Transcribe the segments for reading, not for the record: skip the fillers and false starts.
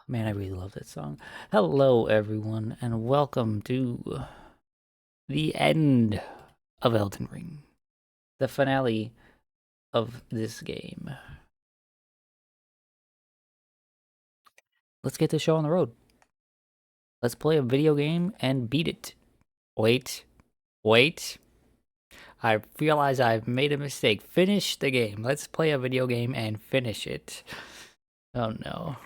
Man, I really love that song. Hello, everyone, and welcome to the end of Elden Ring, the finale of this game. Let's get this show on the road. Let's play a video game and beat it. Wait. I realize I've made a mistake. Finish the game. Let's play a video game and finish it. Oh no.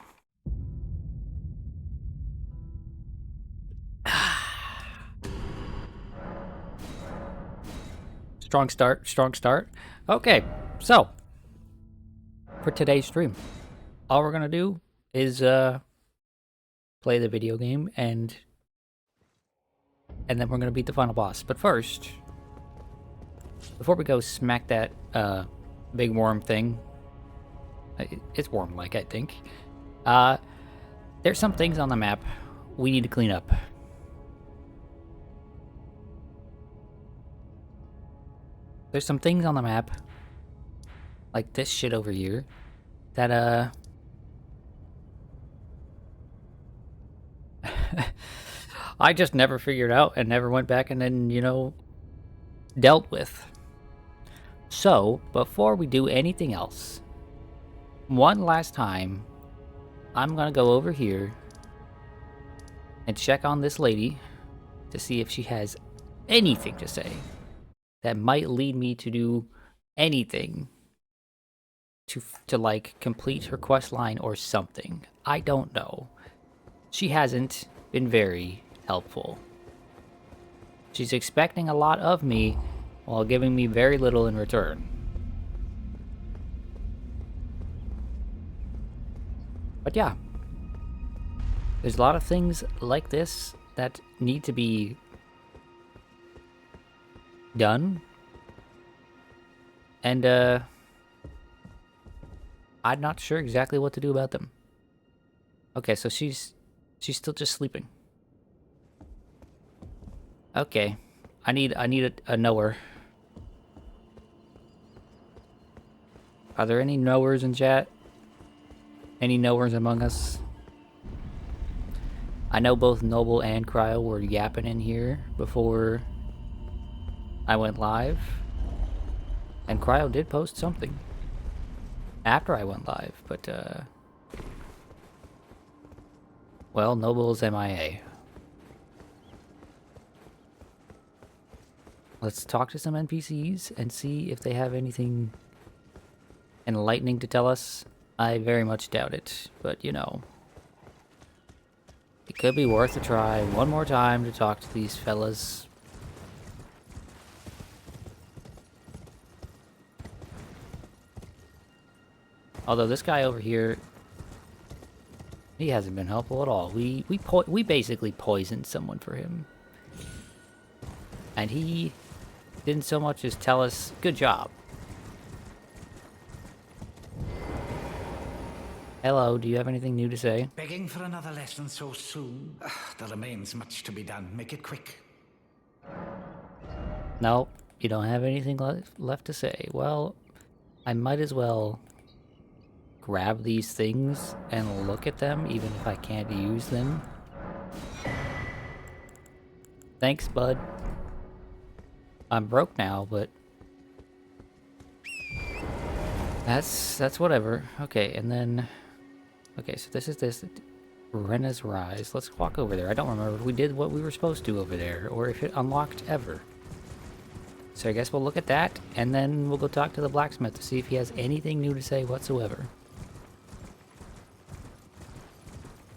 Strong start. Okay, so for today's stream, all we're gonna do is play the video game and then we're gonna beat the final boss. But first, before we go smack that big worm thing, it's worm-like, I think. There's some things on the map we need to clean up. There's some things on the map, like this shit over here, that I just never figured out and never went back and then, dealt with. So, before we do anything else, one last time, I'm gonna go over here and check on this lady to see if she has anything to say that might lead me to do anything to like complete her quest line or something. I don't know. She hasn't been very helpful. She's expecting a lot of me while giving me very little in return. But yeah, there's a lot of things like this that need to be done. And I'm not sure exactly what to do about them. Okay, so she's still just sleeping. Okay, I need a knower. Are there any knowers in chat? Any knowers among us? I know both Noble and Cryo were yapping in here before I went live. And Cryo did post something after I went live, but well, Noble's MIA. Let's talk to some NPCs and see if they have anything enlightening to tell us. I very much doubt it, but it could be worth a try one more time to talk to these fellas. Although this guy over here, he hasn't been helpful at all. We basically poisoned someone for him. And he didn't so much as tell us, good job. Hello, do you have anything new to say? Begging for another lesson so soon? There remains much to be done. Make it quick. No, you don't have anything left to say. Well, I might as well grab these things and look at them, even if I can't use them. Thanks, bud. I'm broke now, but that's whatever. Okay, and then okay, so this is Rena's Rise. Let's walk over there. I don't remember if we did what we were supposed to over there or if it unlocked ever. So I guess we'll look at that and then we'll go talk to the blacksmith to see if he has anything new to say whatsoever.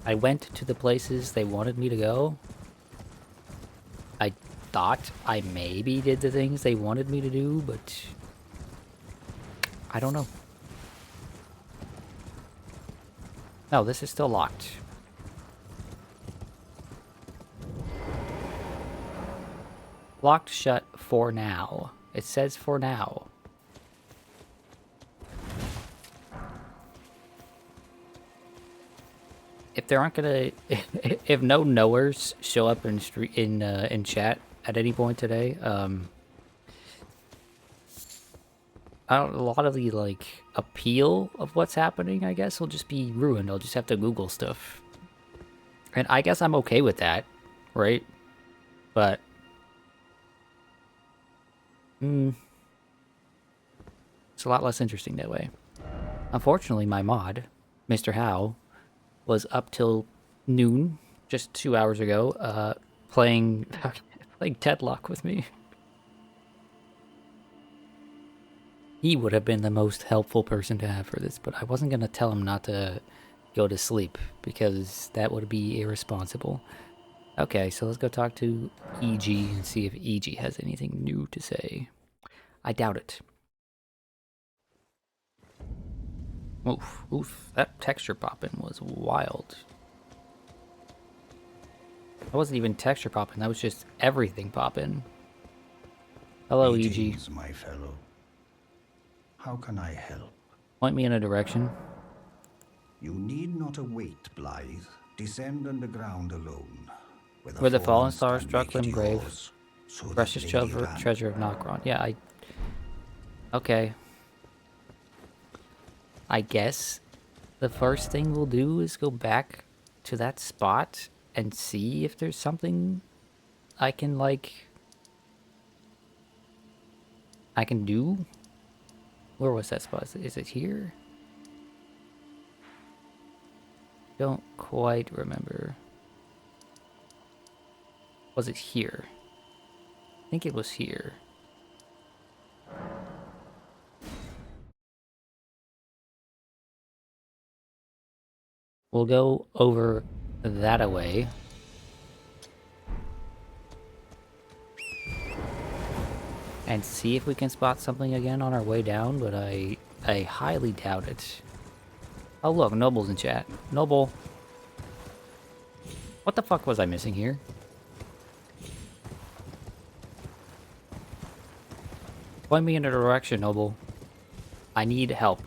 I went to the places they wanted me to go. I thought I maybe did the things they wanted me to do, but I don't know. No, this is still locked. Locked shut for now. It says for now. If there aren't gonna, if no knowers show up in chat at any point today, a lot of the appeal of what's happening, I guess, will just be ruined. I'll just have to Google stuff. And I guess I'm okay with that, right? But it's a lot less interesting that way. Unfortunately, my mod, Mr. Howe, was up till noon, just 2 hours ago, playing playing Tedlock with me. He would have been the most helpful person to have for this, but I wasn't gonna tell him not to go to sleep because that would be irresponsible. Okay, so let's go talk to EG and see if EG has anything new to say. I doubt it. Oof, oof, that texture popping was wild. That wasn't even texture popping, that was just everything popping. Hello, EG. Greetings, my fellow. How can I help? Point me in a direction. You need not await, Blythe. Descend underground alone. Where the fallen star can struck make it Limgrave. yours, so that Precious Lady treasure of Nokron. Yeah, Okay. I guess the first thing we'll do is go back to that spot and see if there's something I can, like... I can do? Where was that spot? Is it here? Don't quite remember. Was it here? I think it was here. We'll go over that away. And see if we can spot something again on our way down, but I highly doubt it. Oh look, Noble's in chat. Noble. What the fuck was I missing here? Point me in a direction, Noble. I need help.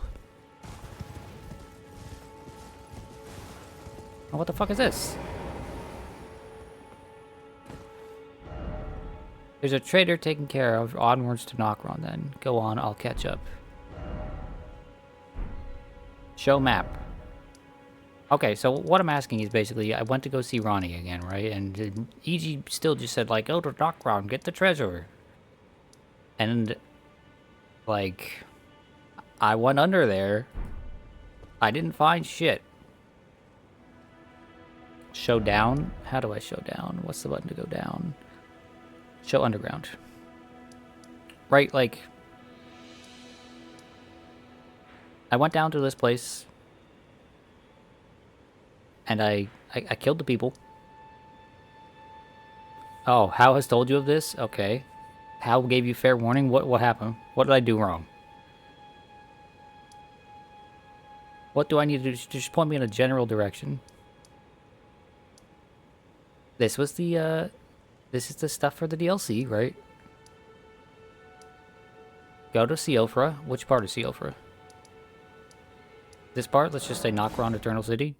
Oh, what the fuck is this? There's a trader taken care of. Onwards to Nokron then. Go on, I'll catch up. Show map. Okay, so what I'm asking is basically, I went to go see Ronnie again, right? And EG still just said, like, go to Nokron, get the treasure. And, like, I went under there. I didn't find shit. Show down? How do I show down? What's the button to go down? Show underground. Right, like... I went down to this place. And I killed the people. Oh, Hal has told you of this? Okay. Hal gave you fair warning? What happened? What did I do wrong? What do I need to do? Just point me in a general direction. This was the, this is the stuff for the DLC, right? Go to Siofra. Which part of Siofra? This part? Let's just say Nokron Eternal City.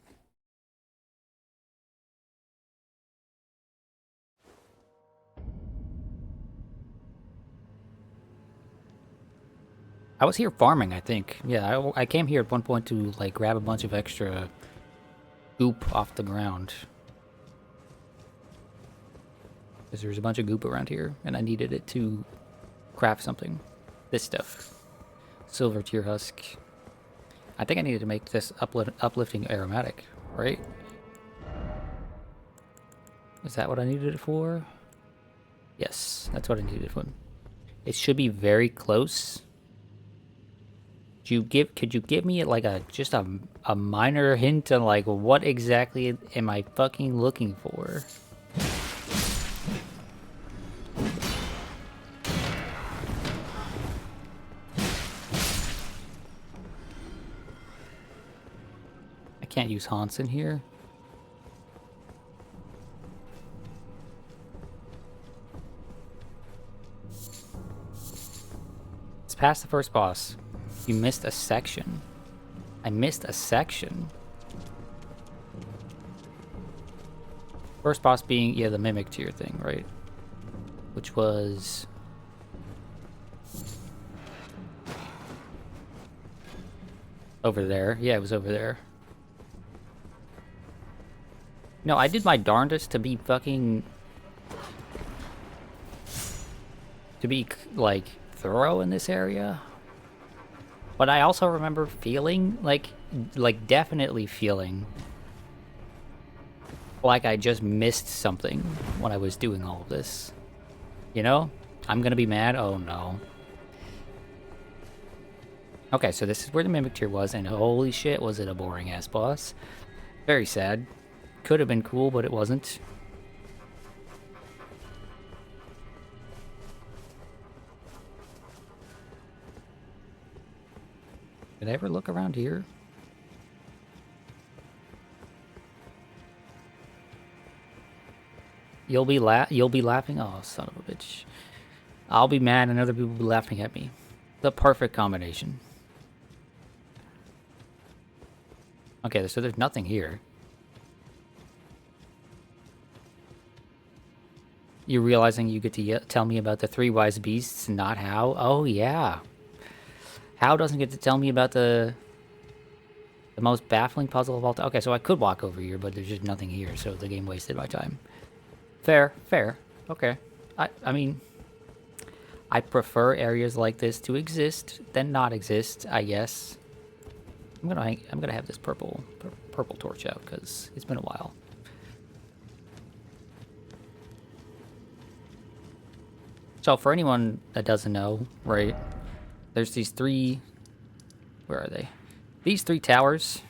I was here farming, I think. Yeah, I came here at one point to, like, grab a bunch of extra goop off the ground. Because there's a bunch of goop around here, and I needed it to craft something. This stuff. Silver tear husk. I think I needed to make this uplifting aromatic, right? Is that what I needed it for? Yes, that's what I needed it for. It should be very close. Could you give me like just a minor hint on like what exactly am I fucking looking for? I can't use Hansen here. It's past the first boss. You missed a section. I missed a section. First boss being, yeah, the mimic tier thing, right? Which was... over there. Yeah, it was over there. No, I did my darndest to be fucking... to be, like, thorough in this area. But I also remember feeling, like definitely feeling like I just missed something when I was doing all of this. You know? I'm gonna be mad? Oh no. Okay, so this is where the Mimic Tier was, and holy shit, was it a boring-ass boss. Very sad. Could have been cool, but it wasn't. Did I ever look around here? You'll be laughing? Oh, son of a bitch. I'll be mad and other people will be laughing at me. The perfect combination. Okay, so there's nothing here. You realizing you get to tell me about the 3 wise beasts, not How? Oh, yeah. How doesn't get to tell me about the most baffling puzzle of all time. Okay, so I could walk over here, but there's just nothing here, so the game wasted my time. Fair, fair. Okay. I mean, I prefer areas like this to exist than not exist, I guess. I'm gonna have this purple torch out because it's been a while. So for anyone that doesn't know, right? There's these 3. Where are they? These 3 towers.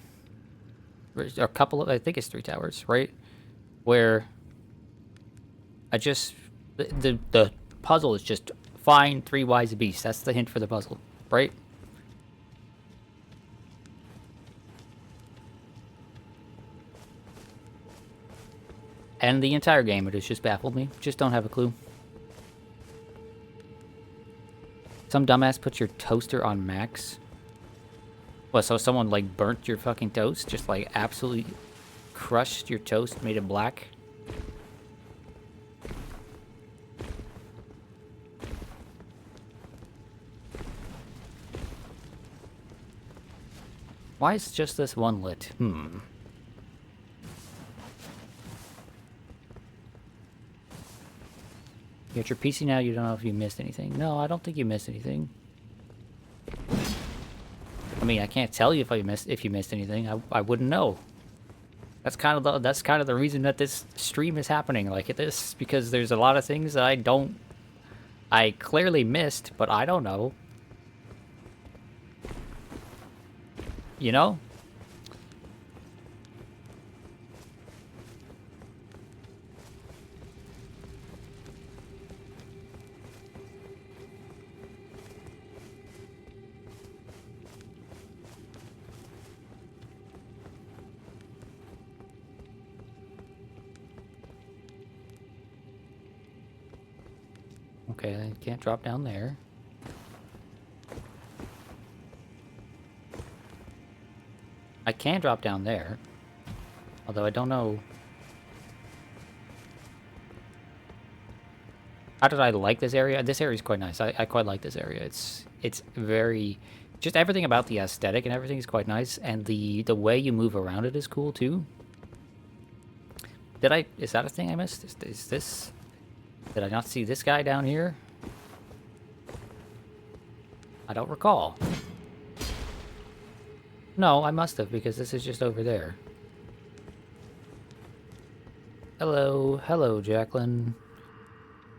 Or a couple of, I think it's 3 towers, right? Where I just the puzzle is just find 3 wise beasts. That's the hint for the puzzle, right? And the entire game, it has just baffled me. Just don't have a clue. Some dumbass put your toaster on max. What, so someone, like, burnt your fucking toast? Just, like, absolutely crushed your toast, made it black? Why is just this one lit? You got your PC now, you don't know if you missed anything. No, I don't think you missed anything. I mean, I can't tell you if you missed anything. I wouldn't know. That's kind of the reason that this stream is happening like this, because there's a lot of things that I clearly missed, but I don't know. You know? Okay, I can't drop down there. I can drop down there. Although I don't know... How did I like this area? This area is quite nice. I quite like this area. It's very... Just everything about the aesthetic and everything is quite nice. And the way you move around it is cool, too. Is that a thing I missed? Is this... Did I not see this guy down here? I don't recall. No, I must have, because this is just over there. Hello, hello, Jacqueline.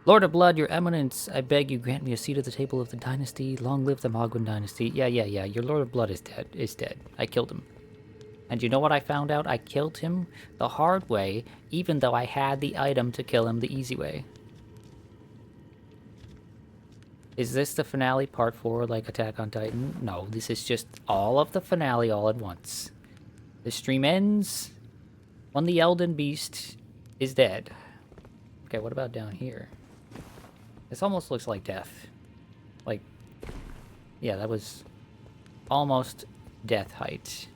Lord of Blood, your eminence, I beg you grant me a seat at the table of the dynasty. Long live the Mogwin dynasty. Yeah, your Lord of Blood is dead. I killed him. And you know what I found out? I killed him the hard way, even though I had the item to kill him the easy way. Is this the finale, part 4, like Attack on Titan? No, this is just all of the finale all at once. The stream ends when the Elden Beast is dead. Okay, what about down here? This almost looks like death. Like, yeah, that was almost death height.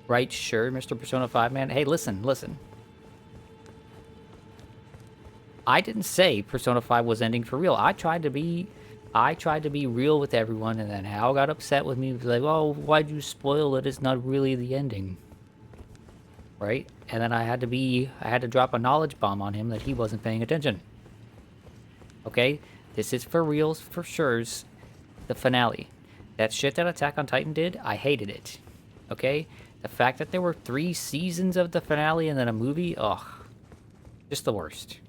Right, sure, Mr. Persona 5 man. Hey, listen. I didn't say Persona 5 was ending for real. I tried to be I tried to be real with everyone, and then Hal got upset with me. He was like, "Oh, why'd you spoil it? It's not really the ending." Right? And then I had to drop a knowledge bomb on him that he wasn't paying attention. Okay? This is for reals, for sure's. The finale. That shit that Attack on Titan did, I hated it. Okay? The fact that there were 3 seasons of the finale and then a movie, ugh. Just the worst.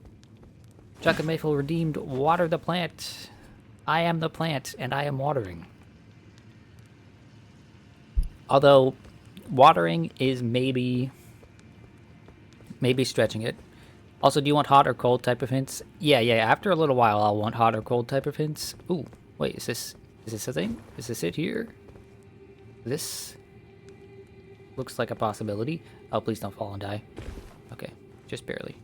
Chuck and Mayfield redeemed Water the Plant. I am the plant, and I am watering. Although, watering is maybe stretching it. Also, do you want hot or cold type of hints? Yeah, after a little while, I'll want hot or cold type of hints. Ooh, wait, is this a thing? Is this it here? This looks like a possibility. Oh, please don't fall and die. Okay, just barely.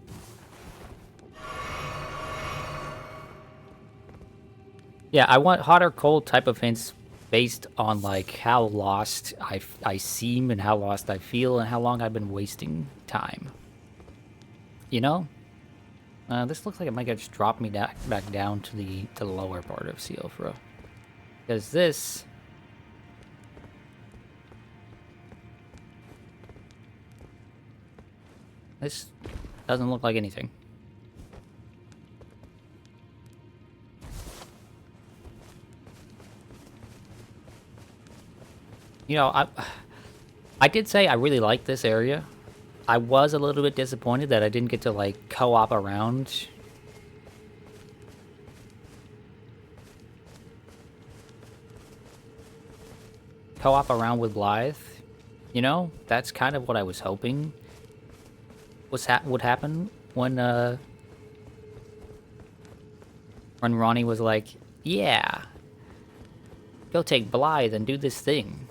Yeah, I want hot or cold type of hints based on, like, how lost I seem and how lost I feel and how long I've been wasting time. You know? This looks like it might just drop me back down to the lower part of Siofra. Because this... This doesn't look like anything. You know, I did say I really like this area. I was a little bit disappointed that I didn't get to, like, co-op around. Co-op around with Blythe. You know, that's kind of what I was hoping would happen when Ronnie was like, yeah, go take Blythe and do this thing.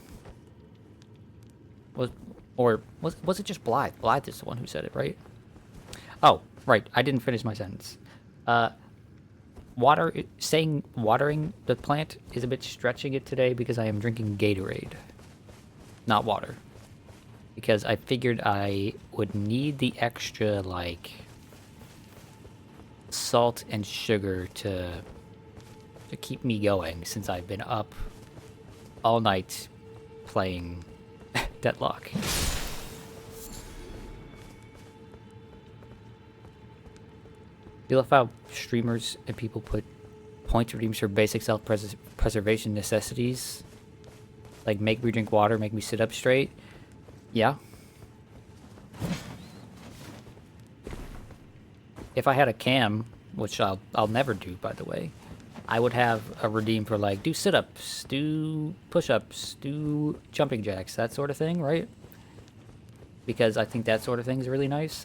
Was it just Blythe? Blythe is the one who said it, right? Oh, right. I didn't finish my sentence. Saying watering the plant is a bit stretching it today because I am drinking Gatorade, not water. Because I figured I would need the extra, like, salt and sugar to keep me going since I've been up all night playing Deadlock. You love how streamers and people put points redeems for basic self-preservation necessities? Like, make me drink water, make me sit up straight. Yeah. If I had a cam, which I'll never do, by the way, I would have a redeem for, like, do sit-ups, do push-ups, do jumping jacks, that sort of thing, right? Because I think that sort of thing is really nice.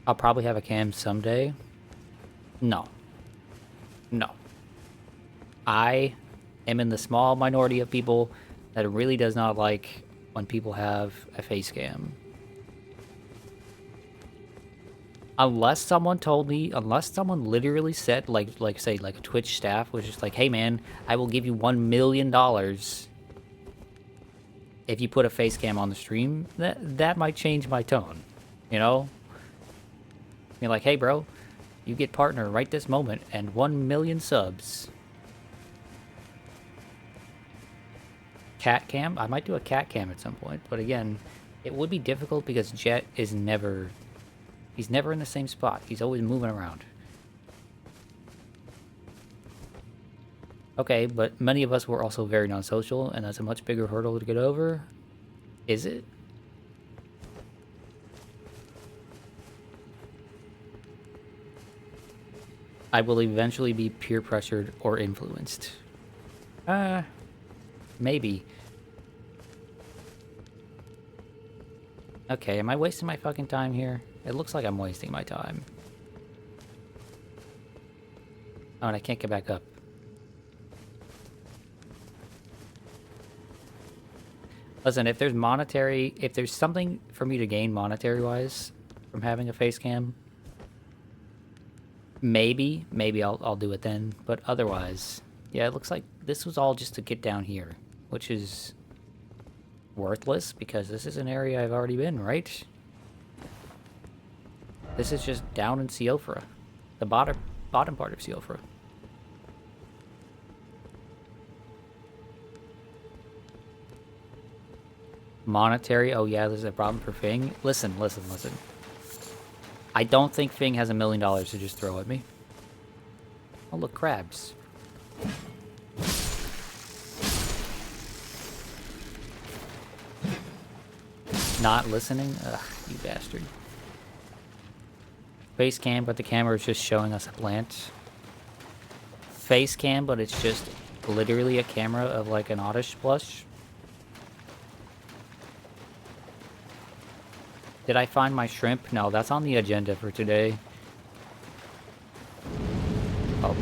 I'll probably have a cam someday. No. No. I am in the small minority of people that really does not like when people have a face cam. Unless someone told me, unless someone literally said, like say, like a Twitch staff was just like, hey man, I will give you $1 million if you put a face cam on the stream, that might change my tone, you know? Be like, hey bro, you get partner right this moment and 1 million subs. Cat cam? I might do a cat cam at some point, but again, it would be difficult because Jet is never... He's never in the same spot. He's always moving around. Okay, but many of us were also very non-social, and that's a much bigger hurdle to get over. Is it? I will eventually be peer pressured or influenced. Maybe. Okay, am I wasting my fucking time here? It looks like I'm wasting my time. Oh, and I can't get back up. Listen, if there's something for me to gain monetary-wise from having a face cam, maybe I'll do it then. But otherwise, yeah, it looks like this was all just to get down here. which is worthless because this is an area I've already been, right? This is just down in Siofra, the bottom part of Siofra. Monetary, oh yeah, there's a problem for Fing. Listen. I don't think Fing has $1 million to just throw at me. Oh look, crabs. Not listening? Ugh, you bastard. Face cam, but the camera is just showing us a plant. Face cam, but it's just literally a camera of like an oddish blush. Did I find my shrimp? No, that's on the agenda for today. Oh.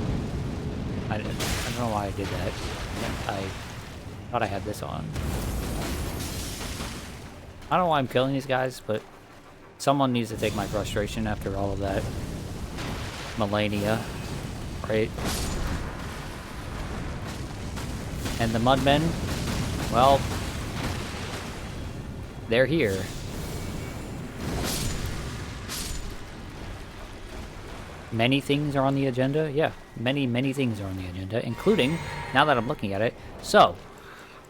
I don't know why I did that. I thought I had this on. I don't know why I'm killing these guys, but someone needs to take my frustration after all of that millennia, right? And the Mudmen, well, they're here. Many things are on the agenda. Yeah, many things are on the agenda, including, now that I'm looking at it, so,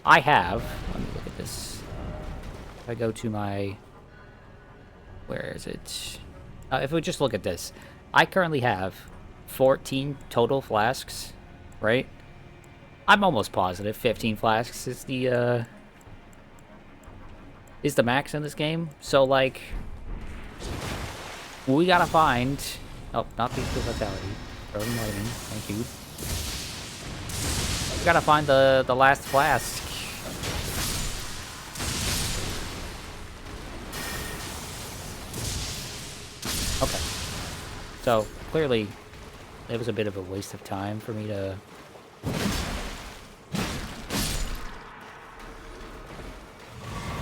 I have, let me look at this. If I go to my, where is it? If we just look at this, I currently have 14 total flasks, right? I'm almost positive 15 flasks is the max in this game. So, like, we gotta find... Oh, not peaceful fatality. Early lightning. Thank you. We gotta find the last flask. Okay. So, clearly, it was a bit of a waste of time for me to...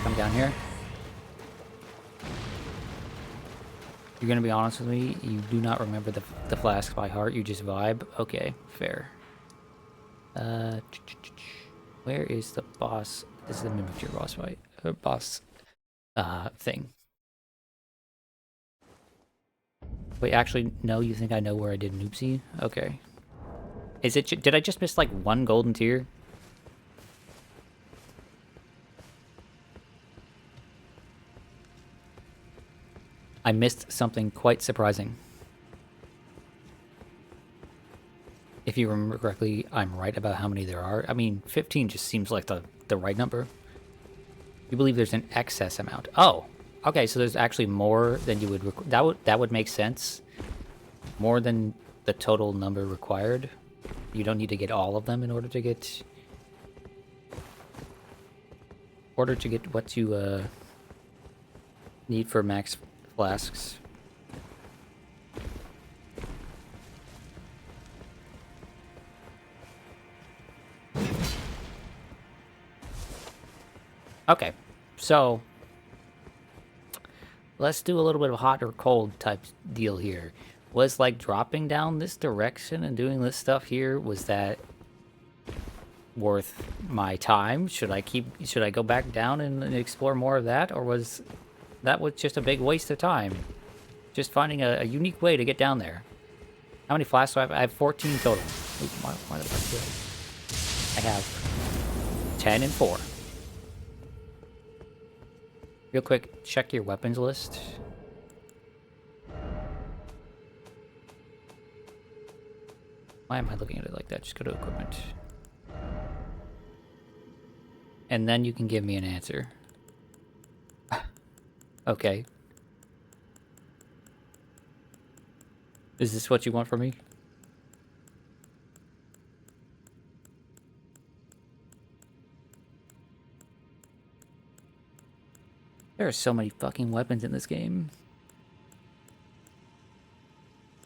come down here. You're gonna be honest with me, you do not remember the flask by heart, you just vibe? Okay, fair. Where is the boss? This is the Mimicry boss fight. Boss thing. Wait, actually, no, you think I know where I did an oopsie? Okay. Is it, did I just miss like one golden tier? I missed something quite surprising. If you remember correctly, I'm right about how many there are. I mean, 15 just seems like the right number. You believe there's an excess amount. Oh, okay, so there's actually more than you would... That would make sense. More than the total number required. You don't need to get all of them in order to get... what you need for max flasks. Okay, so let's do a little bit of hot or cold type deal here. Was like dropping down this direction and doing this stuff here, was that worth my time? Should I go back down and explore more of that, or was that just a big waste of time? Just finding a unique way to get down there. How many flasks do I have? I have 14 total. Ooh, why the fuck do I have 10 and 4. Real quick, check your weapons list. Why am I looking at it like that? Just go to equipment. And then you can give me an answer. Okay. Is this what you want from me? There are so many fucking weapons in this game.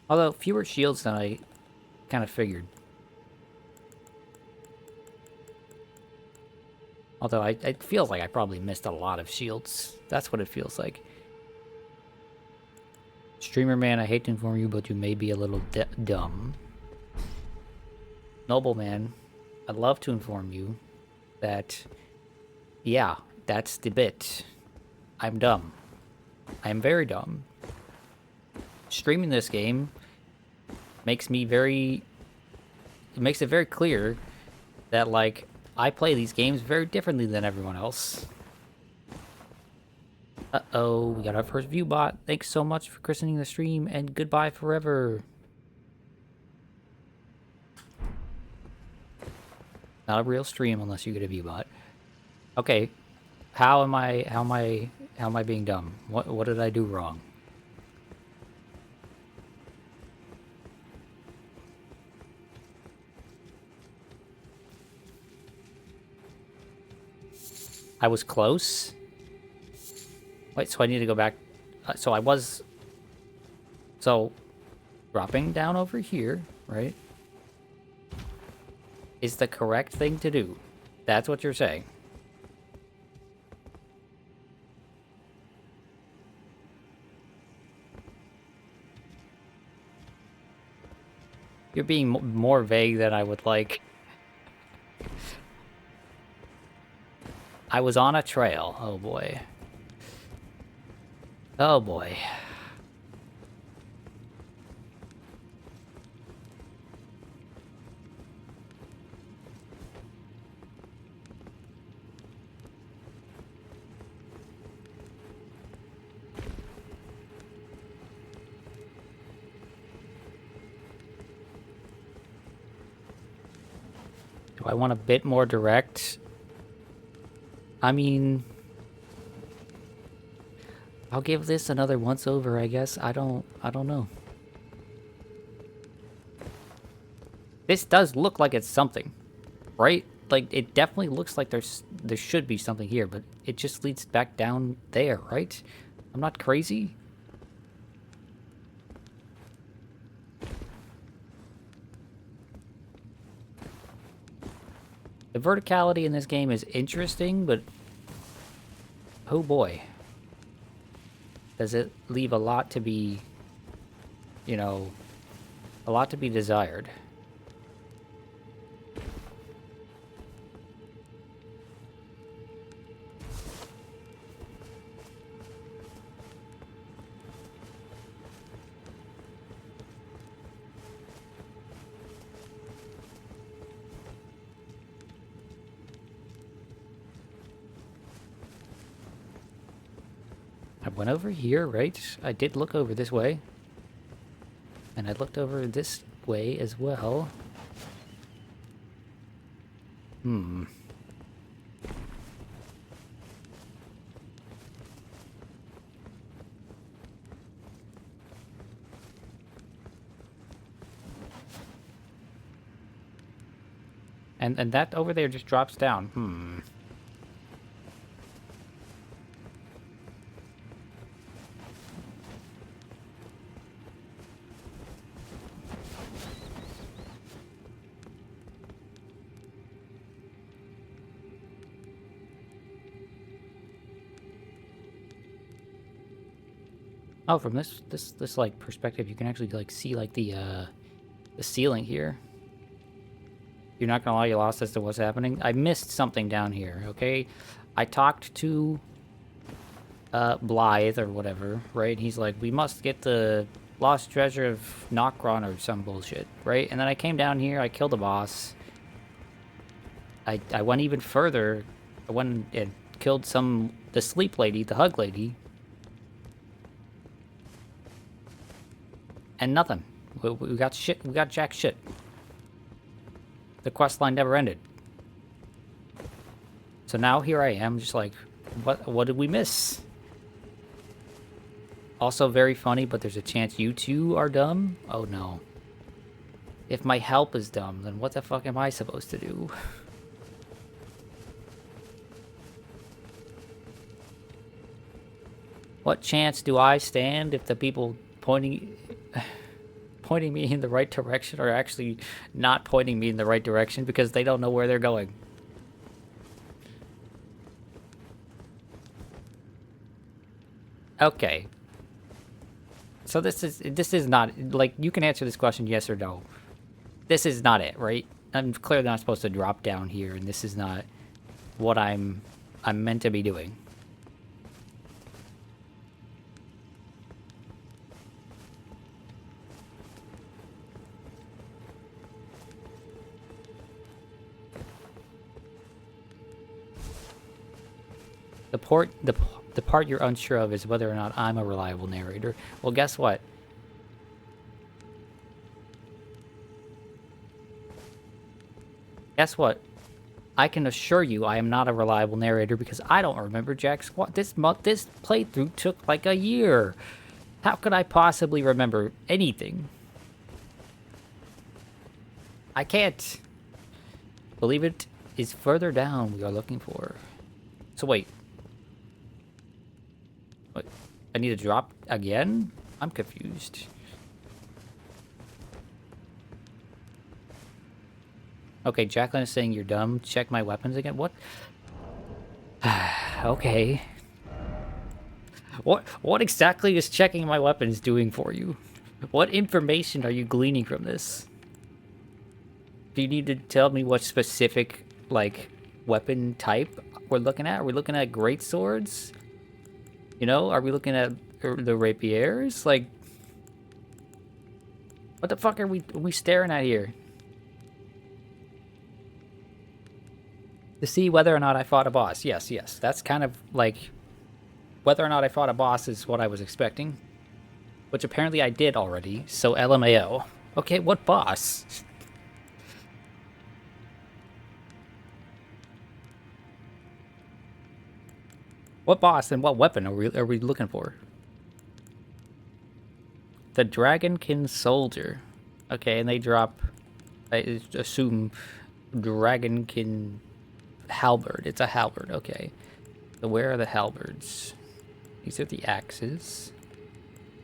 Although, fewer shields than I kind of figured. Although, it feels like I probably missed a lot of shields. That's what it feels like. Streamer man, I hate to inform you, but you may be a little dumb. Noble man, I'd love to inform you that, yeah, that's the bit. I'm dumb. I'm very dumb. Streaming this game makes me very... It makes it very clear that, like, I play these games very differently than everyone else. Uh-oh, we got our first view bot. Thanks so much for christening the stream, and goodbye forever. Not a real stream unless you get a view bot. Okay, how am I being dumb? What did I do wrong? I was close. Wait, so I need to go back. So I was... So, dropping down over here, right, is the correct thing to do. That's what you're saying. You're being more vague than I would like. I was on a trail. Oh boy. Oh boy. Do I want a bit more direct? I mean, I'll give this another once over, I guess. I don't know. This does look like it's something, right? Like, it definitely looks like there should be something here, but it just leads back down there, right? I'm not crazy. The verticality in this game is interesting, but oh boy. Does it leave a lot to be, you know, a lot to be desired. I went over here, right? I did look over this way. And I looked over this way as well. Hmm. And that over there just drops down. Hmm. Oh, from this like perspective, you can actually like see like the ceiling here. You're not gonna lie, you lost as to what's happening. I missed something down here. Okay, I talked to Blythe or whatever, right? He's like, we must get the lost treasure of Nokron or some bullshit, right? And then I came down here, I killed the boss. I went even further. I went and killed the sleep lady, the hug lady. And nothing. We got shit. We got jack shit. The quest line never ended. So now here I am, just like, what did we miss? Also very funny, but there's a chance you two are dumb? Oh no. If my help is dumb, then what the fuck am I supposed to do? What chance do I stand if the people pointing me in the right direction are actually not pointing me in the right direction because they don't know where they're going? Okay. So this is not, like, you can answer this question yes or no. This is not it, right? I'm clearly not supposed to drop down here, and this is not what I'm meant to be doing. The part you're unsure of is whether or not I'm a reliable narrator. Well, guess what? Guess what? I can assure you I am not a reliable narrator because I don't remember jack squat. This playthrough took like a year. How could I possibly remember anything? I can't. Believe it is further down we are looking for. So wait. What? I need to drop again? I'm confused. Okay, Jacqueline is saying you're dumb. Check my weapons again. What? Okay. What exactly is checking my weapons doing for you? What information are you gleaning from this? Do you need to tell me what specific, like, weapon type we're looking at? Are we looking at great swords? You know, are we looking at the rapiers? Like, what the fuck are we staring at here? To see whether or not I fought a boss. Yes, yes. That's kind of like whether or not I fought a boss is what I was expecting. Which apparently I did already, so LMAO. Okay, what boss? What boss and what weapon are we looking for? The Dragonkin Soldier. Okay, and they drop, I assume, Dragonkin Halberd. It's a halberd, okay. So where are the halberds? These are the axes.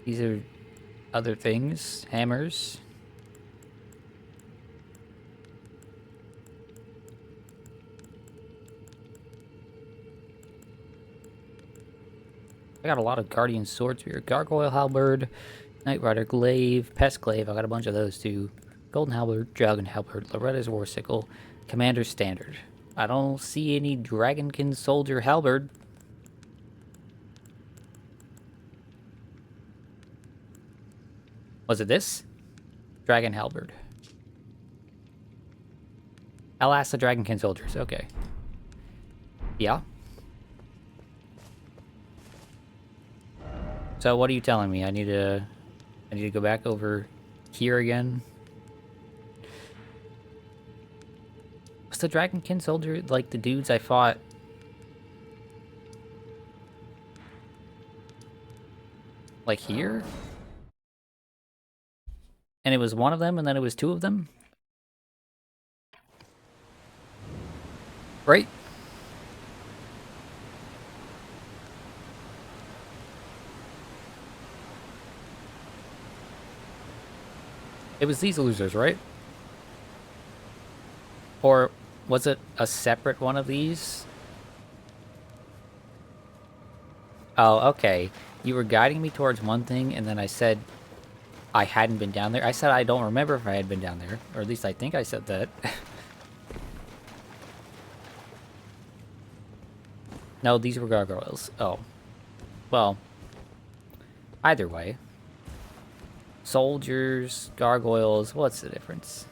These are other things. Hammers. I got a lot of Guardian Swords here. Gargoyle Halberd, Knight Rider Glaive, Pest Glaive. I got a bunch of those too. Golden Halberd, Dragon Halberd, Loretta's War Sickle, Commander's Standard. I don't see any Dragonkin Soldier Halberd. Was it this? Dragon Halberd. I'll ask the Dragonkin Soldiers. Okay. Yeah. So what are you telling me? I need to go back over here again. Was the Dragonkin Soldier like the dudes I fought? Like here? And it was one of them and then it was two of them? Right? It was these losers, right? Or was it a separate one of these? Oh, okay. You were guiding me towards one thing, and then I said I hadn't been down there. I said I don't remember if I had been down there. Or at least I think I said that. No, these were gargoyles. Oh. Well. Either way. Soldiers, gargoyles, what's the difference?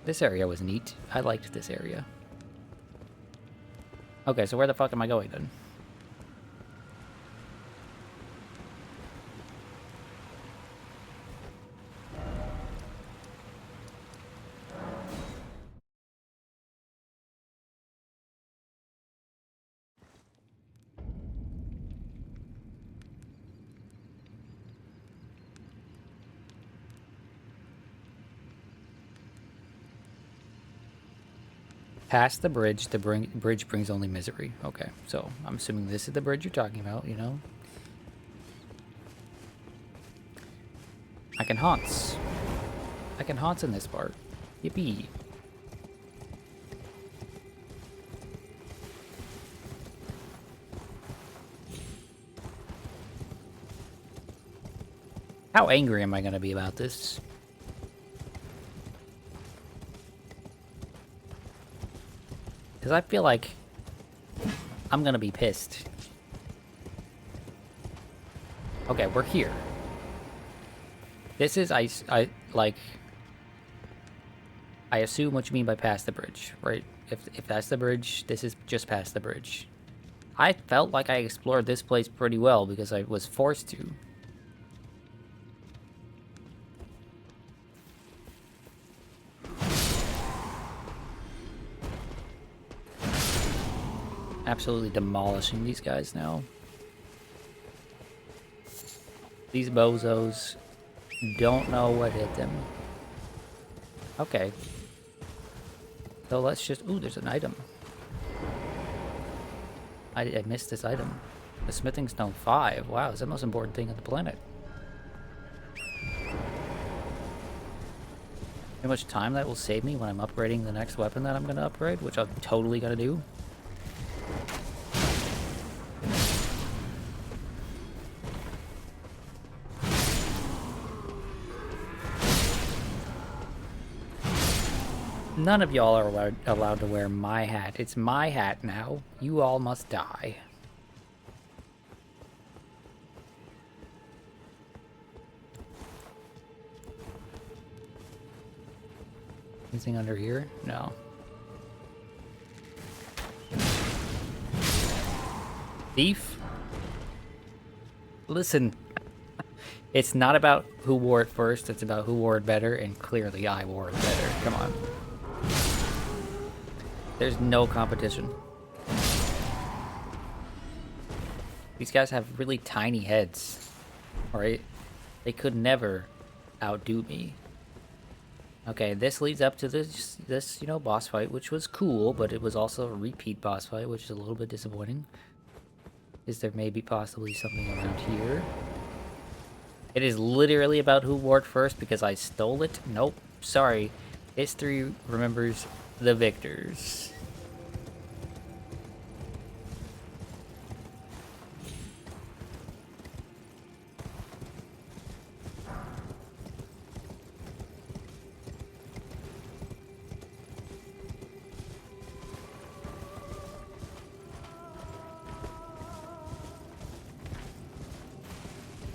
This area was neat. I liked this area. Okay, so where the fuck am I going then? Past the bridge bridge brings only misery. Okay, so I'm assuming this is the bridge you're talking about, you know? I can haunts. I can haunts in this part. Yippee. How angry am I gonna be about this? Because I feel like I'm gonna be pissed. Okay, we're here. This is, I assume what you mean by past the bridge, right? If that's the bridge, this is just past the bridge. I felt like I explored this place pretty well because I was forced to. Absolutely demolishing these guys now. These bozos don't know what hit them. Okay. So let's just... Ooh, there's an item. I missed this item. The smithing stone 5. Wow, it's the most important thing on the planet. How much time that will save me when I'm upgrading the next weapon that I'm going to upgrade, which I'm totally going to do. None of y'all are allowed to wear my hat. It's my hat now. You all must die. Anything under here? No. Thief? Listen. It's not about who wore it first, it's about who wore it better, and clearly I wore it better. Come on. There's no competition. These guys have really tiny heads, alright? They could never outdo me. Okay, this leads up to this, you know, boss fight, which was cool, but it was also a repeat boss fight, which is a little bit disappointing. Is there maybe possibly something around here? It is literally about who wore it first because I stole it? Nope. Sorry. History remembers the victors.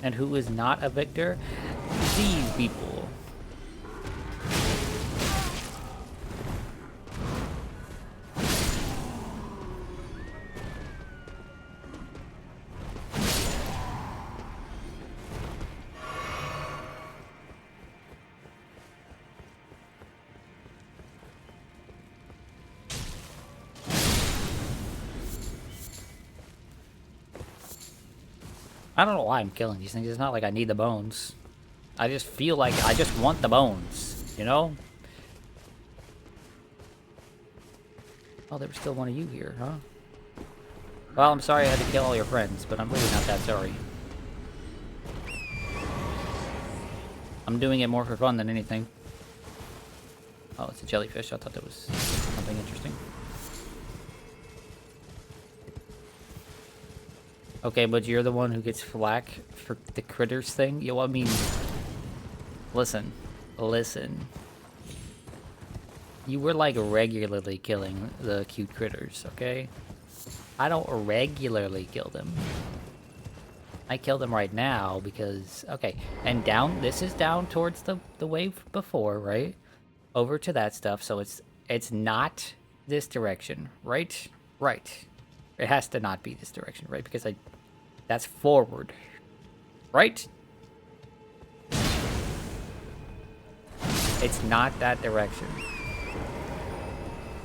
And who is not a victor? These people. I don't know why I'm killing these things. It's not like I need the bones. I just feel like I just want the bones, you know? Oh, there was still one of you here, huh? Well, I'm sorry I had to kill all your friends, but I'm really not that sorry. I'm doing it more for fun than anything. Oh, it's a jellyfish. I thought that was something interesting. Okay, but you're the one who gets flack for the critters thing? Yo, I mean... Listen. You were, like, regularly killing the cute critters, okay? I don't regularly kill them. I kill them right now because... Okay, and down... This is down towards the wave before, right? Over to that stuff, so it's not this direction, right? Right. It has to not be this direction, right? Because that's forward. Right? It's not that direction.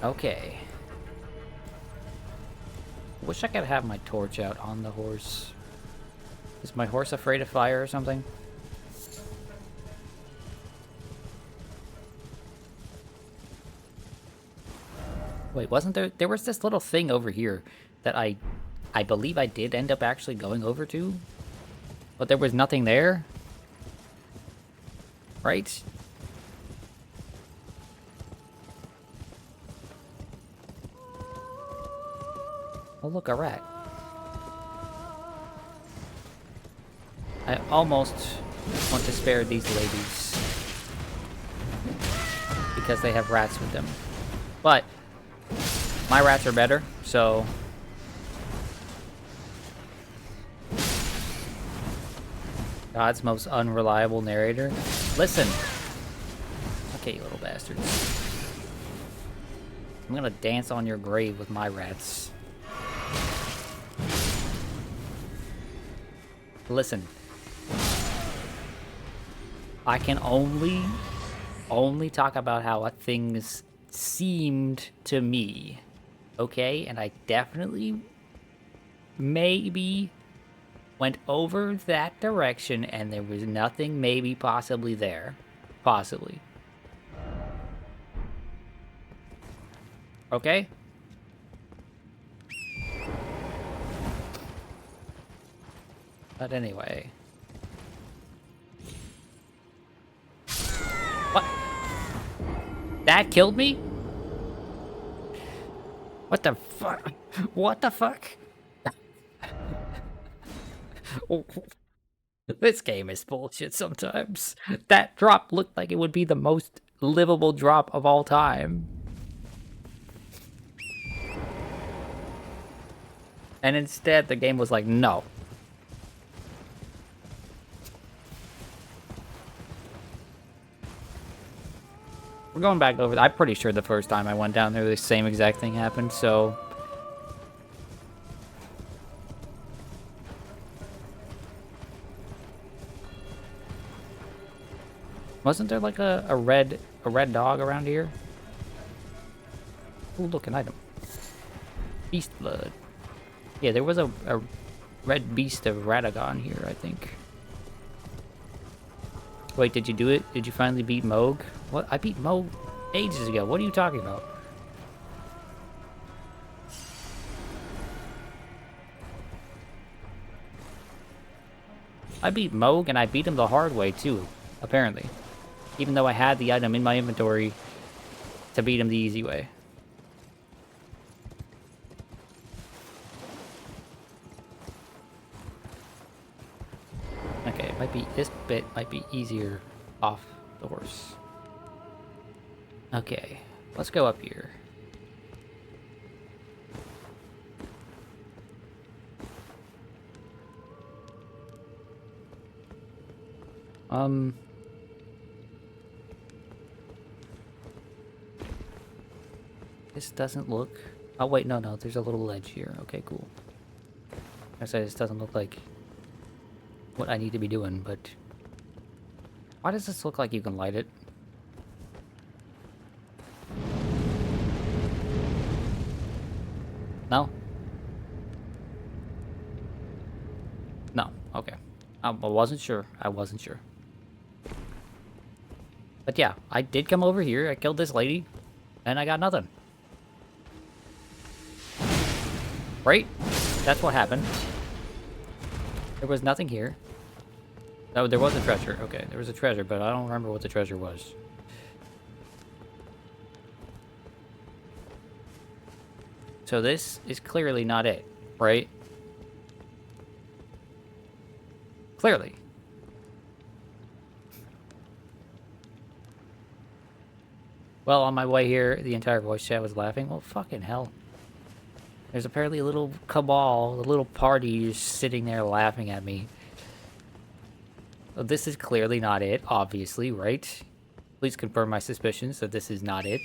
Okay. Wish I could have my torch out on the horse. Is my horse afraid of fire or something? Wait, wasn't there... There was this little thing over here that I believe I did end up actually going over to. But there was nothing there. Right? Oh, look, a rat. I almost want to spare these ladies. Because they have rats with them. But My rats are better, so... God's most unreliable narrator. Listen! Okay, you little bastards. I'm gonna dance on your grave with my rats. Listen. I can only talk about how things seemed to me. Okay? And I definitely maybe went over that direction and there was nothing maybe possibly there. Possibly. Okay? But anyway. What? That killed me? What the fuck? What the fuck? This game is bullshit sometimes. That drop looked like it would be the most livable drop of all time. And instead, the game was like, no. We're going back over. I'm pretty sure the first time I went down there, the same exact thing happened, so... Wasn't there like a red dog around here? Ooh, look, an item. Beast blood. Yeah, there was a red beast of Radagon here, I think. Wait, did you do it? Did you finally beat Moog? What? I beat Moog ages ago. What are you talking about? I beat Moog and I beat him the hard way too, apparently. Even though I had the item in my inventory to beat him the easy way. Okay, it might be, this bit might be easier off the horse. Okay, let's go up here. This doesn't look... Oh, wait, no, there's a little ledge here. Okay, cool. I said this doesn't look like what I need to be doing, but... Why does this look like you can light it? No? No, okay. I wasn't sure. I wasn't sure. But yeah, I did come over here, I killed this lady, and I got nothing. Right? That's what happened. There was nothing here. Oh, there was a treasure. Okay, there was a treasure, but I don't remember what the treasure was. So this is clearly not it, right? Clearly. Well, on my way here, the entire voice chat was laughing. Well, fucking hell. There's apparently a little cabal, a little party just sitting there laughing at me. Well, this is clearly not it, obviously, right? Please confirm my suspicions that this is not it.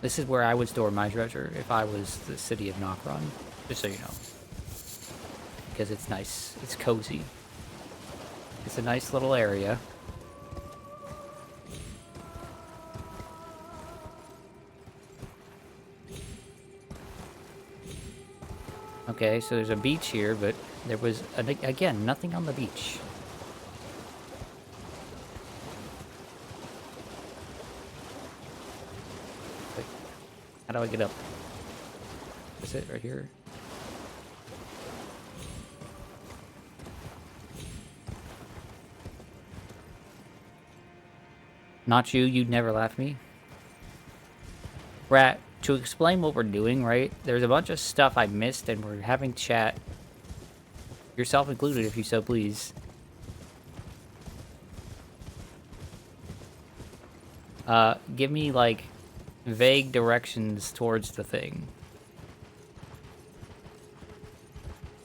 This is where I would store my treasure if I was the city of Nokron, just so you know. Because it's nice, it's cozy. It's a nice little area. Okay, so there's a beach here, but there was, again, nothing on the beach. Wait, how do I get up? Is it right here? Not you, you'd never laugh at me. Rat, to explain what we're doing, right? There's a bunch of stuff I missed and we're having chat. Yourself included, if you so please. Give me, like, vague directions towards the thing.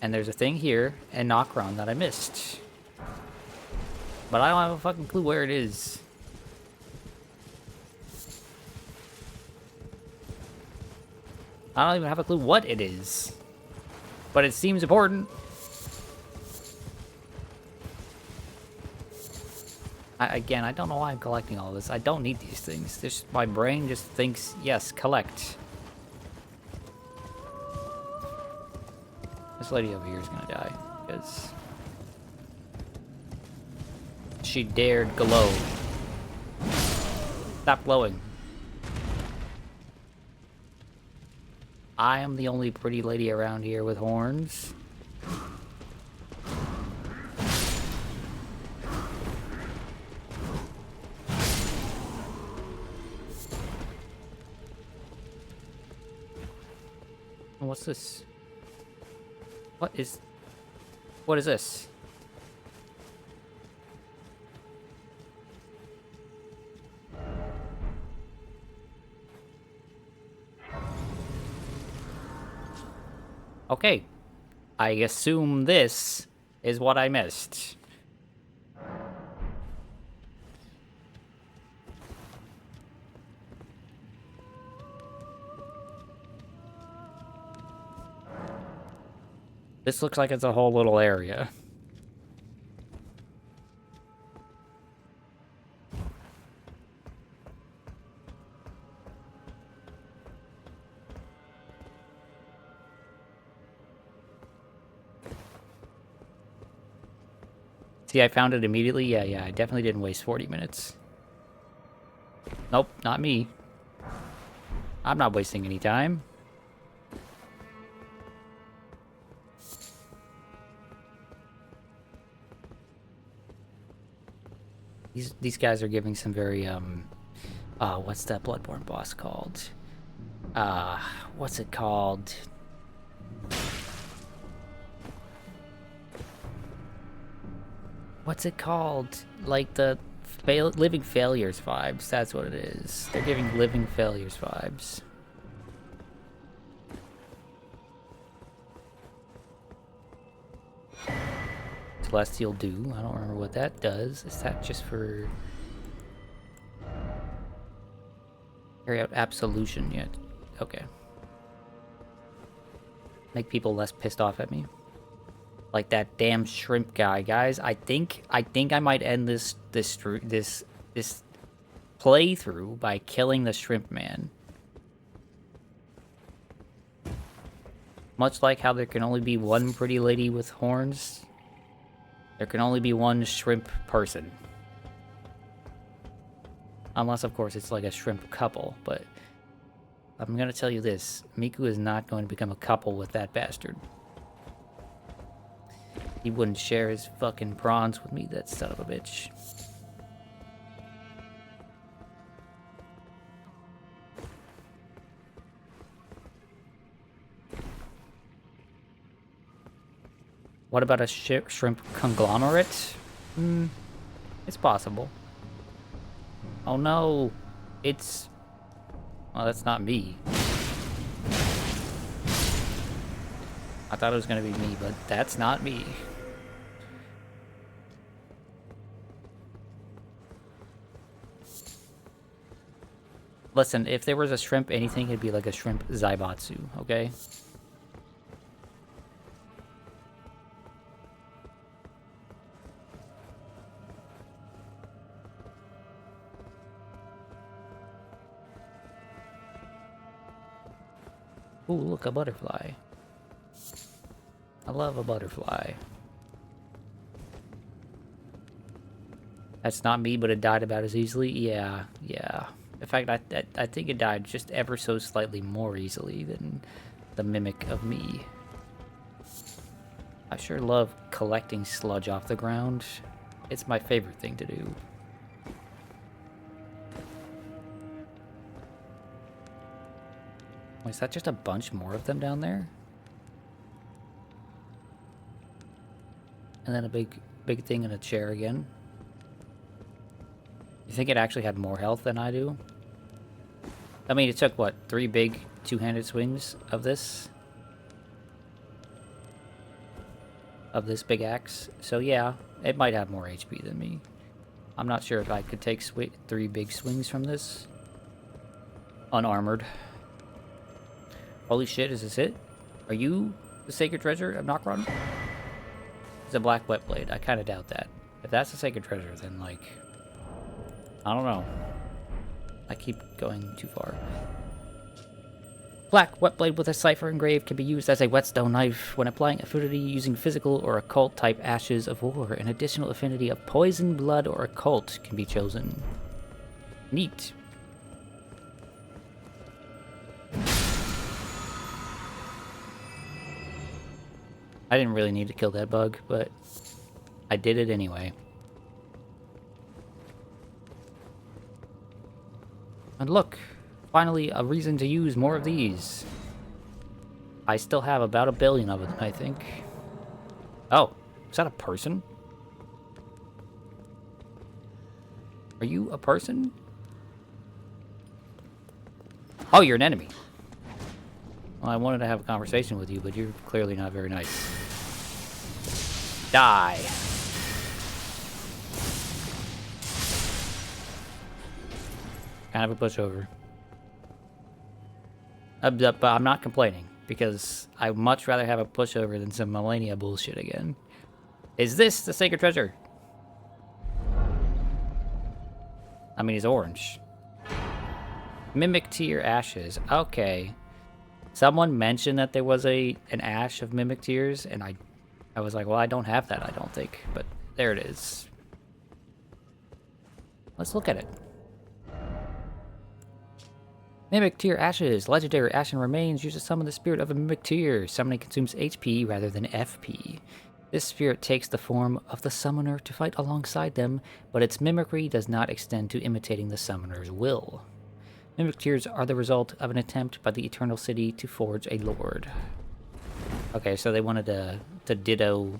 And there's a thing here in Nokron that I missed. But I don't have a fucking clue where it is. I don't even have a clue what it is. But it seems important. Again, I don't know why I'm collecting all this. I don't need these things. My brain just thinks, yes, collect. This lady over here is gonna die, because she dared glow. Stop glowing. I am the only pretty lady around here with horns. What's this? What is this? Okay. I assume this is what I missed. This looks like it's a whole little area. See, I found it immediately. Yeah, I definitely didn't waste 40 minutes. Nope, not me. I'm not wasting any time. These guys are giving some very, what's that Bloodborne boss called? What's it called? What's it called? Like the Living Failures vibes. That's what it is. They're giving Living Failures vibes. Celestial Dew. I don't remember what that does. Is that just for... carry out absolution yet? Okay. Make people less pissed off at me. Like that damn shrimp guy, guys. I think I might end this playthrough by killing the shrimp man. Much like how there can only be one pretty lady with horns, there can only be one shrimp person. Unless, of course, it's like a shrimp couple, but I'm gonna tell you this. Miku is not going to become a couple with that bastard. He wouldn't share his fucking prawns with me, that son of a bitch. What about a shrimp conglomerate? It's possible. Oh no, it's... well, that's not me. I thought it was gonna be me, but that's not me. Listen, if there was a shrimp anything, it'd be like a shrimp Zaibatsu, okay? Ooh, look, a butterfly. I love a butterfly. That's not me, but it died about as easily? Yeah. In fact, I think it died just ever so slightly more easily than the mimic of me. I sure love collecting sludge off the ground. It's my favorite thing to do. Wait, is that just a bunch more of them down there? And then a big thing in a chair again. You think it actually had more health than I do? I mean, it took, what, 3 big two-handed swings of this? Of this big axe? So yeah, it might have more HP than me. I'm not sure if I could take 3 big swings from this. Unarmored. Holy shit, is this it? Are you the sacred treasure of Nokron? It's a black wet blade. I kind of doubt that. If that's the sacred treasure, then, like... I don't know. I keep going too far. Black wet blade with a cipher engraved can be used as a whetstone knife when applying affinity using physical or occult type ashes of war. An additional affinity of poison, blood, or occult can be chosen. Neat. I didn't really need to kill that bug, but I did it anyway. And look, finally a reason to use more of these. I still have about 1 billion of them, I think. Oh, is that a person? Are you a person? Oh, you're an enemy. Well, I wanted to have a conversation with you, but you're clearly not very nice. Die. Kind of a pushover. But I'm not complaining, because I'd much rather have a pushover than some Millennia bullshit again. Is this the sacred treasure? I mean, he's orange. Mimic Tear Ashes. Okay. Someone mentioned that there was an ash of Mimic Tears, and I was like, well, I don't have that, I don't think. But there it is. Let's look at it. Mimic Tear Ashes. Legendary Ashen Remains. Use to summon the spirit of a Mimic Tear. Summoning consumes HP rather than FP. This spirit takes the form of the summoner to fight alongside them, but its mimicry does not extend to imitating the summoner's will. Mimic Tears are the result of an attempt by the Eternal City to forge a lord. Okay, so they wanted to ditto...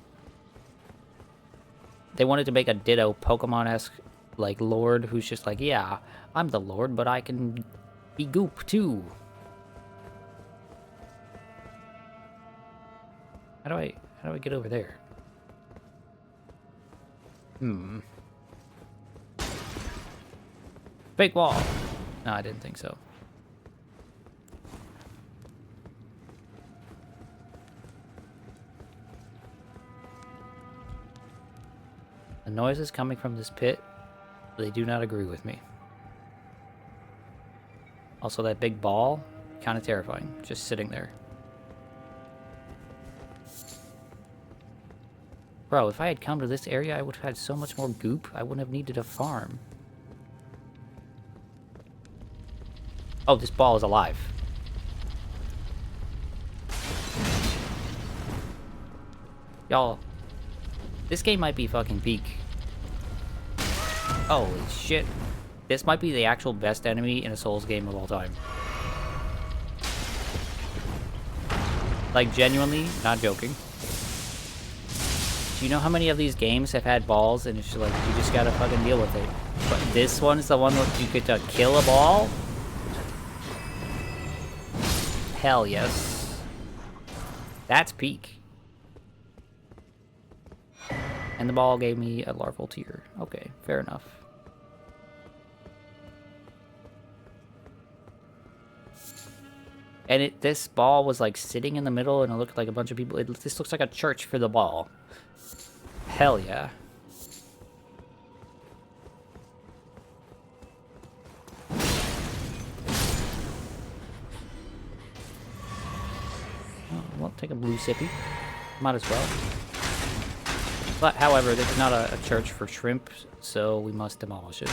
They wanted to make a ditto Pokemon-esque, like, lord who's just like, yeah, I'm the lord, but I can be goop, too. How do I get over there? Fake wall. No, I didn't think so. The noises coming from this pit, they do not agree with me. Also, that big ball, kind of terrifying, just sitting there. Bro, if I had come to this area, I would have had so much more goop, I wouldn't have needed a farm. Oh, this ball is alive. Y'all, this game might be fucking peak. Holy shit. This might be the actual best enemy in a Souls game of all time. Like, genuinely, not joking. Do you know how many of these games have had balls and it's just like, you just gotta fucking deal with it? But this one is the one where you get to kill a ball? Hell yes. That's peak. And the ball gave me a larval tear. Okay, fair enough. And this ball was like sitting in the middle and it looked like a bunch of people. This looks like a church for the ball. Hell yeah. Oh, well, take a blue sippy. Might as well. But, however, this is not a church for shrimp, so we must demolish it.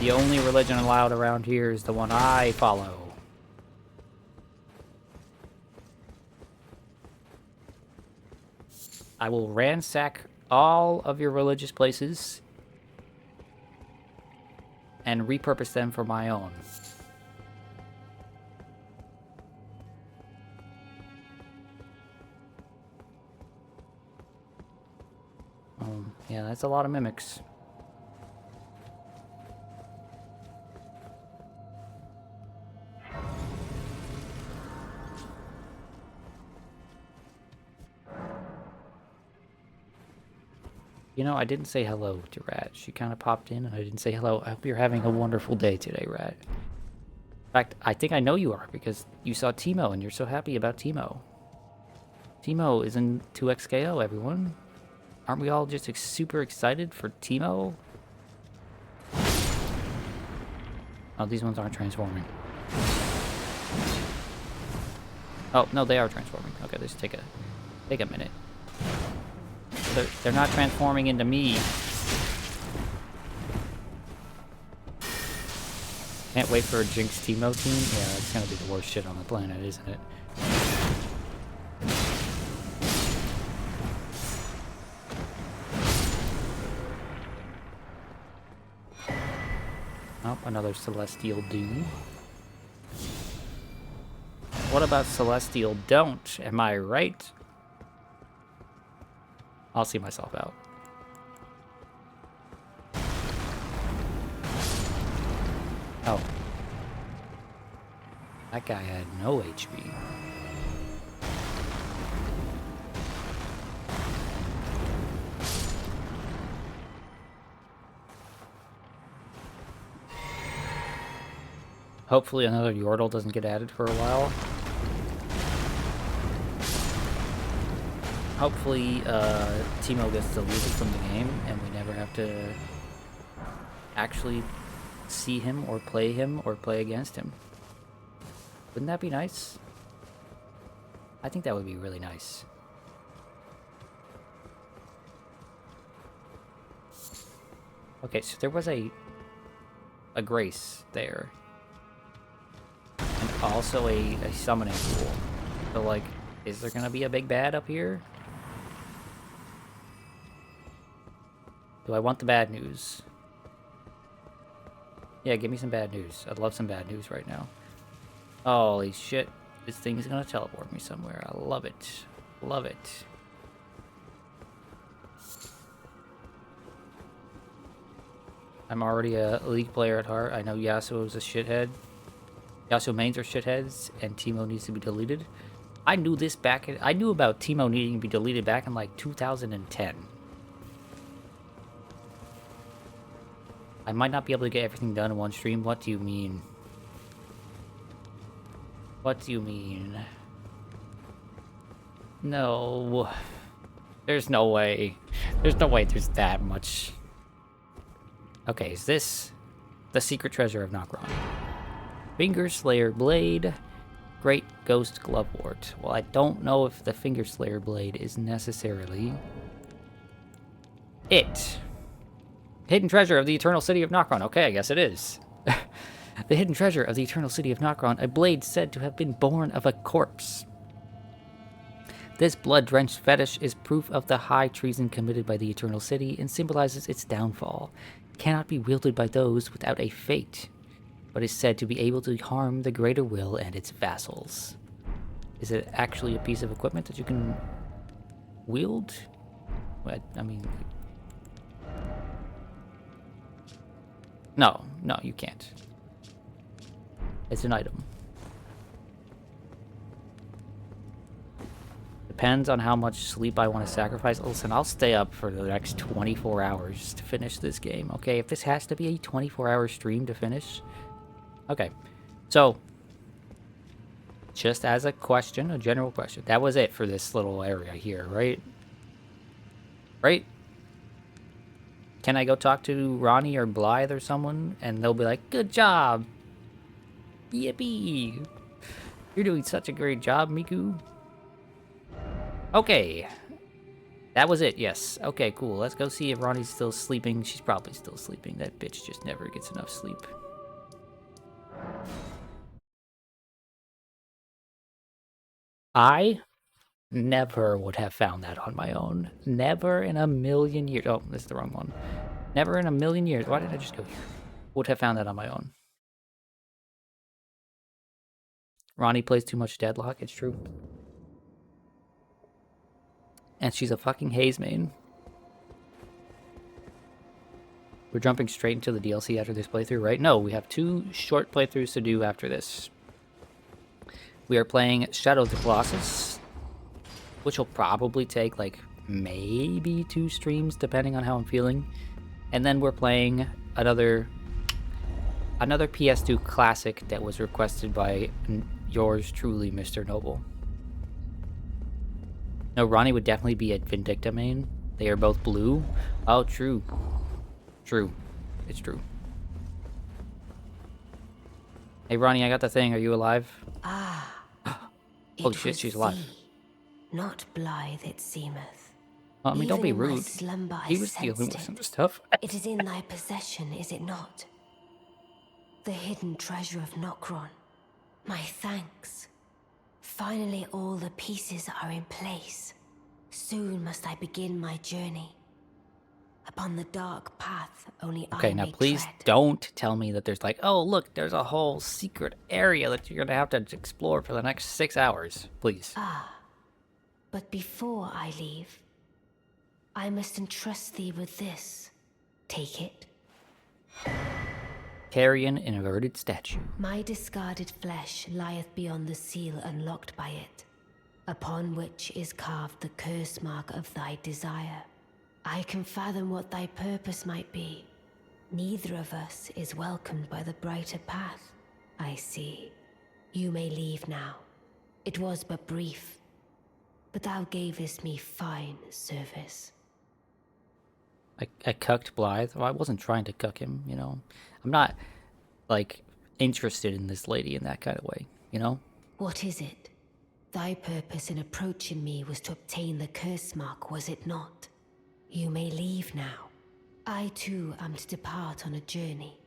The only religion allowed around here is the one I follow. I will ransack all of your religious places and repurpose them for my own. Yeah, that's a lot of mimics. You know, I didn't say hello to Rat. She kind of popped in and I didn't say hello. I hope you're having a wonderful day today, Rat. In fact, I think I know you are because you saw Teemo and you're so happy about Teemo. Teemo is in 2XKO, everyone. Aren't we all just super excited for Teemo? Oh, these ones aren't transforming. Oh, no, they are transforming. Okay, let's take a minute. They're not transforming into me. Can't wait for a Jinx Teemo team. Yeah, it's gonna be the worst shit on the planet, isn't it? Oh, another Celestial do. What about Celestial don't? Am I right? I'll see myself out. Oh. That guy had no HP. Hopefully another Yordle doesn't get added for a while. Hopefully Teemo gets deleted from the game and we never have to actually see him or play against him. Wouldn't that be nice? I think that would be really nice. Okay, so there was a Grace there. And also a summoning pool. So like, is there gonna be a big bad up here? Do I want the bad news? Yeah, give me some bad news. I'd love some bad news right now. Holy shit. This thing's gonna teleport me somewhere. I love it. Love it. I'm already a League player at heart. I know Yasuo's a shithead. Yasuo mains are shitheads, and Teemo needs to be deleted. I knew this I knew about Teemo needing to be deleted back in like 2010. I might not be able to get everything done in one stream. What do you mean? What do you mean? No. There's no way. There's no way there's that much. Okay, is this the secret treasure of Nokron? Finger Slayer Blade. Great Ghost Glovewort. Well, I don't know if the Finger Slayer Blade is necessarily it. Hidden treasure of the Eternal City of Nokron. Okay, I guess it is. The hidden treasure of the Eternal City of Nokron, a blade said to have been born of a corpse. This blood-drenched fetish is proof of the high treason committed by the Eternal City and symbolizes its downfall. It cannot be wielded by those without a fate, but is said to be able to harm the Greater Will and its vassals. Is it actually a piece of equipment that you can wield? What? I mean... No, you can't. It's an item. Depends on how much sleep I want to sacrifice. Listen, I'll stay up for the next 24 hours to finish this game, okay? If this has to be a 24-hour stream to finish... Okay, so... Just as a question, a general question. That was it for this little area here, right? Right? Can I go talk to Ronnie or Blythe or someone? And they'll be like, good job! Yippee! You're doing such a great job, Miku. Okay. That was it, yes. Okay, cool. Let's go see if Ronnie's still sleeping. She's probably still sleeping. That bitch just never gets enough sleep. I never would have found that on my own. Never in a million years. Oh, that's the wrong one. Never in a million years. Why did I just go here? Would have found that on my own. Ronnie plays too much Deadlock. It's true. And she's a fucking Haze main. We're jumping straight into the DLC after this playthrough, right? No, we have 2 short playthroughs to do after this. We are playing Shadow of the Colossus, which will probably take like maybe 2 streams, depending on how I'm feeling. And then we're playing another PS2 classic that was requested by yours truly, Mr. Noble. No, Ronnie would definitely be at Vindicta main. They are both blue. Oh, true. True. It's true. Hey, Ronnie, I got the thing. Are you alive? Ah. Oh shit, she's alive. Not Blythe, it seemeth. Well, I mean, don't be Even in my rude. slumber I He was sensed dealing with it. some stuff. It is in thy possession, is it not? The hidden treasure of Nokron. My thanks. Finally all the pieces are in place. Soon must I begin my journey. Upon the dark path only Okay, I now may please tread. don't tell me that there's like, oh look, there's a whole secret area that you're gonna have to explore for the next 6 hours. Please. Ah, but before I leave, I must entrust thee with this. Take it. Carrion inverted statue. My discarded flesh lieth beyond the seal unlocked by it, upon which is carved the curse mark of thy desire. I can fathom what thy purpose might be. Neither of us is welcomed by the brighter path, I see. You may leave now. It was but brief, but thou gavest me fine service. I cucked Blythe. Well, I wasn't trying to cuck him, you know. I'm not, like, interested in this lady in that kind of way, you know? What is it? Thy purpose in approaching me was to obtain the curse mark, was it not? You may leave now. I too am to depart on a journey.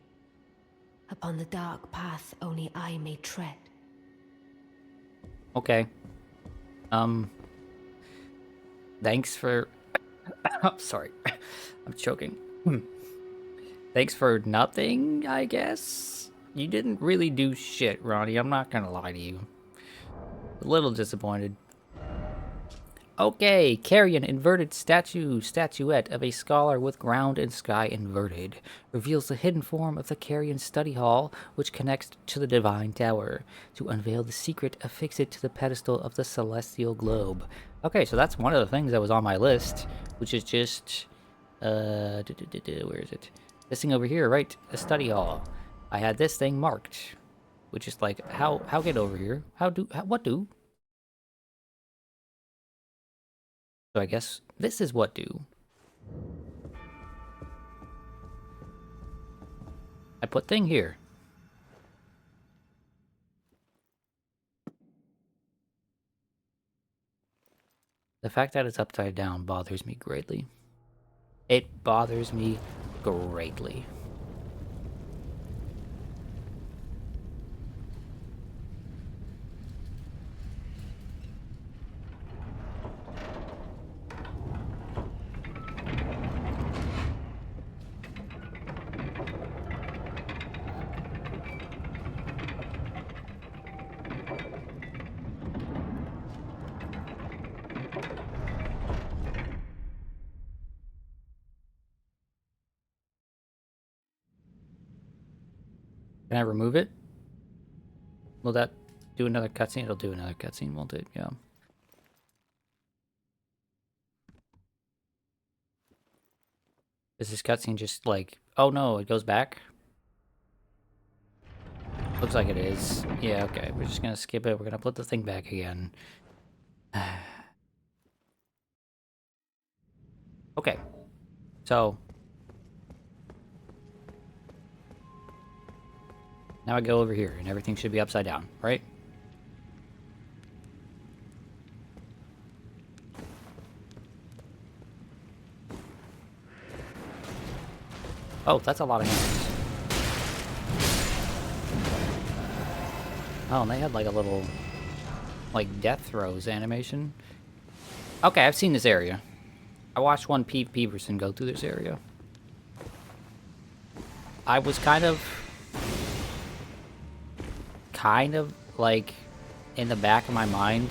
Upon the dark path only I may tread. Okay. Thanks for... I'm sorry. I'm choking. Thanks for nothing, I guess? You didn't really do shit, Ronnie. I'm not gonna lie to you. A little disappointed. Okay, Carrion inverted statuette of a scholar with ground and sky inverted. Reveals the hidden form of the Carrion study hall, which connects to the divine tower. To unveil the secret, affix it to the pedestal of the celestial globe. Okay, so that's one of the things that was on my list, which is just... where is it? This thing over here, right? A study hall. I had this thing marked, which is like, how get over here? What do? So I guess this is what do. I put thing here. The fact that it's upside down bothers me greatly. It bothers me greatly. Can I remove it? Will that do another cutscene? It'll do another cutscene, won't it? Yeah. Is this cutscene just like... Oh no, it goes back? Looks like it is. Yeah, okay. We're just gonna skip it. We're gonna put the thing back again. Okay. So... now I go over here, and everything should be upside down, right? Oh, that's a lot of hands. Oh, and they had like a little, like, death throes animation. Okay, I've seen this area. I watched one Pete Peverson go through this area. I was kind of like in the back of my mind,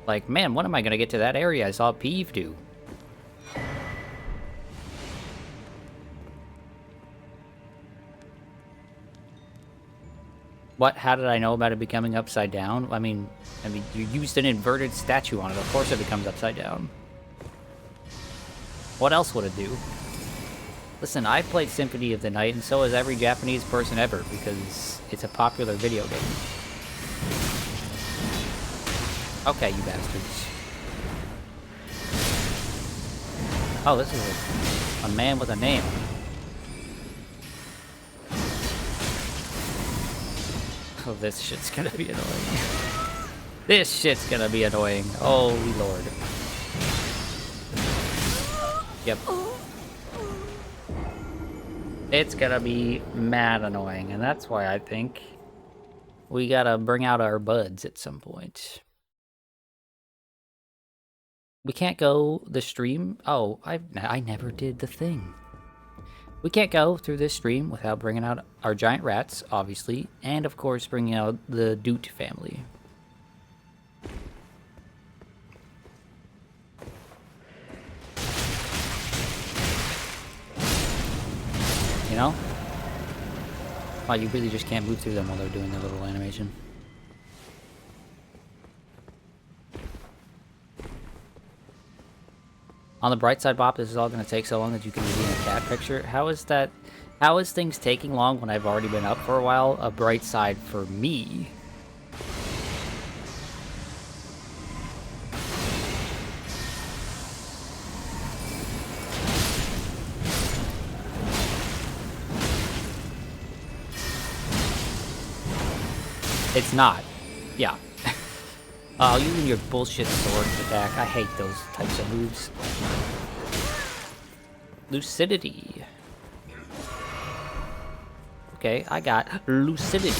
like, man, when am I gonna get to that area I saw Peeve do? What? How did I know about it becoming upside down? I mean, you used an inverted statue on it. Of course it becomes upside down. What else would it do? Listen, I played Symphony of the Night, and so has every Japanese person ever, because it's a popular video game. Okay, you bastards. Oh, this is a man with a name. Oh, this shit's gonna be annoying. This shit's gonna be annoying. Holy lord. Yep. It's gonna be mad annoying, and that's why I think we gotta bring out our buds at some point. We can't go the stream. Oh, I never did the thing. We can't go through this stream without bringing out our giant rats, obviously, and of course bringing out the Doot family. You know? Wow, you really just can't move through them while they're doing their little animation. On the bright side, Bob, this is all going to take so long that you can be in a cat picture. How is that? How is things taking long when I've already been up for a while? A bright side for me. It's not. Yeah. Oh, you and your bullshit sword attack. I hate those types of moves. Lucidity. Okay, I got lucidity.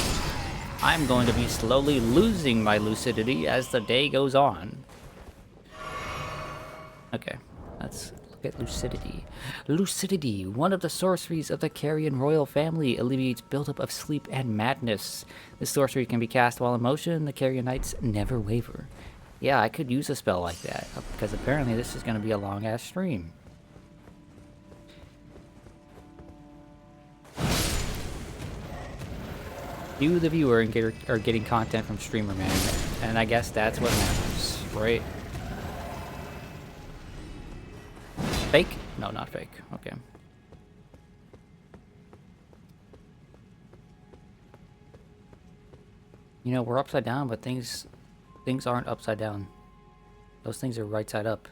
I'm going to be slowly losing my lucidity as the day goes on. Okay, let's look at lucidity. Lucidity, one of the sorceries of the Carrion royal family, alleviates buildup of sleep and madness. This sorcery can be cast while in motion. The Carrion Knights never waver. Yeah, I could use a spell like that, because apparently this is going to be a long-ass stream. You, the viewer, are getting content from Streamer Man, and I guess that's what matters, right? Fake? No, not fake. Okay. You know, we're upside down, but things aren't upside down. Those things are right side up.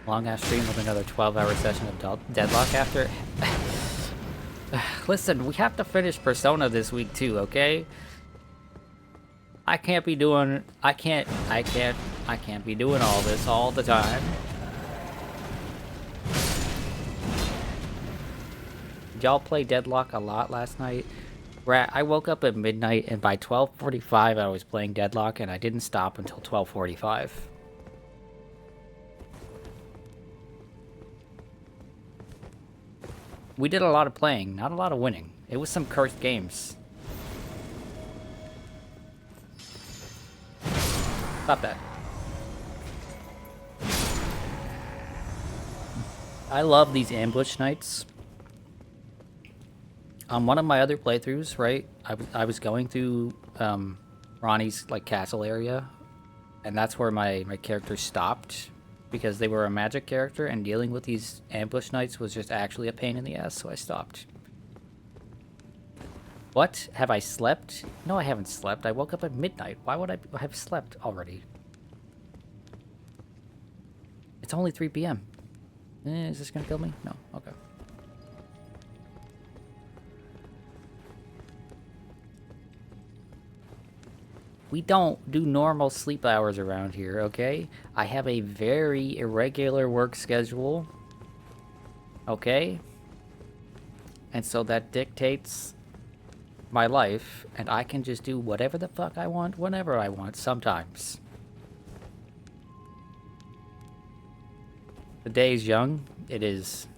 Long ass stream with another 12-hour session of Deadlock after. Listen, we have to finish Persona this week too, okay? I can't be doing all this all the time. Did y'all play Deadlock a lot last night? Rat, I woke up at midnight and by 12:45 I was playing Deadlock and I didn't stop until 12:45. We did a lot of playing, not a lot of winning. It was some cursed games. Stop that. I love these ambush nights. On one of my other playthroughs, right, I was going through Ronnie's like castle area, and that's where my character stopped. Because they were a magic character, and dealing with these ambush knights was just actually a pain in the ass, so I stopped. What? Have I slept? No, I haven't slept. I woke up at midnight. Why would I have slept already? It's only 3 p.m. Is this gonna kill me? No. Okay. We don't do normal sleep hours around here, okay? I have a very irregular work schedule, okay? And so that dictates my life, and I can just do whatever the fuck I want, whenever I want, sometimes. The day is young. It is.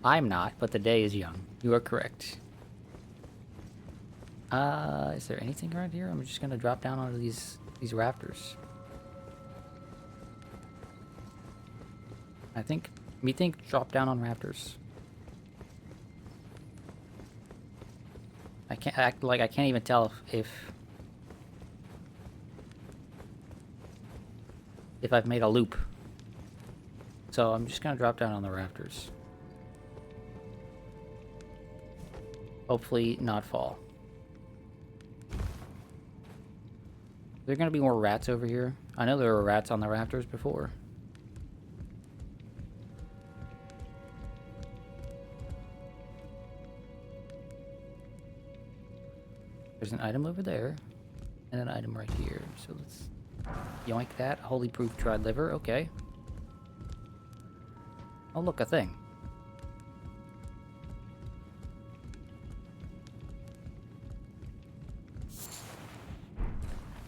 I'm not, but the day is young. You are correct. Is there anything around here? I'm just gonna drop down onto these rafters. Methinks drop down on raptors. I can't act like I can't even tell if I've made a loop. So I'm just gonna drop down on the rafters. Hopefully not fall. Are there gonna be more rats over here? I know there were rats on the rafters before. There's an item over there, and an item right here. So let's yoink that. Holy proof dried liver. Okay. Oh, look, a thing.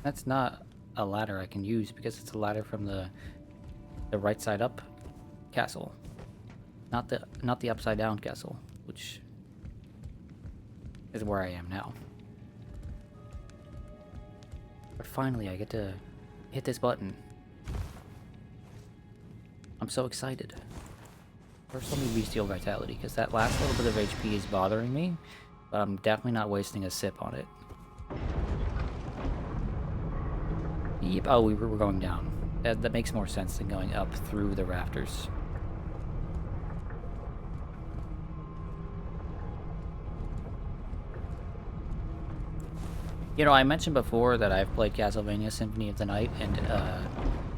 That's not a ladder I can use because it's a ladder from the right side up castle, not the upside down castle, which is where I am now. But finally, I get to hit this button. I'm so excited. First, let me re-steal vitality, because that last little bit of HP is bothering me, but I'm definitely not wasting a sip on it. Yep. Oh, we were going down. That makes more sense than going up through the rafters. You know, I mentioned before that I've played Castlevania Symphony of the Night, and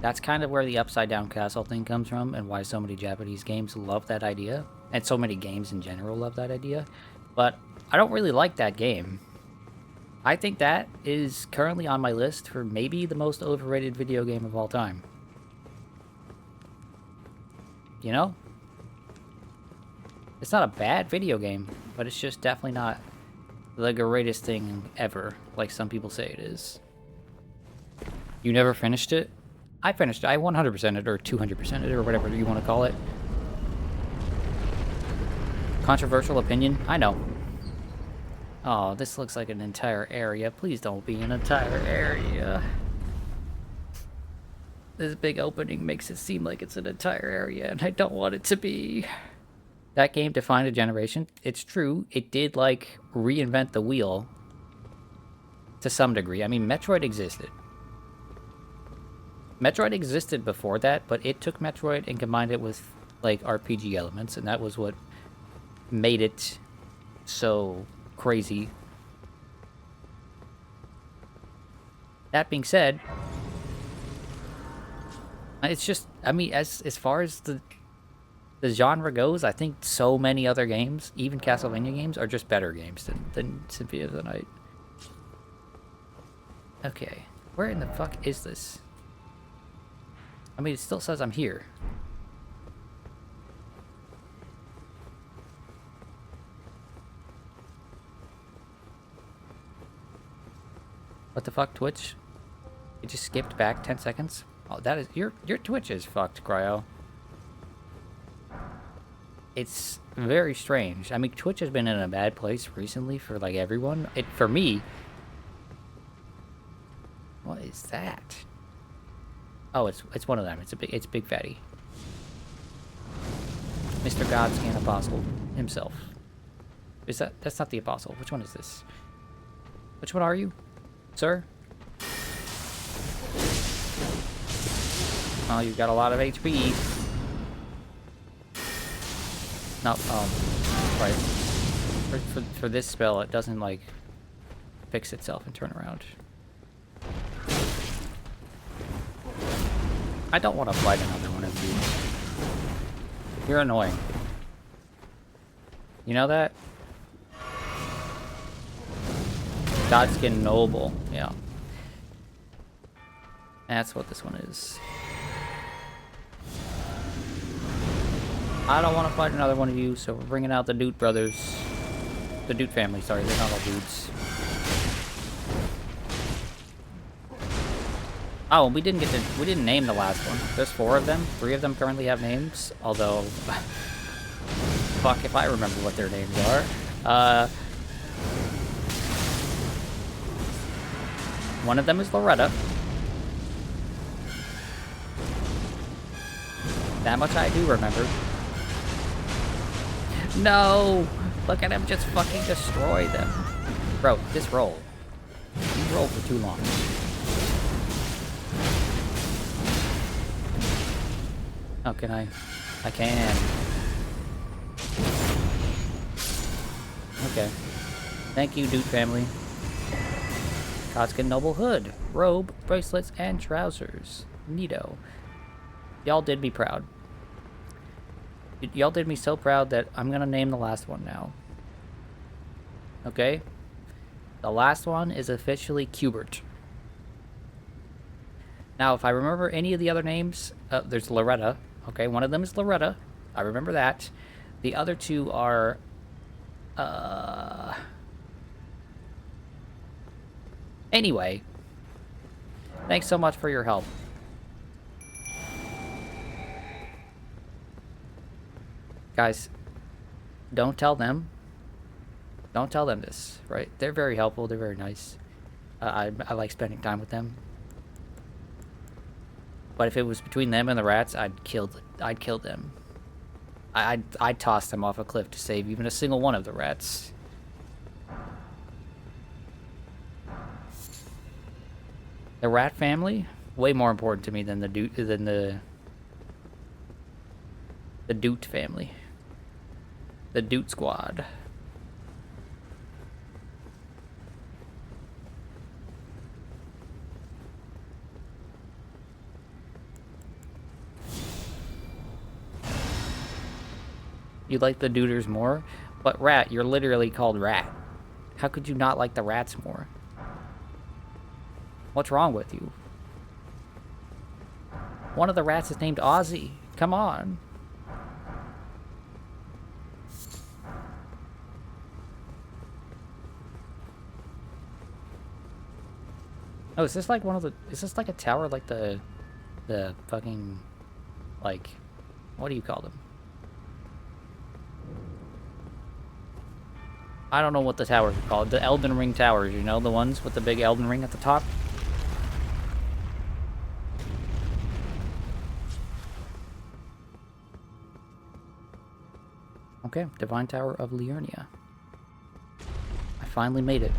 that's kind of where the upside down castle thing comes from, and why so many Japanese games love that idea, and so many games in general love that idea. But I don't really like that game. I think that is currently on my list for maybe the most overrated video game of all time. You know? It's not a bad video game, but it's just definitely not the greatest thing ever, like some people say it is. You never finished it? I finished it. I 100%ed it, or 200%ed it, or whatever you want to call it. Controversial opinion? I know. Oh, this looks like an entire area. Please don't be an entire area. This big opening makes it seem like it's an entire area, and I don't want it to be. That game defined a generation. It's true. It did, like, reinvent the wheel to some degree. I mean, Metroid existed. Metroid existed before that, but it took Metroid and combined it with, like, RPG elements, and that was what made it so crazy. That being said, it's just, I mean, as far as the genre goes, I think so many other games, even Castlevania games, are just better games than Symphony of the Night. Okay, where in the fuck is this? I mean, it still says I'm here. What the fuck, Twitch? It just skipped back 10 seconds? Oh, that is... Your Twitch is fucked, Cryo. It's very strange. I mean, Twitch has been in a bad place recently for, like, everyone. For me... What is that? Oh, it's one of them. It's Big Fatty. Mr. Godscan Apostle himself. That's not the Apostle. Which one is this? Which one are you, sir? Oh, you've got a lot of HP. No, right. For this spell, it doesn't, like, fix itself and turn around. I don't want to fight another one of you. You're annoying. You know that? Godskin Noble, yeah. That's what this one is. I don't want to fight another one of you, so we're bringing out the Doot brothers. The Doot family, sorry, they're not all dudes. Oh, we didn't name the last one. There's 4 of them. 3 of them currently have names, although fuck if I remember what their names are. One of them is Loretta. That much I do remember. No! Look at him just fucking destroy them. Bro, just roll. You roll for too long. How can I? I can. Okay. Thank you, dude family. Kotskin Noble Hood, robe, bracelets, and trousers. Neato. Y'all did me proud. Y'all did me so proud that I'm gonna name the last one now. Okay? The last one is officially Cubert. Now, if I remember any of the other names, there's Loretta. Okay, one of them is Loretta. I remember that. The other two are... Anyway. Thanks so much for your help. Guys, don't tell them. Don't tell them this, right? They're very helpful. They're very nice. I like spending time with them. But if it was between them and the rats, I'd kill them. I'd toss them off a cliff to save even a single one of the rats. The rat family, way more important to me than the Doot family. The Doot squad. You like the Dooters more? But Rat, you're literally called Rat. How could you not like the rats more? What's wrong with you? One of the rats is named Ozzy. Come on. Oh, is this like one of the... Is this like a tower like the fucking... Like... What do you call them? I don't know what the towers are called. The Elden Ring towers, you know? The ones with the big Elden Ring at the top? Okay, Divine Tower of Liurnia. I finally made it.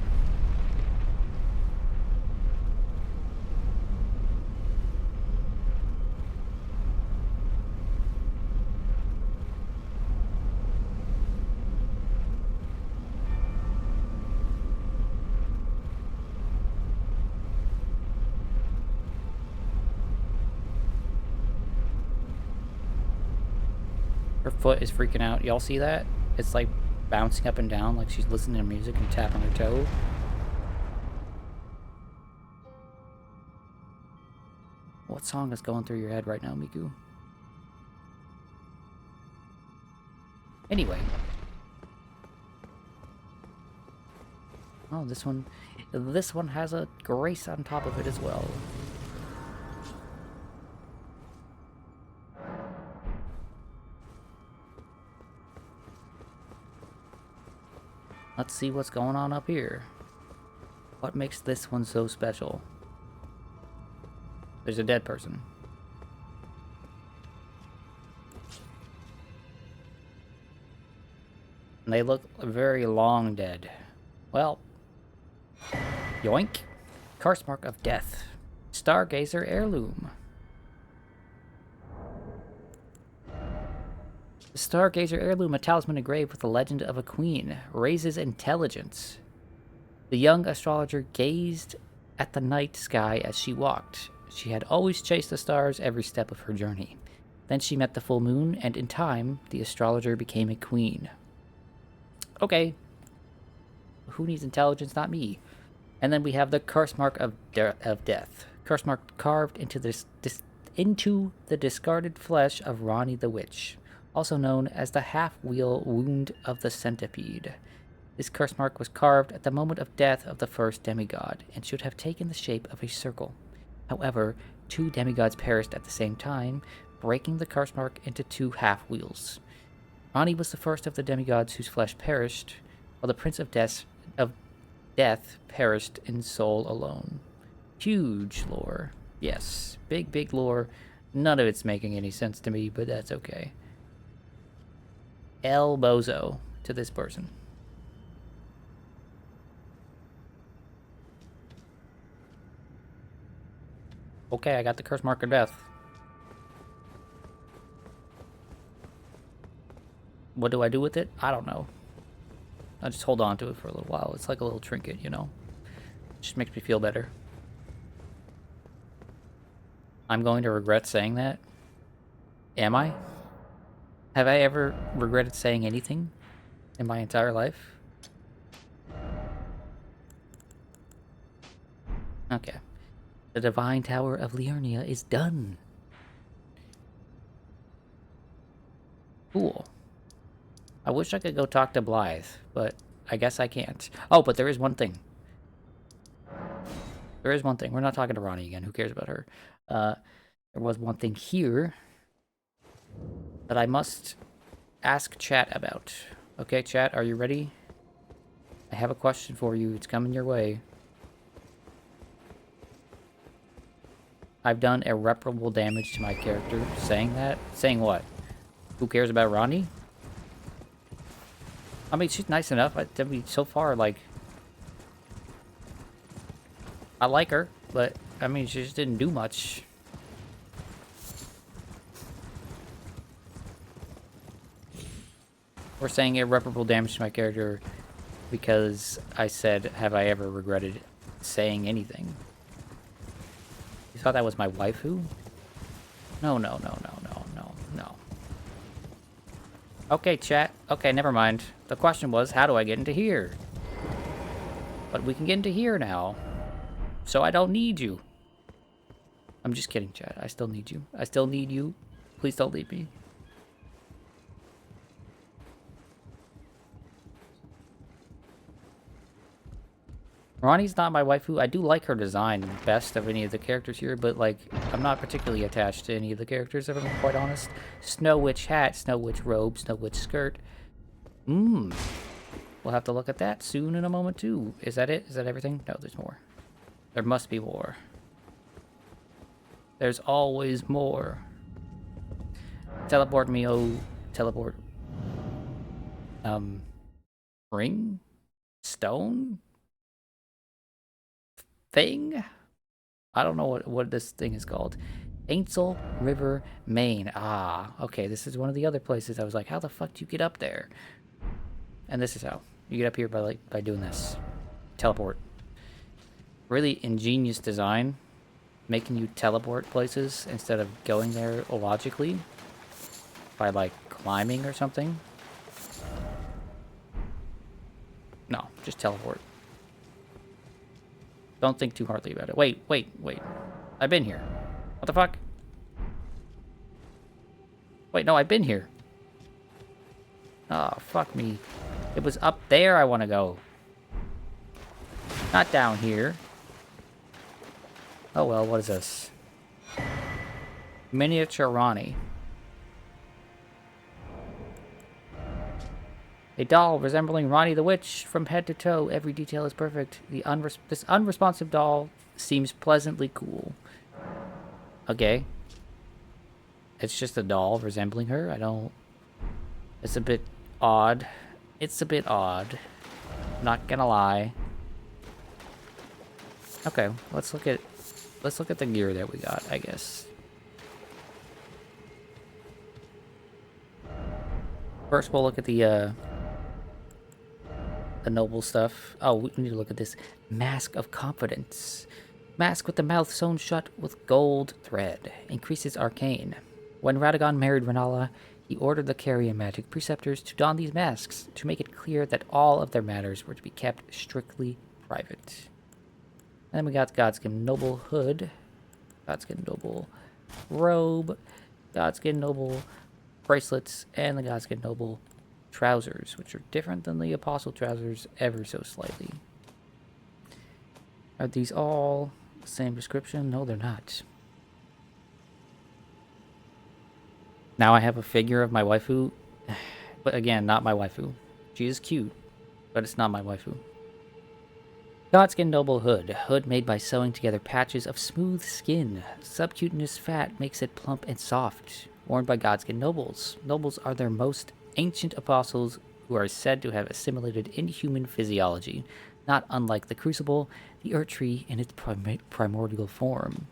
Her foot is freaking out. Y'all see that? It's like bouncing up and down like she's listening to music and tapping her toe. What song is going through your head right now, Miku? Anyway. Oh, this one has a grace on top of it as well. Let's see what's going on up here. What makes this one so special? There's a dead person. And they look very long dead. Well, yoink. Curse mark of death. Stargazer heirloom. The Stargazer heirloom, a talisman engraved with the legend of a queen, raises intelligence. The young astrologer gazed at the night sky as she walked. She had always chased the stars every step of her journey. Then she met the full moon, and in time, the astrologer became a queen. Okay. Who needs intelligence? Not me. And then we have the curse mark of death. Curse mark carved into the discarded flesh of Ronnie the Witch, also known as the half-wheel wound of the centipede. This curse mark was carved at the moment of death of the first demigod, and should have taken the shape of a circle. However, 2 demigods perished at the same time, breaking the curse mark into 2 half-wheels. Ronnie was the first of the demigods whose flesh perished, while the Prince of Death perished in soul alone. Huge lore. Yes, big lore. None of it's making any sense to me, but that's okay. El Bozo to this person. Okay, I got the curse mark of death. What do I do with it? I don't know. I just hold on to it for a little while. It's like a little trinket, you know? It just makes me feel better. I'm going to regret saying that. Am I? Have I ever regretted saying anything in my entire life? Okay. The Divine Tower of Liurnia is done. Cool. I wish I could go talk to Blythe, but I guess I can't. Oh, but there is one thing. There is one thing. We're not talking to Ronnie again. Who cares about her? There was one thing here that I must ask chat about. Okay, chat, are you ready? I have a question for you. It's coming your way. I've done irreparable damage to my character. Saying that? Saying what? Who cares about Ronnie? I mean, she's nice enough. I mean, so far, like... I like her, but, I mean, she just didn't do much. We're saying irreparable damage to my character because I said, have I ever regretted saying anything? You thought that was my waifu? No, no, no, no, no, no, no. Okay, chat. Okay, never mind. The question was, how do I get into here? But we can get into here now. So I don't need you. I'm just kidding, chat. I still need you. I still need you. Please don't leave me. Ronnie's not my waifu. I do like her design best of any of the characters here, but, like, I'm not particularly attached to any of the characters, if I'm quite honest. Snow Witch hat, Snow Witch robe, Snow Witch skirt. We'll have to look at that soon in a moment, too. Is that it? Is that everything? No, there's more. There must be more. There's always more. Teleport me, oh. Teleport. Ring? Stone? Thing? I don't know what this thing is called. Ainsel River, Maine. Ah, okay, this is one of the other places I was like, how the fuck do you get up there? And this is how. You get up here by doing this. Teleport. Really ingenious design. Making you teleport places instead of going there logically. By, like, climbing or something. No, just teleport. Don't think too hardly about it. Wait. I've been here. What the fuck? Wait, no, I've been here. Oh, fuck me. It was up there I want to go. Not down here. Oh well, what is this? Miniature Ronnie. A doll resembling Ronnie the Witch from head to toe. Every detail is perfect. This unresponsive doll seems pleasantly cool. Okay. It's just a doll resembling her. It's a bit odd. It's a bit odd. Not gonna lie. Okay, let's look at the gear that we got, I guess. First we'll look at the noble stuff. Oh, we need to look at this. Mask of Confidence. Mask with the mouth sewn shut with gold thread. Increases arcane. When Radagon married Renala, he ordered the Carrion Magic Preceptors to don these masks to make it clear that all of their matters were to be kept strictly private. And then we got Godskin Noble Hood. Godskin Noble Robe. Godskin Noble Bracelets. And the Godskin Noble Trousers, which are different than the Apostle Trousers ever so slightly. Are these all the same description? No, they're not. Now I have a figure of my waifu, but again, not my waifu. She is cute, but it's not my waifu. Godskin Noble Hood. Hood made by sewing together patches of smooth skin. Subcutaneous fat makes it plump and soft. Worn by Godskin Nobles. Nobles are their most ancient apostles who are said to have assimilated inhuman physiology, not unlike the Crucible, the Earth Tree in its primordial form.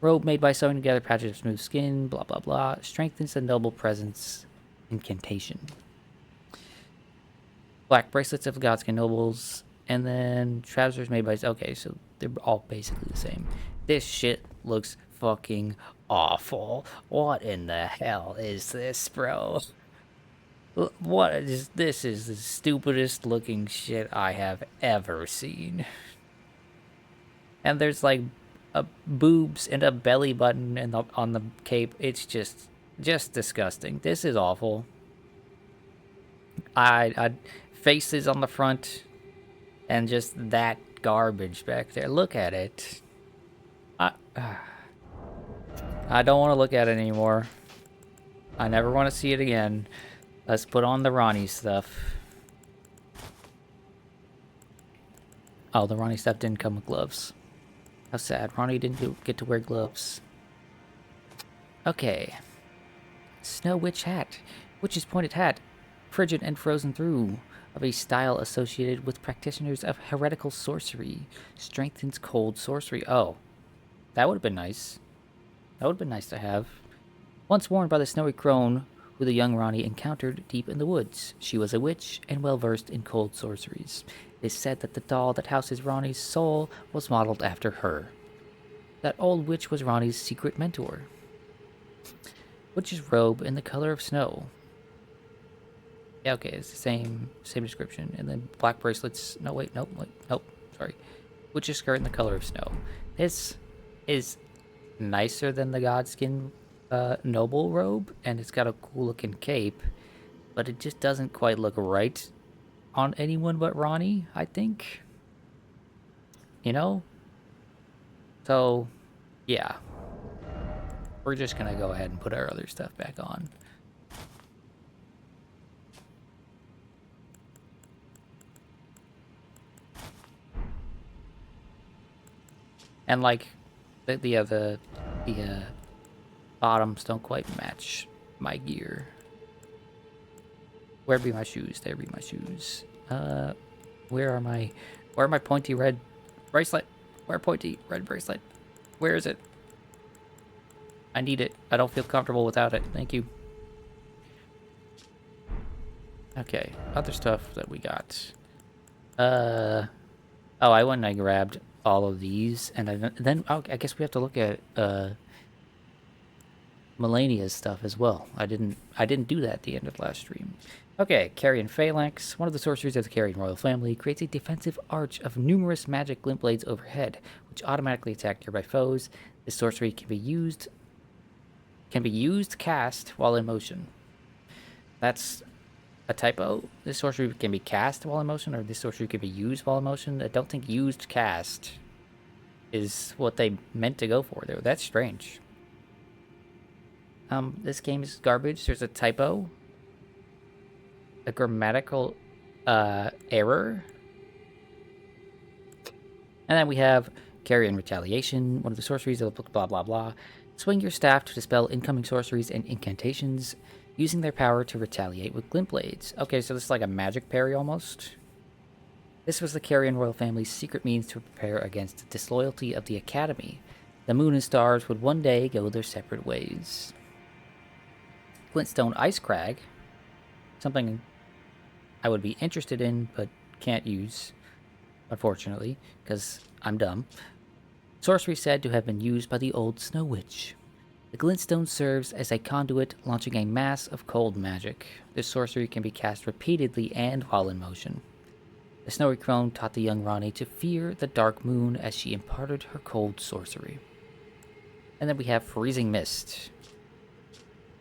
Robe made by sewing together patches of smooth skin, blah blah blah, strengthens the noble presence. Incantation. Black bracelets of Godskin Nobles, and then trousers made by... Okay, so they're all basically the same. This shit looks fucking awful. What in the hell is this, bro? What is... This is the stupidest looking shit I have ever seen. And there's like boobs and a belly button and on the cape. It's just disgusting. This is awful. I faces on the front and just that garbage back there. Look at it. I don't want to look at it anymore. I never want to see it again. Let's put on the Ronnie stuff. Oh, the Ronnie stuff didn't come with gloves. How sad. Ronnie didn't get to wear gloves. Okay. Snow Witch hat. Witch's pointed hat. Frigid and frozen through. Of a style associated with practitioners of heretical sorcery. Strengthens cold sorcery. Oh. That would have been nice. That would have been nice to have. Once worn by the snowy crone who the young Ronnie encountered deep in the woods. She was a witch and well versed in cold sorceries. It is said that the doll that houses Ronnie's soul was modeled after her. That old witch was Ronnie's secret mentor. Witch's robe in the color of snow. Yeah, okay, it's the same description. And then black bracelets. No, wait, nope, sorry. Witch's skirt in the color of snow. This is nicer than the Godskin noble robe, and it's got a cool looking cape, but it just doesn't quite look right on anyone but Ronnie, I think. You know? So, yeah. We're just gonna go ahead and put our other stuff back on. And like the bottoms don't quite match my gear. Where be my shoes? There be my shoes. Where are my pointy red bracelet? Where pointy red bracelet? Where is it? I need it. I don't feel comfortable without it. Thank you. Okay, other stuff that we got. Oh, I went and I grabbed all of these, and then I guess we have to look at Melania's stuff as well. I didn't do that at the end of last stream. Okay, Carrion Phalanx, one of the sorceries of the Carrion royal family, creates a defensive arch of numerous magic glint blades overhead, which automatically attack nearby foes. This sorcery can be used cast while in motion. That's a typo. This sorcery can be cast while in motion, or this sorcery can be used while in motion. I don't think used cast is what they meant to go for there. That's strange. This game is garbage. There's a typo. A grammatical error. And then we have Carrion Retaliation, one of the sorceries of the book, blah blah blah. Swing your staff to dispel incoming sorceries and incantations, using their power to retaliate with glint blades. Okay, so this is like a magic parry almost. This was the Carrion royal family's secret means to prepare against the disloyalty of the Academy. The moon and stars would one day go their separate ways. Glintstone Ice Crag, something I would be interested in, but can't use, unfortunately, because I'm dumb. Sorcery said to have been used by the old Snow Witch. The glintstone serves as a conduit, launching a mass of cold magic. This sorcery can be cast repeatedly and while in motion. The snowy crone taught the young Ronnie to fear the dark moon as she imparted her cold sorcery. And then we have Freezing Mist,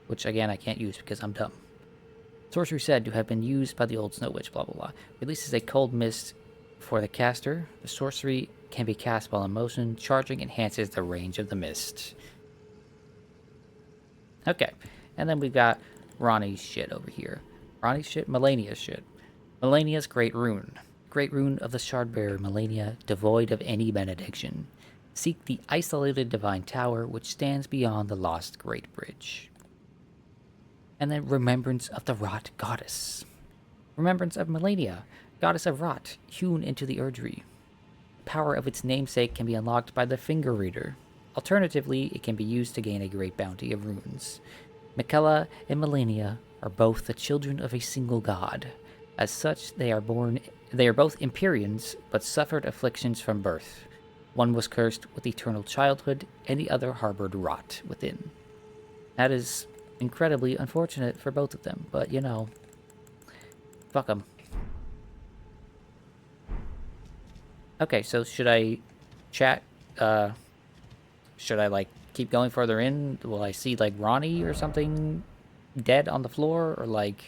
which again I can't use because I'm dumb. Sorcery said to have been used by the old Snow Witch, blah blah blah. Releases a cold mist for the caster. The sorcery can be cast while in motion. Charging enhances the range of the mist. Okay, and then we've got Ronnie's shit over here. Ronnie's shit, Melania's shit. Melania's Great Rune. great rune of the Shardbearer Melania, devoid of any benediction. Seek the isolated divine tower which stands beyond the lost Great Bridge. And then Remembrance of the Rot Goddess. Remembrance of Melania, goddess of rot, hewn into the Erdtree. The power of its namesake can be unlocked by the Finger Reader. Alternatively, it can be used to gain a great bounty of runes. Miquella and Melania are both the children of a single god. As such, they are both Empyreans, but suffered afflictions from birth. One was cursed with eternal childhood, and the other harbored rot within. That is incredibly unfortunate for both of them, but you know, fuck them. Okay, so should I chat, should I, like, keep going further in? Will I see, like, Ronnie or something dead on the floor? Or, like...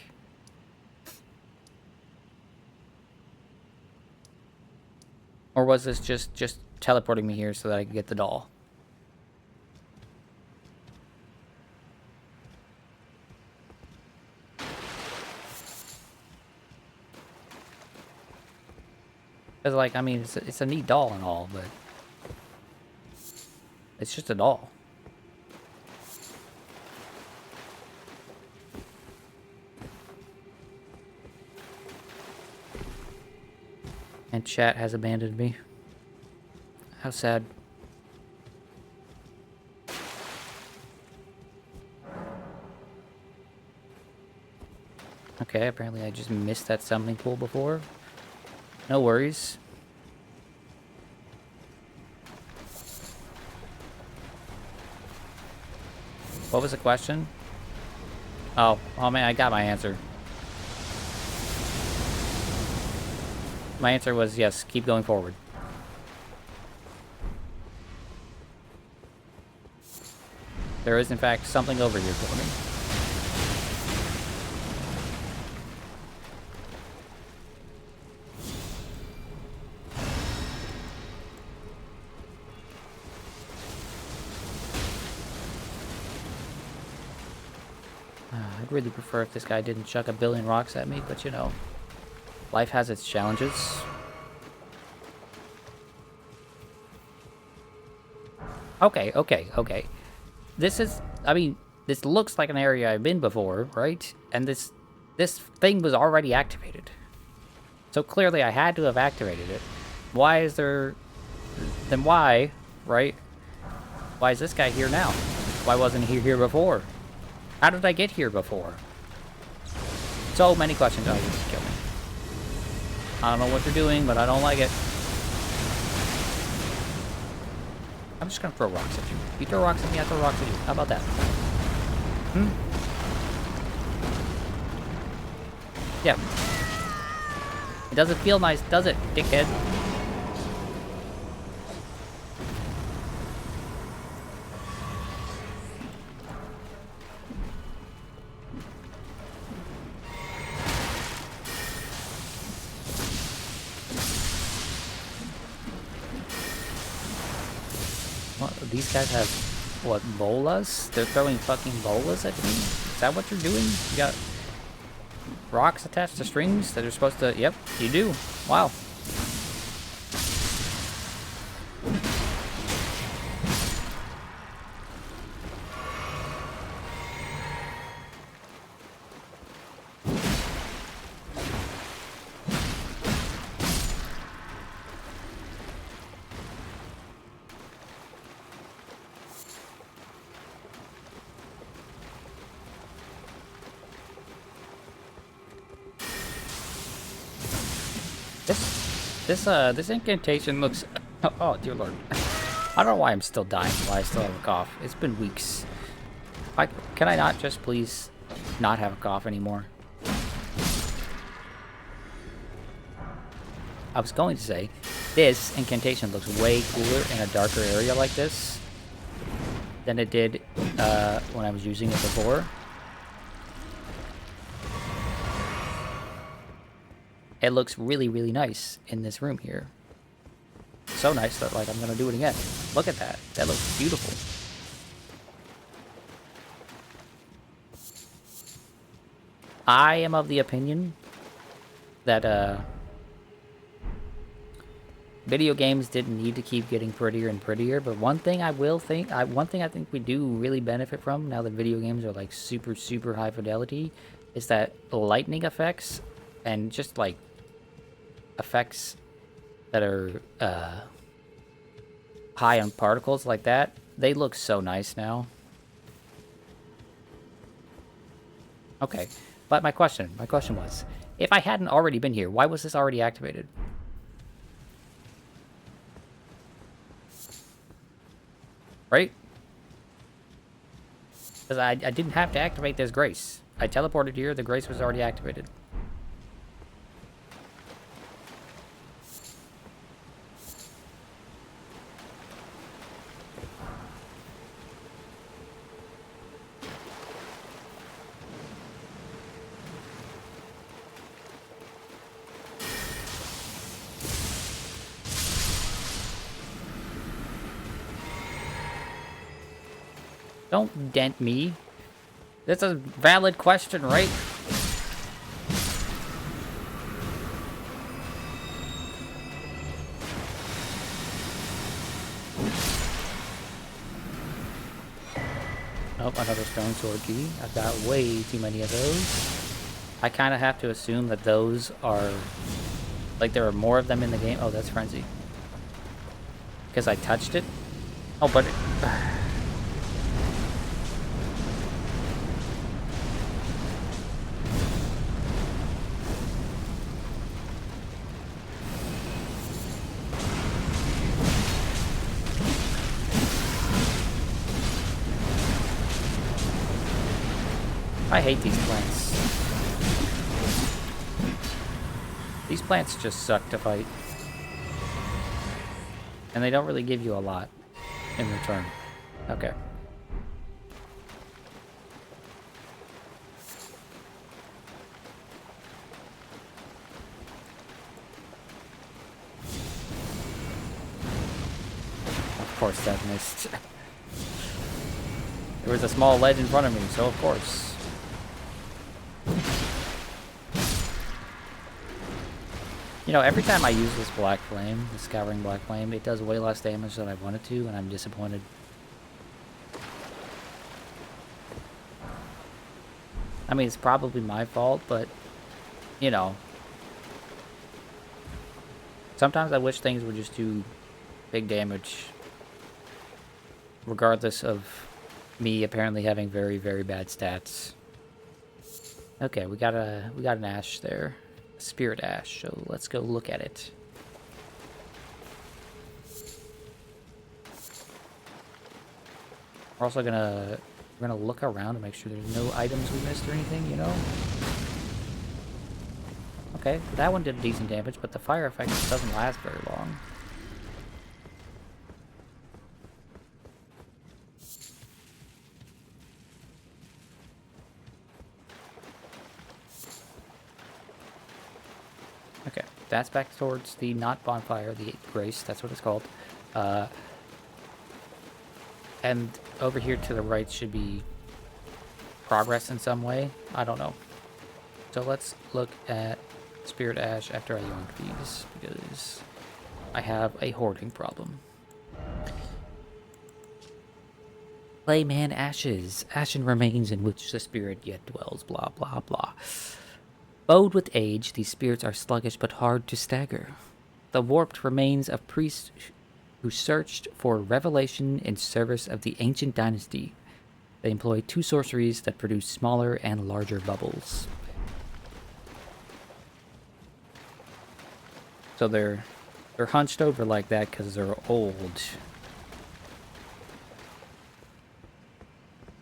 Or was this just teleporting me here so that I could get the doll? Because, like, I mean, it's a neat doll and all, but... It's just a doll. And chat has abandoned me. How sad. Okay, apparently I just missed that summoning pool before. No worries. What was the question? Oh man, I got my answer. My answer was yes, keep going forward. There is, in fact, something over here for me. I'd really prefer if this guy didn't chuck a billion rocks at me, but you know, life has its challenges. Okay. This is, I mean, this looks like an area I've been before, right? And this thing was already activated. So clearly I had to have activated it. Why is there... Then why, right? Why is this guy here now? Why wasn't he here before? How did I get here before? So many questions. Oh, you just killed me. I don't know what you're doing, but I don't like it. I'm just gonna throw rocks at you. You throw rocks at me, I throw rocks at you. How about that? Yeah. It doesn't feel nice, does it, dickhead? What, these guys have, what, bolas? They're throwing fucking bolas at me? Is that what you're doing? You got rocks attached to strings that are supposed to... Yep, you do. Wow. This incantation looks... Oh, dear lord. I don't know why I'm still dying, why I still have a cough. It's been weeks. Can I not just please not have a cough anymore? I was going to say, this incantation looks way cooler in a darker area like this than it did when I was using it before. It looks really, really nice in this room here. So nice that, like, I'm gonna do it again. Look at that. That looks beautiful. I am of the opinion that, video games didn't need to keep getting prettier and prettier, but one thing I think we do really benefit from now that video games are like super high fidelity is that lightning effects and just like effects that are high on particles like that, they look so nice now. Okay, but my question was, if I hadn't already been here, why was this already activated? Right? Because I didn't have to activate this grace. I teleported here, the grace was already activated. Don't dent me. That's a valid question, right? Oh, another stone sword key. I've got way too many of those. I kind of have to assume that those are... like, there are more of them in the game. Oh, that's Frenzy. Because I touched it? Oh, but... I hate these plants. These plants just suck to fight. And they don't really give you a lot in return. Okay. Of course that missed. There was a small ledge in front of me, so of course. You know, every time I use this black flame, the Scouring Black Flame, it does way less damage than I wanted to, and I'm disappointed. I mean, it's probably my fault, but, you know. Sometimes I wish things would just do big damage. Regardless of me apparently having very, very bad stats. Okay, we got an ash there. Spirit ash, so let's go look at it. We're also gonna look around to make sure there's no items we missed or anything, you know? Okay, that one did decent damage, but the fire effect doesn't last very long. Okay, that's back towards the not bonfire, the grace, that's what it's called. And over here to the right should be progress in some way. I don't know. So let's look at Spirit Ash after I yoink these, because I have a hoarding problem. Clayman ashes, ashen remains in which the spirit yet dwells, blah blah blah. Bowed with age, these spirits are sluggish but hard to stagger. The warped remains of priests who searched for revelation in service of the ancient dynasty. They employ 2 sorceries that produce smaller and larger bubbles. So they're hunched over like that because they're old.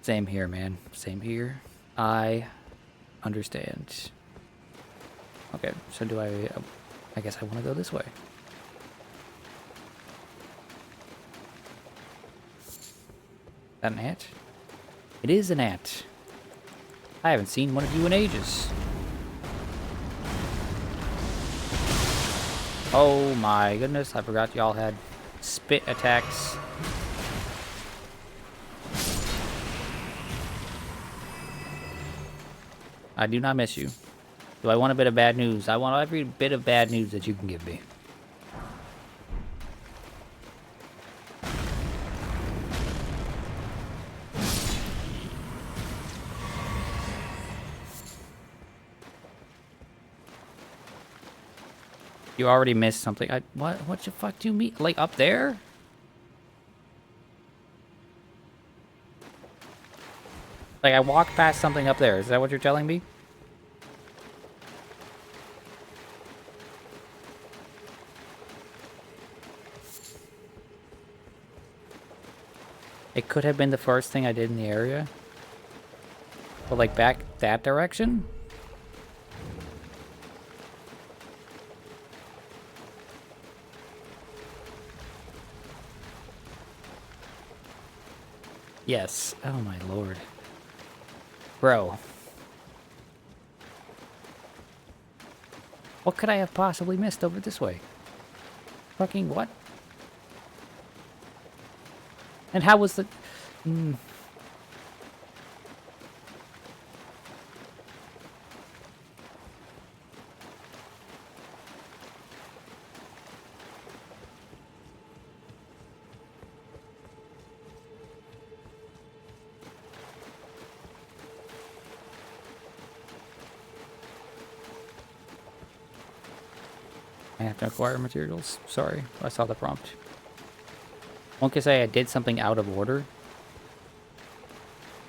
Same here, man. Same here. I understand. Okay, so do I guess I want to go this way. Is that an ant? It is an ant. I haven't seen one of you in ages. Oh my goodness, I forgot y'all had spit attacks. I do not miss you. Do I want a bit of bad news? I want every bit of bad news that you can give me. You already missed something. What the fuck do you mean? Like, up there? Like, I walked past something up there. Is that what you're telling me? It could have been the first thing I did in the area. But, like, back that direction? Yes. Oh, my lord. Bro. What could I have possibly missed over this way? Fucking what? And how was the... I have to acquire materials. Sorry, I saw the prompt. One could say I did something out of order.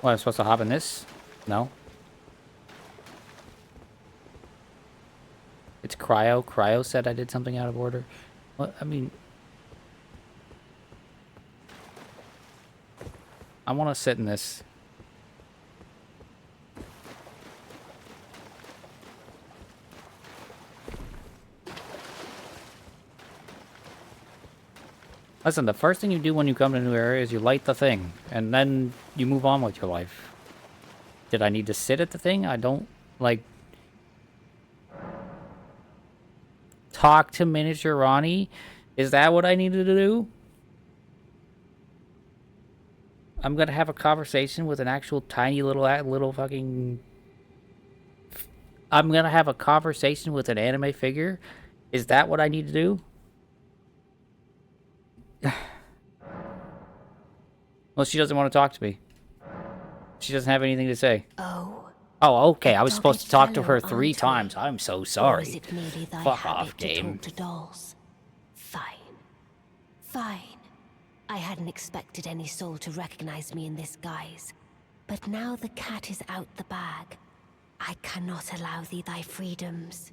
What, I'm supposed to hop in this? No. It's Cryo. Cryo said I did something out of order. What? I mean... I want to sit in this. Listen, the first thing you do when you come to a new area is you light the thing, and then you move on with your life. Did I need to sit at the thing? I don't, like... Talk to Miniature Ronnie? Is that what I needed to do? I'm gonna have a conversation with an actual tiny little fucking... I'm gonna have a conversation with an anime figure? Is that what I need to do? Well, she doesn't want to talk to me. She doesn't have anything to say. Oh. Oh, okay. I was supposed to talk to her fellow, 3 aren't times. we? I'm so Or is sorry. it merely thy Fuck habit off, to game. talk to dolls? Fine. Fine. I hadn't expected any soul to recognize me in this guise. But now the cat is out the bag. I cannot allow thee thy freedoms.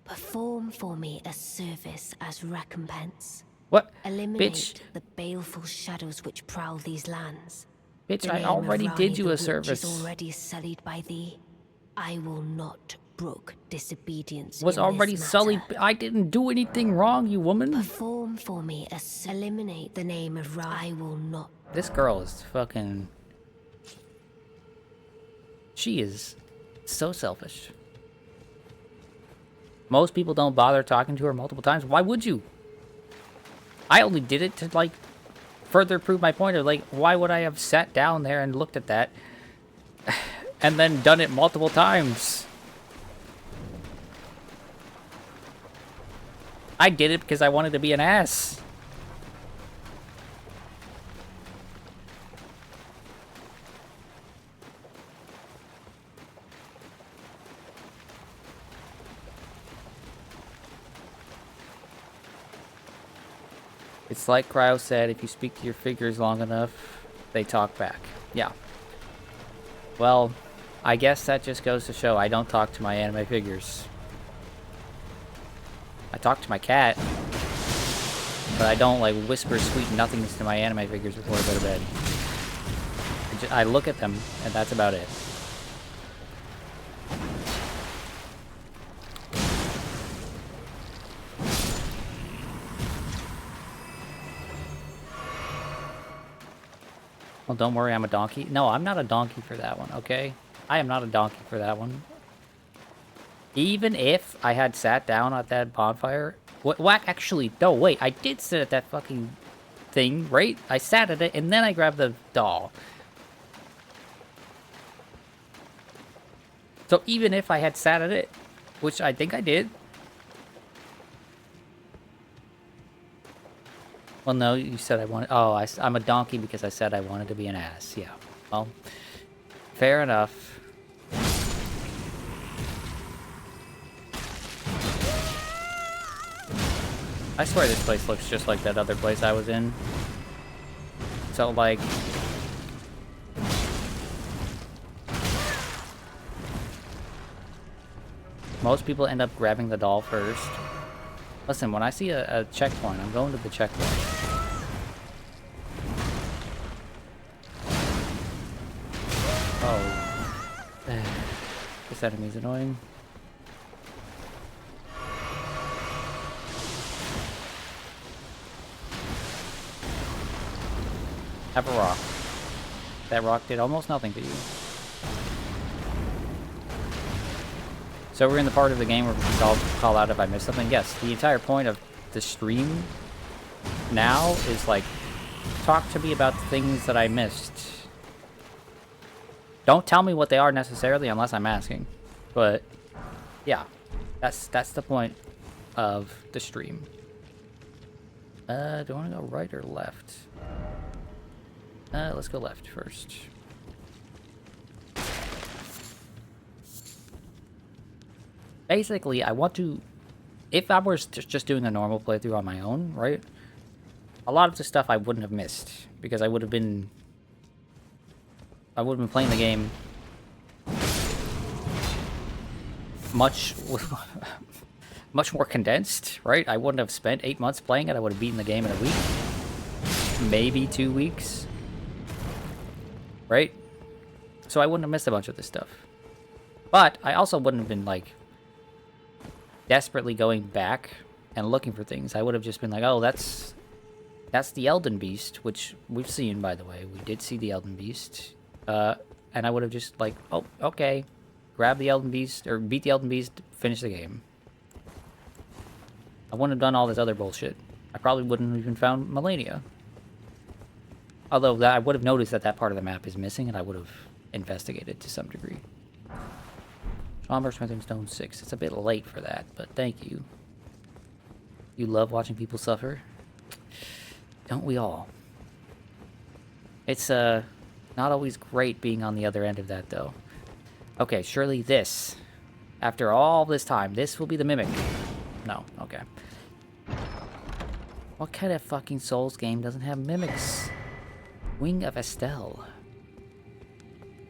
Perform for me a service as recompense. What? Eliminate Bitch. the baleful shadows which prowl these lands. Bitch, The I name of already Rani did you the a Witch service. is already sullied by thee. I will not brook disobedience. Was in already this sullied. matter. I didn't do anything wrong, you woman. Perform for me eliminate the name of Rani. I will not. This girl is fucking... She is so selfish. Most people don't bother talking to her multiple times. Why would you? I only did it to, like, further prove my point of, like, why would I have sat down there and looked at that and then done it multiple times? I did it because I wanted to be an ass. It's like Cryo said, if you speak to your figures long enough, they talk back. Yeah. Well, I guess that just goes to show I don't talk to my anime figures. I talk to my cat, but I don't, like, whisper sweet nothings to my anime figures before I go to bed. I look at them, and that's about it. Well, don't worry, I'm a donkey. No, I'm not a donkey for that one, okay? I am not a donkey for that one. Even if I had sat down at that bonfire... actually, no, wait. I did sit at that fucking thing, right? I sat at it, and then I grabbed the doll. So even if I had sat at it, which I think I did... Well, no, you said I wanted... Oh, I'm a donkey because I said I wanted to be an ass. Yeah. Well, fair enough. I swear this place looks just like that other place I was in. So, like... most people end up grabbing the doll first. Listen, when I see a checkpoint, I'm going to the checkpoint. Oh. This enemy's annoying. Have a rock. That rock did almost nothing to you. So we're in the part of the game where we can call out if I missed something. Yes, the entire point of the stream now is like, talk to me about the things that I missed. Don't tell me what they are necessarily unless I'm asking. But yeah, that's the point of the stream. Do I want to go right or left? Let's go left first. Basically, I want to... if I was just doing a normal playthrough on my own, right? A lot of the stuff I wouldn't have missed. Because I would have been playing the game much more condensed, right? I wouldn't have spent 8 months playing it. I would have beaten the game in a week. Maybe 2 weeks. Right? So I wouldn't have missed a bunch of this stuff. But I also wouldn't have been, like, desperately going back and looking for things. I would have just been like, oh, that's the Elden Beast, which we've seen, by the way. We did see the Elden Beast. And I would have just, like, oh, okay. Grab the Elden Beast, or beat the Elden Beast, finish the game. I wouldn't have done all this other bullshit. I probably wouldn't have even found Melania. Although, I would have noticed that that part of the map is missing, and I would have investigated to some degree. Somber Smithing Stone 6. It's a bit late for that, but thank you. You love watching people suffer? Don't we all? It's, not always great being on the other end of that, though. Okay, surely this. After all this time, this will be the Mimic. No, okay. What kind of fucking Souls game doesn't have mimics? Wing of Estelle.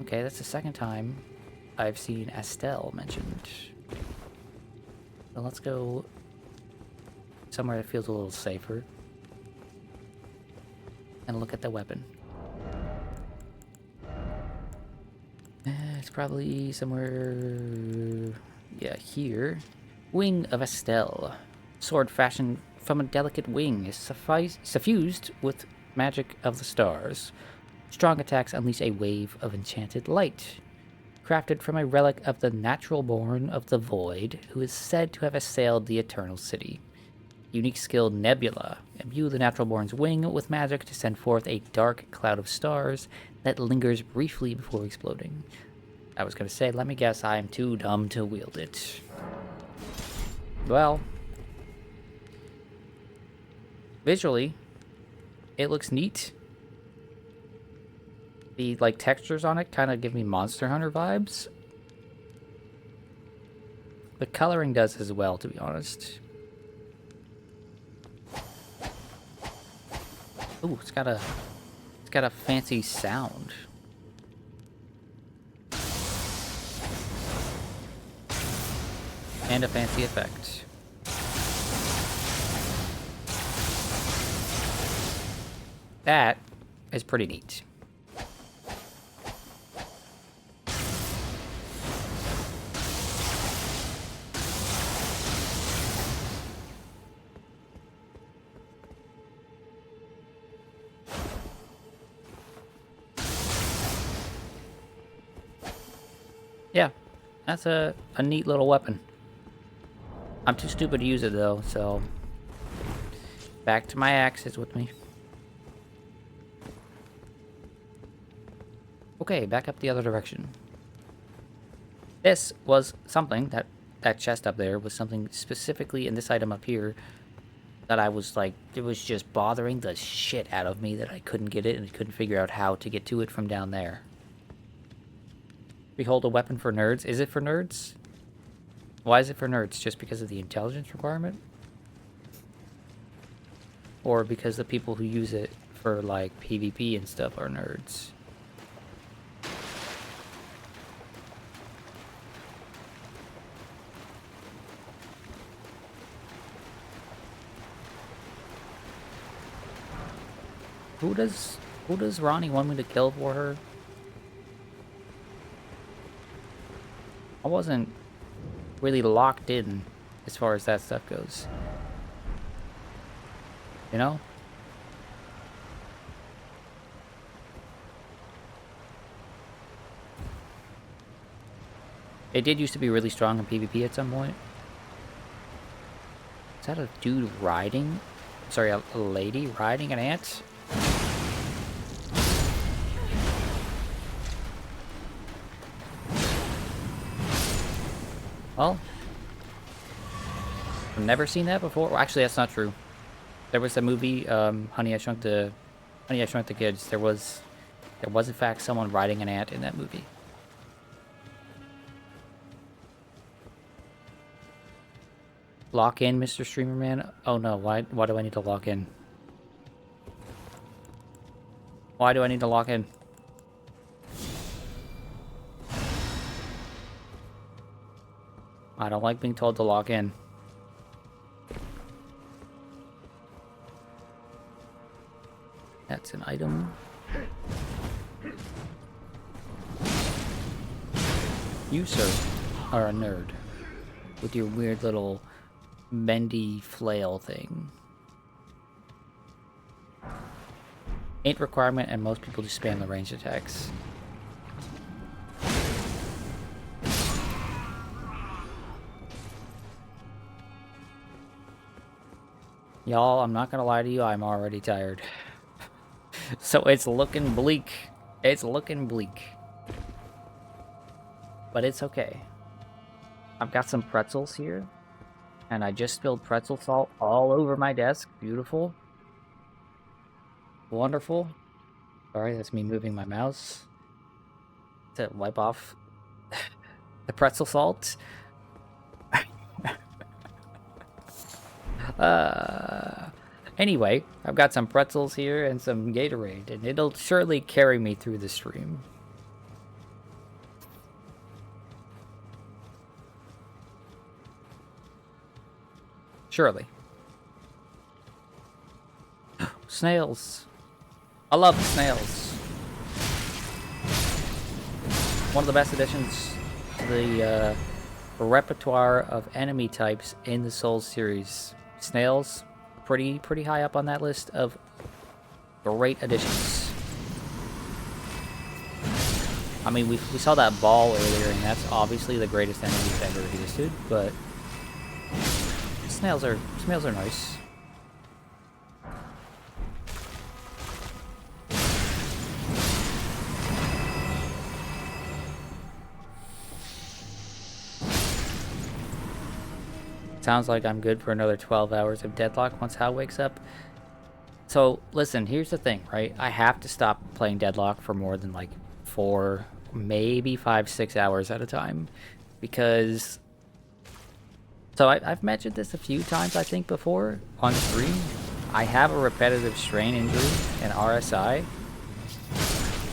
Okay, that's the second time I've seen Estelle mentioned. So let's go somewhere that feels a little safer. And look at the weapon. It's probably somewhere... yeah, here. Wing of Estelle. Sword fashioned from a delicate wing is suffused with magic of the stars. Strong attacks unleash a wave of enchanted light. Crafted from a relic of the natural born of the void, who is said to have assailed the eternal city. Unique skill Nebula. Imbue the natural born's wing with magic to send forth a dark cloud of stars that lingers briefly before exploding. I was going to say, let me guess, I am too dumb to wield it. Well, visually, it looks neat. The, like, textures on it kind of give me Monster Hunter vibes. The coloring does as well, to be honest. Ooh, it's got a fancy sound. And a fancy effect. That is pretty neat. Yeah, that's a neat little weapon. I'm too stupid to use it though, so back to my axes with me. Okay, back up the other direction. This was something, that chest up there was something specifically in this item up here that I was like, it was just bothering the shit out of me that I couldn't get it and couldn't figure out how to get to it from down there. Behold a weapon for nerds. Is it for nerds? Why is it for nerds? Just because of the intelligence requirement? or because the people who use it for like PvP and stuff are nerds? Who does Ronnie want me to kill for her? I wasn't really locked in as far as that stuff goes. You know? It did used to be really strong in PvP at some point. Is that a dude riding? Sorry, a lady riding an ant? Well, I've never seen that before. Well, actually, that's not true. There was a movie, Honey, I Shrunk the Kids. There was in fact someone riding an ant in that movie. Lock in, Mr. Streamer Man. Oh no, why do I need to lock in? Why do I need to lock in? I don't like being told to lock in. That's an item. You, sir, are a nerd with your weird little bendy flail thing. Ain't requirement, and most people just spam the ranged attacks. Y'all, I'm not gonna lie to you, I'm already tired. So it's looking bleak. It's looking bleak. But it's okay. I've got some pretzels here. And I just spilled pretzel salt all over my desk. Beautiful. Wonderful. Sorry, that's me moving my mouse to wipe off the pretzel salt. Anyway, I've got some pretzels here and some Gatorade, and it'll surely carry me through the stream. Surely. Snails. I love snails. One of the best additions to the repertoire of enemy types in the Souls series. Snails, pretty high up on that list of great additions. I mean, we saw that ball earlier, and that's obviously the greatest enemy that ever existed, but snails are nice. Sounds like I'm good for another 12 hours of Deadlock once Hal wakes up. So, listen, here's the thing, right? I have to stop playing Deadlock for more than like 4, maybe 5, 6 hours at a time. Because... So, I've mentioned this a few times, I think, before on stream. I have a repetitive strain injury, an RSI,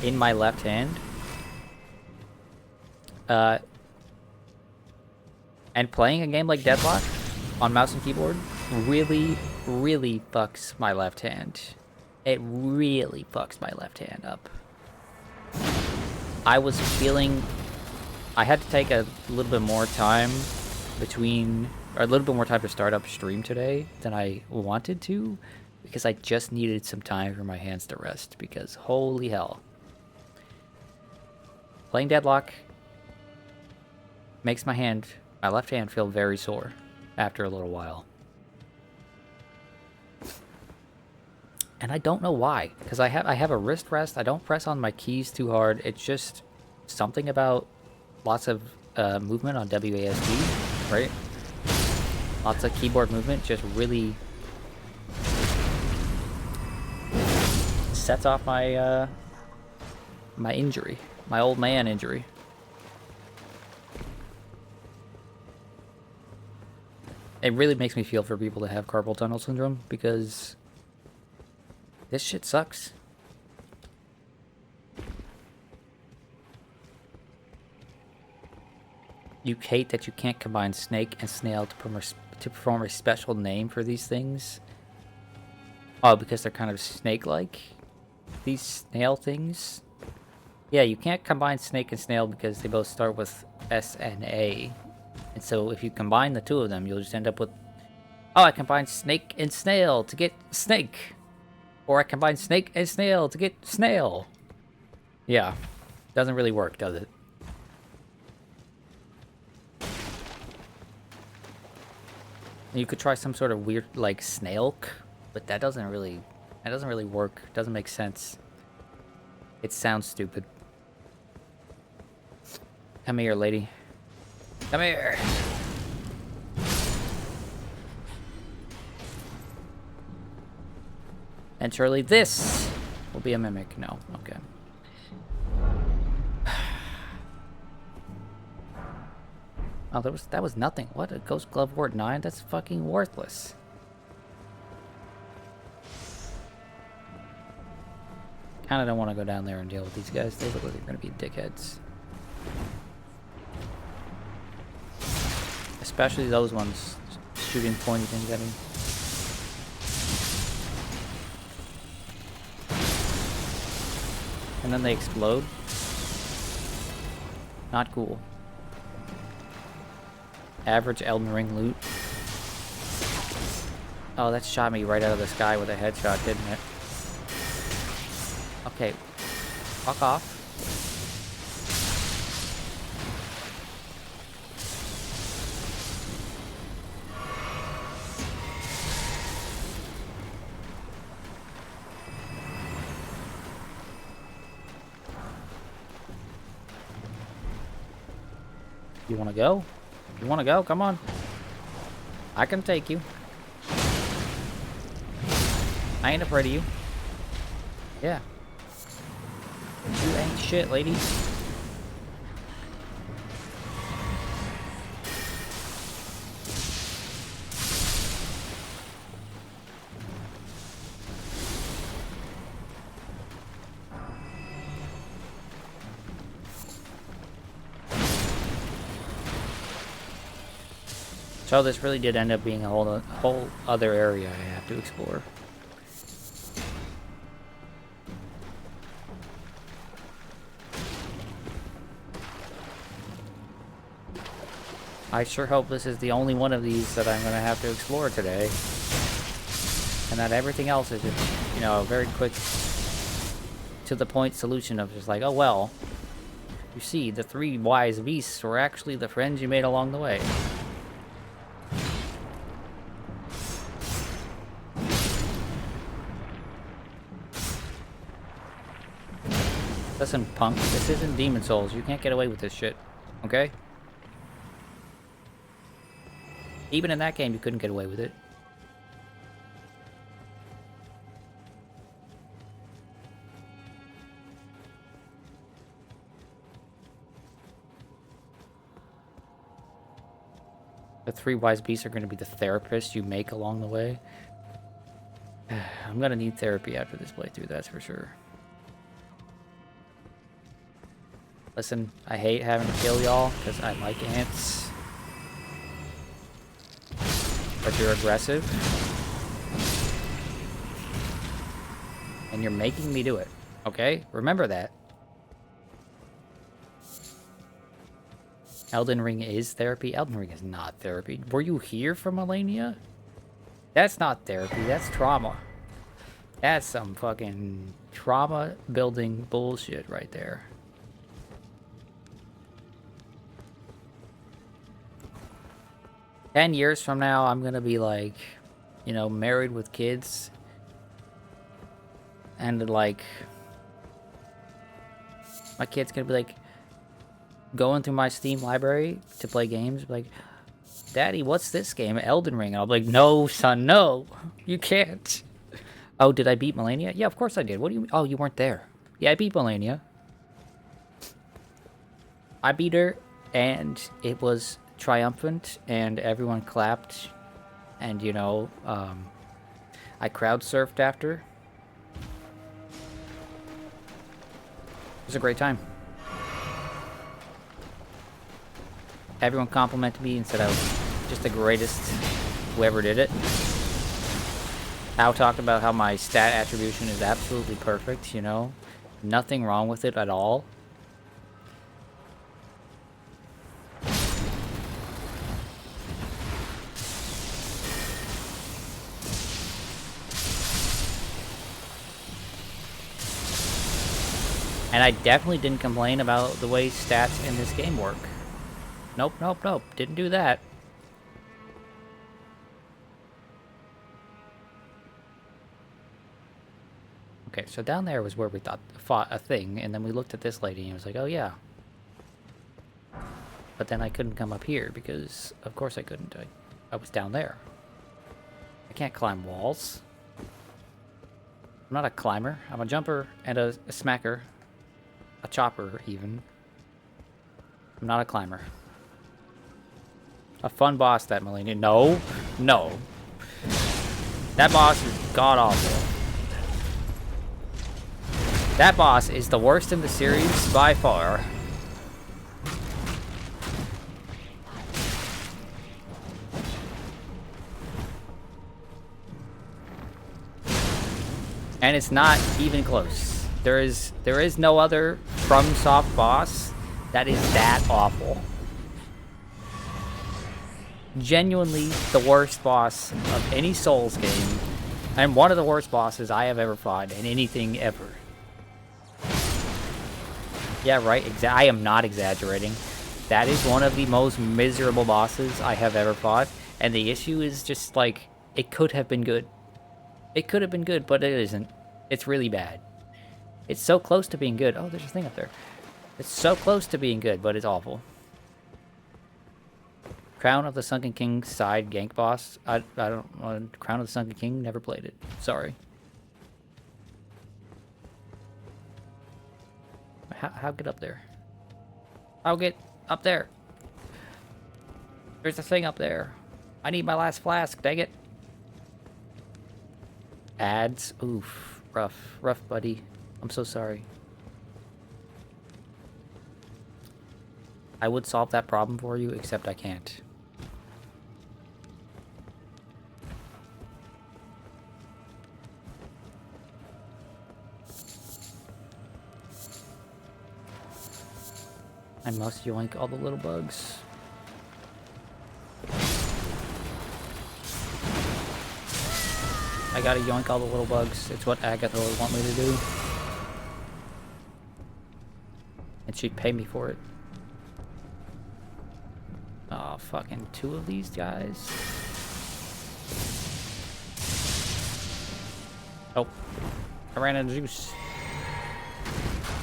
in my left hand. And playing a game like Deadlock on mouse and keyboard really fucks my left hand. It really fucks my left hand up. I was feeling... I had to take a little bit more time to start up stream today than I wanted to, because I just needed some time for my hands to rest, because holy hell. Playing Deadlock makes my left hand feel very sore after a little while. And I don't know why, because I have a wrist rest. I don't press on my keys too hard. It's just something about lots of movement on WASD, right? Lots of keyboard movement just really sets off my my injury, my old man injury. It really makes me feel for people that have carpal tunnel syndrome, because This shit sucks. You hate that you can't combine snake and snail to perform a special name for these things? Oh, because they're kind of snake-like? These snail things? Yeah, you can't combine snake and snail because they both start with S and A. And so if you combine the two of them, you'll just end up with... Oh, I combined snake and snail to get snake. Or I combine snake and snail to get snail. Yeah. Doesn't really work, does it? You could try some sort of weird, like, snailk, but that doesn't really work. Doesn't make sense. It sounds stupid. Come here, lady. Come here. And surely this will be a mimic. No, okay. Oh, that was nothing. What? A Ghost Glove Ward 9? That's fucking worthless. Kinda don't want to go down there and deal with these guys. They look like they're gonna be dickheads. Especially those ones shooting pointy things at me. And then they explode. Not cool. Average Elden Ring loot. Oh, that shot me right out of the sky with a headshot, didn't it? Okay. Fuck off. You wanna go? You wanna go? Come on. I can take you. I ain't afraid of you. Yeah. You ain't shit, lady. So this really did end up being a whole other area I have to explore. I sure hope this is the only one of these that I'm going to have to explore today. And that everything else is just, you know, a very quick, to the point solution of just like, oh well, you see, the 3 wise beasts were actually the friends you made along the way. Listen, punk, this isn't Demon Souls. You can't get away with this shit, okay? Even in that game, you couldn't get away with it. The 3 wise beasts are going to be the therapists you make along the way. I'm going to need therapy after this playthrough, that's for sure. Listen, I hate having to kill y'all because I like ants. But you're aggressive. And you're making me do it. Okay? Remember that. Elden Ring is therapy? Elden Ring is not therapy. Were you here for Melania? That's not therapy. That's trauma. That's some fucking trauma-building bullshit right there. "10 years from now, I'm gonna be like, you know, married with kids. And like, my kid's gonna be like, going through my Steam library to play games, like, Daddy, what's this game? Elden Ring. And I'll be like, no, son, no. You can't. Oh, did I beat Melania? Yeah, of course I did. What do you... Oh, you weren't there. Yeah, I beat Melania. I beat her, and it was triumphant, and everyone clapped, and, you know, I crowd surfed after. was a great time. Everyone complimented me and said I was just the greatest who ever did it. Al talked about how my stat attribution is absolutely perfect, you know? Nothing wrong with it at all. And I definitely didn't complain about the way stats in this game work. Nope, nope, nope. Didn't do that. Okay, so down there was where we fought a thing, and then we looked at this lady and it was like, oh yeah. But then I couldn't come up here because, of course I couldn't. I was down there. I can't climb walls. I'm not a climber. I'm a jumper and a smacker. A chopper, even. I'm not a climber. A fun boss, that Melania. No. No. That boss is god-awful. That boss is the worst in the series by far. And it's not even close. There is no other FromSoft boss that is that awful. Genuinely the worst boss of any Souls game, and one of the worst bosses I have ever fought in anything ever. Yeah, right, I am not exaggerating. That is one of the most miserable bosses I have ever fought, and the issue is just, like, it could have been good. It could have been good, but it isn't. It's really bad. It's so close to being good. Oh, there's a thing up there. It's so close to being good, but it's awful. Crown of the Sunken King side gank boss. I don't want Crown of the Sunken King. Never played it. Sorry. How get up there? I'll get up there. There's a thing up there. I need my last flask. Dang it. Ads. Oof. Rough. Rough, buddy. I'm so sorry. I would solve that problem for you, except I can't. I must yoink all the little bugs. I gotta yoink all the little bugs. It's what Agatha would want me to do. And she'd pay me for it. Oh, fucking 2 of these guys. Oh. I ran out of juice.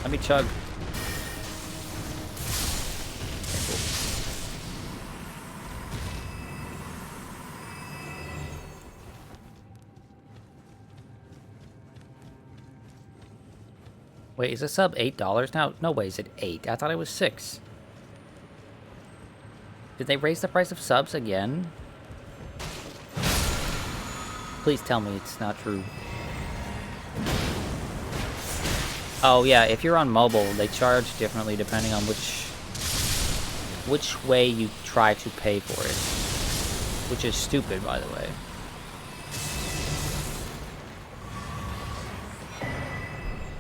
Let me chug. Wait, is the sub $8 now? No way, is it 8? I thought it was 6. Did they raise the price of subs again? Please tell me it's not true. Oh yeah, if you're on mobile, they charge differently depending on which way you try to pay for it. Which is stupid, by the way.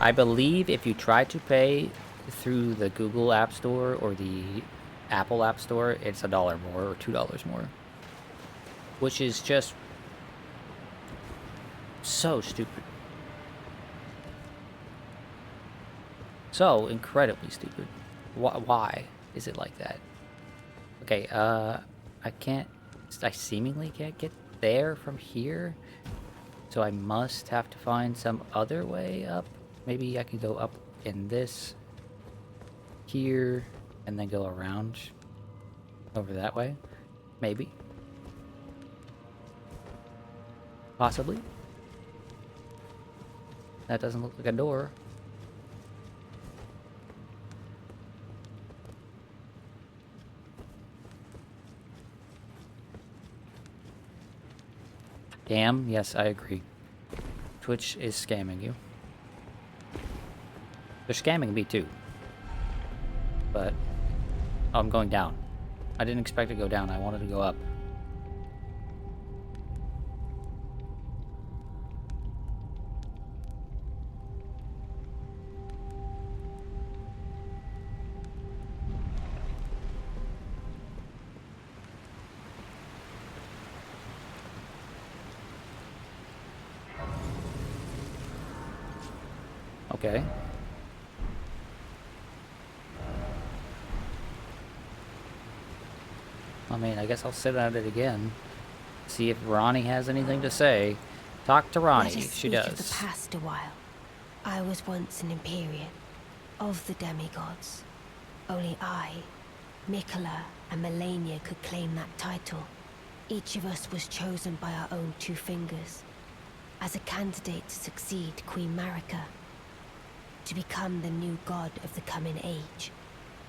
I believe if you try to pay through the Google App Store or the Apple App Store, it's $1 more or $2 more. Which is just so stupid. So incredibly stupid. Why is it like that? Okay, I seemingly can't get there from here. So I must have to find some other way up. Maybe I can go up in this here and then go around over that way. Maybe. Possibly. That doesn't look like a door. Damn, yes, I agree. Twitch is scamming you. They're scamming me too. But oh, I'm going down. I didn't expect to go down. I wanted to go up. Okay. I mean, I guess I'll sit at it again. See if Ronnie has anything to say. Talk to Ronnie. Let us She speak of the does. past a while. I was once an Empyrean, of the demigods. Only I, Mikola, and Melania could claim that title. Each of us was chosen by our own two fingers, as a candidate to succeed Queen Marika, to become the new god of the coming age,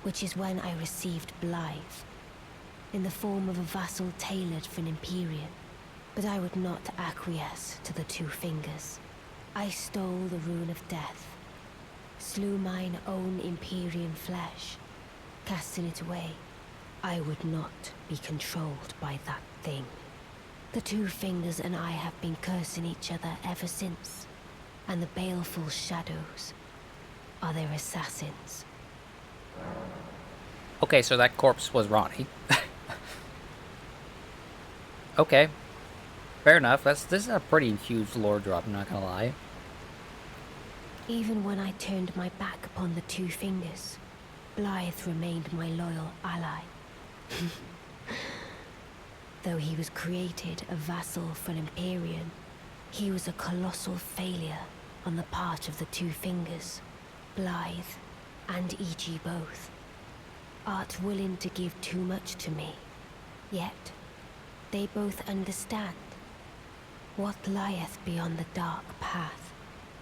which is when I received Blythe, in the form of a vassal tailored for an Empyrean. But I would not acquiesce to the two fingers. I stole the rune of death, slew mine own Empyrean flesh, casting it away. I would not be controlled by that thing. The two fingers and I have been cursing each other ever since, and the baleful shadows are their assassins. Okay, so that corpse was Ronnie. Okay. Fair enough. This is a pretty huge lore drop, I'm not gonna lie. Even when I turned my back upon the two fingers, Blythe remained my loyal ally. Though he was created a vassal for an Empyrean, he was a colossal failure on the part of the two fingers. Blythe and E.G. both. Art willing to give too much to me, yet they both understand what lieth beyond the dark path,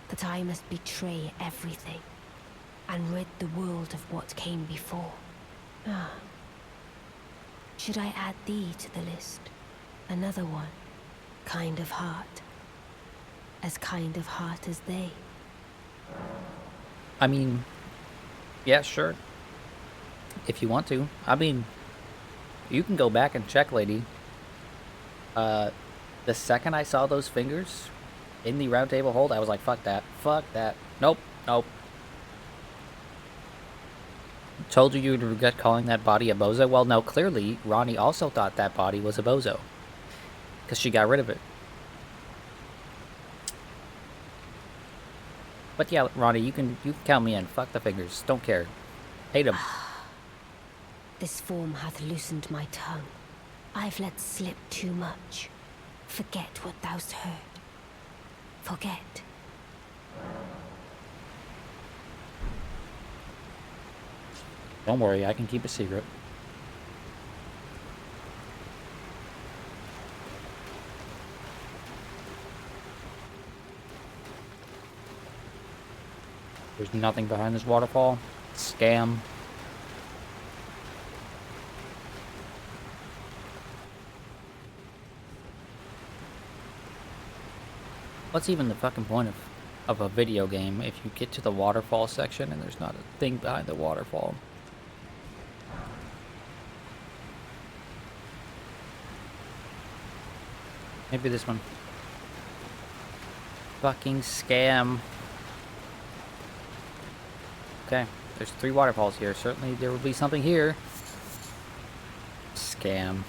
that I must betray everything and rid the world of what came before. Ah. Should I add thee to the list? Another one. Kind of heart. As kind of heart as they. I mean, yeah, sure. If you want to. I mean, you can go back and check, lady. The second I saw those fingers in the round table hold, I was like, fuck that. Fuck that. Nope. Nope. Told you you'd regret calling that body a bozo? Well, no, clearly, Ronnie also thought that body was a bozo. Because she got rid of it. But yeah, Ronnie, you can count me in. Fuck the fingers. Don't care. Hate them. This form hath loosened my tongue. I've let slip too much. Forget what thou'st heard. Forget. Don't worry, I can keep a secret. There's nothing behind this waterfall. Scam. What's even the fucking point of a video game if you get to the waterfall section and there's not a thing behind the waterfall? Maybe this one. Fucking scam. Okay, there's 3 waterfalls here. Certainly there will be something here. Scam.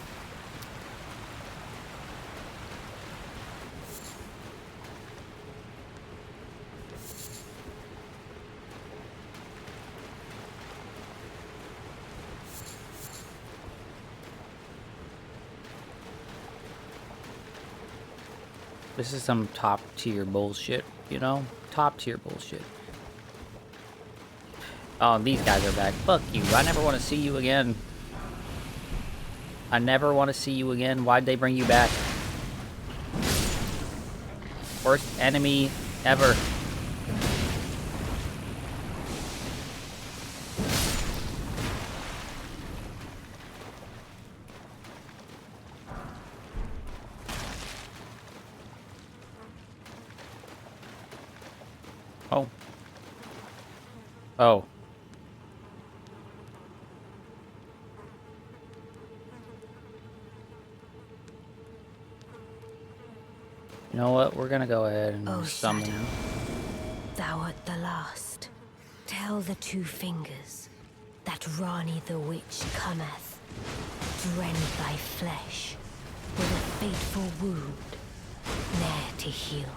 This is some top tier bullshit, you know? Top tier bullshit. Oh, these guys are back. Fuck you. I never want to see you again. I never want to see you again. Why'd they bring you back? Worst enemy ever. Oh. Oh. You know what? We're gonna go ahead and O summon. Shadow, thou art the last. Tell the two fingers that Rani the Witch cometh, to rend thy flesh with a fateful wound, ne'er to heal.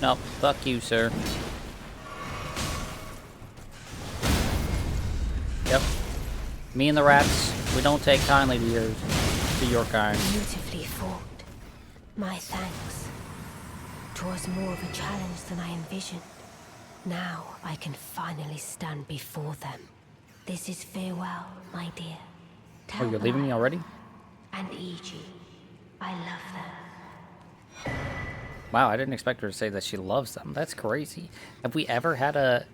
No, fuck you, sir. Yep. Me and the rats, we don't take kindly to your kind. Beautifully fought. My thanks. 'Twas more of a challenge than I envisioned. Now I can finally stand before them. This is farewell, my dear. Oh, Tell you're leaving me Blythe already? and Iji, I love them. Wow, I didn't expect her to say that she loves them. That's crazy. Have we ever had a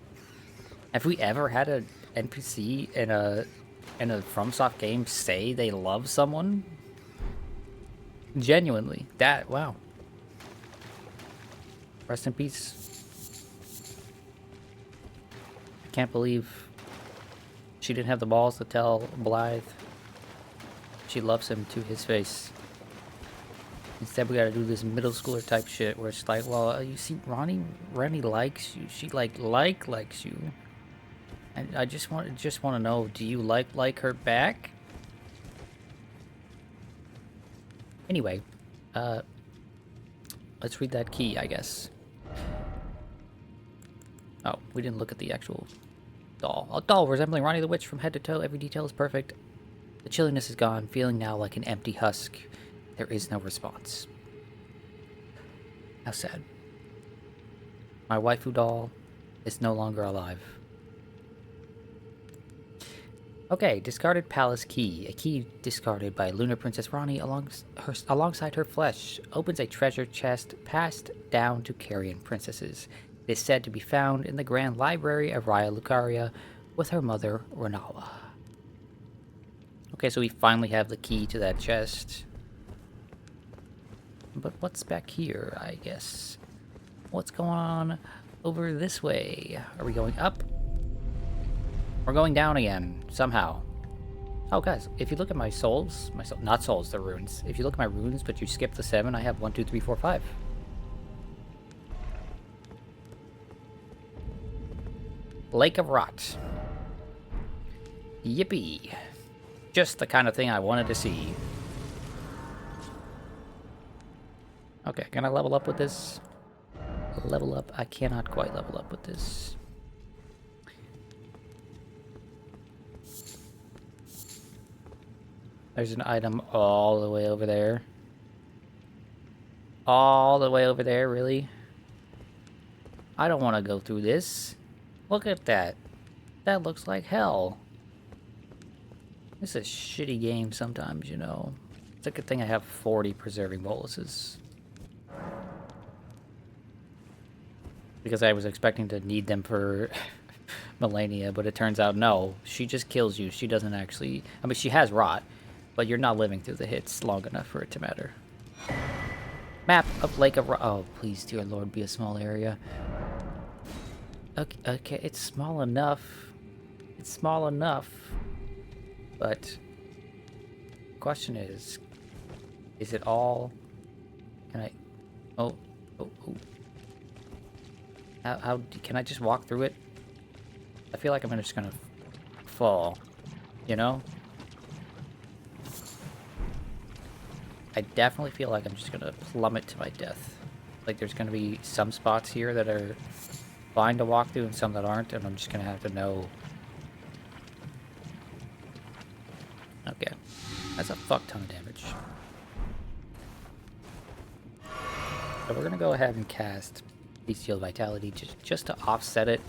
NPC in a FromSoft game say they love someone? Genuinely. That, wow. Rest in peace. I can't believe she didn't have the balls to tell Blythe she loves him to his face. Instead, we gotta do this middle schooler type shit where it's like, well, you see, Rani likes you. She likes you. And I just want to know, do you like her back? Anyway, let's read that key, I guess. Oh, we didn't look at the actual doll. A doll resembling Rani the Witch from head to toe. Every detail is perfect. The chilliness is gone, feeling now like an empty husk. There is no response. How sad. My waifu doll is no longer alive. Okay, discarded palace key. A key discarded by Lunar Princess Rani alongside her flesh opens a treasure chest passed down to Carian princesses. It is said to be found in the Grand Library of Raya Lucaria with her mother, Renala. Okay, so we finally have the key to that chest. But what's back here, I guess? What's going on over this way? Are we going up? We're going down again, somehow. Oh, guys, if you look at my souls, not souls, they're runes. If you look at my runes, but you skip the 7, I have 1, 2, 3, 4, 5. Lake of Rot. Yippee. Just the kind of thing I wanted to see. Okay, can I level up with this? Level up. I cannot quite level up with this. There's an item all the way over there. All the way over there, really? I don't want to go through this. Look at that. That looks like hell. This is a shitty game sometimes, you know. It's a good thing I have 40 preserving boluses. Because I was expecting to need them for Millennia, but it turns out no. She just kills you. She doesn't actually... I mean, she has rot, but you're not living through the hits long enough for it to matter. Map of Lake of Rot. Oh, please, dear Lord, be a small area. Okay, it's small enough. It's small enough. But... question is it all... Can I... Oh. How can I just walk through it? I feel like I'm just gonna fall, you know? I definitely feel like I'm just gonna plummet to my death. Like there's gonna be some spots here that are fine to walk through and some that aren't, and I'm just gonna have to know. Okay, that's a fuck ton of damage. So we're gonna go ahead and cast Bestial Vitality just to offset it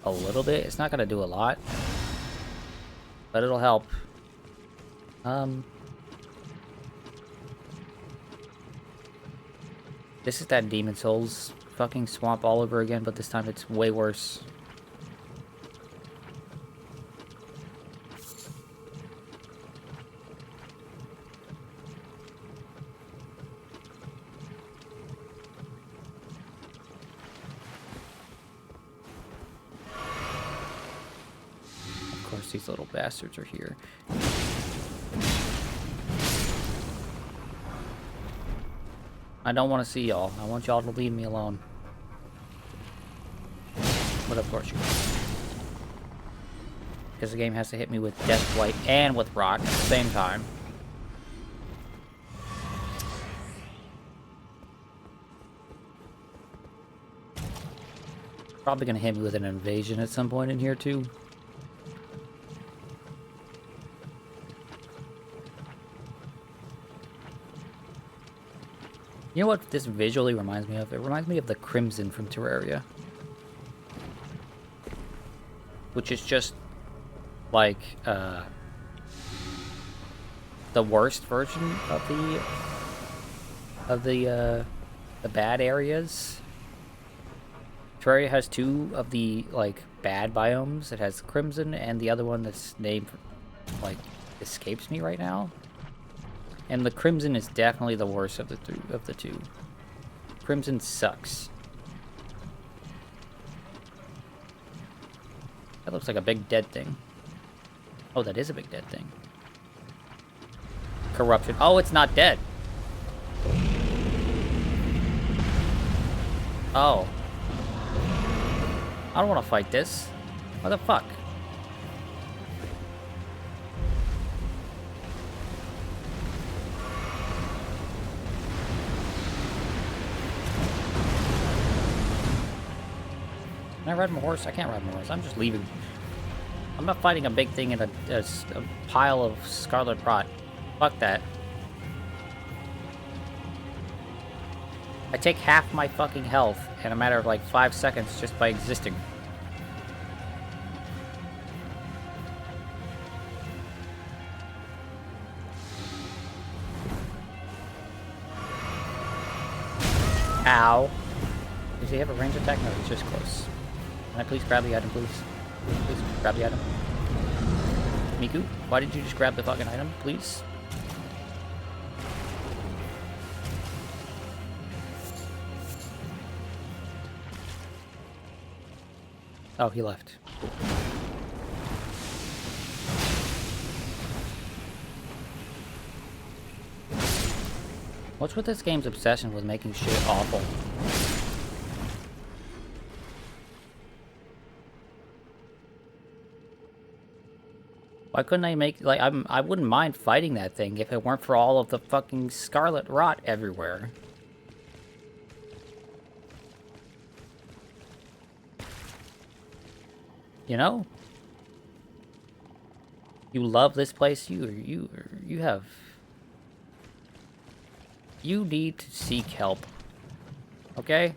a little bit. It's not gonna do a lot, but it'll help. This is that Demon Souls fucking swamp all over again, but this time it's way worse. course, these little bastards are here. I don't want to see y'all. I want y'all to leave me alone. But of course you will. Because the game has to hit me with Death Blight and with Rock at the same time. Probably gonna hit me with an invasion at some point in here too. You know what this visually reminds me of? It reminds me of the Crimson from Terraria. Which is just like the worst version of the bad areas. Terraria has two of the like bad biomes. It has Crimson and the other one that's named like escapes me right now. And the Crimson is definitely the worst of the two. Crimson sucks. That looks like a big dead thing. Oh, that is a big dead thing. Corruption. Oh, it's not dead. Oh. I don't want to fight this. What the fuck? Can I ride my horse? I can't ride my horse. I'm just leaving. I'm not fighting a big thing in a pile of scarlet rot. Fuck that. I take half my fucking health in a matter of like 5 seconds just by existing. Ow. Does he have a range attack? No, he's just close. Can I please grab the item, please? Please grab the item. Miku, why did you just grab the fucking item, please? Oh, he left. What's with this game's obsession with making shit awful? Why couldn't I make, like, I wouldn't mind fighting that thing if it weren't for all of the fucking scarlet rot everywhere. You know? You love this place, you need to seek help. Okay?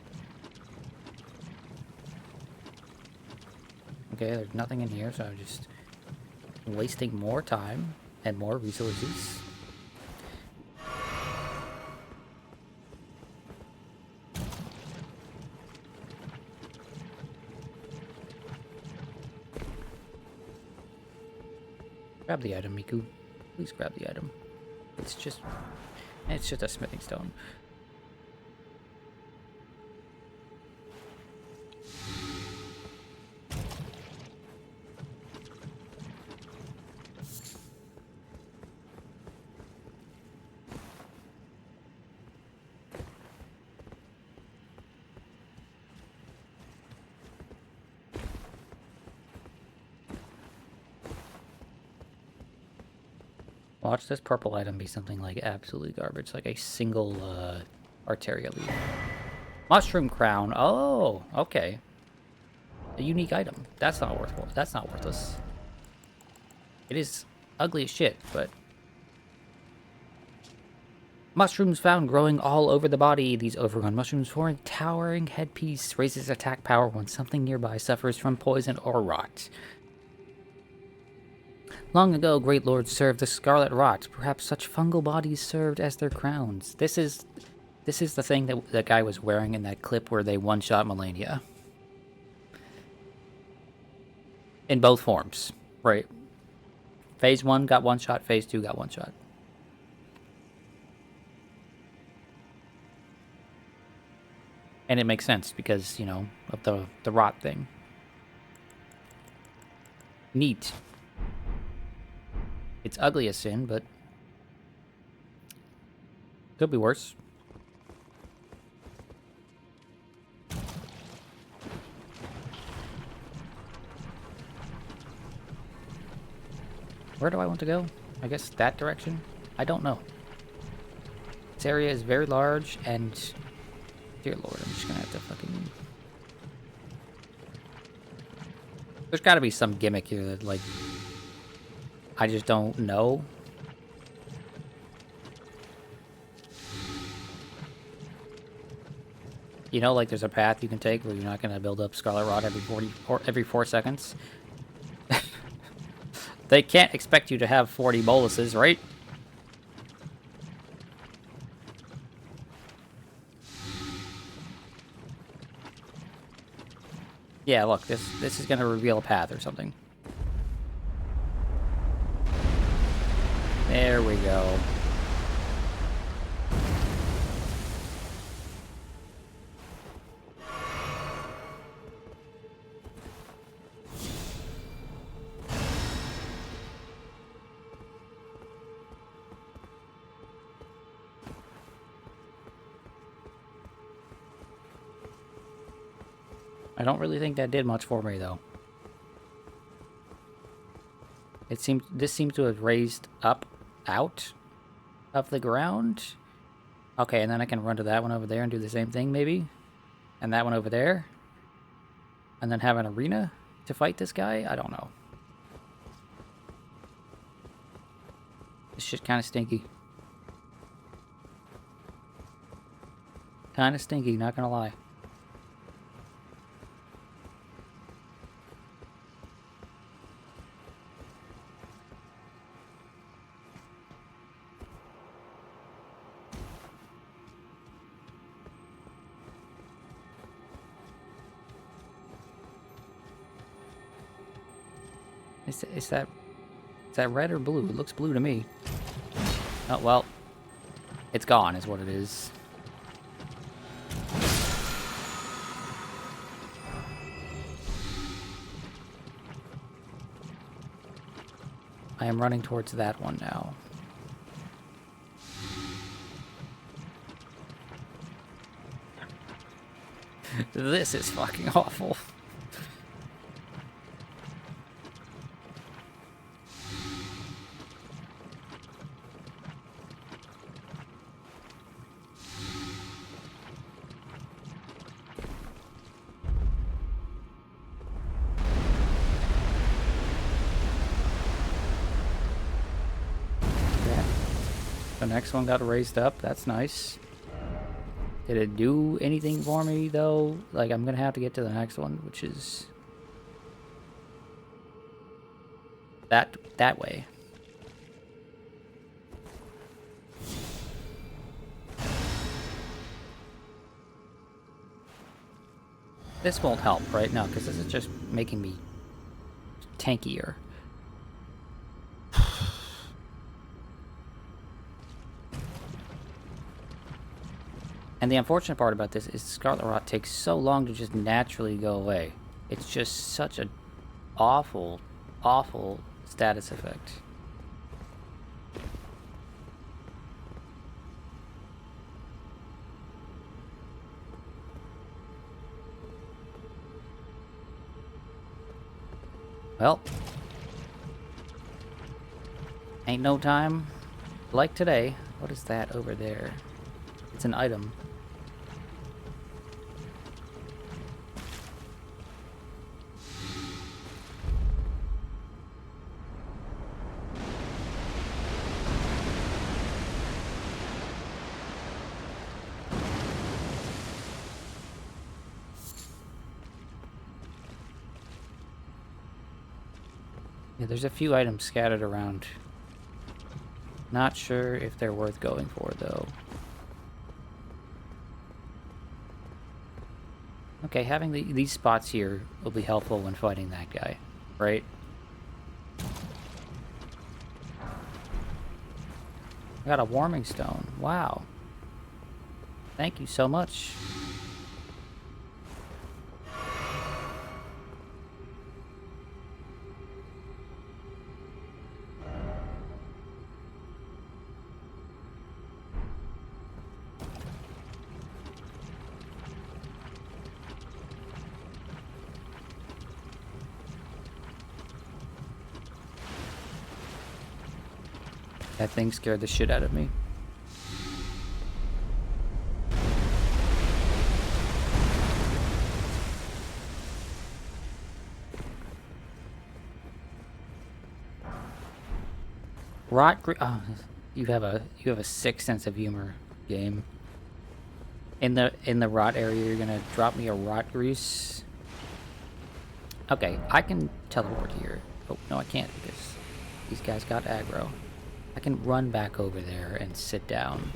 Okay, there's nothing in here, so I'm just wasting more time and more resources. Grab the item, Miku. Please grab the item. It's just a smithing stone. Watch this purple item be something like absolutely garbage, like a single Arteria leaf. Mushroom crown. Oh, okay. A unique item. That's not worthwhile. That's not worthless. It is ugly as shit, but mushrooms found growing all over the body. These overgrown mushrooms form a towering headpiece, raises attack power when something nearby suffers from poison or rot. Long ago, great lords served the scarlet rot. Perhaps such fungal bodies served as their crowns. This is the thing that that guy was wearing in that clip where they one-shot Melania. In both forms, right? Phase 1 got one shot, Phase 2 got one shot. And it makes sense because, you know, of the rot thing. Neat. It's ugly as sin, but could be worse. Where do I want to go? I guess that direction? I don't know. This area is very large and... Dear Lord, I'm just gonna have to fucking... There's gotta be some gimmick here that, like... I just don't know. You know, like there's a path you can take where you're not gonna build up Scarlet Rot every 4 seconds. They can't expect you to have 40 boluses, right? Yeah, look, this is gonna reveal a path or something. There we go. I don't really think that did much for me, though. This seems to have raised up, out of the ground. Okay, and then I can run to that one over there and do the same thing, maybe? And that one over there? And then have an arena to fight this guy? I don't know. This shit kind of stinky. Kind of stinky, not gonna lie. Is that red or blue? It looks blue to me. Oh, well. It's gone, is what it is. I am running towards that one now. This is fucking awful. The next one got raised up. That's nice. Did it do anything for me, though? Like, I'm gonna have to get to the next one, which is... that way. This won't help, right? No, because this is just making me tankier. And the unfortunate part about this is Scarlet Rot takes so long to just naturally go away. It's just such an awful, awful status effect. Well, ain't no time like today. What is that over there? It's an item. Yeah, there's a few items scattered around. Not sure if they're worth going for, though. Okay, having these spots here will be helpful when fighting that guy, right? I got a warming stone. Wow. Thank you so much. That thing scared the shit out of me. Oh, you have a sick sense of humor, game. In the rot area, you're gonna drop me a rot grease. Okay, I can teleport here. Oh no, I can't because these guys got aggro. I can run back over there and sit down.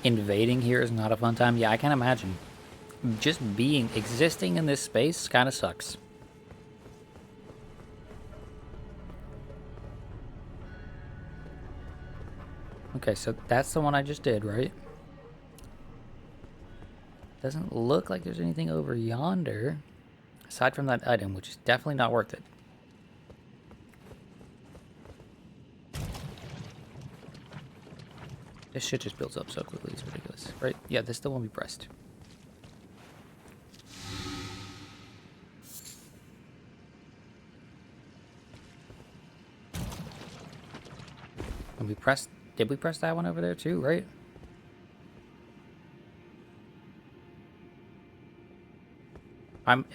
Invading here is not a fun time. Yeah, I can imagine. Just existing in this space kind of sucks. Okay, so that's the one I just did, right? Doesn't look like there's anything over yonder, aside from that item, which is definitely not worth it. This shit just builds up so quickly, it's ridiculous. Right? Yeah, this still won't be pressed. When we pressed... Did we press that one over there too, right? Am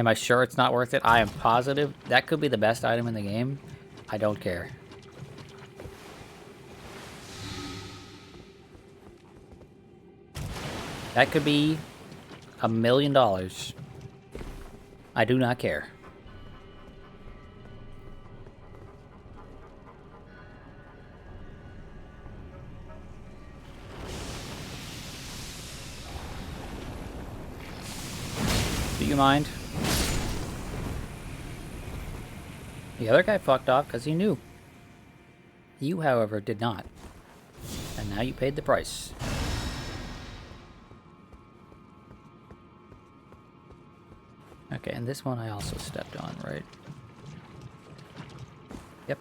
I sure it's not worth it? I am positive. That could be the best item in the game. I don't care. That could be $1 million. I do not care. Do you mind? The other guy fucked off because he knew. You, however, did not. And now you paid the price. Okay, and this one I also stepped on, right? Yep.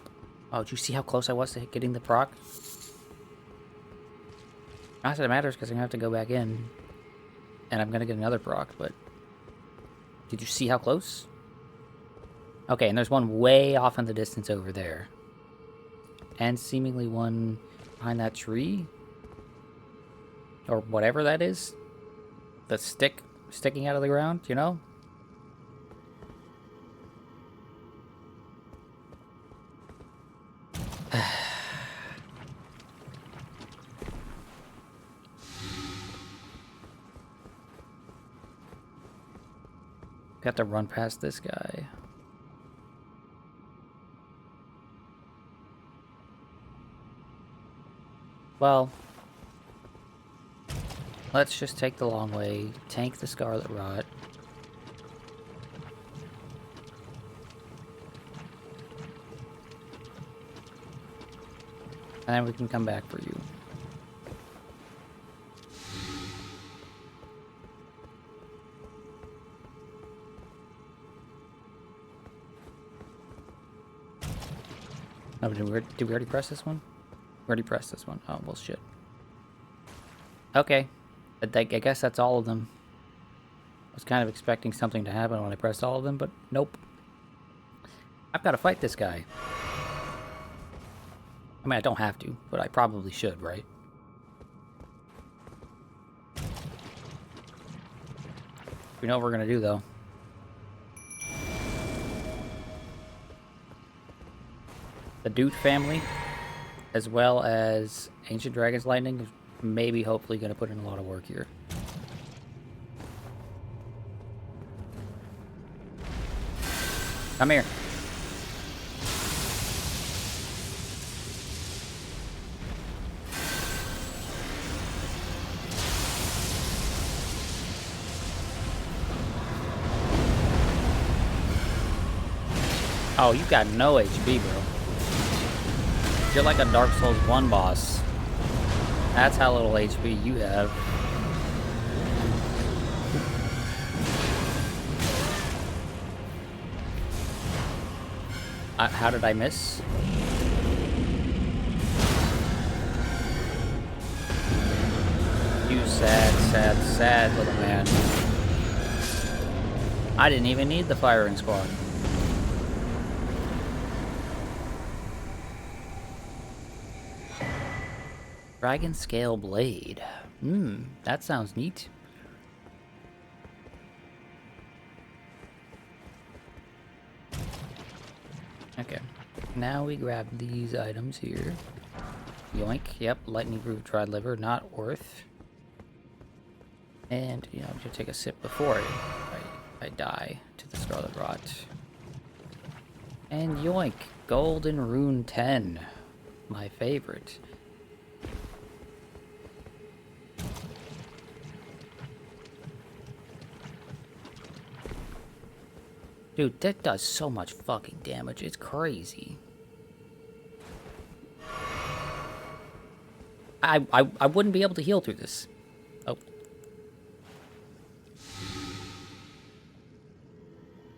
Oh, did you see how close I was to getting the proc? Not that it matters because I'm going to have to go back in. And I'm going to get another proc, but... Did you see how close? Okay, and there's one way off in the distance over there. And seemingly one behind that tree? Or whatever that is? The stick sticking out of the ground, you know? Got to run past this guy. Well, let's just take the long way, tank the Scarlet Rot. And then we can come back for you. Oh, did we already press this one? We already pressed this one. Oh, well, shit. Okay. I guess that's all of them. I was kind of expecting something to happen when I pressed all of them, but nope. I've got to fight this guy. I mean, I don't have to, but I probably should, right? We know what we're going to do, though. The Doot family, as well as Ancient Dragon's Lightning, is maybe, hopefully, gonna put in a lot of work here. Come here. Oh, you got no HP, bro. You're like a Dark Souls 1 boss. That's how little HP you have. How did I miss? You sad, sad, sad little man. I didn't even need the firing squad. Dragon Scale Blade. That sounds neat. Okay, now we grab these items here. Yoink, yep, lightning proof dried liver, not worth. And, you know, I'm gonna take a sip before I die to the Scarlet Rot. And yoink, Golden Rune 10, my favorite. Dude, that does so much fucking damage. It's crazy. I wouldn't be able to heal through this. Oh.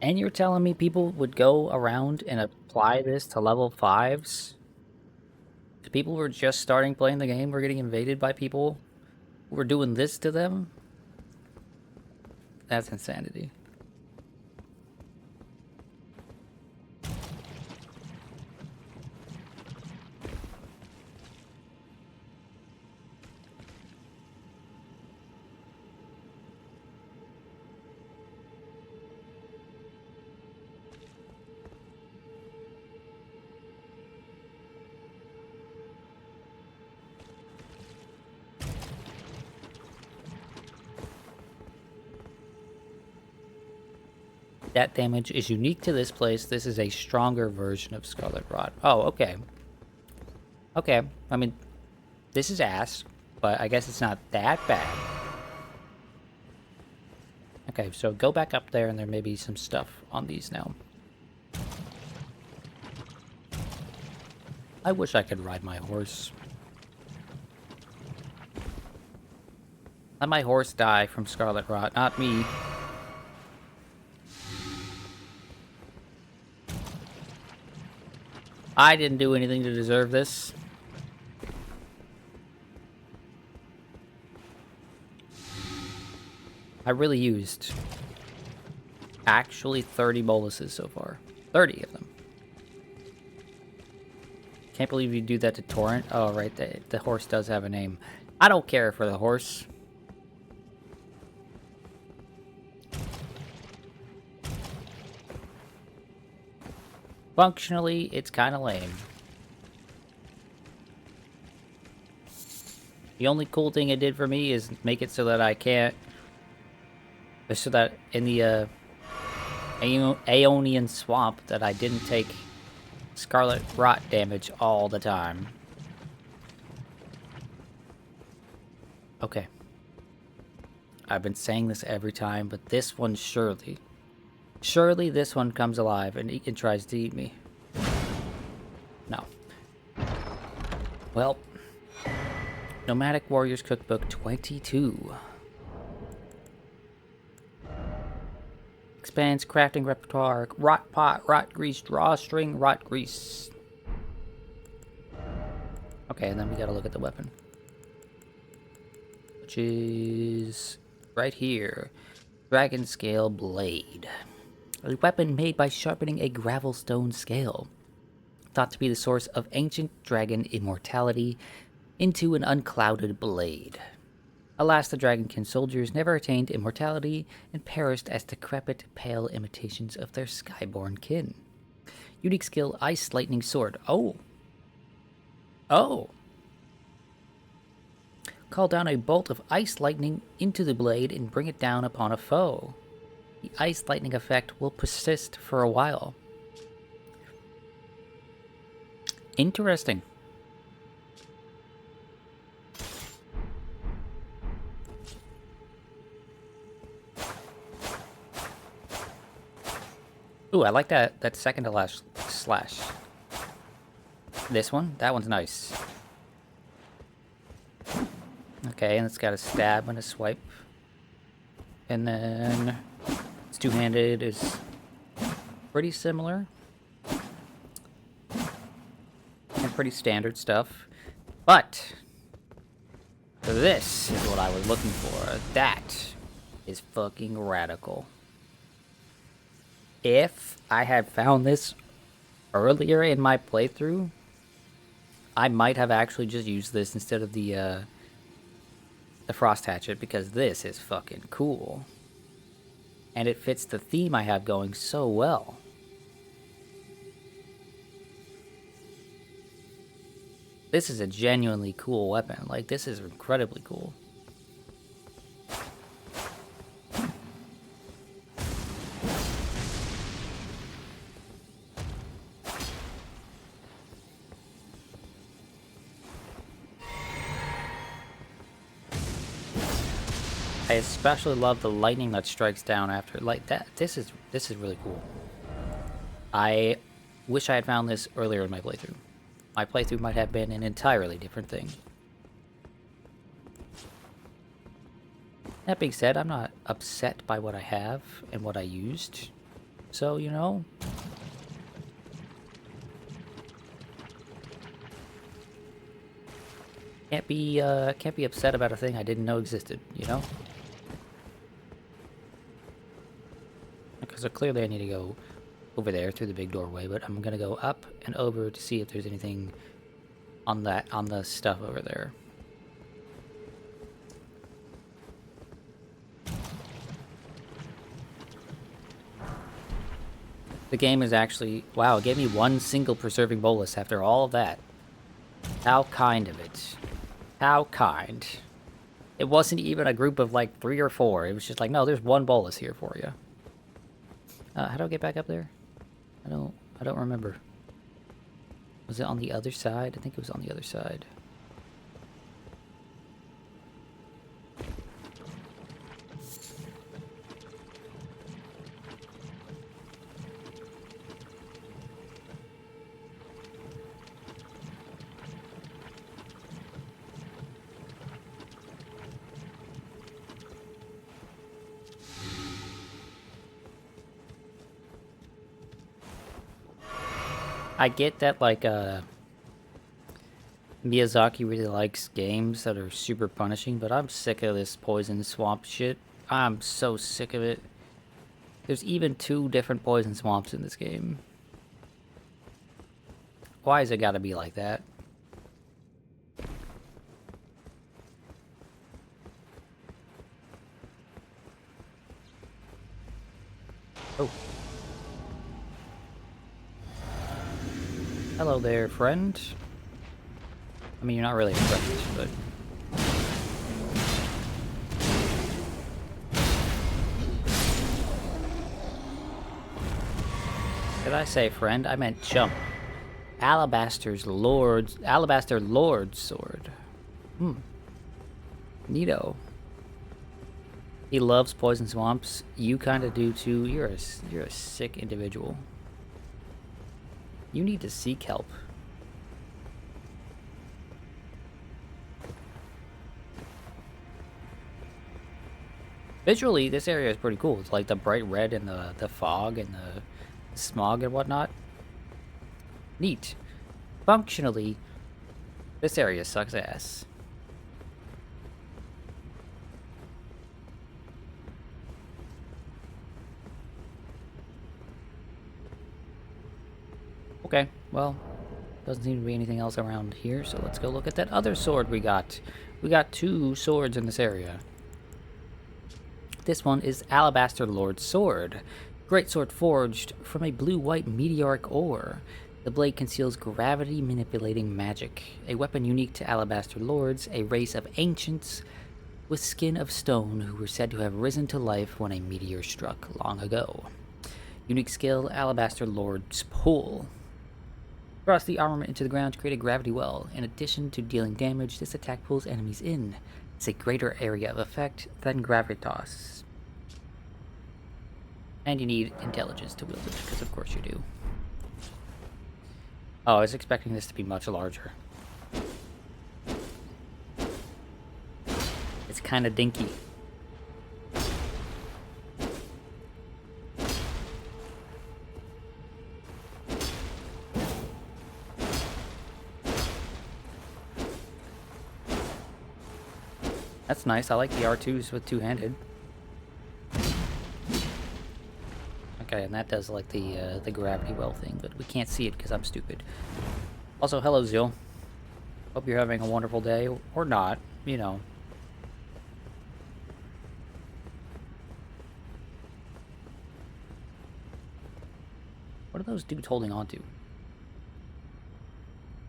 And you're telling me people would go around and apply this to level 5s? The people who are just starting playing the game were getting invaded by people who were doing this to them? That's insanity. That damage is unique to this place. This is a stronger version of Scarlet Rot. Oh, okay. Okay, I mean, this is ass, but I guess it's not that bad. Okay, so go back up there and there may be some stuff on these now. I wish I could ride my horse. Let my horse die from Scarlet Rot, not me. I didn't do anything to deserve this. I really used actually 30 boluses so far. 30 of them. Can't believe you do that to Torrent. Oh, right, the horse does have a name. I don't care for the horse. Functionally, it's kind of lame. The only cool thing it did for me is make it so that I can't... So that in the Aeonian Swamp that I didn't take Scarlet Rot damage all the time. Okay. I've been saying this every time, but this one surely... Surely this one comes alive and tries to eat me. No. Well, Nomadic Warriors Cookbook 22. Expands crafting repertoire. Rot pot, rot grease, drawstring, rot grease. Okay, and then we gotta look at the weapon. Which is right here. Dragon Scale Blade. A weapon made by sharpening a gravel stone scale, thought to be the source of ancient dragon immortality, into an unclouded blade. Alas, the dragonkin soldiers never attained immortality and perished as decrepit, pale imitations of their skyborn kin. Unique skill, Ice Lightning Sword. Oh. Oh. Call down a bolt of ice lightning into the blade and bring it down upon a foe. The ice lightning effect will persist for a while. Interesting. Ooh, I like that second to last slash. This one? That one's nice. Okay, and it's got a stab and a swipe. And then it's two-handed is pretty similar. And pretty standard stuff. But this is what I was looking for. That is fucking radical. If I had found this earlier in my playthrough, I might have actually just used this instead of the frost hatchet, because this is fucking cool. And it fits the theme I have going so well. This is a genuinely cool weapon. Like, this is incredibly cool. I especially love the lightning that strikes down after, like that. This is really cool. I wish I had found this earlier in my playthrough. My playthrough might have been an entirely different thing. That being said, I'm not upset by what I have and what I used. So, you know, can't be upset about a thing I didn't know existed, you know? So clearly I need to go over there through the big doorway, but I'm gonna go up and over to see if there's anything on the stuff over there. The game is actually, wow, it gave me one single preserving bolus after all of that. How kind of it. How kind. It wasn't even a group of like 3 or 4. It was just like, no, there's one bolus here for you. How do I get back up there? I don't remember. Was it on the other side? I think it was on the other side. I get that, like, Miyazaki really likes games that are super punishing, but I'm sick of this poison swamp shit. I'm so sick of it. There's even 2 different poison swamps in this game. Why has it gotta be like that? Oh. Hello there, friend. I mean, you're not really a friend, but... Did I say friend? I meant jump. Alabaster Lord Sword. Neato. He loves poison swamps. You kind of do too. You're a sick individual. You need to seek help. Visually, this area is pretty cool. It's like the bright red and the fog and the smog and whatnot. Neat. Functionally, this area sucks ass. Okay, well, doesn't seem to be anything else around here, so let's go look at that other sword we got. We got 2 swords in this area. This one is Alabaster Lord Sword. Great sword forged from a blue-white meteoric ore. The blade conceals gravity manipulating magic, a weapon unique to Alabaster Lords, a race of ancients with skin of stone who were said to have risen to life when a meteor struck long ago. Unique skill, Alabaster Lord's Pull. Thrust the armament into the ground to create a gravity well. In addition to dealing damage, this attack pulls enemies in. It's a greater area of effect than Gravitas. And you need intelligence to wield it, because of course you do. Oh, I was expecting this to be much larger. It's kind of dinky. That's nice. I like the R2s with two-handed. Okay, and that does like the gravity well thing, but we can't see it because I'm stupid. Also, hello Zil. Hope you're having a wonderful day, or not, you know. What are those dudes holding on to?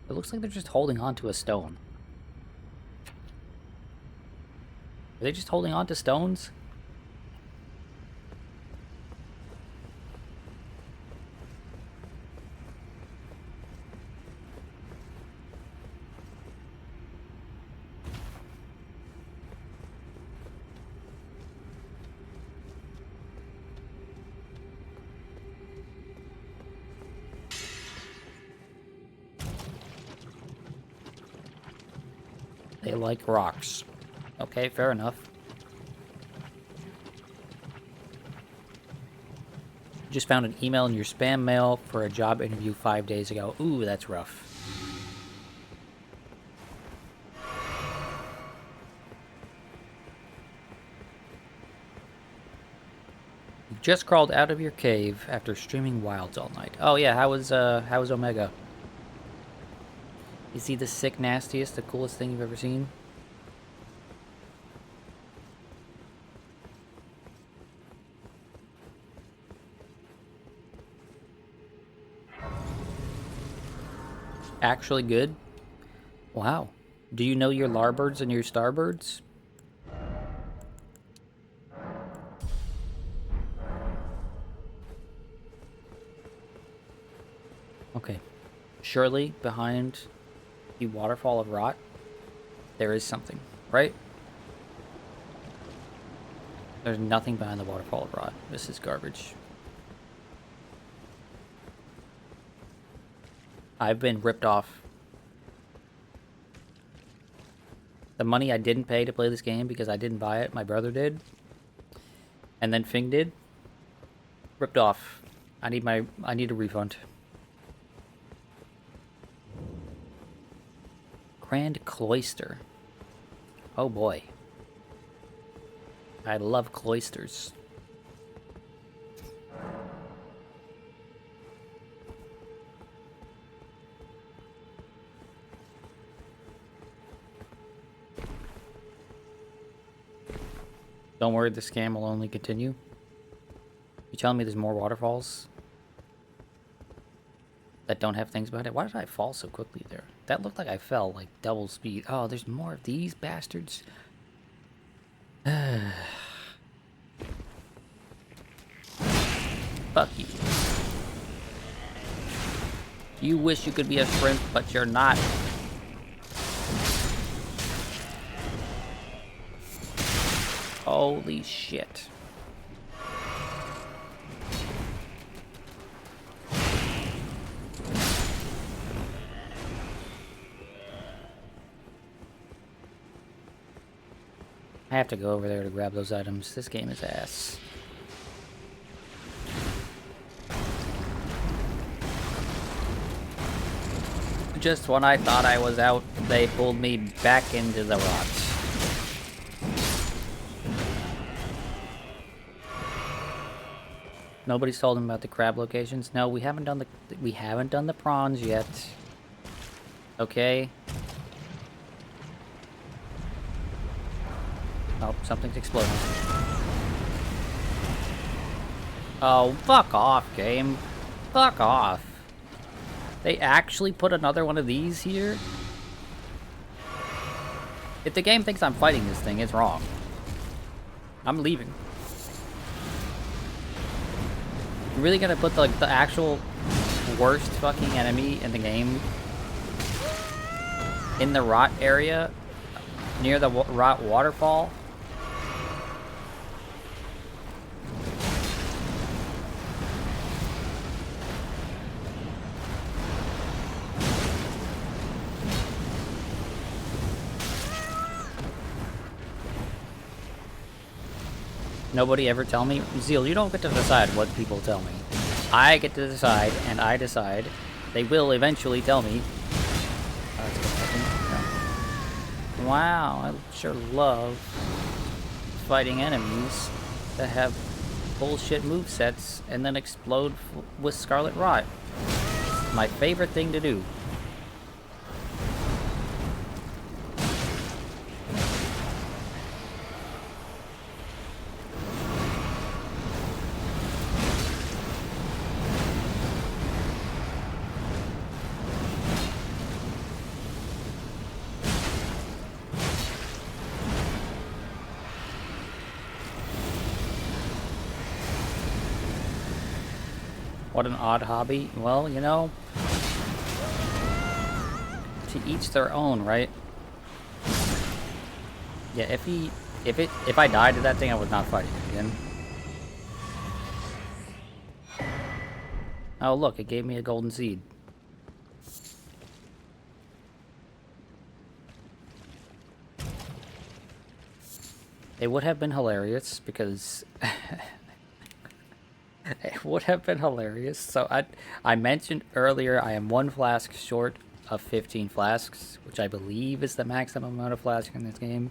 It looks like they're just holding on to a stone. Are they just holding on to stones? They like rocks. Okay, fair enough. Just found an email in your spam mail for a job interview 5 days ago. Ooh, that's rough. You just crawled out of your cave after streaming Wilds all night. Oh yeah, how was Omega? Is he the sick nastiest, the coolest thing you've ever seen? Actually good? Wow. Do you know your larbirds and your starbirds? Okay. Surely behind the waterfall of rot, there is something, right? There's nothing behind the waterfall of rot. This is garbage. I've been ripped off. The money I didn't pay to play this game because I didn't buy it, my brother did. And then Fing did. Ripped off. I need a refund. Grand Cloister. Oh boy. I love cloisters. Don't worry, the scam will only continue. You telling me there's more waterfalls that don't have things behind it? Why did I fall so quickly there? That looked like I fell like double speed. Oh, there's more of these bastards. Fuck you. You wish you could be a shrimp, but you're not. Holy shit. I have to go over there to grab those items. This game is ass. Just when I thought I was out, they pulled me back into the rocks. Nobody's told him about the crab locations. No, we haven't done the prawns yet. Okay. Oh, something's exploding. Oh, fuck off, game. Fuck off. They actually put another one of these here? If the game thinks I'm fighting this thing, it's wrong. I'm leaving. You're really gonna put the actual worst fucking enemy in the game in the rot area near the rot waterfall? Nobody ever tell me? Zeal, you don't get to decide what people tell me. I get to decide, and I decide. They will eventually tell me. Oh, that's good. Wow, I sure love fighting enemies that have bullshit movesets and then explode with Scarlet Rot. My favorite thing to do. What an odd hobby. Well, you know, to each their own, right? Yeah, if I died to that thing, I would not fight it again. Oh, look, it gave me a golden seed. It would have been hilarious because it would have been hilarious. So I mentioned earlier I am 1 flask short of 15 flasks, which I believe is the maximum amount of flasks in this game,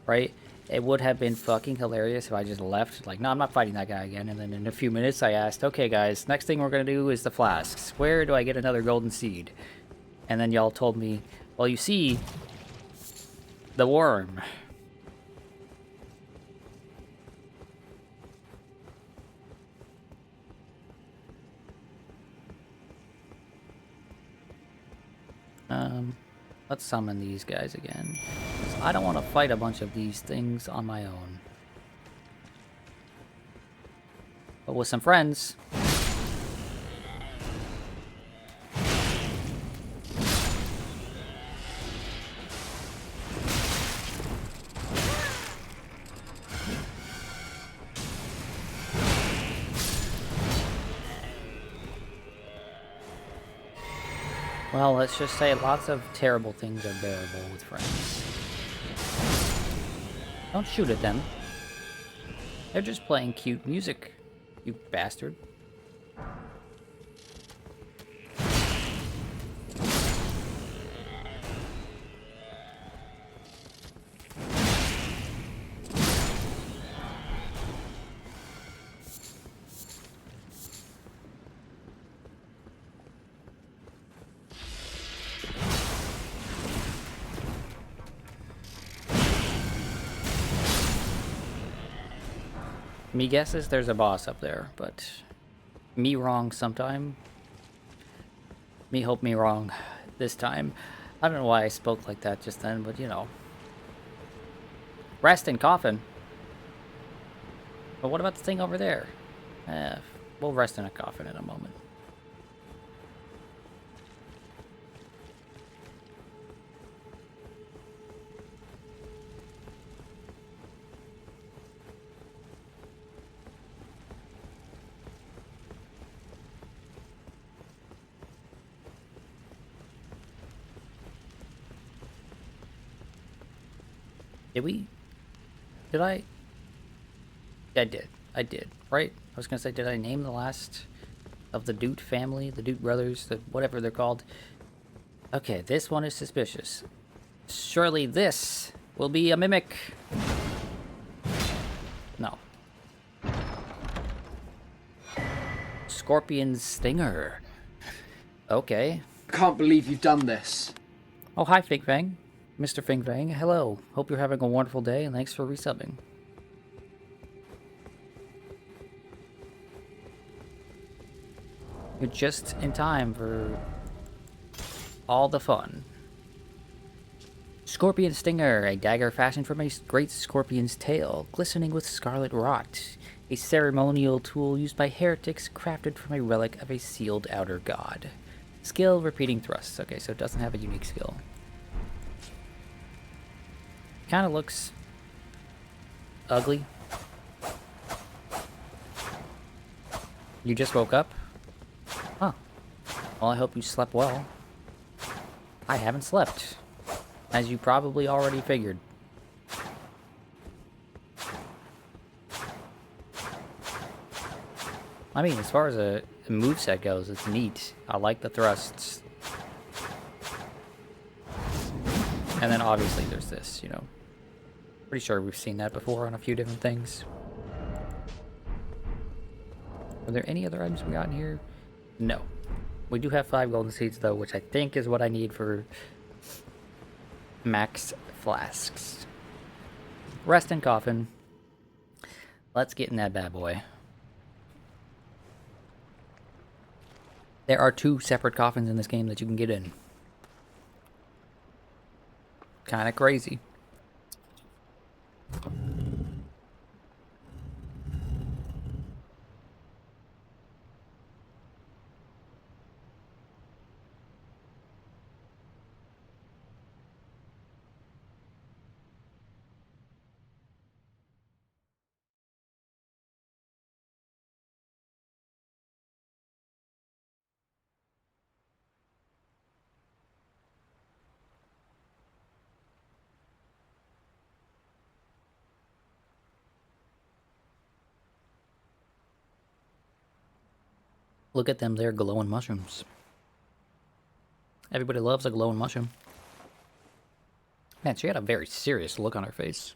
right? It would have been fucking hilarious if I just left, like, no, I'm not fighting that guy again. And then in a few minutes I asked, okay guys, next thing we're gonna do is the flasks. Where do I get another golden seed? And then y'all told me, well, you see, the worm. Let's summon these guys again. I don't want to fight a bunch of these things on my own. But with some friends. Well, let's just say lots of terrible things are bearable with friends. Don't shoot at them. They're just playing cute music, you bastard. Me guesses there's a boss up there, but me wrong sometime. Me hope me wrong this time. I don't know why I spoke like that just then, but you know. Rest in coffin. But what about the thing over there? We'll rest in a coffin in a moment. Did I? I did. I did, right? I was gonna say, did I name the last of the Doot family, the Doot brothers, the whatever they're called? Okay, this one is suspicious. Surely this will be a mimic. No. Scorpion Stinger. Okay. I can't believe you've done this. Oh, hi, Fing Fang. Mr. Fing Fang, hello. Hope you're having a wonderful day, and thanks for resubbing. You're just in time for all the fun. Scorpion Stinger, a dagger fashioned from a great scorpion's tail, glistening with scarlet rot. A ceremonial tool used by heretics, crafted from a relic of a sealed outer god. Skill, repeating thrusts. Okay, so it doesn't have a unique skill. Kind of looks ugly. You just woke up? Huh. Well, I hope you slept well. I haven't slept, as you probably already figured. I mean, as far as a moveset goes, it's neat. I like the thrusts. And then obviously there's this, you know. Pretty sure we've seen that before on a few different things. Are there any other items we got in here? No. We do have 5 golden seeds though, which I think is what I need for max flasks. Rest in coffin. Let's get in that bad boy. There are 2 separate coffins in this game that you can get in. Kind of crazy. Look at them, they're glowing mushrooms. Everybody loves a glowing mushroom. Man, she had a very serious look on her face.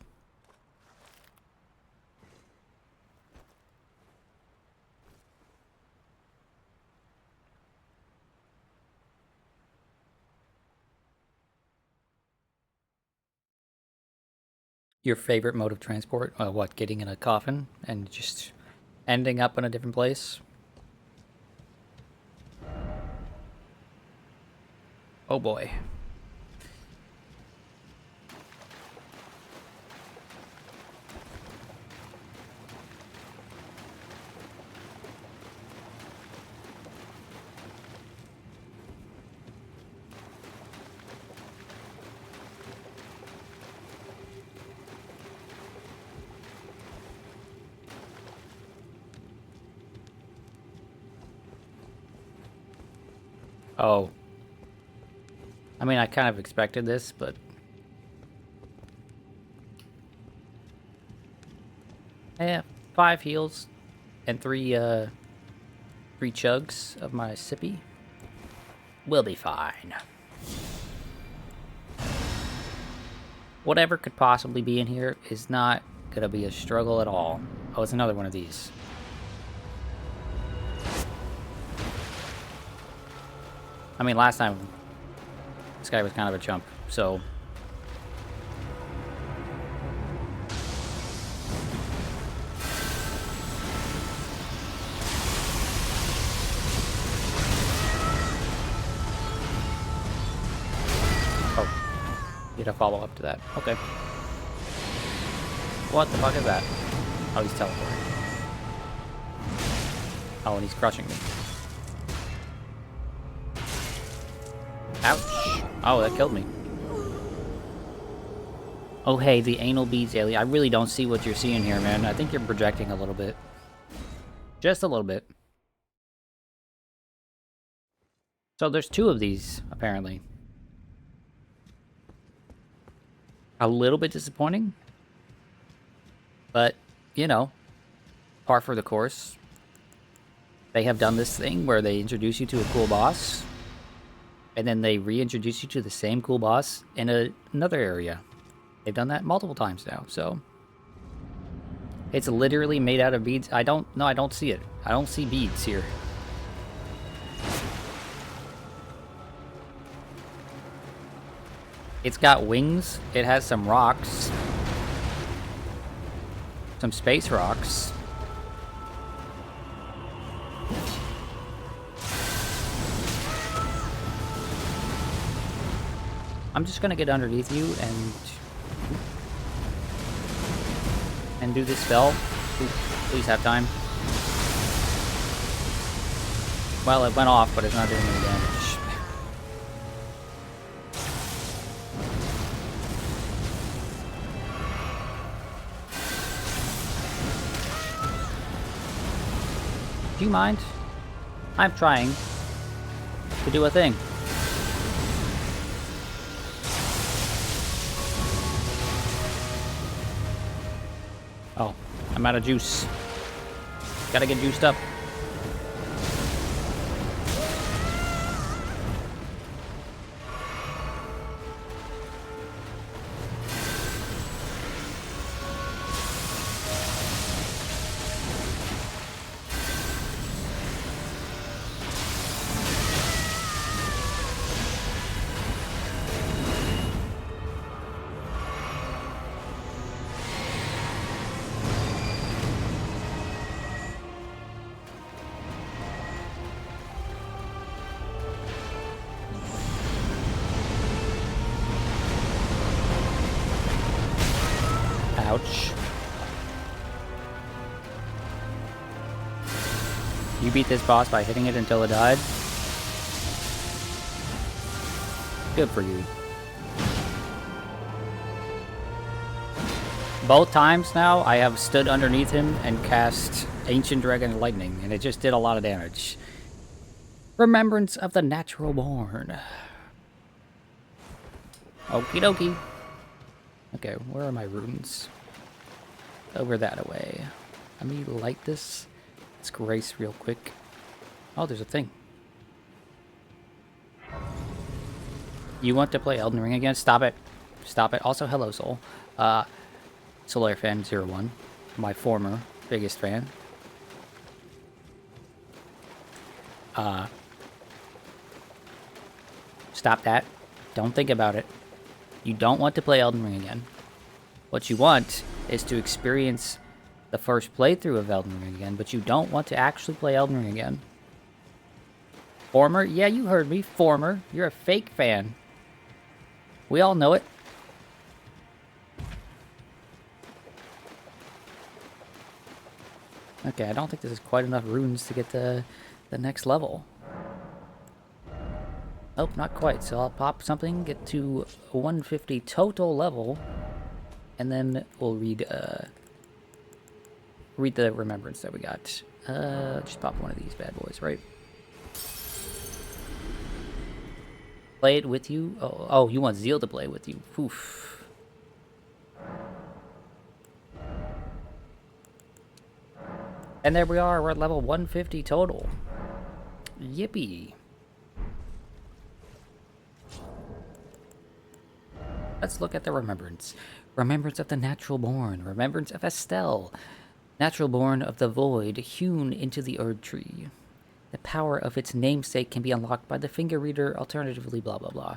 Your favorite mode of transport? What, getting in a coffin and just ending up in a different place? Oh boy. Oh. I mean, I kind of expected this, but... yeah, 5 heals and 3 chugs of my sippy. We'll be fine. Whatever could possibly be in here is not gonna be a struggle at all. Oh, it's another one of these. I mean, last time, this guy was kind of a chump, so... oh. You had a follow-up to that. Okay. What the fuck is that? Oh, he's teleporting. Oh, and he's crushing me. Ouch. Oh, that killed me. Oh, hey, the anal beads alien. I really don't see what you're seeing here, man. I think you're projecting a little bit. Just a little bit. So there's 2 of these, apparently. A little bit disappointing. But, you know, par for the course. They have done this thing where they introduce you to a cool boss. And then they reintroduce you to the same cool boss in another area. They've done that multiple times now, so... it's literally made out of beads. I don't see it. I don't see beads here. It's got wings. It has some rocks. Some space rocks. I'm just gonna get underneath you and do this spell. Ooh, please have time. Well, it went off, but it's not doing any damage. Do you mind? I'm trying to do a thing. Oh, I'm out of juice. Gotta get juiced up. Ouch. You beat this boss by hitting it until it died? Good for you. Both times now, I have stood underneath him and cast Ancient Dragon Lightning, and it just did a lot of damage. Remembrance of the Natural Born. Okie dokie. Okay, where are my runes? Over that away. Let me light this. Let's grace real quick. Oh, there's a thing. You want to play Elden Ring again? Stop it. Stop it. Also, hello, Soul. Solar Fan 01. My former biggest fan. Stop that. Don't think about it. You don't want to play Elden Ring again. What you want is to experience the first playthrough of Elden Ring again, but you don't want to actually play Elden Ring again. Former? Yeah, you heard me. Former. You're a fake fan. We all know it. Okay, I don't think this is quite enough runes to get to the next level. Nope, not quite. So I'll pop something, get to 150 total level, and then we'll read the remembrance that we got. Just pop one of these bad boys, right? Play it with you? Oh, you want Zeal to play with you. Oof. And there we are. We're at level 150 total. Yippee. Let's look at the remembrance. Remembrance of the Natural Born. Remembrance of Estelle. Natural Born of the Void, hewn into the Erd Tree. The power of its namesake can be unlocked by the finger reader, alternatively blah blah blah.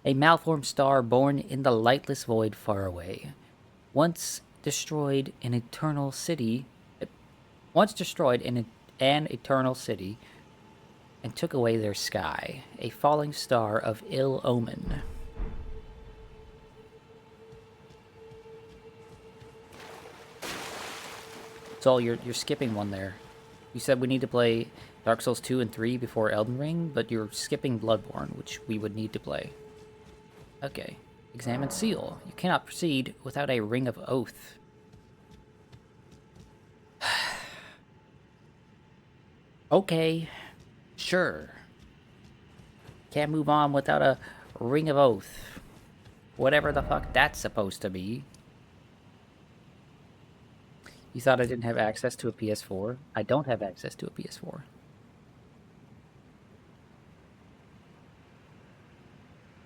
A malformed star born in the lightless void far away. Once destroyed an eternal city and took away their sky. A falling star of ill omen. So you're skipping one there. You said we need to play Dark Souls 2 and 3 before Elden Ring, but you're skipping Bloodborne, which we would need to play. Okay. Examine seal. You cannot proceed without a Ring of Oath. Okay. Sure. Can't move on without a Ring of Oath. Whatever the fuck that's supposed to be. You thought I didn't have access to a PS4? I don't have access to a PS4.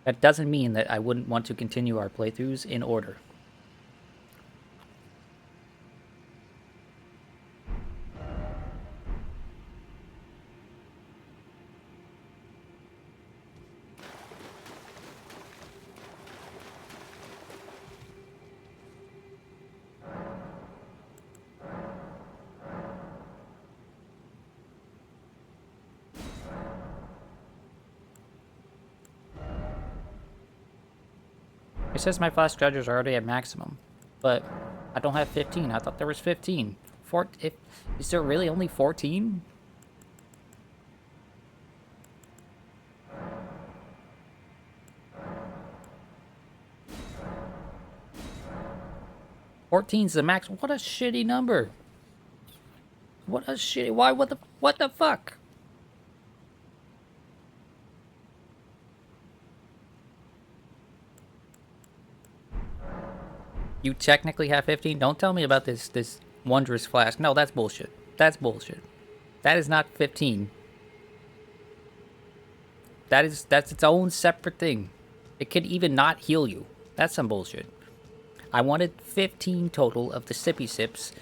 That doesn't mean that I wouldn't want to continue our playthroughs in order. It says my flask treasures are already at maximum, but I don't have 15. I thought there was 15. Is there really only 14? Fourteen's the max. What a shitty number. What a shitty. Why? What the fuck? You technically have 15. Don't tell me about this wondrous flask. No, that's bullshit. That's bullshit. That is not 15. That's its own separate thing. It could even not heal you. That's some bullshit. I wanted 15 total of the sippy sips,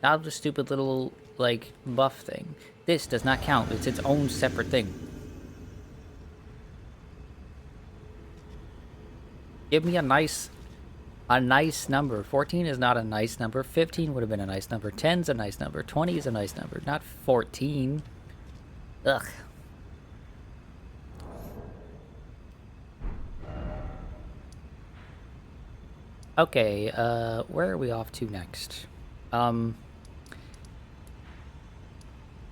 not of the stupid little, like, buff thing. This does not count. It's its own separate thing. Give me a nice number. 14 is not a nice number. 15 would have been a nice number. 10's a nice number. 20 is a nice number. Not 14. Ugh. Okay, where are we off to next?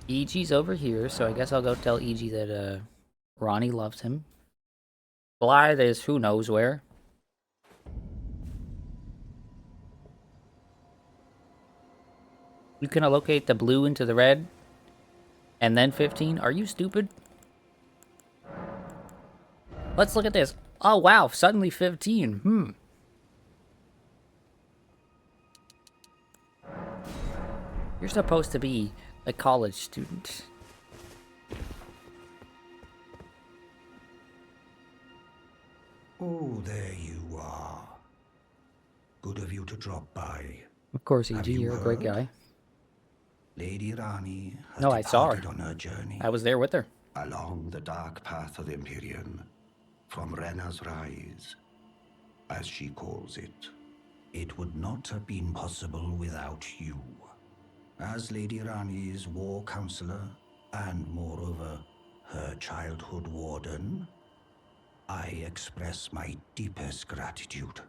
EG's over here, so I guess I'll go tell EG that, Ronnie loves him. Blythe is who knows where. You can allocate the blue into the red, and then 15? Are you stupid? Let's look at this. Oh, wow, suddenly 15. You're supposed to be a college student. Oh, there you are. Good of you to drop by. Of course, EG, Have you you're a great heard? guy. Lady Rani has No, I saw her. departed on her journey I was there with her. along the dark path of Empyrean, from Rena's Rise, as she calls it. It would not have been possible without you. As Lady Rani's war counselor, and moreover, her childhood warden, I express my deepest gratitude.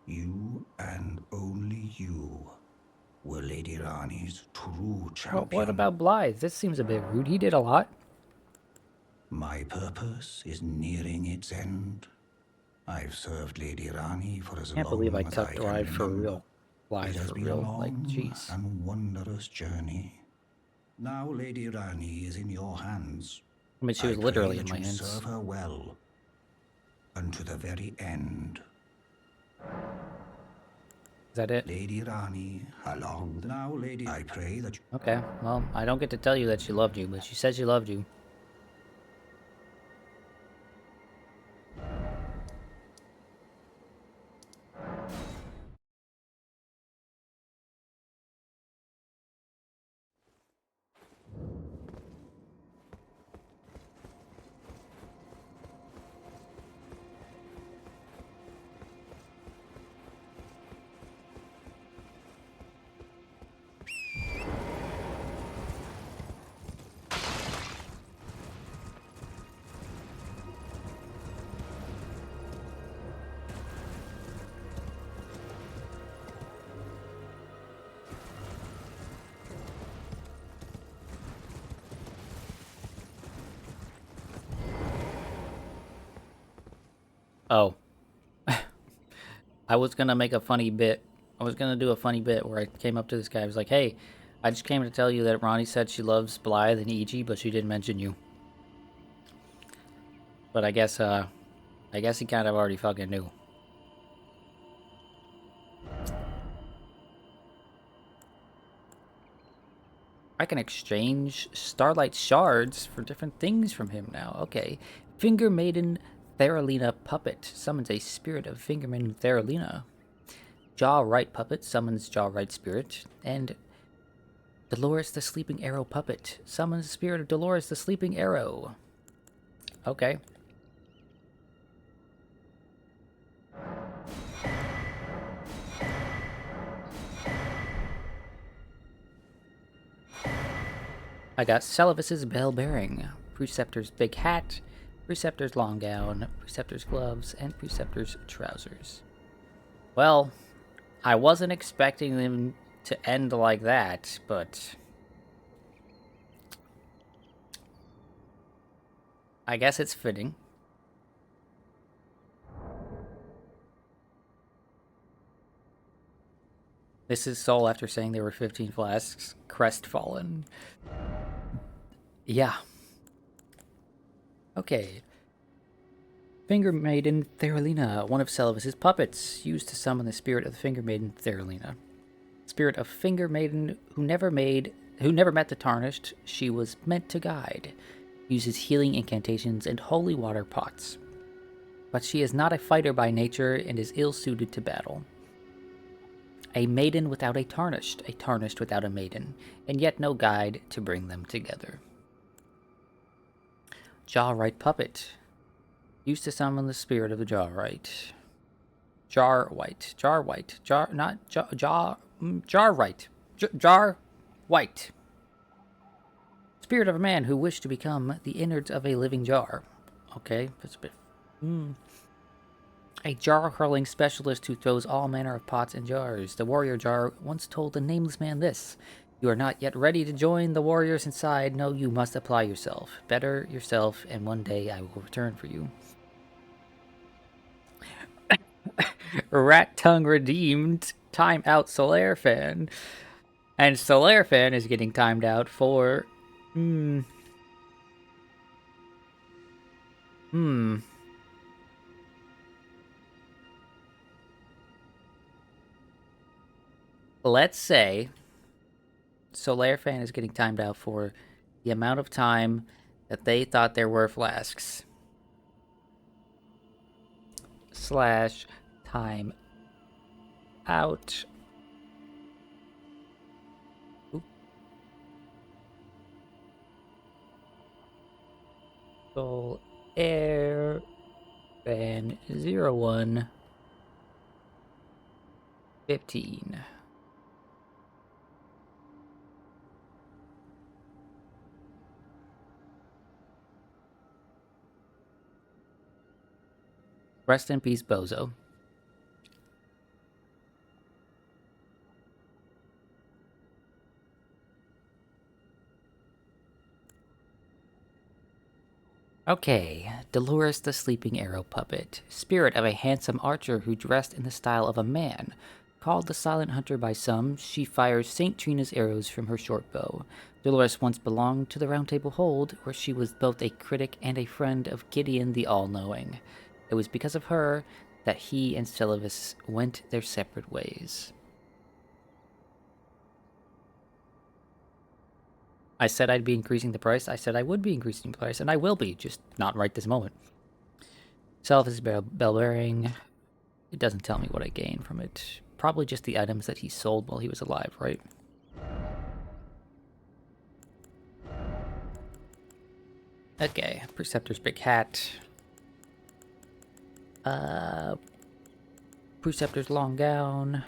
You and only you were Lady Rani's true champion. What about Blythe? This seems a bit rude. He did a lot. My purpose is nearing its end. I've served Lady Rani for as long as I Can't believe I can took Blythe for remember. real. Blythe It has for been real. a long Like, jeez. and wondrous journey. Now Lady Rani is in your hands. I mean, she was I literally pray in that my you hands. serve her well, unto the very end. Is that it? Lady Rani, along now, Lady, I pray that you... Okay, well, I don't get to tell you that she loved you, but she said she loved you. Oh. I was gonna make a funny bit. I was gonna do a funny bit where I came up to this guy. I was like, hey, I just came to tell you that Ronnie said she loves Blythe and EG, but she didn't mention you. But I guess he kind of already fucking knew. I can exchange Starlight Shards for different things from him now. Okay. Finger Maiden Theralina Puppet summons a spirit of Finger Maiden Theralina. Jaw Right Puppet summons Jaw Right Spirit. And Dolores the Sleeping Arrow Puppet summons the spirit of Dolores the Sleeping Arrow. Okay. I got Celivis's Bell Bearing, Preceptor's Big Hat, Preceptor's Long Gown, Preceptor's Gloves, and Preceptor's Trousers. Well, I wasn't expecting them to end like that, but I guess it's fitting. This is Soul after saying there were 15 flasks. Crestfallen. Yeah. Okay. Finger Maiden Theralina, one of Celavis's puppets, used to summon the spirit of the Finger Maiden Theralina. Spirit of Finger Maiden who never met the Tarnished, she was meant to guide. Uses healing incantations and holy water pots. But she is not a fighter by nature and is ill-suited to battle. A maiden without a tarnished without a maiden, and yet no guide to bring them together. Jawright Puppet. Used to summon the spirit of the Jawright. Jarwhite. Jarwhite. Spirit of a man who wished to become the innards of a living jar. Okay, that's a bit... A jar-hurling specialist who throws all manner of pots and jars. The warrior jar once told the nameless man this: "You are not yet ready to join the warriors inside. No, you must apply yourself. Better yourself, and one day I will return for you." Rat Tongue redeemed. Time out Solaire fan. And Solaire fan is getting timed out for... Let's say Solaire fan is getting timed out for the amount of time that they thought there were flasks. / time out. Solaire fan 0115. Rest in peace, Bozo. Okay, Dolores the Sleeping Arrow Puppet. Spirit of a handsome archer who dressed in the style of a man. Called the Silent Hunter by some, she fires St. Trina's arrows from her short bow. Dolores once belonged to the Round Table Hold, where she was both a critic and a friend of Gideon the All-Knowing. It was because of her that he and Celavis went their separate ways. I said I'd be increasing the price. I said I would be increasing the price, and I will be, just not right this moment. Celavis bell bearing. It doesn't tell me what I gain from it. Probably just the items that he sold while he was alive, right? Okay, Preceptor's big hat. Preceptor's long gown.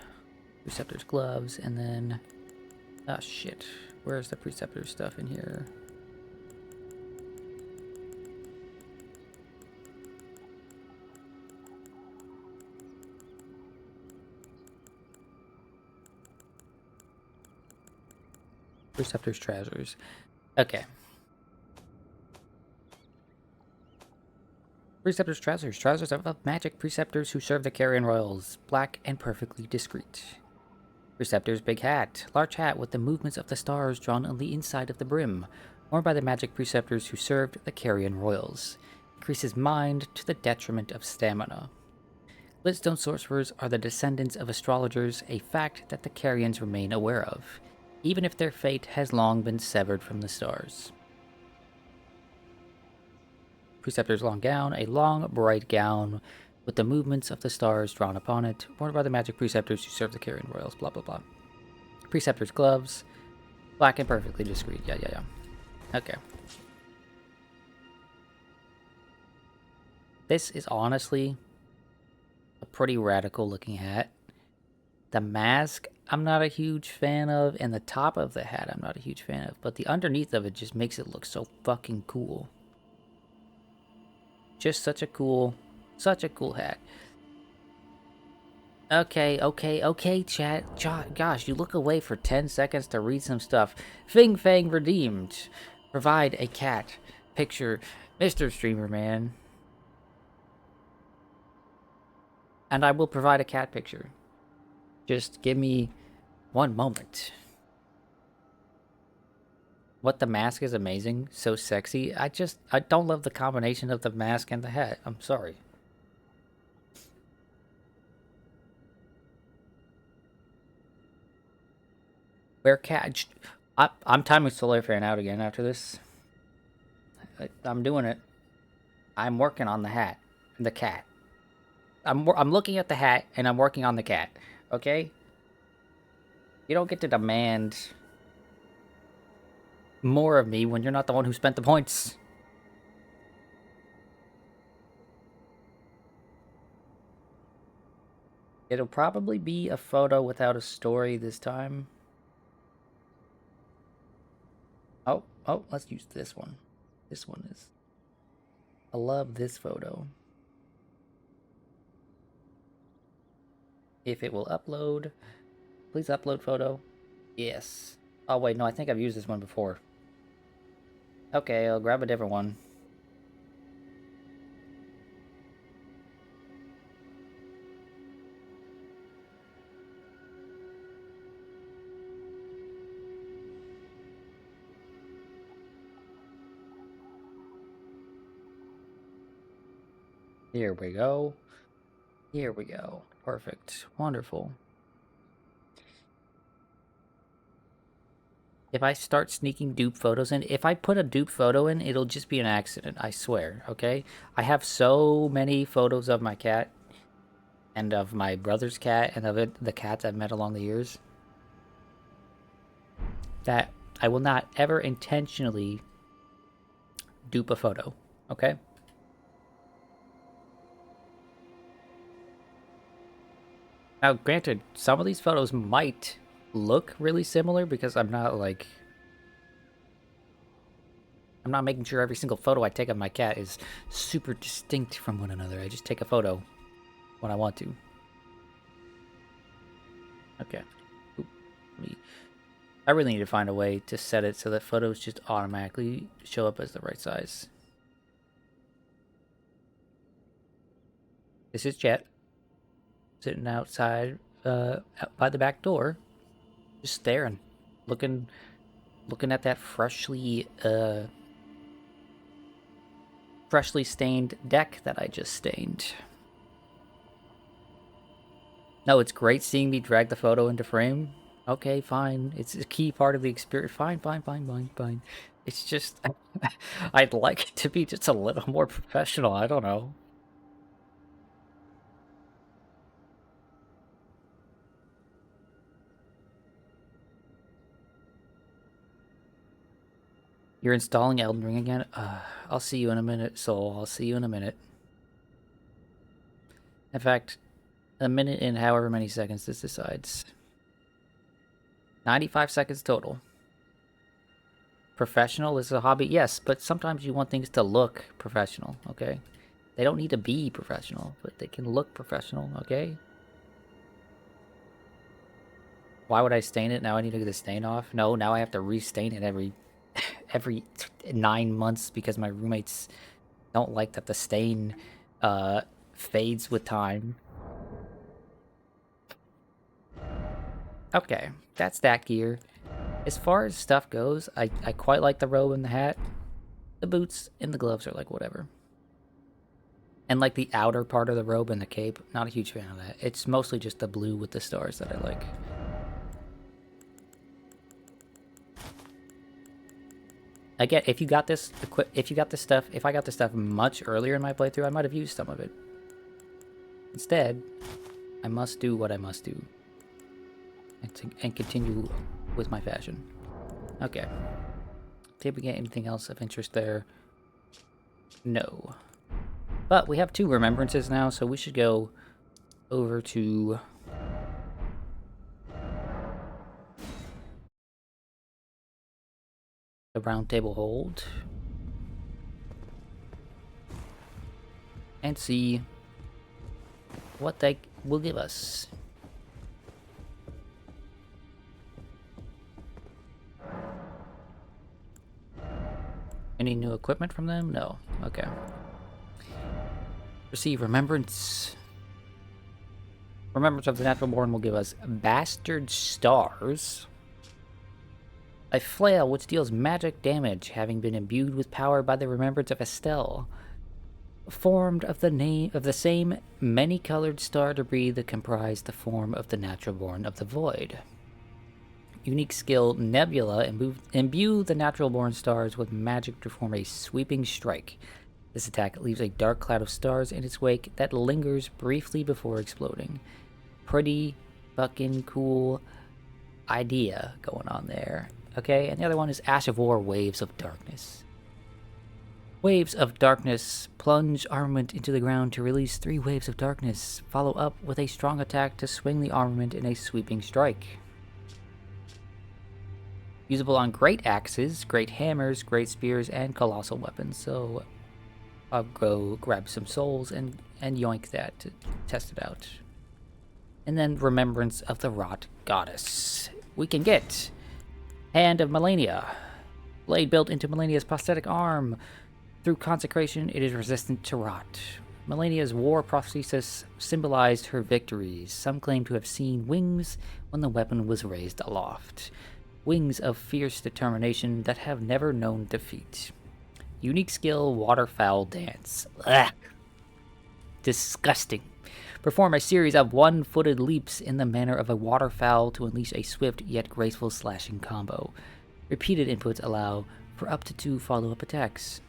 Preceptor's gloves, and then... oh, shit. Where's the Preceptor stuff in here? Preceptor's trousers. Okay. Preceptor's trousers. Trousers of magic preceptors who serve the Carrion Royals. Black and perfectly discreet. Preceptor's big hat. Large hat with the movements of the stars drawn on the inside of the brim. Worn by the magic preceptors who served the Carrion Royals. Increases mind to the detriment of stamina. Glitstone sorcerers are the descendants of astrologers, a fact that the Carrions remain aware of, even if their fate has long been severed from the stars. Preceptor's long gown, a long, bright gown with the movements of the stars drawn upon it, worn by the magic preceptors who serve the Carrion Royals, blah blah blah. Preceptor's gloves, black and perfectly discreet, yeah. Okay. This is honestly a pretty radical looking hat. The mask, I'm not a huge fan of, and the top of the hat, I'm not a huge fan of, but the underneath of it just makes it look so fucking cool. Just such a cool hat. Okay, chat. Gosh, you look away for 10 seconds to read some stuff. Fing Fang redeemed. Provide a cat picture, Mr. Streamer Man. And I will provide a cat picture. Just give me one moment. What, the mask is amazing, so sexy. I don't love the combination of the mask and the hat. I'm sorry. Where cat? I'm timing Solar Fan out again after this. I'm doing it. I'm working on the hat, the cat. I'm looking at the hat and I'm working on the cat. Okay. You don't get to demand more of me when you're not the one who spent the points. It'll probably be a photo without a story this time. Oh, let's use this one. This one is... I love this photo. If it will upload. Please upload photo. Yes. Oh, wait, no, I think I've used this one before. Okay, I'll grab a different one. Here we go. Here we go. Perfect. Wonderful. If I start sneaking dupe photos in, if I put a dupe photo in, it'll just be an accident, I swear, okay? I have so many photos of my cat and of my brother's cat and of the cats I've met along the years that I will not ever intentionally dupe a photo, okay? Now, granted, some of these photos might look really similar because I'm not making sure every single photo I take of my cat is super distinct from one another. I just take a photo when I want to. Okay. I really need to find a way to set it so that photos just automatically show up as the right size. This is Jet. Sitting outside by the back door. Just staring. Looking at that freshly stained deck that I just stained. No, it's great seeing me drag the photo into frame. Okay, fine. It's a key part of the experience. Fine. It's just... I'd like it to be just a little more professional. I don't know. You're installing Elden Ring again? I'll see you in a minute, Soul. I'll see you in a minute. In fact, a minute in however many seconds this decides. 95 seconds total. Professional is a hobby? Yes, but sometimes you want things to look professional, okay? They don't need to be professional, but they can look professional, okay? Why would I stain it? Now I need to get the stain off? No, now I have to restain it every 9 months because my roommates don't like that the stain fades with time. Okay, that's that gear. As far as stuff goes, I quite like the robe and the hat. The boots and the gloves are like whatever. And like the outer part of the robe and the cape, not a huge fan of that. It's mostly just the blue with the stars that I like. Again, if I got this stuff much earlier in my playthrough, I might have used some of it. Instead, I must do what I must do. And continue with my fashion. Okay. Did we get anything else of interest there? No. But we have 2 remembrances now, so we should go over to... the round table hold. And see what they will give us. Any new equipment from them? No. Okay. Receive Remembrance. Remembrance of the Natural Born will give us Bastard Stars. A flail which deals magic damage, having been imbued with power by the remembrance of Estelle. Formed of the same many-colored star debris that comprise the form of the Natural Born of the Void. Unique skill Nebula imbue the Natural Born stars with magic to form a sweeping strike. This attack leaves a dark cloud of stars in its wake that lingers briefly before exploding. Pretty fucking cool idea going on there. Okay, and the other one is Ash of War, Waves of Darkness. Waves of Darkness. Plunge armament into the ground to release 3 waves of darkness. Follow up with a strong attack to swing the armament in a sweeping strike. Usable on great axes, great hammers, great spears, and colossal weapons. So I'll go grab some souls and yoink that to test it out. And then Remembrance of the Rot Goddess. We can get Hand of Melania. Blade built into Melania's prosthetic arm. Through consecration, it is resistant to rot. Melania's war prosthesis symbolized her victories. Some claim to have seen wings when the weapon was raised aloft. Wings of fierce determination that have never known defeat. Unique skill, Waterfowl Dance. Ugh. Disgusting. Perform a series of one-footed leaps in the manner of a waterfowl to unleash a swift yet graceful slashing combo. Repeated inputs allow for up to 2 follow-up attacks.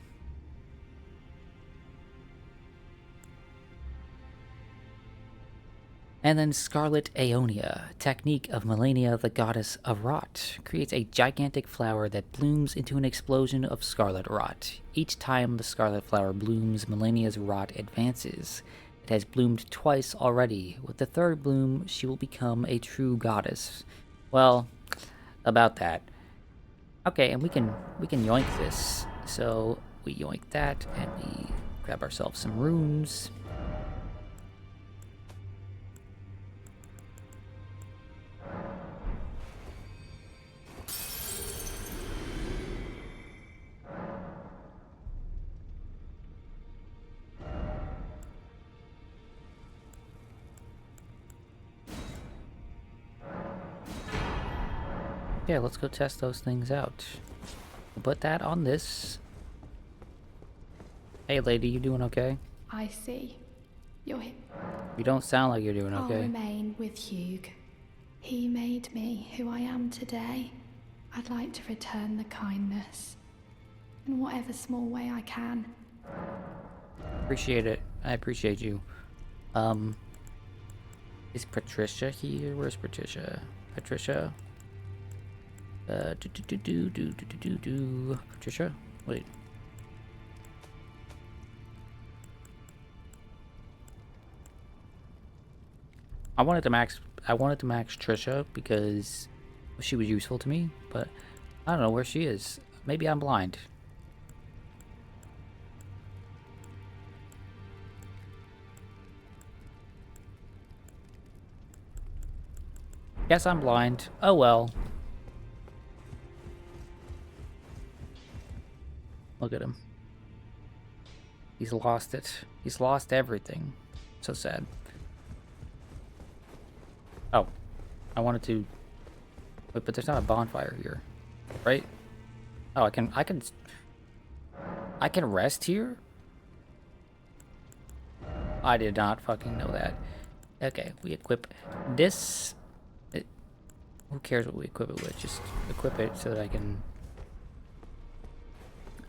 And then Scarlet Aeonia, technique of Melania, the goddess of rot, creates a gigantic flower that blooms into an explosion of scarlet rot. Each time the scarlet flower blooms, Melania's rot advances. It has bloomed twice already. With the 3rd bloom, she will become a true goddess. Well, about that. Okay, and we can yoink this. So we yoink that, and we grab ourselves some runes. Yeah, let's go test those things out. We'll put that on this. Hey lady, you doing okay? I see. You're him. You don't sound like you're doing I'll okay. remain with Hugh. He made me who I am today. I'd like to return the kindness. In whatever small way I can. Appreciate it. I appreciate you. Is Patricia here? Where's Patricia? Patricia? Patricia? Wait. I wanted to max Trisha because she was useful to me, but I don't know where she is. Maybe I'm blind. Guess I'm blind. Oh well. Look at him. He's lost it. He's lost everything. So sad. Oh. I wanted to... Wait, but there's not a bonfire here. Right? Oh, I can rest here? I did not fucking know that. Okay, we equip this. Who cares what we equip it with? Just equip it so that I can...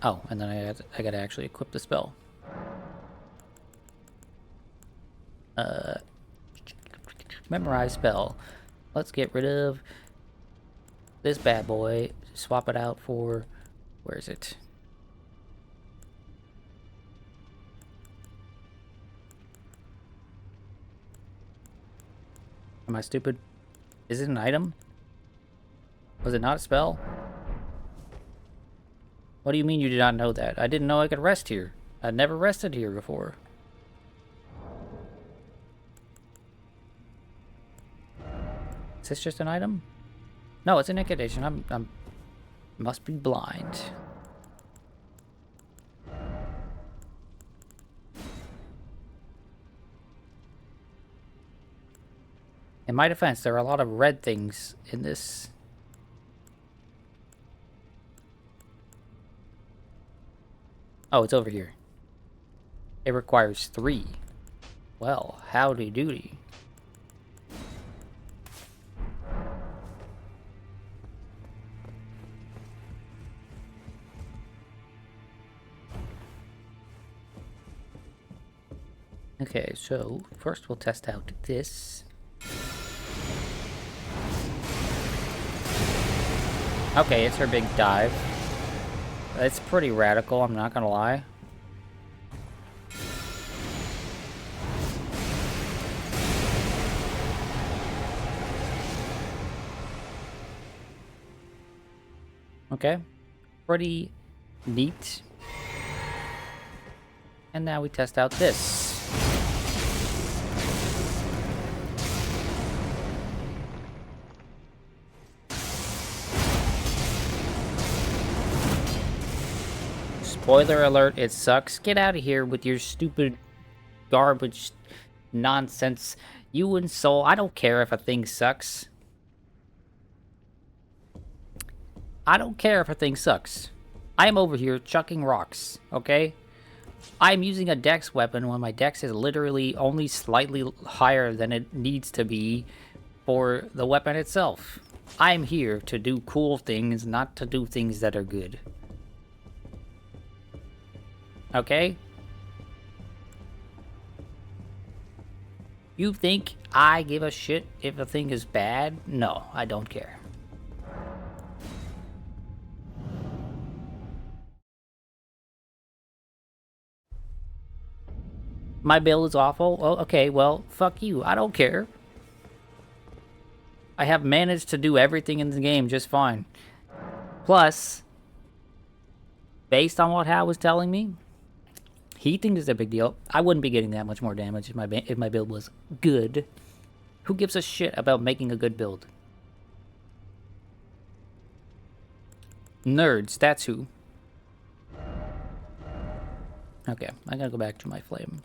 Oh, and then I gotta actually equip the spell. Memorize spell. Let's get rid of this bad boy. Swap it out for... Where is it? Am I stupid? Is it an item? Was it not a spell? What do you mean you did not know that? I didn't know I could rest here. I'd never rested here before. Is this just an item? No, it's an incantation. I'm must be blind. In my defense, there are a lot of red things in this. Oh, it's over here. It requires 3. Well, howdy doody. Okay, so first we'll test out this. Okay, it's her big dive. It's pretty radical, I'm not gonna lie. Okay, pretty neat. And now we test out this. Spoiler alert, it sucks. Get out of here with your stupid garbage nonsense. You and Soul, I don't care if a thing sucks. I don't care if a thing sucks. I am over here chucking rocks, okay? I'm using a dex weapon when my dex is literally only slightly higher than it needs to be for the weapon itself. I'm here to do cool things, not to do things that are good. Okay? You think I give a shit if a thing is bad? No, I don't care. My build is awful? Oh, okay, well, fuck you. I don't care. I have managed to do everything in the game just fine. Plus, based on what Hal was telling me, he thinks it's a big deal. I wouldn't be getting that much more damage if my build was good. Who gives a shit about making a good build? Nerds, that's who. Okay, I gotta go back to my flame.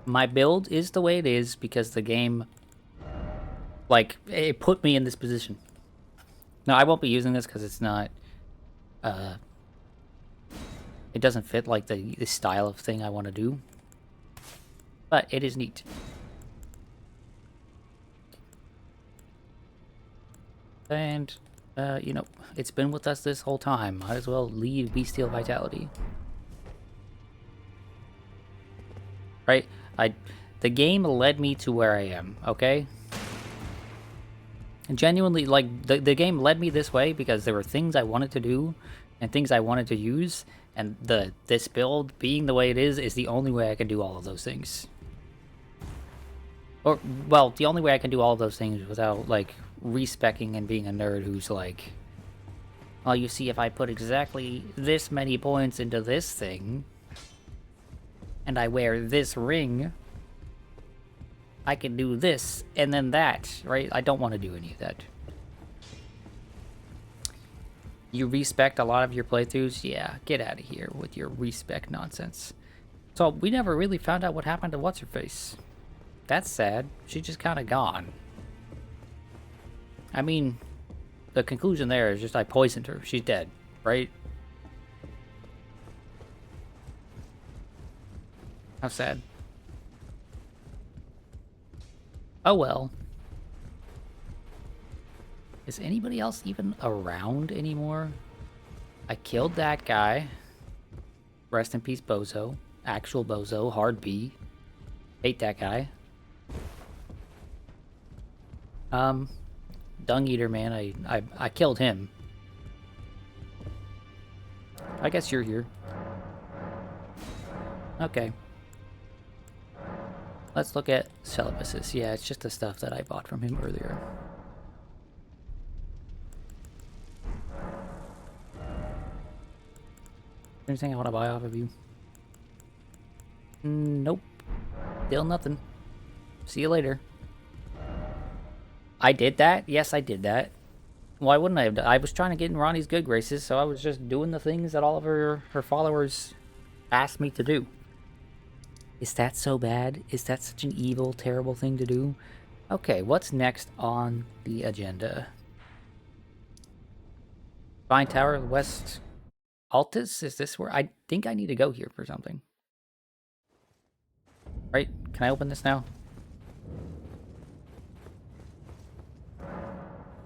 My build is the way it is because the game, like, it put me in this position. No, I won't be using this because it's not, it doesn't fit, like, the style of thing I want to do. But it is neat. And, you know, it's been with us this whole time. Might as well leave Bestial Vitality. Right? The game led me to where I am, okay? And genuinely, like, the game led me this way because there were things I wanted to do and things I wanted to use, and this build, being the way it is the only way I can do all of those things. Or, well, the only way I can do all of those things without, like, respecking and being a nerd who's like, well, you see, if I put exactly this many points into this thing, and I wear this ring, I can do this, and then that, right? I don't want to do any of that. You respect a lot of your playthroughs? Yeah, get out of here with your respect nonsense. So, we never really found out what happened to What's-Her-Face. That's sad. She's just kind of gone. I mean, the conclusion there is just I poisoned her. She's dead, right? How sad. Oh well. Is anybody else even around anymore? I killed that guy. Rest in peace, Bozo. Actual Bozo, hard B. Hate that guy. Dung Eater, man, I killed him. I guess you're here. Okay. Let's look at Celibasis. Yeah, it's just the stuff that I bought from him earlier. Anything I want to buy off of you? Nope. Still nothing. See you later. I did that? Yes, I did that. Why wouldn't I have done? I was trying to get in Ronnie's good graces, so I was just doing the things that all of her followers asked me to do. Is that so bad? Is that such an evil, terrible thing to do? Okay, what's next on the agenda? Vine Tower, West Altus? Is this where I think I need to go here for something? Right? Can I open this now?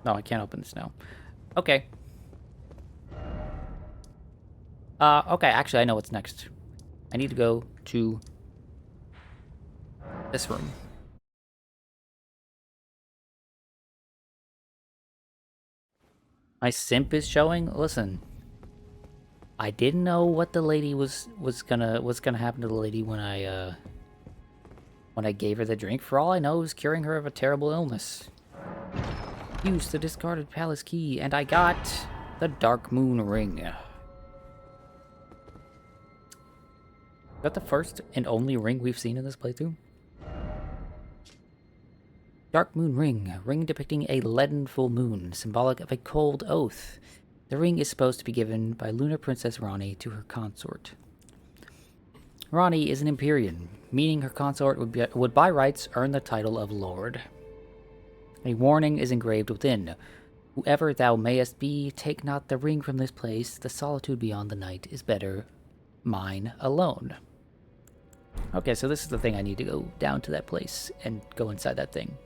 No, I can't open this now. Okay. Okay, actually, I know what's next. I need to go to this room. My simp is showing? Listen. I didn't know what the lady was gonna happen to the lady when I gave her the drink. For all I know, it was curing her of a terrible illness. Use the discarded palace key, and I got the Dark Moon Ring. Is that the first and only ring we've seen in this playthrough? Dark Moon Ring. Ring depicting a leaden full moon, symbolic of a cold oath. The ring is supposed to be given by Lunar Princess Rani to her consort. Rani is an Empyrean, meaning her consort would by rights earn the title of Lord. A warning is engraved within. Whoever thou mayest be, take not the ring from this place. The solitude beyond the night is better mine alone. Okay, so this is the thing. I need to go down to that place and go inside that thing.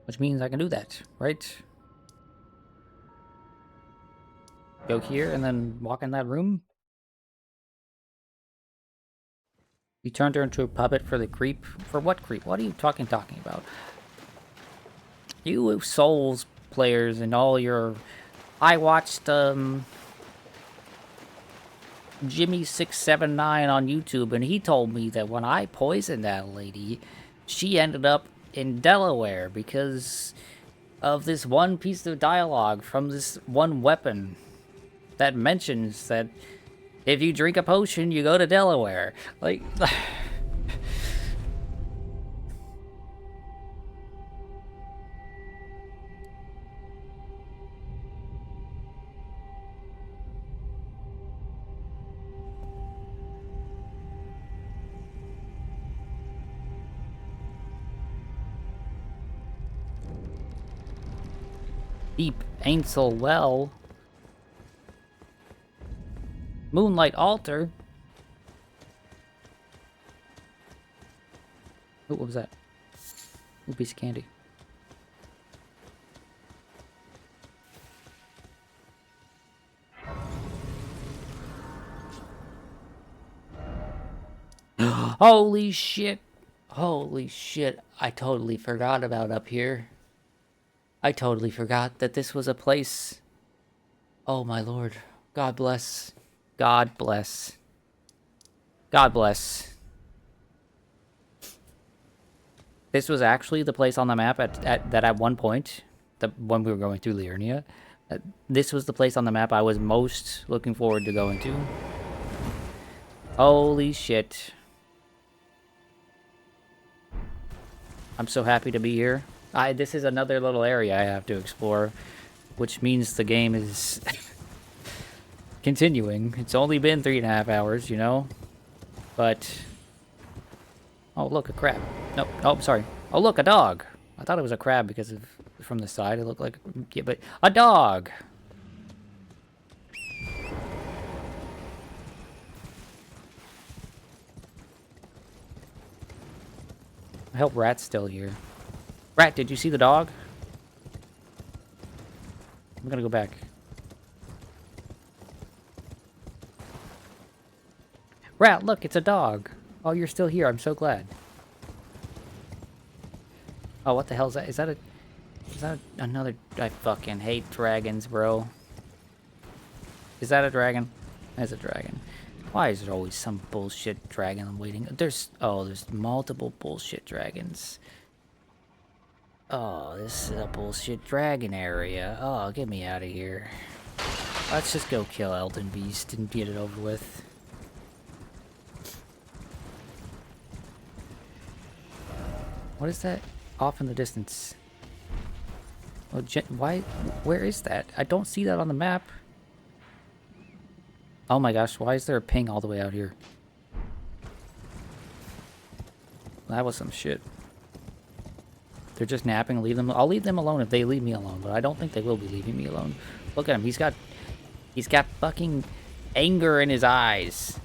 Which means I can do that, right? Go here and then walk in that room. You turned her into a puppet for the creep? For what creep? What are you talking about? You Souls players and all your... I watched, Jimmy679 on YouTube, and he told me that when I poisoned that lady, she ended up in Delaware because of this one piece of dialogue from this one weapon that mentions that if you drink a potion, you go to Delaware. Like... Deep Ainsel Well. Moonlight Altar. Oh, what was that? Ooh, piece of candy. Holy shit. Holy shit. I totally forgot about up here. I totally forgot that this was a place. Oh my lord. God bless. God bless. God bless. This was actually the place on the map at one point, when we were going through Liurnia. This was the place on the map I was most looking forward to going to. Holy shit. I'm so happy to be here. This is another little area I have to explore, which means the game is continuing. It's only been 3.5 hours, you know? But... oh, look, a crab. No, oh, sorry. Oh, look, a dog. I thought it was a crab because of from the side it looked like... yeah, but a dog! I hope Rat's still here. Rat, did you see the dog? I'm gonna go back. Rat, look, it's a dog. Oh, you're still here. I'm so glad. Oh, what the hell is that? Is that another... I fucking hate dragons, bro. Is that a dragon? That's a dragon. Why is there always some bullshit dragon I'm waiting? There's multiple bullshit dragons. Oh, this is a bullshit dragon area. Oh, get me out of here. Let's just go kill Elden Beast and get it over with. What is that off in the distance? Oh, why? Where is that? I don't see that on the map. Oh my gosh, why is there a ping all the way out here? That was some shit. They're just napping. Leave them. I'll leave them alone if they leave me alone, but I don't think they will be leaving me alone. Look at him. He's got fucking anger in his eyes.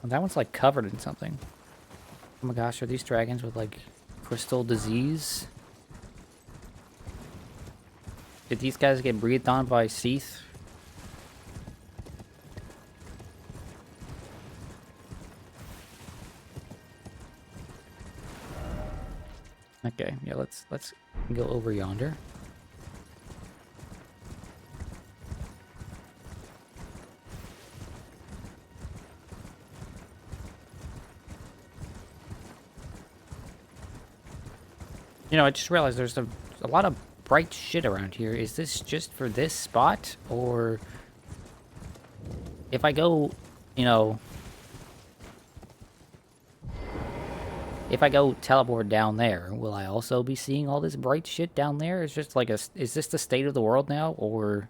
Well, that one's like covered in something. Oh my gosh, are these dragons with like crystal disease? Did these guys get breathed on by Seath? Okay, yeah, let's go over yonder. You know, I just realized there's a lot of bright shit around here. Is this just for this spot? Or if I go, you know, if I go teleport down there, will I also be seeing all this bright shit down there? It's just like is this the state of the world now? Or...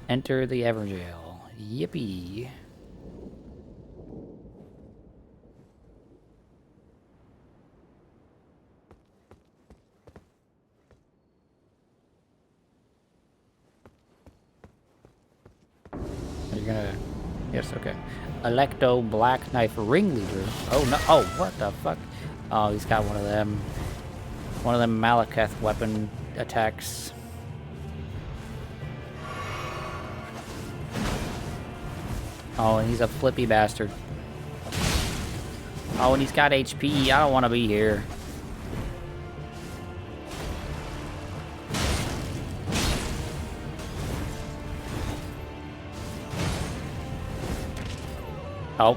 Enter the Everjail. Yippee. Are you gonna... Yes, okay. Electo Black Knife Ringleader. Oh, no. Oh, what the fuck? Oh, he's got one of them. One of them Malekith weapon attacks. Oh, and he's a flippy bastard. Oh, and he's got HP. I don't want to be here. Oh.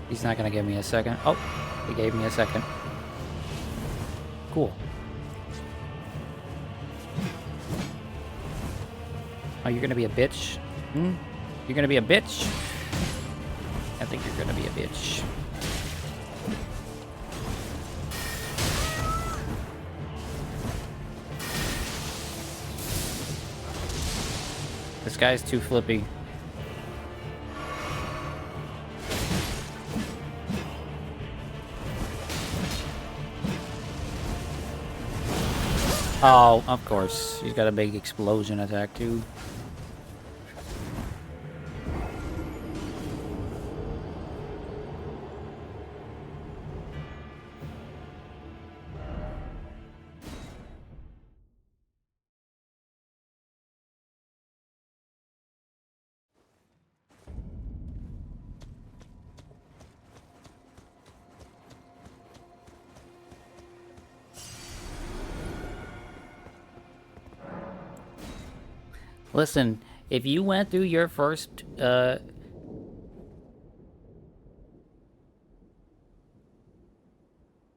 He's not gonna give me a second. Oh, he gave me a second. Cool. Oh, you're gonna be a bitch? Hmm? You're gonna be a bitch? I think you're gonna be a bitch. This guy's too flippy. Oh, of course. He's got a big explosion attack, too. Listen, if you went through your first,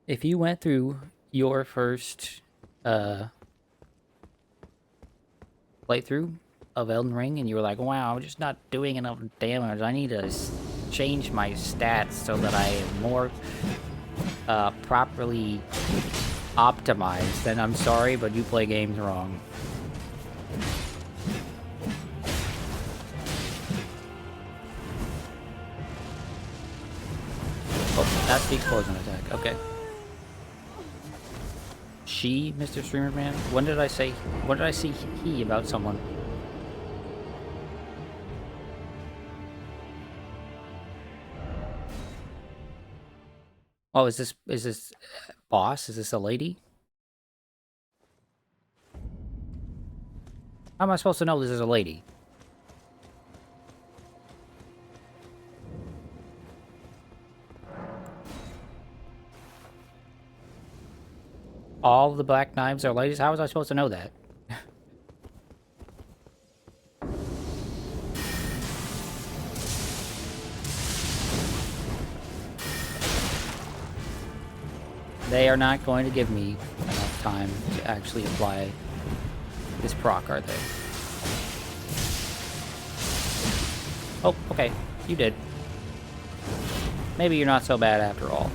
if you went through your first, playthrough of Elden Ring and you were like, wow, I'm just not doing enough damage, I need to change my stats so that I am more, properly optimized, then I'm sorry, but you play games wrong. Oh, that's the explosion attack. Okay. She, Mr. Streamer Man? When did I say... When did I see he about someone? Oh, is this... boss? Is this a lady? How am I supposed to know this is a lady? all the black knives are ladies? How was I supposed to know that? They are not going to give me enough time to actually apply this proc, are they? Oh, okay. You did. Maybe you're not so bad after all.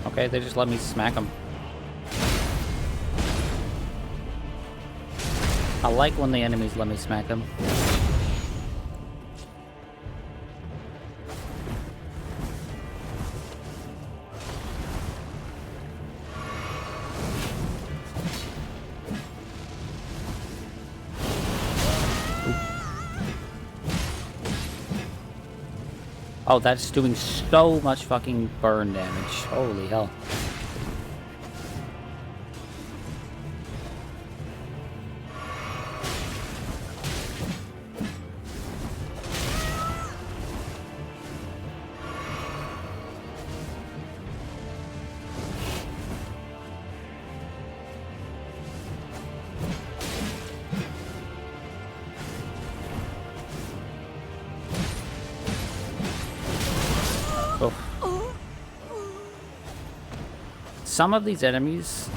Okay, they just let me smack them. I like when the enemies let me smack them. Oh, that's doing so much fucking burn damage. Holy hell. Some of these enemies,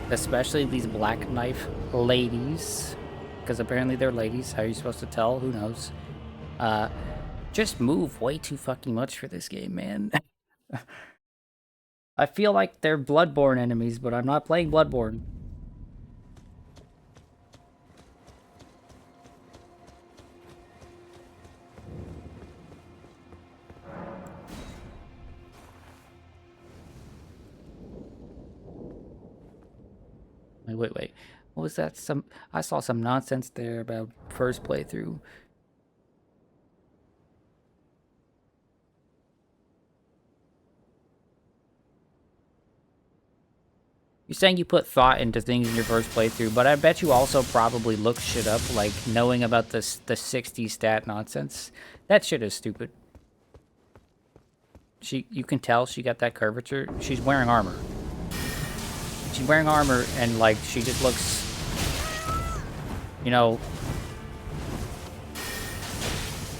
especially these black knife ladies, because apparently they're ladies, how are you supposed to tell? Who knows? Just move way too fucking much for this game, man. I feel like they're Bloodborne enemies, but I'm not playing Bloodborne. Wait. What was that? I saw some nonsense there about first playthrough. You're saying you put thought into things in your first playthrough, but I bet you also probably look shit up, like knowing about the 60 stat nonsense. That shit is stupid. You can tell she got that curvature. She's wearing armor. She's wearing armor, and like she just looks, you know,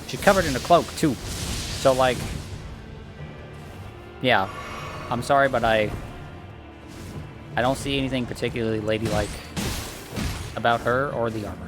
she's covered in a cloak too. So like, yeah, I'm sorry, but I don't see anything particularly ladylike about her or the armor.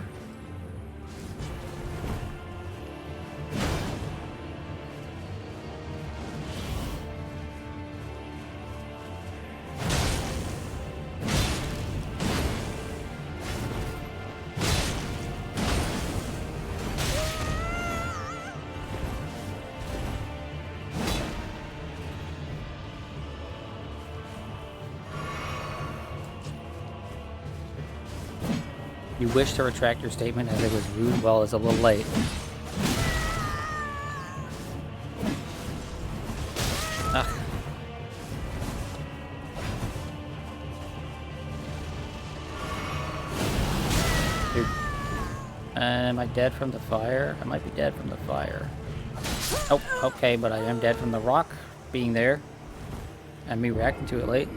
You wish to retract your statement as it was rude, well, it's a little late. Ugh. Dude. Am I dead from the fire? I might be dead from the fire. Oh, okay, but I am dead from the rock being there. And me reacting to it late.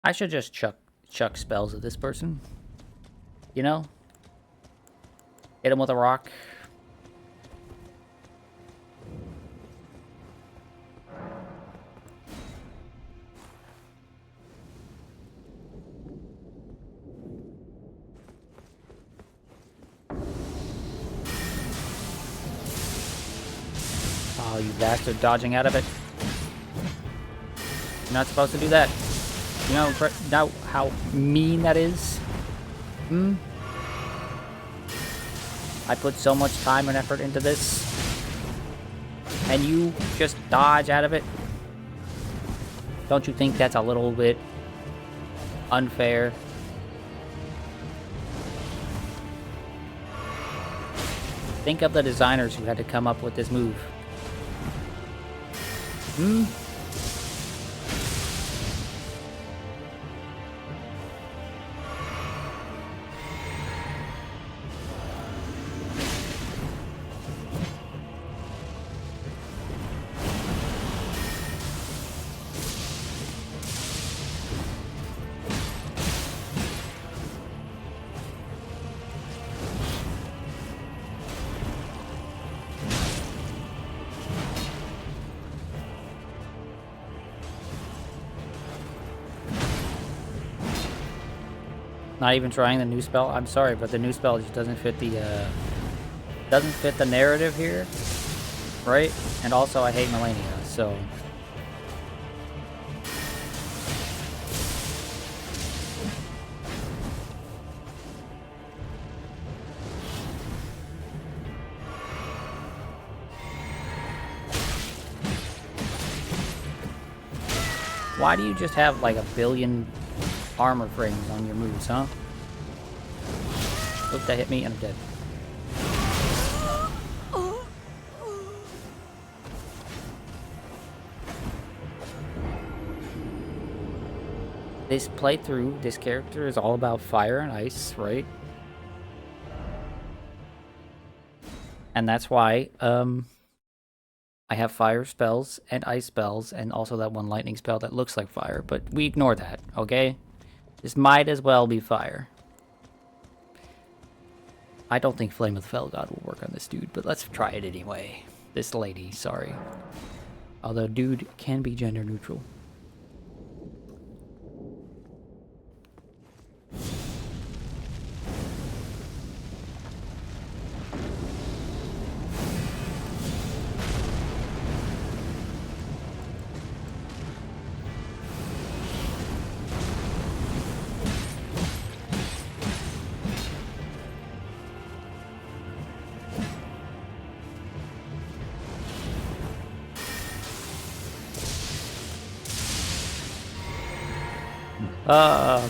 I should just chuck spells at this person. You know? Hit him with a rock. Oh, you bastard, dodging out of it. You're not supposed to do that. You know how mean that is? Hmm? I put so much time and effort into this, and you just dodge out of it? Don't you think that's a little bit unfair? Think of the designers who had to come up with this move. Hmm? Not even trying the new spell? I'm sorry, but the new spell just doesn't fit the narrative here, right? And also, I hate Melania, so... Why do you just have like a billion armor frames on your moves, huh? Oop, that hit me and I'm dead. This playthrough, this character is all about fire and ice, right? And that's why, I have fire spells and ice spells and also that one lightning spell that looks like fire, but we ignore that, okay? This might as well be fire. I don't think Flame of the Fell God will work on this dude, but let's try it anyway. This lady, sorry. Although dude can be gender neutral.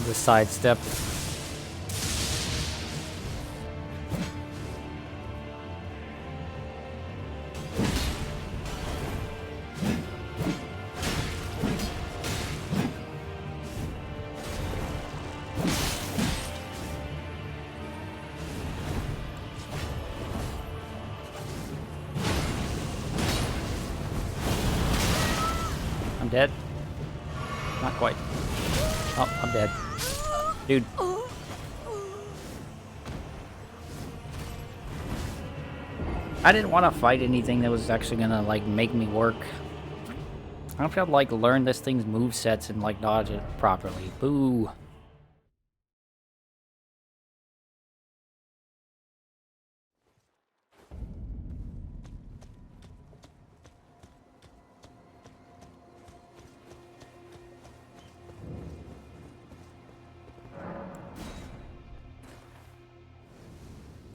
The sidestep. I'm dead. Not quite. Oh, I'm dead. Dude. I didn't want to fight anything that was actually gonna, like, make me work. I don't feel like learn this thing's movesets and, like, dodge it properly. Boo.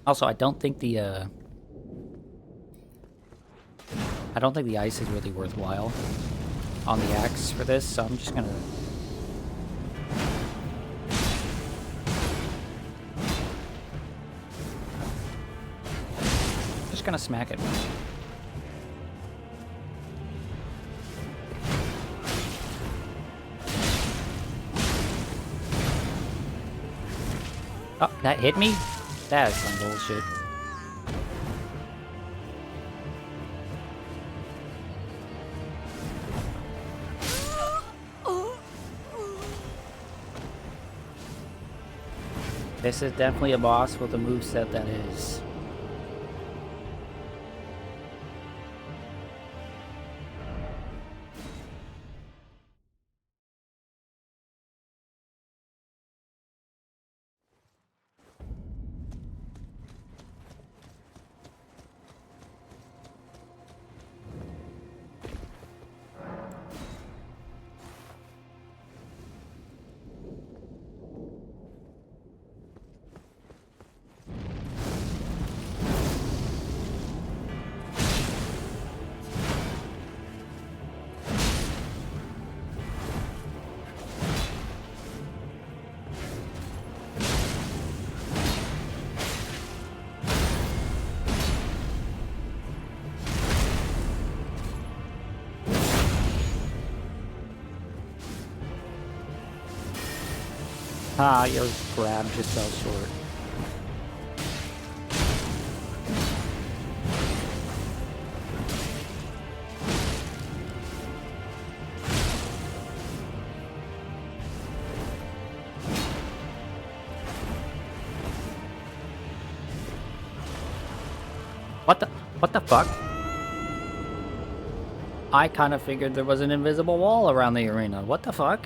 Also, I don't think the ice is really worthwhile on the axe for this, so I'm just gonna... Just gonna smack it. Oh, that hit me? That is some bullshit. This is definitely a boss with a moveset that is. Ah, your grab just fell short. What the fuck? I kind of figured there was an invisible wall around the arena. What the fuck?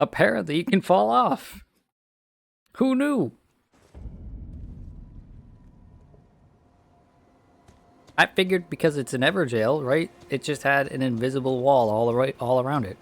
Apparently you can fall off. Who knew? I figured because it's an Everjail, right? It just had an invisible wall all around it.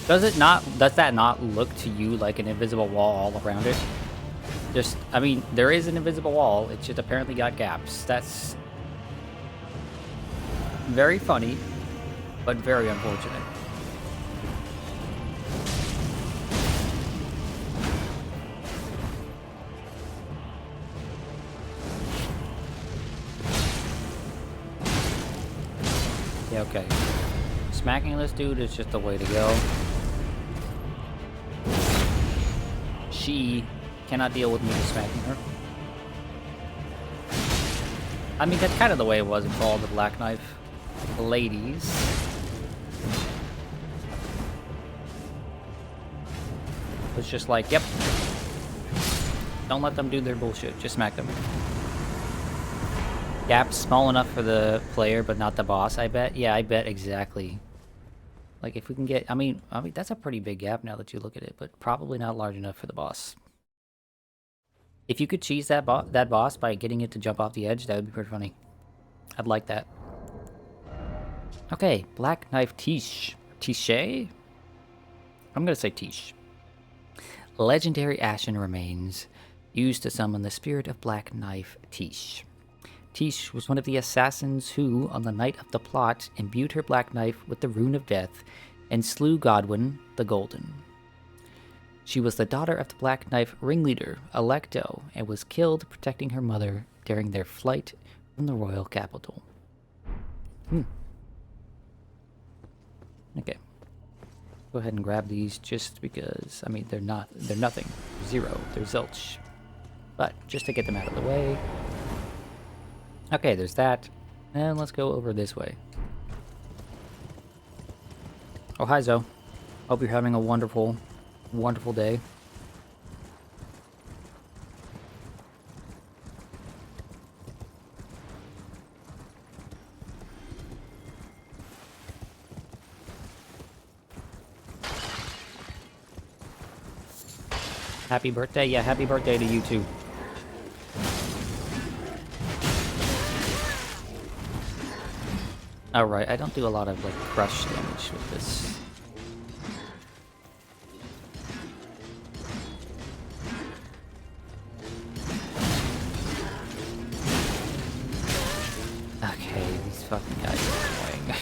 Does that not look to you like an invisible wall all around it? Just, I mean, there is an invisible wall, it just apparently got gaps. That's very funny, but very unfortunate. Yeah, okay. Smacking this dude is just the way to go. She cannot deal with me just smacking her. I mean, that's kind of the way it was in Fall of the Black Knife. Ladies. It's just like, yep. Don't let them do their bullshit. Just smack them. Gap's small enough for the player, but not the boss, I bet. Yeah, I bet exactly. Like, if we can get... I mean, that's a pretty big gap now that you look at it, but probably not large enough for the boss. If you could cheese that boss by getting it to jump off the edge, that would be pretty funny. I'd like that. Okay, Black Knife Tiche. Tiche? I'm gonna say Tiche. Legendary ashen remains used to summon the spirit of Black Knife Tiche. Tiche was one of the assassins who, on the night of the plot, imbued her black knife with the rune of death and slew Godwyn the Golden. She was the daughter of the Black Knife ringleader, Alecto, and was killed protecting her mother during their flight from the royal capital. Okay. Go ahead and grab these just because, I mean, they're nothing. Zero. They're zilch. But, just to get them out of the way. Okay, there's that. And let's go over this way. Oh, hi, Zoe. Hope you're having a wonderful, wonderful day. Happy birthday? Yeah, happy birthday to you too. Alright, I don't do a lot of, like, crush damage with this. Okay, these fucking guys are annoying.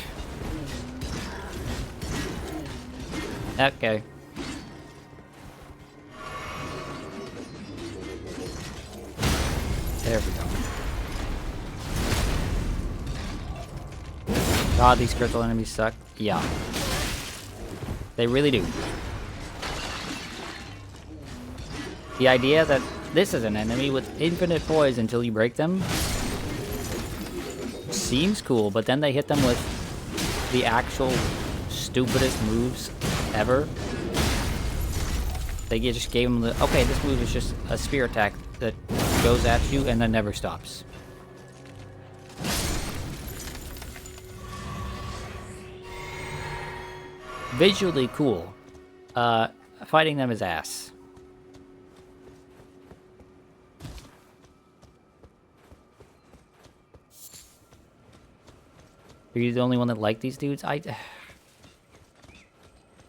Okay. There we go. God, these crystal enemies suck. Yeah. They really do. The idea that this is an enemy with infinite poise until you break them seems cool, but then they hit them with the actual stupidest moves ever. They just gave him the, okay, this move is just a spear attack that goes at you and then never stops. Visually cool. Fighting them is ass. Are you the only one that liked these dudes?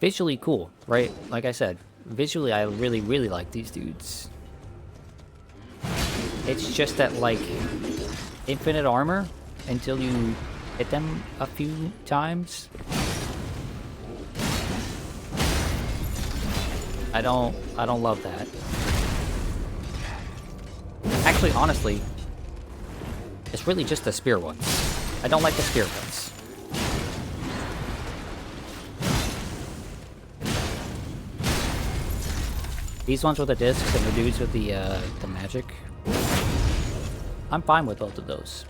Visually cool, right? Like I said, visually I really, really like these dudes. It's just that, like, infinite armor until you hit them a few times. I don't love that. Actually, honestly, it's really just the spear ones. I don't like the spear ones. These ones with the discs and the dudes with the magic. I'm fine with both of those.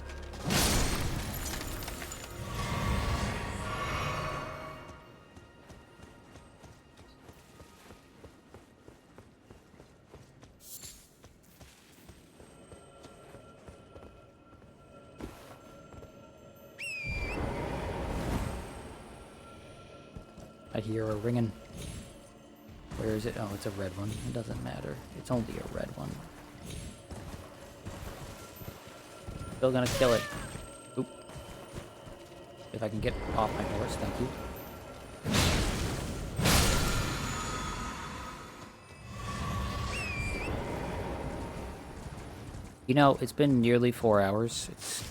I hear a ringing. Where is it? Oh, it's a red one. It doesn't matter. It's only a red one. Still gonna kill it. Oop. If I can get off my horse, thank you. You know, it's been nearly 4 hours. It's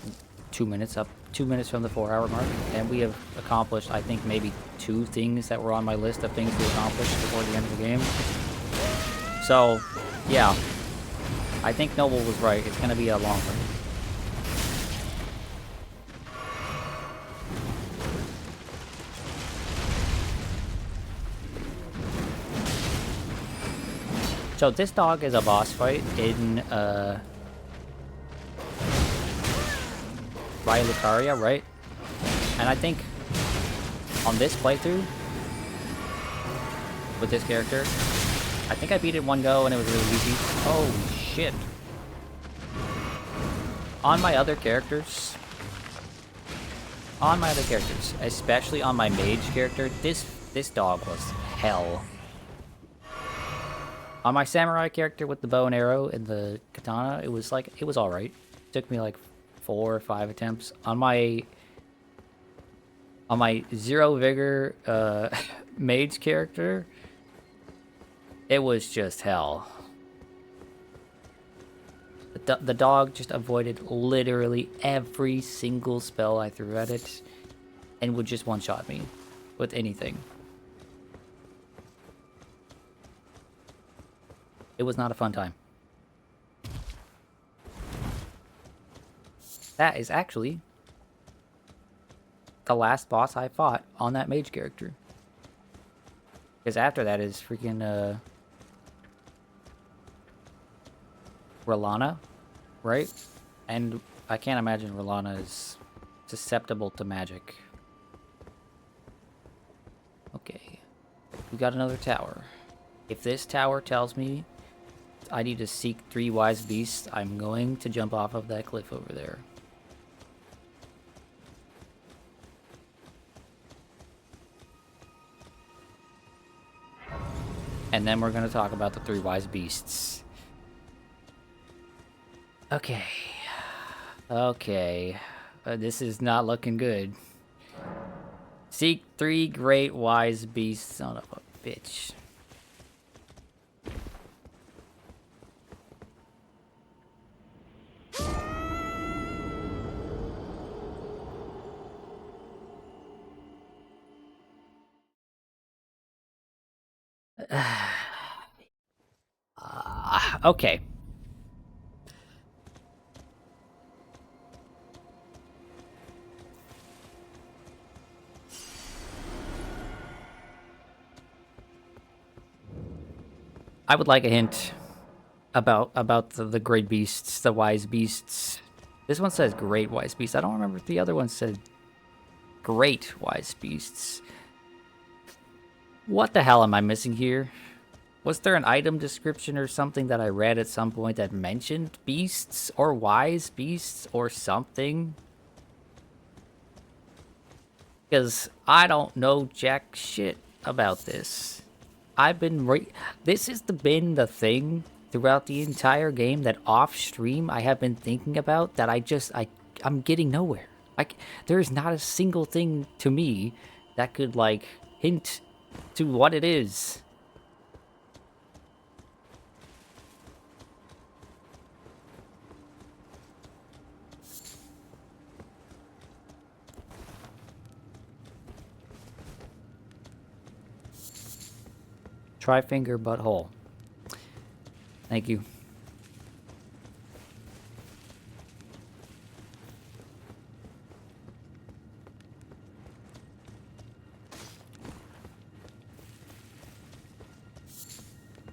2 minutes up, 2 minutes from the 4-hour mark, and we have accomplished, I think, maybe 2 things that were on my list of things to accomplish before the end of the game. So, yeah, I think Noble was right. It's gonna be a long one. So this dog is a boss fight in Lucaria, right? And I think on this playthrough with this character, I think I beat it one go and it was really easy. Oh shit. On my other characters, especially on my mage character, this dog was hell. On my samurai character with the bow and arrow and the katana, it was alright. It took me like 4 or 5 attempts. On my zero vigor mage character, it was just hell. The dog just avoided literally every single spell I threw at it and would just one-shot me with anything. It was not a fun time. That is actually the last boss I fought on that mage character. Because after that is freaking R'Lana, right? And I can't imagine R'Lana is susceptible to magic. Okay. We got another tower. If this tower tells me I need to seek 3 wise beasts, I'm going to jump off of that cliff over there. And then we're going to talk about the 3 wise beasts. Okay. Okay. This is not looking good. Seek 3 great wise beasts. Son of a bitch. Okay. I would like a hint about the great beasts, the wise beasts. This one says great wise beasts. I don't remember if the other one said great wise beasts. What the hell am I missing here? Was there an item description or something that I read at some point that mentioned beasts or wise beasts or something? Because I don't know jack shit about this. I've been this has been the thing throughout the entire game that off stream I have been thinking about that I'm getting nowhere. Like there's not a single thing to me that could like hint to what it is. Tri-finger butthole. Thank you.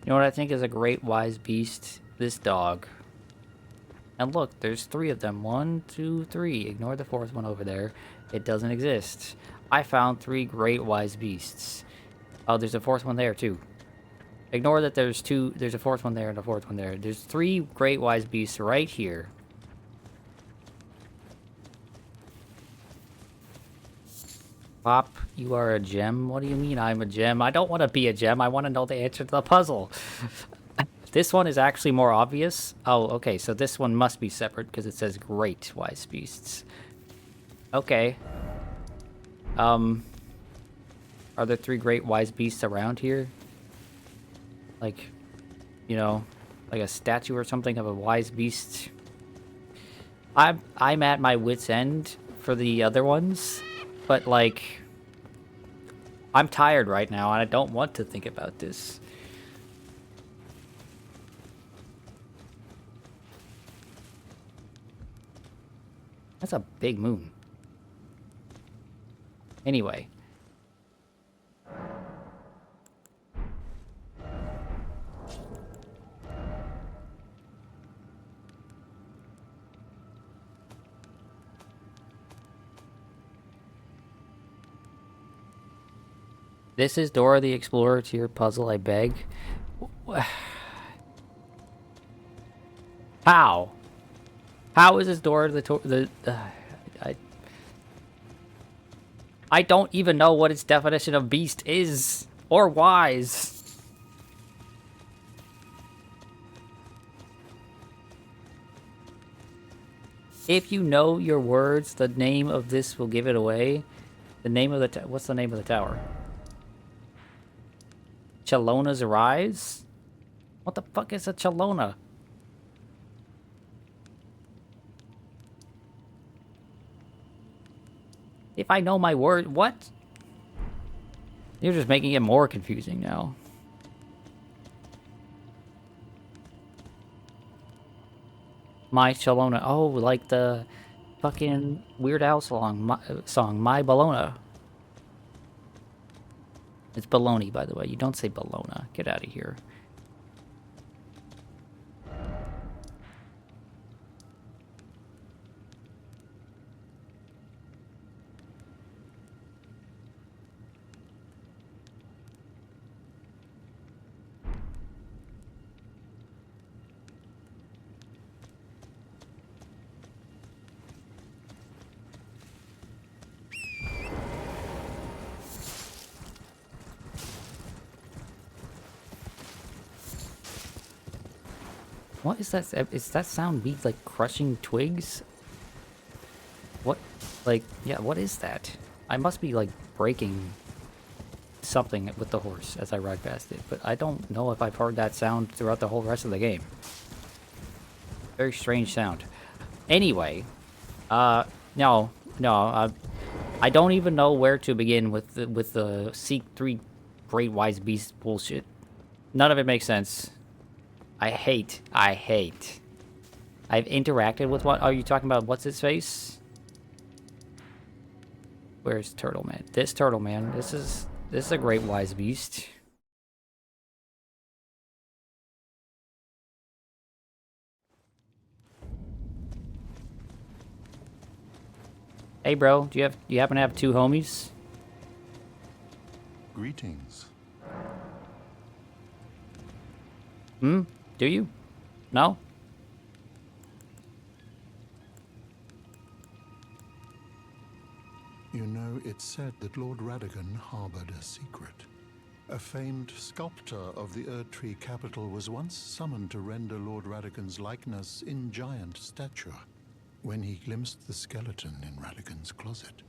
You know what I think is a great wise beast? This dog. And look, there's 3 of them. 1, 2, 3. Ignore the 4th one over there. It doesn't exist. I found 3 great wise beasts. Oh, there's a 4th one there too. Ignore that there's 2. There's a 4th one there and a 4th one there. There's 3 great wise beasts right here. Pop, you are a gem? What do you mean I'm a gem? I don't want to be a gem. I want to know the answer to the puzzle. This one is actually more obvious. Oh, okay, so this one must be separate because it says great wise beasts. Okay. Are there 3 great wise beasts around here? Like, you know, like a statue or something of a wise beast? I'm at my wit's end for the other ones, but like, I'm tired right now and I don't want to think about this. That's a big moon. Anyway. This is Dora the Explorer tier puzzle, I beg. How? How is this Dora I don't even know what its definition of beast is, or wise. If you know your words, the name of this will give it away. The name of the what's the name of the tower? Chalona's Rise? What the fuck is a Chalona? If I know my word, what? You're just making it more confusing now. My Chalona. Oh, like the fucking Weird Al song, My Bologna. It's baloney, by the way. You don't say Bologna. Get out of here. What is that? Is that sound me like crushing twigs? What? Like, yeah, what is that? I must be like breaking something with the horse as I ride past it, but I don't know if I've heard that sound throughout the whole rest of the game. Very strange sound. Anyway, no, I don't even know where to begin with the Seek 3 Great Wise Beasts bullshit. None of it makes sense. I hate. I've interacted with what? Are you talking about what's his face? Where's Turtle Man? This Turtle Man. This is a great wise beast. Hey bro, do you happen to have 2 homies? Greetings. Hmm? Do you? No? You know, it's said that Lord Radagon harbored a secret. A famed sculptor of the Erdtree capital was once summoned to render Lord Radagon's likeness in giant stature when he glimpsed the skeleton in Radagon's closet.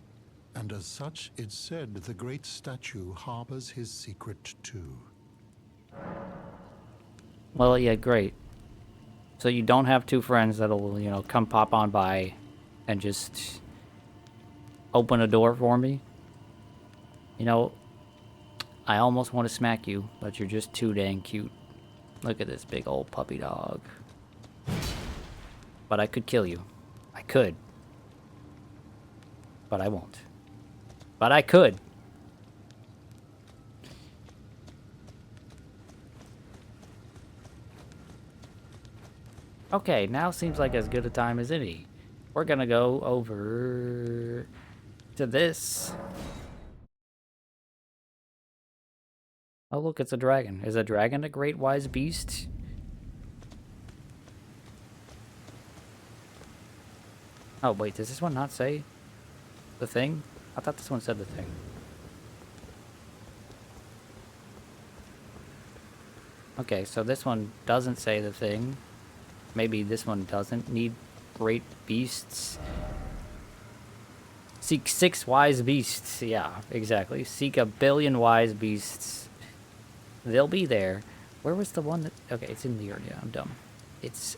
And as such, it's said the great statue harbors his secret too. Well, yeah, great. So you don't have two friends that'll, you know, come pop on by and just open a door for me? You know, I almost want to smack you, but you're just too dang cute. Look at this big old puppy dog. But I could kill you. I could. But I won't. But I could. Okay, now seems like as good a time as any. We're gonna go over to this. Oh, look, it's a dragon. Is a dragon a great wise beast? Oh, wait, does this one not say the thing? I thought this one said the thing. Okay, so this one doesn't say the thing. Maybe this one doesn't need great beasts. Seek 6 wise beasts. Yeah, exactly. Seek 1,000,000,000 wise beasts. They'll be there. Where was the one that... Okay, it's in the area. I'm dumb. It's...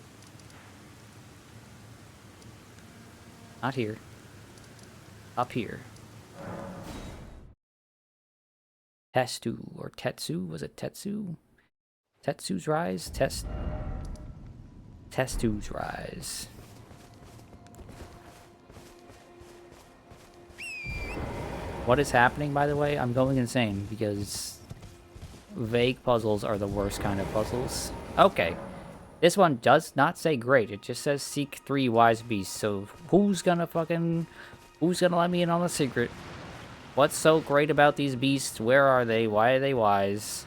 not here. Up here. Testu, or Tetsu? Was it Tetsu? Tetsu's Rise? Testu's Rise. What is happening, by the way? I'm going insane because vague puzzles are the worst kind of puzzles. Okay. This one does not say great. It just says seek 3 wise beasts. So who's gonna let me in on the secret? What's so great about these beasts? Where are they? Why are they wise?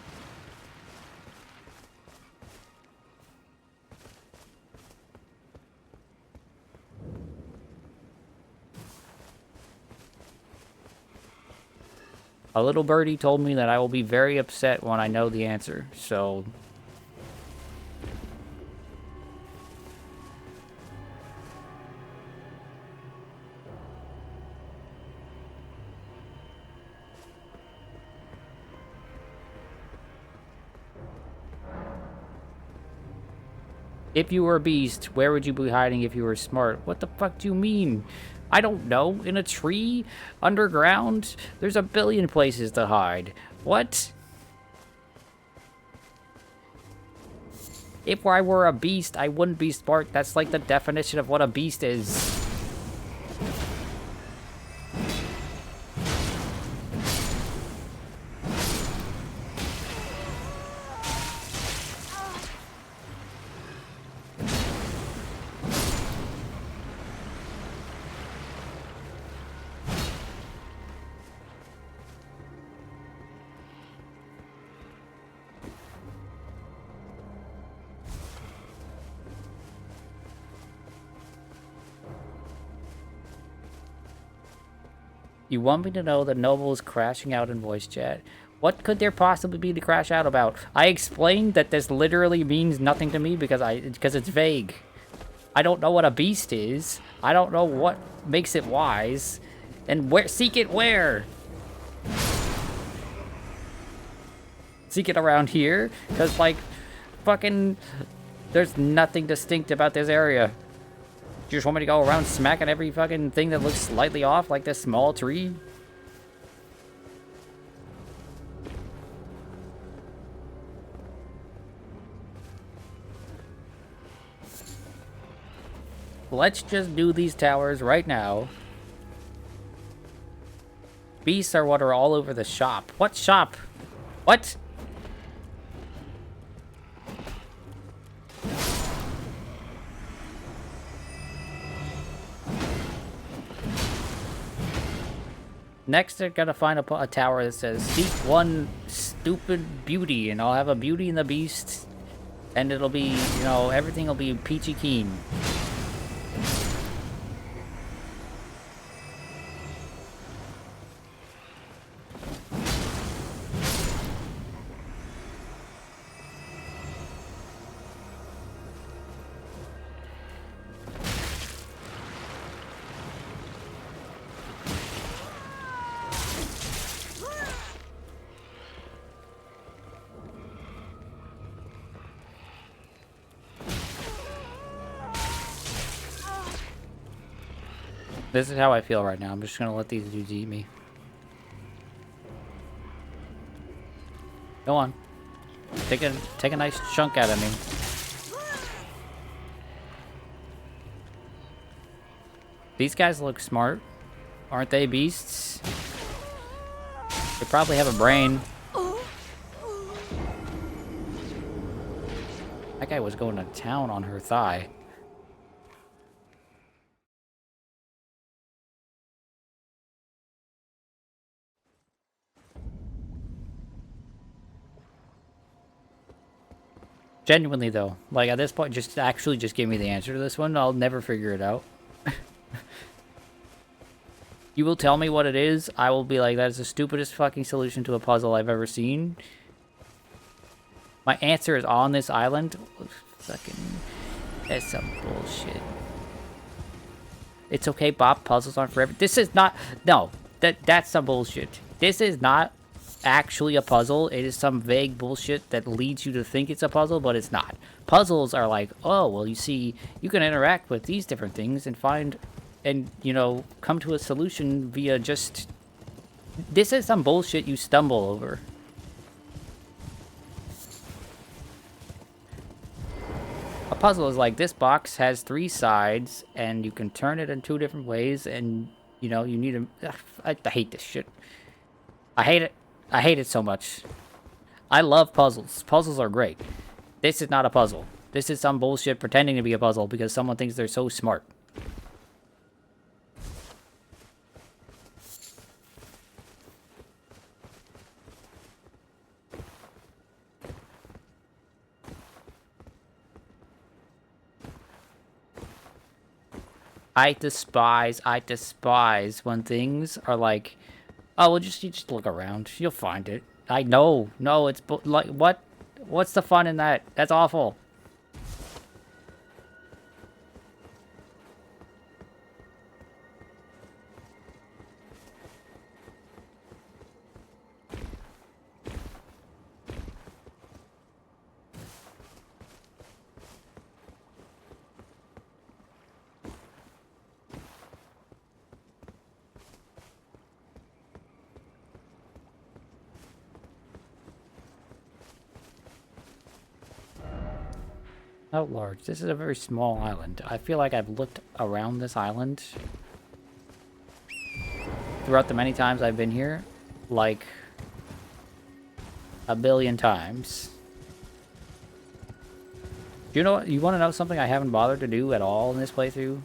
A little birdie told me that I will be very upset when I know the answer, so... If you were a beast, where would you be hiding if you were smart? What the fuck do you mean? I don't know. In a tree? Underground? There's 1,000,000,000 places to hide. What? If I were a beast, I wouldn't be smart. That's like the definition of what a beast is. You want me to know that Noble is crashing out in voice chat? What could there possibly be to crash out about? I explained that this literally means nothing to me because it's vague. I don't know what a beast is. I don't know what makes it wise. And where seek it where? Seek it around here? Because like fucking there's nothing distinct about this area. You just want me to go around smacking every fucking thing that looks slightly off, like this small tree? Let's just do these towers right now. Beasts are what are all over the shop. What shop? What? Next, they're gonna find a tower that says, seek 1 stupid beauty, and I'll have a Beauty and the Beast And it'll be, you know, everything will be peachy keen. This is how I feel right now. I'm just gonna let these dudes eat me. Go on. Take a nice chunk out of me. These guys look smart. Aren't they beasts? They probably have a brain. That guy was going to town on her thigh. Genuinely though, like at this point, just actually just give me the answer to this one. I'll never figure it out. You will tell me what it is. I will be like, that is the stupidest fucking solution to a puzzle I've ever seen. My answer is on this island. Fucking, that's some bullshit. It's okay, Bob. Puzzles aren't forever. This is not. No, that's some bullshit. This is not actually a puzzle. It is some vague bullshit that leads you to think it's a puzzle, but it's not. Puzzles are like, oh, well, you see, you can interact with these different things and find, and, you know, come to a solution via just... This is some bullshit you stumble over. A puzzle is like, this box has 3 sides, and you can turn it in 2 different ways, and, you know, you need to... I hate this shit. I hate it. I hate it so much. I love puzzles. Puzzles are great. This is not a puzzle. This is some bullshit pretending to be a puzzle because someone thinks they're so smart. I despise when things are like, oh, well, you just look around. You'll find it. I know. No, it's like, what? What's the fun in that? That's awful. How large? This is a very small island. I feel like I've looked around this island throughout the many times I've been here, like a billion times. You know what? You want to know something I haven't bothered to do at all in this playthrough?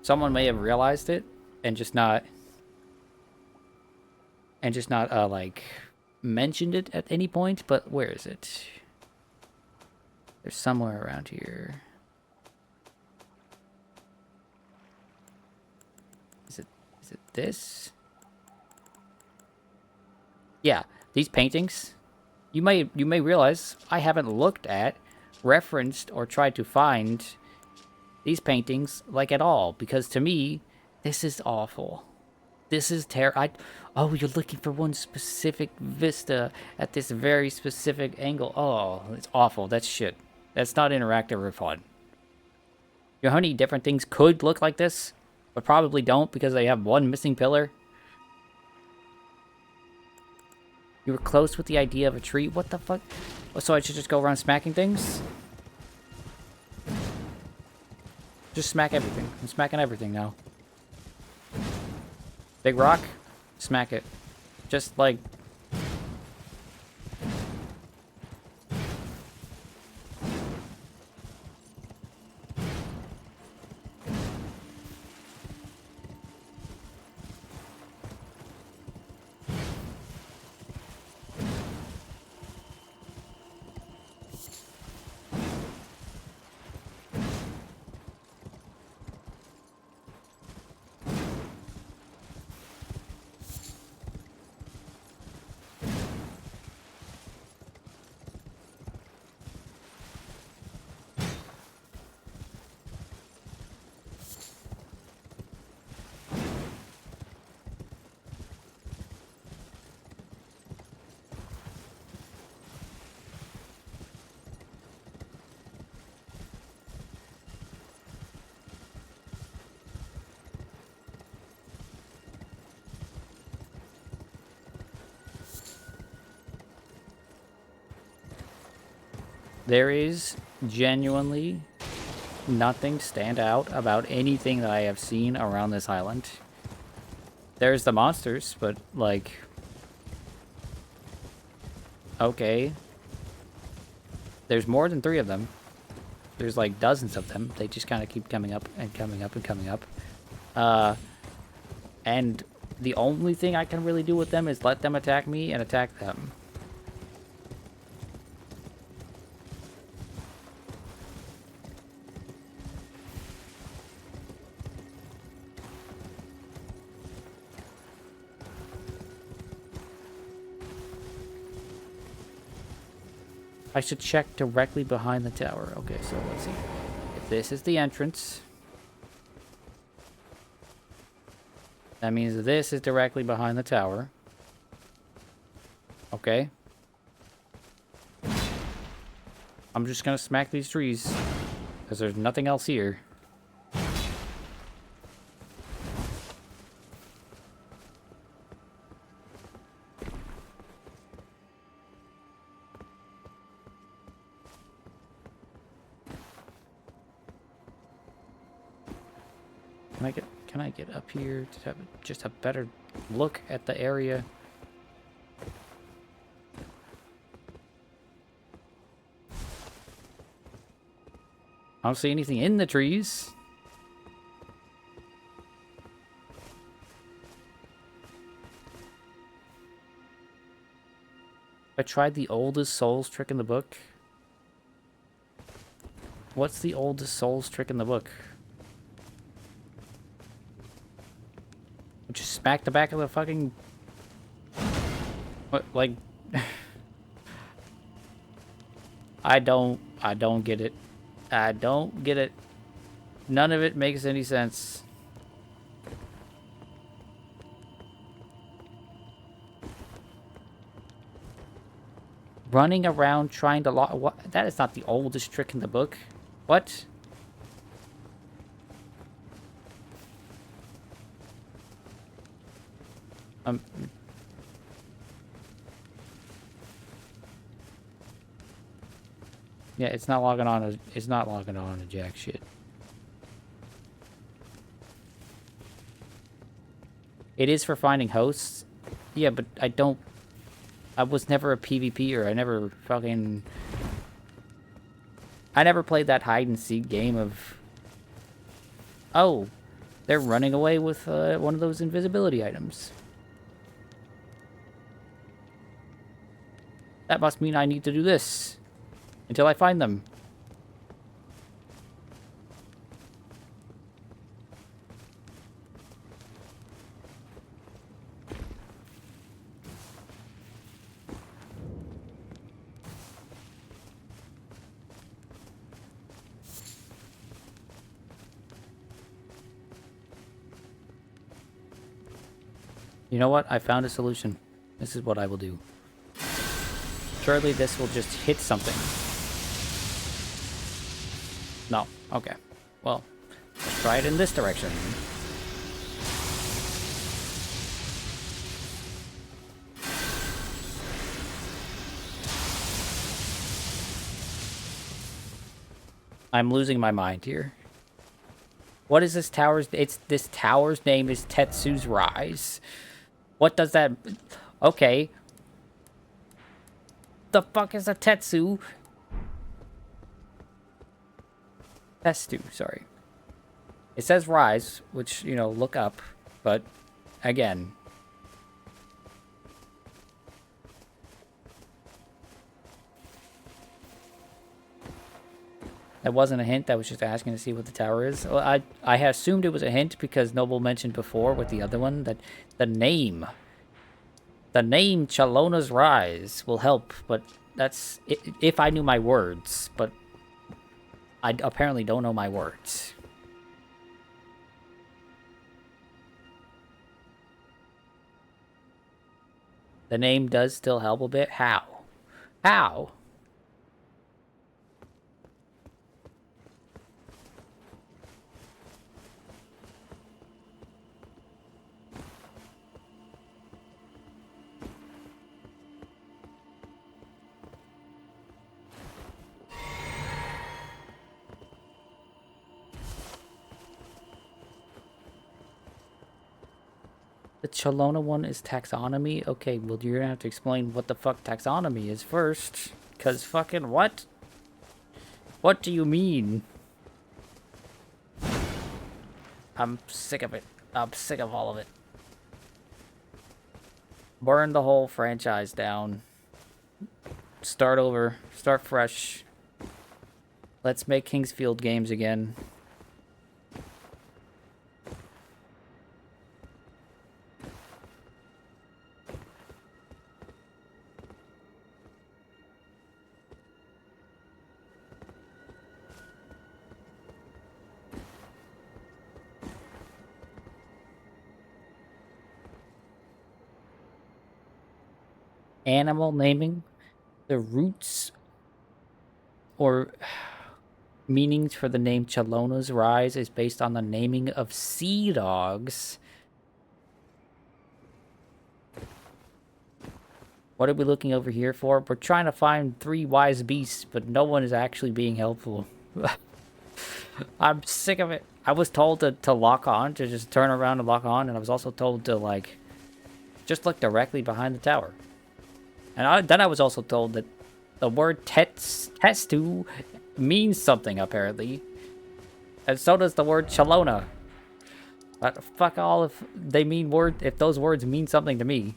Someone may have realized it and just not like mentioned it at any point, but where is it? There's somewhere around here. Is it this? Yeah, these paintings. You may realize I haven't looked at, referenced, or tried to find these paintings like at all, because to me, this is awful. This is oh, you're looking for one specific vista at this very specific angle. Oh, it's awful. That's shit. That's not interactive or fun. You know how many different things could look like this, but probably don't because they have one missing pillar? You were close with the idea of a tree? What the fuck? Oh, so I should just go around smacking things? Just smack everything. I'm smacking everything now. Big rock? Smack it. Just like... There is genuinely nothing stand out about anything that I have seen around this island. There's the monsters, but like, okay. There's more than 3 of them. There's like dozens of them. They just kind of keep coming up and coming up and coming up. And the only thing I can really do with them is let them attack me and attack them. I should check directly behind the tower. Okay, so let's see. If this is the entrance, that means this is directly behind the tower. Okay. I'm just gonna smack these trees, because there's nothing else here. Can I get up here to have just a better look at the area? I don't see anything in the trees. I tried the oldest Souls trick in the book. What's the oldest Souls trick in the book? Just smack the back of the fucking... What, like... I don't get it. I don't get it. None of it makes any sense. Running around trying to lock... What? That is not the oldest trick in the book. What? Yeah, it's not logging on. It's not logging on to jack shit. It is for finding hosts. Yeah, but I was never a PvPer. I never played that hide and seek game of... Oh, they're running away with one of those invisibility items. That must mean I need to do this until I find them. You know what? I found a solution. This is what I will do. Surely this will just hit something. No. Okay. Well, let's try it in this direction. I'm losing my mind here. What is this tower's... This tower's name is Tetsu's Rise. What does that... Okay. The fuck is a Tetsu? Testu, sorry. It says rise, which, you know, look up, but again. That wasn't a hint, that was just asking to see what the tower is. Well, I had assumed it was a hint because Noble mentioned before with the other one that the name Chalona's Rise will help, but that's if I knew my words, but I apparently don't know my words. The name does still help a bit. How? How? Chelona one is taxonomy? Okay, well, you're gonna have to explain what the fuck taxonomy is first. Because fucking what? What do you mean? I'm sick of it. I'm sick of all of it. Burn the whole franchise down. Start over. Start fresh. Let's make Kingsfield games again. Animal naming? The roots or meanings for the name Chelona's Rise is based on the naming of sea dogs. What are we looking over here for? We're trying to find 3 wise beasts, but no one is actually being helpful. I'm sick of it. I was told to lock on, to just turn around and lock on, and I was also told to, like, just look directly behind the tower. And then I was also told that the word testu means something, apparently. And so does the word Chelona. But fuck all if they mean if those words mean something to me.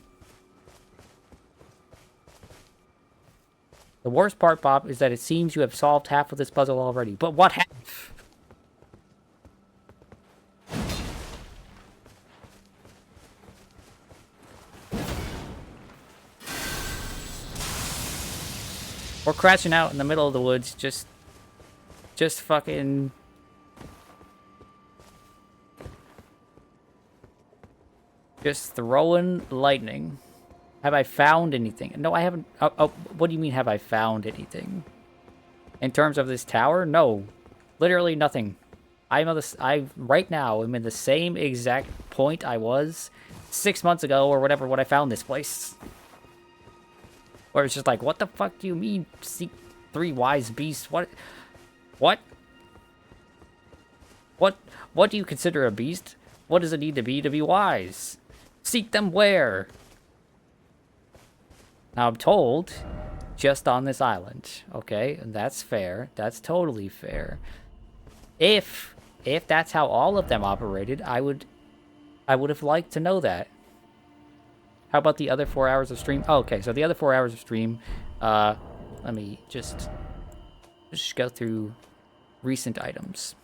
The worst part, Bob, is that it seems you have solved half of this puzzle already. But what half? We're crashing out in the middle of the woods, just fucking... Just throwing lightning. Have I found anything? No, I haven't... Oh, what do you mean, have I found anything? In terms of this tower? No. Literally nothing. Right now, I'm in the same exact point I was 6 months ago, or whatever, when I found this place. Where it's just like, what the fuck do you mean, seek 3 wise beasts? What? What do you consider a beast? What does it need to be wise? Seek them where? Now, I'm told, just on this island, okay? And that's fair. That's totally fair. If that's how all of them operated, I would have liked to know that. How about the other 4 hours of stream? Oh, okay, so the other 4 hours of stream, let me just go through recent items.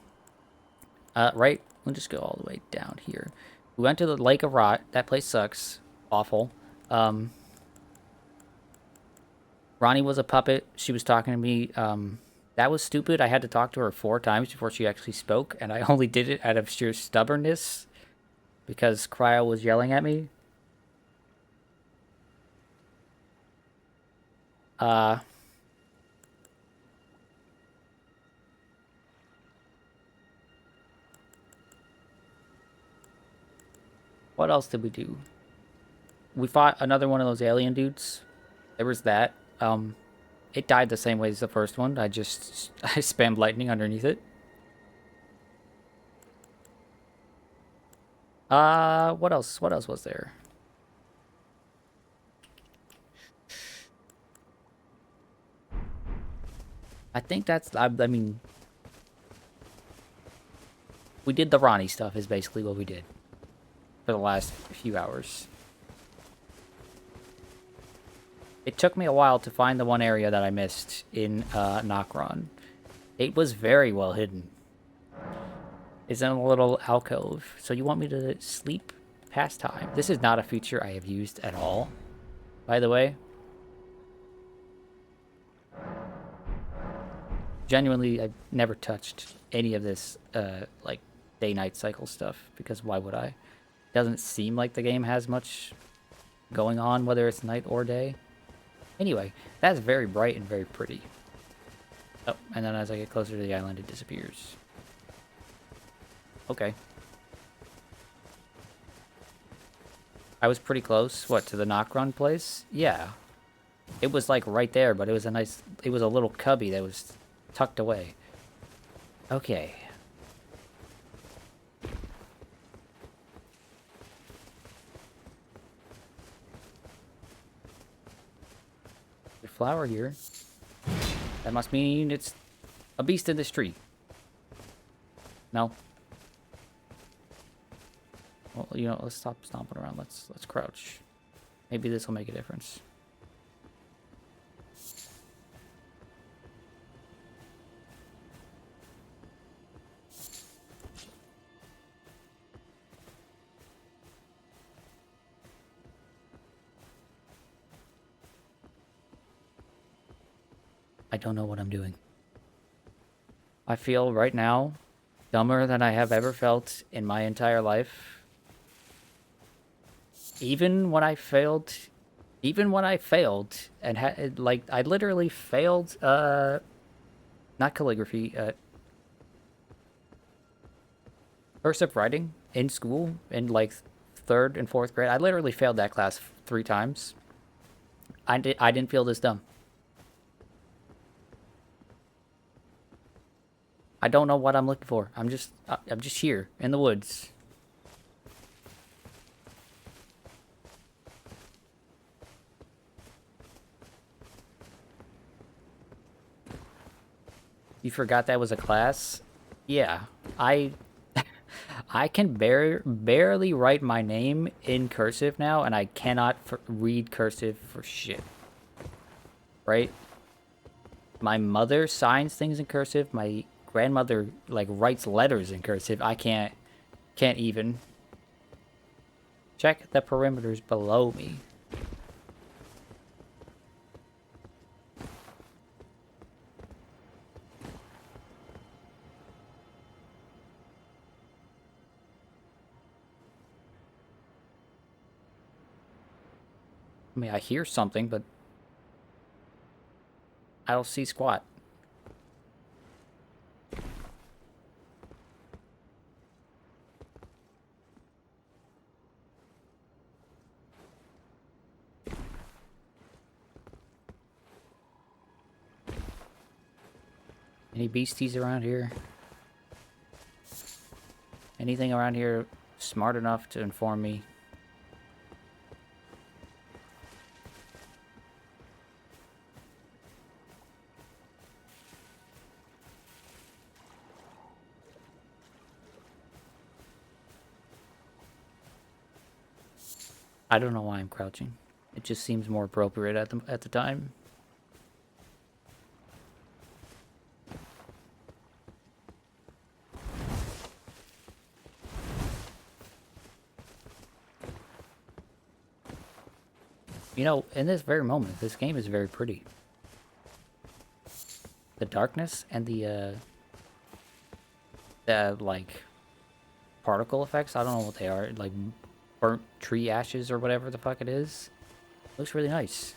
Right, we'll just go all the way down here. We went to the Lake of Rot. That place sucks. Awful. Ronnie was a puppet. She was talking to me. That was stupid. I had to talk to her 4 times before she actually spoke, and I only did it out of sheer stubbornness because Cryo was yelling at me. What else did we do? We fought another one of those alien dudes. There was that. It died the same way as the first one. I spammed lightning underneath it. What else? What else was there? I think that's, I mean, we did the Ronnie stuff is basically what we did for the last few hours. It took me a while to find the one area that I missed in Nokron. It was very well hidden. It's in a little alcove. So you want me to sleep past time? This is not a feature I have used at all, by the way. Genuinely, I've never touched any of this, like, day-night cycle stuff, because why would I? It doesn't seem like the game has much going on, whether it's night or day. Anyway, that's very bright and very pretty. Oh, and then as I get closer to the island, it disappears. Okay. I was pretty close, what, to the Nokron place? Yeah. It was, like, right there, but it was it was a little cubby that was tucked away. Okay. The flower here. That must mean it's a beast in this tree. No. Well, you know, let's stop stomping around. Let's crouch. Maybe this will make a difference. I don't know what I'm doing. I feel right now dumber than I have ever felt in my entire life. Even when I failed and had, like, I literally failed, not calligraphy, cursive writing in school in, like, 3rd and 4th grade. I literally failed that class 3 times. I didn't feel this dumb. I don't know what I'm looking for. I'm just here in the woods. You forgot that was a class? Yeah, I can barely write my name in cursive now, and I cannot read cursive for shit. Right? My mother signs things in cursive. My grandmother, like, writes letters in cursive. I can't even. Check the perimeters below me. I mean, I hear something, but I don't see squat. Any beasties around here? Anything around here smart enough to inform me? I don't know why I'm crouching. It just seems more appropriate at the time. You know, in this very moment, this game is very pretty. The darkness and the like, particle effects, I don't know what they are, like burnt tree ashes or whatever the fuck it is. Looks really nice.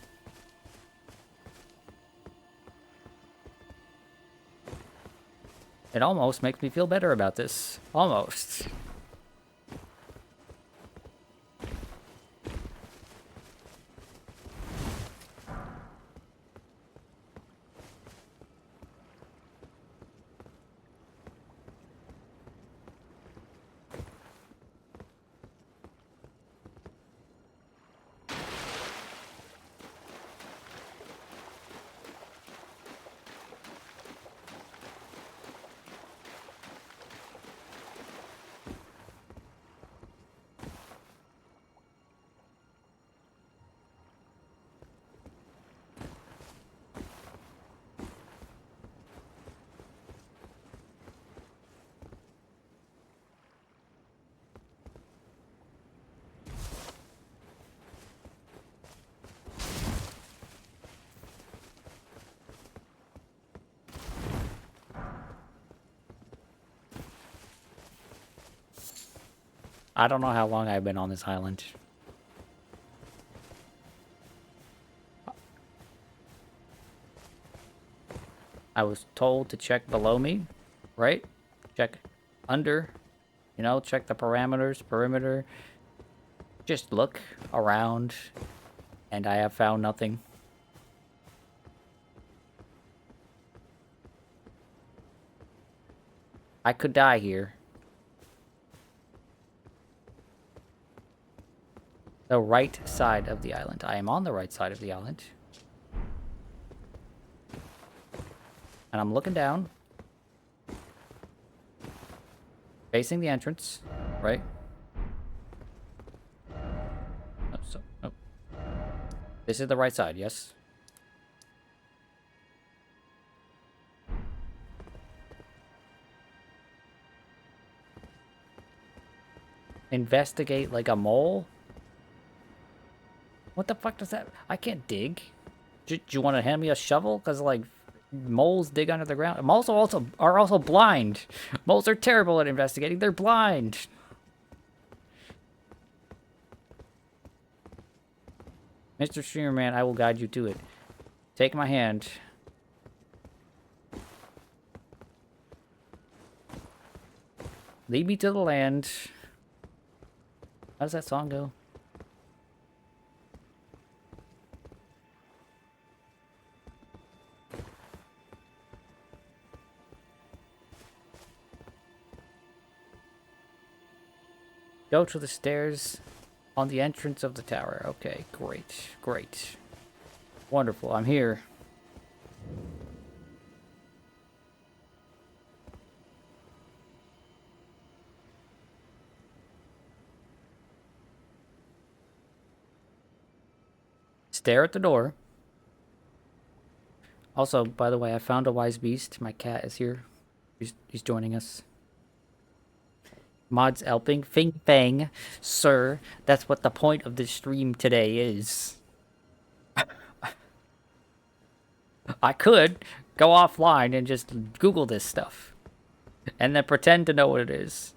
It almost makes me feel better about this. Almost. I don't know how long I've been on this island. I was told to check below me, right? Check under, you know, check the parameters, perimeter. Just look around, and I have found nothing. I could die here. The right side of the island. I am on the right side of the island. And I'm looking down. Facing the entrance, right? Oh, oh. This is the right side, yes? Investigate like a mole? What the fuck does that... I can't dig. Do you want to hand me a shovel? Because, like, moles dig under the ground. Moles are also blind. Moles are terrible at investigating. They're blind. Mr. Streamerman, I will guide you to it. Take my hand. Lead me to the land. How does that song go? Go to the stairs on the entrance of the tower. Okay, great, great. Wonderful, I'm here. Stare at the door. Also, by the way, I found a wise beast. My cat is here. He's joining us. Mods helping. Fing Fang. Sir, that's what the point of this stream today is. I could go offline and just Google this stuff. And then pretend to know what it is.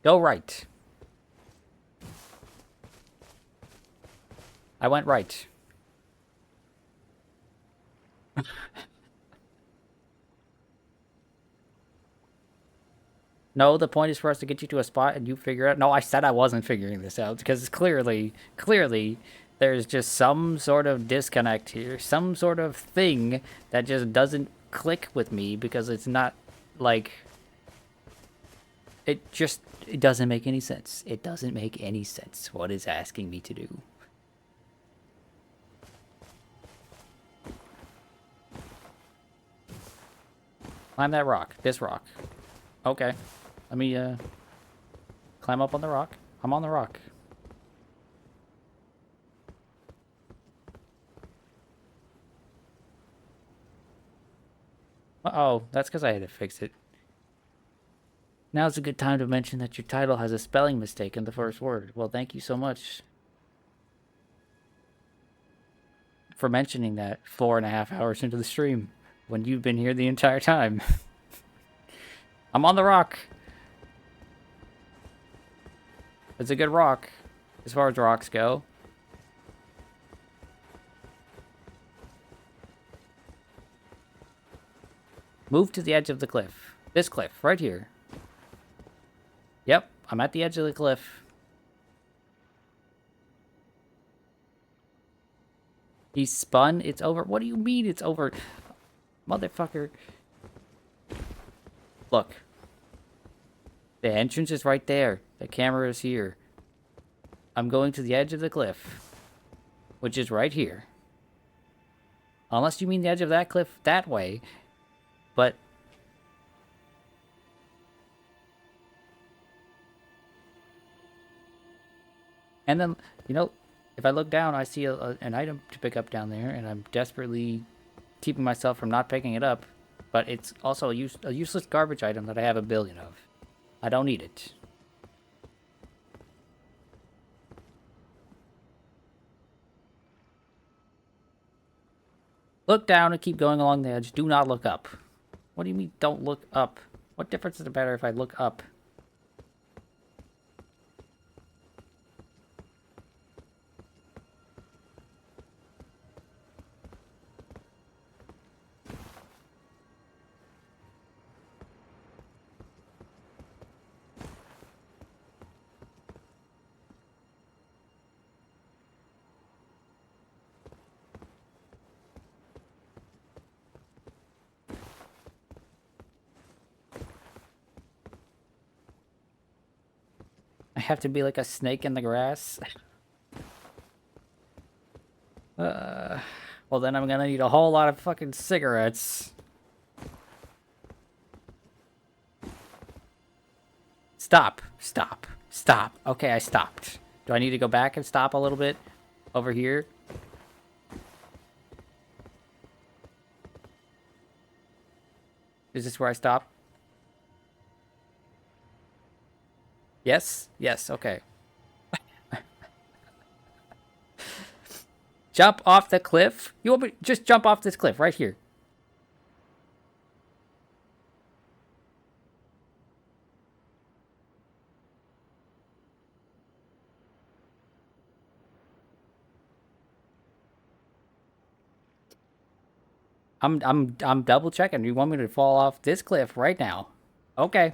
Go right. I went right. No, the point is for us to get you to a spot and you figure out. No, I said I wasn't figuring this out because clearly, there's just some sort of disconnect here. Some sort of thing that just doesn't click with me because it's not like... It doesn't make any sense. It doesn't make any sense what it's asking me to do. Climb that rock. This rock. Okay. Let me, climb up on the rock. I'm on the rock. Uh-oh. That's because I had to fix it. Now's a good time to mention that your title has a spelling mistake in the first word. Well, thank you so much for mentioning that 4.5 hours into the stream when you've been here the entire time. I'm on the rock. It's a good rock as far as rocks go. Move to the edge of the cliff. This cliff, right here. Yep, I'm at the edge of the cliff. He's spun. It's over. What do you mean it's over? Motherfucker. Look. The entrance is right there. The camera is here. I'm going to the edge of the cliff. Which is right here. Unless you mean the edge of that cliff that way. But... And then, you know, if I look down, I see an item to pick up down there, and I'm desperately keeping myself from not picking it up. But it's also a useless garbage item that I have a billion of. I don't need it. Look down and keep going along the edge. Do not look up. What do you mean, don't look up? What difference does it matter if I look up? have to be like a snake in the grass. Well, then I'm gonna need a whole lot of fucking cigarettes. Stop. Stop. Stop. Okay, I stopped. Do I need to go back and stop a little bit over here? Is this where I stop? Yes? Yes, okay. Jump off the cliff? You want me just jump off this cliff right here? I'm double checking. You want me to fall off this cliff right now? Okay.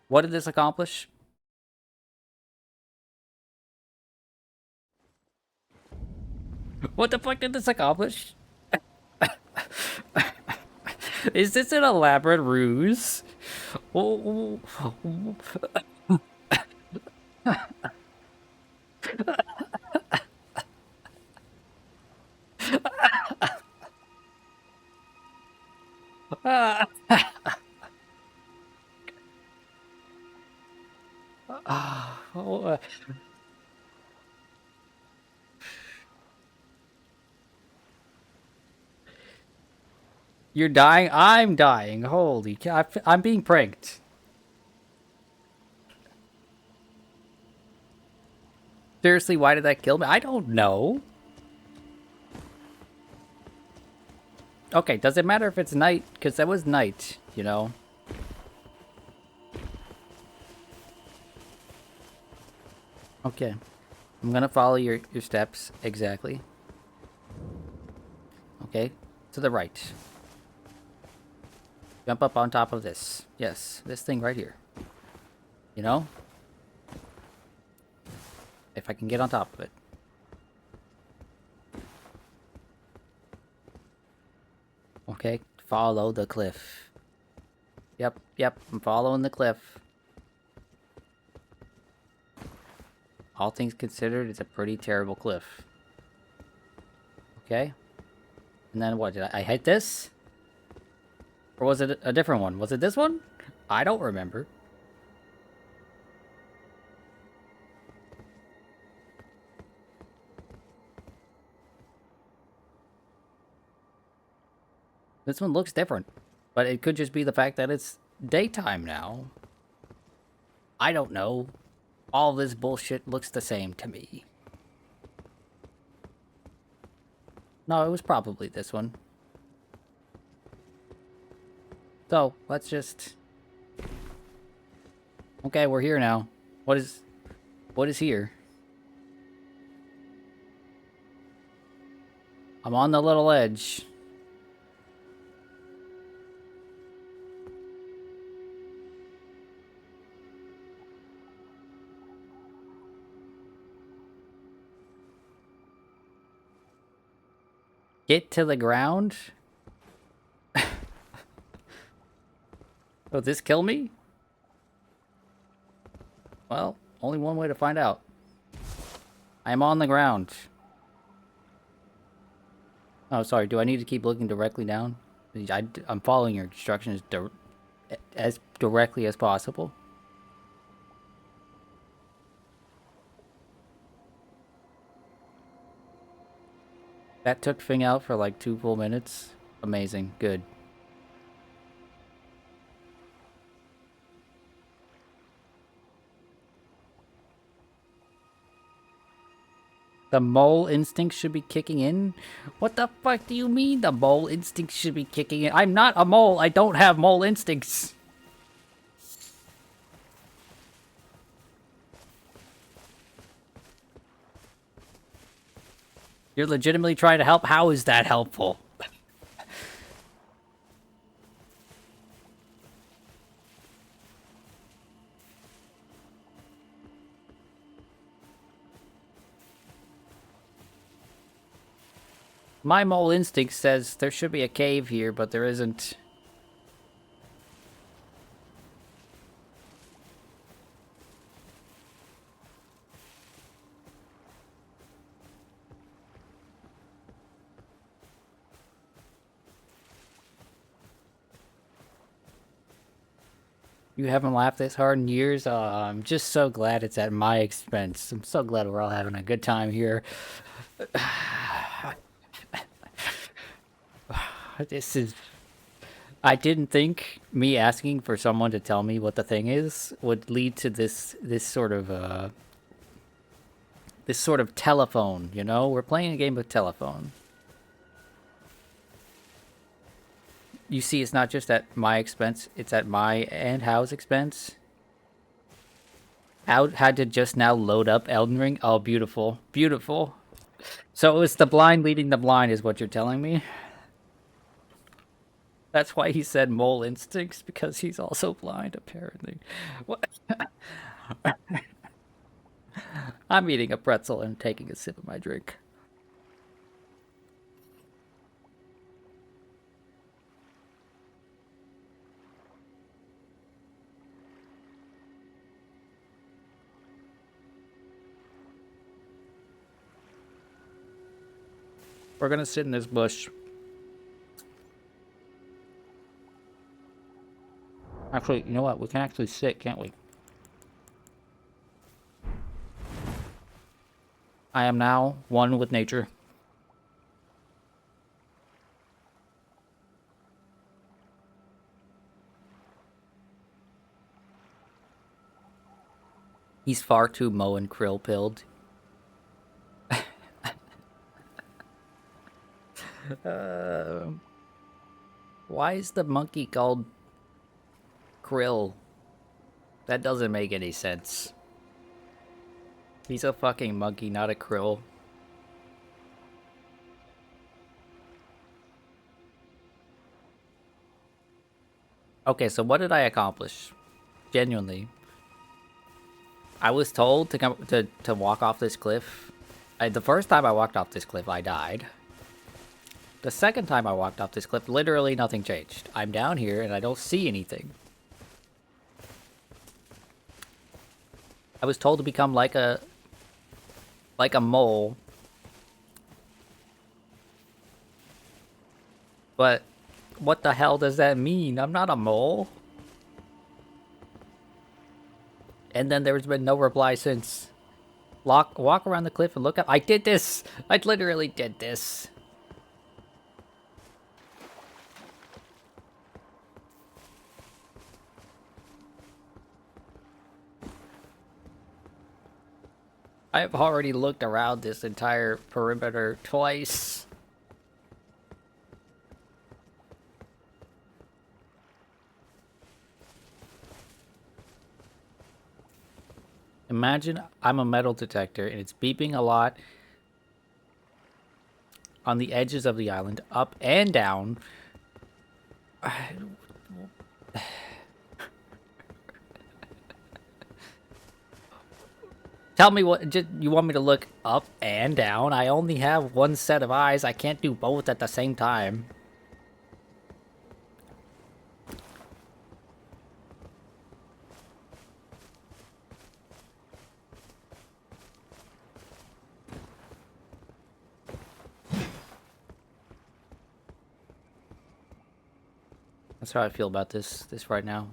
What did this accomplish? What the fuck did this accomplish? Is this an elaborate ruse? Oh, oh, you're dying? I'm dying. Holy cow. I'm being pranked. Seriously, why did that kill me? I don't know. Okay, does it matter if it's night? Because that was night, you know? Okay. I'm gonna follow your steps. Exactly. Okay. To the right. Jump up on top of this. Yes, this thing right here. You know? If I can get on top of it. Okay, follow the cliff. Yep, I'm following the cliff. All things considered, it's a pretty terrible cliff. Okay. And then what, did I hit this? Or was it a different one? Was it this one? I don't remember. This one looks different. But it could just be the fact that it's daytime now. I don't know. All this bullshit looks the same to me. No, it was probably this one. So, let's just... Okay, we're here now. What is here? I'm on the little edge. Get to the ground? Will this kill me? Well, only one way to find out. I'm on the ground. Oh, sorry. Do I need to keep looking directly down? I'm following your instructions as directly as possible. That took Fing out for like 2 full minutes. Amazing. Good. The mole instinct should be kicking in? What the fuck do you mean the mole instinct should be kicking in? I'm not a mole. I don't have mole instincts. You're legitimately trying to help? How is that helpful? My mole instinct says there should be a cave here, but there isn't. You haven't laughed this hard in years? I'm just so glad it's at my expense. I'm so glad we're all having a good time here. This is... I didn't think me asking for someone to tell me what the thing is would lead to this sort of telephone, you know? We're playing a game of telephone. You see, it's not just at my expense, it's at my and Hal's expense. Hal had to just now load up Elden Ring. Oh, beautiful. Beautiful. So it was the blind leading the blind is what you're telling me? That's why he said mole instincts, because he's also blind, apparently. What? I'm eating a pretzel and taking a sip of my drink. We're gonna sit in this bush. Actually, you know what? We can actually sit, can't we? I am now one with nature. He's far too Moe and Krill pilled. Why is the monkey called Krill? That doesn't make any sense. He's a fucking monkey, not a krill. Okay, so what did I accomplish? Genuinely. I was told to come to walk off this cliff. The first time I walked off this cliff, I died. The second time I walked off this cliff, literally nothing changed. I'm down here and I don't see anything. I was told to become like a mole. But what the hell does that mean? I'm not a mole. And then there's been no reply since. Walk around the cliff and look up. I did this! I literally did this. I've already looked around this entire perimeter twice. Imagine I'm a metal detector and it's beeping a lot on the edges of the island, up and down. Tell me what, you want me to look up and down? I only have one set of eyes. I can't do both at the same time. That's how I feel about this right now.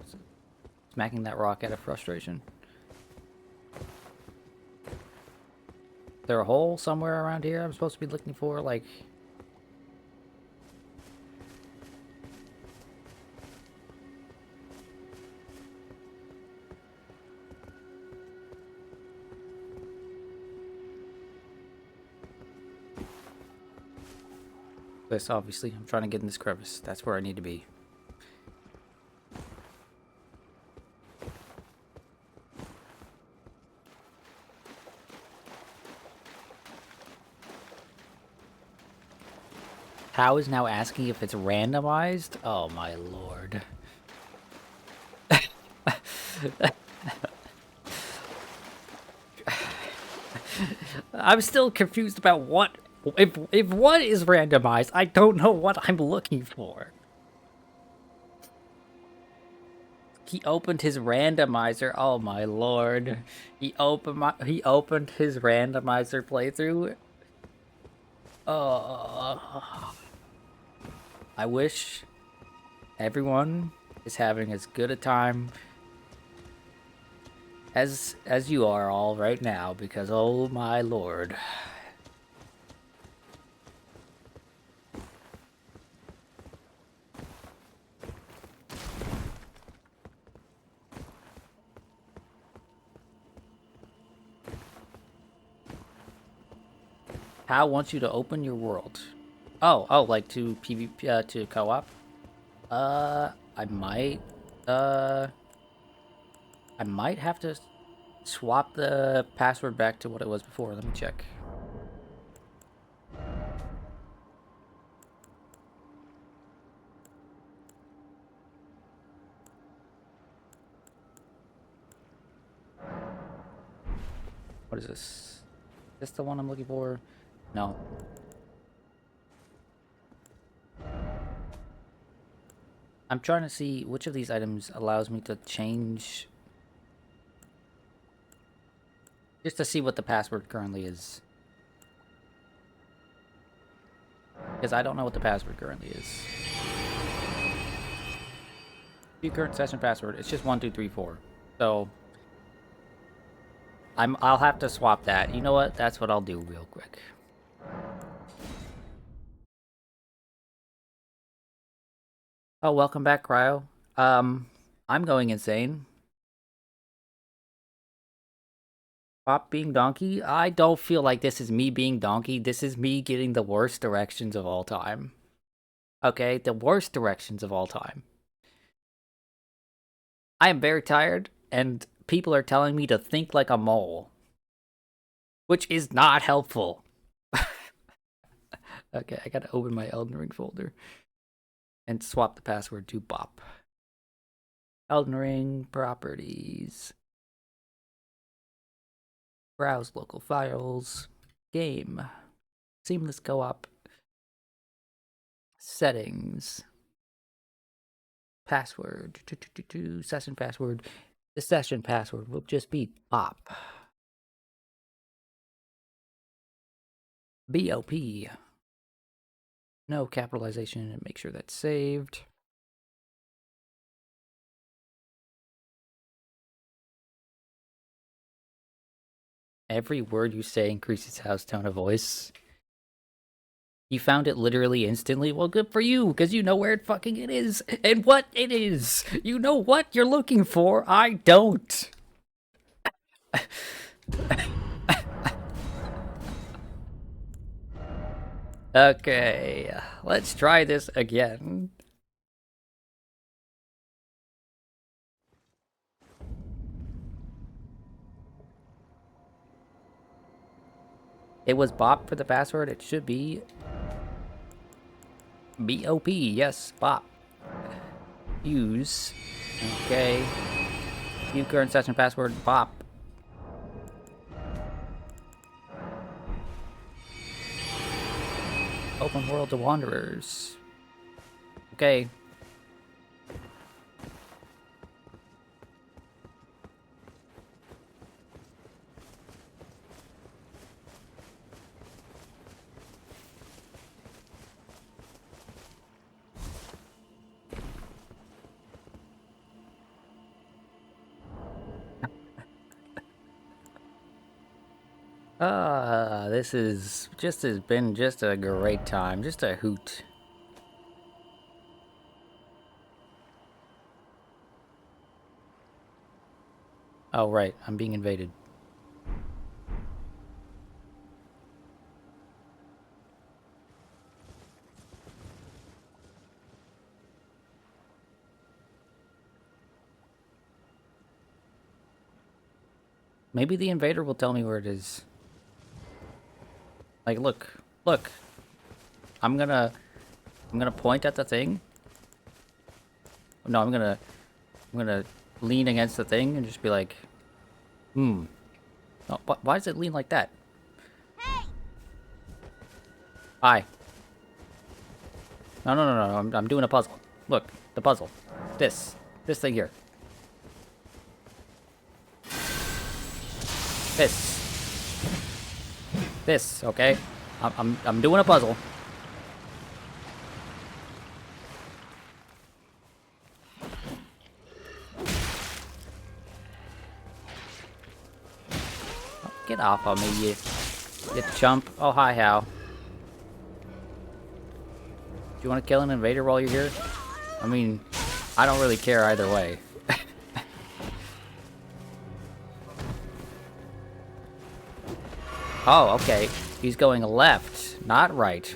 Smacking that rock out of frustration. Is there a hole somewhere around here I'm supposed to be looking for? Like... This, obviously. I'm trying to get in this crevice. That's where I need to be. How is now asking if it's randomized? Oh my lord. I'm still confused about what If one is randomized, I don't know what I'm looking for. He opened his randomizer. Oh my lord. He opened his randomizer playthrough. I wish everyone is having as good a time as you are all right now, because oh my lord. How wants you to open your world? Oh, like to PvP, to co-op? I might, uh, I might have to swap the password back to what it was before. Let me check. What is this? Is this the one I'm looking for? No. I'm trying to see which of these items allows me to change, just to see what the password currently is. Because I don't know what the password currently is. View current session password. It's just 1234. So I'll have to swap that. You know what? That's what I'll do real quick. Oh, welcome back, Cryo. I'm going insane. Pop being donkey? I don't feel like this is me being donkey. This is me getting the worst directions of all time. Okay, the worst directions of all time. I am very tired, and people are telling me to think like a mole, which is not helpful. Okay, I gotta open my Elden Ring folder and swap the password to Bop. Elden Ring properties. Browse local files. Game. Seamless co-op. Settings. Password. Session password. The session password will just be Bop. BOP. No capitalization, and make sure that's saved. Every word you say increases house tone of voice. You found it literally instantly? Well, good for you, because you know where it fucking it is, and what it is. You know what you're looking for. I don't. Okay, let's try this again. It was Bop for the password. It should be BOP. Yes, Bop. Use. Okay. View current session password. Bop. Open world to wanderers. Okay. This has been just a great time, just a hoot. Oh right, I'm being invaded. Maybe the invader will tell me where it is. Like, look. I'm gonna point at the thing. No, I'm gonna lean against the thing and just be like, No, why does it lean like that? Hi. No, no, no, no. I'm doing a puzzle. Look, the puzzle. This thing here. This, okay? I'm doing a puzzle. Get off of me, you chump. Oh, hi, Hal. Do you want to kill an invader while you're here? I mean, I don't really care either way. Oh, okay. He's going left, not right.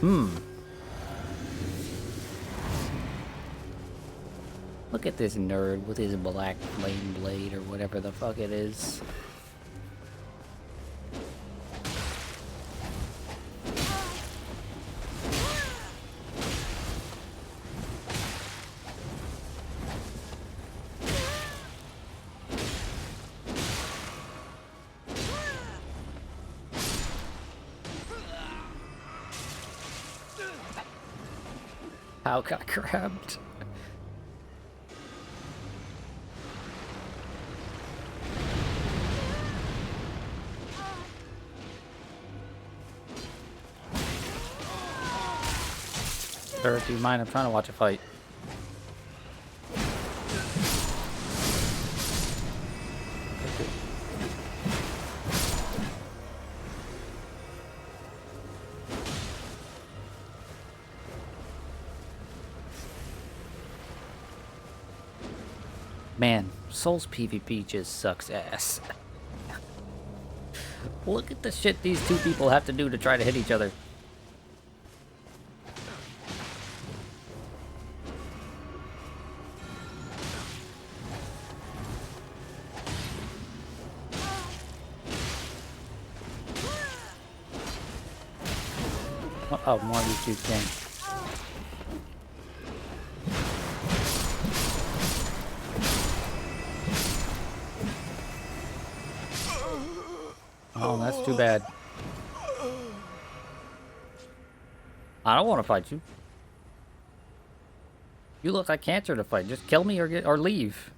Look at this nerd with his black flame blade or whatever the fuck it is. How got grabbed? Sir, do you mind? I'm trying to watch a fight. Man, Souls PvP just sucks ass. Look at the shit these two people have to do to try to hit each other. Oh, more of these dudes came. Oh, that's too bad. I don't want to fight you. You look like cancer to fight. Just kill me or leave.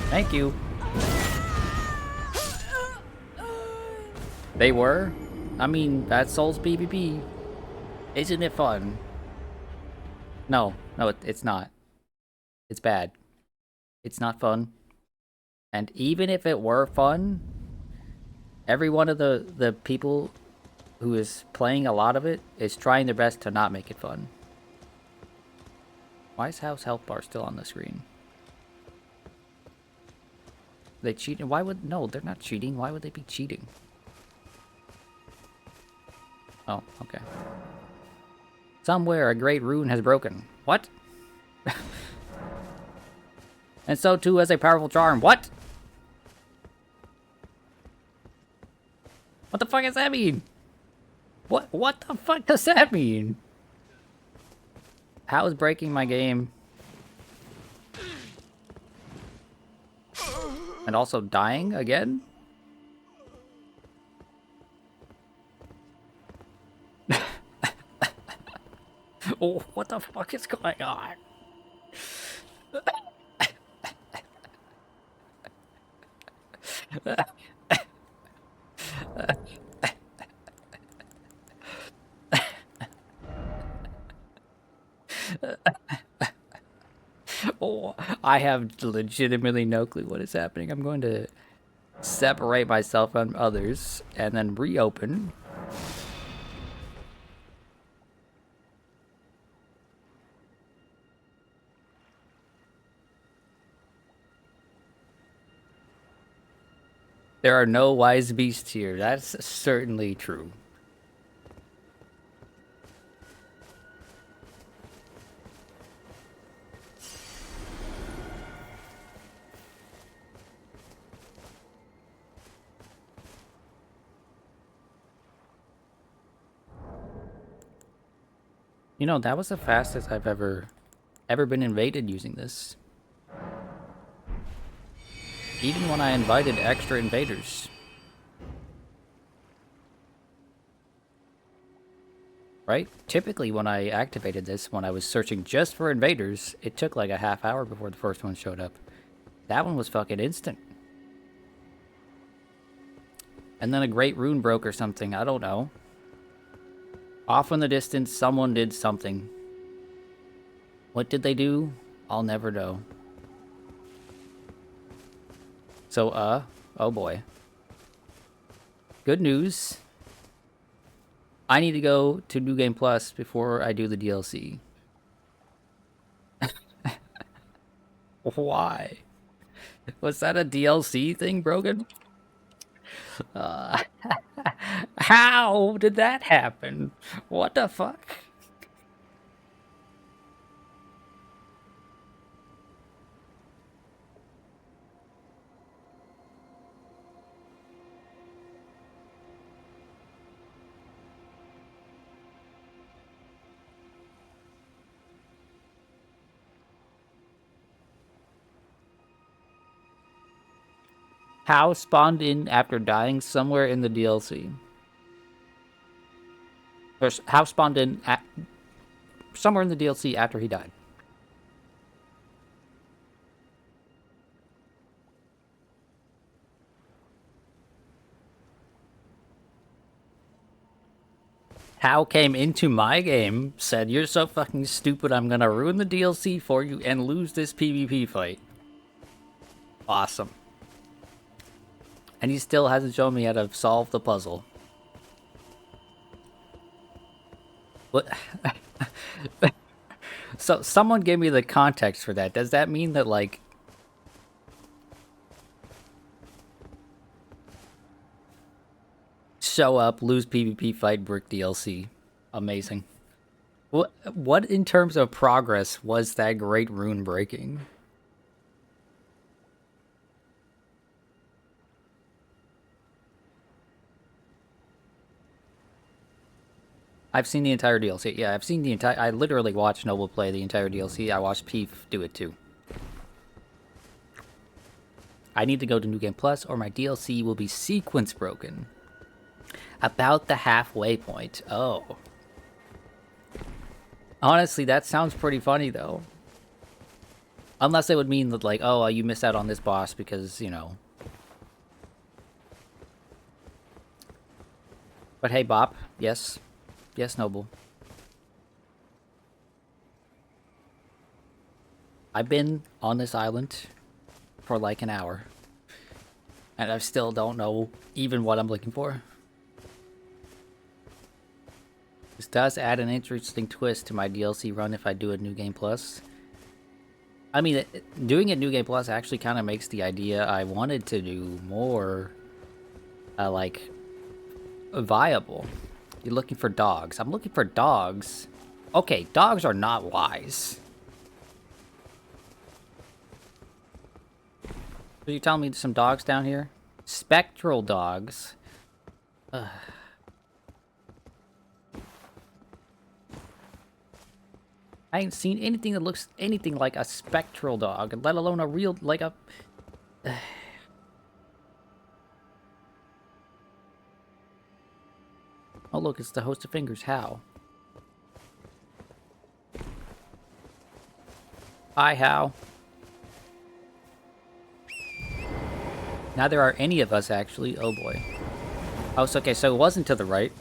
Thank you. They were? I mean, that's Souls PvP. Isn't it fun? No, it's not. It's bad. It's not fun. And even if it were fun, every one of the people who is playing a lot of it is trying their best to not make it fun. Why is House Health Bar still on the screen? They cheating? Why would... No, they're not cheating. Why would they be cheating? Oh, okay. Somewhere a great rune has broken. What? And so too has a powerful charm. What? What the fuck does that mean? What the fuck does that mean? How is breaking my game? And also dying again? Oh, what the fuck is going on? Oh, I have legitimately no clue what is happening. I'm going to separate myself from others and then reopen. There are no wise beasts here. That's certainly true. You know, that was the fastest I've ever ever been invaded using this. Even when I invited extra invaders. Right? Typically when I activated this, when I was searching just for invaders, it took like a half hour before the first one showed up. That one was fucking instant. And then a great rune broke or something, I don't know. Off in the distance, someone did something. What did they do? I'll never know. So, oh boy. Good news. I need to go to New Game Plus before I do the DLC. Why? Was that a DLC thing, Brogan? How did that happen? What the fuck? How spawned in after dying somewhere in the DLC. Or how spawned in somewhere in the DLC after he died. How came into my game, said, "You're so fucking stupid, I'm gonna ruin the DLC for you and lose this PvP fight." Awesome. And he still hasn't shown me how to solve the puzzle. What? So, someone gave me the context for that. Does that mean that, like... show up, lose PvP fight, brick DLC. Amazing. What in terms of progress was that great rune breaking? I've seen the entire DLC. Yeah, I've seen the entire... I literally watched Noble play the entire DLC. I watched Peef do it too. I need to go to New Game Plus or my DLC will be sequence broken. About the halfway point. Oh. Honestly, that sounds pretty funny though. Unless it would mean that, like, oh, you missed out on this boss because, you know. But hey, Bop. Yes. Yes, Noble. I've been on this island for like an hour. And I still don't know even what I'm looking for. This does add an interesting twist to my DLC run if I do a New Game Plus. I mean, doing a New Game Plus actually kind of makes the idea I wanted to do more, like, viable. You're looking for dogs. I'm looking for dogs. Okay, dogs are not wise. So you telling me there's some dogs down here? Spectral dogs. Ugh. I ain't seen anything that looks anything like a spectral dog, let alone a real, like a... Oh look, it's the host of fingers. How? Hi, How. Now there are any of us, actually. Oh boy. Oh, so, okay, so it wasn't to the right.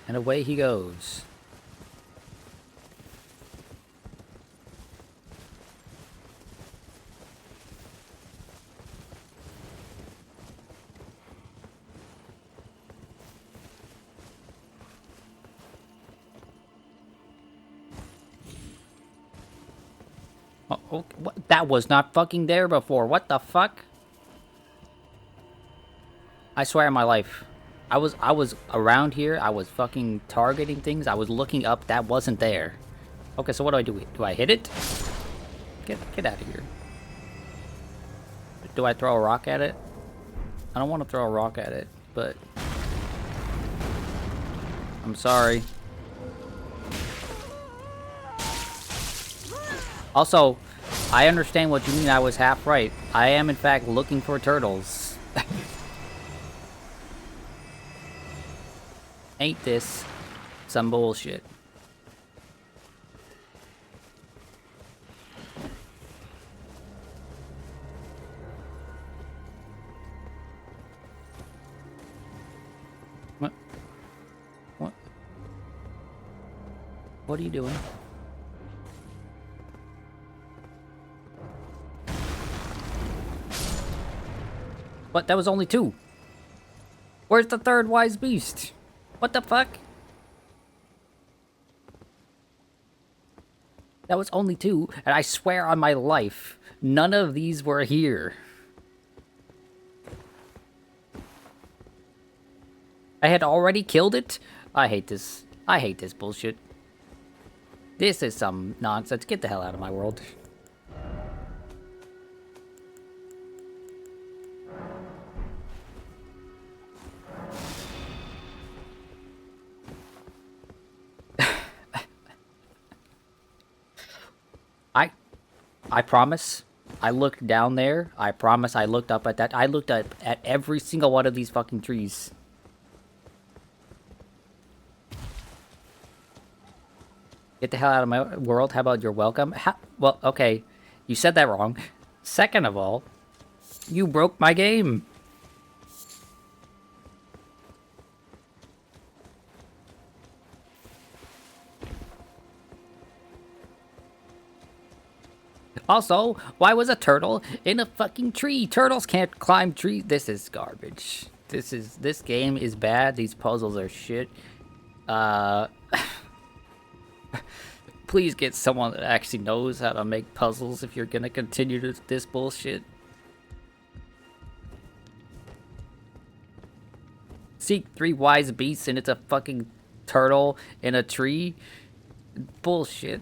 And away he goes. Oh, what? That was not fucking there before. What the fuck? I swear on my life. I was around here. I was fucking targeting things. I was looking up. That wasn't there. Okay, so what do? Do I hit it? Get out of here. Do I throw a rock at it? I don't want to throw a rock at it, but I'm sorry. Also, I understand what you mean. I was half right. I am in fact looking for turtles. Ain't this some bullshit? What? What? What are you doing? What? That was only 2. Where's the third wise beast? What the fuck? That was only 2, and I swear on my life, none of these were here. I had already killed it? I hate this. I hate this bullshit. This is some nonsense. Get the hell out of my world. I promise. I looked down there. I promise I looked up at that. I looked up at every single one of these fucking trees. Get the hell out of my world. How about you're welcome? Well, okay. You said that wrong. Second of all, you broke my game. Also, why was a turtle in a fucking tree? Turtles can't climb trees. This is garbage. This game is bad. These puzzles are shit. Please get someone that actually knows how to make puzzles if you're gonna continue this bullshit. Seek 3 wise beasts and it's a fucking turtle in a tree? Bullshit.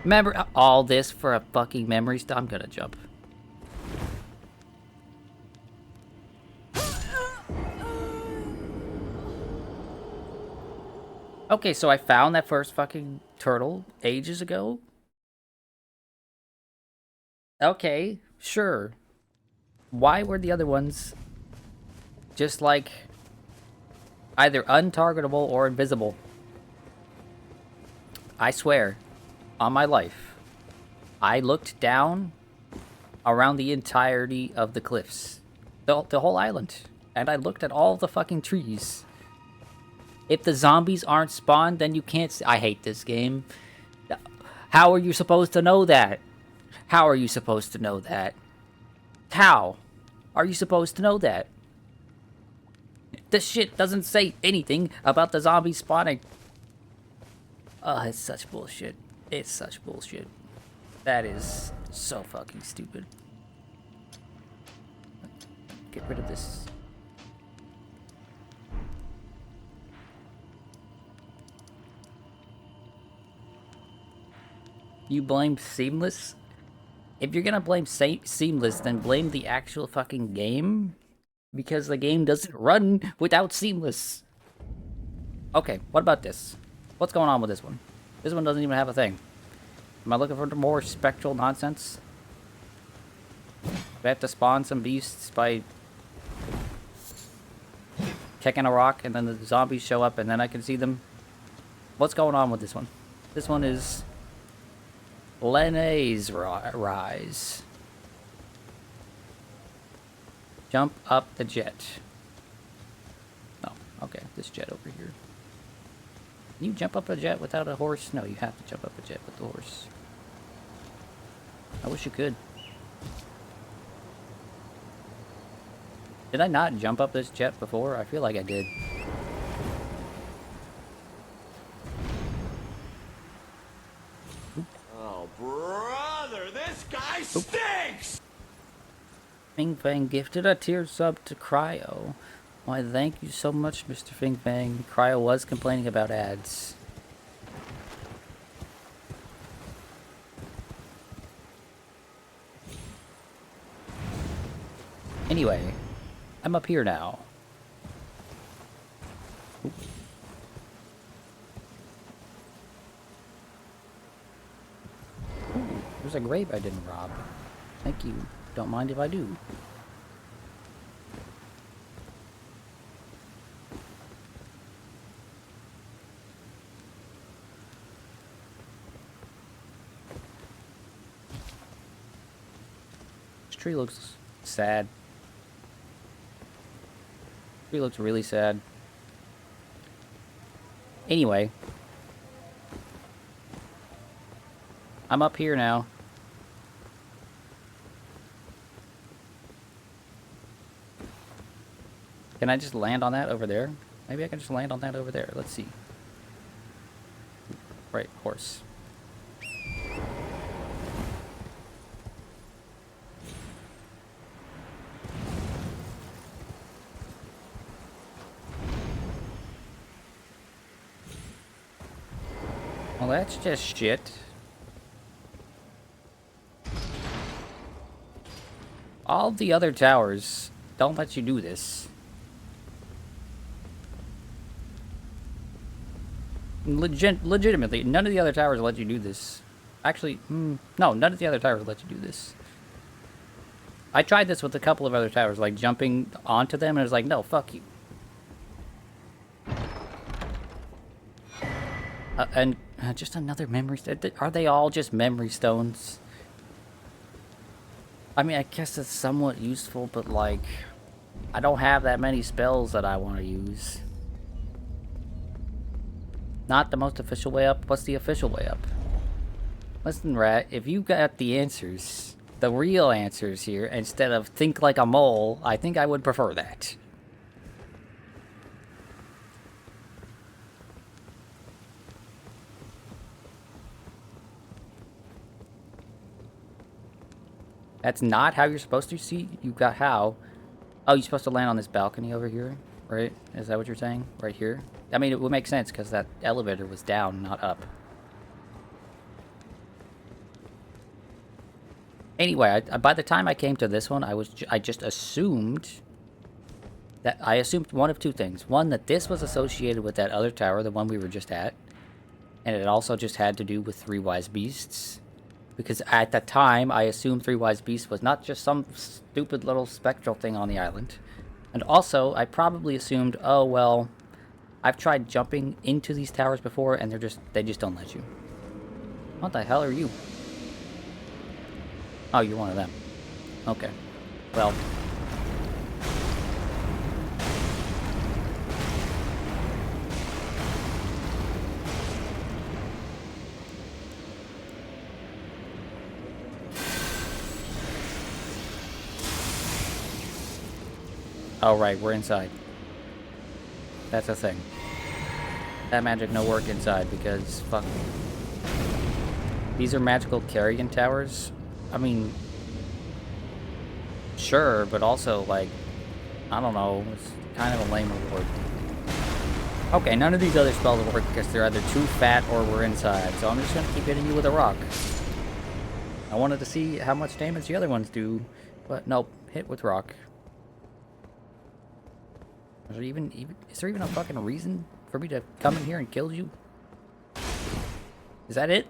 Remember all this for a fucking memory stone? I'm gonna jump. Okay, so I found that first fucking turtle ages ago. Okay, sure. Why were the other ones just like either untargetable or invisible? I swear, on my life, I looked down around the entirety of the cliffs, the whole island, and I looked at all the fucking trees. If the zombies aren't spawned, then you can't see. I hate this game. How are you supposed to know that? How are you supposed to know that? How are you supposed to know that? This shit doesn't say anything about the zombies spawning. Oh, it's such bullshit. It's such bullshit. That is so fucking stupid. Get rid of this. You blame Seamless? If you're gonna blame Seamless, then blame the actual fucking game. Because the game doesn't run without Seamless. Okay, what about this? What's going on with this one? This one doesn't even have a thing. Am I looking for more spectral nonsense? Do I have to spawn some beasts by kicking a rock and then the zombies show up and then I can see them? What's going on with this one? This one is Lene's Rise. Jump up the jet. Oh, okay, this jet over here. Can you jump up a jet without a horse? No, you have to jump up a jet with the horse. I wish you could. Did I not jump up this jet before? I feel like I did. Oh, brother, this guy stinks! Ming Fang gifted a tier sub to Cryo. Why, thank you so much, Mr. Fing Fang. Cryo was complaining about ads. Anyway, I'm up here now. Ooh. Ooh, there's a grave I didn't rob. Thank you. Don't mind if I do. This tree looks sad. Tree looks really sad. Anyway. I'm up here now. Can I just land on that over there? Maybe I can just land on that over there. Let's see. Right, horse. Well, that's just shit. All the other towers don't let you do this. Legitimately, none of the other towers let you do this. Actually, no, none of the other towers let you do this. I tried this with a couple of other towers, like jumping onto them, and it was like, no, fuck you. And just another memory. Are they all just memory stones? I mean, I guess it's somewhat useful, but like, I don't have that many spells that I want to use. Not the most official way up. What's the official way up? Listen, Rat, if you got the answers, the real answers here, instead of think like a mole, I think I would prefer that. That's not how you're supposed to see. You got how? Oh, you're supposed to land on this balcony over here, right? Is that what you're saying? Right here? I mean, it would make sense because that elevator was down, not up. Anyway, by the time I came to this one, I just assumed that I assumed one of two things. One, that this was associated with that other tower, the one we were just at, and it also just had to do with Three Wise Beasts. Because at the time, I assumed Three Wise Beasts was not just some stupid little spectral thing on the island. And also, I probably assumed, oh, well, I've tried jumping into these towers before, and they just don't let you. What the hell are you? Oh, you're one of them. Okay. Well. Oh, right, we're inside. That's a thing. That magic no work inside because, fuck. These are magical carrion towers. I mean, sure, but also, like, I don't know, it's kind of a lame reward. Okay, none of these other spells work because they're either too fat or we're inside, so I'm just gonna keep hitting you with a rock. I wanted to see how much damage the other ones do, but nope, hit with rock. Is there even a fucking reason for me to come in here and kill you? Is that it?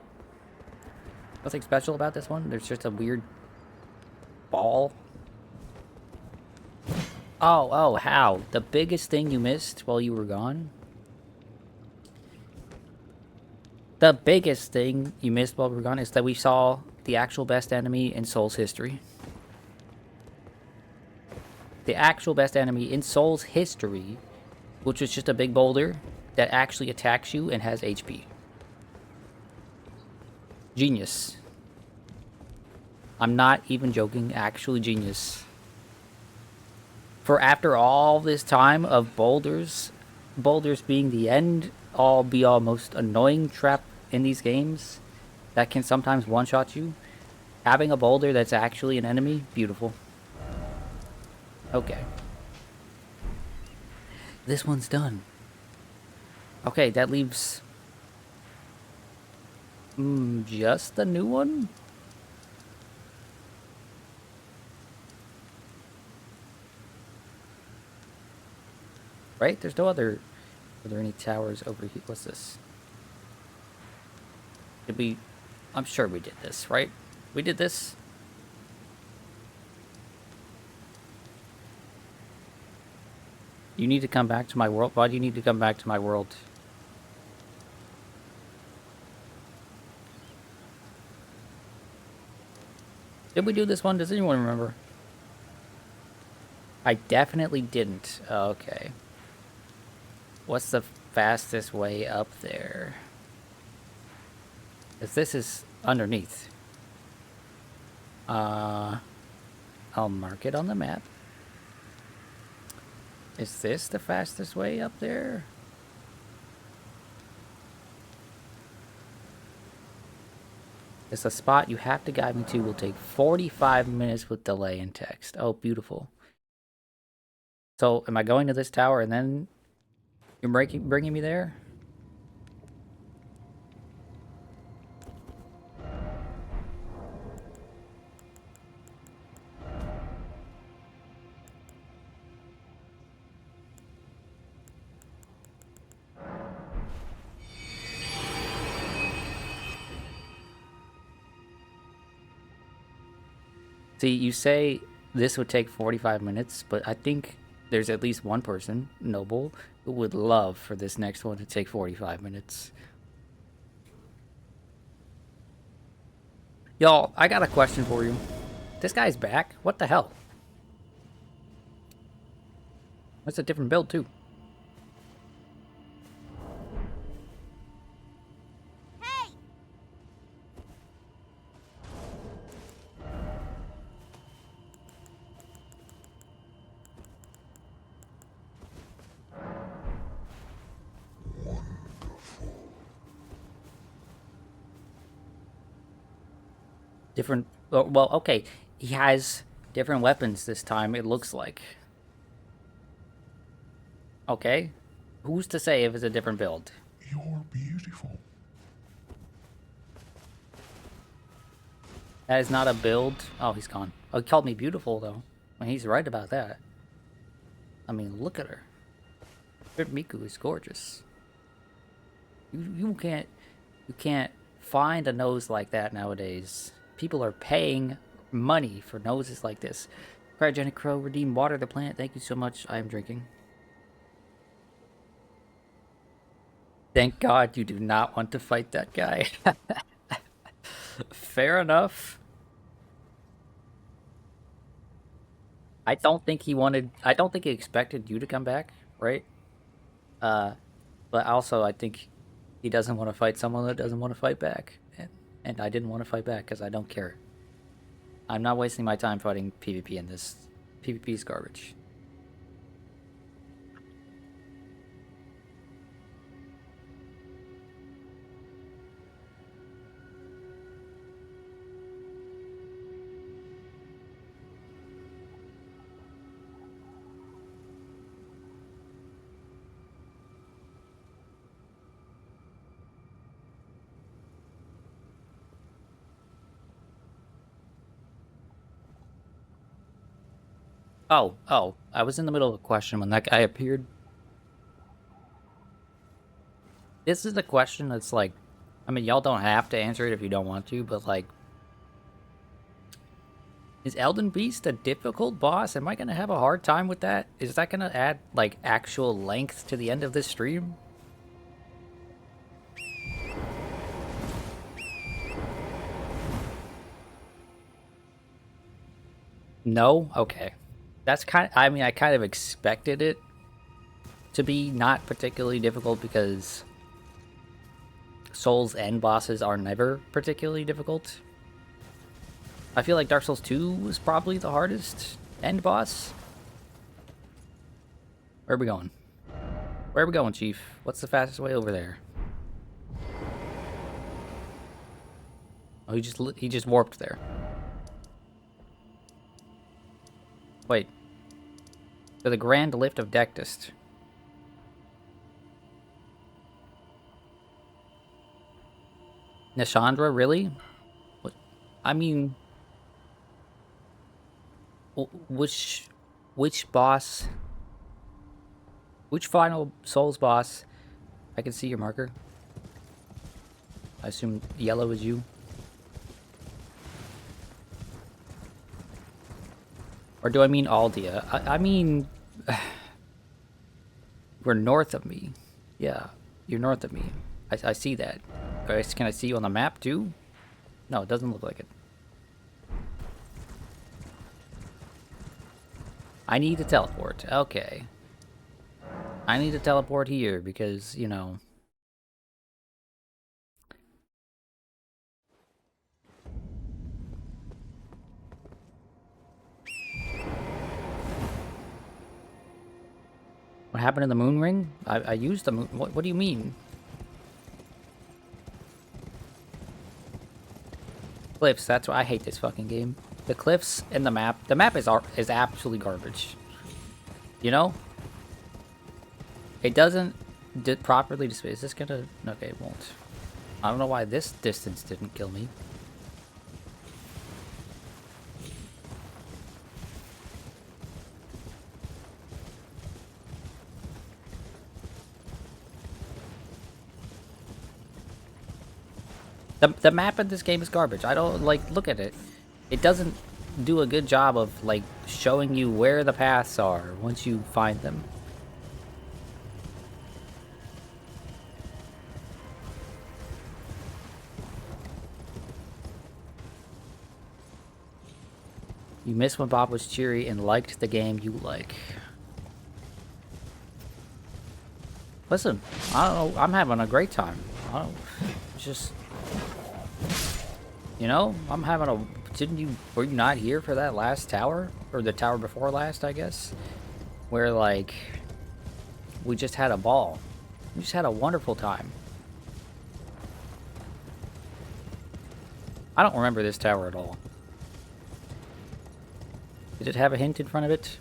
Nothing special about this one? There's just a weird ball. Oh, how? The biggest thing you missed while you were gone? The biggest thing you missed while we were gone is that we saw the actual best enemy in Soul's history. The actual best enemy in Soul's history, which was just a big boulder that actually attacks you and has HP. Genius. I'm not even joking, actually genius. For after all this time of boulders being the end all be all most annoying trap in these games that can sometimes one-shot you, having a boulder that's actually an enemy, beautiful. Okay. This one's done. Okay, that leaves... just the new one? Right? There's no other... Are there any towers over here? What's this? Did we... I'm sure we did this, right? We did this? You need to come back to my world? Why do you need to come back to my world? Did we do this one? Does anyone remember? I definitely didn't. Okay. What's the fastest way up there? Because this is underneath. I'll mark it on the map. Is this the fastest way up there? It's a spot you have to guide me to. Will take 45 minutes with delay in text. Oh, beautiful. So, am I going to this tower and then you're bringing me there? See, you say this would take 45 minutes, but I think there's at least one person, Noble, who would love for this next one to take 45 minutes. Y'all, I got a question for you. This guy's back? What the hell? That's a different build, too. Different... Well, okay. He has different weapons this time, it looks like. Okay. Who's to say if it's a different build? You're beautiful. That is not a build. Oh, he's gone. Oh, he called me beautiful, though. I mean, he's right about that. I mean, look at her. Miku is gorgeous. You can't find a nose like that nowadays. People are paying money for noses like this. Cryogenic Crow, redeem water the plant. Thank you so much. I am drinking. Thank God you do not want to fight that guy. Fair enough. I don't think he expected you to come back, right? But also I think he doesn't want to fight someone that doesn't want to fight back. And I didn't want to fight back because I don't care. I'm not wasting my time fighting PvP in this. PvP is garbage. Oh, I was in the middle of a question when that guy appeared. This is a question that's like, I mean, y'all don't have to answer it if you don't want to, but like, is Elden Beast a difficult boss? Am I gonna have a hard time with that? Is that gonna add, like, actual length to the end of this stream? No? Okay. That's I mean, I kind of expected it to be not particularly difficult because Souls end bosses are never particularly difficult. I feel like Dark Souls 2 was probably the hardest end boss. Where are we going? Where are we going, Chief? What's the fastest way over there? Oh, he just warped there. Wait. To the Grand Lift of Dectus. Nashandra, really? What? I mean, which boss? Which final Souls boss? I can see your marker. I assume yellow is you. Or do I mean Aldia? I mean... We're north of me. Yeah, you're north of me. I see that. Guys, can I see you on the map too? No, it doesn't look like it. I need to teleport. Okay. I need to teleport here because, you know... What happened in the moon ring? I used the moon... What do you mean? Cliffs, that's why I hate this fucking game. The cliffs and the map. The map is absolutely garbage. You know? It doesn't properly display. Is this gonna... Okay, it won't. I don't know why this distance didn't kill me. The map in this game is garbage. I don't, like, look at it. It doesn't do a good job of, like, showing you where the paths are once you find them. You missed when Bob was cheery and liked the game you like. Listen, I don't know. I'm having a great time. I don't... Just... You know, I'm having a... Were you not here for that last tower? Or the tower before last, I guess? Where, like... We just had a ball. We just had a wonderful time. I don't remember this tower at all. Did it have a hint in front of it?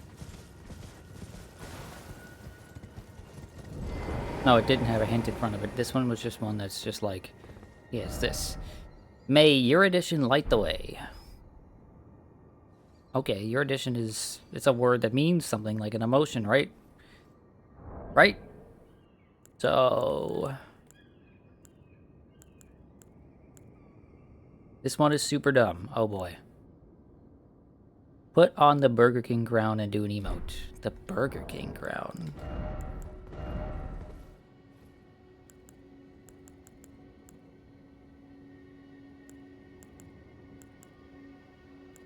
No, it didn't have a hint in front of it. This one was just one that's just like... Yeah, it's this. May your edition light the way. Okay, your edition is... It's a word that means something, like an emotion, right? Right? So... This one is super dumb. Oh boy. Put on the Burger King crown and do an emote. The Burger King crown.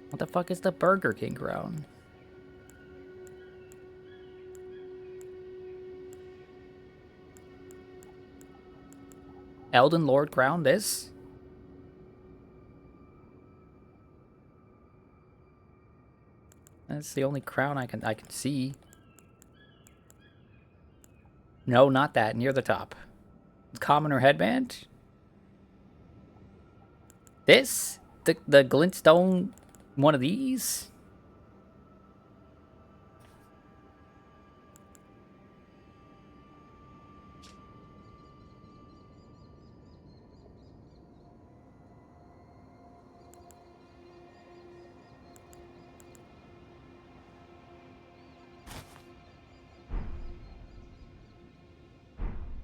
What the fuck is the Burger King crown? Elden Lord crown this? That's the only crown I can see. No, not that. Near the top. Commoner headband? This? The glintstone one of these?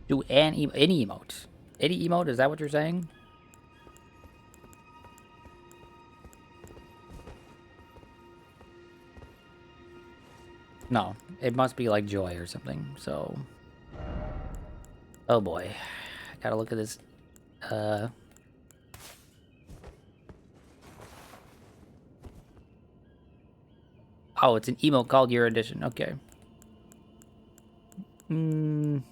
Do any emote. Any emote, is that what you're saying? No, it must be like joy or something, so... Oh boy. I gotta look at this. Oh, it's an emote called Your Edition. Okay. You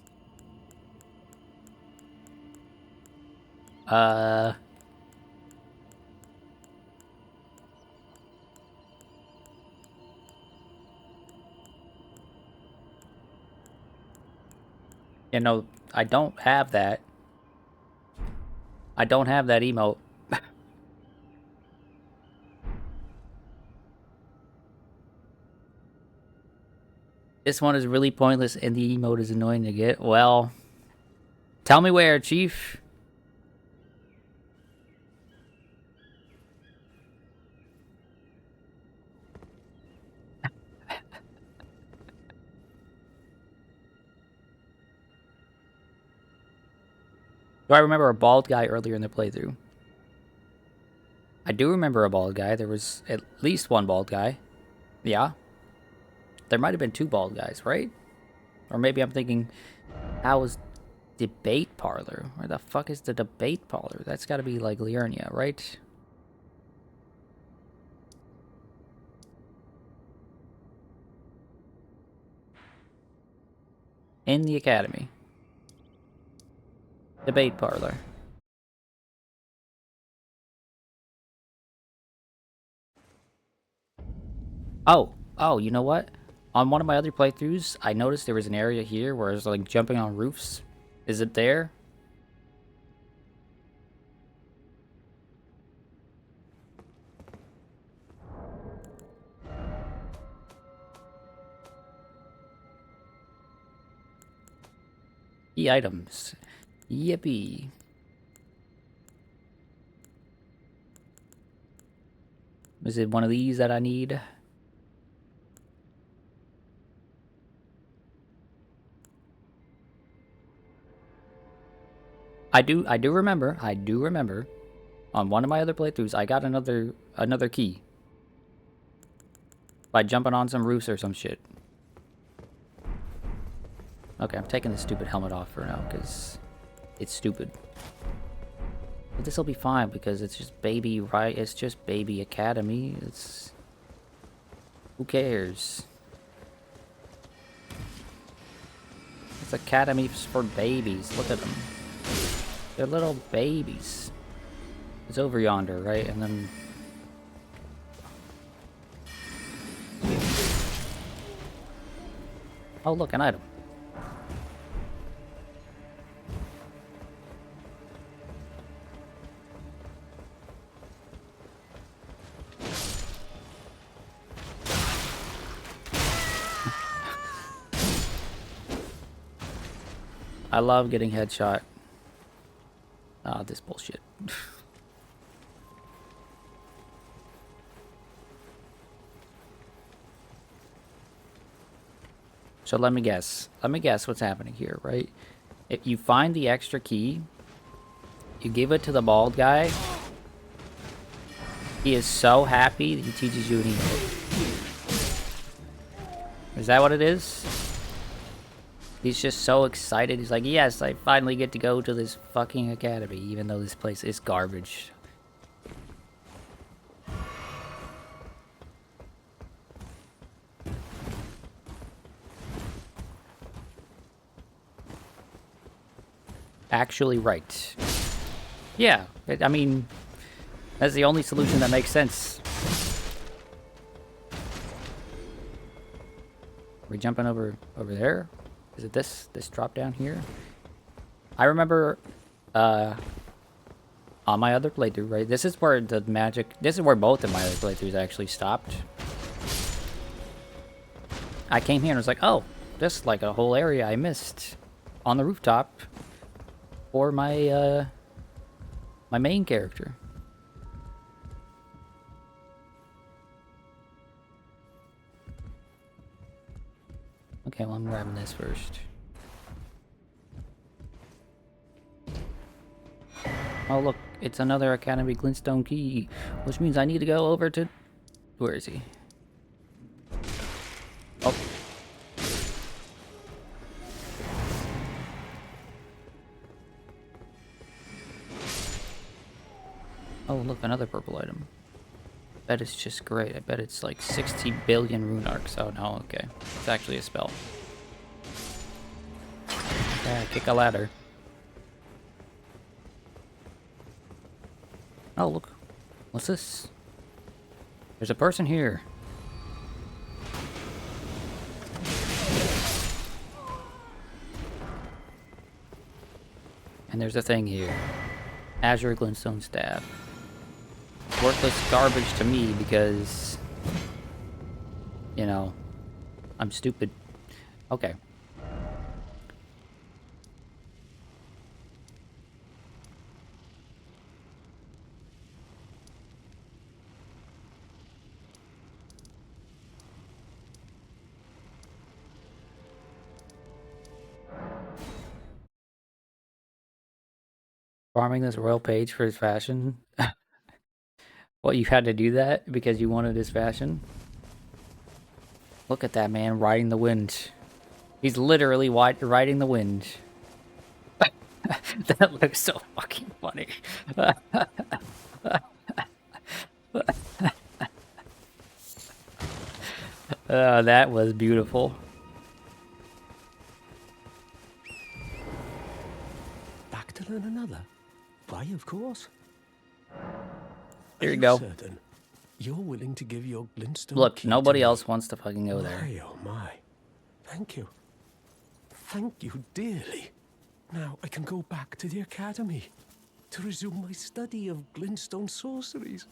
know, I don't have that. I don't have that emote. This one is really pointless and the emote is annoying to get. Well, tell me where, Chief. Do I remember a bald guy earlier in the playthrough? I do remember a bald guy. There was at least one bald guy. Yeah. There might have been 2 bald guys, right? Or maybe I'm thinking, how was debate parlor? Where the fuck is the debate parlor? That's gotta be like Liurnia, right? In the academy. Debate parlor. Oh, you know what? On one of my other playthroughs, I noticed there was an area here where I was like jumping on roofs. Is it there? E-items. Yippee. Is it one of these that I need? I do remember. On one of my other playthroughs, I got another key. By jumping on some roofs or some shit. Okay, I'm taking this stupid helmet off for now, because it's stupid. But this'll be fine, because it's just baby, right? It's just baby academy. It's... Who cares? It's academies for babies. Look at them. They're little babies. It's over yonder, right? And then... Oh, look, an item. I love getting headshot. Ah, this bullshit. So let me guess. Let me guess what's happening here, right? If you find the extra key, you give it to the bald guy. He is so happy that he teaches you an emote. Is that what it is? He's just so excited. He's like, yes, I finally get to go to this fucking academy, even though this place is garbage. Actually right. Yeah, I mean, that's the only solution that makes sense. Are we jumping over there? Is it this drop down here? I remember on my other playthrough, right? This is where the magic, this is where both of my other playthroughs actually stopped. I came here and was like, oh, this is like a whole area I missed on the rooftop for my my main character. Okay, well, I'm grabbing this first. Oh, look, it's another Academy Glintstone key, which means I need to go over to... Where is he? Oh. Oh, look, another purple item. I bet it's just great. I bet it's like 60 billion rune arcs. Oh, no, okay. It's actually a spell. Yeah, kick a ladder. Oh, look. What's this? There's a person here. And there's a thing here. Azure Glintstone Staff. Worthless garbage to me because, you know, I'm stupid. Okay. Farming this royal page for his fashion. What, you had to do that because you wanted his fashion? Look at that man riding the wind. He's literally riding the wind. That looks so fucking funny. That was beautiful. Back to learn another? Why, of course. Here Are you you go. certain? You're willing to give your glintstone Look, key nobody to me? else wants to fucking go there. My, oh my. Thank you. Thank you dearly. Now I can go back to the academy to resume my study of glintstone sorceries.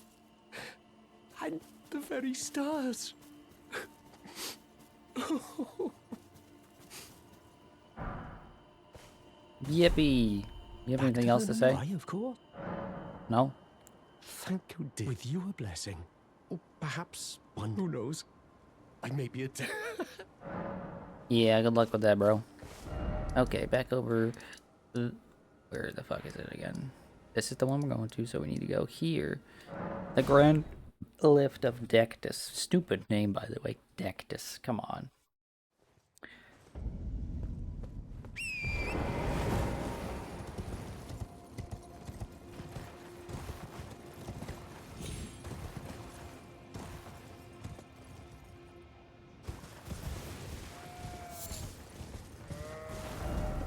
And the very stars. Yippee! You have anything else to say? Why, of course. No? Thank you, dear. With you a blessing. Or perhaps one, who knows? I may be a... Yeah, good luck with that, bro. Okay, back over... Where the fuck is it again? This is the one we're going to, so we need to go here. The Grand Lift of Dectus. Stupid name, by the way. Dectus. Come on.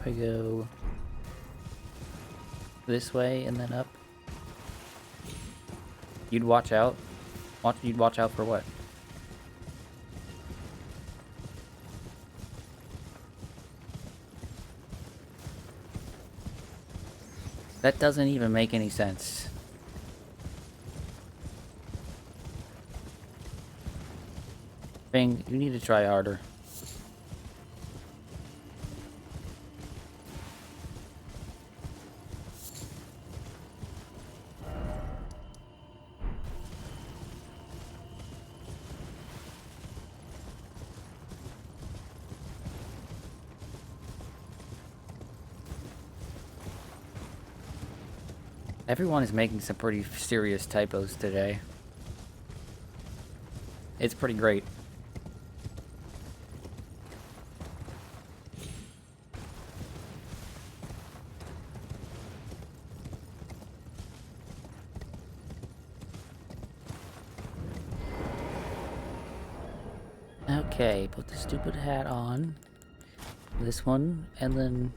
I go this way and then up. You'd watch out. You'd watch out for what? That doesn't even make any sense. Bing, you need to try harder. Everyone is making some pretty serious typos today. It's pretty great. Okay, put the stupid hat on. This one, and then...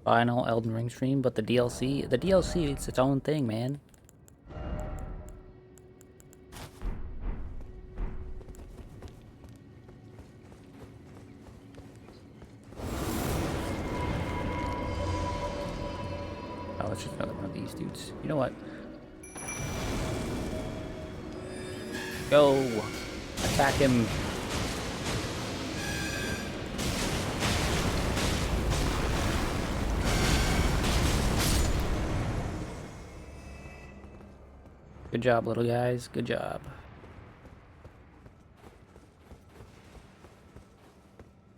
Final Elden Ring stream, but the DLC, it's its own thing, man. Oh, it's just another one of these dudes. You know what? Go! Attack him! Good job, little guys. Good job.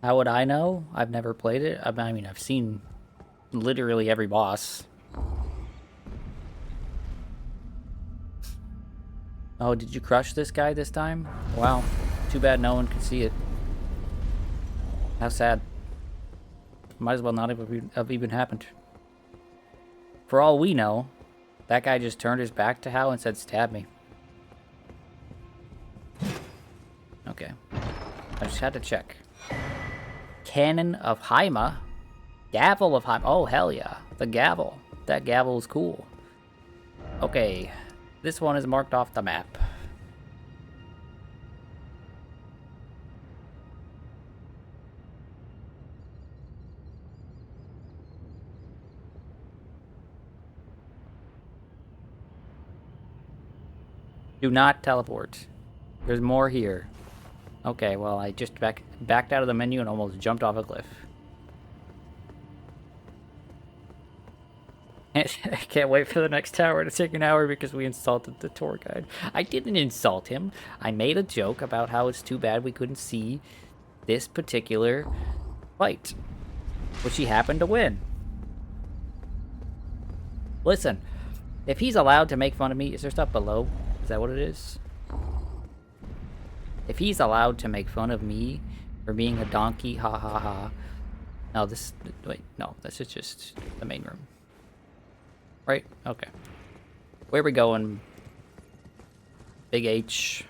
How would I know? I've never played it. I mean, I've seen literally every boss. Oh, did you crush this guy this time? Wow. Too bad no one could see it. How sad. Might as well not have even happened. For all we know, that guy just turned his back to Hal and said, "Stab me." Okay. I just had to check. Cannon of Haima? Gavel of Haima. Oh, hell yeah. The gavel. That gavel is cool. Okay. This one is marked off the map. Do not teleport. There's more here. Okay, well, I just backed out of the menu and almost jumped off a cliff. I can't wait for the next tower to take an hour because we insulted the tour guide. I didn't insult him. I made a joke about how it's too bad we couldn't see this particular fight, which he happened to win. Listen, if he's allowed to make fun of me, is there stuff below? Is that what it is? If he's allowed to make fun of me for being a donkey, ha ha ha. No, wait, no, this is just the main room. Right? Okay. Where we going? Big H.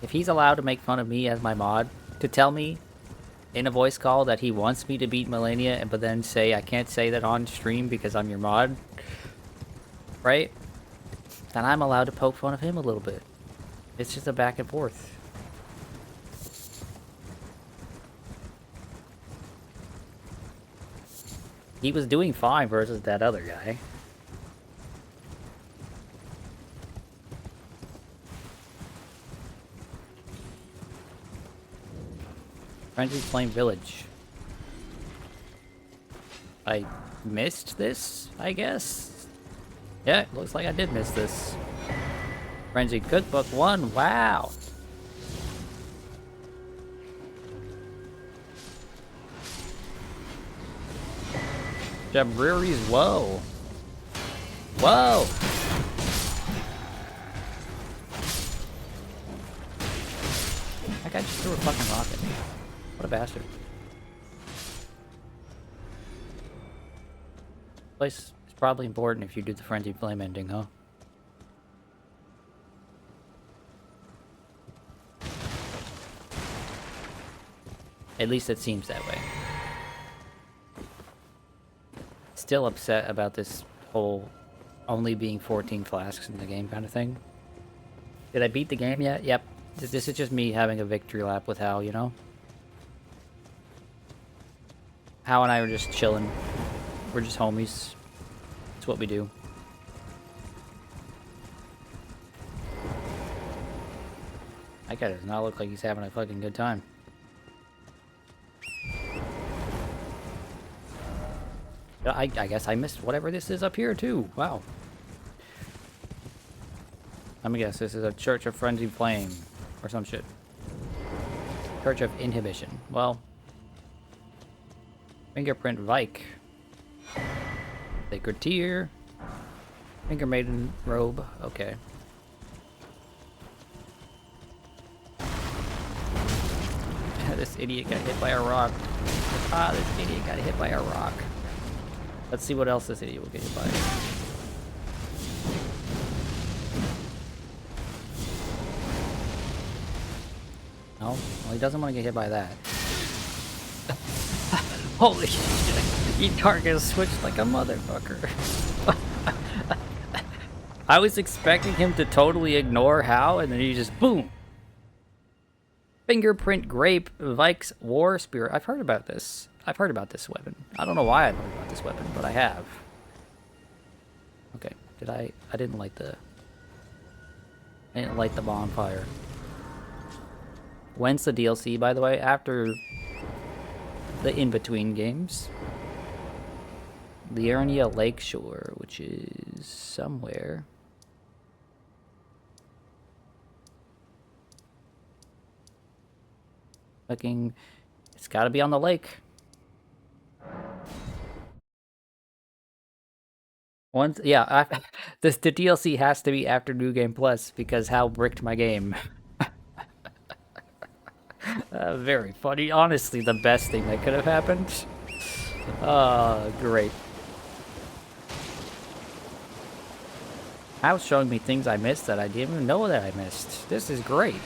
If he's allowed to make fun of me as my mod, to tell me in a voice call that he wants me to beat Melania, but then say I can't say that on stream because I'm your mod, right? Then I'm allowed to poke fun of him a little bit. It's just a back and forth. He was doing fine versus that other guy. Frenzy Flame Village. I missed this, I guess? Yeah, looks like I did miss this. Frenzied Cookbook 1, wow! Jabriri's, whoa! Whoa! That guy just threw a fucking rock at me. What a bastard. Place is probably important if you do the Frenzied Flame ending, huh? At least it seems that way. Still upset about this whole only being 14 flasks in the game kind of thing. Did I beat the game yet? Yep. This is just me having a victory lap with Hal, you know? Hal and I are just chilling. We're just homies. It's what we do. That guy does not look like he's having a fucking good time. I guess I missed whatever this is up here too. Wow. Let me guess, this is a Church of Frenzied Flame or some shit. Church of Inhibition. Well, Fingerprint Vike. Sacred Tear. Finger Maiden Robe. Okay. This idiot got hit by a rock. Ah, this idiot got hit by a rock. Let's see what else this idiot will get hit by. No? Well, he doesn't want to get hit by that. Holy shit. He target switched like a motherfucker. I was expecting him to totally ignore Hal, and then he just boom. Fingerprint Grape Vike's War Spear. I've heard about this. I've heard about this weapon. I don't know why I've heard about this weapon, but I have. Okay, I didn't light the bonfire. When's the DLC, by the way? After the in-between games. Liurnia Lakeshore, which is somewhere. Looking, it's gotta be on the lake. Once, yeah, the DLC has to be after New Game Plus because Hal bricked my game. Very funny. Honestly, the best thing that could have happened. Great. Hal's showing me things I missed that I didn't even know that I missed. This is great.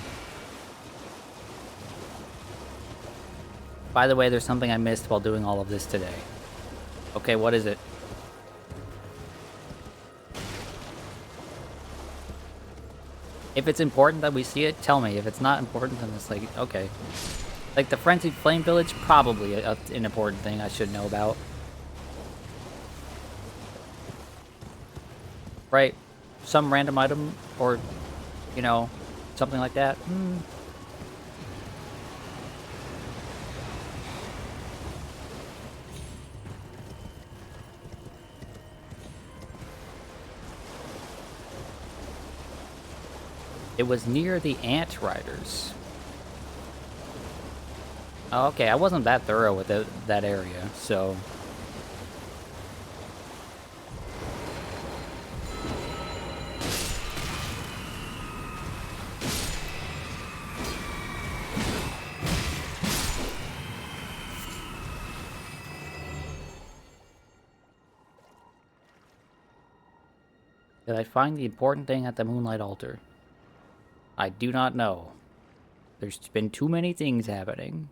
By the way, there's something I missed while doing all of this today. Okay, what is it? If it's important that we see it, tell me. If it's not important, then it's like, okay. Like the Frenzied Flame Village, probably an important thing I should know about. Right? Some random item, or, you know, something like that. It was near the Ant Riders. Oh, okay, I wasn't that thorough with that area, so... Did I find the important thing at the Moonlight Altar? I do not know. There's been too many things happening.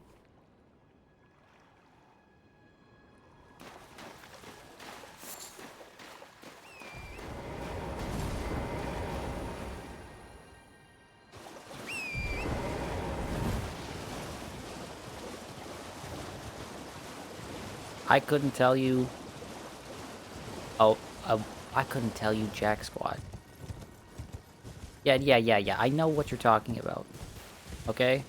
I couldn't tell you... Oh, I couldn't tell you Jack Squad. Yeah. I know what you're talking about. Okay?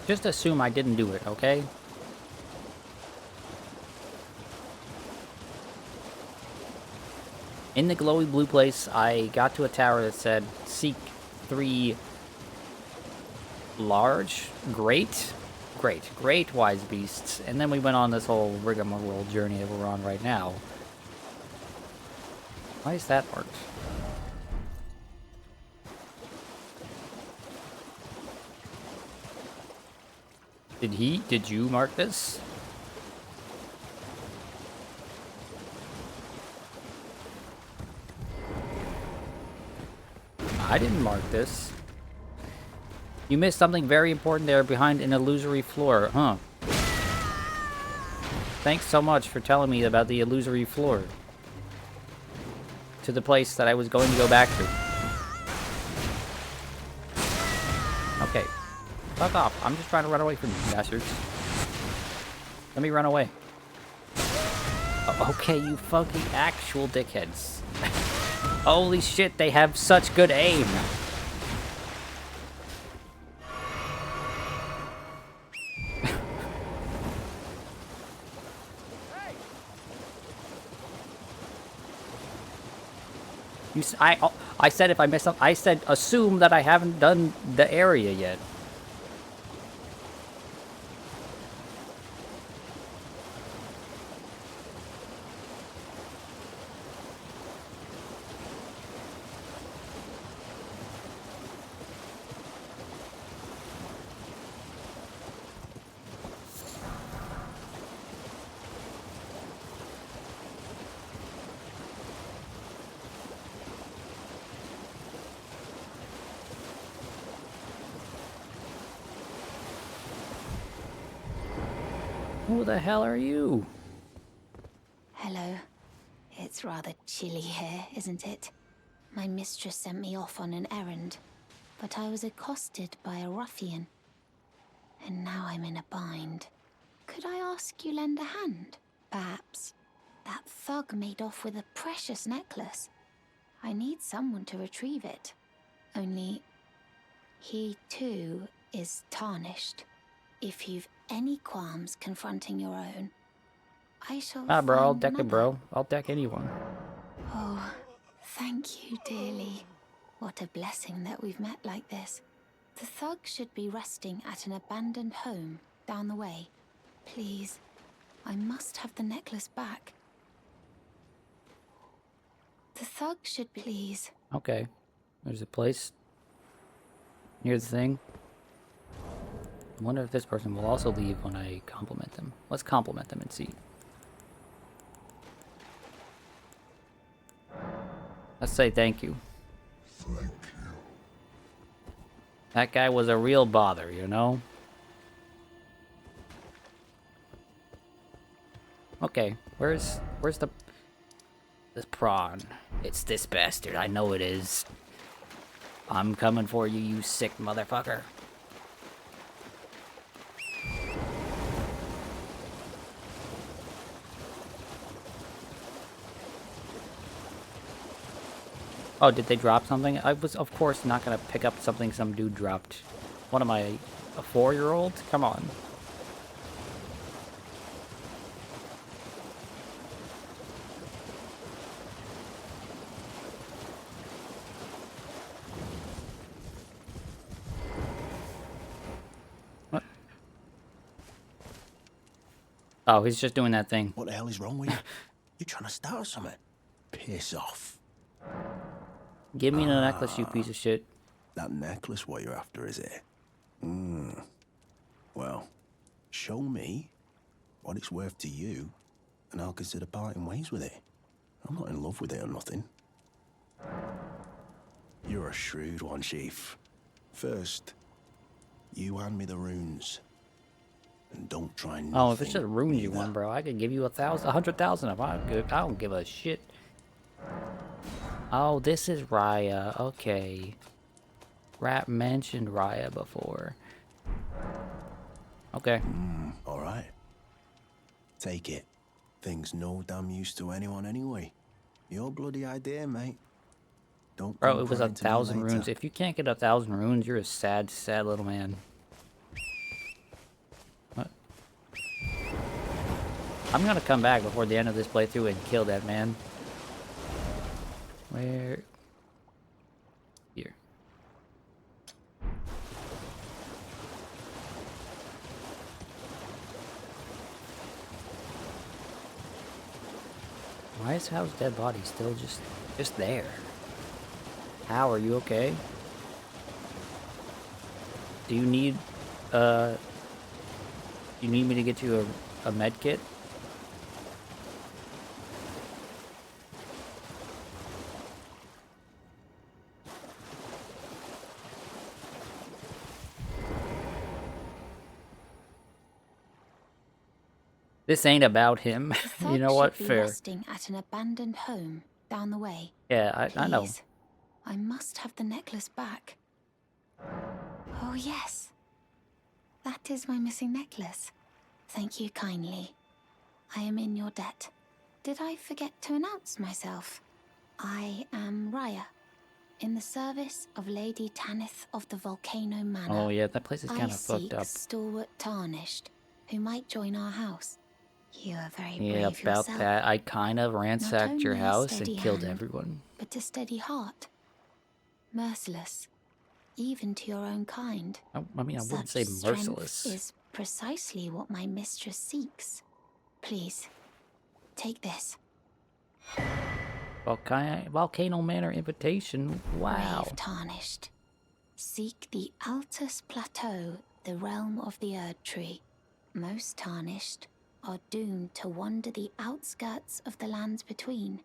Just assume I didn't do it, okay? In the glowy blue place, I got to a tower that said, seek 3 large, great wise beasts, and then we went on this whole rigmarole journey that we're on right now. Why is that marked? Did you mark this? I didn't mark this. You missed something very important there behind an illusory floor, huh? Thanks so much for telling me about the illusory floor. To the place that I was going to go back to. Okay. Fuck off. I'm just trying to run away from you, bastards. Let me run away. Okay, you funky actual dickheads. Holy shit, they have such good aim. I said if I miss something, I said assume that I haven't done the area yet. Who the hell are you? Hello. It's rather chilly here, isn't it? My mistress sent me off on an errand, but I was accosted by a ruffian. And now I'm in a bind. Could I ask you lend a hand? Perhaps. That thug made off with a precious necklace. I need someone to retrieve it. Only, he too is tarnished. If you've any qualms confronting your own, I shall Bro, I'll find deck it, another. bro. I'll deck anyone. Oh, thank you dearly. What a blessing that we've met like this. The thug should be resting at an abandoned home down the way. Please, I must have the necklace back. The thug should please. Okay. There's a place near the thing. I wonder if this person will also leave when I compliment them. Let's compliment them and see. Let's say thank you. Thank you. That guy was a real bother, you know? Okay, where's the... This prawn. It's this bastard. I know it is. I'm coming for you, you sick motherfucker. Oh, did they drop something? I was, of course, not gonna pick up something some dude dropped. What am I, a 4-year-old? Come on. What? Oh, he's just doing that thing. What the hell is wrong with you? You trying to start something? Piss off. Give me the necklace, you piece of shit. That necklace what you're after, is it? Well, show me what it's worth to you, and I'll consider parting ways with it. I'm not in love with it or nothing. You're a shrewd one, Chief. First, you hand me the runes. And don't try nothing. Oh, if it's just runes you want, bro, I could give you 100,000 if I don't give a shit. Oh, this is Raya. Okay. Rat mentioned Raya before. Okay. Alright. Take it. Thing's no damn use to anyone anyway. Your bloody idea, mate. Don't Bro, come it was crying to me 1,000 later. runes. If you can't get 1,000 runes, you're a sad, sad little man. What? I'm gonna come back before the end of this playthrough and kill that man. Where? Here. Why is Hal's dead body still just there? Hal, are you okay? Do you need me to get you a med kit? This ain't about him. You know what? Fair. Resting at an abandoned home down the way. Yeah, I know. Please, I must have the necklace back. Oh yes, that is my missing necklace. Thank you kindly. I am in your debt. Did I forget to announce myself? I am Raya, in the service of Lady Tanith of the Volcano Manor. Oh yeah, that place is kind of fucked I up. seek stalwart Tarnished, who might join our house. You are very brave Yeah, about yourself. that. I kind of ransacked your only a house and steady killed hand, everyone. but a steady heart. Merciless, even to your own kind. I mean, I wouldn't Such say strength merciless. is precisely what my mistress seeks. Please, take this. Volcano Manor invitation. Wow. Brave Tarnished. Seek the Altus Plateau, the realm of the Erd Tree. Most Tarnished are doomed to wander the outskirts of the lands between,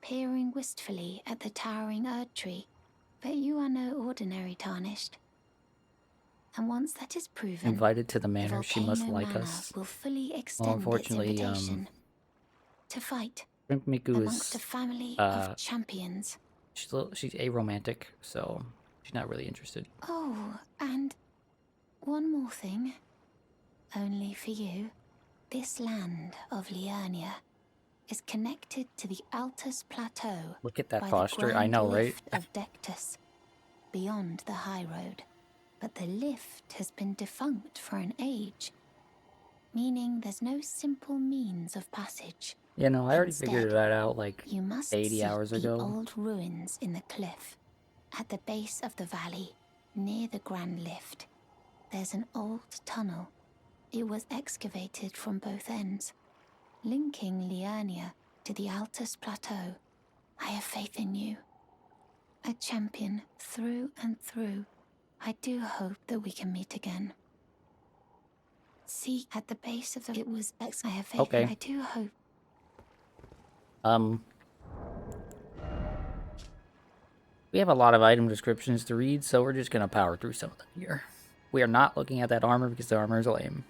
peering wistfully at the towering Erd Tree. But you are no ordinary Tarnished. And once that is proven, Invited to the the manor, she must Volcano like Manor us. will fully Well, extend unfortunately, its invitation to fight Shrimp Miku amongst a is family of champions. she's aromantic, so she's not really interested. Oh, and one more thing. Only for you. This land of Liurnia is connected to the Altus Plateau. Look at that by posture. the I know, grand right? lift of Dectus, beyond the high road. But the lift has been defunct for an age, meaning there's no simple means of passage. You know, I already Instead, figured that out like you must 80 seek hours the ago. old ruins in the cliff. At the base of the valley, near the grand lift, there's an old tunnel. It was excavated from both ends, linking Liurnia to the Altus Plateau. I have faith in you. A champion through and through. I do hope that we can meet again. See, at the base of the... It was I have faith. Okay. I do hope. We have a lot of item descriptions to read, so we're just gonna power through some of them here. We are not looking at that armor because the armor is lame.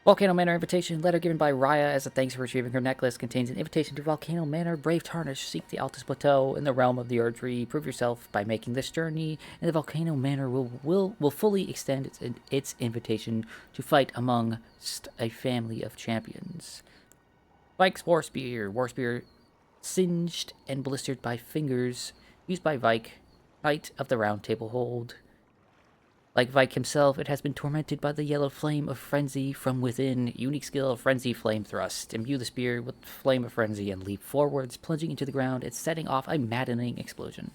Volcano Manor invitation. Letter given by Raya as a thanks for retrieving her necklace contains an invitation to Volcano Manor. Brave Tarnish, seek the Altus Plateau in the realm of the Erdtree. Prove yourself by making this journey, and the Volcano Manor will fully extend its invitation to fight amongst a family of champions. Vike's Warspear singed and blistered by fingers, used by Vike, Knight of the Round Table hold. Like Vike himself, it has been tormented by the yellow flame of frenzy from within. Unique skill of Frenzy Flame Thrust. Imbue the spear with Flame of Frenzy and leap forwards, plunging into the ground and setting off a maddening explosion.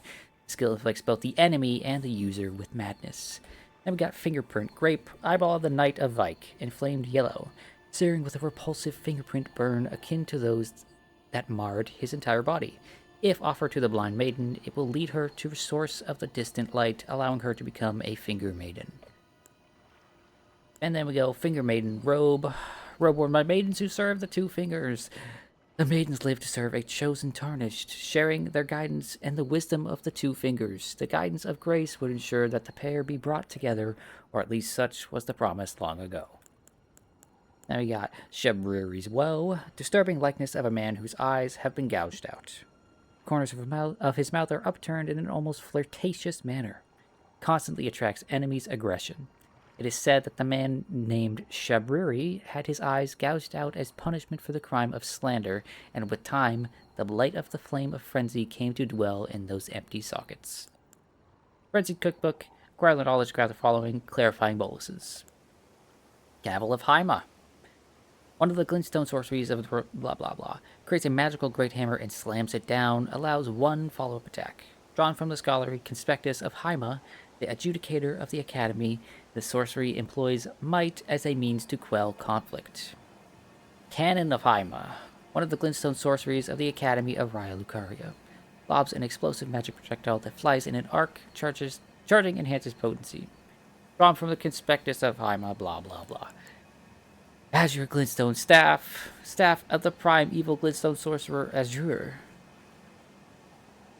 The skill afflicts both the enemy and the user with madness. Then we got Fingerprint Grape, eyeball of the Knight of Vike, inflamed yellow, searing with a repulsive fingerprint burn akin to those that marred his entire body. If offered to the blind maiden, it will lead her to a source of the distant light, allowing her to become a finger maiden. And then we go Finger Maiden Robe. Robe worn by maidens who serve the two fingers. The maidens live to serve a chosen tarnished, sharing their guidance and the wisdom of the two fingers. The guidance of grace would ensure that the pair be brought together, or at least such was the promise long ago. Now we got Shebruri's Woe, disturbing likeness of a man whose eyes have been gouged out. Corners of his mouth are upturned in an almost flirtatious manner. Constantly attracts enemies' aggression. It is said that the man named Shabriri had his eyes gouged out as punishment for the crime of slander, and with time, the light of the flame of frenzy came to dwell in those empty sockets. Frenzied Cookbook, acquire the knowledge, grab the following, clarifying boluses. Gavel of Haima. One of the glintstone sorceries of the blah blah blah creates a magical great hammer and slams it down, allows one follow-up attack. Drawn from the scholarly Conspectus of Haima, the adjudicator of the academy, the sorcery employs might as a means to quell conflict. Cannon of Haima. One of the glintstone sorceries of the academy of Raya Lucaria. Lobs an explosive magic projectile that flies in an arc, charging enhances potency. Drawn from the Conspectus of Haima, blah blah blah. Azure Glintstone Staff. Staff of the Prime Evil Glintstone Sorcerer Azure.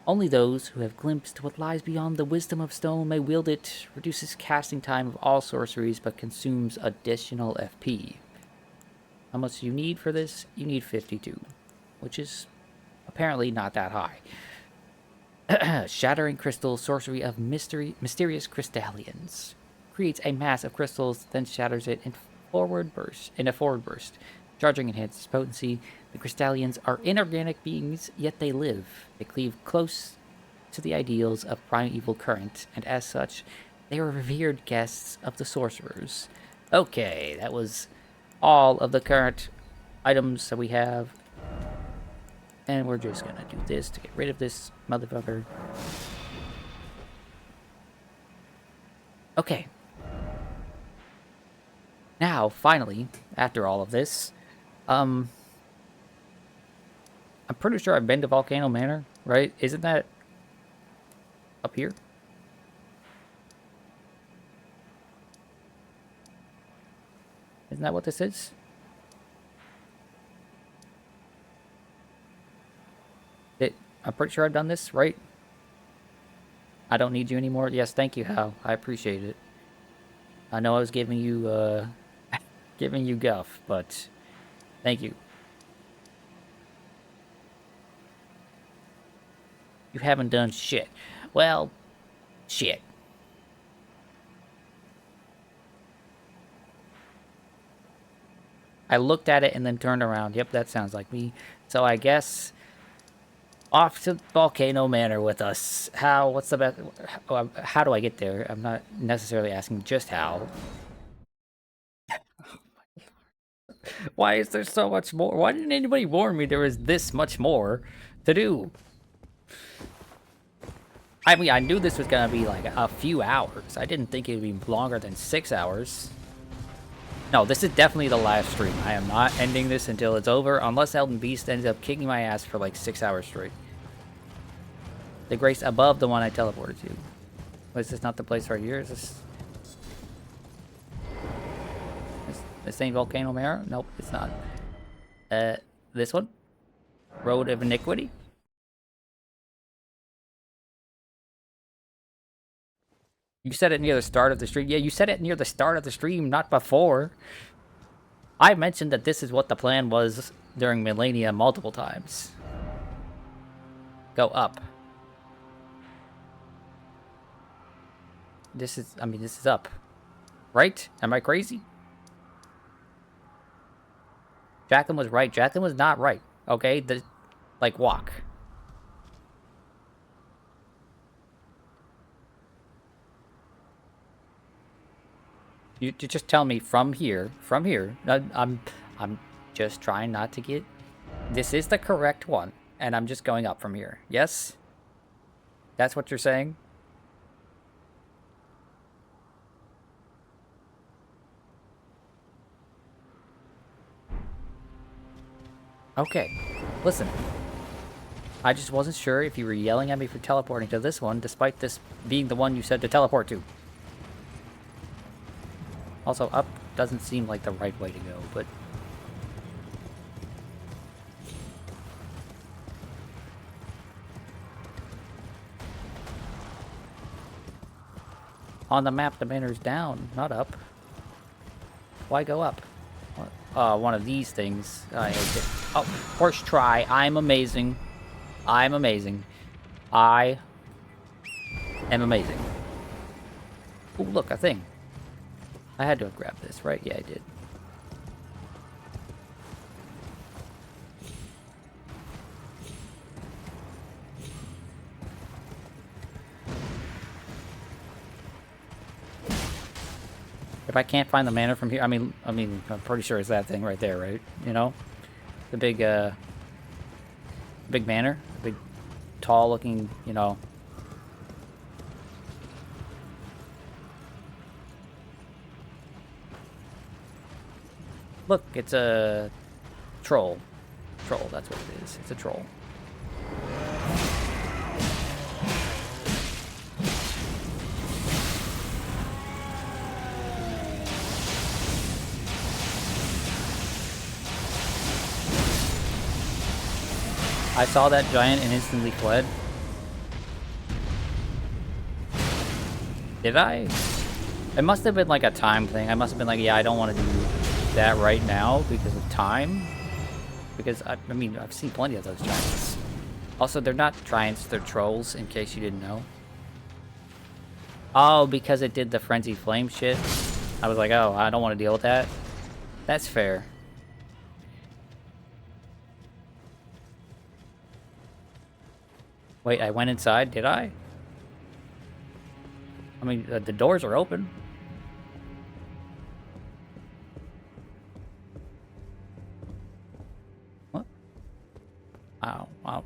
Only those who have glimpsed what lies beyond the wisdom of stone may wield it. Reduces casting time of all sorceries, but consumes additional FP. How much do you need for this? You need 52, which is apparently not that high. Shattering Crystal, Sorcery of Mysterious Crystallians. Creates a mass of crystals, then shatters it in a forward burst. Charging enhances potency. The Crystallians are inorganic beings, yet they live. They cleave close to the ideals of primeval current, and as such, they are revered guests of the sorcerers. Okay, that was all of the current items that we have. And we're just gonna do this to get rid of this motherfucker. Okay. Now, finally, after all of this, I'm pretty sure I've been to Volcano Manor, right? Isn't that up here? Isn't that what this is? I'm pretty sure I've done this, right? I don't need you anymore. Yes, thank you, Hal. I appreciate it. I know I was giving you, giving you guff, but thank you. You haven't done shit. Well, shit. I looked at it and then turned around. Yep, that sounds like me. So I guess off to Volcano Manor with us. How? What's the best? How do I get there? I'm not necessarily asking just how. Why is there so much more? Why didn't anybody warn me there was this much more to do? I mean, I knew this was gonna be like a few hours. I didn't think it would be longer than 6 hours. No, this is definitely the live stream. I am not ending this until it's over, unless Elden Beast ends up kicking my ass for like 6 hours straight. The grace above the one I teleported to. Was this not the place right here? Is this ain't Volcano Manor? Nope, it's not. This one? Road of Iniquity? You said it near the start of the stream. Yeah, you said it near the start of the stream, not before. I mentioned that this is what the plan was during Millennia multiple times. Go up. This is up. Right? Am I crazy? Jacqueline was right. Jacqueline was not right. Okay? Like, walk. You just tell me from here. I'm just trying not to get... This is the correct one. And I'm just going up from here. Yes? That's what you're saying? Okay. Listen. I just wasn't sure if you were yelling at me for teleporting to this one, despite this being the one you said to teleport to. Also, up doesn't seem like the right way to go, but... On the map, the banner's down, not up. Why go up? One of these things. Oh, first try. I'm amazing. I'm amazing. I am amazing. Oh, look, a thing. I had to have grabbed this, right? Yeah, I did. If I can't find the mana from here, I mean, I'm pretty sure it's that thing right there, right? You know, the big banner, big, tall-looking, you know. Look, it's a troll. Troll, that's what it is. It's a troll. I saw that giant and instantly fled. Did I? It must have been like a time thing. I must have been like, yeah, I don't want to do that right now because of time. Because, I mean, I've seen plenty of those giants. Also, they're not giants, they're trolls, in case you didn't know. Oh, because it did the Frenzy Flame shit. I was like, oh, I don't want to deal with that. That's fair. Wait, I went inside, did I? I mean, the doors are open. What? Wow, wow.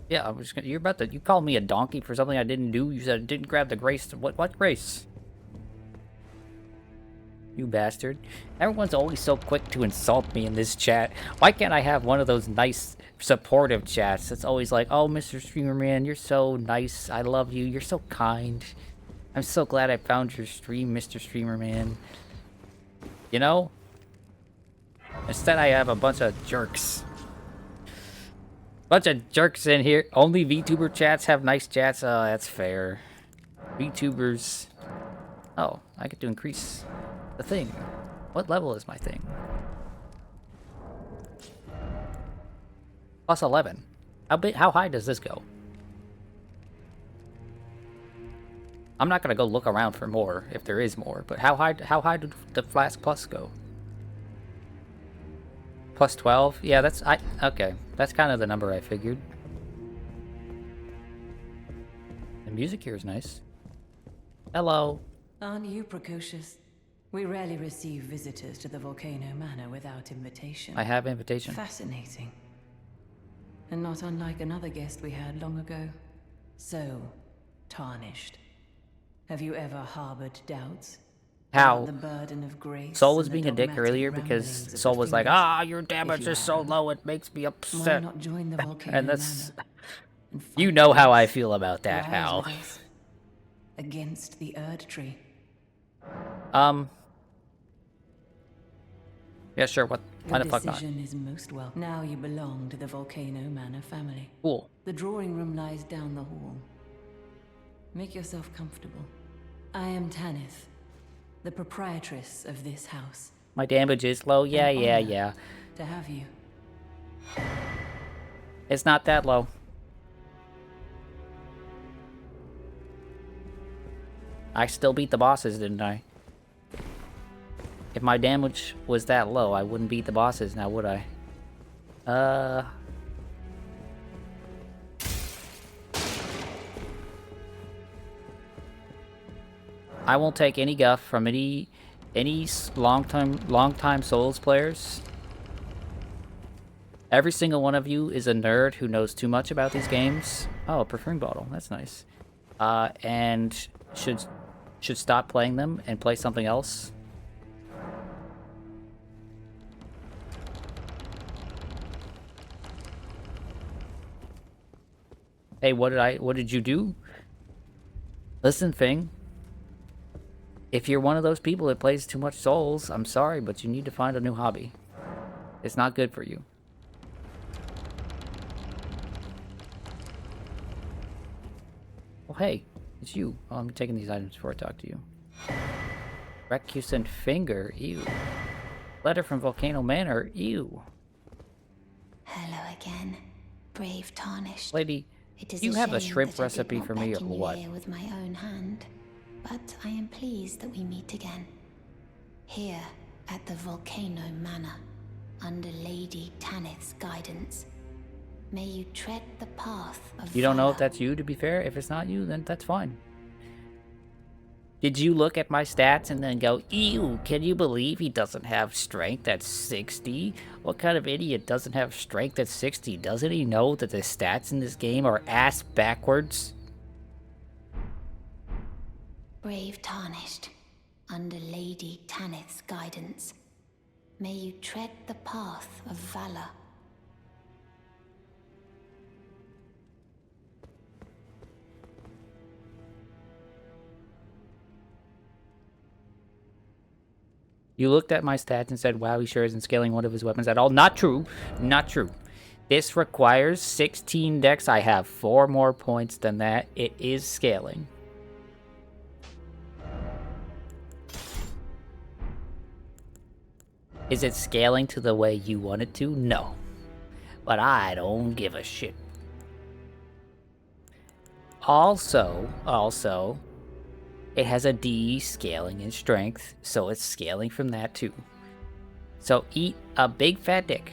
Yeah, I was gonna, you called me a donkey for something I didn't do. You said I didn't grab the grace. What grace? You bastard. Everyone's always so quick to insult me in this chat. Why can't I have one of those nice, supportive chats? It's always like, oh, Mr. Streamerman, you're so nice. I love you. You're so kind. I'm so glad I found your stream, Mr. Streamerman. You know? Instead, I have a bunch of jerks. Bunch of jerks in here. Only VTuber chats have nice chats. Oh, that's fair. VTubers. Oh, I get to increase the thing. What level is my thing? Plus 11. How high does this go? I'm not gonna go look around for more if there is more, but how high did the Flask Plus go? Plus 12? Yeah, okay. That's kind of the number I figured. The music here is nice. Hello. Aren't you precocious? We rarely receive visitors to the Volcano Manor without invitation. I have invitation. Fascinating. And not unlike another guest we had long ago. So, tarnished. Have you ever harbored doubts? How? The burden of grace. Soul was being a dick earlier because Soul was like, your damage is so low, it makes me upset. Why not join the Volcano And that's... Manor? You know how I feel about that, Hal. Against the Erd Tree. Yeah, sure, why the fuck not? Is most well. Now you belong to the Volcano Manor family. Cool. The drawing room lies down the hall. Make yourself comfortable. I am Tanith, the proprietress of this house. My damage is low. Yeah, An yeah, honor yeah. To have you. It's not that low. I still beat the bosses, didn't I? If my damage was that low, I wouldn't beat the bosses now, would I? I won't take any guff from any long-time Souls players. Every single one of you is a nerd who knows too much about these games. Oh, a perfume bottle. That's nice. And should stop playing them and play something else. Hey, what did you do? Listen, Fing. If you're one of those people that plays too much Souls, I'm sorry, but you need to find a new hobby. It's not good for you. Well, hey, it's you. Oh, I'm taking these items before I talk to you. Recusant Finger, ew. Letter from Volcano Manor, ew. Hello again, brave Tarnished. Lady, it is you have a shame shrimp that I did recipe not for me or beckon you what? here with my own hand, but I am pleased that we meet again. Here at the Volcano Manor, under Lady Tanith's guidance. May you tread the path of You don't know if valor. that's you, to be fair. If it's not you, then that's fine. Did you look at my stats and then go, ew, can you believe he doesn't have strength at 60? What kind of idiot doesn't have strength at 60? Doesn't he know that the stats in this game are ass backwards? Brave Tarnished, under Lady Tanith's guidance. May you tread the path of valor. You looked at my stats and said, wow, he sure isn't scaling one of his weapons at all. Not true. Not true. This requires 16 dex. I have 4 more points than that. It is scaling. Is it scaling to the way you want it to? No. But I don't give a shit. Also, it has a D scaling in strength, so it's scaling from that too. So eat a big fat dick.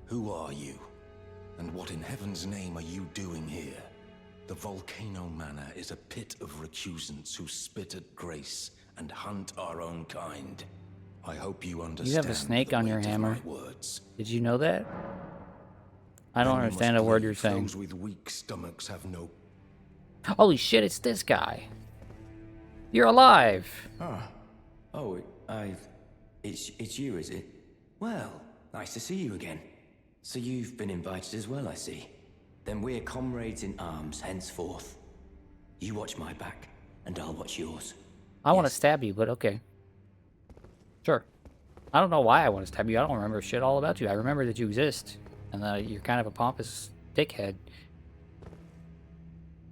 Who are you? And what in heaven's name are you doing here? The Volcano Manor is a pit of recusants who spit at grace and hunt our own kind. I hope you understand. You have a snake on your hammer. Words. Did you know that? I don't understand a word you're saying. Those with weak stomachs have no. Holy shit, it's this guy. You're alive. Oh, it's you, is it? Well, nice to see you again. So you've been invited as well, I see. Then we're comrades in arms henceforth. You watch my back, and I'll watch yours. I want to stab you, but okay. Sure. I don't know why I want to stab you. I don't remember shit all about you. I remember that you exist. And you're kind of a pompous dickhead.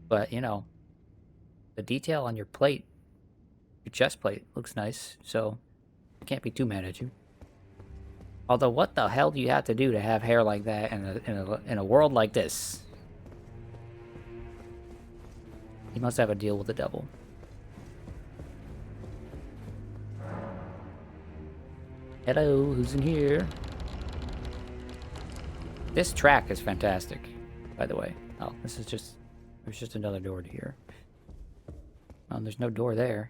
But, you know, the detail on your plate, your chest plate, looks nice. So, I can't be too mad at you. Although, what the hell do you have to do to have hair like that in a world like this? You must have a deal with the devil. Hello, who's in here? This track is fantastic, by the way. Oh, this is just... There's just another door to here. Oh, there's no door there.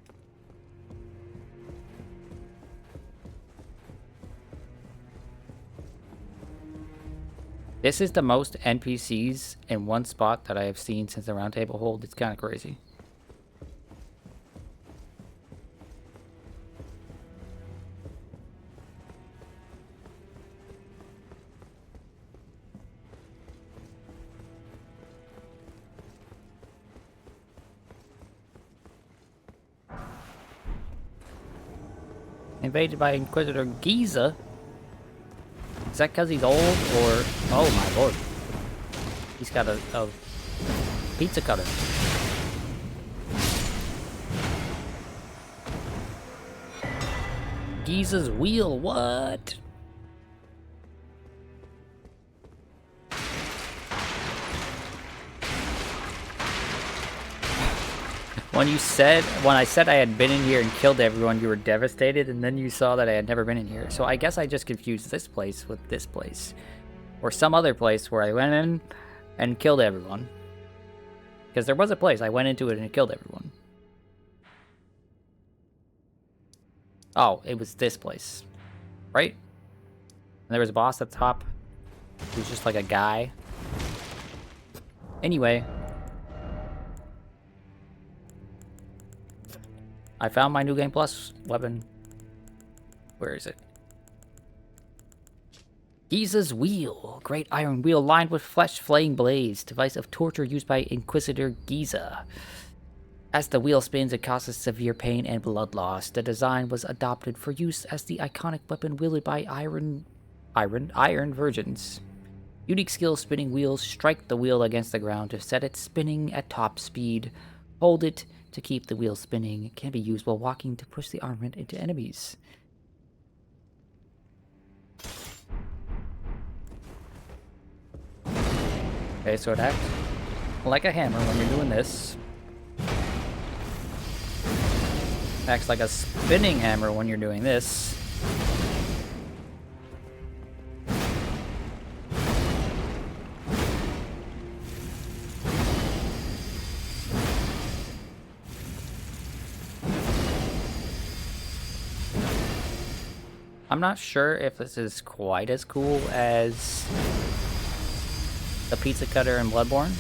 This is the most NPCs in one spot that I have seen since the Round Table Hold. It's kind of crazy. Invaded by Inquisitor Giza. Is that because he's old, or... Oh my lord. He's got a pizza cutter. Giza's wheel, what? When I said I had been in here and killed everyone, you were devastated, and then you saw that I had never been in here. So I guess I just confused this place with this place. Or some other place where I went in and killed everyone. Because there was a place, I went into it and it killed everyone. Oh, it was this place. Right? And there was a boss at the top. He was just like a guy. Anyway. I found my New Game Plus weapon. Where is it? Giza's wheel. Great iron wheel lined with flesh-flaying blades. Device of torture used by Inquisitor Giza. As the wheel spins, it causes severe pain and blood loss. The design was adopted for use as the iconic weapon wielded by Iron Virgins. Unique skill spinning wheels. Strike the wheel against the ground to set it spinning at top speed. Hold it to keep the wheel spinning. It can be used while walking to push the armament into enemies. Okay, so it acts like a hammer when you're doing this. Acts like a spinning hammer when you're doing this. I'm not sure if this is quite as cool as the pizza cutter in Bloodborne.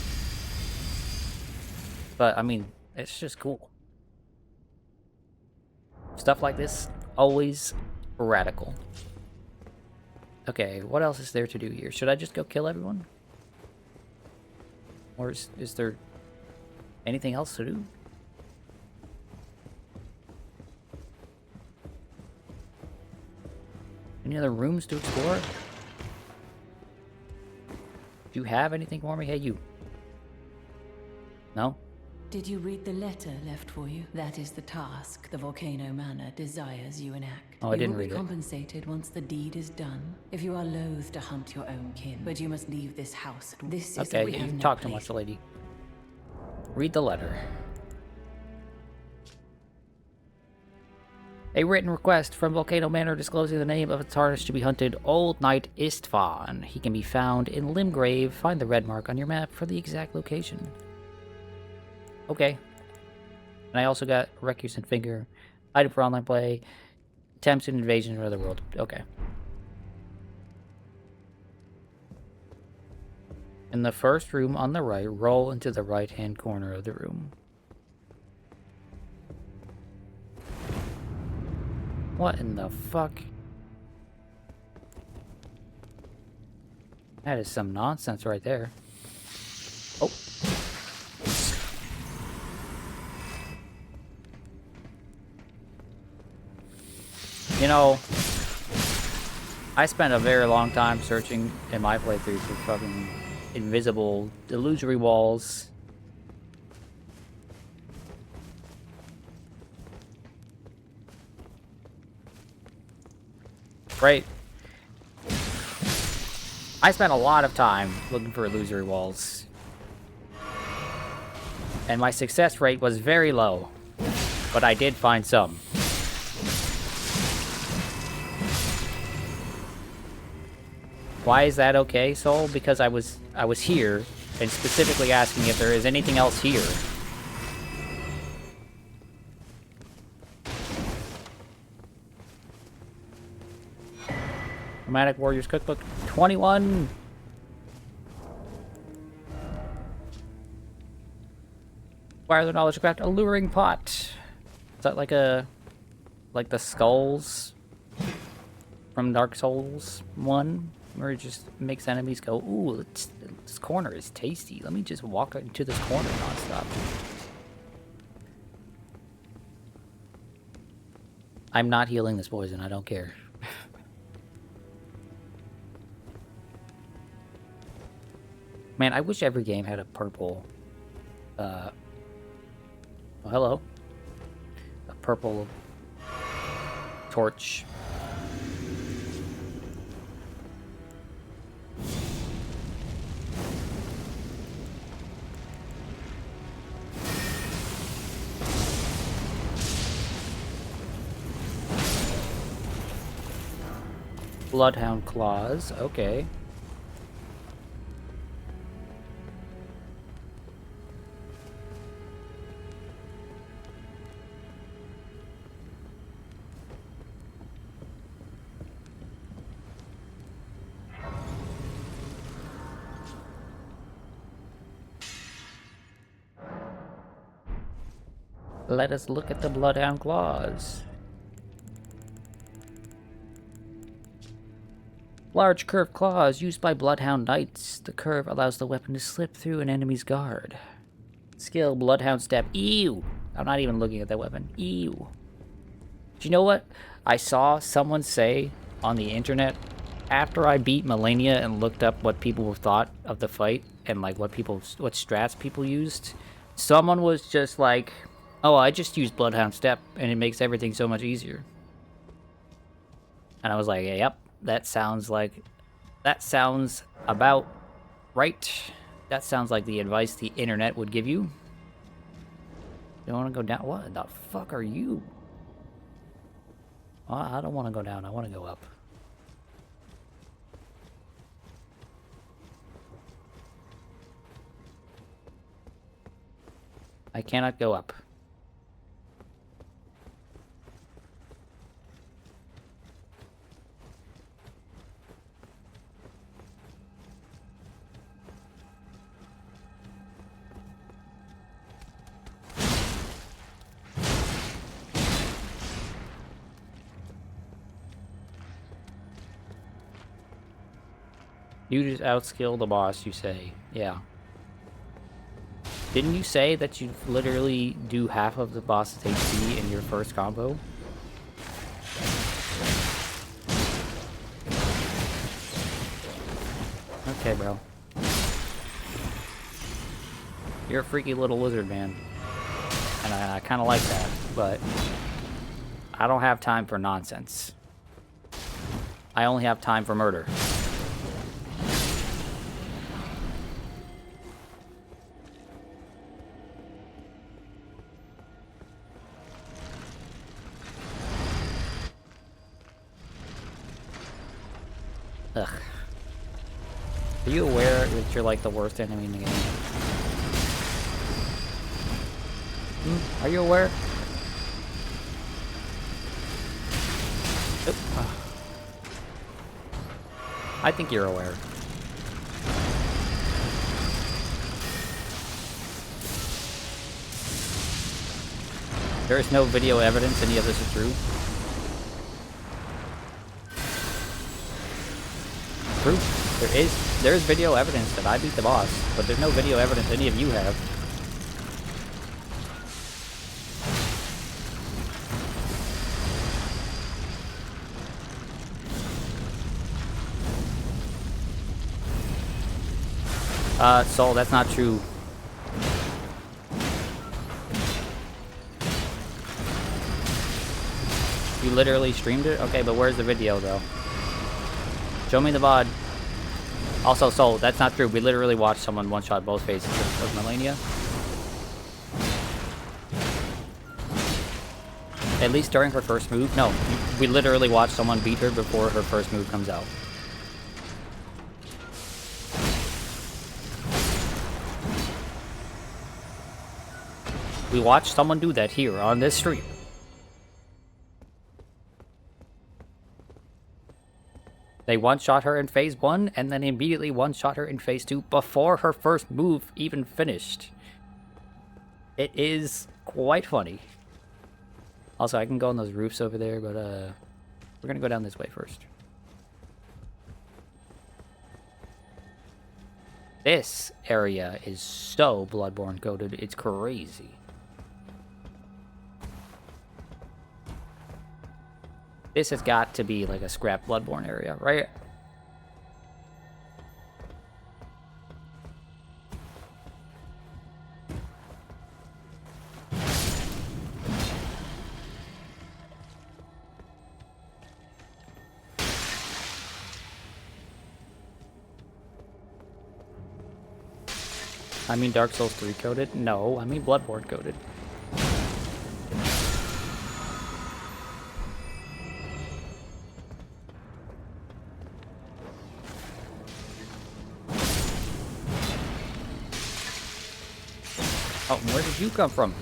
But, I mean, it's just cool. Stuff like this, always radical. Okay, what else is there to do here? Should I just go kill everyone? Or is there anything else to do? Any other rooms to explore? Do you have anything for me? Hey, you. No? Did you read the letter left for you? That is the task the Volcano Manor desires you enact. Oh, I didn't read it. You will be compensated once the deed is done. If you are loath to hunt your own kin, but you must leave this house. This is okay, you talk too much, lady. Read the letter. A written request from Volcano Manor disclosing the name of a tarnished to be hunted, Old Knight Istvan. He can be found in Limgrave. Find the red mark on your map for the exact location. Okay. And I also got Recusant Finger, item for online play, attempts an invasion of the world. Okay. In the first room on the right, roll into the right-hand corner of the room. What in the fuck? That is some nonsense right there. Oh. You know, I spent a very long time searching in my playthrough for fucking invisible, illusory walls. Right? I spent a lot of time looking for illusory walls. And my success rate was very low. But I did find some. Why is that okay, Soul? Because I was here and specifically asking if there is anything else here. Nomadic Warriors Cookbook 21. Acquire the knowledge to craft alluring pot. Is that like the skulls from Dark Souls 1? Where it just makes enemies go, ooh, this corner is tasty. Let me just walk into this corner nonstop. I'm not healing this poison, I don't care. Man, I wish every game had a purple, oh, hello. A purple torch. Bloodhound claws, okay. Let us look at the Bloodhound claws. Large curved claws used by Bloodhound Knights. The curve allows the weapon to slip through an enemy's guard. Skill, Bloodhound Step. Ew! I'm not even looking at that weapon. Ew. Do you know what I saw someone say on the internet after I beat Melania and looked up what people thought of the fight and like what strats people used? Someone was just like, oh, I just use Bloodhound Step and it makes everything so much easier. And I was like, yep, that sounds about right. That sounds like the advice the internet would give you. You want to go down? What the fuck are you? Well, I don't want to go down. I want to go up. I cannot go up. You just outskill the boss, you say. Yeah. Didn't you say that you literally do half of the boss's HP in your first combo? Okay, bro. You're a freaky little lizard, man. And I kind of like that, but I don't have time for nonsense. I only have time for murder. Ugh. Are you aware that you're like the worst enemy in the game? Are you aware? I think you're aware. There is no video evidence any of this is true. Proof. There is video evidence that I beat the boss, but there's no video evidence any of you have. Soul, that's not true. You literally streamed it? Okay, but where's the video, though? Show me the VOD. Also, Soul, that's not true. We literally watched someone one-shot both faces of Melania. At least during her first move. No, we literally watched someone beat her before her first move comes out. We watched someone do that here on this stream. They one-shot her in phase 1, and then immediately one-shot her in phase 2 before her first move even finished. It is quite funny. Also, I can go on those roofs over there, but we're gonna go down this way first. This area is so Bloodborne coded, it's crazy. This has got to be like a scrap Bloodborne area, right? I mean Dark Souls 3 coded? No, I mean Bloodborne coded. Oh, where did you come from?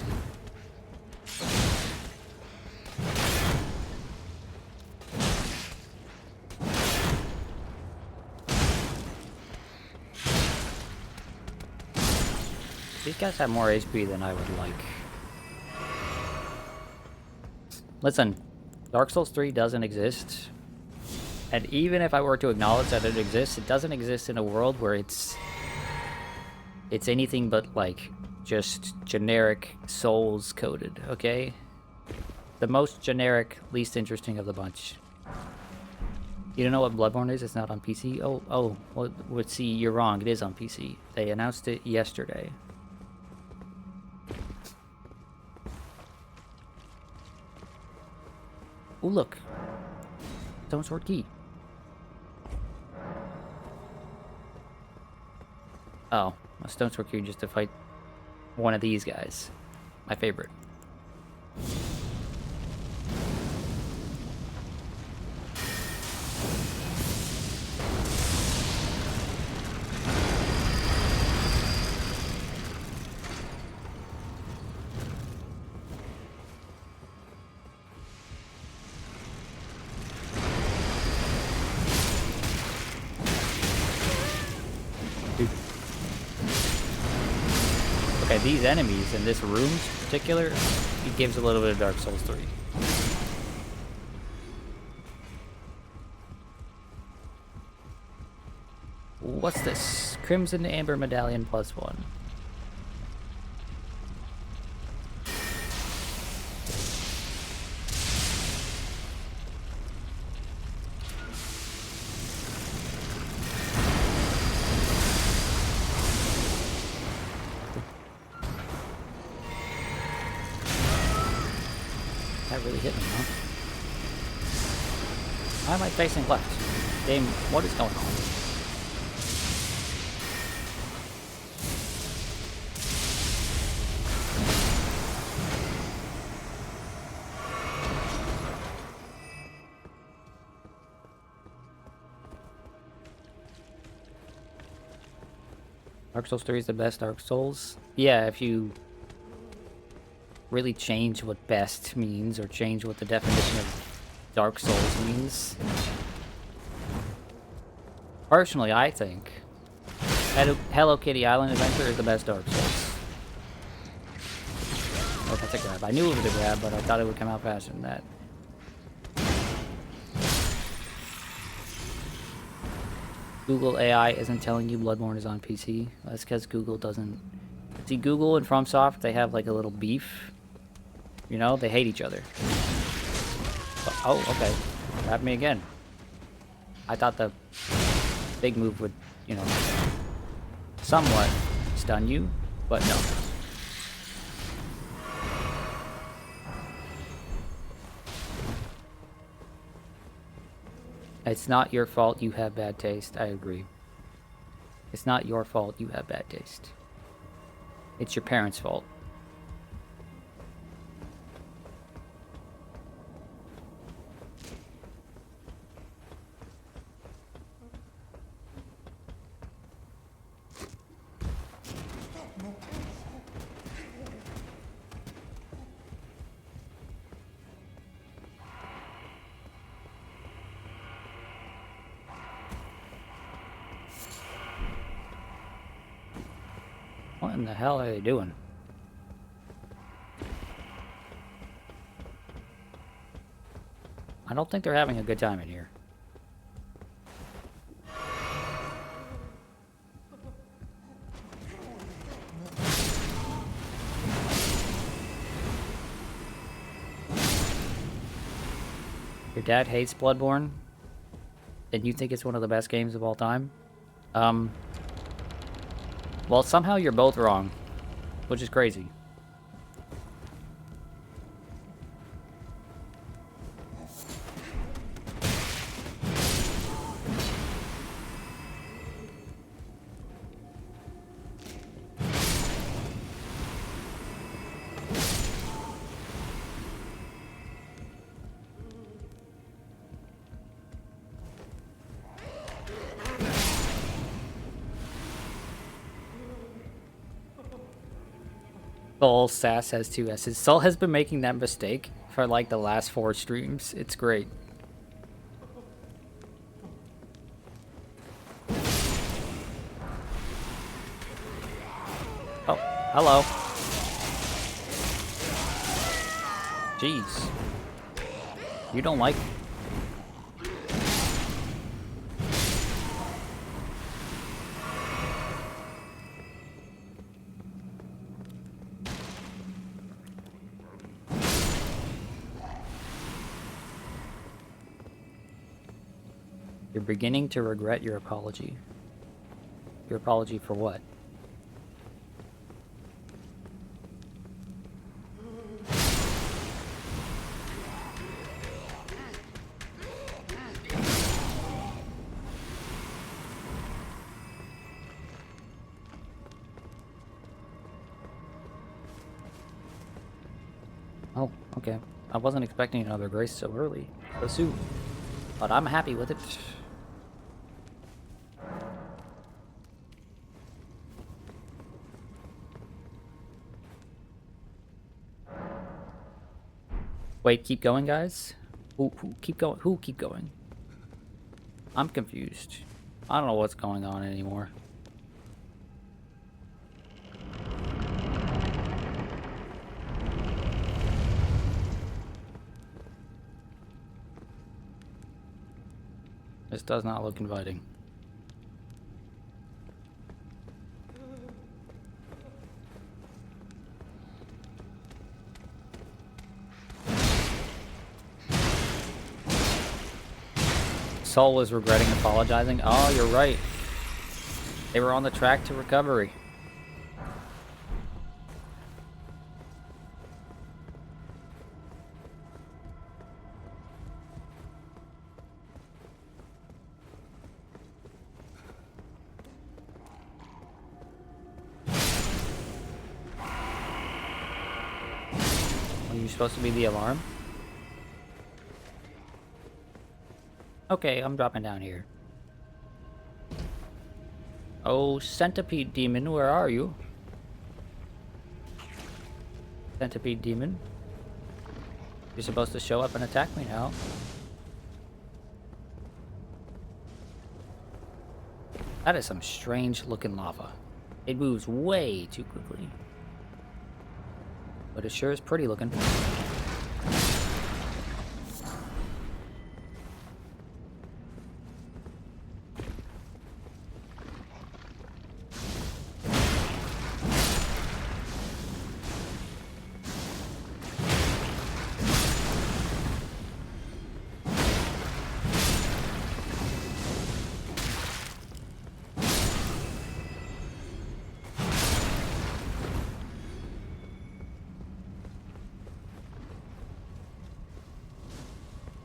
These guys have more HP than I would like. Listen, Dark Souls 3 doesn't exist. And even if I were to acknowledge that it exists, it doesn't exist in a world where it's anything but, like, just generic Souls coded, okay? The most generic, least interesting of the bunch. You don't know what Bloodborne is? It's not on PC? Oh, well, see, you're wrong. It is on PC. They announced it yesterday. Oh, look. Stone Sword Key. Oh, a Stone Sword Key just to fight one of these guys. My favorite. Okay, these enemies in this room in particular, it gives a little bit of Dark Souls 3. What's this? Crimson Amber Medallion +1. That really hit me, huh? Why am I facing left? Game, what is going on? Dark Souls 3 is the best Dark Souls? Yeah, if you really change what best means, or change what the definition of Dark Souls means. Personally, I think Hello Kitty Island Adventure is the best Dark Souls. Oh, that's a grab. I knew it was a grab, but I thought it would come out faster than that. Google AI isn't telling you Bloodborne is on PC. That's because Google doesn't... See, Google and FromSoft, they have like a little beef. You know, they hate each other. Oh, okay. Grab me again. I thought the big move would, you know, somewhat stun you, but no. It's not your fault you have bad taste. I agree. It's not your fault you have bad taste. It's your parents' fault. What in the hell are they doing? I don't think they're having a good time in here. Your dad hates Bloodborne, and you think it's one of the best games of all time? Well, somehow you're both wrong, which is crazy. Soul Sass has 2 S's. Soul has been making that mistake for like the last 4 streams. It's great. Oh, hello. Jeez. You don't like... You're beginning to regret your apology. Your apology for what? Oh, okay. I wasn't expecting another grace so early, so soon. But I'm happy with it. Wait, keep going, guys? Who keep going? Who keep going? I'm confused. I don't know what's going on anymore. This does not look inviting. Soul was regretting apologizing. Oh, you're right. They were on the track to recovery. Are you supposed to be the alarm? Okay, I'm dropping down here. Oh, centipede demon, where are you? Centipede demon. You're supposed to show up and attack me now. That is some strange looking lava. It moves way too quickly. But it sure is pretty looking.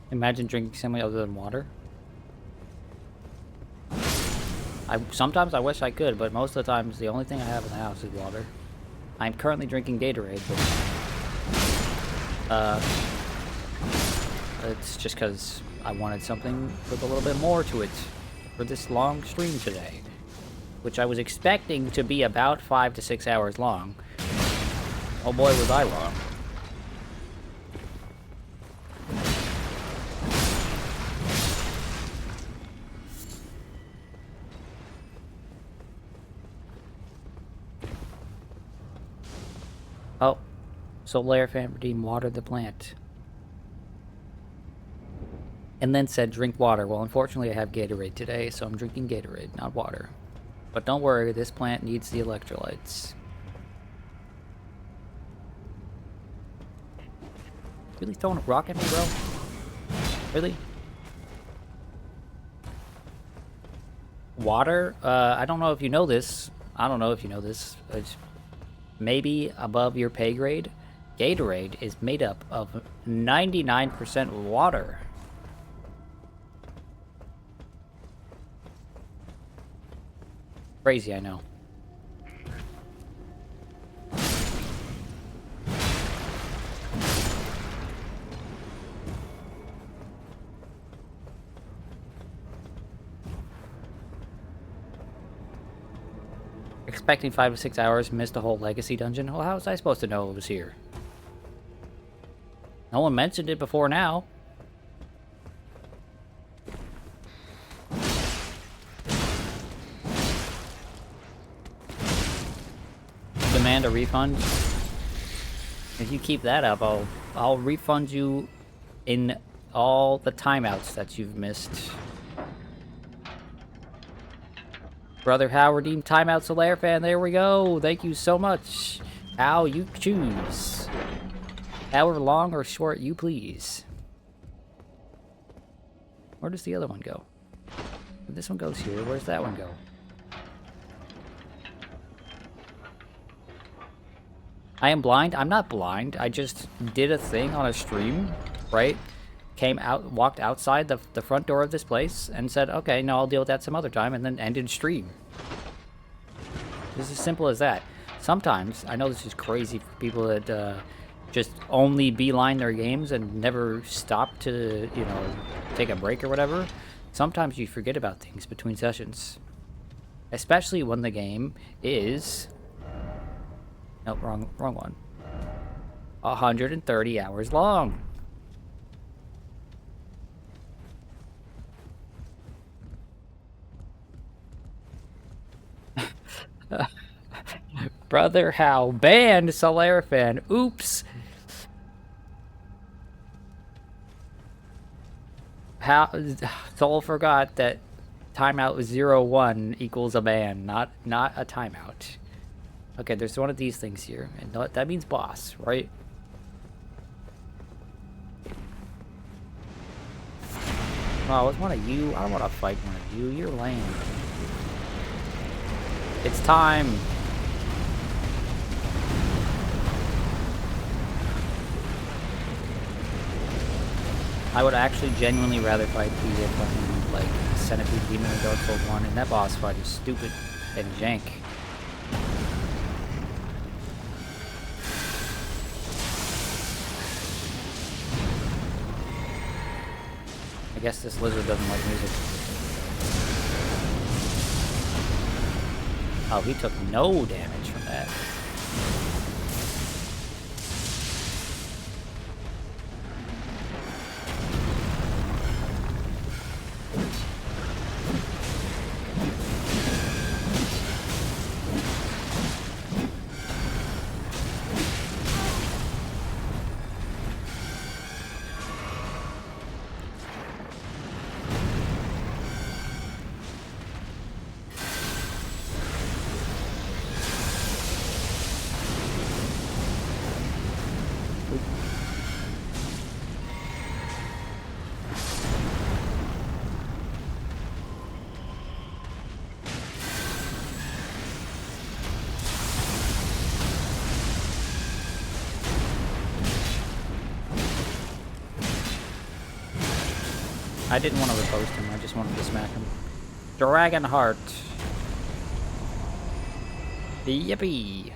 Imagine drinking something other than water. Sometimes I wish I could, but most of the times the only thing I have in the house is water. I'm currently drinking Gatorade, but it's just because I wanted something with a little bit more to it for this long stream today, which I was expecting to be about 5 to 6 hours long. Oh boy, was I wrong. Oh, Solaire fan redeemed watered the plant. And then said drink water. Well, unfortunately I have Gatorade today, so I'm drinking Gatorade, not water. But don't worry, this plant needs the electrolytes. Really throwing a rock at me, bro? Really? Water? I don't know if you know this. I don't know if you know this. It's maybe above your pay grade. Gatorade is made up of 99% water. Crazy, I know. Expecting 5 to 6 hours, missed a whole legacy dungeon. Well, how was I supposed to know it was here? No one mentioned it before now. Demand a refund. If you keep that up, I'll refund you in all the timeouts that you've missed. Brother Hal redeemed timeout Solaire fan. There we go. Thank you so much. How you choose. However long or short you please. Where does the other one go? This one goes here. Where's that one go? I am blind. I'm not blind. I just did a thing on a stream, right? Came out, walked outside the front door of this place and said, okay, no, I'll deal with that some other time, and then ended stream. It's as simple as that. Sometimes, I know this is crazy for people that just only beeline their games and never stop to, you know, take a break or whatever. Sometimes you forget about things between sessions. Especially when the game is... Nope, wrong one. 130 hours long. Brother Hal banned Solaire fan. Oops. Soul forgot that timeout 01 equals a ban, not a timeout. Okay, there's one of these things here, and that means boss, right? Oh, it's one of you. I don't want to fight one of you. You're lame. It's time. I would actually genuinely rather fight the fucking, like, Centipede Demon in Dark Souls 1, and that boss fight is stupid and jank. I guess this lizard doesn't like music. Oh, he took no damage from that. I didn't want to riposte him, I just wanted to smack him. Dragon Heart. Yippee.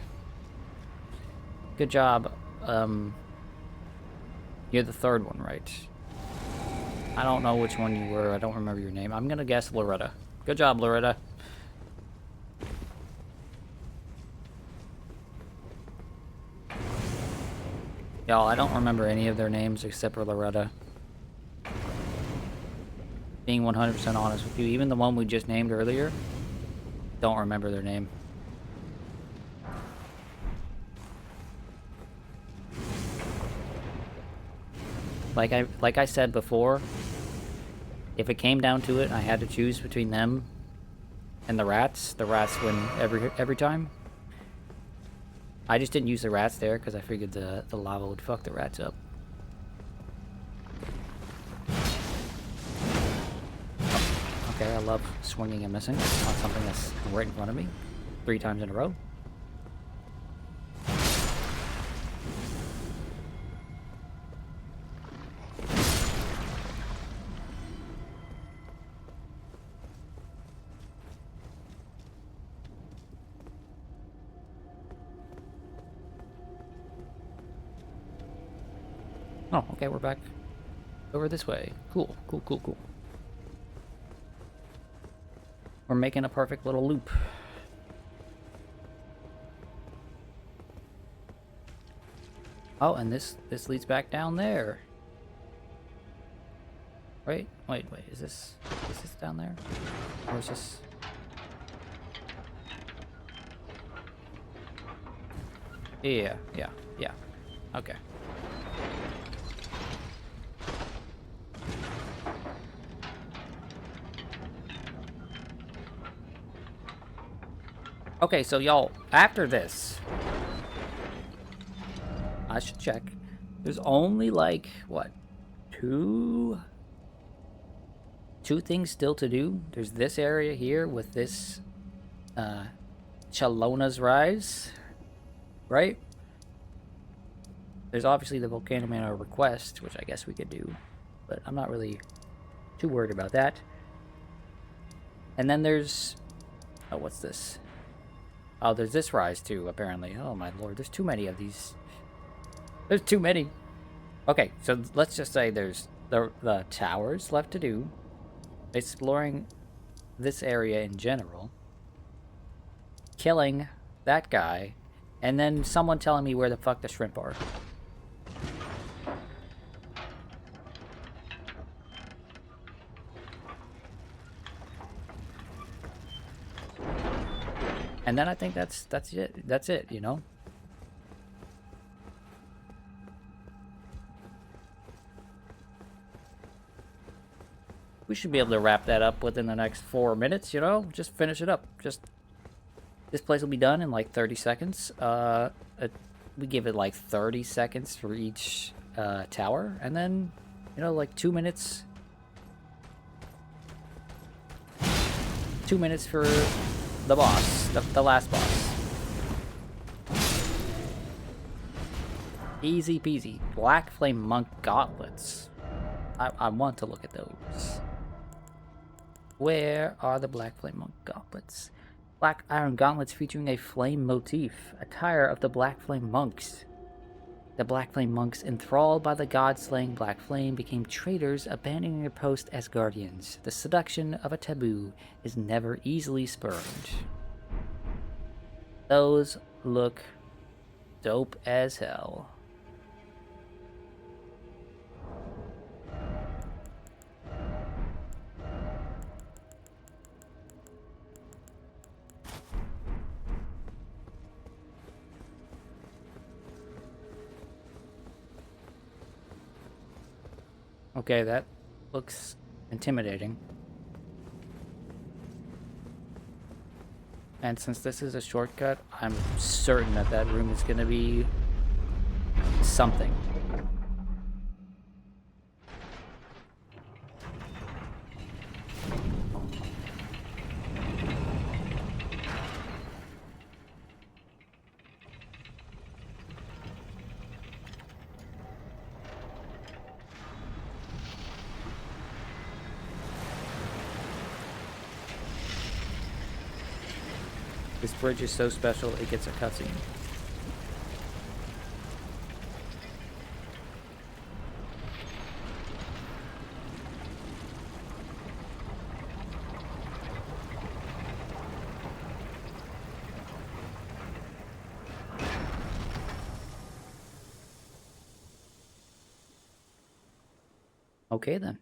Good job. You're the third one, right? I don't know which one you were. I don't remember your name. I'm gonna guess Loretta. Good job, Loretta. Y'all, I don't remember any of their names except for Loretta. Being 100% honest with you, even the one we just named earlier, don't remember their name. Like I said before, if it came down to it and I had to choose between them and the rats win every time. I just didn't use the rats there because I figured the lava would fuck the rats up. Okay, I love swinging and missing on something that's right in front of me 3 times in a row. Oh, okay, we're back over this way. Cool, cool, cool, cool. We're making a perfect little loop. Oh, and this leads back down there. Wait, is this down there? Or is this... Yeah. Okay. Okay, so y'all, after this, I should check. There's only like, what, two things still to do. There's this area here with this Chalona's Rise, right? There's obviously the Volcano Manor request, which I guess we could do, but I'm not really too worried about that. And then there's... Oh, what's this? Oh, there's this rise too, apparently. Oh my lord, there's too many of these. There's too many. Okay, so let's just say there's the towers left to do. Exploring this area in general. Killing that guy. And then someone telling me where the fuck the shrimp are. And then I think that's it. That's it, you know? We should be able to wrap that up within the next 4 minutes, you know? Just finish it up. Just... This place will be done in like 30 seconds. We give it like 30 seconds for each tower. And then, you know, like 2 minutes. 2 minutes for the boss. The last boss. Easy peasy. Black Flame Monk Gauntlets. I want to look at those. Where are the Black Flame Monk Gauntlets? Black iron gauntlets featuring a flame motif. Attire of the Black Flame Monks. The Black Flame Monks, enthralled by the god-slaying Black Flame, became traitors, abandoning their post as guardians. The seduction of a taboo is never easily spurned. Those look dope as hell. Okay, that looks intimidating. And since this is a shortcut, I'm certain that that room is going to be something. This bridge is so special, it gets a cutscene. Okay then.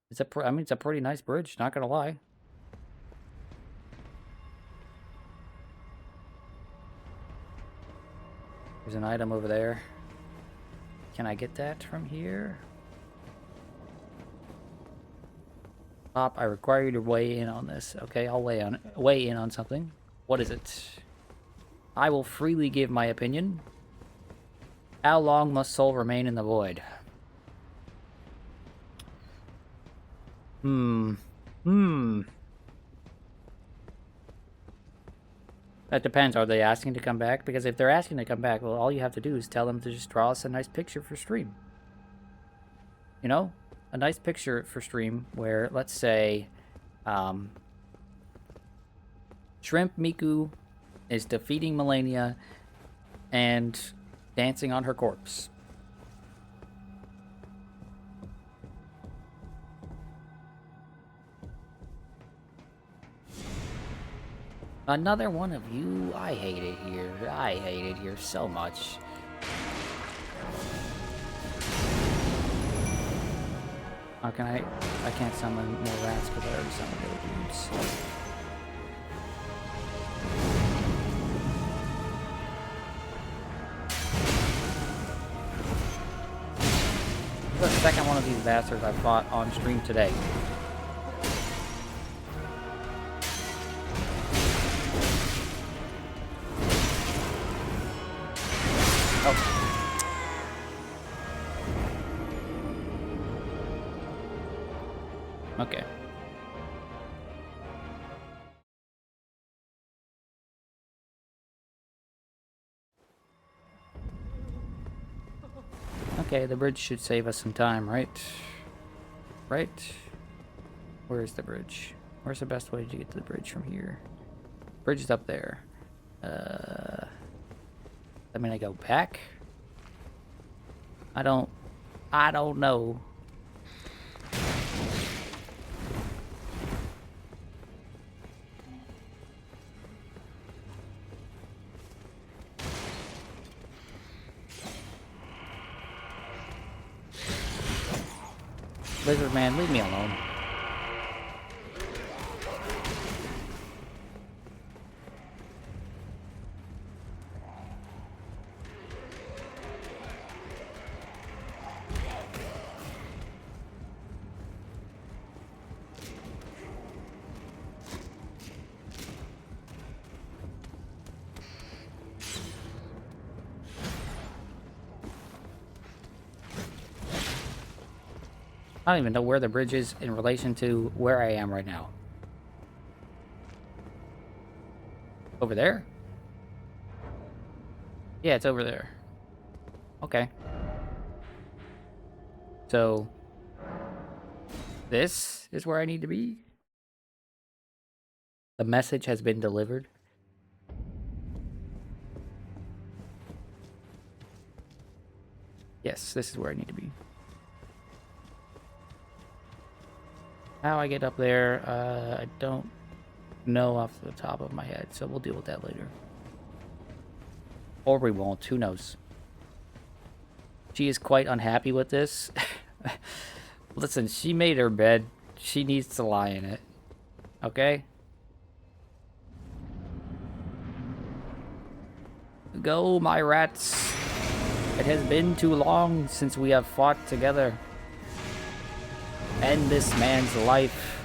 It's a pretty nice bridge, not gonna lie. There's an item over there. Can I get that from here? Pop, I require you to weigh in on this. Okay, I'll weigh in on something. What is it? I will freely give my opinion. How long must soul remain in the void? That depends. Are they asking to come back? Because if they're asking to come back, well, all you have to do is tell them to just draw us a nice picture for stream. You know? A nice picture for stream where, let's say, Shrimp Miku is defeating Melania and dancing on her corpse. Another one of you. I hate it here. I hate it here so much. How can I can't summon more rats because I already summoned the other dudes. The second one of these bastards I fought on stream today. Okay. Okay, the bridge should save us some time, right? Right? Where is the bridge? Where's the best way to get to the bridge from here? Bridge is up there. I mean, I go back? I don't know. Lizard man, leave me alone. I don't even know where the bridge is in relation to where I am right now. Over there? Yeah, it's over there. Okay. So, this is where I need to be? The message has been delivered. Yes, this is where I need to be. How I get up there, I don't know off the top of my head, so we'll deal with that later. Or we won't, who knows. She is quite unhappy with this. Listen, she made her bed. She needs to lie in it. Okay? Go, my rats. It has been too long since we have fought together. End this man's life.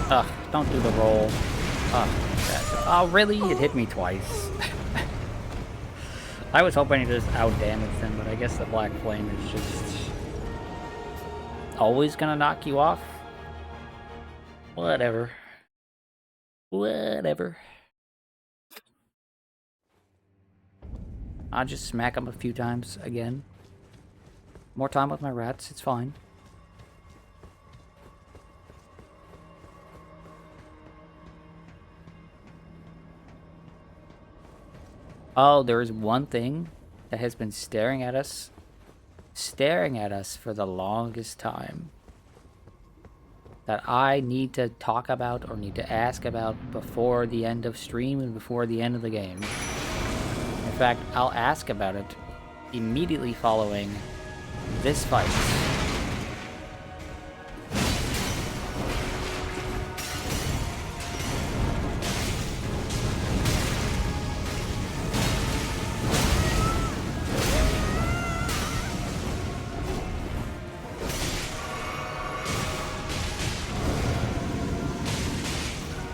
Ugh, don't do the roll. Oh, really? It hit me twice. I was hoping to just out-damage them, but I guess the Black Flame is just always gonna knock you off. Whatever. Whatever. I'll just smack them a few times again. More time with my rats, it's fine. Oh, there is one thing that has been staring at us for the longest time, that I need to talk about or need to ask about before the end of stream and before the end of the game. In fact, I'll ask about it immediately following this fight.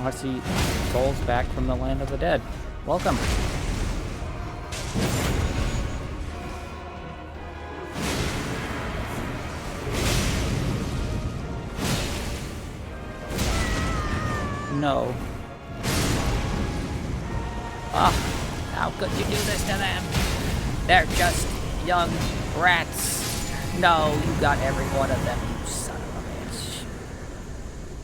I see souls back from the land of the dead. Welcome. No. Ah, how could you do this to them? They're just young rats. No, you got every one of them, you son of a bitch.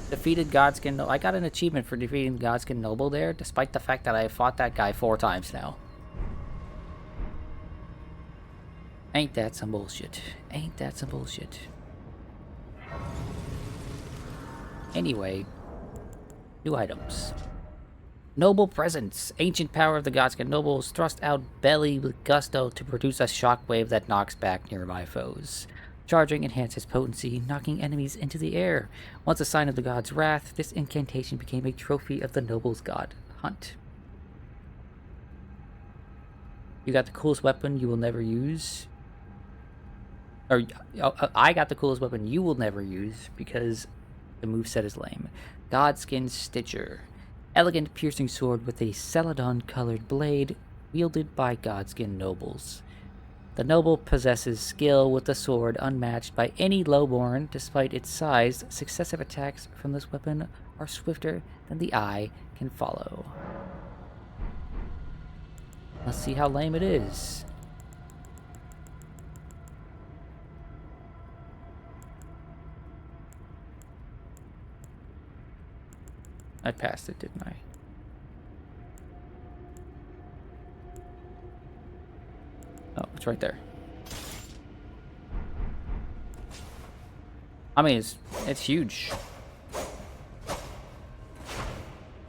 Defeated Godskin Noble. I got an achievement for defeating the Godskin Noble there, despite the fact that I fought that guy 4 times now. Ain't that some bullshit? Ain't that some bullshit? Anyway, new items. Noble Presence. Ancient power of the Godskin Nobles thrust out belly with gusto to produce a shockwave that knocks back nearby foes. Charging enhances potency, knocking enemies into the air. Once a sign of the god's wrath, this incantation became a trophy of the noble's god hunt. You got the coolest weapon you will never use. Or, I got the coolest weapon you will never use because the moveset is lame. Godskin Stitcher. Elegant piercing sword with a celadon-colored blade wielded by Godskin nobles. The noble possesses skill with the sword unmatched by any lowborn. Despite its size, successive attacks from this weapon are swifter than the eye can follow. Let's see how lame it is. I passed it, didn't I? Oh, it's right there. I mean, it's huge.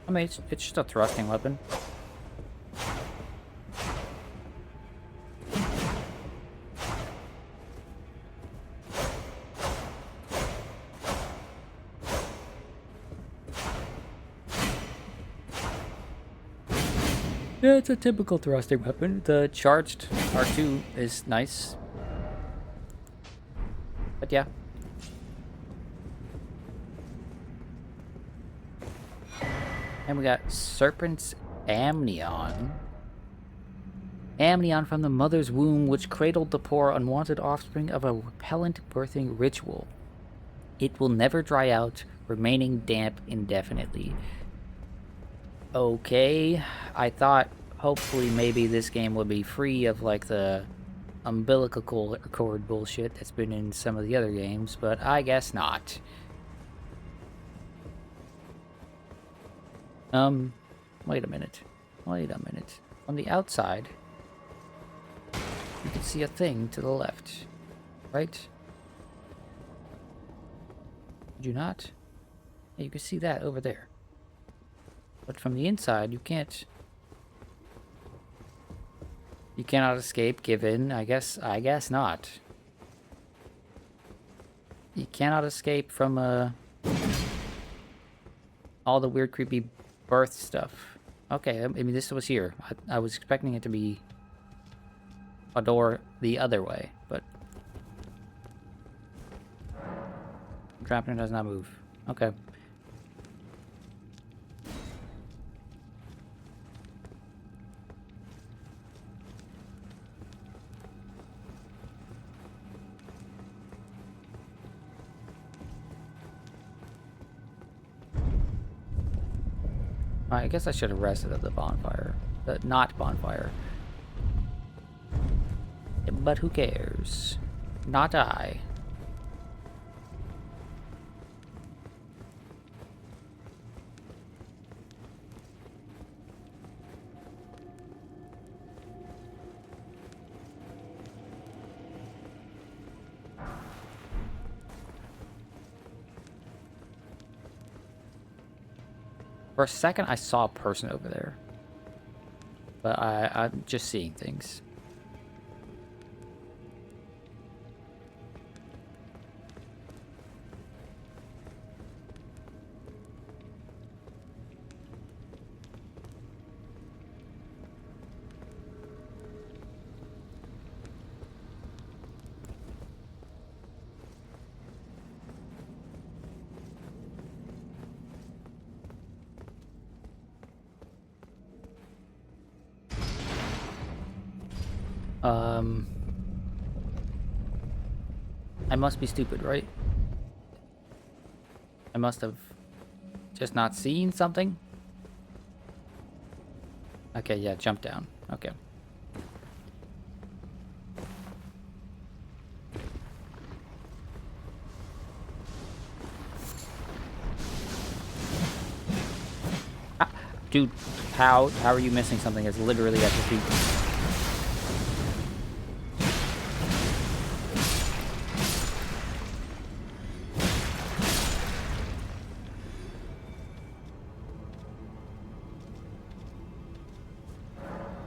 I mean, it's just a thrusting weapon. Yeah, it's a typical thrusting weapon. The charged R2 is nice. But yeah. And we got Serpent's Amnion. Amnion from the mother's womb, which cradled the poor unwanted offspring of a repellent birthing ritual. It will never dry out, remaining damp indefinitely. Okay, I thought hopefully maybe this game would be free of like the umbilical cord bullshit that's been in some of the other games, but I guess not. Wait a minute. On the outside, you can see a thing to the left, right? Did you not? Yeah, you can see that over there. But from the inside, you can't. You cannot escape, given, I guess not. You cannot escape from, all the weird, creepy birth stuff. Okay, I mean, this was here. I was expecting it to be a door the other way, but... Trapner does not move. Okay. I guess I should have rested at the bonfire. The not bonfire. But who cares? Not I. For a second, I saw a person over there. But I'm just seeing things. I must be stupid, right? I must have just not seen something. Okay, yeah, jump down. Okay. Dude, how are you missing something that's literally at your feet?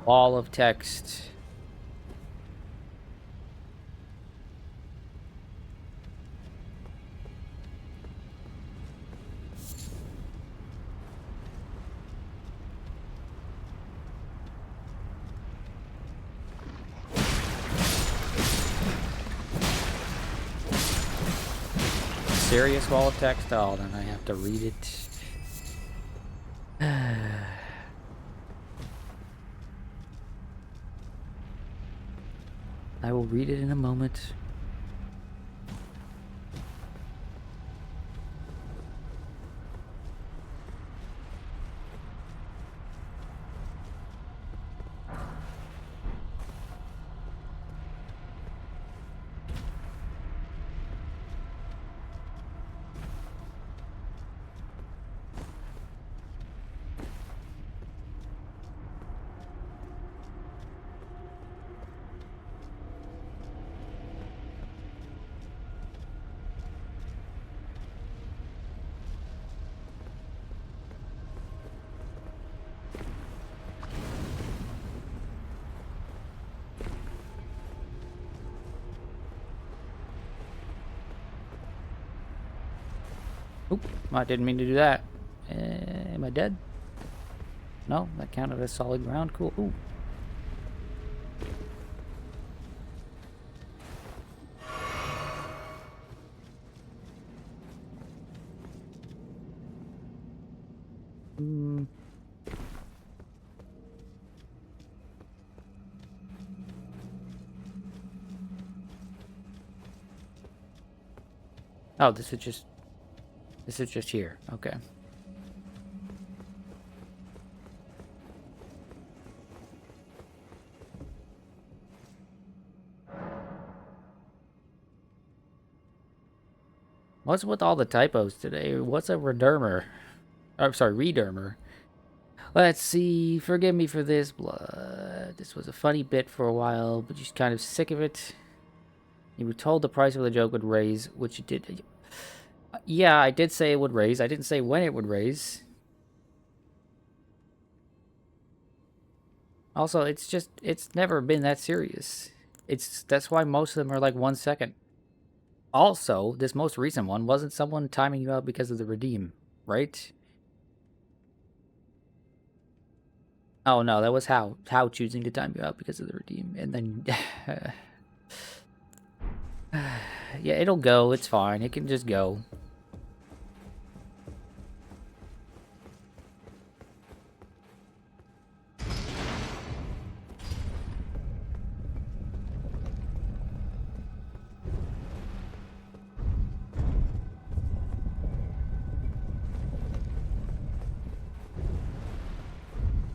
Wall of text. Serious wall of text? Oh, then I have to read it. I will read it in a moment. Oop, I didn't mean to do that. Am I dead? No, that counted as solid ground. Cool. Ooh. Oh, this is just here. Okay. What's with all the typos today? What's a redermer? Oh, sorry, redermer. Let's see. Forgive me for this. This was a funny bit for a while, but you're kind of sick of it. You were told the price of the joke would raise, which it did. Yeah, I did say it would raise. I didn't say when it would raise. Also, it's never been that serious. That's why most of them are like 1 second. Also, this most recent one wasn't someone timing you out because of the redeem, right? Oh no, that was how choosing to time you out because of the redeem, and then yeah, it'll go. It's fine. It can just go.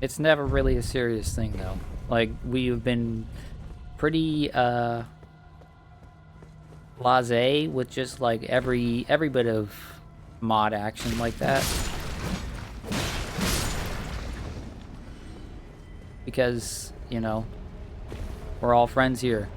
It's never really a serious thing though. Like, we've been pretty blasé with just like every bit of mod action like that. Because, you know, we're all friends here.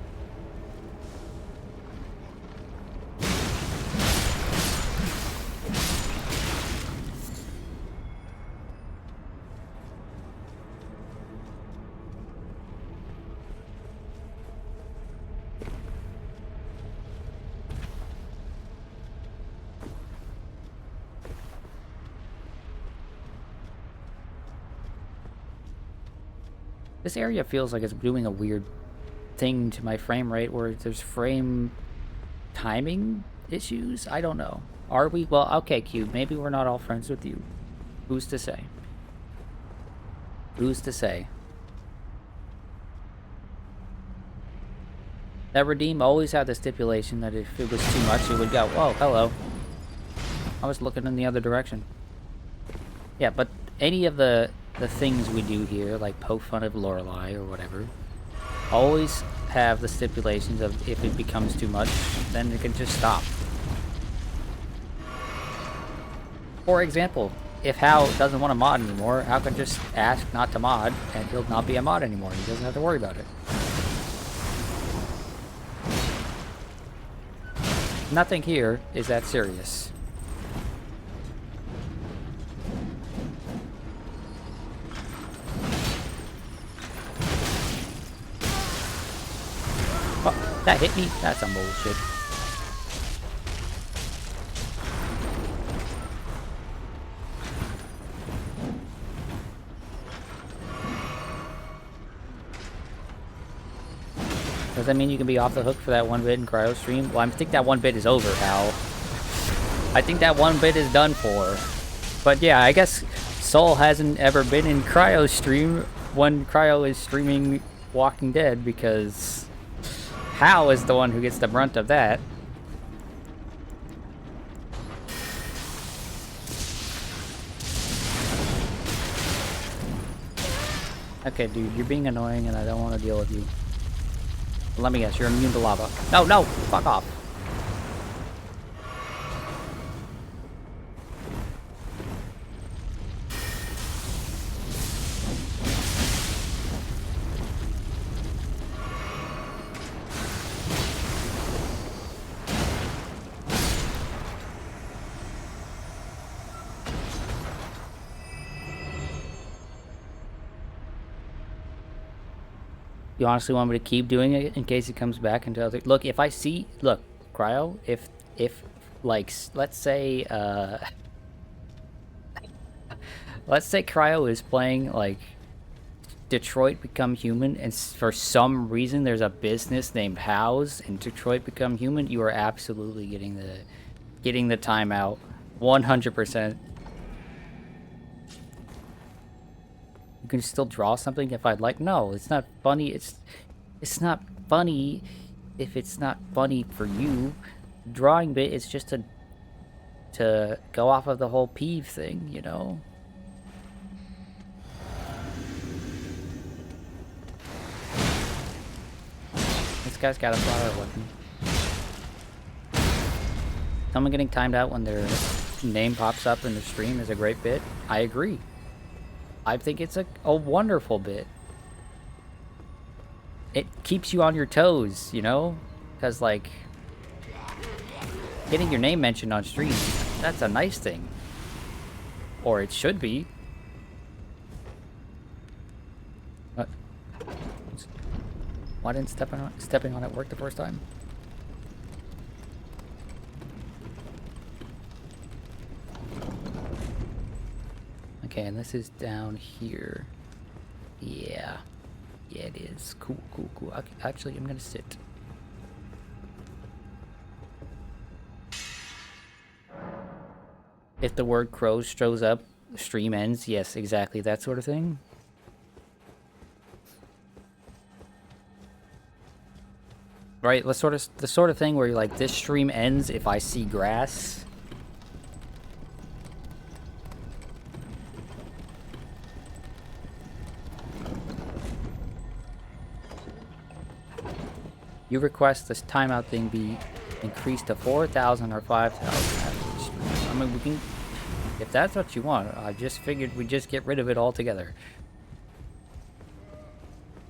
This area feels like it's doing a weird thing to my frame rate where there's frame timing issues. I don't know. Are we? Well, okay, Cube. Maybe we're not all friends with you. Who's to say? Who's to say? That redeem always had the stipulation that if it was too much, it would go, oh, hello. I was looking in the other direction. Yeah, but any of the things we do here, like poke fun of Lorelei or whatever, always have the stipulations of if it becomes too much, then it can just stop. For example, if Hal doesn't want to mod anymore, Hal can just ask not to mod, and he'll not be a mod anymore. He doesn't have to worry about it. Nothing here is that serious. Oh, that hit me? That's some bullshit. Does that mean you can be off the hook for that 1 bit in cryo stream? Well, I think that 1 bit is over, Hal. I think that 1 bit is done for. But yeah, I guess Soul hasn't ever been in cryo stream when cryo is streaming Walking Dead, because Hal is the one who gets the brunt of that. Okay, dude, you're being annoying and I don't want to deal with you. Let me guess, you're immune to lava. No, no! Fuck off. You honestly want me to keep doing it in case he comes back and tells it? Look, if I see... Look, Cryo, if like, let's say, let's say Cryo is playing, like, Detroit Become Human, and for some reason there's a business named House and Detroit Become Human, you are absolutely getting the timeout. 100%. You can still draw something if I'd like. No, it's not funny. It's not funny if it's not funny for you. Drawing bit is just to go off of the whole peeve thing, you know? This guy's got a flower weapon. Someone getting timed out when their name pops up in the stream is a great bit. I agree. I think it's a wonderful bit. It keeps you on your toes, you know? Because, like, getting your name mentioned on stream, that's a nice thing. Or it should be. What? Why didn't stepping on it work the first time? Okay, and this is down here. Yeah. Yeah, it is. Cool, cool, cool. Okay, actually, I'm gonna sit. If the word crows shows up, stream ends. Yes, exactly. That sort of thing. Right? The sort of thing where you're like, this stream ends if I see grass. You request this timeout thing be increased to 4,000 or 5,000 after the stream. I mean, we can, if that's what you want. I just figured we'd just get rid of it altogether.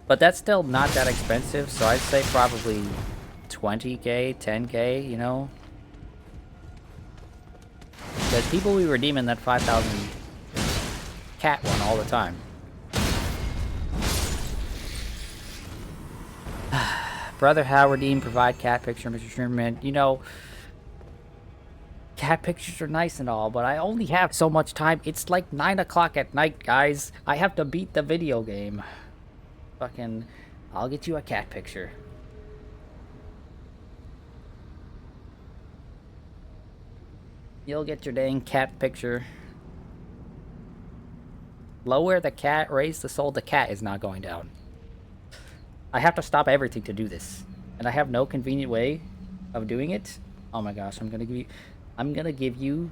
But that's still not that expensive, so I'd say probably 20k, 10k, you know? Because people will be redeeming that 5,000 cat one all the time. Brother Howardine, provide cat picture, Mr. Sherman. You know, cat pictures are nice and all, but I only have so much time. It's like 9 o'clock at night, guys. I have to beat the video game. Fucking, I'll get you a cat picture. You'll get your dang cat picture. Lower the cat, raise the soul. The cat is not going down. I have to stop everything to do this, and I have no convenient way of doing it. Oh my gosh, I'm gonna give you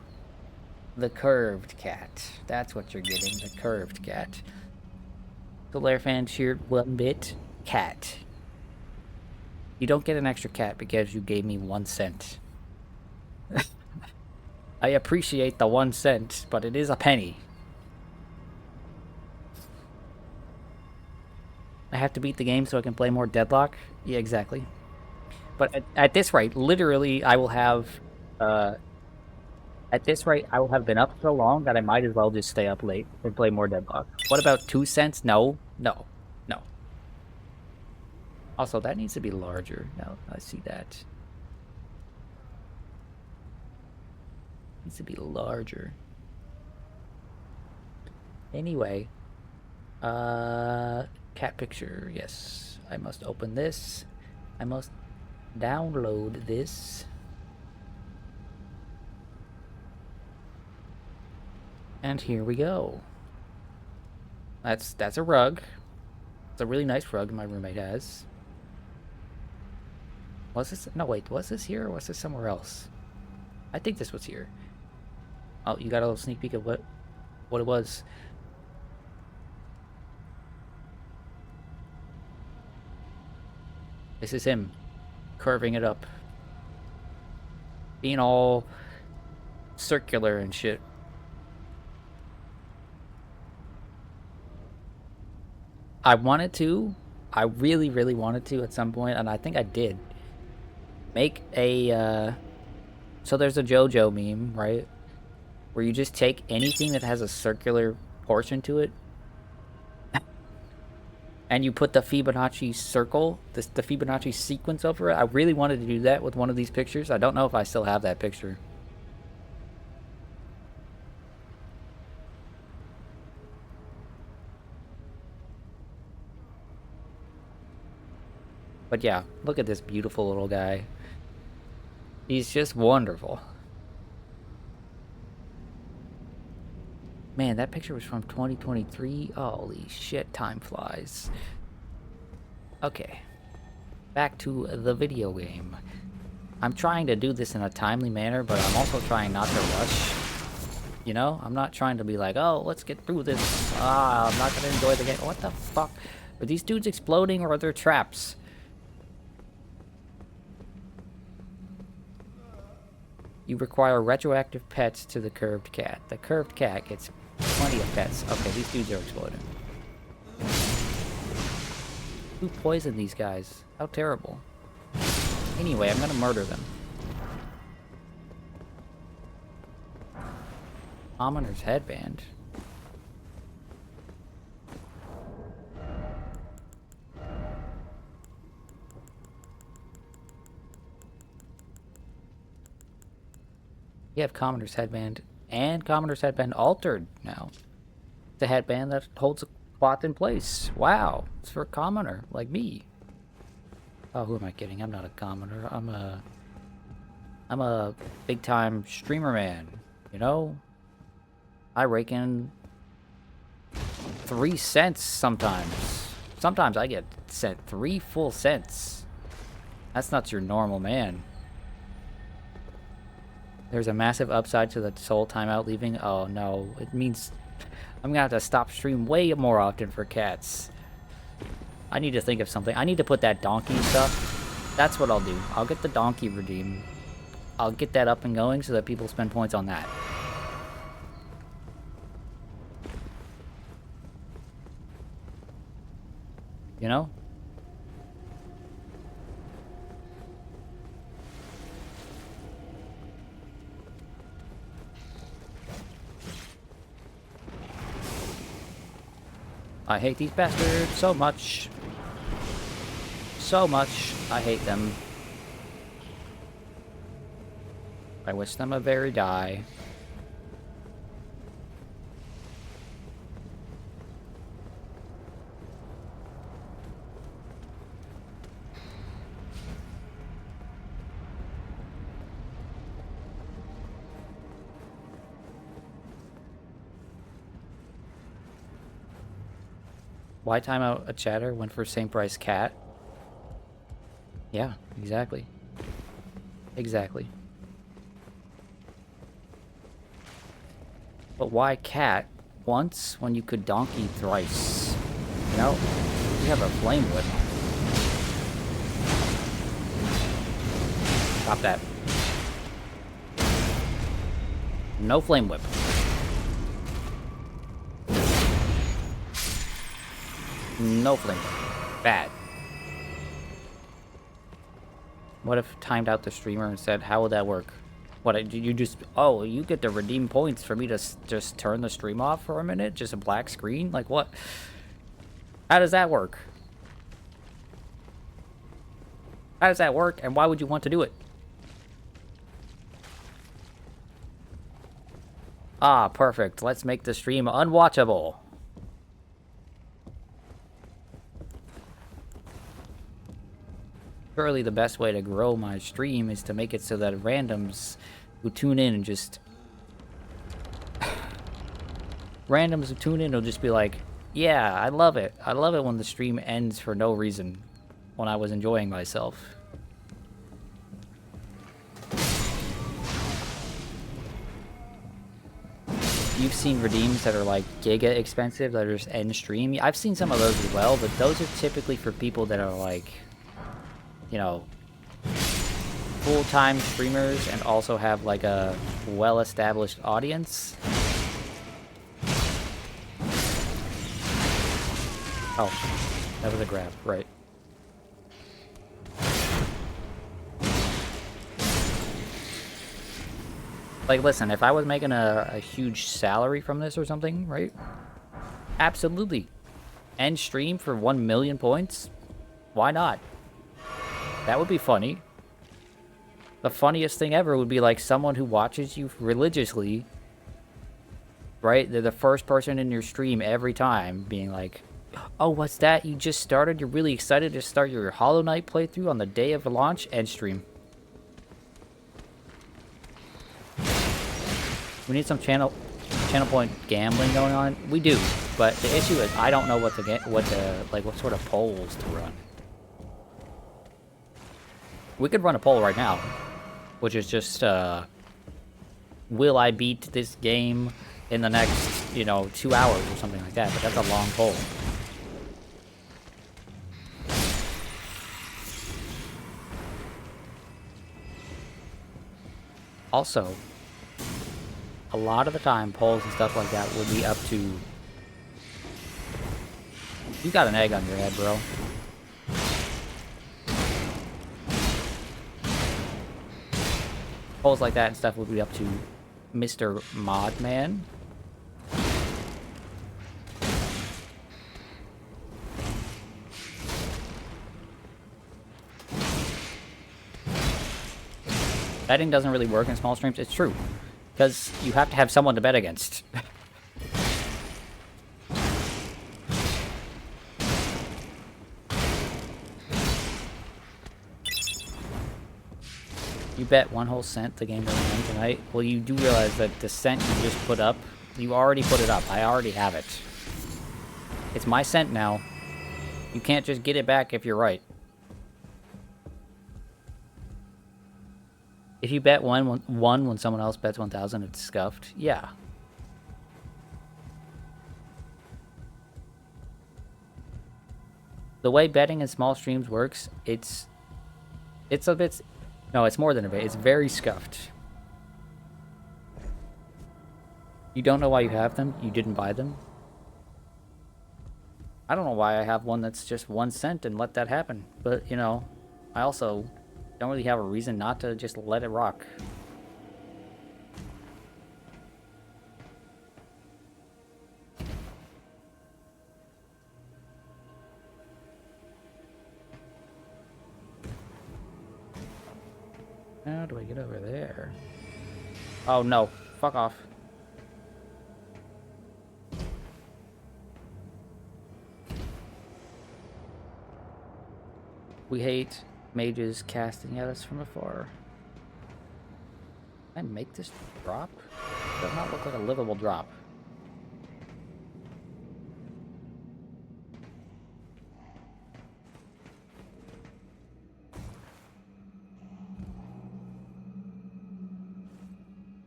the curved cat. That's what you're getting, the curved cat. Solaire fan cheered 1 bit cat. You don't get an extra cat because you gave me 1 cent. I appreciate the 1 cent, but it is a penny. I have to beat the game so I can play more Deadlock? Yeah, exactly. But at this rate, literally, I will have... At this rate, I will have been up so long that I might as well just stay up late and play more Deadlock. What about 2 cents? No. No. No. Also, that needs to be larger. No, I see that. Needs to be larger. Anyway. Cat picture. Yes. I must open this. I must download this. And here we go. That's a rug. It's a really nice rug my roommate has. Was this? No, wait. Was this here or was this somewhere else? I think this was here. Oh, you got a little sneak peek of what it was. This is him curving it up. Being all circular and shit. I wanted to. I really, really wanted to at some point, and I think I did. Make a, so there's a JoJo meme, right? Where you just take anything that has a circular portion to it, and you put the Fibonacci circle, the Fibonacci sequence over it. I really wanted to do that with one of these pictures. I don't know if I still have that picture. But yeah, look at this beautiful little guy. He's just wonderful. Man, that picture was from 2023. Holy shit, time flies. Okay. Back to the video game. I'm trying to do this in a timely manner, but I'm also trying not to rush. You know? I'm not trying to be like, oh, let's get through this. I'm not gonna enjoy the game. What the fuck? Are these dudes exploding or are there traps? You require retroactive pets to the curved cat. The curved cat gets plenty of pets. Okay, these dudes are exploding. Who poisoned these guys? How terrible. Anyway, I'm gonna murder them. Commoner's headband. You have Commoner's headband and Commoner's headband altered now. It's a headband that holds a cloth in place. Wow, it's for a commoner like me. Oh, who am I kidding? I'm not a commoner. I'm a big time streamer man. You know, I rake in 3 cents sometimes. Sometimes I get sent 3 full cents. That's not your normal man. There's a massive upside to the soul timeout leaving. Oh no, it means I'm gonna have to stop stream way more often for cats. I need to think of something. I need to put that donkey stuff. That's what I'll do. I'll get the donkey redeem. I'll get that up and going so that people spend points on that. You know? I hate these bastards so much. So much. I hate them. I wish them a very die. Why time out a chatter when for same price cat? Yeah, exactly. Exactly. But why cat once when you could donkey thrice? You know, you have a flame whip. Stop that. No flame whip. No flame whip. Bad. What if timed out the streamer and said, how would that work? What, you just... Oh, you get to redeem points for me to just turn the stream off for a minute? Just a black screen? Like, what? How does that work? How does that work, and why would you want to do it? Ah, perfect. Let's make the stream unwatchable. Surely the best way to grow my stream is to make it so that randoms who tune in and just... randoms who tune in will just be like, yeah, I love it. I love it when the stream ends for no reason. When I was enjoying myself. You've seen redeems that are like giga expensive that are just end stream. I've seen some of those as well, but those are typically for people that are like, you know, full-time streamers and also have like a well-established audience. Oh, that was a grab, right. Like, listen, if I was making a huge salary from this or something, right? Absolutely. End stream for 1 million points? Why not? That would be funny. The funniest thing ever would be like someone who watches you religiously, right? They're the first person in your stream every time being like, oh, what's that? You just started? You're really excited to start your Hollow Knight playthrough on the day of launch? End stream. We need some channel point gambling going on. We do, but the issue is I don't know what sort of polls to run. We could run a poll right now, which is just will I beat this game in the next, 2 hours or something like that, but that's a long poll. Also, a lot of the time, polls and stuff like that would be up to... You got an egg on your head, bro. Polls like that and stuff would be up to Mr. Modman. Betting doesn't really work in small streams. It's true. Because you have to have someone to bet against. You bet 1 whole cent the game doesn't end tonight. Well, you do realize that the cent you just put up, you already put it up. I already have it. It's my cent now. You can't just get it back if you're right. If you bet one when someone else bets 1,000, it's scuffed. Yeah. The way betting in small streams works, it's a bit... No, it's more than a bit. It's very scuffed. You don't know why you have them. You didn't buy them. I don't know why I have one that's just 1 cent and let that happen. But, I also... don't really have a reason not to just let it rock. How do I get over there? Oh no, fuck off. We hate mages casting at us from afar. Can I make this drop? Does not look like a livable drop.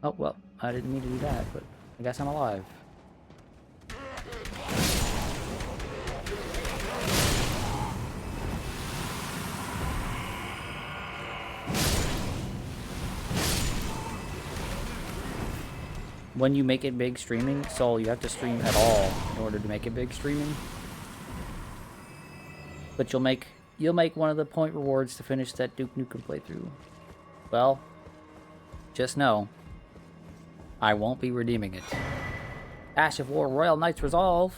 Oh, well, I didn't mean to do that, but I guess I'm alive. when you make it big streaming, so you have to stream at all in order to make it big streaming. But you'll make one of the point rewards to finish that Duke Nukem playthrough. Well, just know, I won't be redeeming it. Ash of War Royal Knights Resolve.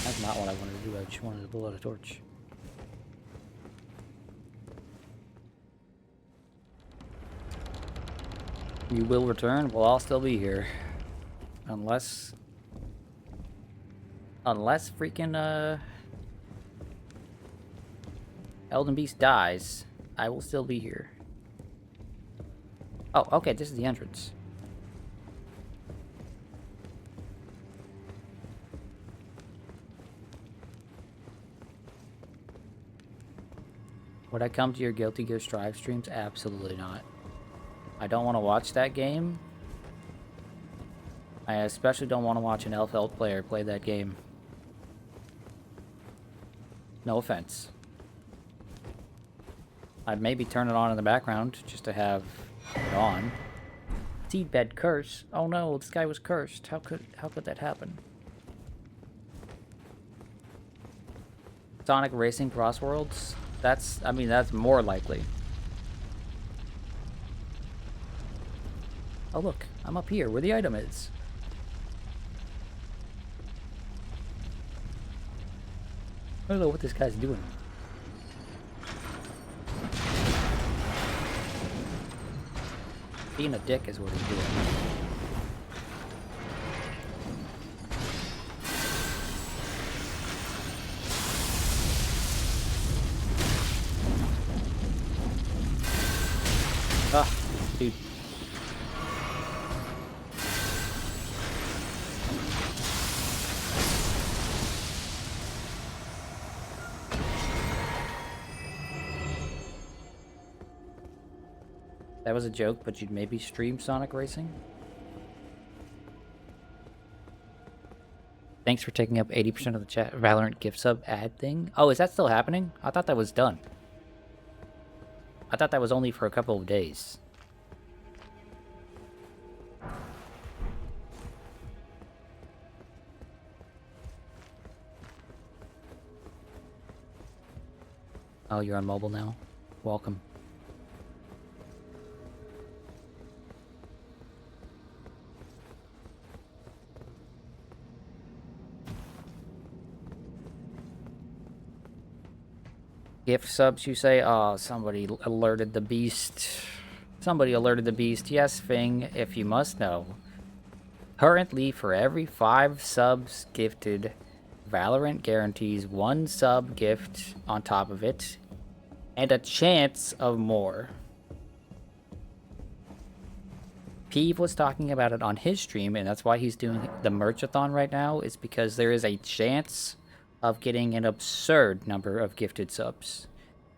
That's not what I wanted to do. I just wanted to blow out a torch. You will return? Well, I'll still be here. Unless freaking, Elden Beast dies, I will still be here. Oh, okay, this is the entrance. Would I come to your Guilty Gear Strive streams? Absolutely not. I don't want to watch that game. I especially don't want to watch an Elf player play that game. No offense. I'd maybe turn it on in the background just to have it on. Seedbed curse. Oh no, this guy was cursed. How could that happen? Sonic Racing Cross Worlds? That's more likely. Oh look, I'm up here where the item is. I don't know what this guy's doing. Being a dick is what he's doing. Ah, dude. That was a joke, but you'd maybe stream Sonic Racing? Thanks for taking up 80% of the chat. Valorant gift sub ad thing? Oh, is that still happening? I thought that was done. I thought that was only for a couple of days. Oh, you're on mobile now? Welcome. Gift subs, you say? Oh, somebody alerted the beast. Somebody alerted the beast. Yes, Fing, if you must know. Currently, for every 5 subs gifted, Valorant guarantees 1 sub gift on top of it, and a chance of more. Peeve was talking about it on his stream, and that's why he's doing the merchathon right now, is because there is a chance of getting an absurd number of gifted subs.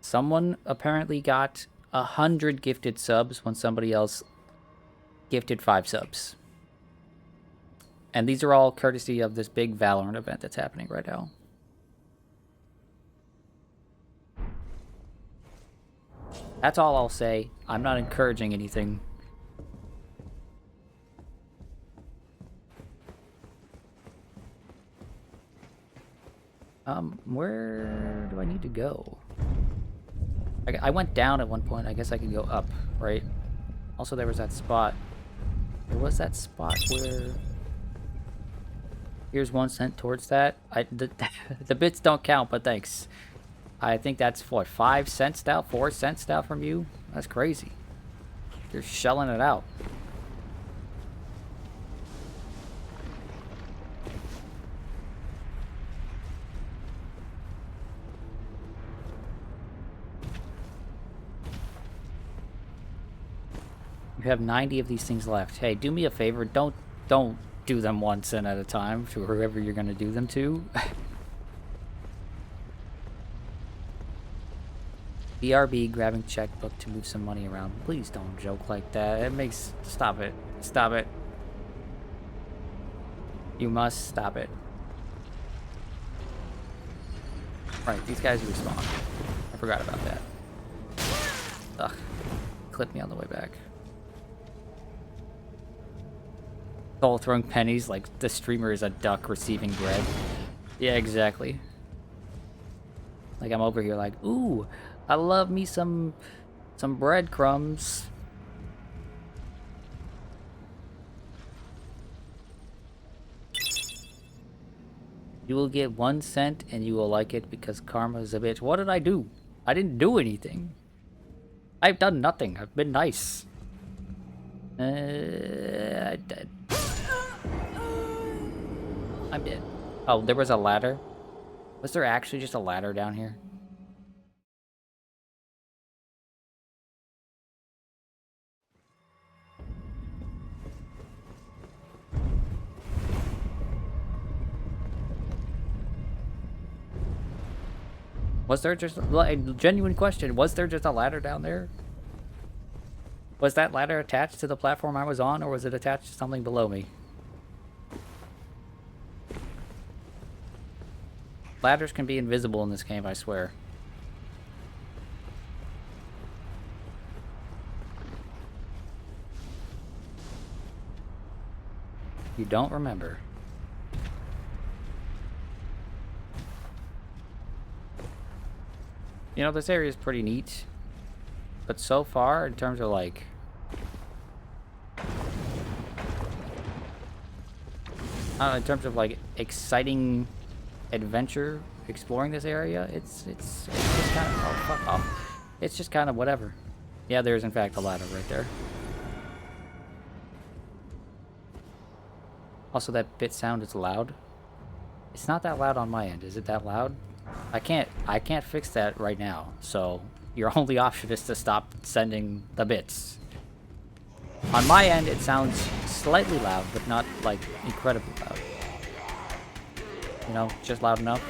Someone apparently got 100 gifted subs when somebody else gifted 5 subs. And these are all courtesy of this big Valorant event that's happening right now. That's all I'll say. I'm not encouraging anything. Where do I need to go? I went down at one point. I guess I can go up, right? Also, there was that spot. There was that spot where... Here's 1 cent towards that. The bits don't count, but thanks. I think that's, what, 5 cents now? 4 cents now from you? That's crazy. You're shelling it out. You have 90 of these things left. Hey, do me a favor. Don't do them 1 cent at a time to whoever you're going to do them to. BRB grabbing checkbook to move some money around. Please don't joke like that. It makes... Stop it. Stop it. You must stop it. Right, these guys respawn. I forgot about that. Ugh. Clipped me on the way back. Soul throwing pennies like the streamer is a duck receiving bread. Yeah, exactly. Like I'm over here like, ooh, I love me some breadcrumbs. You will get 1 cent and you will like it because karma is a bitch. What did I do? I didn't do anything. I've done nothing. I've been nice. I'm dead. I'm dead. Oh, there was a ladder? Was there actually just a ladder down here? Was there just a genuine question? Was there just a ladder down there? Was that ladder attached to the platform I was on, or was it attached to something below me? Ladders can be invisible in this game, I swear. You don't remember. You know, this area is pretty neat. But so far, in terms of like... in terms of like exciting adventure exploring this area, it's just kind of... Oh, fuck off. It's just kind of whatever. Yeah, there is in fact a ladder right there. Also, that bit sound is loud. It's not that loud on my end. Is it that loud? I can't fix that right now, so your only option is to stop sending the bits. On my end, it sounds slightly loud, but not, like, incredibly loud. You know, just loud enough.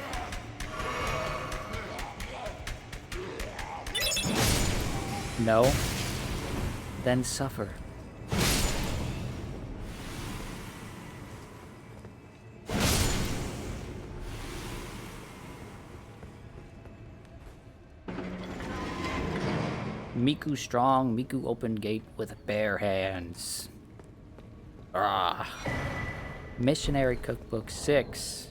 No. Then suffer. Miku strong, Miku open gate with bare hands. Ah. Missionary Cookbook 6.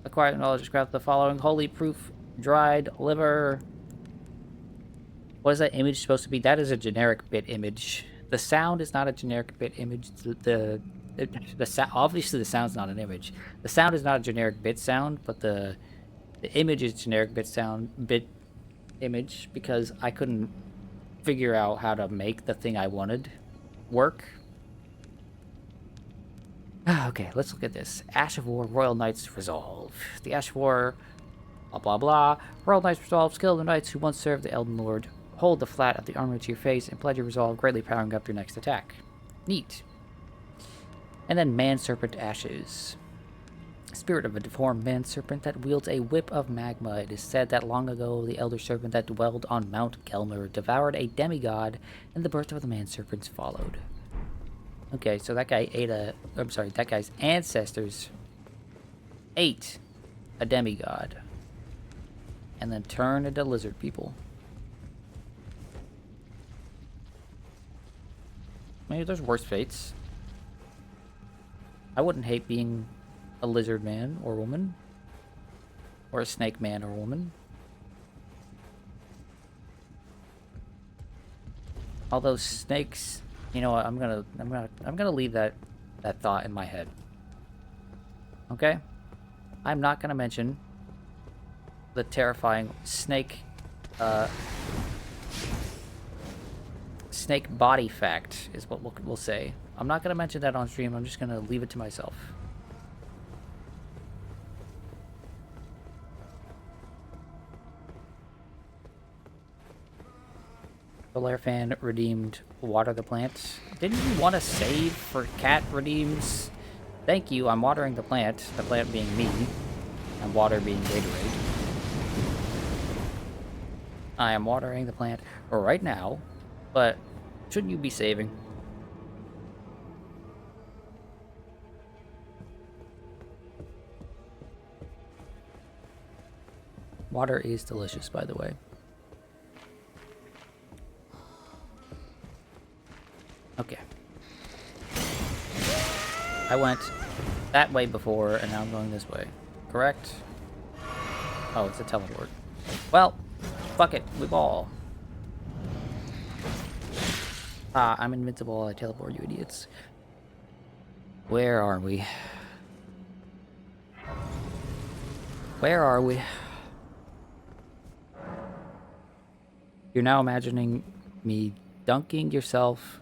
Acquired knowledge describes the following: holy proof, dried liver. What is that image supposed to be? That is a generic bit image. The sound is not a generic bit image. Obviously the sound's not an image. The sound is not a generic bit sound, but the image is generic bit image, because I couldn't figure out how to make the thing I wanted work. Okay, let's look at this. Ash of War, Royal Knights Resolve. The Ash of War, blah blah blah. Royal Knights Resolve, skill the knights who once served the Elden Lord. Hold the flat of the armor to your face and pledge your resolve, greatly powering up your next attack. Neat. And then Man Serpent Ashes. Spirit of a deformed man serpent that wields a whip of magma. It is said that long ago the elder serpent that dwelled on Mount Gelmir devoured a demigod, and the birth of the man serpents followed. Okay, so that guy ate that guy's ancestors ate a demigod and then turned into lizard people. Maybe there's worse fates. I wouldn't hate being a lizard man or woman, or a snake man or woman. Although snakes, you know what? I'm gonna leave that thought in my head. Okay, I'm not gonna mention the terrifying snake body fact is what we'll say. I'm not gonna mention that on stream. I'm just gonna leave it to myself. Solaire fan redeemed water the plant. Didn't you want to save for cat redeems? Thank you, I'm watering the plant being me, and water being Gatorade. I am watering the plant right now, but shouldn't you be saving? Water is delicious, by the way. I went that way before, and now I'm going this way. Correct? Oh, it's a teleport. Well, fuck it. We ball. Ah, I'm invincible. I teleport, you idiots. Where are we? Where are we? You're now imagining me dunking myself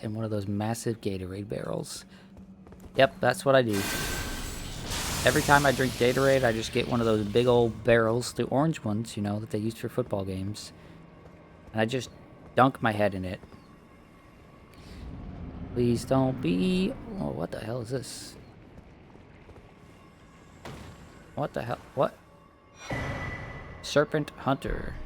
in one of those massive Gatorade barrels. Yep, that's what I do. Every time I drink Gatorade, I just get one of those big old barrels, the orange ones, you know, that they use for football games. And I just dunk my head in it. Please don't be... Oh, what the hell is this? What the hell? What? Serpent Hunter.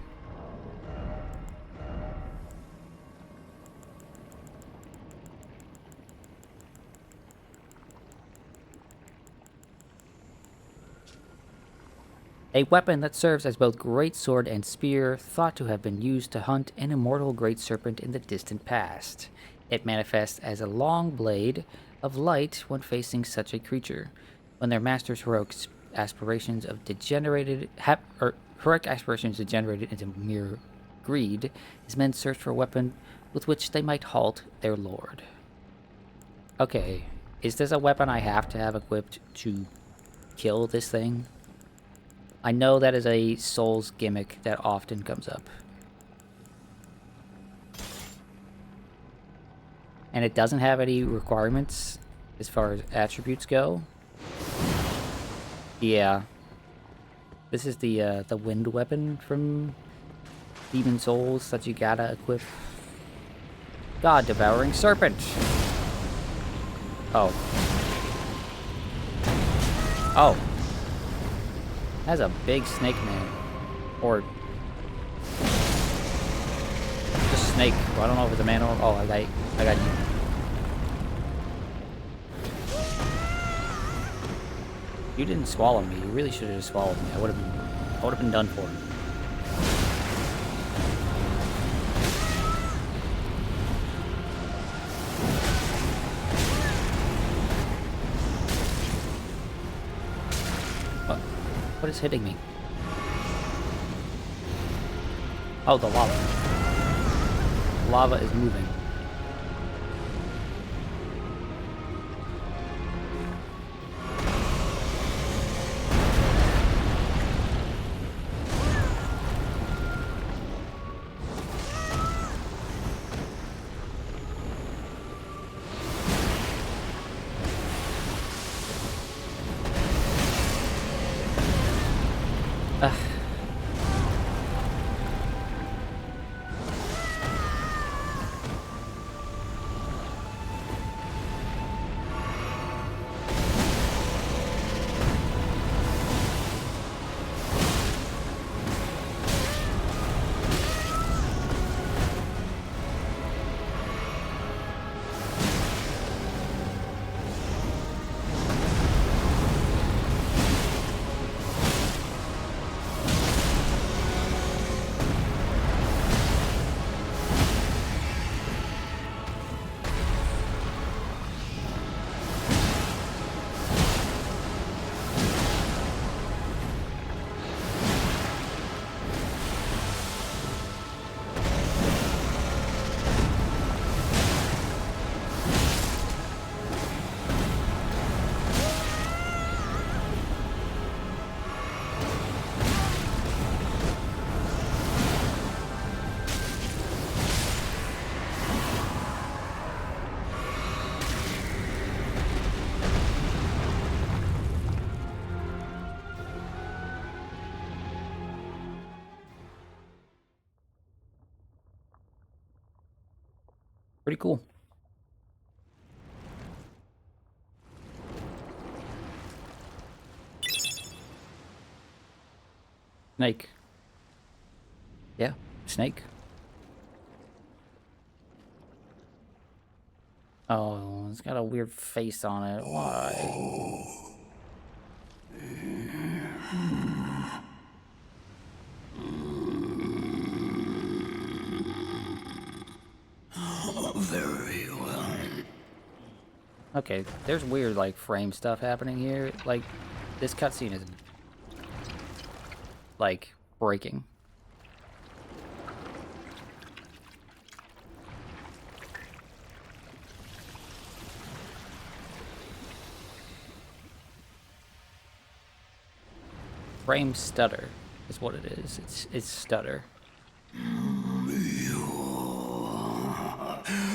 A weapon that serves as both great sword and spear, thought to have been used to hunt an immortal great serpent in the distant past. It manifests as a long blade of light when facing such a creature. When their master's heroic aspirations degenerated into mere greed, his men searched for a weapon with which they might halt their lord. Okay, is this a weapon I have to have equipped to kill this thing? I know that is a Souls gimmick that often comes up. And it doesn't have any requirements as far as attributes go. Yeah. This is the wind weapon from Demon Souls that you gotta equip. God-devouring serpent! Oh. Oh. That's a big snake, man. Or... just snake. Well, I don't know if it's a man or... Oh, I got you. You didn't swallow me. You really should have just swallowed me. I would have been done for. What is hitting me? Oh, the lava. Lava is moving. Pretty cool. Snake. Yeah, snake. Oh, it's got a weird face on it. Why? Very well. Okay, there's weird, like, frame stuff happening here. Like, this cutscene is, like, breaking. Frame stutter is what it is. It's stutter.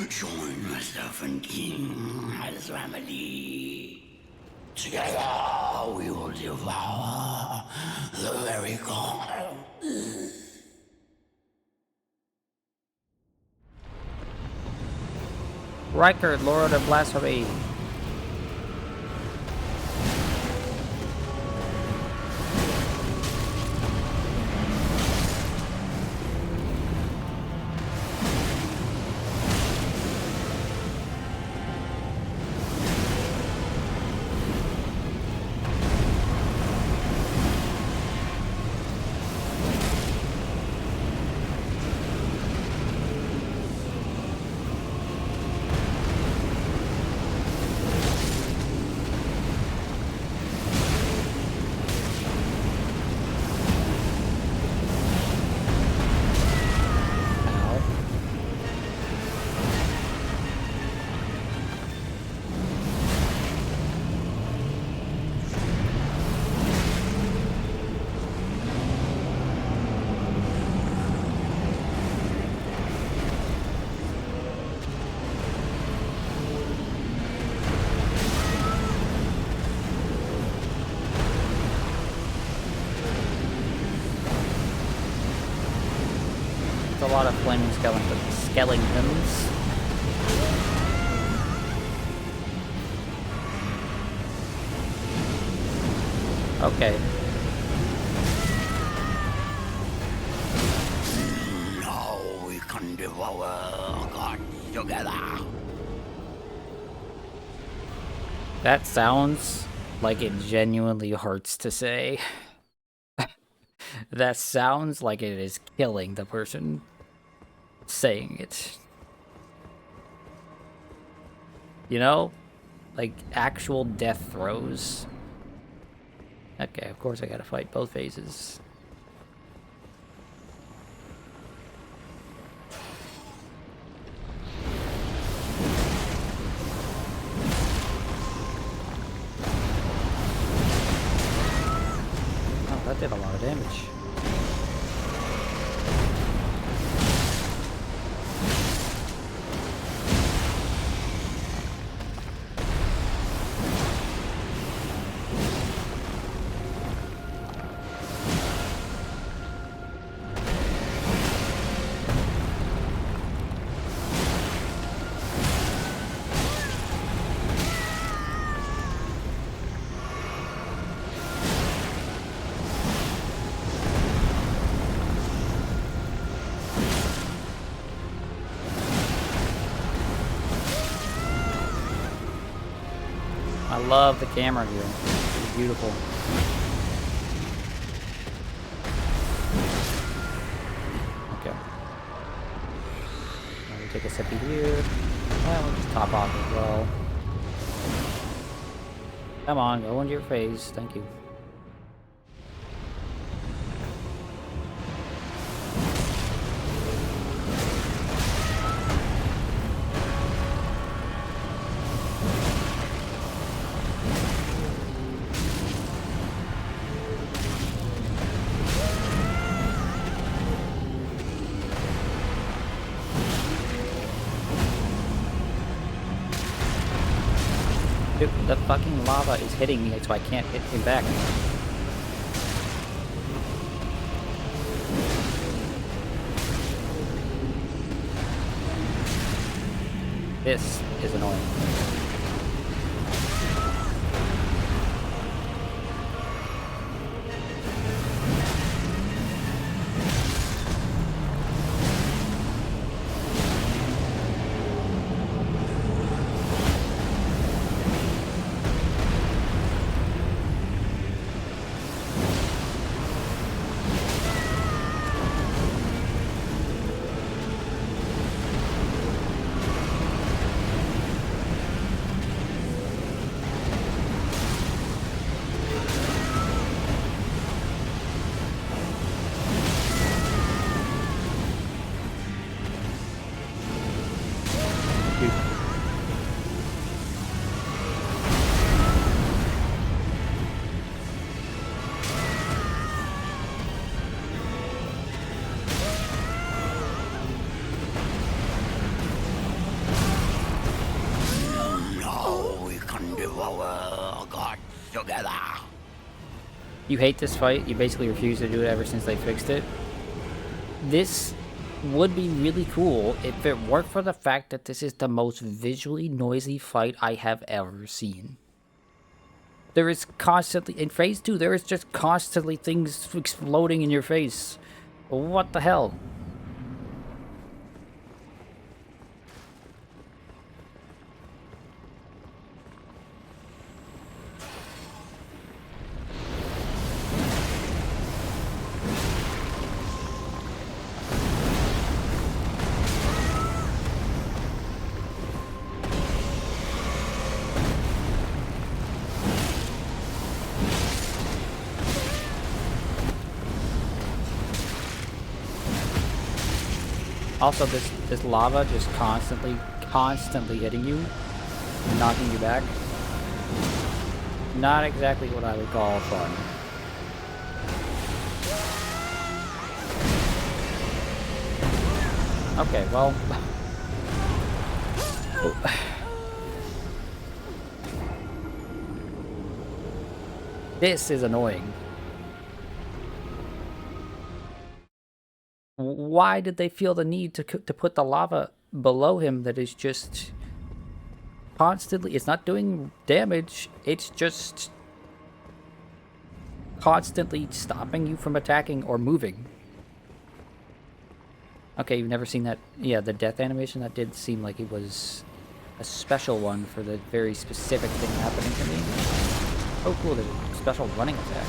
Join myself and King as remedy. Together we will devour the very god. Riker, Lord of Blasphemy. A lot of flaming skeletons. Okay. Now we can devour gods together. That sounds like it genuinely hurts to say. That sounds like it is killing the person saying it. You know? Like actual death throes. Okay, of course I gotta fight both phases. Oh, that did a lot of damage. I love the camera here. It's beautiful. Okay. Let me take a sippy here. Well, we'll just top off as well. Come on, go into your phase. Thank you. Dude, the fucking lava is hitting me, so I can't hit him back. This is annoying. devour gods together. You hate this fight. You basically refuse to do it ever since they fixed it. This would be really cool if it weren't for the fact that this is the most visually noisy fight I have ever seen. There is constantly, in phase 2, there is just constantly things exploding in your face. What the hell? Also, this lava just constantly hitting you, and knocking you back. Not exactly what I would call fun. Okay, well. This is annoying. Why did they feel the need to put the lava below him that is just constantly... It's not doing damage, it's just constantly stopping you from attacking or moving. Okay, you've never seen that? Yeah, the death animation, that did seem like it was a special one for the very specific thing happening to me. Oh cool, there's a special running attack.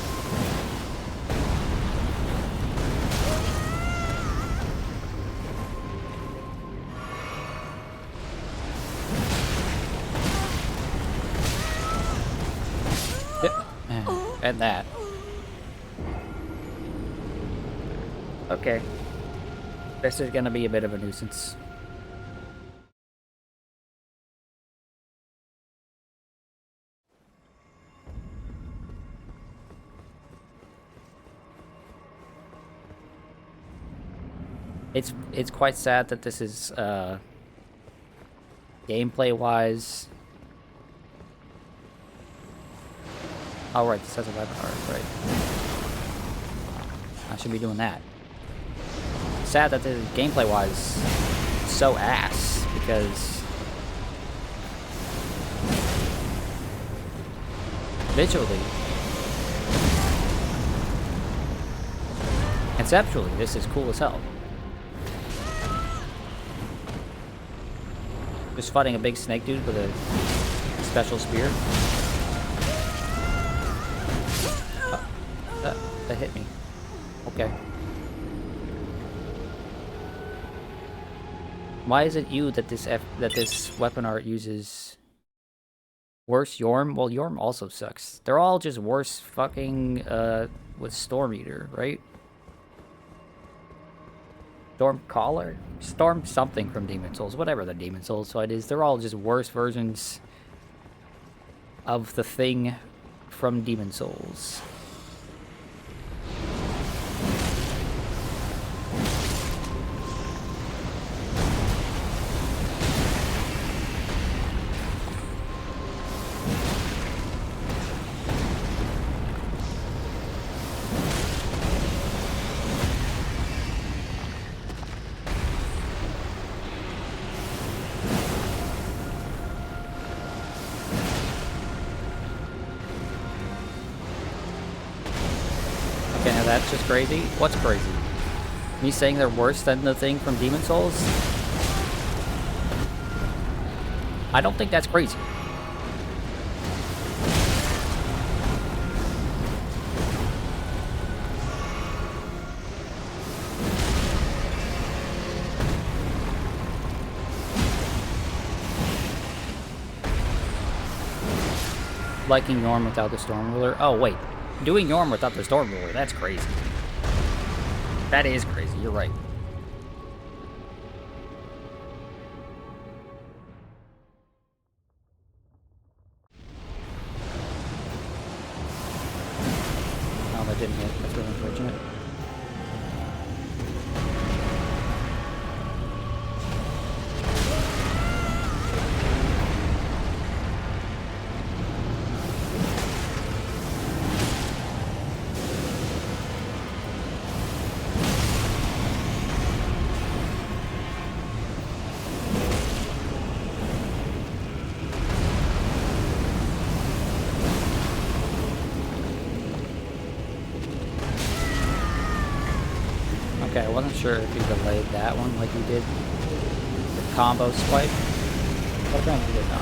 And that. Okay. This is gonna be a bit of a nuisance. It's quite sad that this is gameplay wise. Oh right, this has a weapon art, right. I should be doing that. Sad that this is gameplay wise so ass, because visually, conceptually, this is cool as hell. Just fighting a big snake dude with a special spear. That hit me. Okay. Why is it you that this weapon art uses? Worse Yorm? Well, Yorm also sucks. They're all just worse fucking with Storm Eater, right? Storm Caller? Storm something from Demon Souls. Whatever the Demon Souls fight is. They're all just worse versions of the thing from Demon Souls. That's just crazy. What's crazy? Me saying they're worse than the thing from Demon Souls? I don't think that's crazy. Liking Yorm without the Storm Ruler? Oh, wait. Doing Yorm without the Storm Ruler, that's crazy. That is crazy, you're right. Oh, that didn't hit. That's really unfortunate. Okay, I wasn't sure if you delayed that one like you did the combo swipe. But apparently you did not.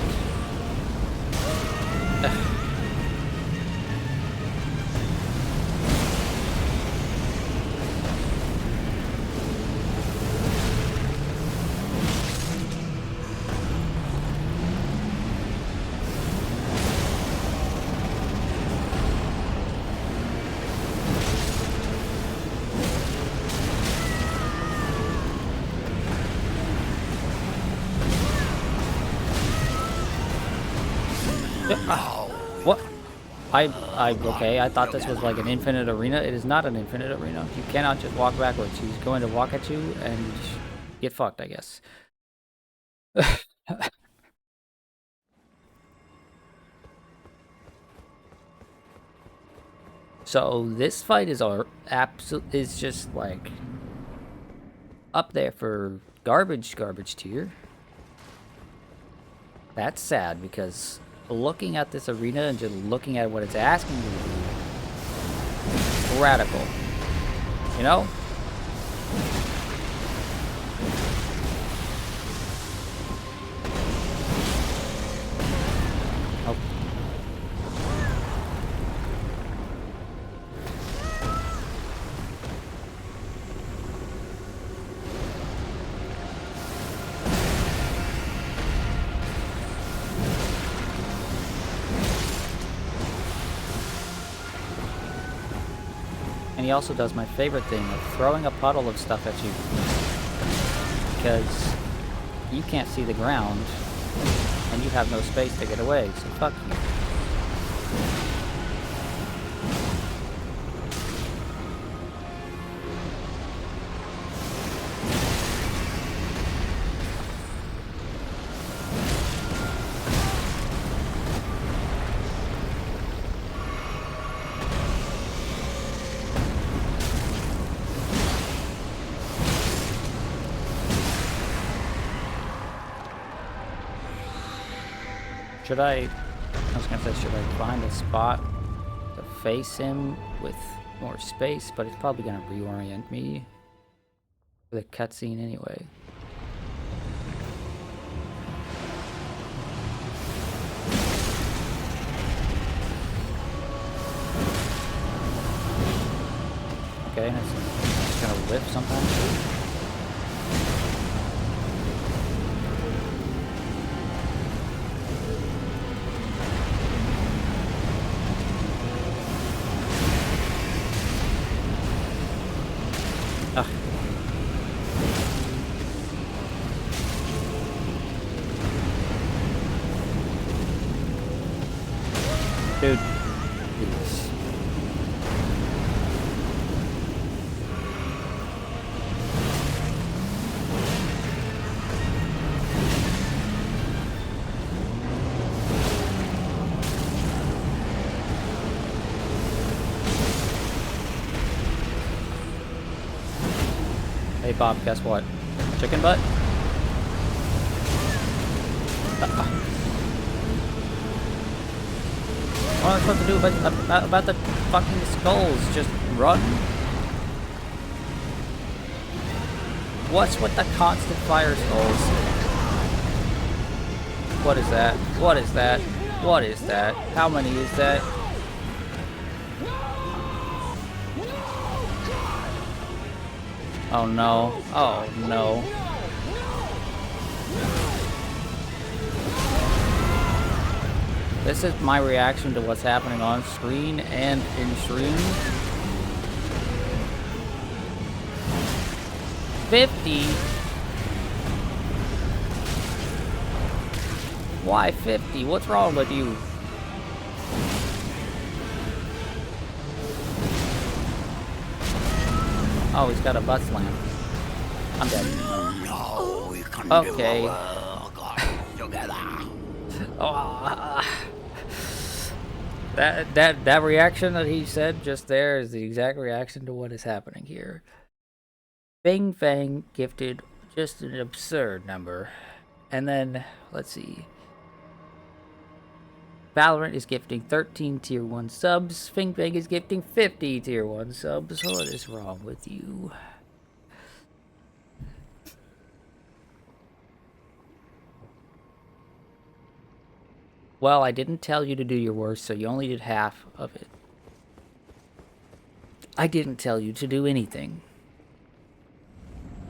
What? Okay, I thought this was like an infinite arena. It is not an infinite arena. You cannot just walk backwards. He's going to walk at you and get fucked, I guess. So this fight is is just like up there for garbage tier. That's sad because looking at this arena and just looking at what it's asking you to do, radical. You know? Oh. And he also does my favorite thing of throwing a puddle of stuff at you. Because you can't see the ground, and you have no space to get away, so fuck you. I was gonna say, should I find a spot to face him with more space? But it's probably gonna reorient me for the cutscene anyway. Okay, and it's gonna whip sometimes too. Dude, please. Hey Bob, guess what? Chicken butt? What am I supposed to do about the fucking skulls? Just run? What's with the constant fire skulls? What is that? What is that? What is that? How many is that? Oh no. Oh no. This is my reaction to what's happening on screen and in stream. 50? Why 50? What's wrong with you? Oh, he's got a butt slam. I'm dead. No, we can okay. do our work together. That reaction that he said just there is the exact reaction to what is happening here. Bing Fang gifted just an absurd number. And then, let's see. Valorant is gifting 13 tier 1 subs. Fing Fang is gifting 50 tier 1 subs. What is wrong with you? Well, I didn't tell you to do your worst, so you only did half of it. I didn't tell you to do anything.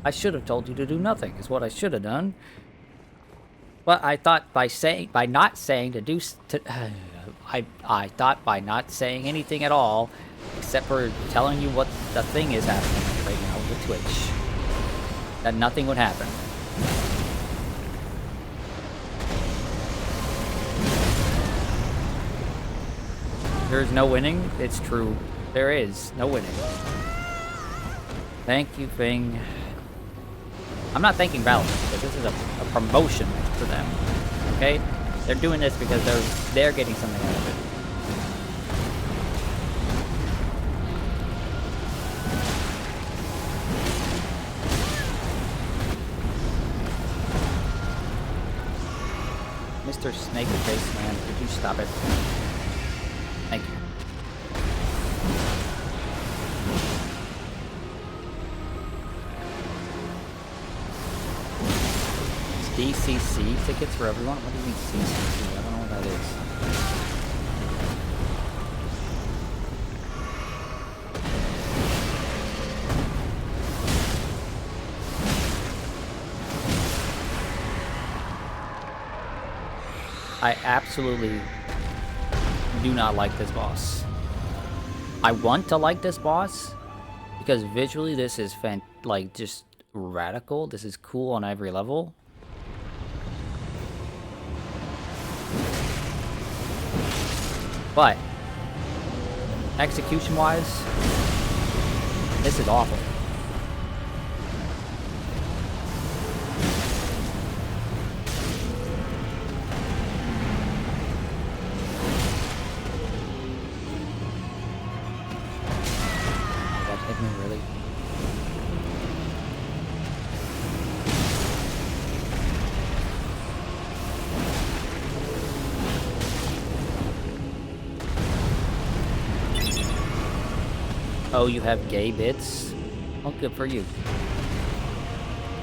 I should have told you to do nothing, is what I should have done. But I thought by not saying to do, I thought by not saying anything at all, except for telling you what the thing is happening right now with Twitch, that nothing would happen. There's no winning. It's true. There is no winning. Thank you, Fing. I'm not thanking Valorant, because this is a promotion for them. Okay? They're doing this because they're getting something out of it. Mr. Snake Face Man, could you stop it? Thank you. DCC tickets for everyone? What do you mean CCC? I don't know what that is. I absolutely do not like this boss. I want to like this boss because visually this is like just radical. This is cool on every level. But execution-wise, this is awful. That hit me really. Oh, you have gay bits? Well, good for you.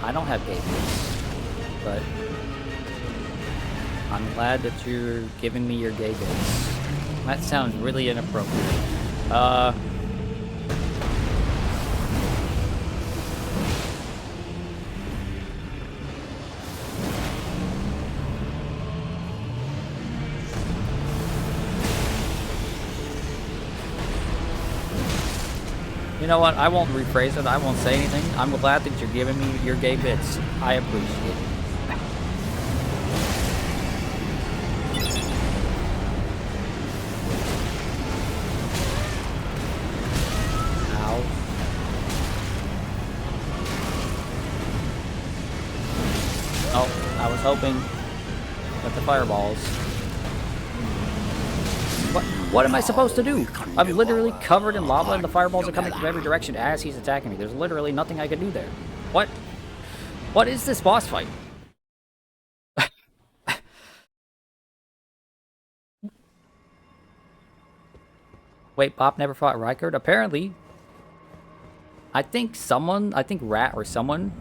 I don't have gay bits, but I'm glad that you're giving me your gay bits. That sounds really inappropriate. You know what? I won't rephrase it. I won't say anything. I'm glad that you're giving me your gay bits. I appreciate it. Ow. Oh, I was hoping with the fireballs. What am I supposed to do? I'm literally covered in lava and the fireballs are coming from every direction as he's attacking me. There's literally nothing I can do there. What? What is this boss fight? Wait, Pop never fought Rykard? Apparently. I think Rat or someone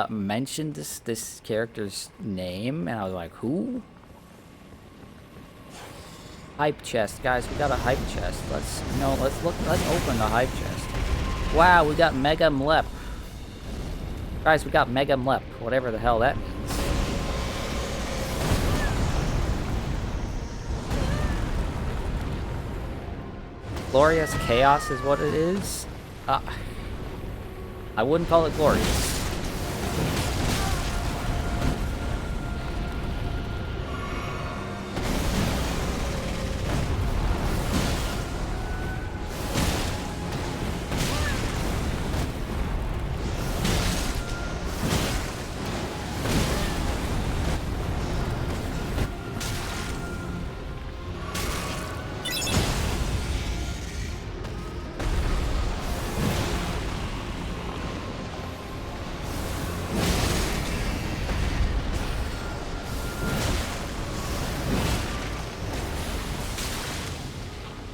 mentioned this character's name and I was like, who? Hype chest, guys. We got a hype chest. Let's open the hype chest. Wow, we got Mega Mlep. Guys, we got Mega Mlep. Whatever the hell that means. Glorious Chaos is what it is. I wouldn't call it glorious.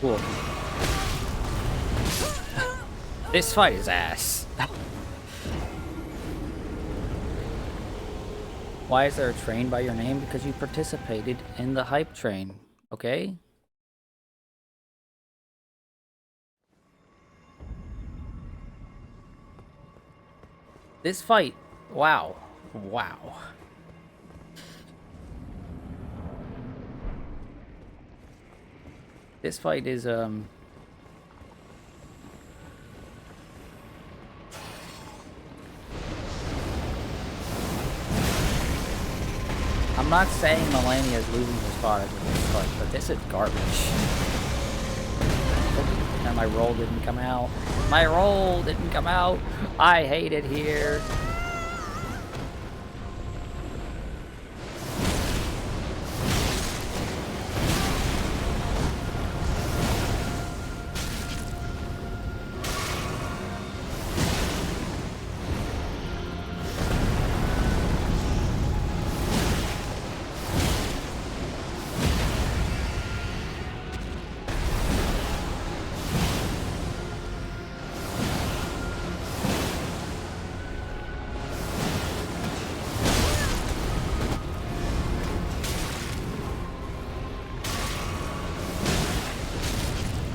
Cool. This fight is ass. Why is there a train by your name? Because you participated in the hype train, okay? This fight, wow. Wow. This fight is, I'm not saying Melania is losing her spot in this fight, but this is garbage. And my roll didn't come out. My roll didn't come out. I hate it here.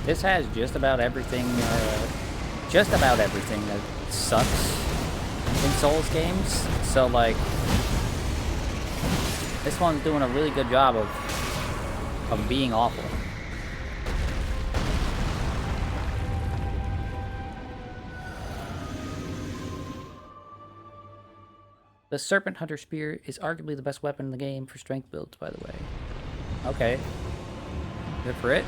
This has just about everything that sucks in Souls games. So, like, this one's doing a really good job of being awful. The Serpent Hunter Spear is arguably the best weapon in the game for strength builds, by the way. Okay. Good for it.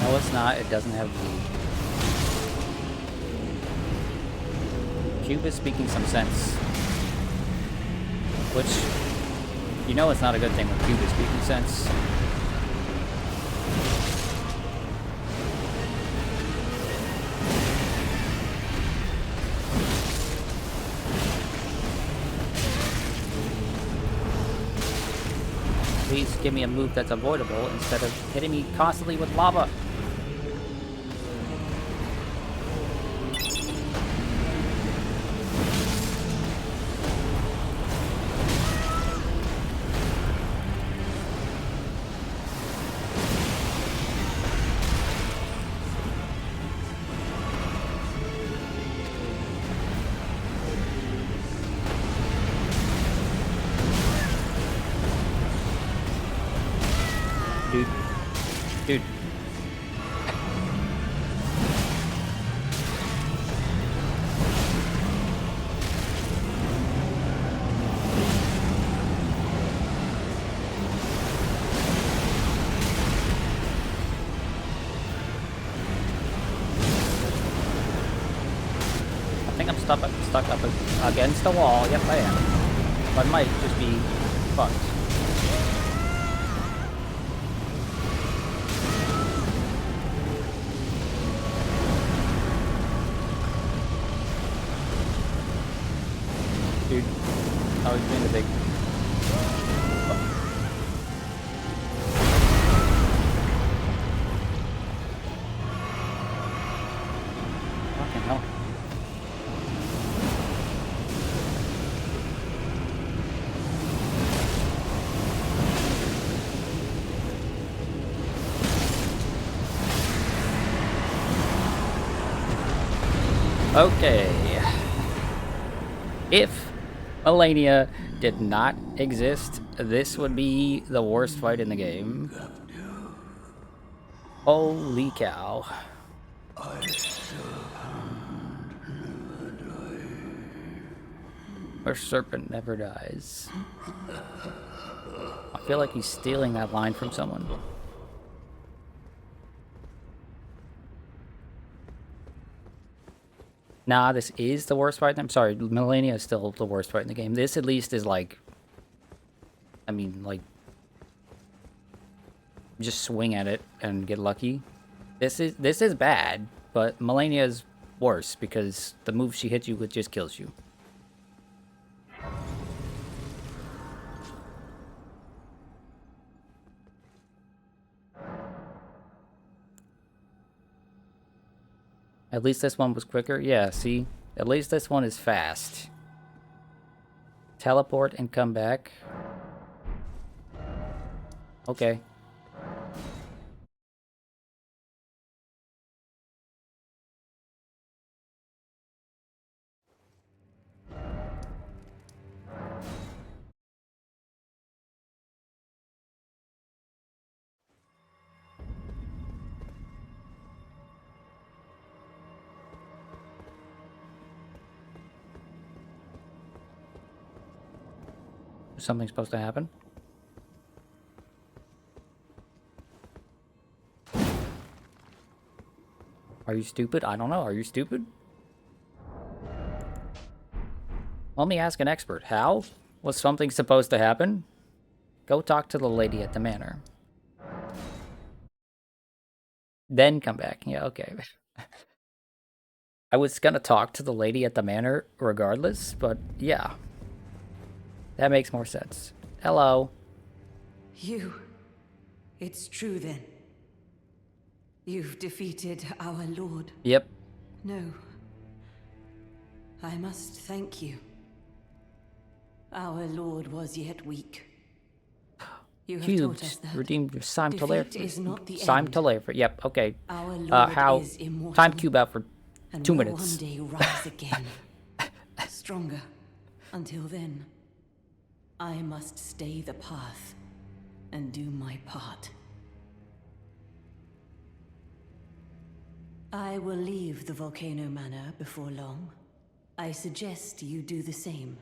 No, it's not. It doesn't have bleed. Cube is speaking some sense. Which, you know it's not a good thing when Cube is speaking sense. Please give me a move that's avoidable instead of hitting me constantly with lava. Dude. I think I'm stuck up against the wall. Yep, I am. But I might just be fucked. Dude. Oh, he's doing the big... Fucking hell. Okay. If Melania did not exist, this would be the worst fight in the game. Holy cow. Our serpent never dies. I feel like he's stealing that line from someone. Nah, this is the worst fight. I'm sorry, Melania is still the worst fight in the game. This at least is like... I mean, like... just swing at it and get lucky. This is bad, but Melania is worse because the move she hits you with just kills you. At least this one was quicker. Yeah, see? At least this one is fast. Teleport and come back. Okay. Is something supposed to happen? Are you stupid? I don't know. Are you stupid? Let me ask an expert. How? Was something supposed to happen? Go talk to the lady at the manor. Then come back. Yeah, okay. I was gonna talk to the lady at the manor regardless, but yeah. That makes more sense. Hello. You. It's true then. You've defeated our lord. Yep. No. I must thank you. Our lord was yet weak. You have taught us that redeemed Sime defeat is not the Sime end. Yep, okay. Our lord How? is immortal. Time cube out for and 2 will minutes. one day rise again. Stronger. Until then, I must stay the path and do my part. I will leave the Volcano Manor before long. I suggest you do the same.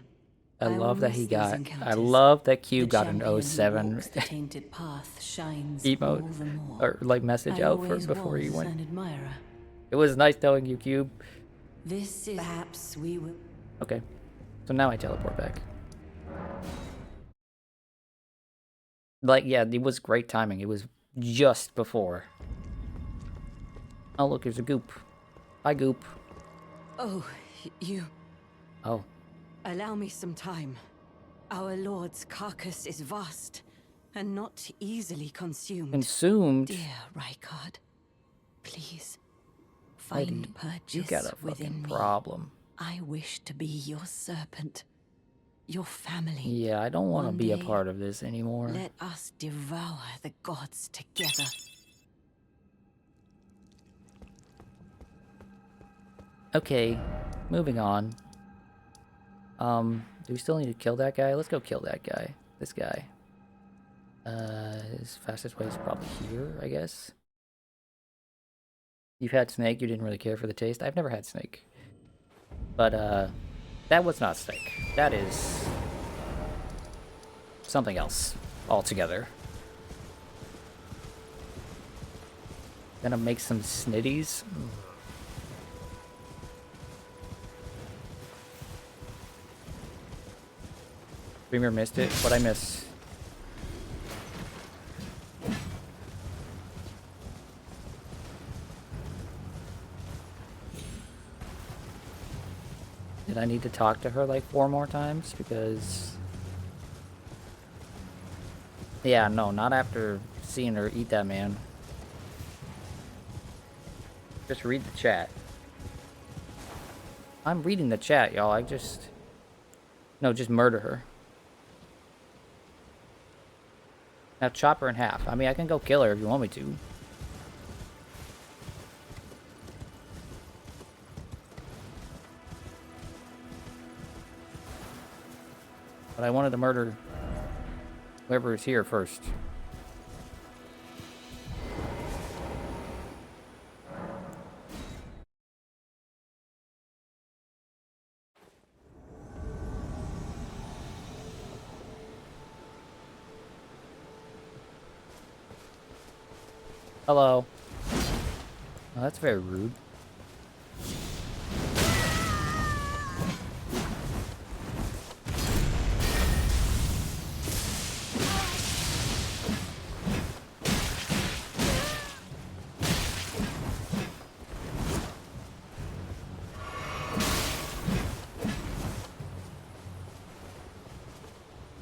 I love will that miss he these got. I encounters. love that Q The got an champion who 07 walks the tainted path shines emote all the more. or like message I out for always before he was went. an admirer. It was nice knowing you, Cube. This is perhaps we will. Okay, so now I teleport back. Like, yeah, it was great timing. It was just before. Oh, look, there's a goop. Hi, goop. Oh, you. Oh. Allow me some time. Our lord's carcass is vast and not easily consumed. Consumed? Dear Rykard, please Lady, find purchase you got a within fucking problem. me. I wish to be your serpent, your family. Yeah, I don't want to One be a day, part of this anymore. Let us devour the gods together. Okay, moving on. Do we still need to kill that guy? Let's go kill that guy. This guy. His fastest way is probably here, I guess. You've had snake, you didn't really care for the taste. I've never had snake. But, that was not snake. That is something else altogether. Gonna make some snitties. Dreamer missed it. What'd I miss? Did I need to talk to her like 4 more times? Because... yeah, no, not after seeing her eat that man. Just read the chat. I'm reading the chat, y'all. I just... no, just murder her. Now chop her in half. I mean, I can go kill her if you want me to. But I wanted to murder whoever is here first. Hello. Oh, that's very rude.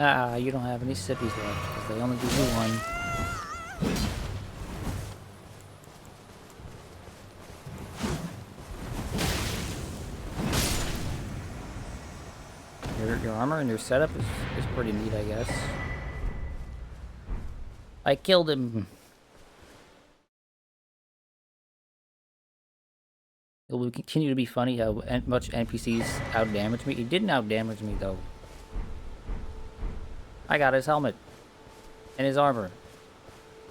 Ah, you don't have any sippies left, because they only give you one. Your armor and your setup is pretty neat, I guess. I killed him. It will continue to be funny how much NPCs outdamage me. He didn't outdamage me, though. I got his helmet. And his armor.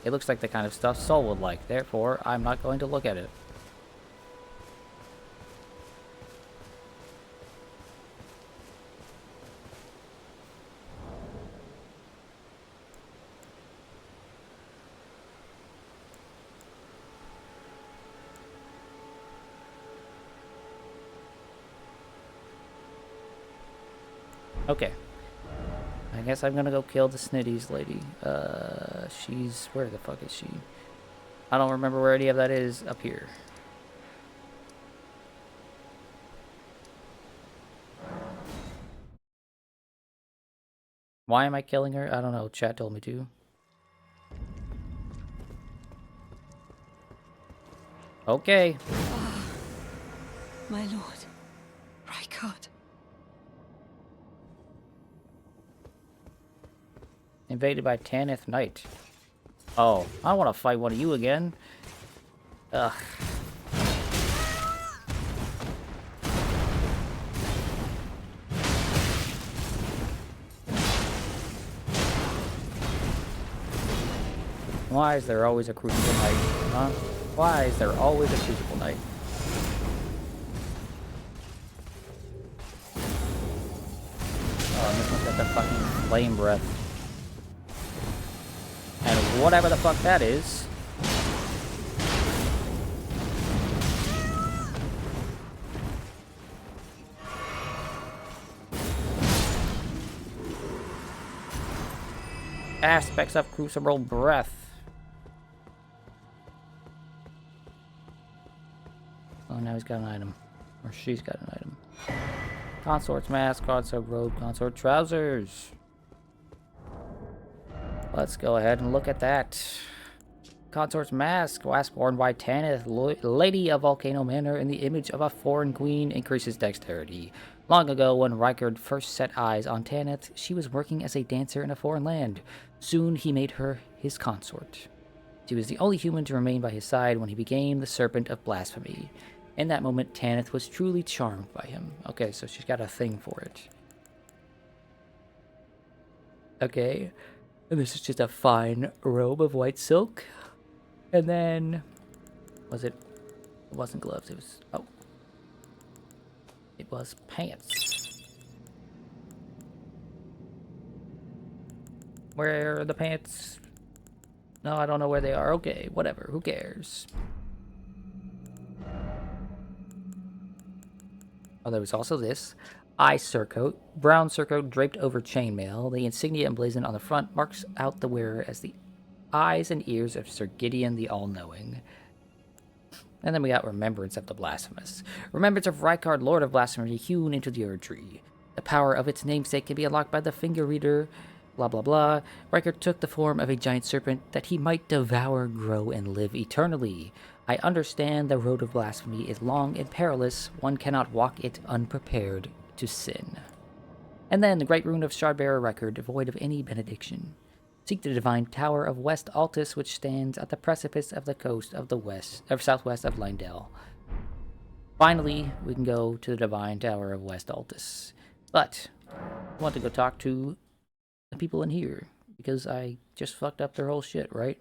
It looks like the kind of stuff Soul would like. Therefore, I'm not going to look at it. Okay. I guess I'm gonna go kill the Snitties lady. She's... Where the fuck is she? I don't remember where any of that is up here. Why am I killing her? I don't know. Chat told me to. Okay. Ah, my lord. Rykard. Invaded by Tanith Knight. Oh, I want to fight one of you again. Ugh. Why is there always a Crucible Knight? Huh? Why is there always a Crucible Knight? Oh, this one's got the fucking flame breath. And whatever the fuck that is. Aspects of Crucible Breath. Oh, now he's got an item. Or she's got an item. Consort's mask, consort robe, consort trousers. Let's go ahead and look at that. Consort's mask, last worn by Tanith, Lady of Volcano Manor, in the image of a foreign queen, increases dexterity. Long ago, when Rykard first set eyes on Tanith, she was working as a dancer in a foreign land. Soon, he made her his consort. She was the only human to remain by his side when he became the Serpent of Blasphemy. In that moment, Tanith was truly charmed by him. Okay, so she's got a thing for it. Okay. And this is just a fine robe of white silk. And then... It wasn't gloves, it was... Oh. It was pants. Where are the pants? No, I don't know where they are. Okay, whatever. Who cares? Oh, there was also this. Eye surcoat. Brown surcoat draped over chainmail. The insignia emblazoned on the front marks out the wearer as the eyes and ears of Sir Gideon the All-Knowing. And then we got Remembrance of the Blasphemous. Remembrance of Rykard, Lord of Blasphemy, hewn into the Erd Tree. The power of its namesake can be unlocked by the finger reader. Blah, blah, blah. Rykard took the form of a giant serpent that he might devour, grow, and live eternally. I understand the road of blasphemy is long and perilous. One cannot walk it unprepared to sin. And then the Great Rune of Shardbearer Rykard, devoid of any benediction. Seek the divine tower of West Altus, which stands at the precipice of the coast of the southwest of Lindell. Finally, we can go to the divine tower of West Altus. But I want to go talk to the people in here, because I just fucked up their whole shit, right?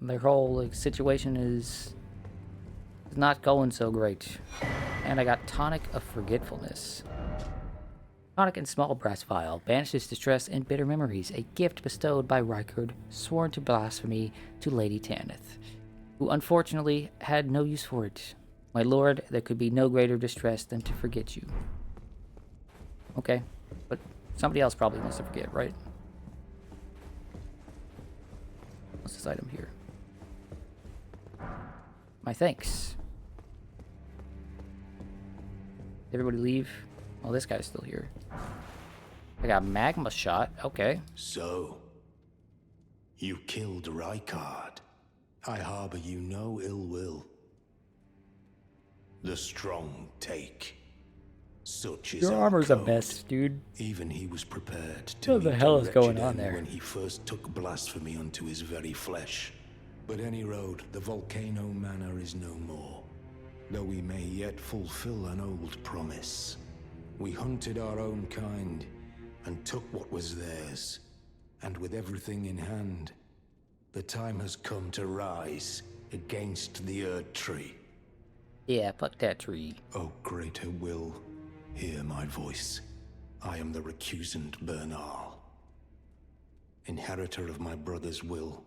Their whole situation is not going so great. And I got Tonic of Forgetfulness. Tonic and small brass vial banishes distress and bitter memories, a gift bestowed by Rykard, sworn to blasphemy, to Lady Tanith, who unfortunately had no use for it. My lord, there could be no greater distress than to forget you. Okay, but somebody else probably wants to forget, right? What's this item here? My thanks. Everybody leave? Well, this guy's still here. I got magma shot. Okay. So, you killed Rykard. I harbor you no ill will. The strong take. Such is Your our armor's a code. mess, dude. Even he was prepared to What the meet hell a is going wretched on end there? when he first took blasphemy unto his very flesh. But any road, the Volcano Manor is no more. Though we may yet fulfill an old promise. We hunted our own kind, and took what was theirs. And with everything in hand, the time has come to rise against the Erd Tree. Yeah, fuck that tree. O greater will, hear my voice. I am the recusant Bernal, inheritor of my brother's will,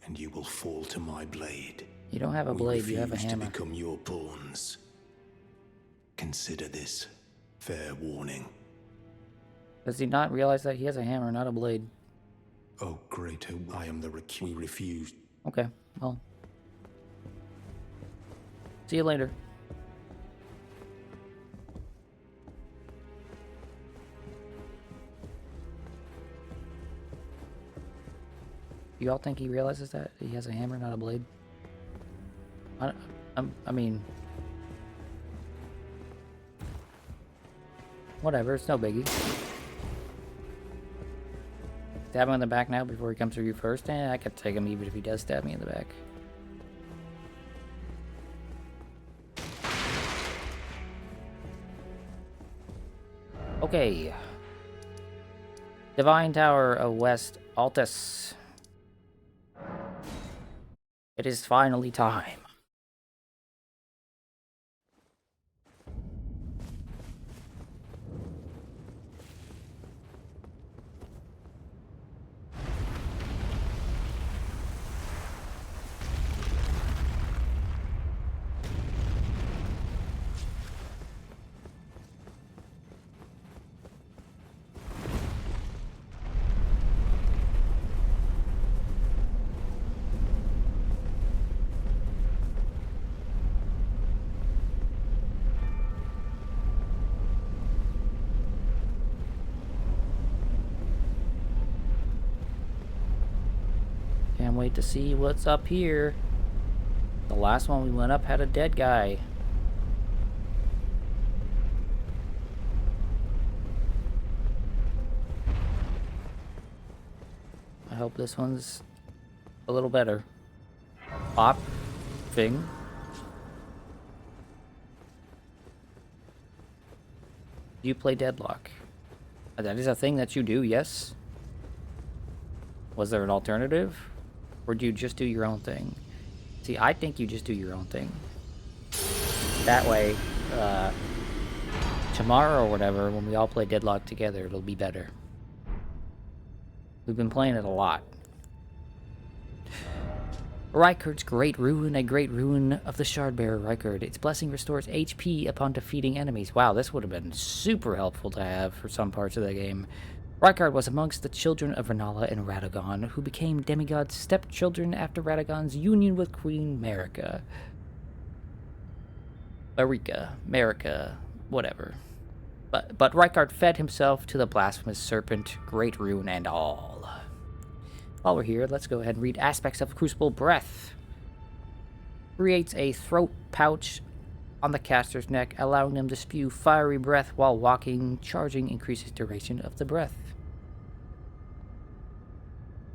and you will fall to my blade. You don't have a blade, you have a hammer. To become your pawns. Consider this fair warning. Does he not realize that he has a hammer, not a blade? Oh, greater, I am the we refused. Okay, well. See you later. You all think he realizes that? He has a hammer, not a blade? I mean... Whatever, it's no biggie. Stab him in the back now before he comes through you first? I could take him even if he does stab me in the back. Okay. Divine Tower of West Altus. It is finally time. Can't wait to see what's up here. The last one we went up had a dead guy. I hope this one's a little better. Pop. Thing. You play Deadlock. That is a thing that you do, yes? Was there an alternative? Or do you just do your own thing? See, I think you just do your own thing. That way, tomorrow or whatever, when we all play Deadlock together, it'll be better. We've been playing it a lot. Rykard's Great Ruin, a great ruin of the Shardbearer Rykard. Its blessing restores HP upon defeating enemies. Wow, this would have been super helpful to have for some parts of the game. Rykard was amongst the children of Renala and Radagon, who became demigods' stepchildren after Radagon's union with Queen Marika. Marika, whatever. But Rykard fed himself to the blasphemous serpent, Great Rune and all. While we're here, let's go ahead and read aspects of Crucible Breath. Creates a throat pouch on the caster's neck, allowing them to spew fiery breath while walking. Charging increases duration of the breath.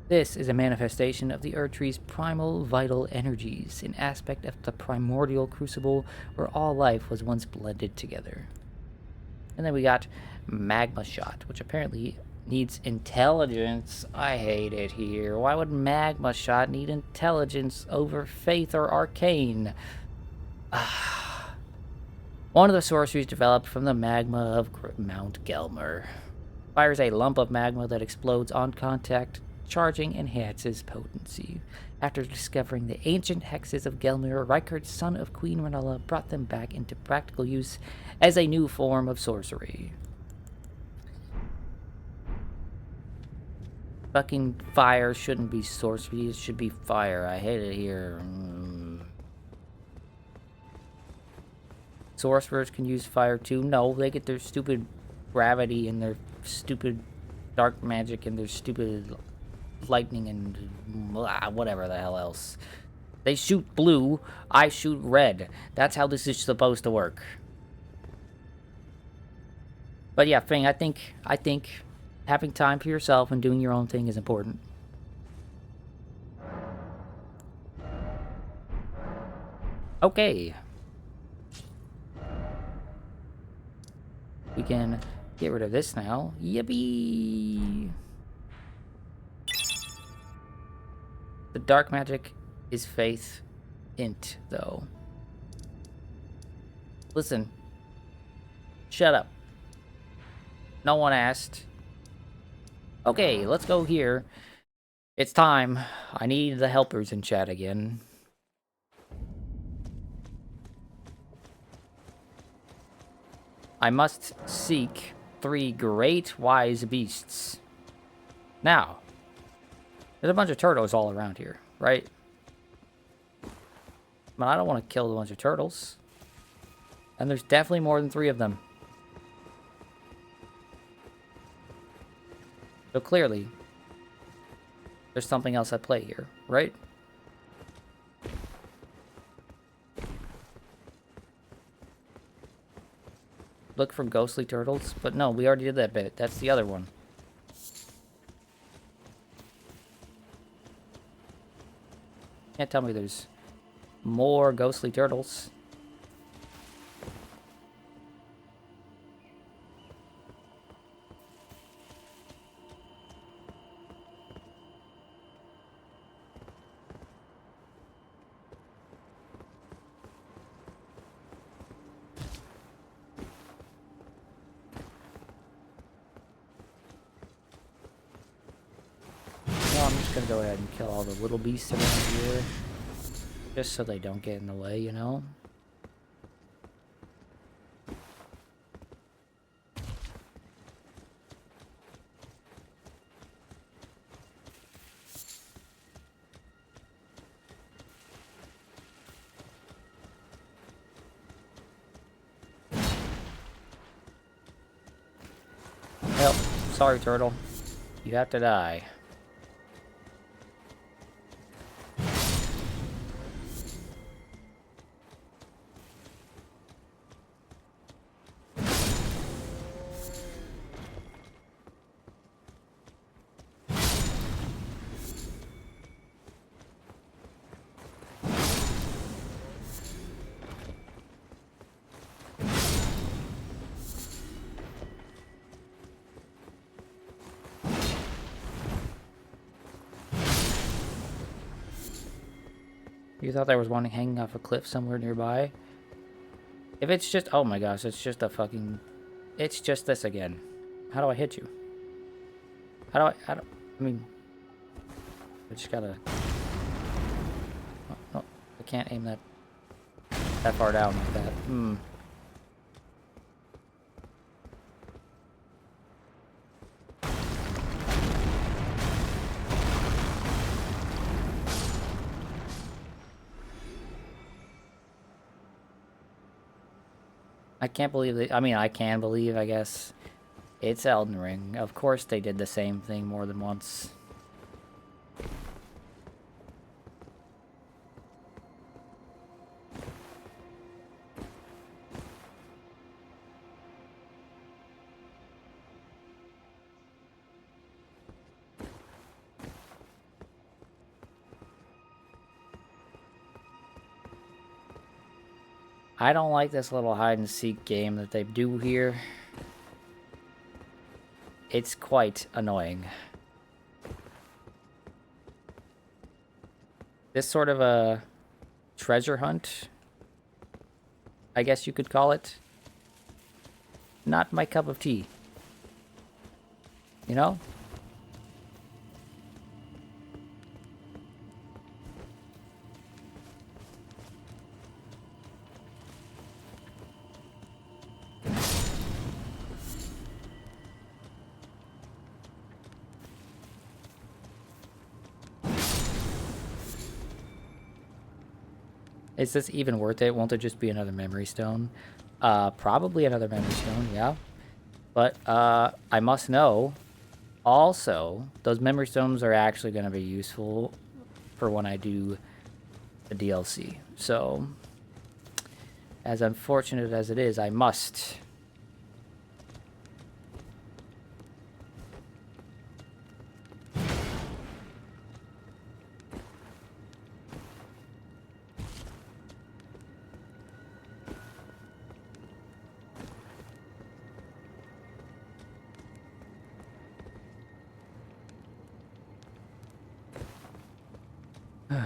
This is a manifestation of the Erd Tree's primal vital energies, an aspect of the primordial crucible where all life was once blended together. And then we got Magma Shot, which apparently needs intelligence. I hate it here. Why would Magma Shot need intelligence over Faith or Arcane? One of the sorceries developed from the magma of Mount Gelmir. Fires a lump of magma that explodes on contact. Charging enhances potency. After discovering the ancient hexes of Gelmir, Rykard, son of Queen Renala, brought them back into practical use as a new form of sorcery. Fucking fire shouldn't be sorcery, it should be fire. I hate it here. Sorcerers can use fire too. No, they get their stupid gravity and their stupid dark magic and their stupid lightning and blah, whatever the hell else. They shoot blue, I shoot red. That's how this is supposed to work. But yeah, Fing, I think having time for yourself and doing your own thing is important. Okay. We can get rid of this now. Yippee! The dark magic is faith int, though. Listen. Shut up. No one asked. Okay, let's go here. It's time. I need the helpers in chat again. I must seek 3 great wise beasts. Now, there's a bunch of turtles all around here, right? But I don't want to kill a bunch of turtles. And there's definitely more than 3 of them. So clearly, there's something else at play here, right? Look for ghostly turtles, but no, we already did that bit. That's the other one. Can't tell me there's more ghostly turtles. I'm just gonna go ahead and kill all the little beasts around here. Just so they don't get in the way, you know? Well, sorry, turtle. You have to die. You thought there was one hanging off a cliff somewhere nearby? If it's just... Oh my gosh, it's just a fucking... It's just this again. How do I hit you? How do I mean... I just gotta... Oh, no, I can't aim that far down like that. I can't believe they... I mean, I can believe, I guess. It's Elden Ring. Of course they did the same thing more than once. I don't like this little hide-and-seek game that they do here. It's quite annoying. This sort of a treasure hunt, I guess you could call it. Not my cup of tea. You know? Is this even worth it? Won't it just be another memory stone? Probably another memory stone, yeah. But I must know also those memory stones are actually going to be useful for when I do the DLC. So as unfortunate as it is, I must.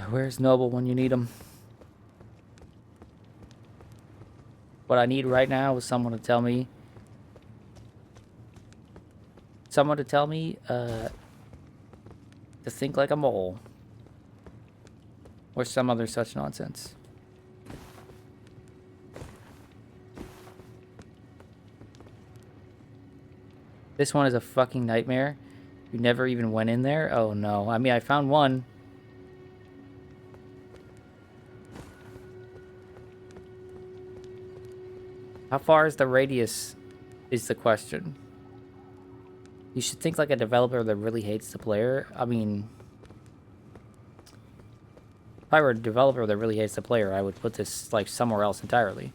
Where's Noble when you need him? What I need right now is someone to tell me. Someone to tell me to think like a mole. Or some other such nonsense. This one is a fucking nightmare. You never even went in there? Oh no. I mean, I found one. How far is the radius is the question. You should think like a developer that really hates the player. I mean, if I were a developer that really hates the player, I would put this like somewhere else entirely.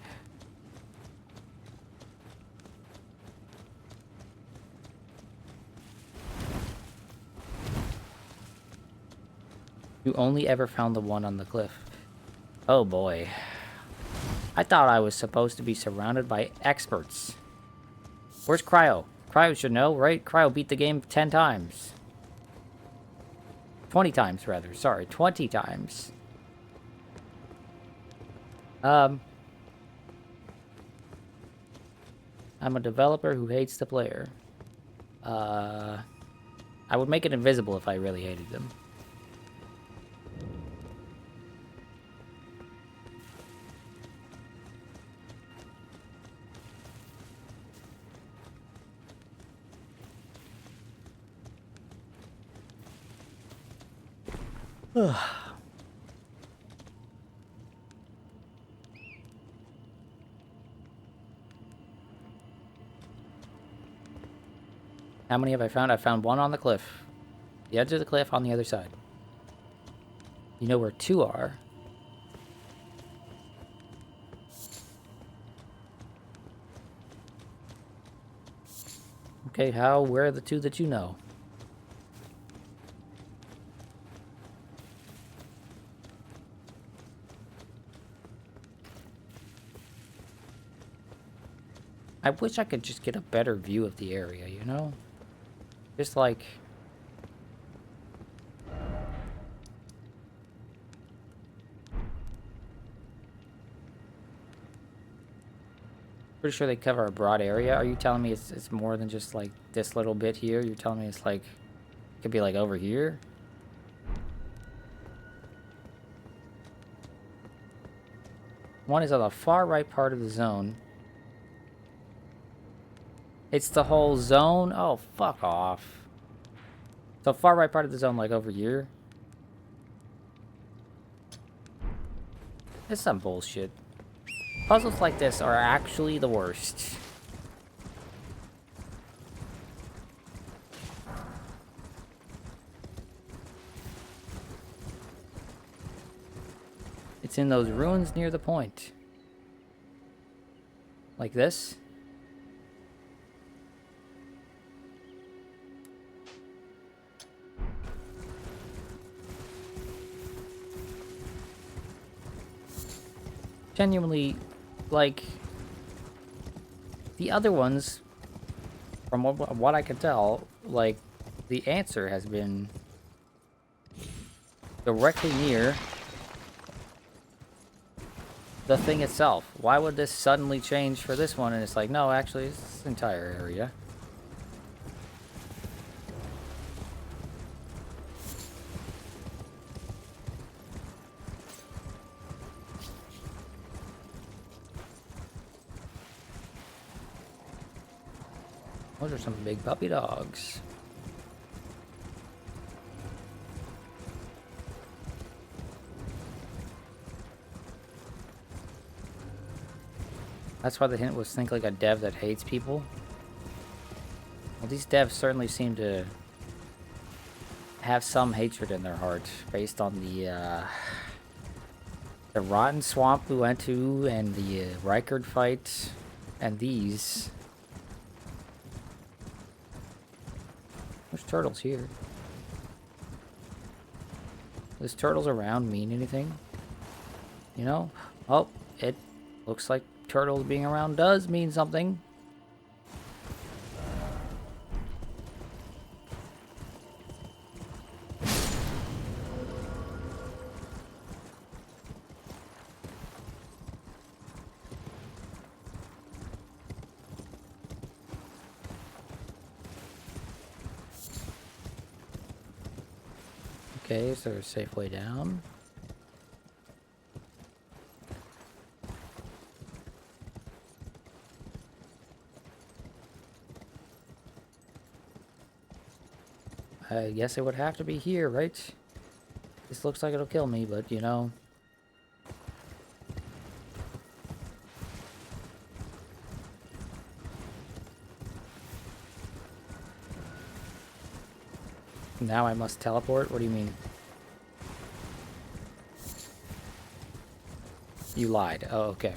You only ever found the one on the cliff. Oh boy. I thought I was supposed to be surrounded by experts. Where's Cryo? Cryo should know, right? Cryo beat the game 10 times. 20 times, rather. Sorry, 20 times. I'm a developer who hates the player. I would make it invisible if I really hated them. How many have I found? I found one on the cliff. The edge of the cliff on the other side. You know where two are. Okay, where are the two that you know? I wish I could just get a better view of the area, you know? Just like... Pretty sure they cover a broad area. Are you telling me it's more than just like this little bit here? You're telling me it's like... It could be like over here? One is on the far right part of the zone. It's the whole zone? Oh, fuck off. So far right part of the zone, like over here. It's some bullshit. Puzzles like this are actually the worst. It's in those ruins near the point. Like this. Genuinely, like, the other ones, from what I can tell, like, the answer has been directly near the thing itself. Why would this suddenly change for this one? And it's like, no, actually, it's this entire area. Those are some big puppy dogs. That's why the hint was think like a dev that hates people. Well, these devs certainly seem to have some hatred in their heart based on the rotten swamp we went to and the Rykard fight and these. There's turtles here. Does turtles around mean anything? You know? Oh, it looks like turtles being around does mean something. Okay, is there a safe way down? I guess it would have to be here, right? This looks like it'll kill me, but you know. Now I must teleport? What do you mean? You lied. Oh, okay.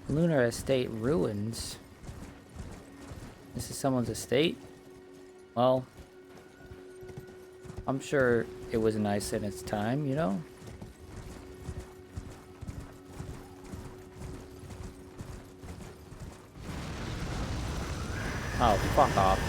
Lunar Estate ruins. This is someone's estate? Well, I'm sure it was nice in its time, you know? Oh, fuck off.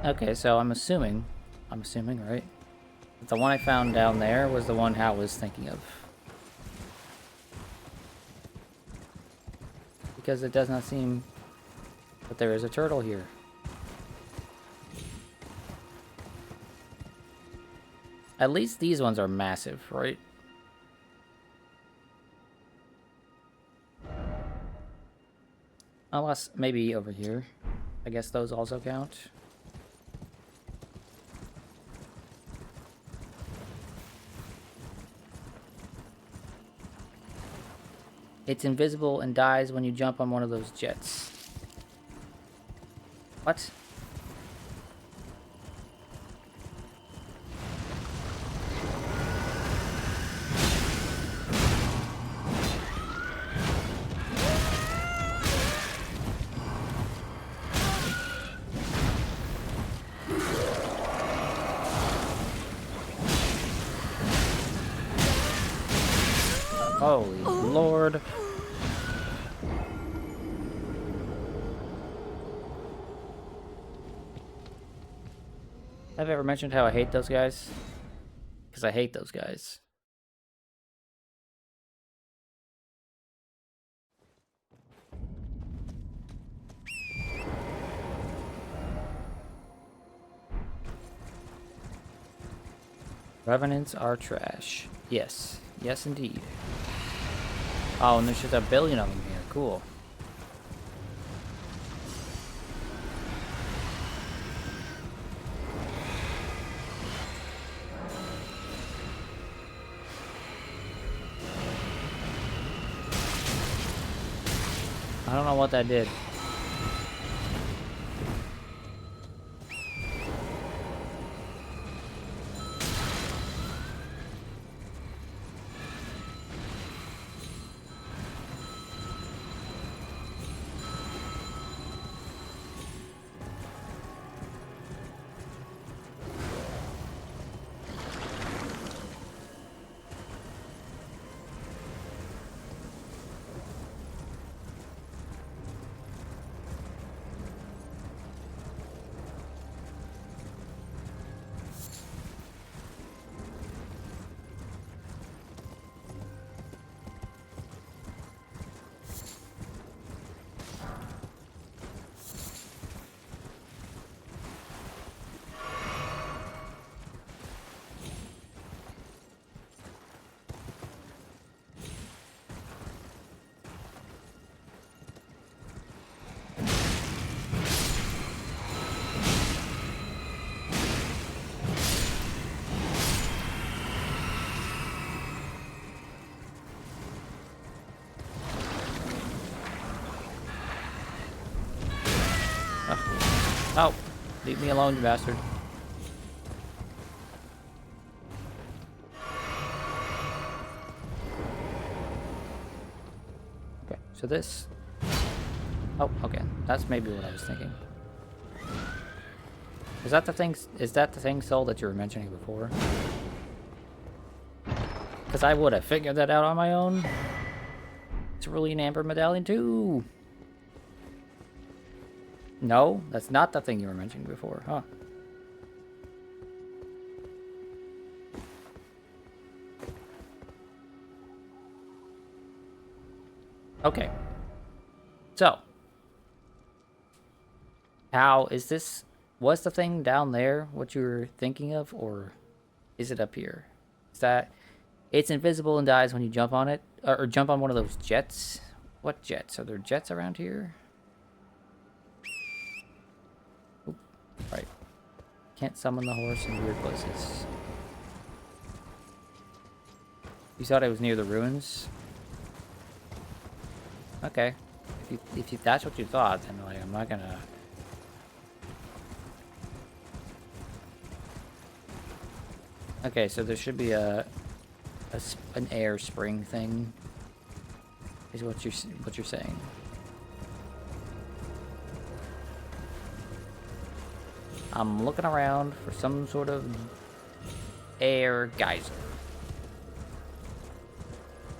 Okay, so I'm assuming, right? That the one I found down there was the one Hal was thinking of. Because it does not seem that there is a turtle here. At least these ones are massive, right? Unless, maybe over here. I guess those also count. It's invisible and dies when you jump on one of those jets. What? Holy Lord. Have I ever mentioned how I hate those guys? Because I hate those guys. Revenants are trash. Yes. Yes, indeed. Oh, and there's just a billion of them here. Cool. I don't know what that did. Oh, leave me alone, you bastard. Okay, so this... Oh, okay. That's maybe what I was thinking. Is that the thing, Soul, that you were mentioning before? Because I would have figured that out on my own. It's really an Amber Medallion too. No, that's not the thing you were mentioning before, huh? Okay. So. How is this... Was the thing down there what you were thinking of, or is it up here? Is that... It's invisible and dies when you jump on it? Or jump on one of those jets? What jets? Are there jets around here? Oop, right. Can't summon the horse in weird places. You thought it was near the ruins? Okay. If that's what you thought, then like, I'm not gonna... Okay, so there should be an air spring thing, is what you're saying. I'm looking around for some sort of air geyser.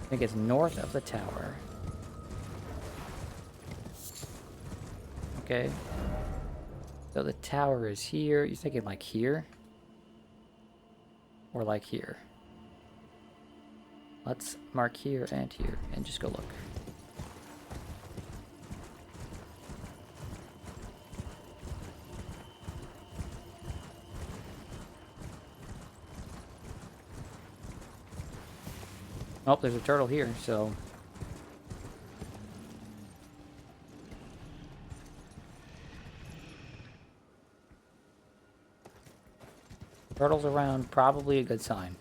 I think it's north of the tower. Okay. So the tower is here. You're thinking like here? Or like here? Let's mark here and just go look. Oh, there's a turtle here, so... Turtles around, probably a good sign.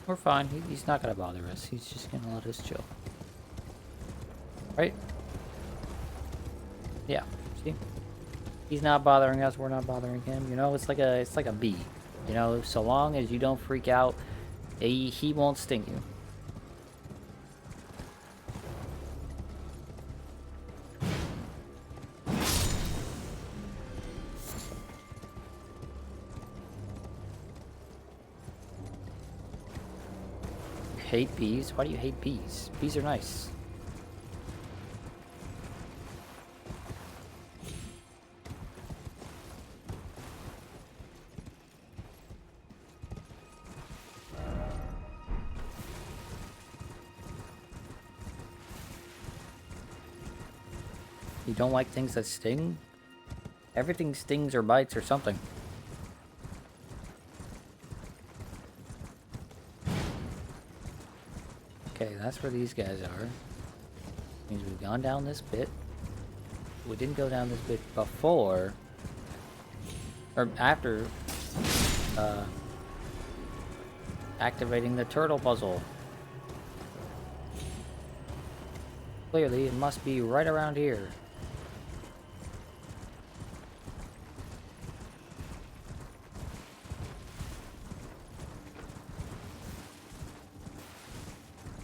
We're fine. He's not gonna bother us. He's just gonna let us chill. Right? Yeah. See? He's not bothering us. We're not bothering him. You know, it's like a bee. You know, so long as you don't freak out, he won't sting you. Hate bees? Why do you hate bees? Bees are nice. You don't like things that sting? Everything stings or bites or something. Okay, that's where these guys are. Means we've gone down this bit. We didn't go down this bit before, or after, activating the turtle puzzle. Clearly, it must be right around here.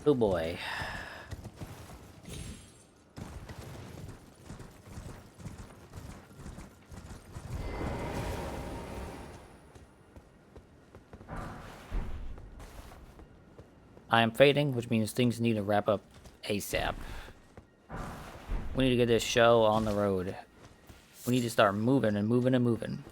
Oh boy. I am fading, which means things need to wrap up ASAP. We need to get this show on the road. We need to start moving and moving and moving.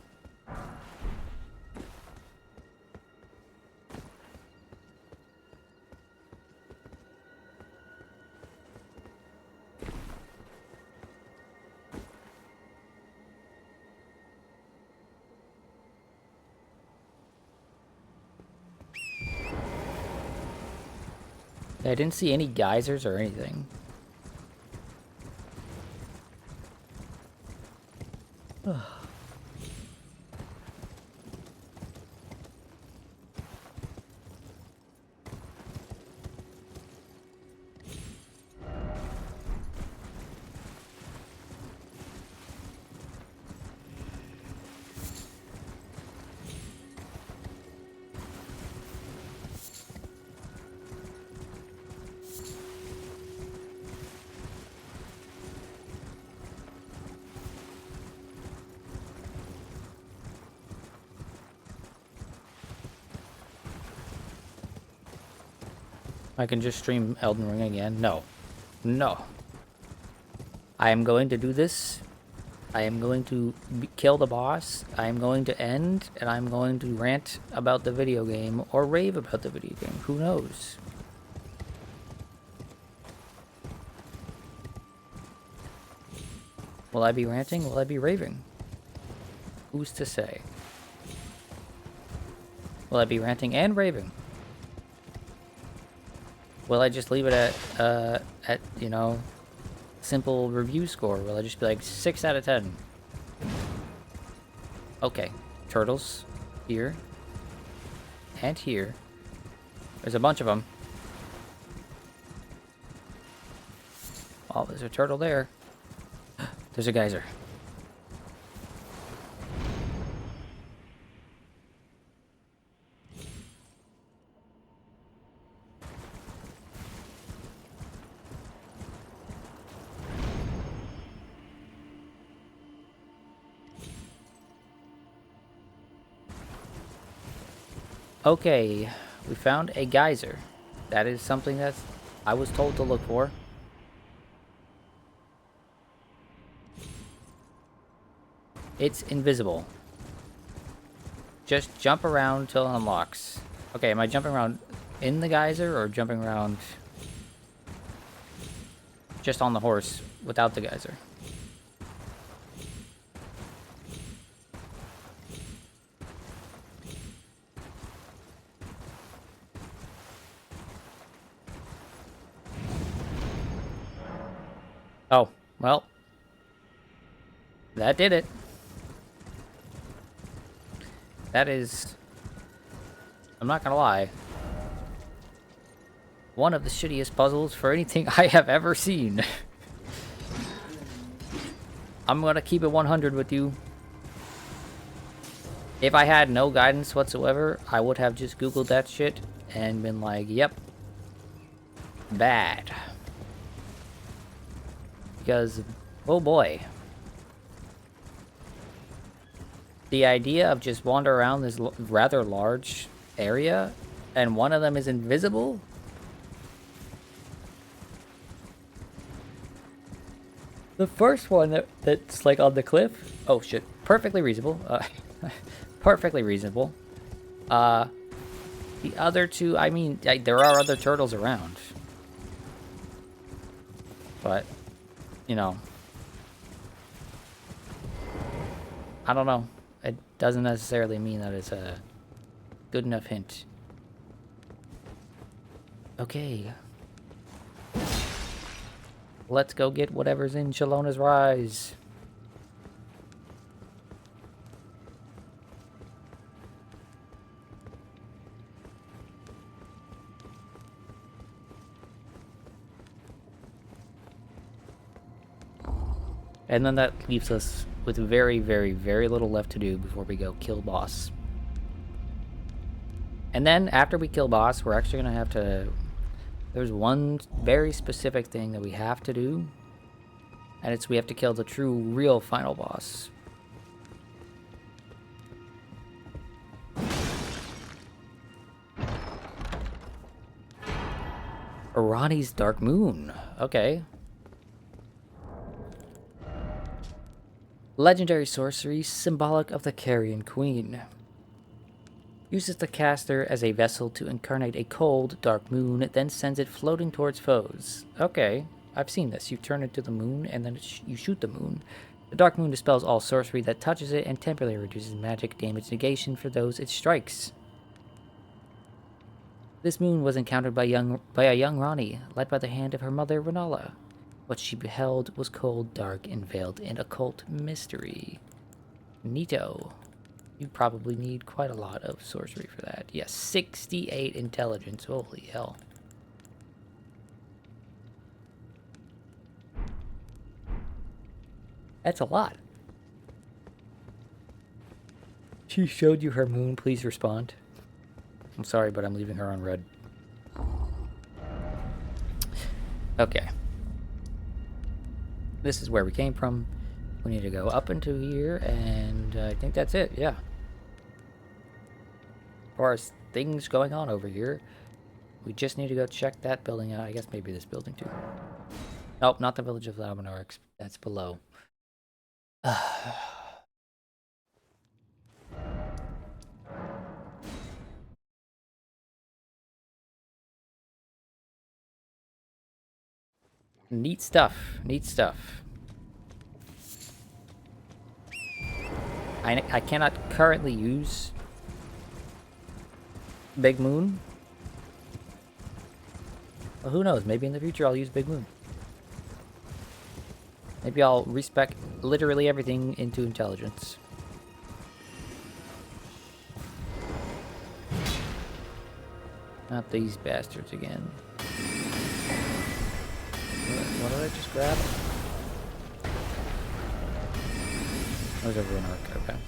I didn't see any geysers or anything. I can just stream Elden Ring again. No. No. I am going to do this. I am going to kill the boss. I am going to end, and I'm going to rant about the video game or rave about the video game. Who knows? Will I be ranting? Will I be raving? Who's to say? Will I be ranting and raving? Will I just leave it at, you know, simple review score? Will I just be like 6 out of 10? Okay. Turtles. Here. And here. There's a bunch of them. Oh, there's a turtle there. There's a geyser. Okay, we found a geyser. That is something that I was told to look for. It's invisible. Just jump around till it unlocks. Okay, am I jumping around in the geyser or jumping around just on the horse without the geyser? Oh, well, that did it. That is, I'm not gonna lie, one of the shittiest puzzles for anything I have ever seen. I'm gonna keep it 100 with you. If I had no guidance whatsoever, I would have just Googled that shit and been like, yep, bad. Because, oh boy. The idea of just wander around this rather large area and one of them is invisible? The first one that's like on the cliff? Oh shit. Perfectly reasonable. Perfectly reasonable. The other two, I mean, there are other turtles around. But, you know, I don't know. It doesn't necessarily mean that it's a good enough hint. Okay. Let's go get whatever's in Shallona's Rise. And then that leaves us with very, very, very little left to do before we go kill boss. And then after we kill boss, we're actually going to have to There's one very specific thing that we have to do, and it's we have to kill the true, real final boss. Irani's Dark Moon. Okay. Legendary sorcery, symbolic of the Carrion Queen. Uses the caster as a vessel to incarnate a cold, dark moon, then sends it floating towards foes. Okay, I've seen this. You turn it to the moon, and then you shoot the moon. The dark moon dispels all sorcery that touches it and temporarily reduces magic damage negation for those it strikes. This moon was encountered by a young Rani, led by the hand of her mother, Renala. What she beheld was cold, dark, and veiled in occult mystery. Neato. You probably need quite a lot of sorcery for that. Yes, 68 intelligence. Holy hell. That's a lot. She showed you her moon. Please respond. I'm sorry, but I'm leaving her on red. Okay. This is where we came from. We need to go up into here, and I think that's it, yeah. As far as things going on over here, we just need to go check that building out. I guess maybe this building too. Nope, not the village of Laminarix. That's below. Neat stuff. Neat stuff. I cannot currently use Big Moon. Well, who knows? Maybe in the future I'll use Big Moon. Maybe I'll respec literally everything into intelligence. Not these bastards again. What did I just grab? That was over an arc, okay.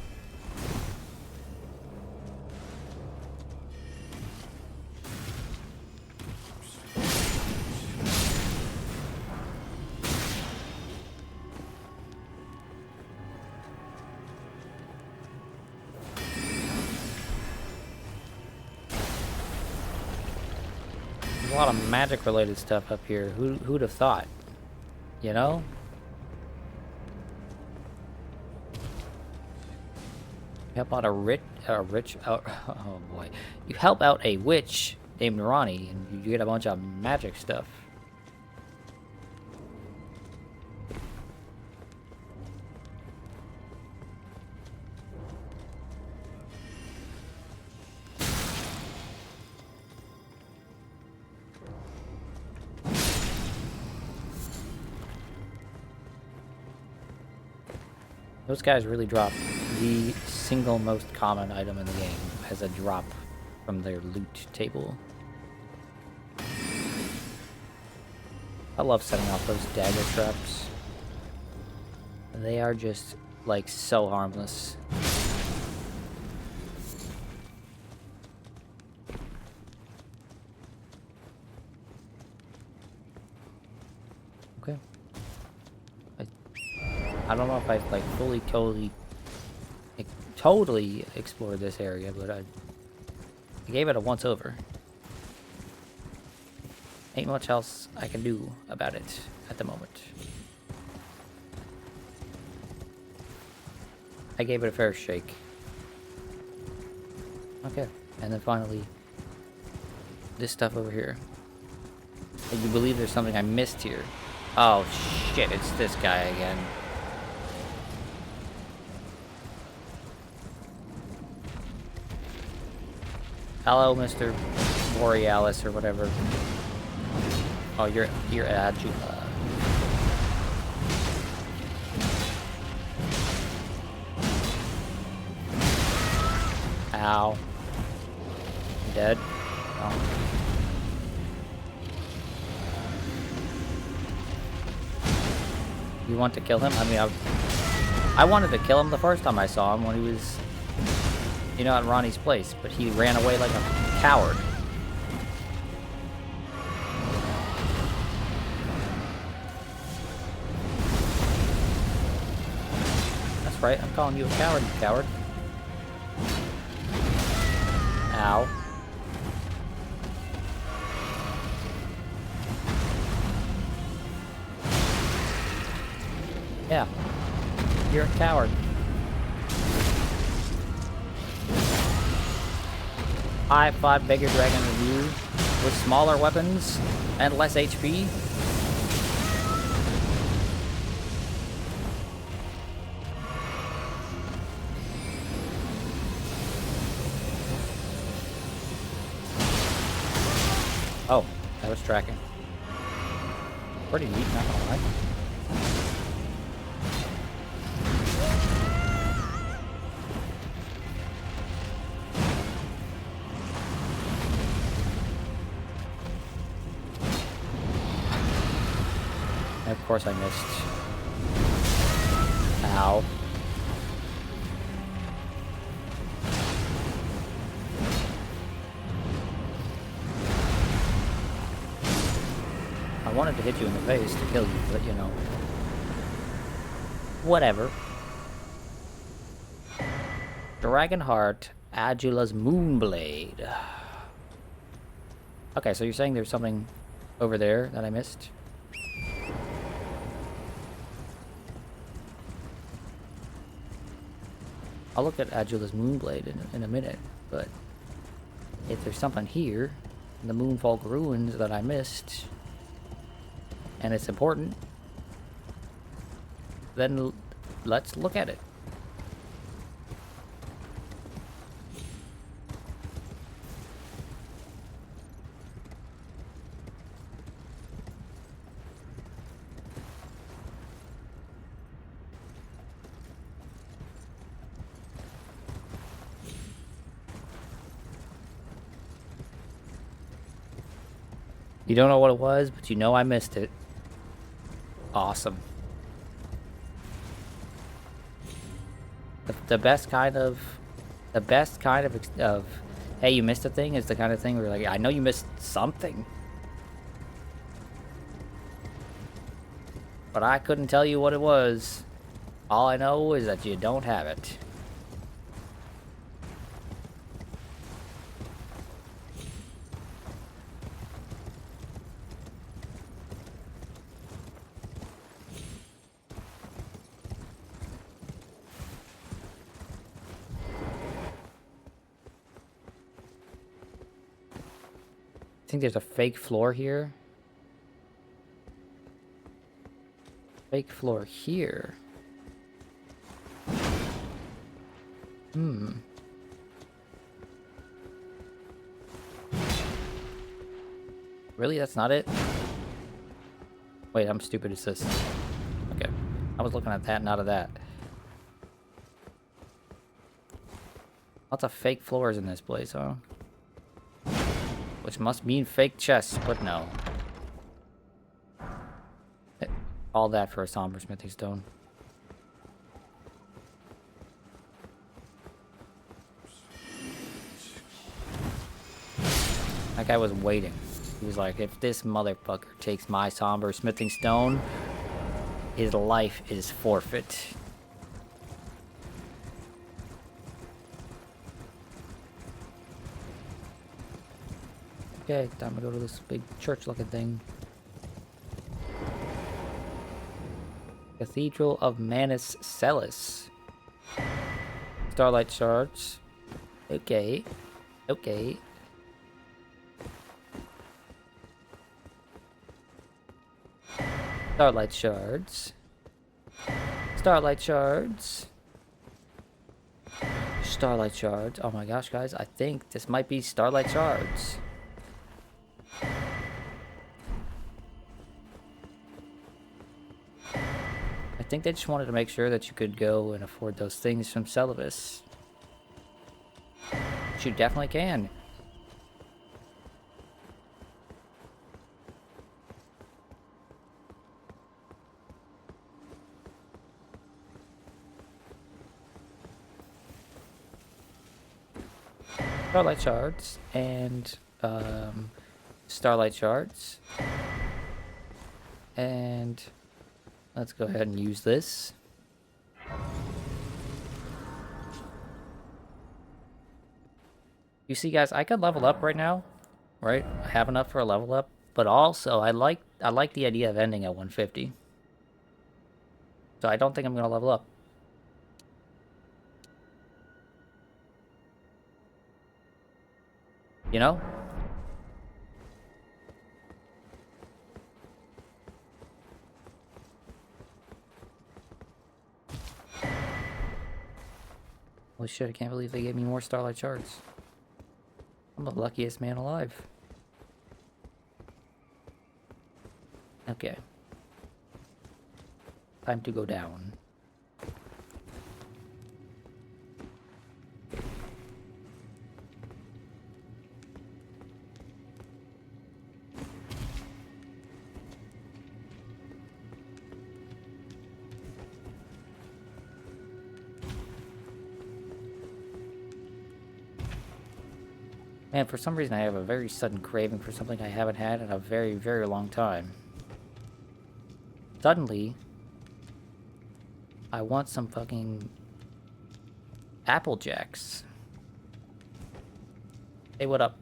There's a lot of magic related stuff up here. Who'd have thought? You know? Help out oh boy. You help out a witch named Ronnie, and you get a bunch of magic stuff. Those guys really drop the single most common item in the game as a drop from their loot table. I love setting off those dagger traps. They are just, like, so harmless. Okay. I don't know if I've, like, fully, totally explored this area, but I gave it a once over. Ain't much else I can do about it at the moment. I gave it a fair shake. Okay, and then finally, this stuff over here. And you believe there's something I missed here? Oh shit, it's this guy again. Hello, Mr. Borealis or whatever. Oh, you're Adjula. Ow. You dead? Oh. You want to kill him? I mean, I wanted to kill him the first time I saw him when he was, you know, at Ronnie's place, but he ran away like a coward. That's right, I'm calling you a coward, you coward. Ow. Yeah. You're a coward. I fought bigger dragon than you with smaller weapons and less HP. Oh, that was tracking. Pretty neat, not gonna lie. And of course I missed. Ow. I wanted to hit you in the face to kill you, but you know. Whatever. Dragonheart, Adula's Moonblade. Okay, so you're saying there's something over there that I missed? I'll look at Adula's Moonblade in a minute, but if there's something here in the Moonfall Ruins that I missed, and it's important, then let's look at it. You don't know what it was, but you know I missed it. Awesome. The best kind of hey, you missed a thing is the kind of thing where like, I know you missed something, but I couldn't tell you what it was. All I know is that you don't have it. I think there's a fake floor here. Fake floor here. Really? That's not it? Wait, I'm stupid. It's this. Okay. I was looking at that, not at that. Lots of fake floors in this place, huh? Which must mean fake chests, but no. All that for a somber smithing stone. That guy was waiting. He was like, if this motherfucker takes my somber smithing stone, his life is forfeit. Okay, time to go to this big church-looking thing. Cathedral of Manus Celis. Starlight shards. Okay. Okay. Starlight shards. Starlight shards. Starlight shards. Oh my gosh, guys. I think this might be Starlight shards. I think they just wanted to make sure that you could go and afford those things from Celis. Which you definitely can. Starlight shards and Starlight shards. And let's go ahead and use this. You see, guys, I could level up right now, right? I have enough for a level up, but also I like the idea of ending at 150. So I don't think I'm gonna level up. You know? Holy shit, I can't believe they gave me more Starlight Shards. I'm the luckiest man alive. Okay. Time to go down. Man, for some reason I have a very sudden craving for something I haven't had in a very, very long time. Suddenly, I want some fucking Apple Jacks. Hey, what up?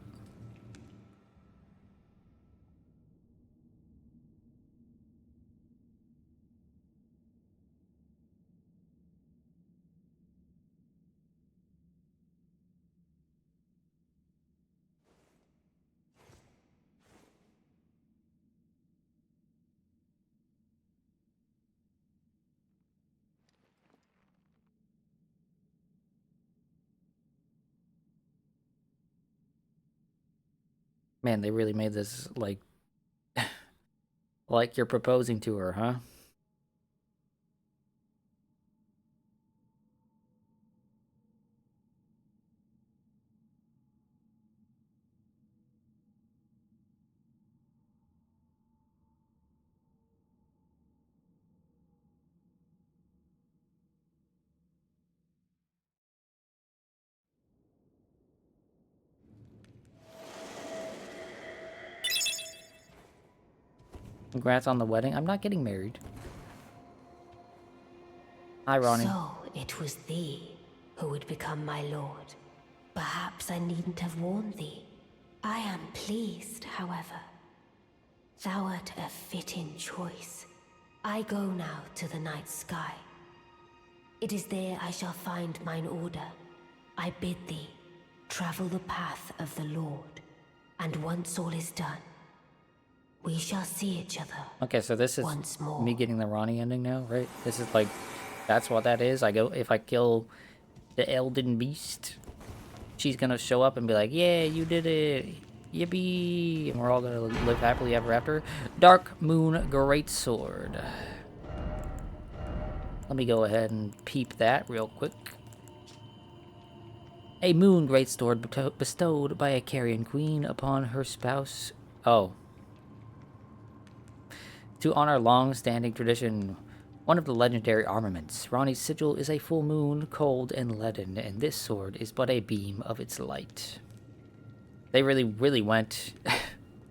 Man, they really made this, like, like you're proposing to her, huh? Congrats on the wedding. I'm not getting married. Hi, Ronnie. So it was thee who would become my lord. Perhaps I needn't have warned thee. I am pleased, however. Thou art a fitting choice. I go now to the night sky. It is there I shall find mine order. I bid thee travel the path of the Lord, and once all is done, we shall see each other. Okay, so this is once more. Me getting the Ronnie ending now, right? This is like, that's what that is. If I kill the Elden Beast, she's gonna show up and be like, yeah, you did it. Yippee! And we're all gonna live happily ever after. Dark Moon Greatsword. Let me go ahead and peep that real quick. A moon greatsword bestowed by a Carrion Queen upon her spouse. Oh. To honor long-standing tradition, one of the legendary armaments, Ronnie's sigil is a full moon, cold and leaden, and this sword is but a beam of its light. They really went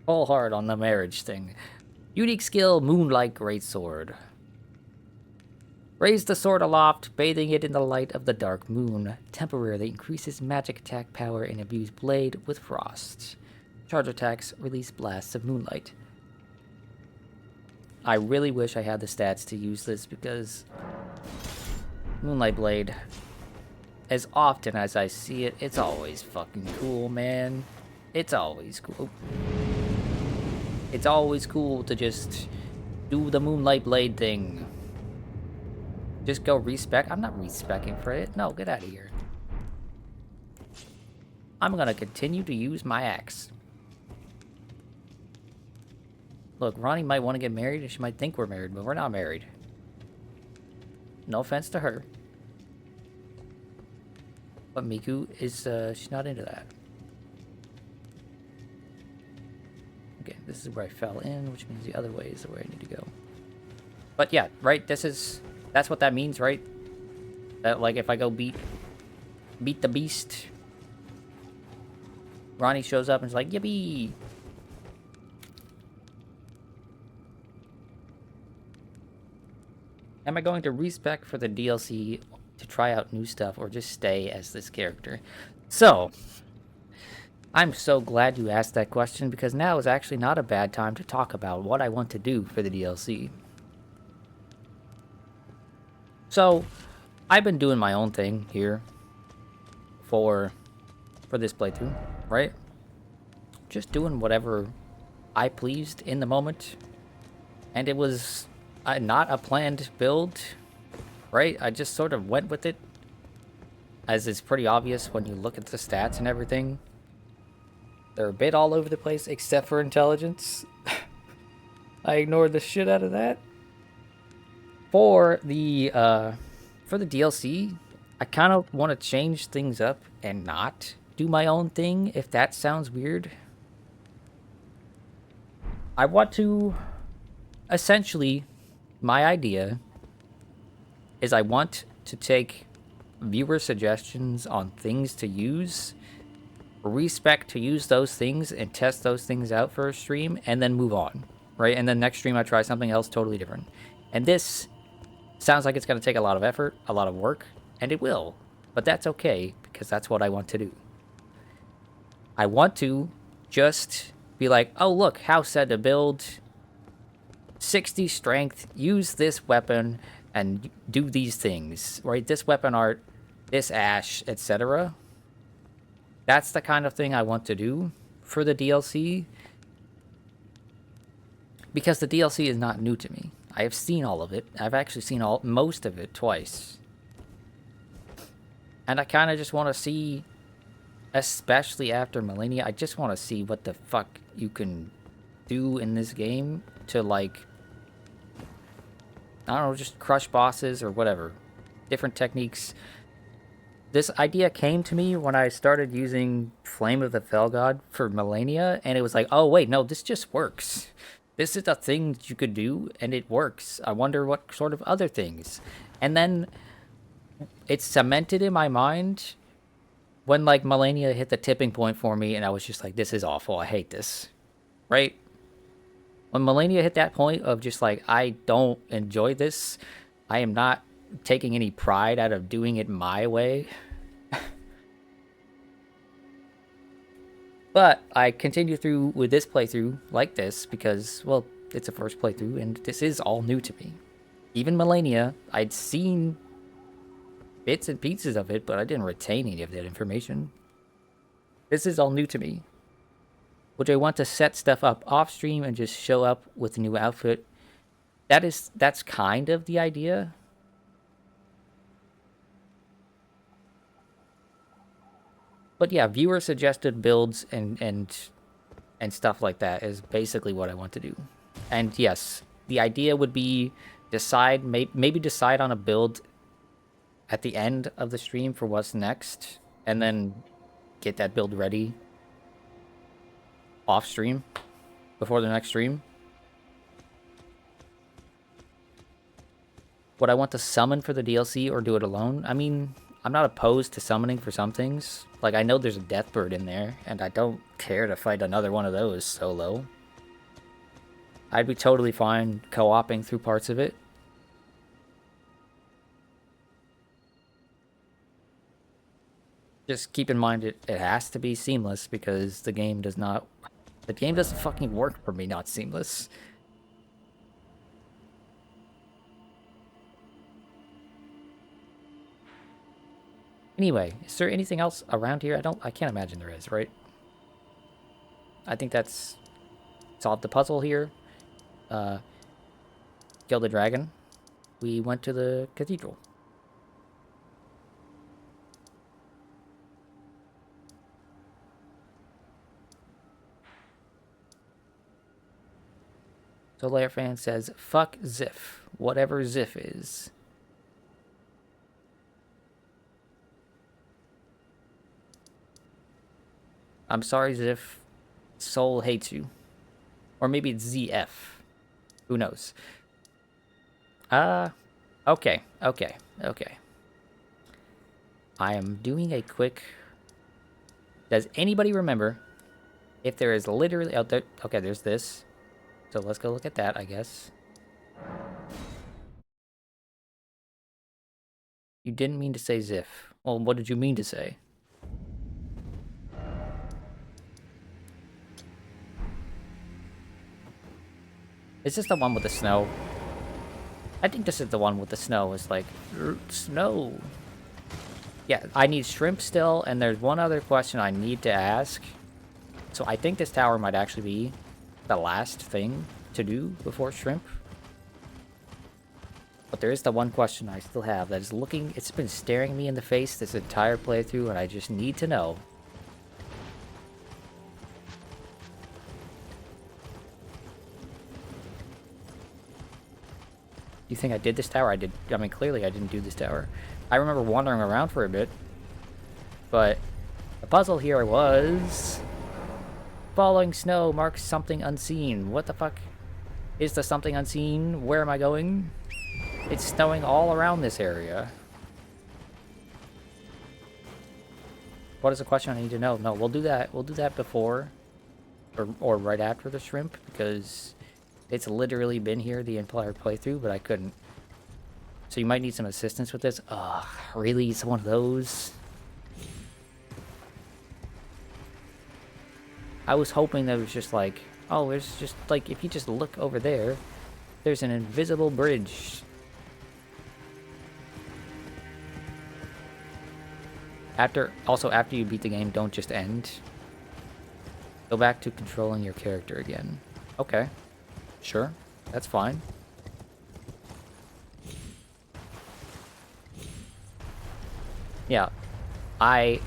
all hard on the marriage thing. Unique skill, Moonlight Greatsword. Raise the sword aloft, bathing it in the light of the dark moon. Temporarily increases magic attack power and imbues blade with frost. Charge attacks release blasts of moonlight. I really wish I had the stats to use this because Moonlight Blade, as often as I see it, it's always fucking cool, man. It's always cool. It's always cool to just do the Moonlight Blade thing. Just go respec. I'm not respecing for it. No, get out of here. I'm gonna continue to use my axe. Look, Ronnie might want to get married and she might think we're married, but we're not married. No offense to her. But Miku is, she's not into that. Okay, this is where I fell in, which means the other way is the way I need to go. But yeah, right, that's what that means, right? That, like, if I go beat the beast, Ronnie shows up and is like, yippee! Am I going to respec for the DLC to try out new stuff or just stay as this character? So, I'm so glad you asked that question, because now is actually not a bad time to talk about what I want to do for the DLC. So, I've been doing my own thing here for this playthrough, right? Just doing whatever I pleased in the moment. And it was not a planned build, right? I just sort of went with it, as is pretty obvious when you look at the stats and everything. They're a bit all over the place, except for intelligence. I ignored the shit out of that. For the DLC, I kind of want to change things up and not do my own thing, if that sounds weird. I want to... Essentially, my idea is I want to take viewer suggestions on things to use, respec to use those things and test those things out for a stream, and then move on, right? And then next stream I try something else totally different. And this sounds like it's going to take a lot of effort, a lot of work, and it will. But that's okay, because that's what I want to do. I want to just be like, oh look, House said to build 60 strength, use this weapon, and do these things, right? This weapon art, this ash, etc. That's the kind of thing I want to do for the DLC. Because the DLC is not new to me. I have seen all of it. I've actually seen most of it twice. And I kind of just want to see, especially after Millennia, I just want to see what the fuck you can do in this game to, like, I don't know, just crush bosses or whatever. Different techniques. This idea came to me when I started using Flame of the Fell God for Millennia, and it was like, oh wait, no, this just works. This is a thing that you could do, and it works. I wonder what sort of other things. And then it's cemented in my mind when, like, Millennia hit the tipping point for me, and I was just like, this is awful, I hate this. Right? When Millennia hit that point of just like, I don't enjoy this, I am not taking any pride out of doing it my way. But I continue through with this playthrough like this because, well, it's a first playthrough and this is all new to me. Even Millennia, I'd seen bits and pieces of it, but I didn't retain any of that information. This is all new to me. Would I want to set stuff up off stream and just show up with a new outfit? That's kind of the idea. But yeah, viewer suggested builds and stuff like that is basically what I want to do. And yes, the idea would be maybe decide on a build at the end of the stream for what's next, and then get that build ready off stream before the next stream. Would I want to summon for the DLC or do it alone? I mean, I'm not opposed to summoning for some things. Like, I know there's a Deathbird in there, and I don't care to fight another one of those solo. I'd be totally fine co-oping through parts of it. Just keep in mind it has to be seamless, because the game doesn't fucking work for me not seamless. Anyway, is there anything else around here? I can't imagine there is, right? I think that's solved the puzzle here. Killed the dragon. We went to the cathedral. So Lair Fan says, fuck Ziff. Whatever Ziff is. I'm sorry, Ziff. Soul hates you. Or maybe it's ZF. Who knows? Okay. I am doing a quick... Does anybody remember if there is literally... Oh, there... Okay, there's this. So let's go look at that, I guess. You didn't mean to say Ziff. Well, what did you mean to say? Is this the one with the snow? I think this is the one with the snow. It's like, snow. Yeah, I need shrimp still, and there's one other question I need to ask. So I think this tower might actually be the last thing to do before shrimp. But there is the one question I still have that is looking, it's been staring me in the face this entire playthrough, and I just need to know. You think I did this tower? I did. I mean, clearly I didn't do this tower. I remember wandering around for a bit. But the puzzle here was... Falling snow marks something unseen. What the fuck is the something unseen? Where am I going? It's snowing all around this area. What is the question I need to know? No, we'll do that. We'll do that before. Or right after the shrimp. Because... it's literally been here the entire playthrough, but I couldn't. So you might need some assistance with this. Ugh, really? It's one of those? I was hoping that it was just like, oh, there's just like, if you just look over there, there's an invisible bridge. Also after you beat the game, don't just end. Go back to controlling your character again. Okay. Sure, that's fine. Yeah, I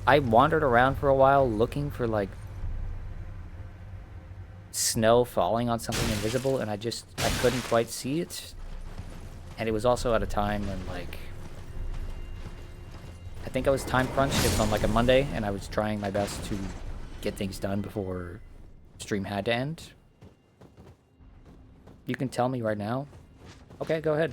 wandered around for a while looking for like snow falling on something invisible, and I couldn't quite see it. And it was also at a time when like I think I was time crunched. It was on like a Monday, and I was trying my best to get things done before stream had to end. You can tell me right now. Okay, go ahead.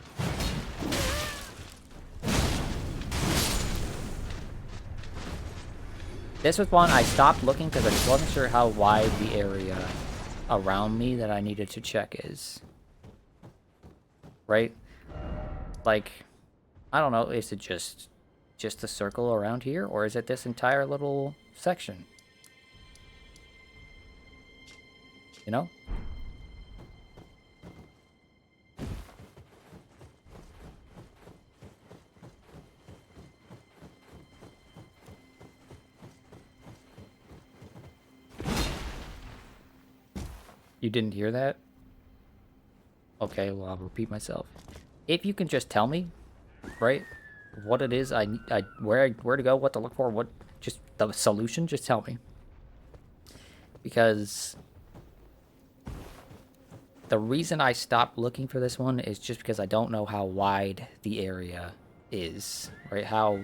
This was one I stopped looking because I just wasn't sure how wide the area around me that I needed to check is. Right? Like, I don't know, is it just a circle around here, or is it this entire little section? You know? You didn't hear that? Okay, well, I'll repeat myself. If you can just tell me, right, what it is where to go, what to look for, what, just the solution, just tell me. Because the reason I stopped looking for this one is just because I don't know how wide the area is, right? How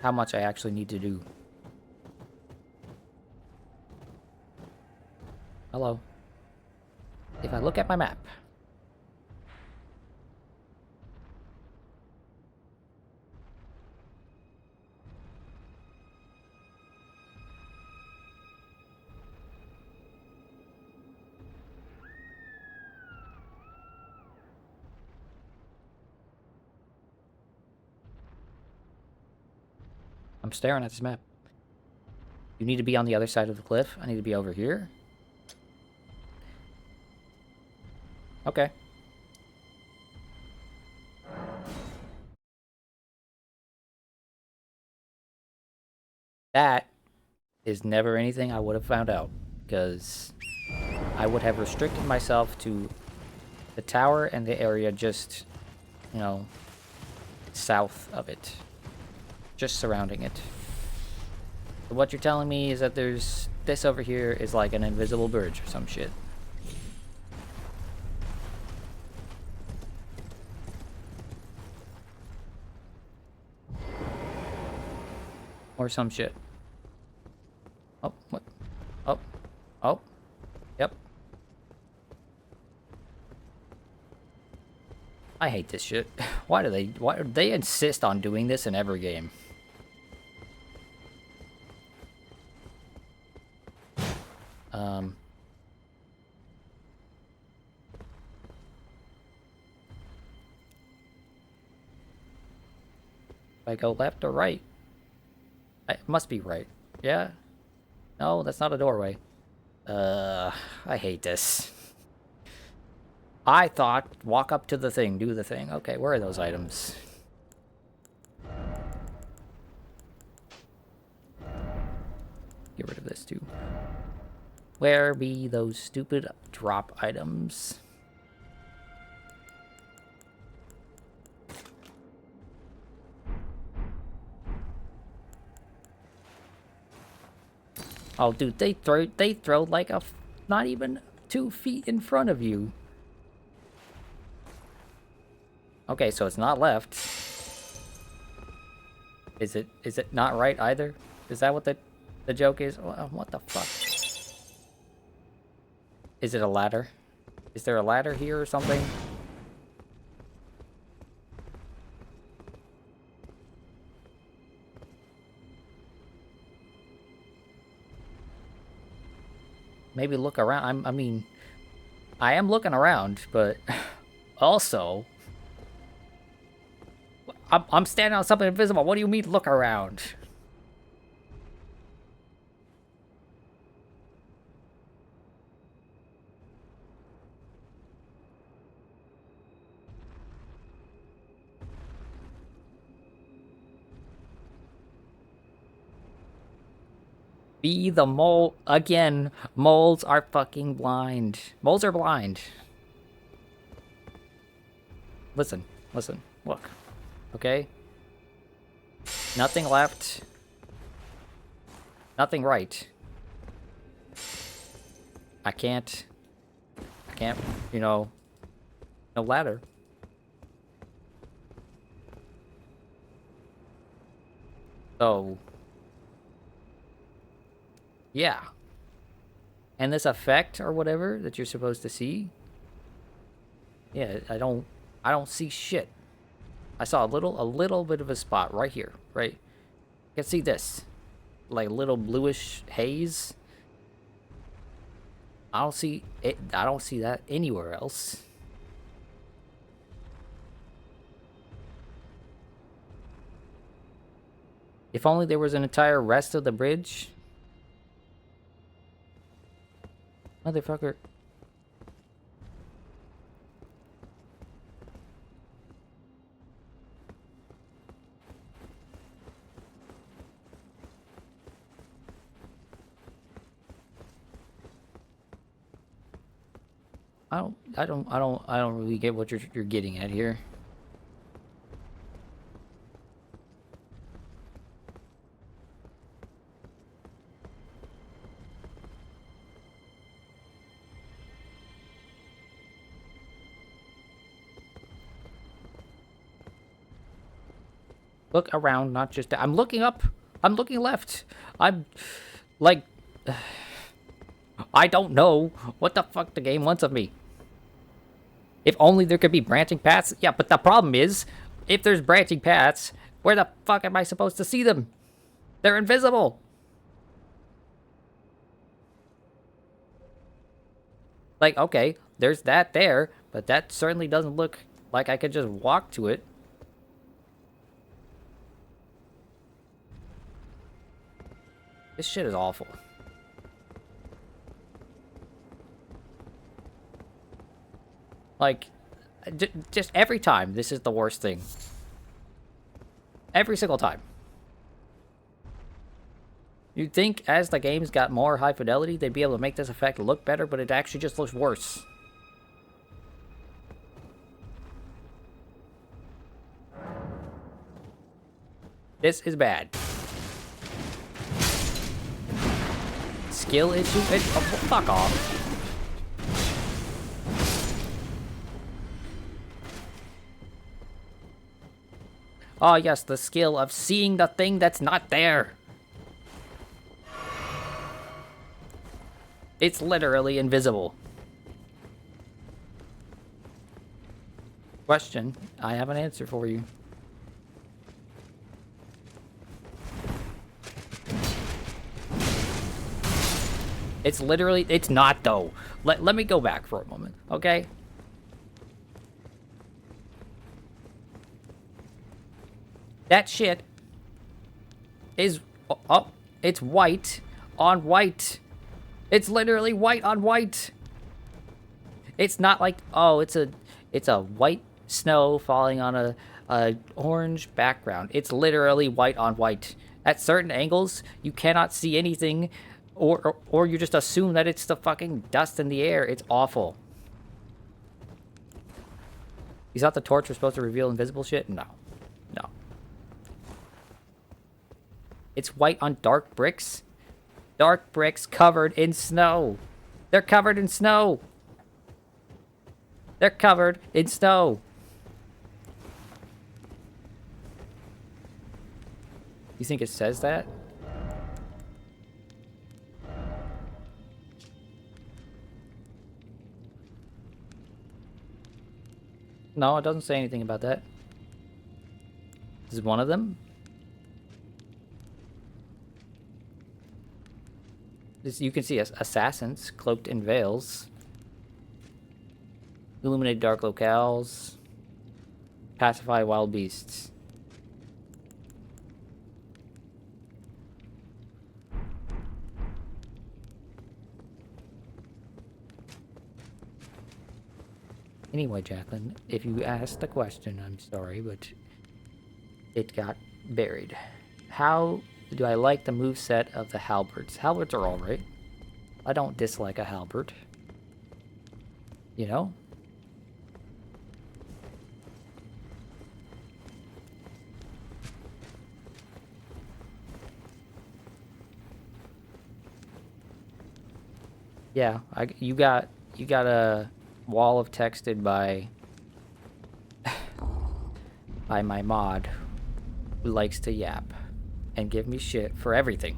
much I actually need to do. Hello. If I look at my map. I'm staring at this map. You need to be on the other side of the cliff. I need to be over here. Okay. That is never anything I would have found out, because I would have restricted myself to the tower and the area just, you know, south of it. Just surrounding it. But what you're telling me is that there's this over here is like an invisible bridge or some shit. Or some shit. Oh, what? Oh. Oh. Yep. I hate this shit. Why do they insist on doing this in every game? If I go left or right? It must be right. Yeah? No, that's not a doorway. I hate this. I thought walk up to the thing, do the thing. Okay, where are those items? Get rid of this too. Where be those stupid drop items? Oh, dude, they throw like not even 2 feet in front of you. Okay, so it's not left. Is it not right either? Is that what the joke is? What the fuck? Is it a ladder? Is there a ladder here or something? Maybe look around. I mean, I am looking around, but also, I'm standing on something invisible. What do you mean look around? Be the mole again. Moles are fucking blind. Moles are blind. Listen, look. Okay? Nothing left. Nothing right. I can't, you know, no ladder. So, yeah. And this effect or whatever that you're supposed to see, yeah, I don't see shit. I saw a little bit of a spot right here, right? You can see this, like little bluish haze. I don't see it. I don't see that anywhere else. If only there was an entire rest of the bridge. Motherfucker. I don't really get what you're getting at here. Look around, not just... I'm looking up. I'm looking left. I'm... like... I don't know what the fuck the game wants of me. If only there could be branching paths. Yeah, but the problem is, if there's branching paths, where the fuck am I supposed to see them? They're invisible. Like, okay, there's that there, but that certainly doesn't look like I could just walk to it. This shit is awful. Like, just every time, this is the worst thing. Every single time. You'd think as the game's got more high fidelity, they'd be able to make this effect look better, but it actually just looks worse. This is bad. Skill issue? Oh, fuck off. Oh yes, the skill of seeing the thing that's not there. It's literally invisible. Question. I have an answer for you. It's literally... It's not, though. Let me go back for a moment, okay? That shit is... Oh, it's white on white. It's literally white on white. It's not like, oh, it's a white snow falling on a orange background. It's literally white on white. At certain angles, you cannot see anything, or you just assume that it's the fucking dust in the air. It's awful. You thought the torch was supposed to reveal invisible shit? No. No. It's white on dark bricks. Dark bricks covered in snow. They're covered in snow. They're covered in snow. You think it says that? No, it doesn't say anything about that. This is one of them. You can see assassins cloaked in veils. Illuminate dark locales. Pacify wild beasts. Anyway, Jacqueline, if you asked a question, I'm sorry, but it got buried. How do I like the moveset of the halberds? Halberds are alright. I don't dislike a halberd. You know? Yeah, you got a wall of texted by my mod who likes to yap and give me shit for everything.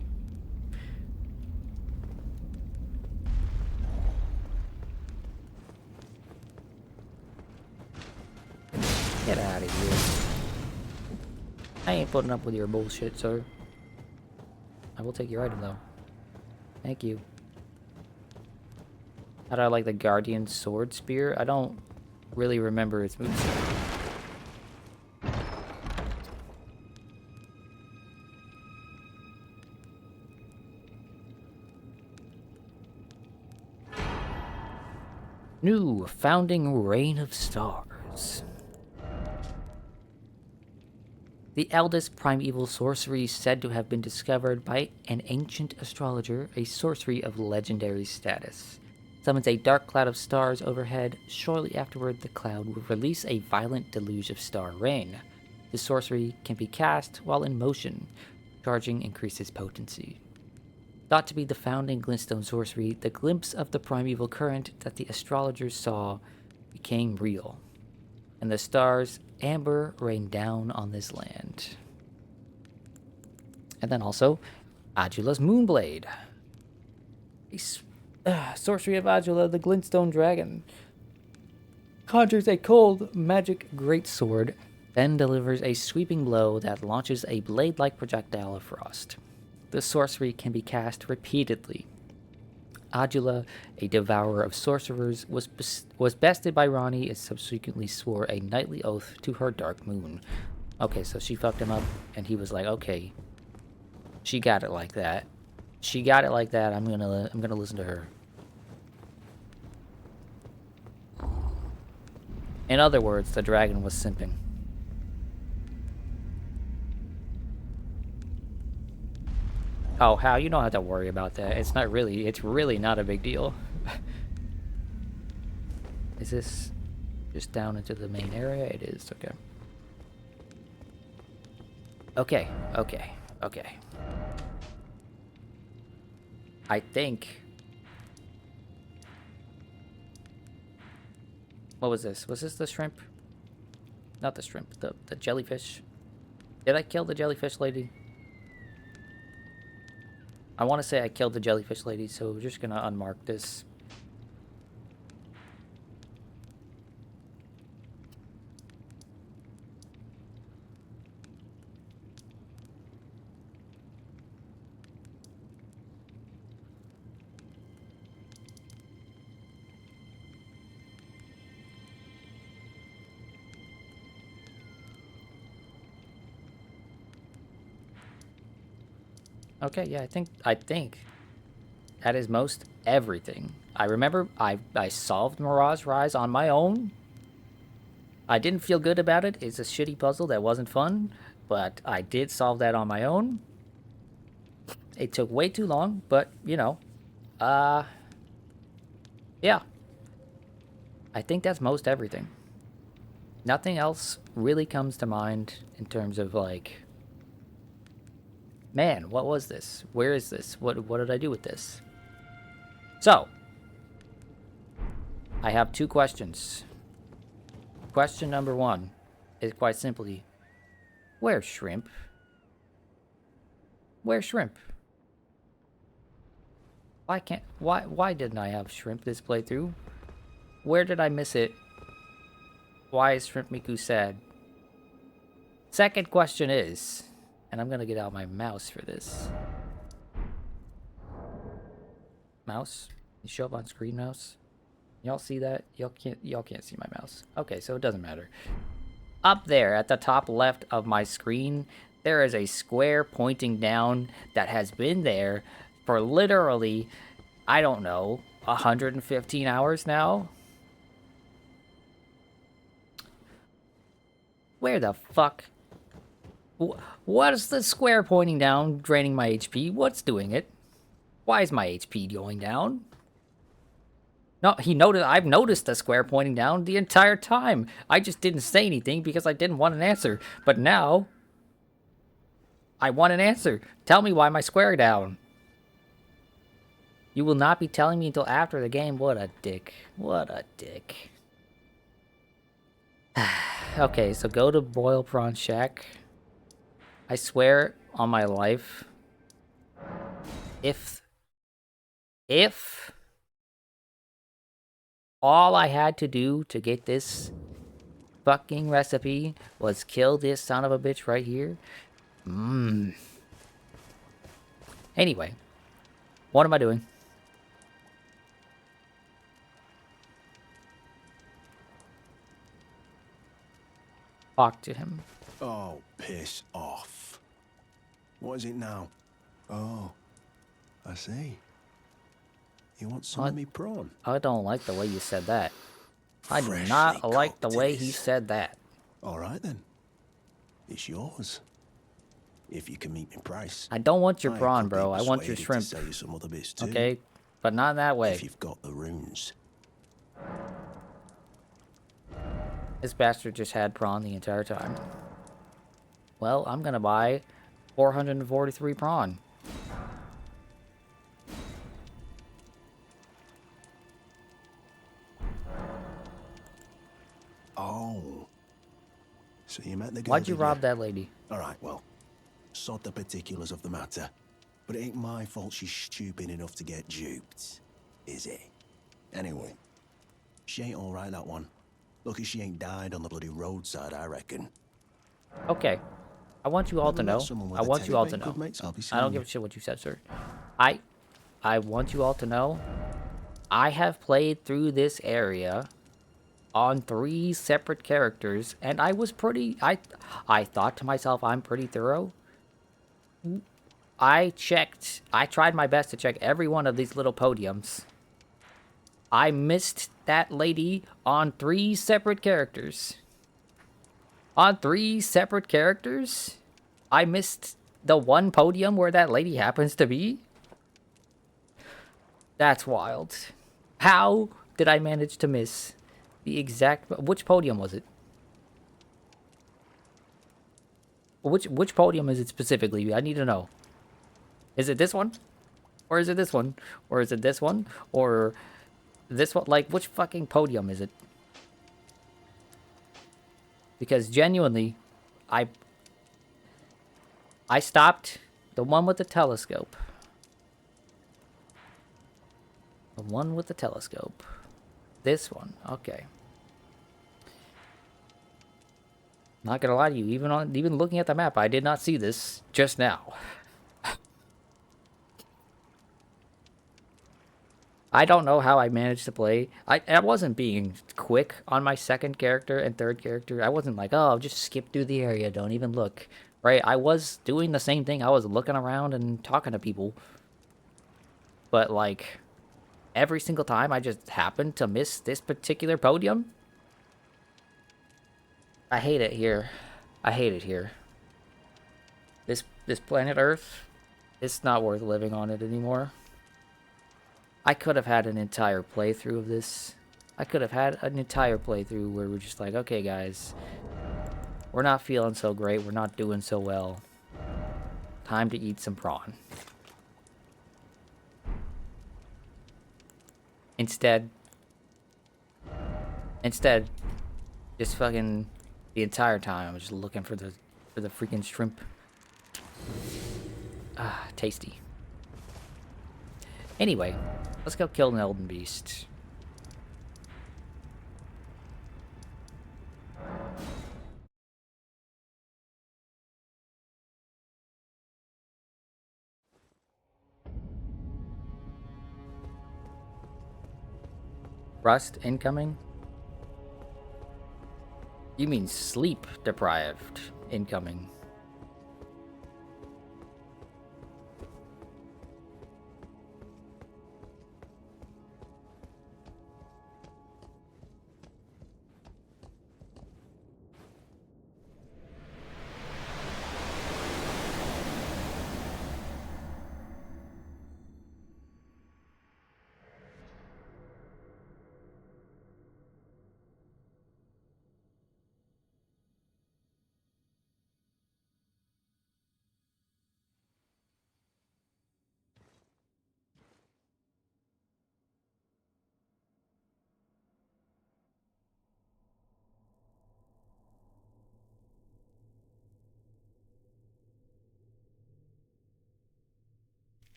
Get out of here. I ain't putting up with your bullshit, sir. I will take your item though. Thank you. How do I like the Guardian Sword Spear? I don't really remember its moveset. New Founding Reign of Stars. The eldest primeval sorcery said to have been discovered by an ancient astrologer, a sorcery of legendary status. Summons a dark cloud of stars overhead. Shortly afterward, the cloud will release a violent deluge of star rain. The sorcery can be cast while in motion. Charging increases potency. Thought to be the founding glintstone sorcery, the glimpse of the primeval current that the astrologers saw became real. And the stars, amber, rained down on this land. And then also, Adula's Moonblade. Sorcery of Adula, the glintstone dragon. Conjures a cold magic greatsword, then delivers a sweeping blow that launches a blade-like projectile of frost. The sorcery can be cast repeatedly. Adula, a devourer of sorcerers, was bested by Ronnie and subsequently swore a knightly oath to her dark moon. Okay, so she fucked him up, and he was like, okay, she got it like that. She got it like that. I'm gonna listen to her. In other words, the dragon was simping. Oh, Hal, you don't have to worry about that. It's really not a big deal. Is this just down into the main area? It is, okay. Okay. I think... What was this? Was this the shrimp? Not the shrimp, the jellyfish. Did I kill the jellyfish lady? I want to say I killed the jellyfish lady, so we're just gonna unmark this. Okay, yeah, I think that is most everything. I remember I solved Mirage Rise on my own. I didn't feel good about it. It's a shitty puzzle that wasn't fun, but I did solve that on my own. It took way too long, but, you know, yeah. I think that's most everything. Nothing else really comes to mind in terms of, like, man, what was this? Where is this? What did I do with this? So, I have 2 questions. Question number 1 is quite simply, where's Shrimp? Where's Shrimp? Why didn't I have Shrimp this playthrough? Where did I miss it? Why is Shrimp Miku sad? Second question is, and I'm gonna get out my mouse for this. Mouse? You show up on screen, mouse? Y'all see that? Y'all can't see my mouse. Okay, so it doesn't matter. Up there at the top left of my screen, there is a square pointing down that has been there for literally, I don't know, 115 hours now? Where the fuck? What is the square pointing down draining my HP? What's doing it? Why is my HP going down? No, I've noticed the square pointing down the entire time. I just didn't say anything because I didn't want an answer. But now, I want an answer. Tell me why my square down. You will not be telling me until after the game. What a dick. What a dick. Okay, so go to Boil Prawn Shack. I swear on my life, if all I had to do to get this fucking recipe was kill this son of a bitch right here. Anyway, what am I doing? Talk to him. Oh, piss off. What is it now? Oh, I see. You want some of me prawn? I don't like the way you said that. I do not like the way he said that. All right, then. It's yours. If you can meet me price. I don't want your prawn, bro. I want your shrimp. Sell you some other bits too. Okay? But not that way. If you've got the runes. This bastard just had prawn the entire time. Well, I'm gonna buy 443 prawn. Oh. So you met the girl. Why'd you rob that lady? Alright, well. Sod the particulars of the matter. But it ain't my fault she's stupid enough to get duped. Is it? Anyway. She ain't alright, that one. Lucky she ain't died on the bloody roadside, I reckon. Okay. I want you all to know. I want you all to know. I don't give a shit what you said, sir. I want you all to know. I have played through this area on 3 separate characters, and I was pretty... I thought to myself, I'm pretty thorough. I tried my best to check every one of these little podiums. I missed that lady on 3 separate characters. On 3 separate characters? I missed the one podium where that lady happens to be? That's wild. How did I manage to miss the exact... Which podium was it? Which podium is it specifically? I need to know. Is it this one? Or is it this one? Or is it this one? Or this one? Like, which fucking podium is it? Because genuinely, I stopped the one with the telescope. The one with the telescope. This one. Okay. Not gonna lie to you, even looking at the map, I did not see this just now. I don't know how I managed to play. I wasn't being quick on my second character and third character. I wasn't like, oh, just skip through the area, don't even look. Right? I was doing the same thing. I was looking around and talking to people. But, like, every single time I just happen to miss this particular podium. I hate it here. I hate it here. This planet Earth, it's not worth living on it anymore. I could have had an entire playthrough of this. I could have had an entire playthrough where we're just like, okay guys, we're not feeling so great, we're not doing so well. Time to eat some prawn. Instead, just fucking the entire time I was just looking for the freaking shrimp. Ah, tasty. Anyway, let's go kill an Elden Beast. Rust incoming? You mean sleep deprived incoming?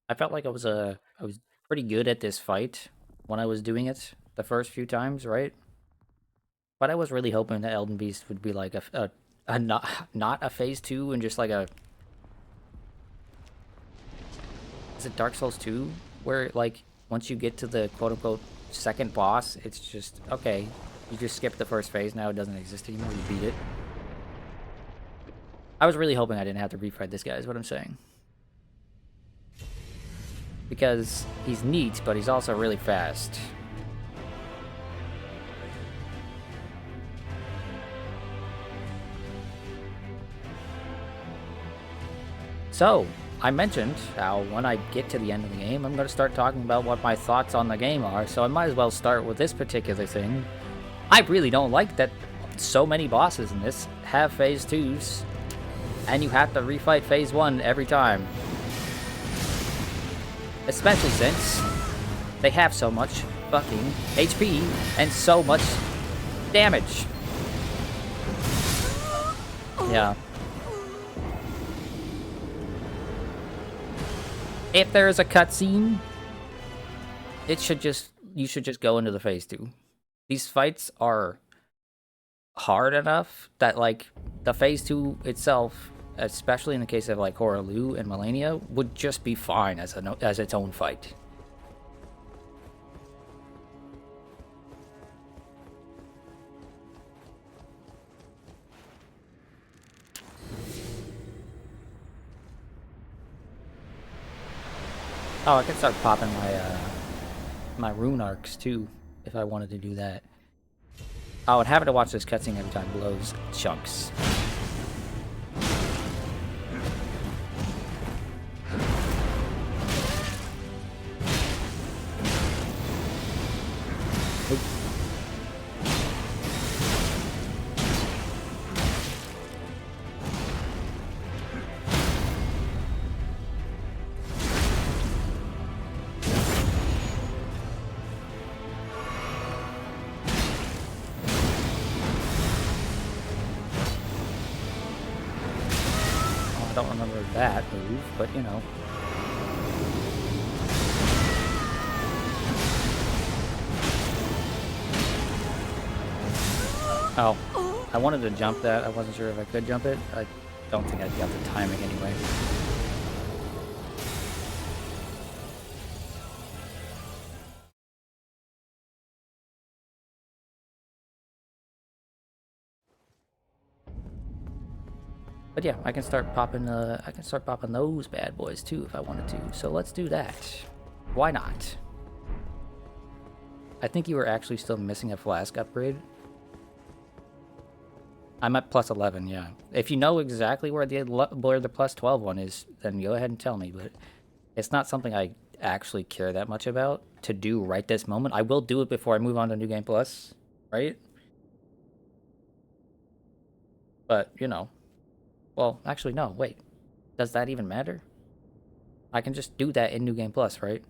I felt like I was pretty good at this fight when I was doing it the first few times, right? But I was really hoping that Elden Beast would be like a not a phase 2 and just like a, is it Dark Souls 2 where like once you get to the quote unquote second boss, it's just okay, you just skip the first phase, now it doesn't exist anymore, you beat it. I was really hoping I didn't have to refight this guy is what I'm saying. Because he's neat, but he's also really fast. So, I mentioned how when I get to the end of the game, I'm going to start talking about what my thoughts on the game are, so I might as well start with this particular thing. I really don't like that so many bosses in this have phase 2s, and you have to refight phase 1 every time. Especially since they have so much fucking HP and so much damage. Yeah. If there is a cutscene, you should just go into the phase 2. These fights are hard enough that like the phase 2 itself, especially in the case of like Hoaraloo and Melania, would just be fine as its own fight. Oh, I could start popping my rune arcs too if I wanted to do that. Oh, and having to watch this cutscene every time blows chunks. I don't remember that move, but you know. Oh, I wanted to jump that. I wasn't sure if I could jump it. I don't think I'd got the timing anyway. But yeah, I can start popping those bad boys too if I wanted to. So let's do that. Why not? I think you were actually still missing a flask upgrade. I'm at plus 11, yeah. If you know exactly where the plus 12 one is, then go ahead and tell me, but it's not something I actually care that much about to do right this moment. I will do it before I move on to New Game Plus, right? But, you know. Well, actually, no, wait. Does that even matter? I can just do that in New Game Plus, right?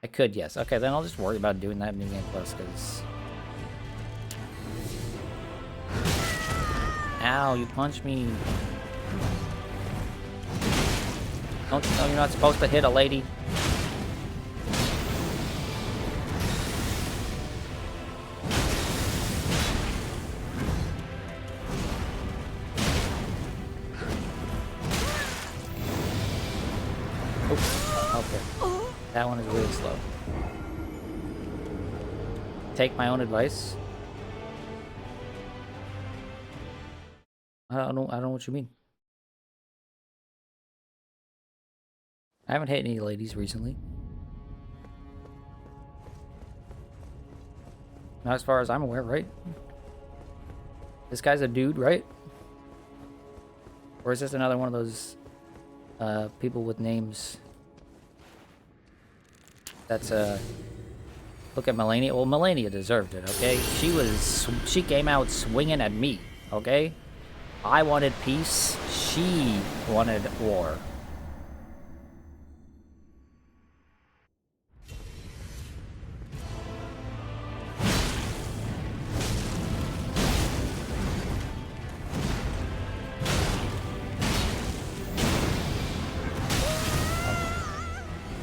I could, yes. Okay, then I'll just worry about doing that in New Game Plus, because... Ow, you punched me. Don't you know you're not supposed to hit a lady? Okay. That one is really slow. Take my own advice. I don't know what you mean. I haven't hit any ladies recently. Not as far as I'm aware, right? This guy's a dude, right? Or is this another one of those people with names? That's look at Melania. Well, Melania deserved it, okay? She came out swinging at me, okay? I wanted peace. She wanted war.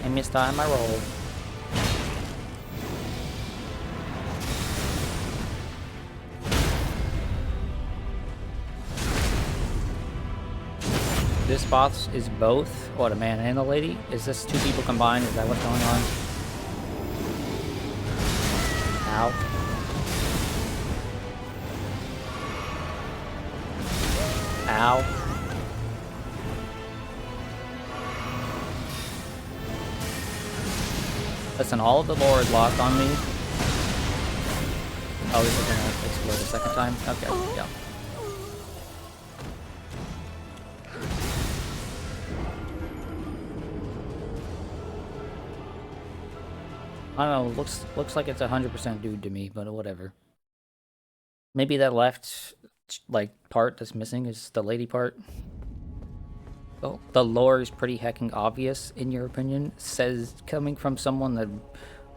I missed time my roll. This boss is both, what, a man and a lady? Is this two people combined? Is that what's going on? Ow. Ow. Listen, all of the lore is lost on me. Oh, this is gonna explode a second time? Okay, yeah. I don't know, looks like it's 100% dude to me, but whatever. Maybe that left, like, part that's missing is the lady part. Oh, the lore is pretty hecking obvious, in your opinion? Says, coming from someone that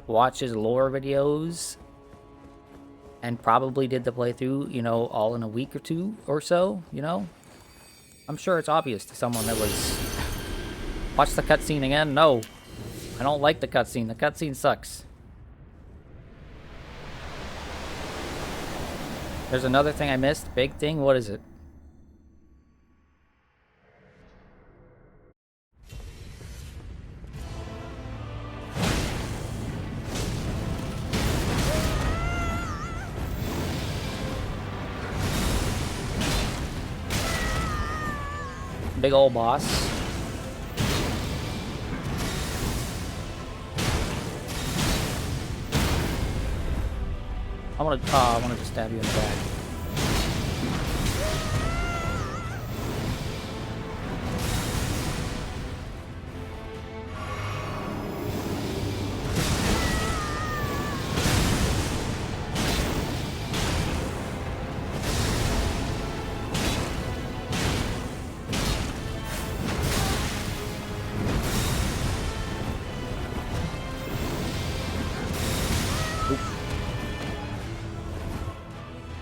watches lore videos and probably did the playthrough, you know, all in a week or two or so, you know? I'm sure it's obvious to someone that was... Watch the cutscene again? No. I don't like the cutscene. The cutscene sucks. There's another thing I missed. Big thing. What is it? Big old boss. I want to just stab you in the back.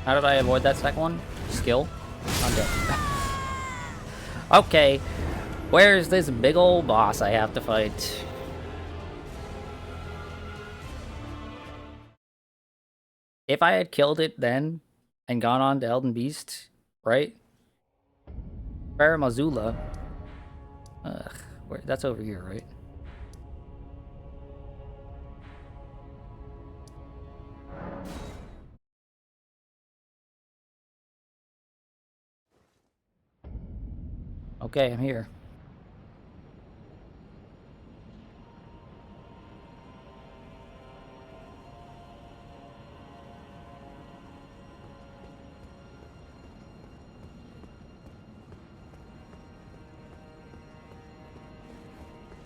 How did I avoid that second one? Skill? I'm dead. Okay. Where's this big old boss I have to fight? If I had killed it then and gone on to Elden Beast, right? Faramazula. Ugh. That's over here, right? Okay, I'm here.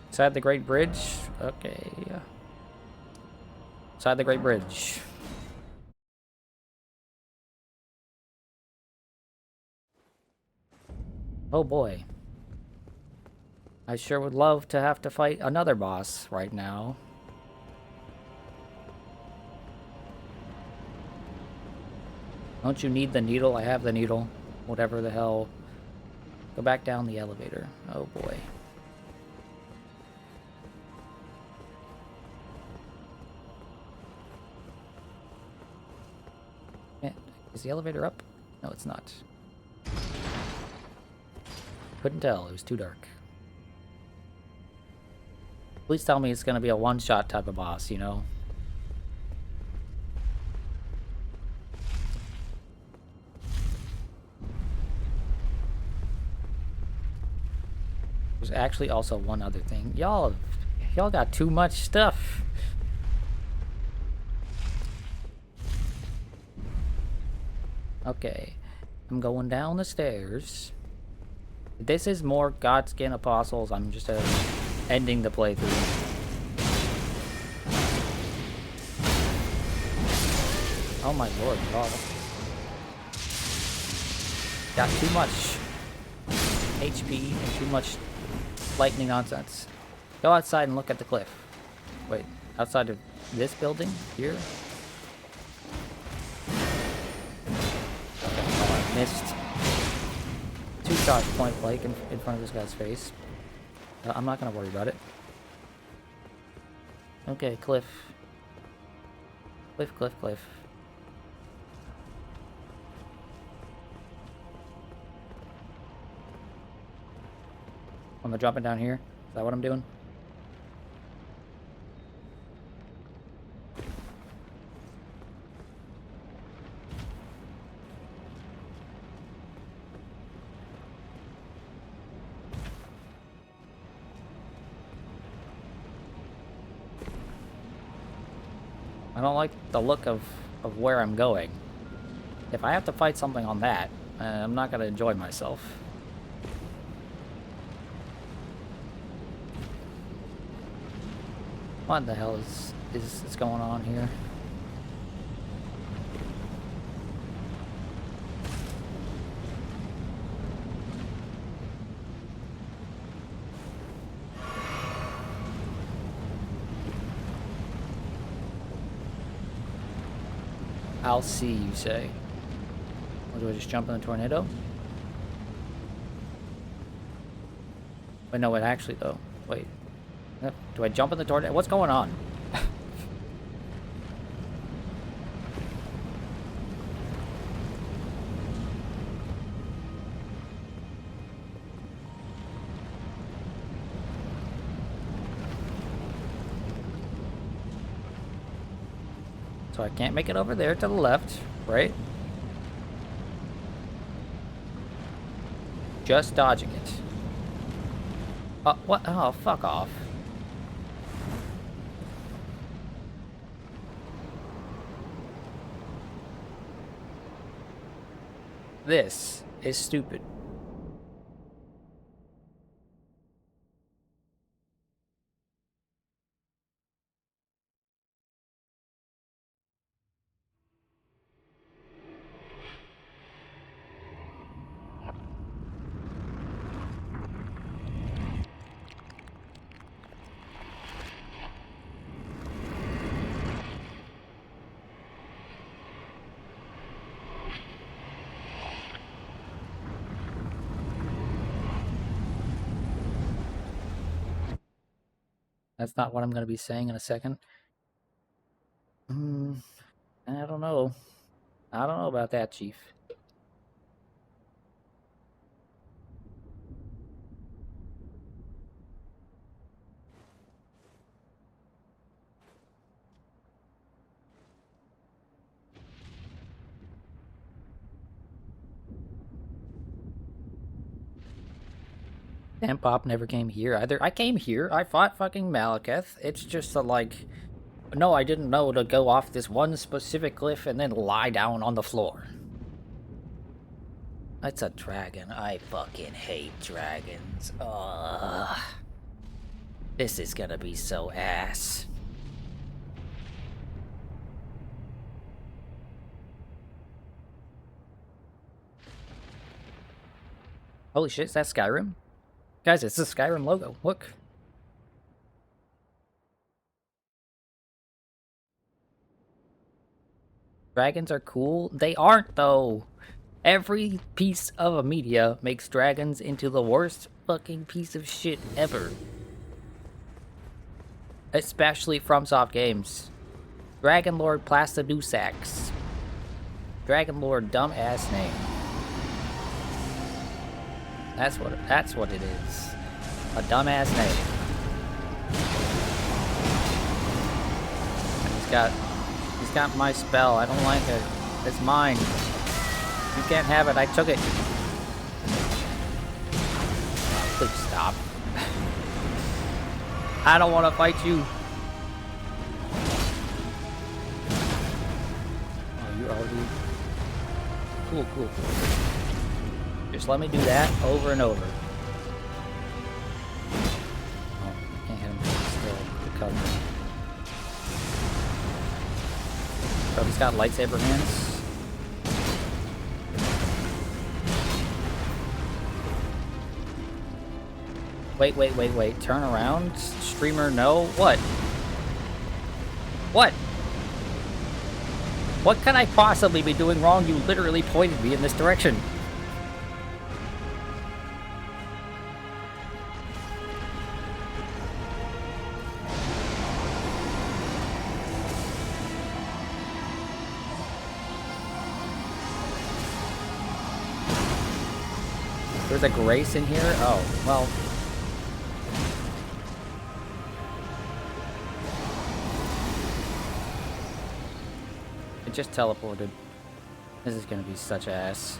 Inside the Great Bridge? Okay. Inside the Great Bridge. Oh boy. I sure would love to have to fight another boss right now. Don't you need the needle? I have the needle. Whatever the hell. Go back down the elevator. Oh boy. Is the elevator up? No, it's not. Couldn't tell. It was too dark. Please tell me it's going to be a one-shot type of boss, you know? There's actually also one other thing. Y'all got too much stuff. Okay. I'm going down the stairs. This is more Godskin Apostles. I'm just ending the playthrough. Oh my lord, God. Got too much HP and too much lightning nonsense. Go outside and look at the cliff. Wait, outside of this building? Here? Okay, oh, I missed. 2 shots point blank in front of this guy's face. I'm not gonna worry about it. Okay, cliff. Cliff. Am I dropping down here? Is that what I'm doing? I don't like the look of where I'm going. If I have to fight something on that, I'm not gonna enjoy myself. What the hell is going on here? I'll see, you say. Or do I just jump in the tornado? Wait, no, wait, actually, though. Wait. Do I jump in the tornado? What's going on? So I can't make it over there to the left, right? Just dodging it. What? Oh, fuck off. This is stupid. That's not what I'm going to be saying in a second. I don't know. I don't know about that, Chief. And Pop never came here either. I came here. I fought fucking Malekith. It's just that, like, no, I didn't know to go off this one specific cliff and then lie down on the floor. That's a dragon. I fucking hate dragons. Ugh. This is gonna be so ass. Holy shit, is that Skyrim? Guys, it's the Skyrim logo. Look. Dragons are cool. They aren't, though. Every piece of a media makes dragons into the worst fucking piece of shit ever. Especially FromSoft Games. Dragon Lord Plastidusax. Dragon Lord dumbass name. That's what it is. A dumbass name. He's got my spell. I don't like it. It's mine. You can't have it. I took it. Please stop. I don't want to fight you. Oh, you already... Cool, cool, cool. Just let me do that over and over. Oh, I can't hit him. He's still recovering. Oh, he's got lightsaber hands. Wait. Turn around. Streamer, no. What? What? What can I possibly be doing wrong? You literally pointed me in this direction. There's a grace in here? Oh, well. It just teleported. This is gonna be such ass.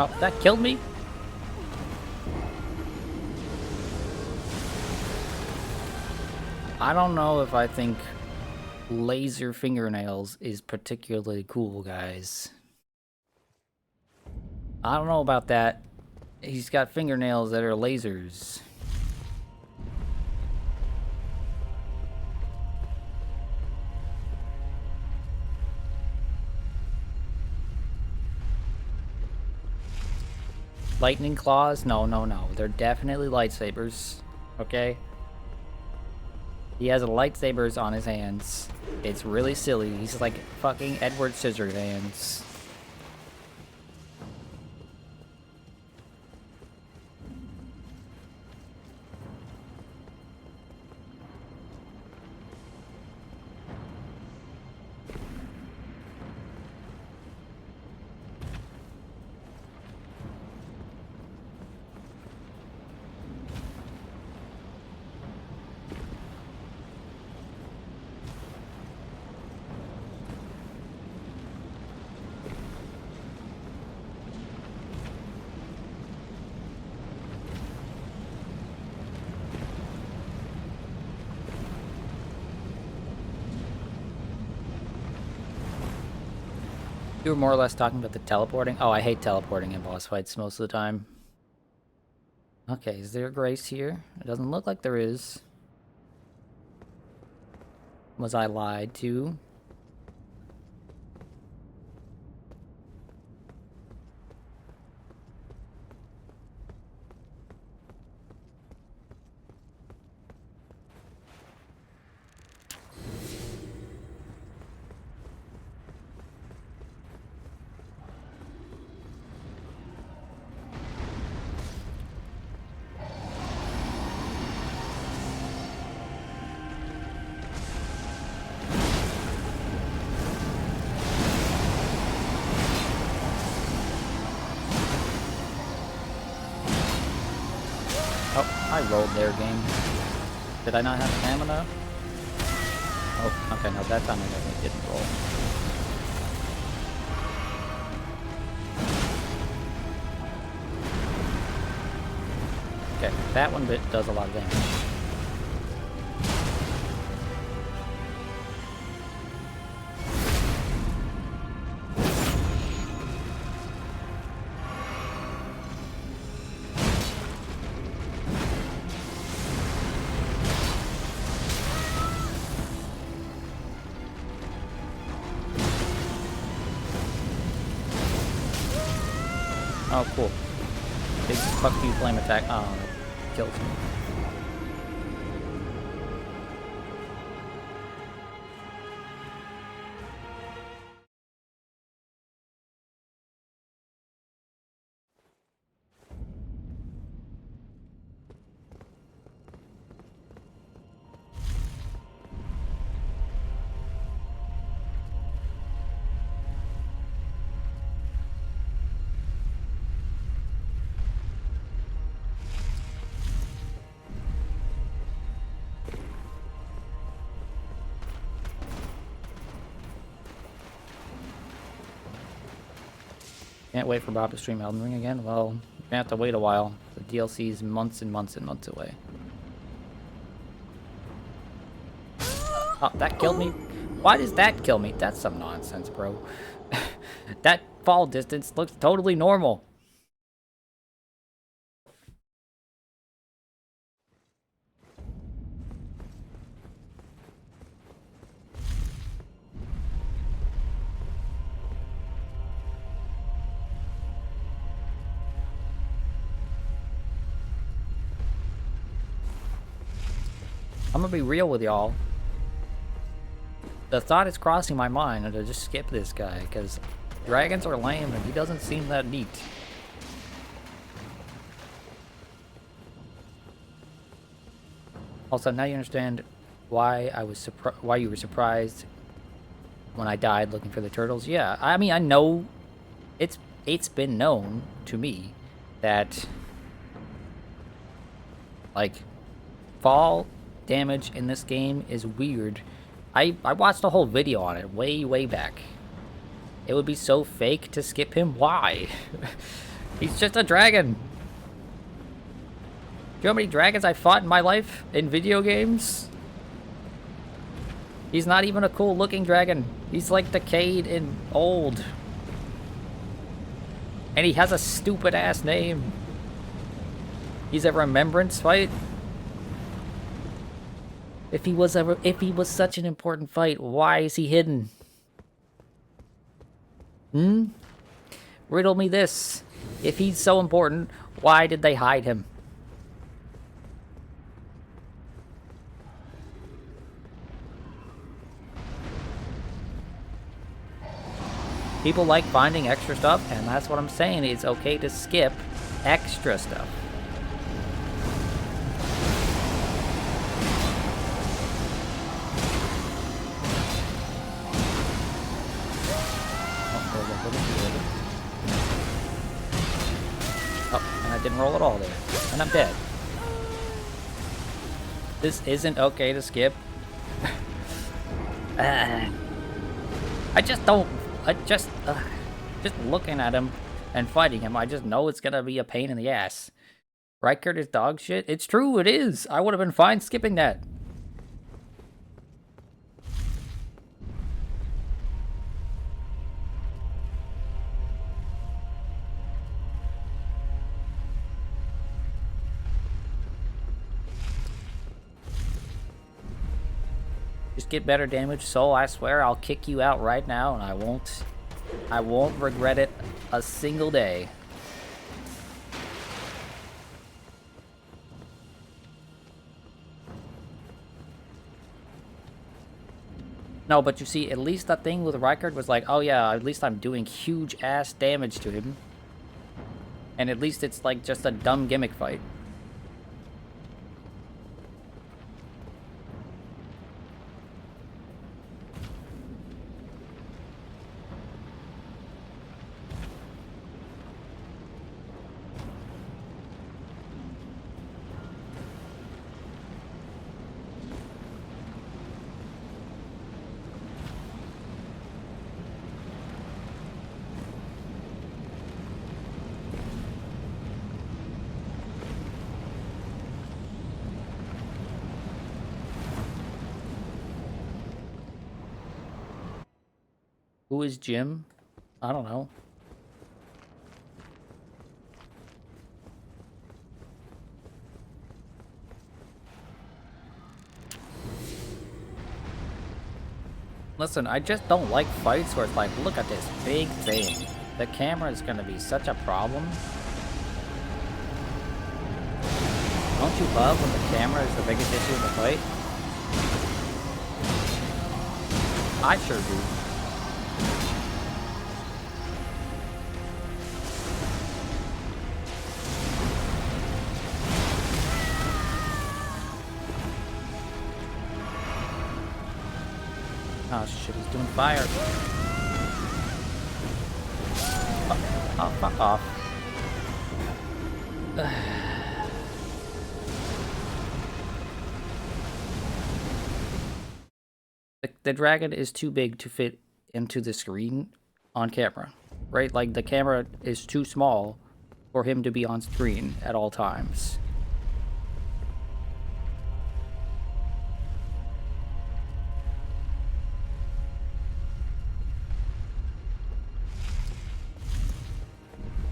Oh, that killed me? I don't know if I think laser fingernails is particularly cool, guys. I don't know about that. He's got fingernails that are lasers. Lightning claws? No. They're definitely lightsabers. Okay? He has lightsabers on his hands. It's really silly. He's like fucking Edward Scissorhands. You were more or less talking about the teleporting? Oh, I hate teleporting in boss fights most of the time. Okay, is there a grace here? It doesn't look like there is. Was I lied to? Oh, I rolled there, game. Did I not have stamina? Oh, okay, no, that time I definitely didn't roll. Okay, that one bit does a lot of damage. Oh, cool. Big fuck you flame attack. Oh, that kills me. Can't wait for Bob to stream Elden Ring again. Well, you're gonna have to wait a while. The DLC is months and months and months away. Oh, that killed me? Why does that kill me? That's some nonsense, bro. That fall distance looks totally normal. I'm gonna be real with y'all. The thought is crossing my mind to just skip this guy, because dragons are lame and he doesn't seem that neat. Also, now you understand why why you were surprised when I died looking for the turtles. Yeah, I mean, I know it's been known to me that like fall damage in this game is weird. I watched a whole video on it way back. It would be so fake to skip him. Why? He's just a dragon. Do you know how many dragons I fought in my life in video games? He's not even a cool looking dragon. He's like decayed and old. And he has a stupid ass name. He's a remembrance fight. If he was such an important fight, why is he hidden? Riddle me this. If he's so important, why did they hide him? People like finding extra stuff, and that's what I'm saying. It's okay to skip extra stuff. Oh, and I didn't roll at all there. And I'm dead. This isn't okay to skip. I just looking at him and fighting him, I just know it's gonna be a pain in the ass. Rykard is dog shit? It's true, it is. I would have been fine skipping that. Just get better damage, Soul. I swear I'll kick you out right now, and I won't regret it a single day. No, but you see, at least that thing with Rykard was like, oh yeah, at least I'm doing huge ass damage to him. And at least it's like just a dumb gimmick fight. Who is Jim? I don't know. Listen, I just don't like fights where it's like, look at this big thing. The camera is gonna be such a problem. Don't you love when the camera is the biggest issue in the fight? I sure do. Oh shit, he's doing fire. Oh, fuck off. The dragon is too big to fit into the screen on camera, right? Like, the camera is too small for him to be on screen at all times.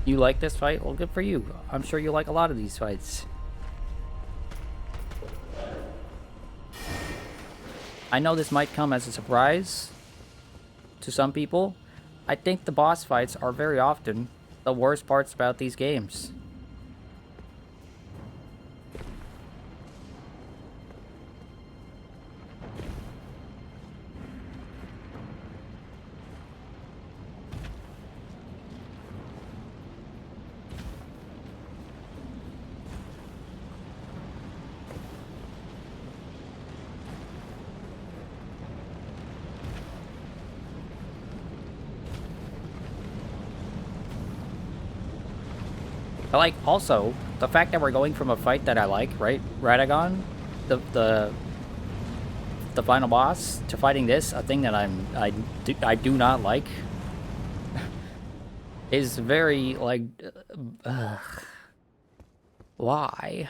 You like this fight? Well, good for you. I'm sure you like a lot of these fights. I know this might come as a surprise to some people. I think the boss fights are very often the worst parts about these games. But, like, also, the fact that we're going from a fight that I like, right? Radagon, the final boss, to fighting this, a thing that I do not like, is very, like, why?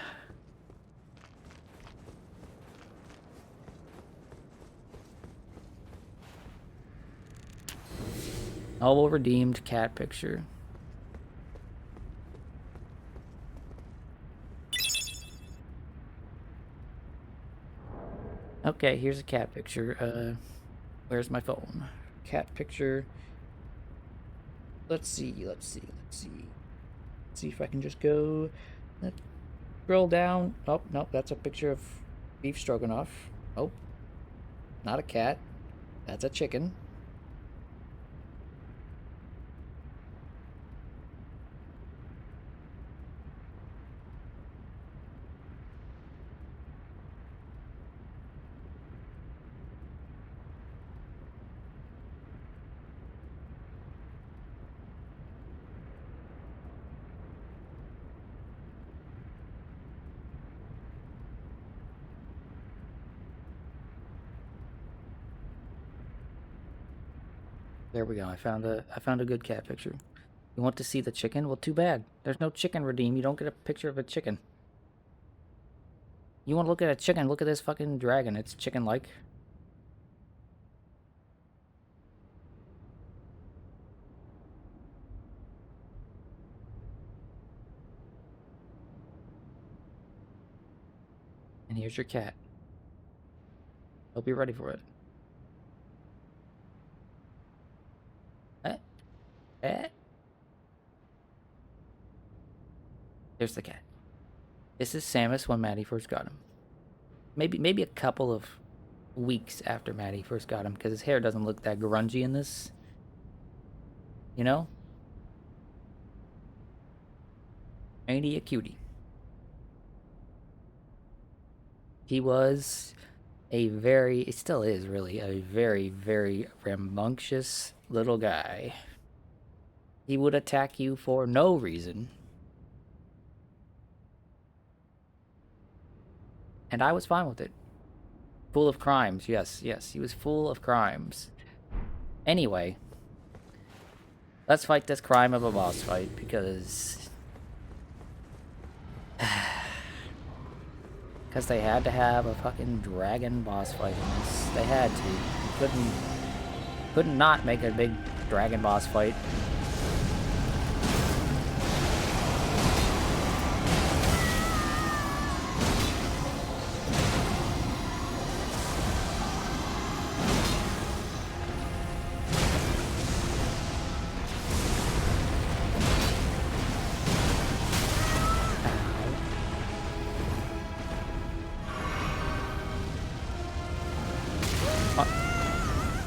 Noble redeemed cat picture. Okay, here's a cat picture. Where's my phone? Cat picture. Let's see. Let's see if I can just go. Let's scroll down. Oh, nope, that's a picture of beef stroganoff. Oh, not a cat. That's a chicken. There we go. I found a good cat picture. You want to see the chicken? Well, too bad. There's no chicken redeem. You don't get a picture of a chicken. You want to look at a chicken? Look at this fucking dragon. It's chicken-like. And here's your cat. Hope you're ready for it. There's the cat. This is Samus when Maddie first got him. Maybe a couple of weeks after Maddie first got him, because his hair doesn't look that grungy in this. You know? Ain't he a cutie? He was it still is really, a very, very rambunctious little guy. He would attack you for no reason. And I was fine with it. Full of crimes, yes, he was full of crimes. Anyway, let's fight this crime of a boss fight, because... because they had to have a fucking dragon boss fight in this. They had to. You couldn't not make a big dragon boss fight.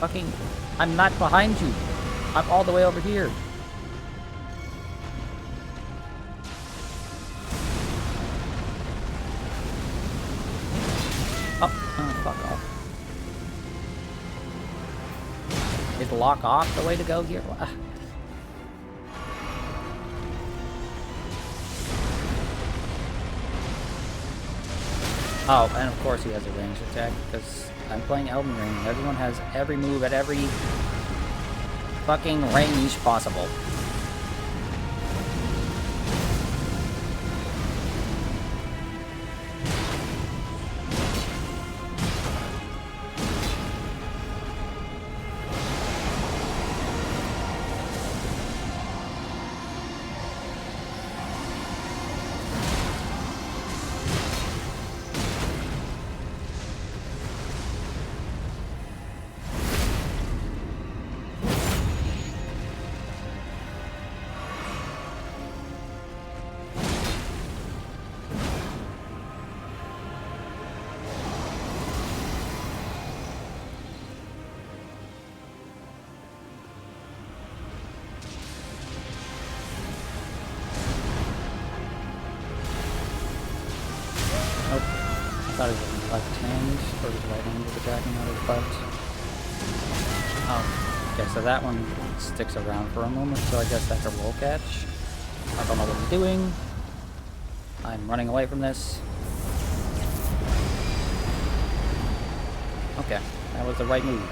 Fucking, I'm not behind you. I'm all the way over here. Oh, fuck off. Is lock off the way to go here? Oh, and of course he has a ranged attack, because I'm playing Elden Ring, and everyone has every move at every fucking range possible. I thought it was his left hand, or his right hand was attacking, not his left. Oh, okay, so that one sticks around for a moment, so I guess that's a roll catch. I don't know what I'm doing. I'm running away from this. Okay, that was the right move.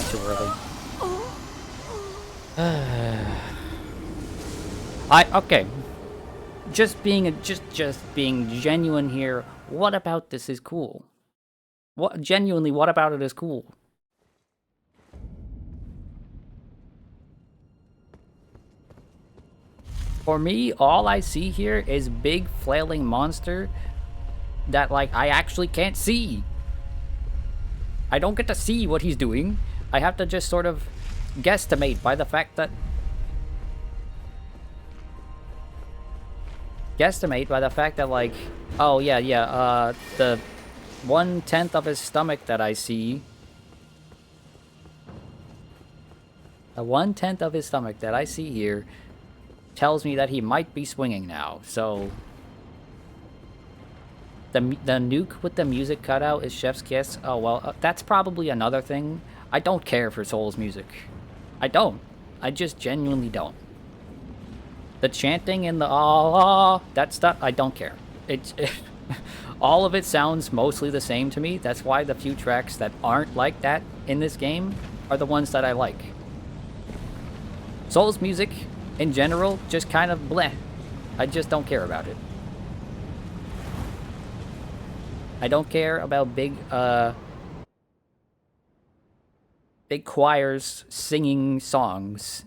Too early. Okay. Just being genuine here. What about this is cool? What genuinely? What about it is cool? For me, all I see here is big flailing monster that like I actually can't see. I don't get to see what he's doing. I have to just sort of guesstimate by the fact that... like, oh yeah, the 1/10 of his stomach that I see... The 1/10 of his stomach that I see here tells me that he might be swinging now, so... The nuke with the music cutout is Chef's Kiss. Oh, well, that's probably another thing. I don't care for Soul's music. I don't. I just genuinely don't. The chanting and the that stuff, I don't care. All of it sounds mostly the same to me. That's why the few tracks that aren't like that in this game are the ones that I like. Soul's music, in general, just kind of bleh. I just don't care about it. I don't care about big choirs singing songs.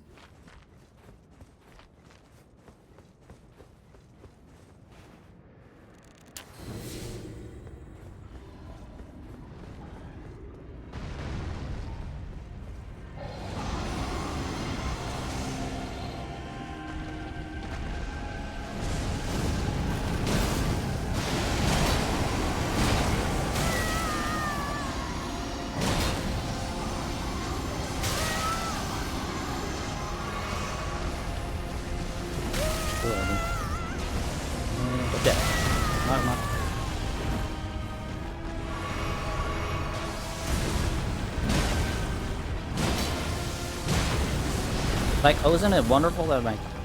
Like, isn't it wonderful that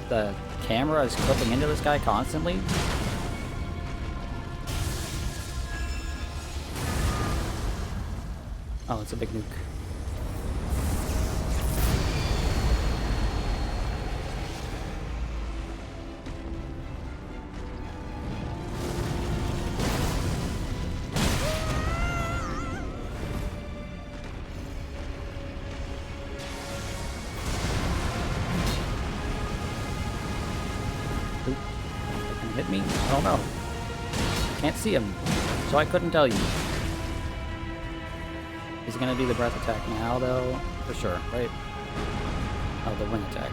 the camera is clipping into this guy constantly? Oh, it's a big nuke. don't know. Can't see him, so I couldn't tell you. He's gonna do the breath attack now, though, for sure, right? Oh, the wind attack.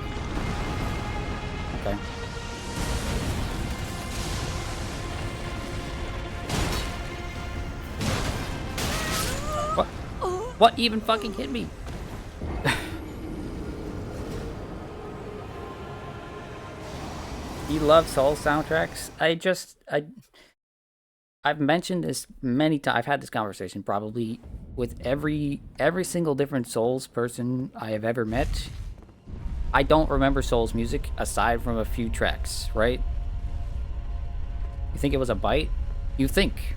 Okay. What? What even fucking hit me? You love Soul soundtracks? I've mentioned this many times. I've had this conversation probably with every single different Souls person I have ever met. I don't remember Souls music aside from a few tracks, right? You think it was a bite? You think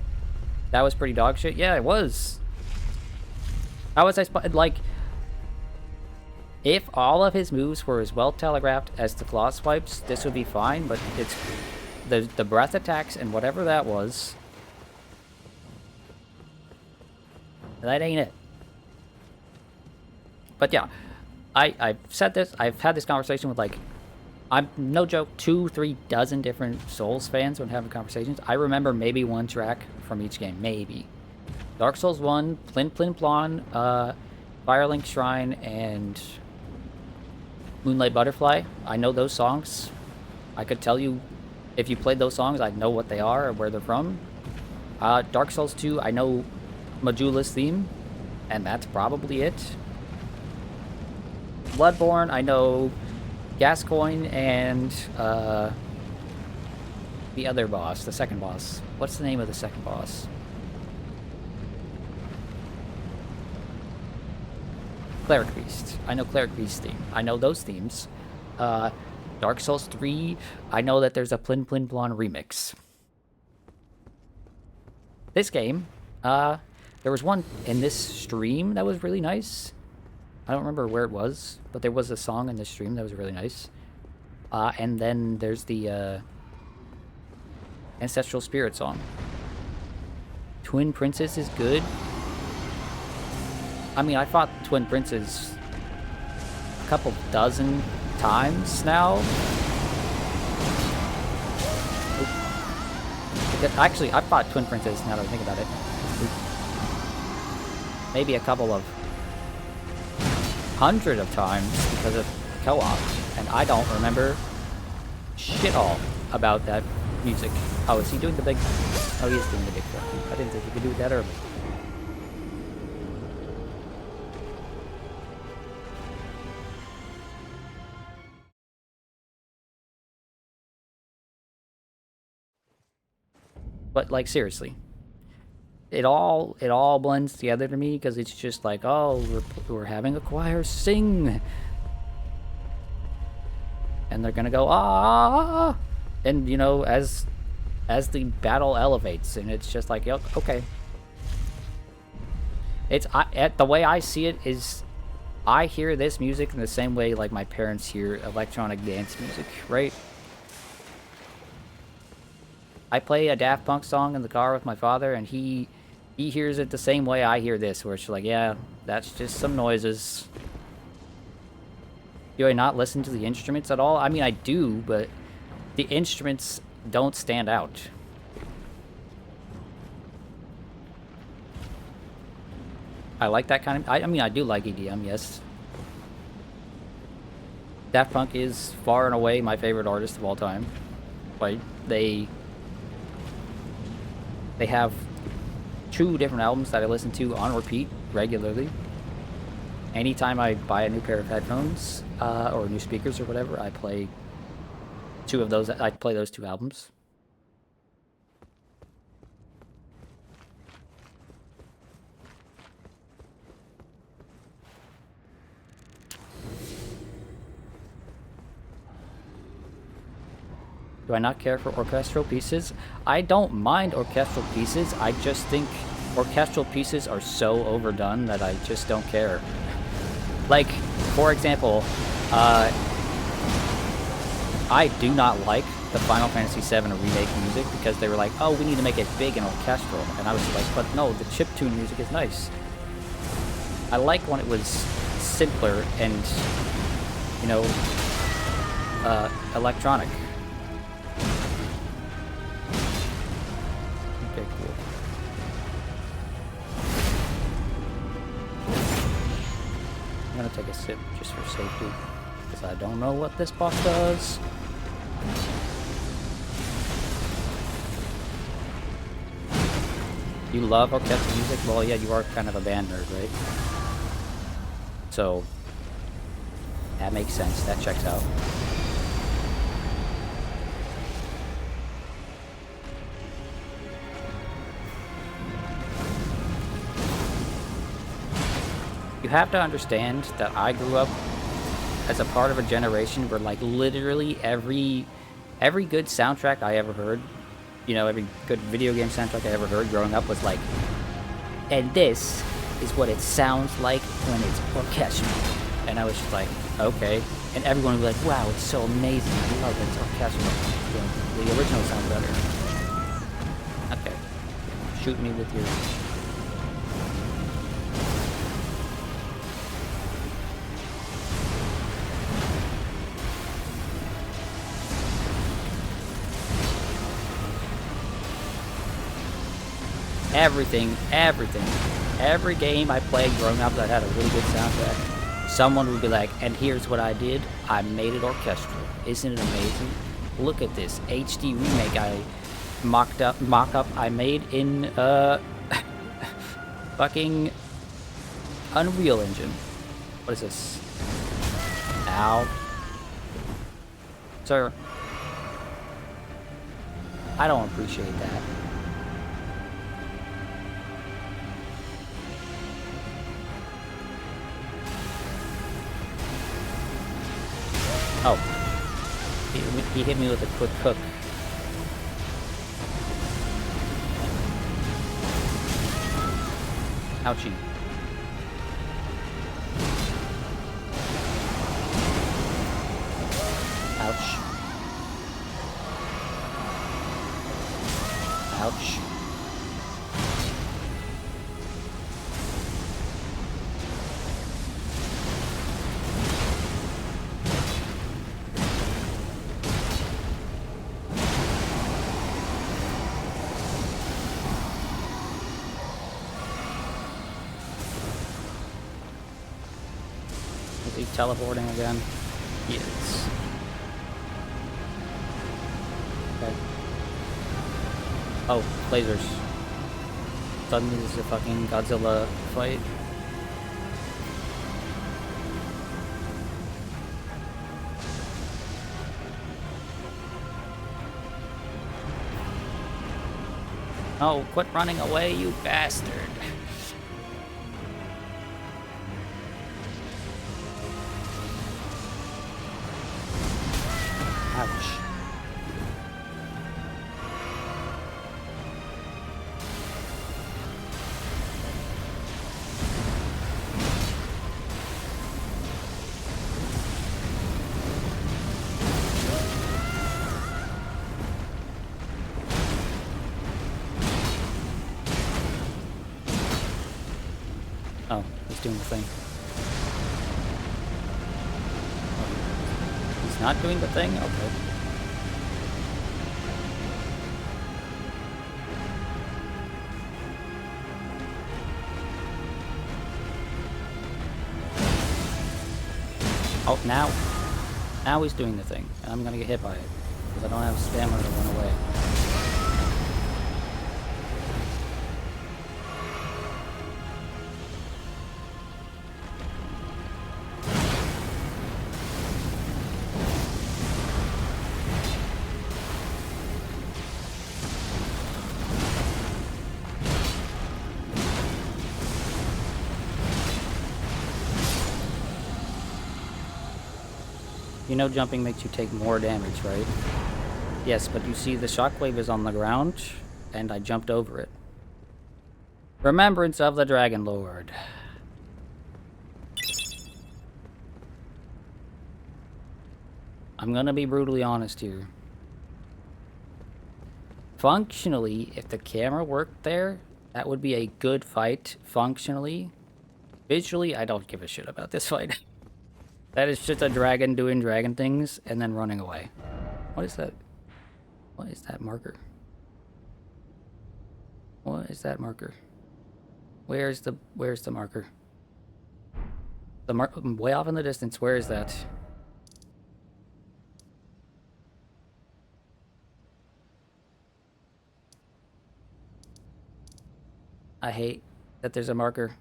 that was pretty dog shit? Yeah, it was. How was I like? If all of his moves were as well telegraphed as the claw swipes, this would be fine. But it's the breath attacks and whatever that was. That ain't it. But yeah, I've said this. I've had this conversation with, like, I'm no joke, 2-3 dozen different Souls fans when having conversations. I remember maybe one track from each game, maybe. Dark Souls 1, Plin Plin Plon, Firelink Shrine, and Moonlight Butterfly. I know those songs. I could tell you if you played those songs, I'd know what they are or where they're from. Dark Souls 2, I know Majula's theme, and that's probably it. Bloodborne, I know Gascoigne and the other boss, the second boss. What's the name of the second boss? Cleric Beast. I know Cleric Beast's theme. I know those themes. Dark Souls 3, I know that there's a Plin Plin Plon remix. This game, there was one in this stream that was really nice. I don't remember where it was, but there was a song in this stream that was really nice. And then there's the Ancestral Spirit song. Twin Princess is good. I mean, I fought Twin Princes a couple dozen times now. Actually, I fought Twin Princess now that I think about it. Maybe a couple of hundred of times because of co-op, and I don't remember shit all about that music. Oh, is he doing the big... Oh, he is doing the big one. I didn't think he could do it that early. But, like, seriously, it all blends together to me because it's just like, oh, we're having a choir sing, and they're gonna go ah, and you know, as the battle elevates, and it's just like, okay. It's the way I see it is, I hear this music in the same way like my parents hear electronic dance music, right? I play a Daft Punk song in the car with my father, and he hears it the same way I hear this, where it's like, yeah, that's just some noises. Do I not listen to the instruments at all? I mean, I do, but the instruments don't stand out. I like that kind of... I mean, I do like EDM, yes. Daft Punk is far and away my favorite artist of all time. Like, they have 2 different albums that I listen to on repeat regularly. Anytime I buy a new pair of headphones or new speakers or whatever, I play 2 of those. I play those 2 albums. Do I not care for orchestral pieces? I don't mind orchestral pieces. I just think orchestral pieces are so overdone that I just don't care. Like, for example, I do not like the Final Fantasy VII Remake music because they were like, oh, we need to make it big and orchestral. And I was like, but no, the chiptune music is nice. I like when it was simpler and, you know, cool. I'm gonna take a sip just for safety, because I don't know what this boss does. You love orchestral music? Well, yeah, you are kind of a band nerd, right? So, that makes sense. That checks out. You have to understand that I grew up as a part of a generation where, like, literally every good soundtrack I ever heard, you know, every good video game soundtrack I ever heard growing up was like, and this is what it sounds like when it's orchestral. And I was just like, okay. And everyone would be like, wow, it's so amazing. I love it. It's orchestral. You know, the original sounds better. Okay. Shoot me with your... Everything. Every game I played growing up that had a really good soundtrack, someone would be like, and here's what I did. I made it orchestral. Isn't it amazing? Look at this HD remake I mock-up I made in, fucking Unreal Engine. What is this? Ow. Sir. I don't appreciate that. Oh. He hit me with a quick hook. Ouchie. Ouch. Ouch. Is he teleporting again? He is. Okay. Oh, lasers. Suddenly this is a fucking Godzilla fight. Oh, quit running away, you bastard. Ouch. Oh, he's doing the thing. Oh, he's not doing the thing? Okay. Oh, now he's doing the thing. And I'm gonna get hit by it. Because I don't have stamina to run away. You know jumping makes you take more damage, right? Yes, but you see the shockwave is on the ground, and I jumped over it. Remembrance of the Dragon Lord. I'm gonna be brutally honest here. Functionally, if the camera worked there, that would be a good fight, functionally. Visually, I don't give a shit about this fight. That is just a dragon doing dragon things and then running away. What is that? What is that marker? What is that marker? Where's the marker? The way off in the distance. Where is that? I hate that there's a marker.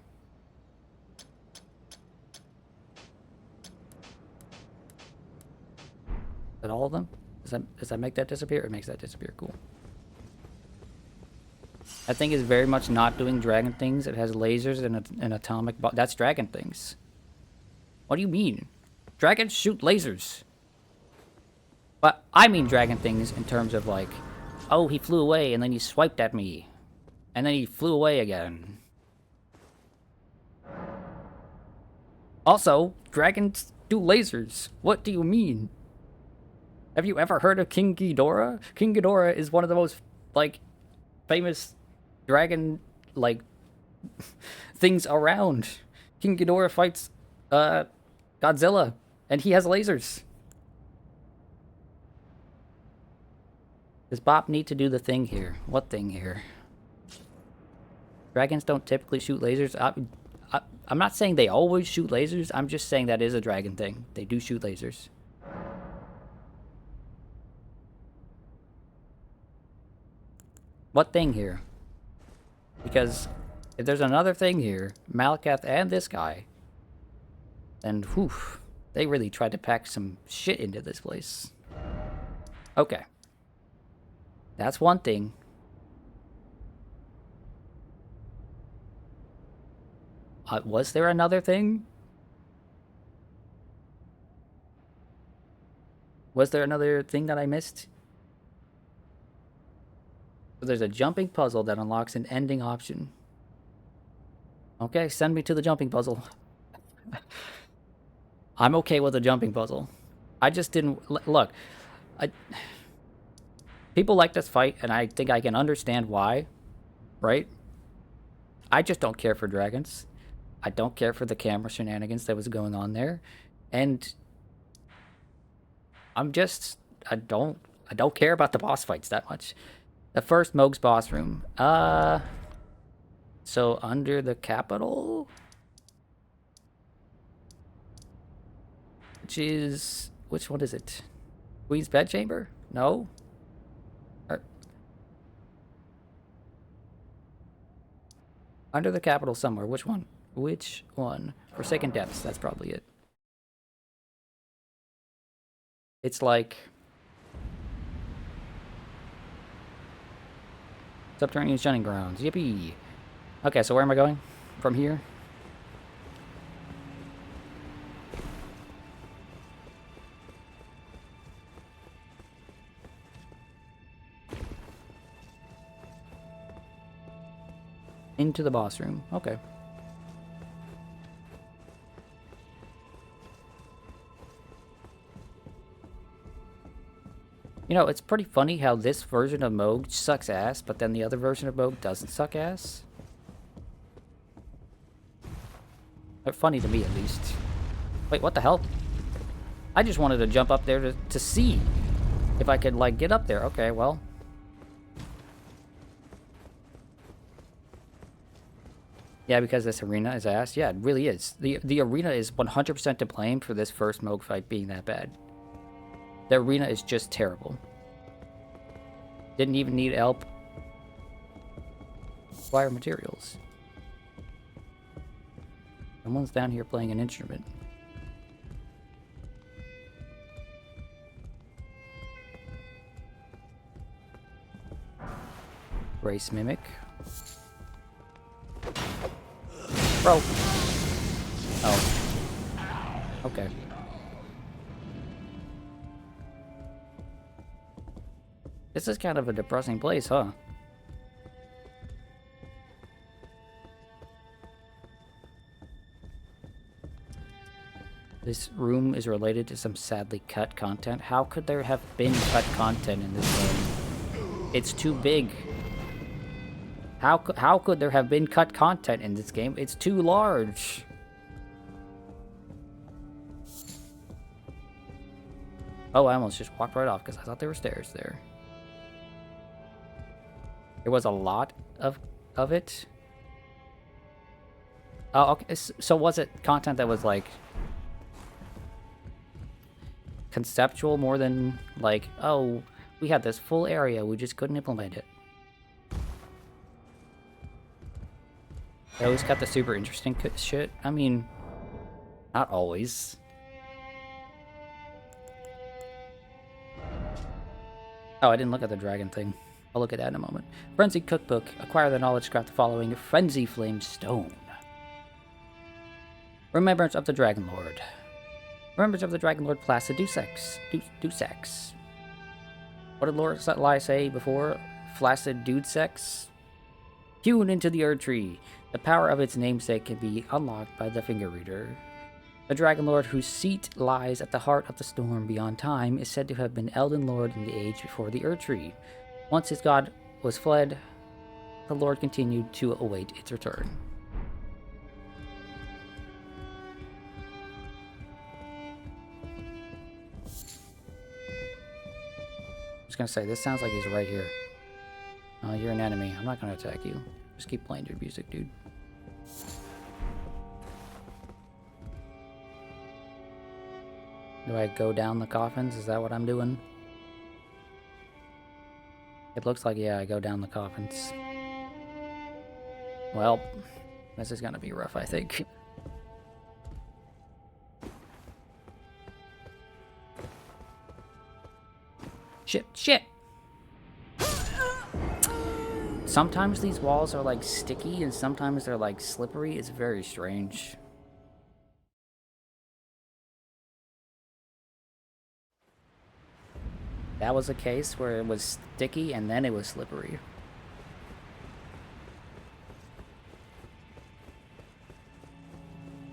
Is that all of them? Does that make that disappear? It makes that disappear. Cool. That thing is very much not doing dragon things. It has lasers and an atomic bomb. That's dragon things. What do you mean? Dragons shoot lasers. But I mean dragon things in terms of like, oh, he flew away and then he swiped at me. And then he flew away again. Also, dragons do lasers. What do you mean? Have you ever heard of King Ghidorah? King Ghidorah is one of the most, like, famous dragon, like, things around. King Ghidorah fights, Godzilla, and he has lasers. Does Bop need to do the thing here? What thing here? Dragons don't typically shoot lasers. I'm not saying they always shoot lasers. I'm just saying that is a dragon thing. They do shoot lasers. What thing here? Because if there's another thing here, Malakath and this guy, then whew, they really tried to pack some shit into this place. Okay. That's one thing. Was there another thing? Was there another thing that I missed? So there's a jumping puzzle that unlocks an ending option. Okay, send me to the jumping puzzle. I'm okay with the jumping puzzle. I just didn't... Look, people like this fight, and I think I can understand why, right? I just don't care for dragons. I don't care for the camera shenanigans that was going on there. And I'm just... I don't care about the boss fights that much. The first Mohg's boss room. So under the capital? Which one is it? Queen's Bedchamber? No? Under the capital somewhere. Which one? Which one? Forsaken Depths. That's probably it. It's like... Subterranean Shunning Grounds. Yippee! Okay, so where am I going? From here? Into the boss room. Okay. You know, it's pretty funny how this version of Mohg sucks ass, but then the other version of Mohg doesn't suck ass. They're funny to me, at least. Wait, what the hell? I just wanted to jump up there to see if I could, like, get up there. Okay, well. Yeah, because this arena is ass. Yeah, it really is. The arena is 100% to blame for this first Mohg fight being that bad. The arena is just terrible. Didn't even need help. Acquire materials. Someone's down here playing an instrument. Race Mimic. Bro. Oh. Okay. This is kind of a depressing place, huh? This room is related to some sadly cut content. How could there have been cut content in this game? It's too big. How could there have been cut content in this game? It's too large. Oh, I almost just walked right off because I thought there were stairs there. There was a lot of it. Oh, okay. So was it content that was like conceptual more than like, oh, we had this full area, we just couldn't implement it? They always got the super interesting shit. I mean, not always. Oh, I didn't look at the dragon thing. I'll look at that in a moment. Frenzy Cookbook. Acquire the knowledge, craft the following. Frenzy Flame Stone. Remembrance of the Dragon Lord. Remembrance of the Dragon Lord Placid Dusex. Dusex. What did Lord Lai say before? Flaccid Dusex? Hewn into the Erd Tree. The power of its namesake can be unlocked by the Finger Reader. The Dragon Lord, whose seat lies at the heart of the storm beyond time, is said to have been Elden Lord in the age before the Erd Tree. Once his god was fled, the Lord continued to await its return. I was gonna say, this sounds like he's right here. You're an enemy. I'm not gonna attack you. Just keep playing your music, dude. Do I go down the coffins? Is that what I'm doing? It looks like, yeah, I go down the coffins. Well, this is gonna be rough, I think. Shit! Sometimes these walls are like sticky and sometimes they're like slippery. It's very strange. That was a case where it was sticky and then it was slippery.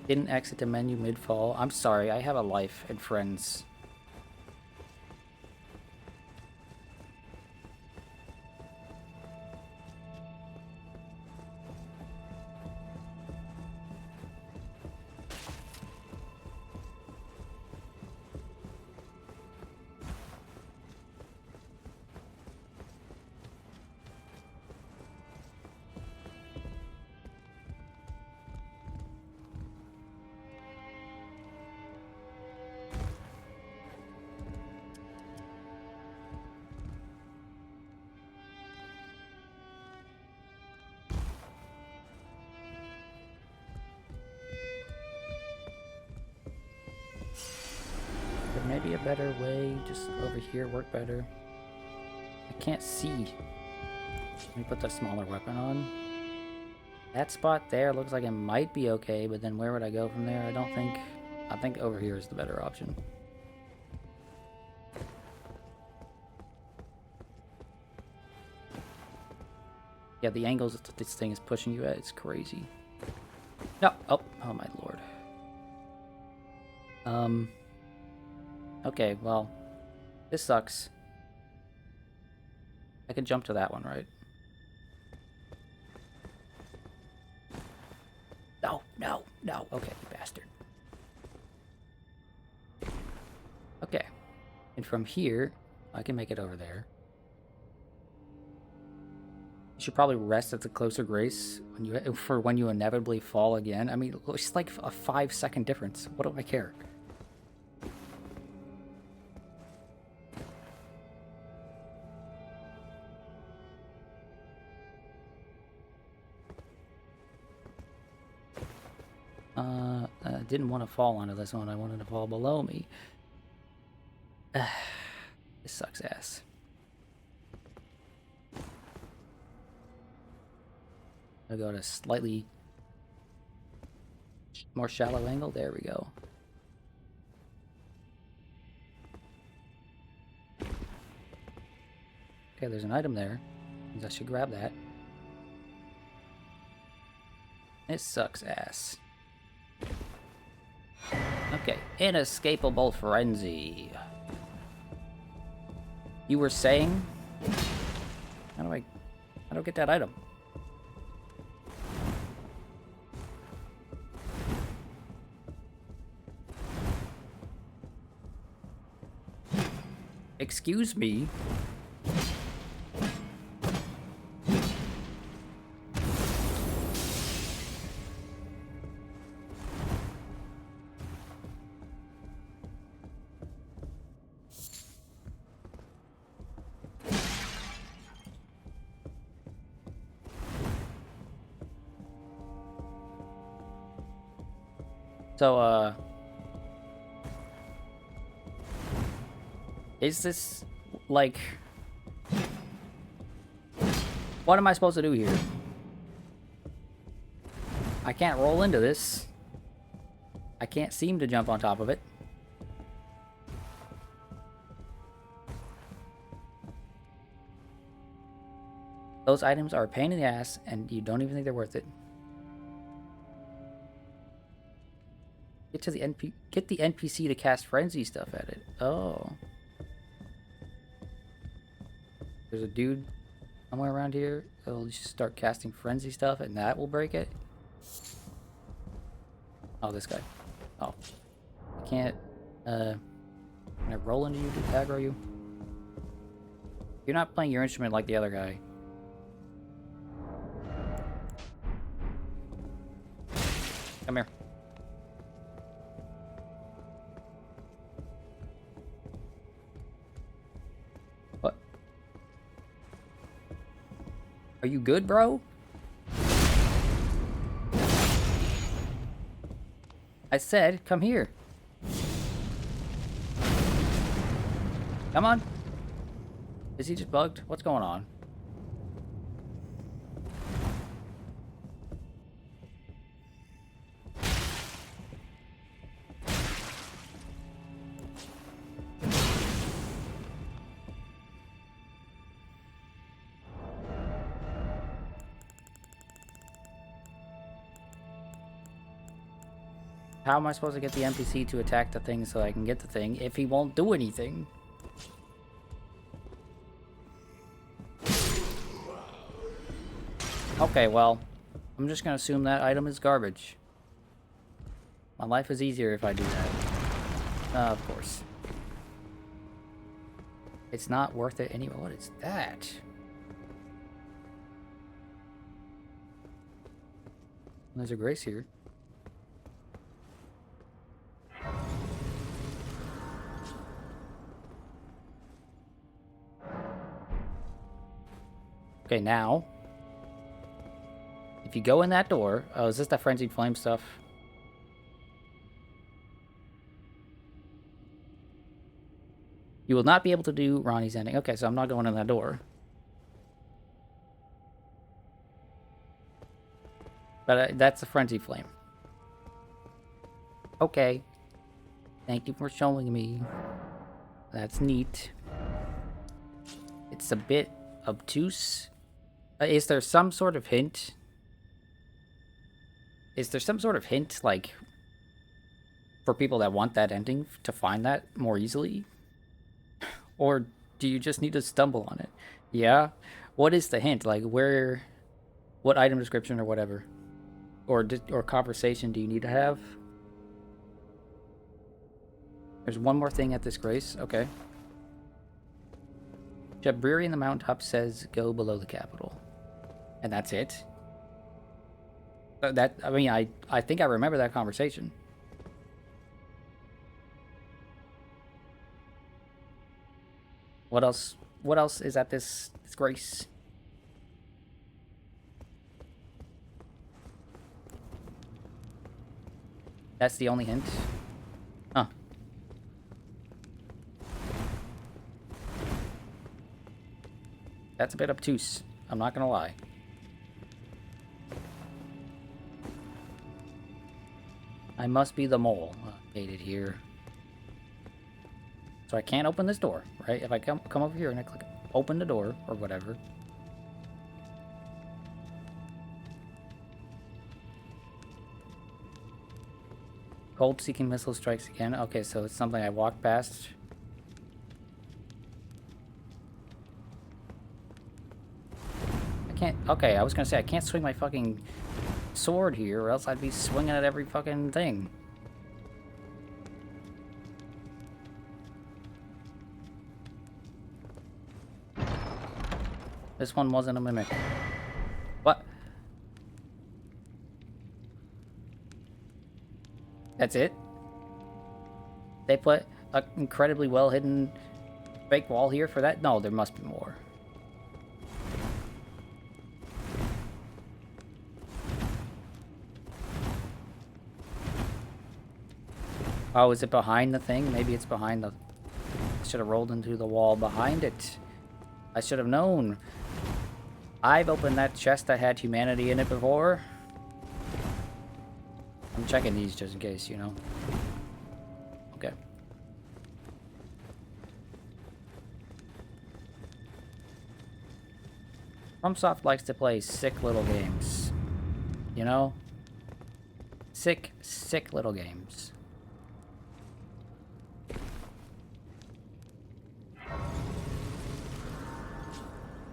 Didn't exit the menu mid-fall. I'm sorry, I have a life and friends. Maybe a better way, just over here, work better. I can't see. Let me put the smaller weapon on. That spot there looks like it might be okay, but then where would I go from there? I think over here is the better option. Yeah, the angles that this thing is pushing you at, it's crazy. No, oh my lord. Okay, well, this sucks. I can jump to that one, right? No. Okay, you bastard. Okay. And from here, I can make it over there. You should probably rest at the closer grace when you inevitably fall again. I mean, it's like a 5-second difference. What do I care? I didn't want to fall onto this one. I wanted to fall below me. This sucks ass. I'll go to slightly more shallow angle. There we go. Okay, there's an item there. I should grab that. This sucks ass. Okay, inescapable frenzy. You were saying? How do I get that item? Excuse me? So, is this, like... What am I supposed to do here? I can't roll into this. I can't seem to jump on top of it. Those items are a pain in the ass, and you don't even think they're worth it. Get the NPC to cast frenzy stuff at it. Oh. There's a dude somewhere around here that'll just start casting frenzy stuff, and that will break it. Oh, this guy. Oh. I can't, can I roll into you to aggro you? You're not playing your instrument like the other guy. Come here. What? Are you good, bro? I said, come here. Come on. Is he just bugged? What's going on? How am I supposed to get the NPC to attack the thing so I can get the thing if he won't do anything? Okay, well, I'm just gonna assume that item is garbage. My life is easier if I do that. Of course. It's not worth it anyway. What is that? There's a grace here. Okay, now, if you go in that door... Oh, is this that Frenzied Flame stuff? You will not be able to do Ronnie's ending. Okay, so I'm not going in that door. But that's a Frenzied Flame. Okay. Thank you for showing me. That's neat. It's a bit obtuse. Is there some sort of hint? Is there some sort of hint, like, for people that want that ending to find that more easily? Or do you just need to stumble on it? Yeah? What is the hint? Like, where... What item description or whatever? Or conversation do you need to have? There's one more thing at this grace. Okay. Jabriri in the mountaintop says, go below the capital. And that's it? I mean, I think I remember that conversation. What else? What else is at this grace? That's the only hint? Huh. That's a bit obtuse. I'm not gonna lie. I must be the mole. Hated here. So I can't open this door, right? If I come over here and I click open the door or whatever. Cold seeking missile strikes again. Okay, so it's something I walked past. I can't... Okay, I was gonna say I can't swing my fucking sword here or else I'd be swinging at every fucking thing. This one wasn't a mimic. What? That's it? They put an incredibly well hidden fake wall here for that? No, there must be more. Oh, is it behind the thing? Maybe it's behind the... I should have rolled into the wall behind it. I should have known. I've opened that chest that had humanity in it before. I'm checking these just in case, you know. Okay. FromSoft likes to play sick little games. You know? Sick, sick little games.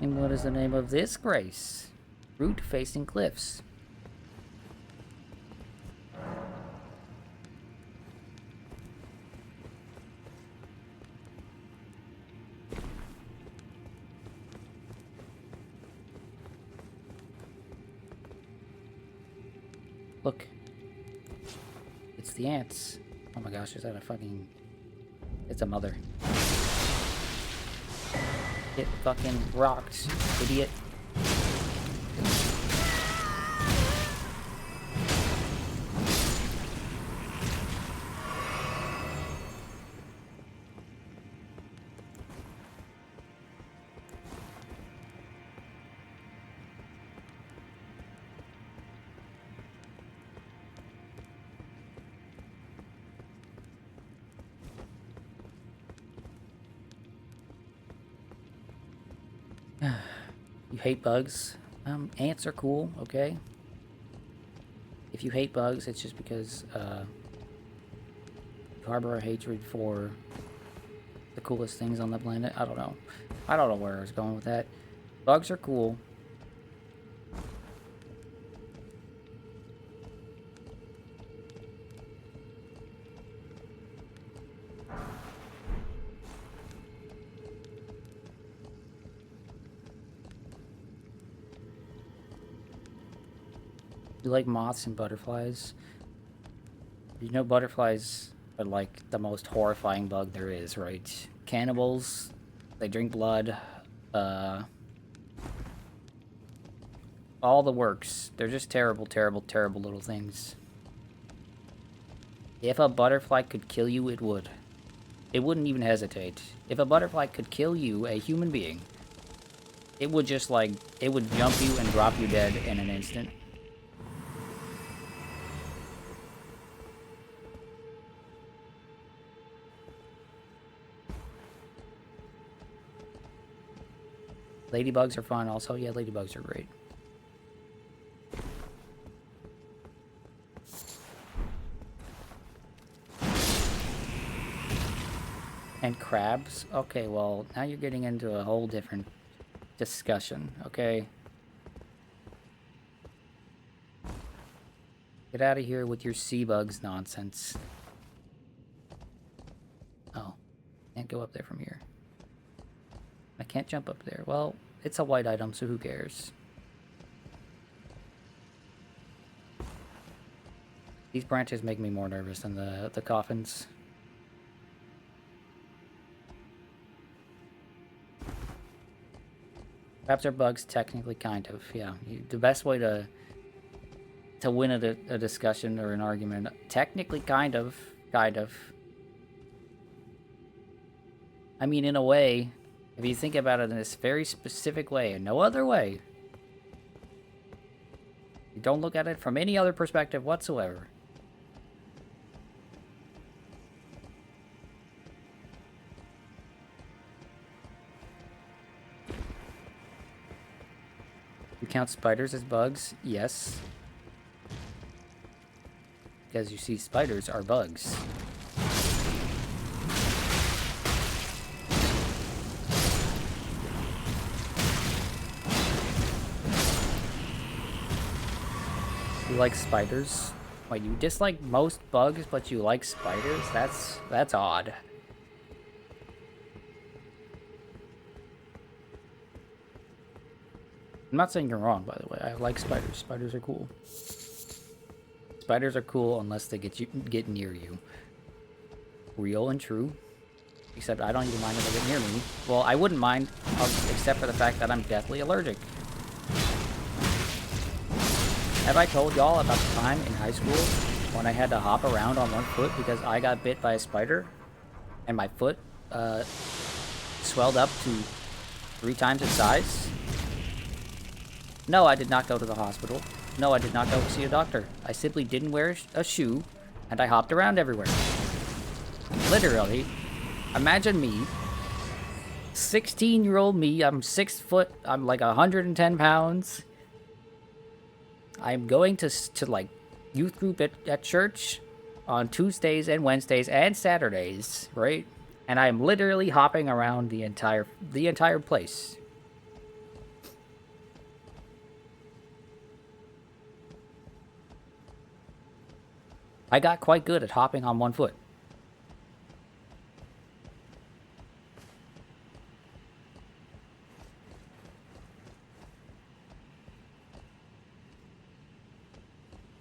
And what is the name of this grace? Route facing cliffs. Look. It's the ants. Oh my gosh, is that a fucking... It's a mother. Get fucking rocked, idiot. You hate bugs? Ants are cool, okay? If you hate bugs, it's just because you harbor a hatred for the coolest things on the planet. I don't know. I don't know where I was going with that. Bugs are cool. You like moths and butterflies? You know butterflies are like the most horrifying bug there is, right? Cannibals, they drink blood, all the works. They're just terrible, terrible, terrible little things. If a butterfly could kill you, it would. It wouldn't even hesitate. If a butterfly could kill you, a human being, it would just like, it would jump you and drop you dead in an instant. Ladybugs are fun also. Yeah, ladybugs are great. And crabs? Okay, well, now you're getting into a whole different discussion, okay? Get out of here with your sea bugs nonsense. Oh, can't go up there from here. I can't jump up there. Well, it's a white item, so who cares? These branches make me more nervous than the coffins. Crabs are bugs, technically, kind of. Yeah, the best way to win a discussion or an argument, technically, kind of. I mean, in a way, if you think about it in this very specific way and no other way, you don't look at it from any other perspective whatsoever. You count spiders as bugs? Yes. Because you see, spiders are bugs. You like spiders? Wait, you dislike most bugs, but you like spiders? That's odd. I'm not saying you're wrong, by the way. I like spiders. Spiders are cool. Spiders are cool unless they get near you. Real and true. Except I don't even mind if they get near me. Well, I wouldn't mind, except for the fact that I'm deathly allergic. Have I told y'all about the time in high school when I had to hop around on one foot because I got bit by a spider and my foot swelled up to 3 times its size? No, I did not go to the hospital. No, I did not go see a doctor. I simply didn't wear a shoe and I hopped around everywhere. Literally, imagine me, 16-year-old me, I'm 6 foot, I'm like 110 pounds. I'm going to like youth group at church on Tuesdays and Wednesdays and Saturdays, right? And I'm literally hopping around the entire place. I got quite good at hopping on one foot.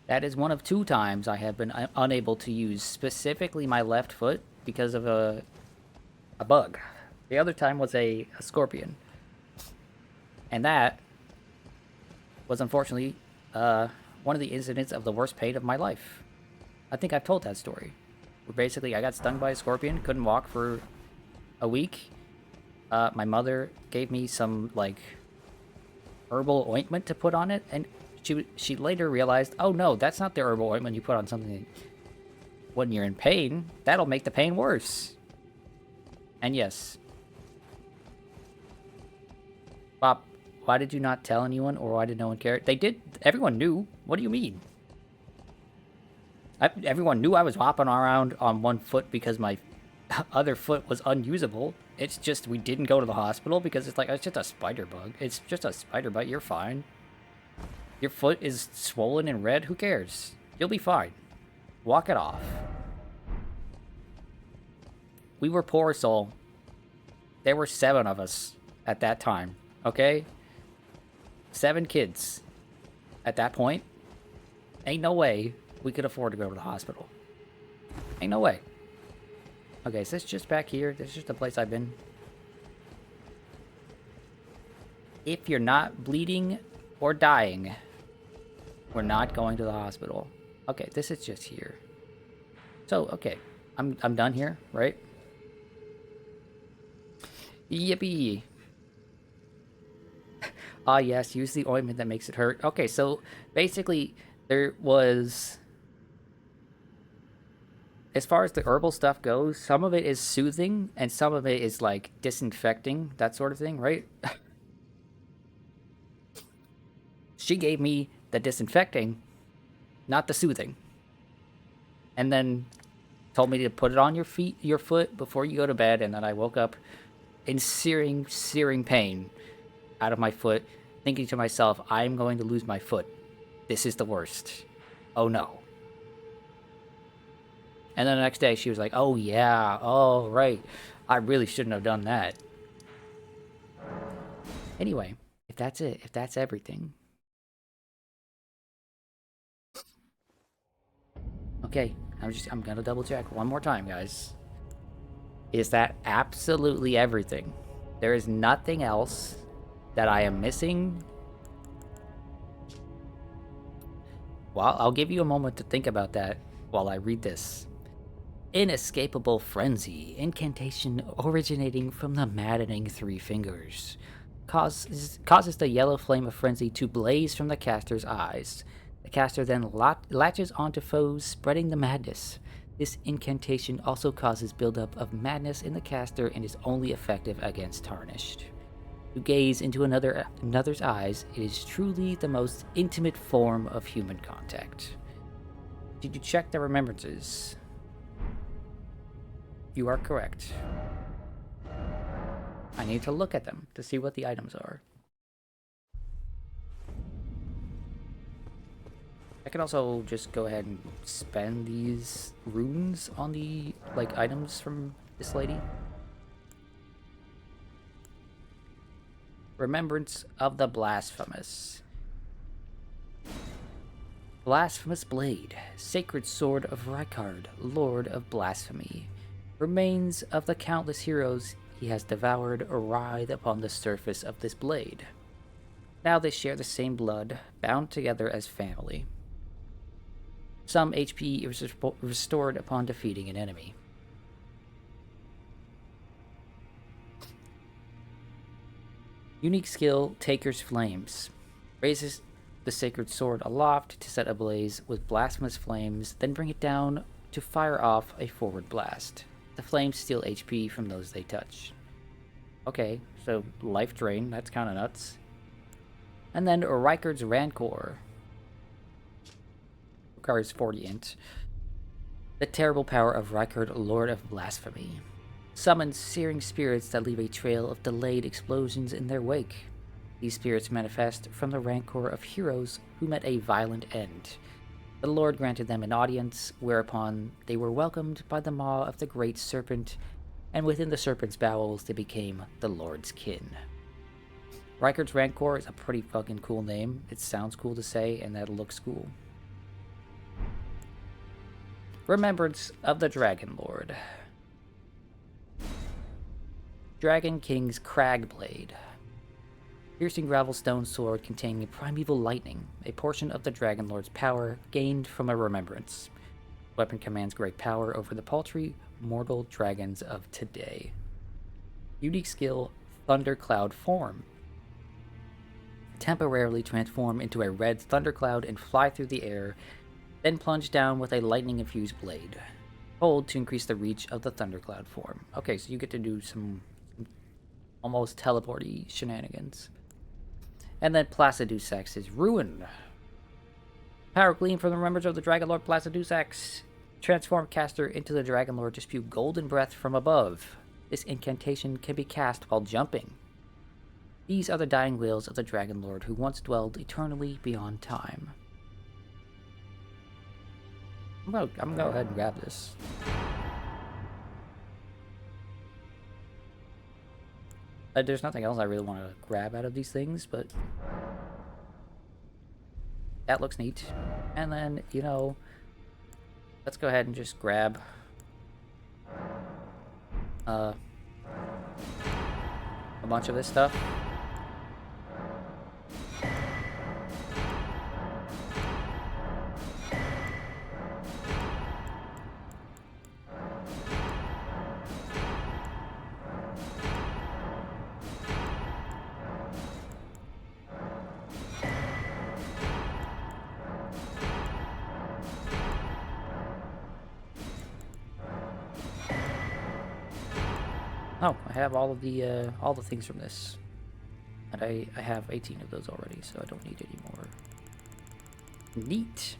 That is one of 2 times I have been unable to use specifically my left foot because of a bug. The other time was a scorpion. And that was unfortunately one of the incidents of the worst pain of my life. I think I've told that story. Where basically I got stung by a scorpion, couldn't walk for a week. My mother gave me some like herbal ointment to put on it, and she later realized, oh no, that's not the herbal ointment you put on something when you're in pain. That'll make the pain worse. And yes. Bob, why did you not tell anyone, or why did no one care? They did. Everyone knew. What do you mean? Everyone knew I was hopping around on one foot because my other foot was unusable. It's just we didn't go to the hospital because it's like, it's just a spider bug. It's just a spider bite. You're fine. Your foot is swollen and red. Who cares? You'll be fine. Walk it off. We were poor, soul. There were 7 of us at that time. Okay? 7 kids. At that point, ain't no way we could afford to go to the hospital. Ain't no way. Okay, is this just back here? This is just the place I've been. If you're not bleeding or dying, we're not going to the hospital. Okay, this is just here. So, okay. I'm done here, right? Yippee. Ah, yes, use the ointment that makes it hurt. Okay, so basically there was, as far as the herbal stuff goes, some of it is soothing and some of it is like disinfecting, that sort of thing, right? She gave me the disinfecting, not the soothing. And then told me to put it on your foot before you go to bed, and then I woke up in searing pain out of my foot, thinking to myself, I'm going to lose my foot. This is the worst. Oh no. And then the next day she was like, oh yeah, oh right, I really shouldn't have done that. Anyway, if that's it, if that's everything. Okay, I'm gonna double check one more time, guys. Is that absolutely everything? There is nothing else that I am missing? Well, I'll give you a moment to think about that while I read this. Inescapable frenzy, incantation originating from the maddening 3 fingers, causes the yellow flame of frenzy to blaze from the caster's eyes. The caster then latches onto foes, spreading the madness. This incantation also causes buildup of madness in the caster and is only effective against Tarnished. To gaze into another's eyes, it is truly the most intimate form of human contact. Did you check the remembrances? You are correct. I need to look at them to see what the items are. I can also just go ahead and spend these runes on the, like, items from this lady. Remembrance of the Blasphemous. Blasphemous Blade, Sacred Sword of Rykard, Lord of Blasphemy. Remains of the countless heroes he has devoured writhe upon the surface of this blade. Now they share the same blood, bound together as family. Some HP is restored upon defeating an enemy. Unique skill, Taker's Flames. Raises the sacred sword aloft to set ablaze with blasphemous flames, then bring it down to fire off a forward blast. The flames steal HP from those they touch. Okay, so life drain, that's kind of nuts. And then Rykard's Rancor. Requires 40 int. The terrible power of Rykard, Lord of Blasphemy. Summons searing spirits that leave a trail of delayed explosions in their wake. These spirits manifest from the rancor of heroes who met a violent end. The Lord granted them an audience, whereupon they were welcomed by the maw of the great serpent, and within the serpent's bowels they became the Lord's kin. Rykard's Rancor is a pretty fucking cool name. It sounds cool to say, and that looks cool. Remembrance of the Dragon Lord. Dragon King's Cragblade. Piercing gravelstone sword containing primeval lightning, a portion of the Dragon Lord's power gained from a remembrance. Weapon commands great power over the paltry, mortal dragons of today. Unique skill, Thundercloud Form. Temporarily transform into a red thundercloud and fly through the air, then plunge down with a lightning-infused blade. Hold to increase the reach of the thundercloud form. Okay, so you get to do some almost teleport-y shenanigans. And then Placidusex's Ruin. Power gleam from the remembrance of the Dragon Lord Placidusax. Transform caster into the Dragon Lord to spew golden breath from above. This incantation can be cast while jumping. These are the dying wails of the Dragon Lord who once dwelled eternally beyond time. I'm gonna go ahead and grab this. There's nothing else I really want to grab out of these things, but that looks neat. And then, you know, let's go ahead and just grab a bunch of this stuff. Oh, I have all the things from this. And I have 18 of those already, so I don't need any more. Neat.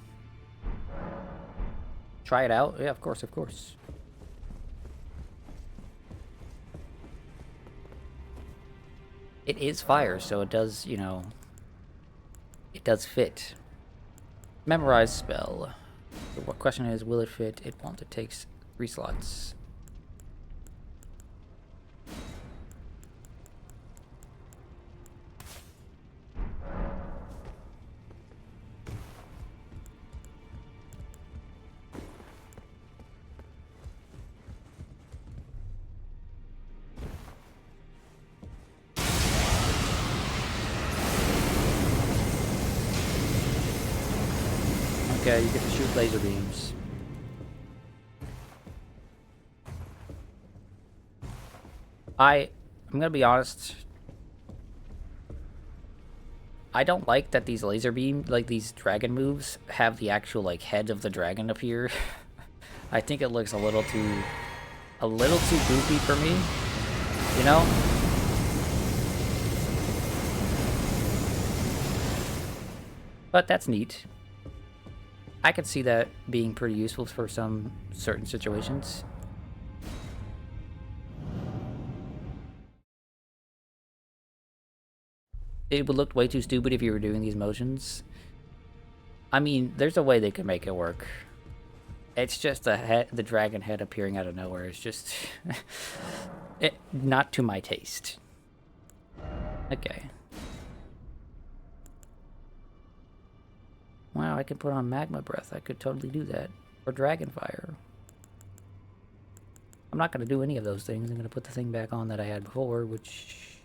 Try it out? Yeah, of course, of course. It is fire, so it does, you know, it does fit. Memorize spell. The question is, will it fit? It won't. It takes 3 slots. Okay, you get to shoot laser beams. I'm gonna be honest. I don't like that these laser beam, like these dragon moves, have the actual like head of the dragon appear. I think it looks a little too goofy for me, you know? But that's neat. I could see that being pretty useful for some certain situations. It would look way too stupid if you were doing these motions. I mean, there's a way they could make it work. It's just the dragon head appearing out of nowhere. It's just not to my taste. Okay. Wow, I can put on magma breath. I could totally do that. Or dragon fire. I'm not going to do any of those things. I'm going to put the thing back on that I had before, which...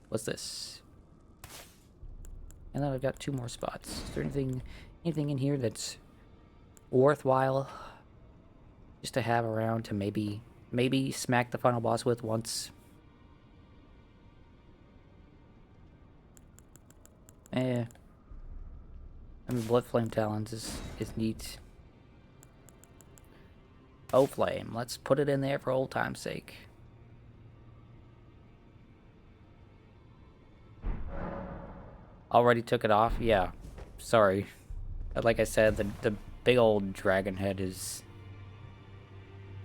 What's this? And then I've got 2 more spots. Is there anything Anything in here that's worthwhile just to have around to maybe smack the final boss with once? I mean, Blood Flame Talons is neat. Oh, Flame. Let's put it in there for old time's sake. Already took it off? Yeah. Sorry. Like I said, the big old dragon head is...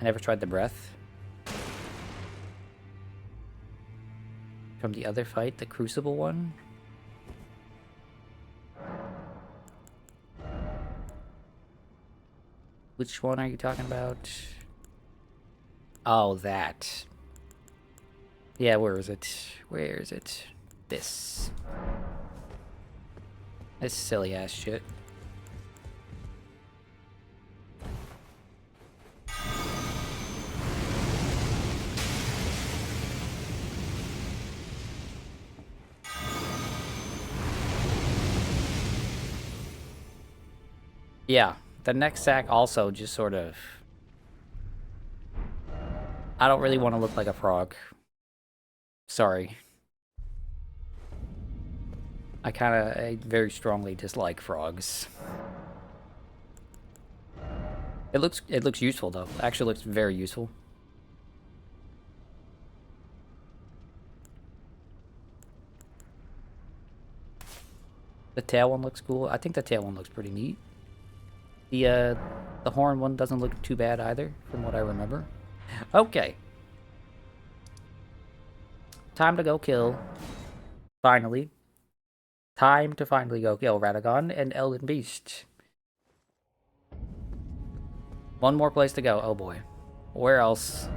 I never tried the breath. From the other fight, the Crucible one. Which one are you talking about? Oh, that. Yeah, where is it? Where is it? This. This silly ass shit. Yeah, the next sack also just sort of... I don't really want to look like a frog. Sorry. I very strongly dislike frogs. It looks useful though. It actually looks very useful. The tail one looks cool. I think the tail one looks pretty neat. The horn one doesn't look too bad either, from what I remember. Okay. Time to go kill. Finally. Time to finally go kill Radagon and Elden Beast. One more place to go. Oh boy. Where else?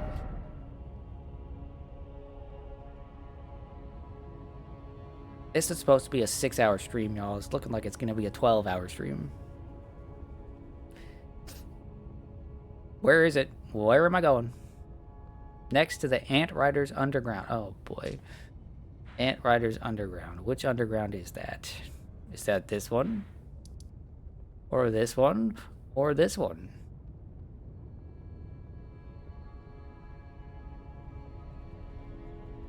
This is supposed to be a 6-hour stream, y'all. It's looking like it's going to be a 12-hour stream. Where is it? Where am I going? Next to the Ant Riders Underground. Oh boy. Ant Riders Underground. Which underground is that? Is that this one? Or this one? Or this one?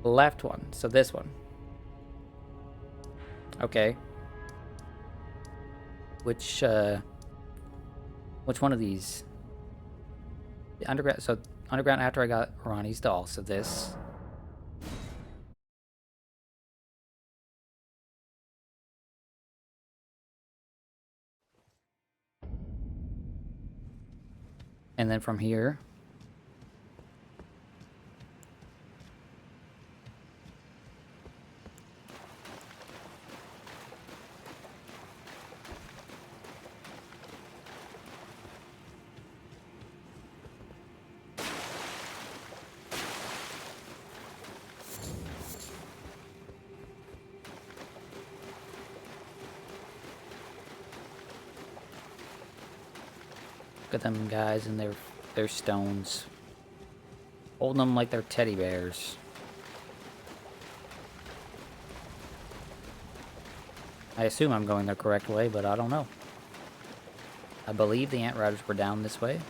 Left one. So this one. Okay. Which one of these? The underground. So underground after I got Ronnie's doll. So this. And then from here. Look at them guys and their stones. Holding them like they're teddy bears. I assume I'm going the correct way, but I don't know. I believe the Ant Riders were down this way.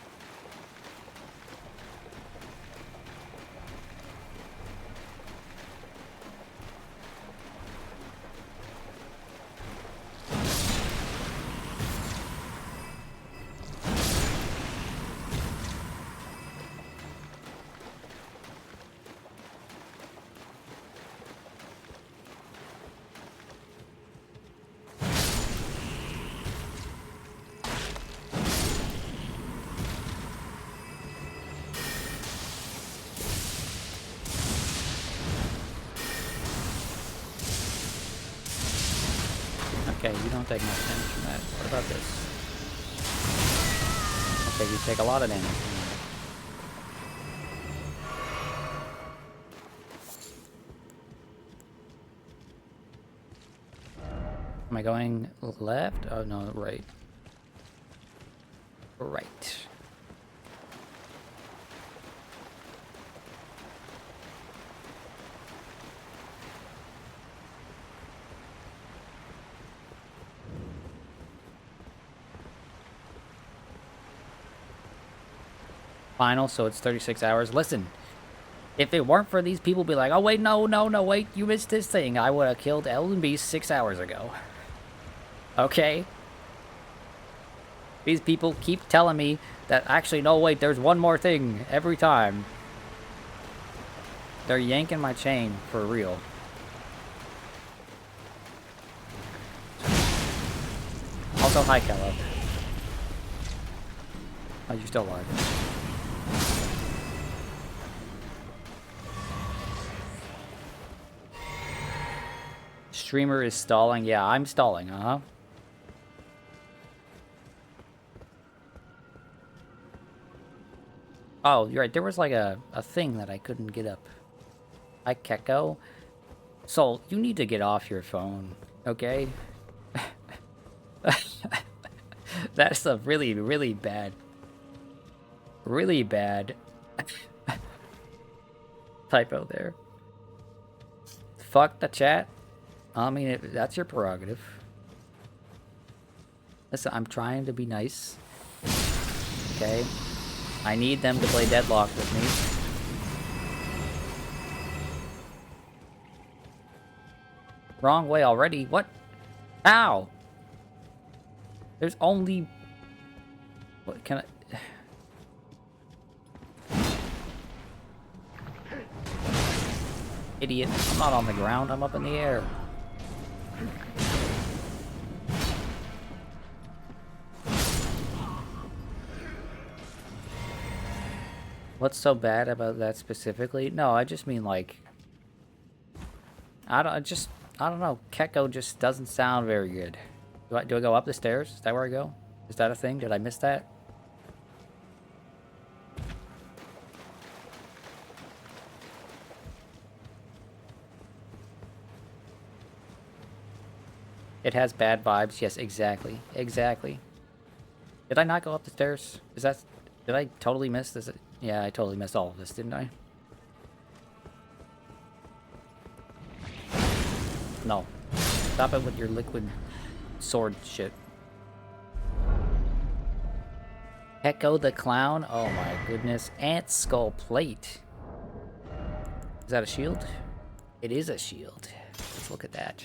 Okay, you don't take much damage from that. What about this? Okay, you take a lot of damage from that. Am I going left? Oh no, right. Right. final, so it's 36 hours. Listen, if it weren't for these people be like, oh wait, no, wait, you missed this thing, I would have killed Elden Beast 6 hours ago. Okay? These people keep telling me that actually, no, wait, there's one more thing every time. They're yanking my chain for real. Also, hi, Kello. Oh, you're still alive. Streamer is stalling. Yeah, I'm stalling, uh-huh. Oh, you're right. There was like a thing that I couldn't get up. Hi, Keko. Soul, you need to get off your phone, okay? That's a really, really bad typo there. Fuck the chat. I mean, that's your prerogative. Listen, I'm trying to be nice. Okay? I need them to play Deadlock with me. Wrong way already. What? Ow! There's only... What can I... Idiot. I'm not on the ground, I'm up in the air. What's so bad about that specifically? No, I just mean like... I don't know. Keko just doesn't sound very good. Do I go up the stairs? Is that where I go? Is that a thing? Did I miss that? It has bad vibes. Yes, exactly. Exactly. Did I not go up the stairs? Is that... Did I totally miss this? Yeah, I totally missed all of this, didn't I? No. Stop it with your liquid sword shit. Echo the Clown? Oh my goodness. Ant Skull Plate. Is that a shield? It is a shield. Let's look at that.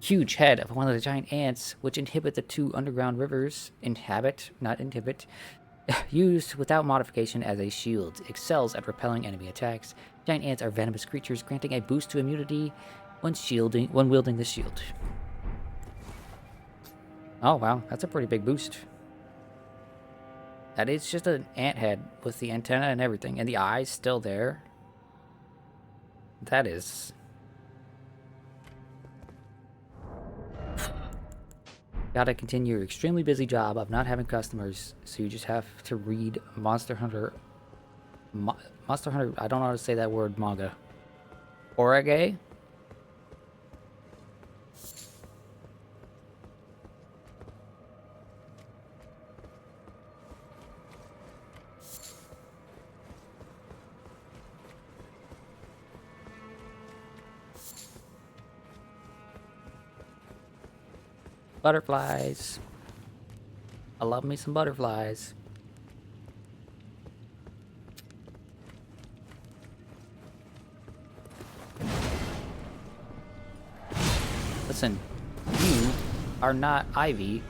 Huge head of one of the giant ants, which inhibit the 2 underground rivers. Inhabit, not inhibit. Used without modification as a shield. Excels at repelling enemy attacks. Giant ants are venomous creatures, granting a boost to immunity when wielding the shield. Oh wow, that's a pretty big boost. That is just an ant head with the antenna and everything, and the eyes still there. That is... Gotta continue your extremely busy job of not having customers, so you just have to read Monster Hunter... Monster Hunter, I don't know how to say that word, manga. Orage? Butterflies. I love me some butterflies. Listen, you are not Ivy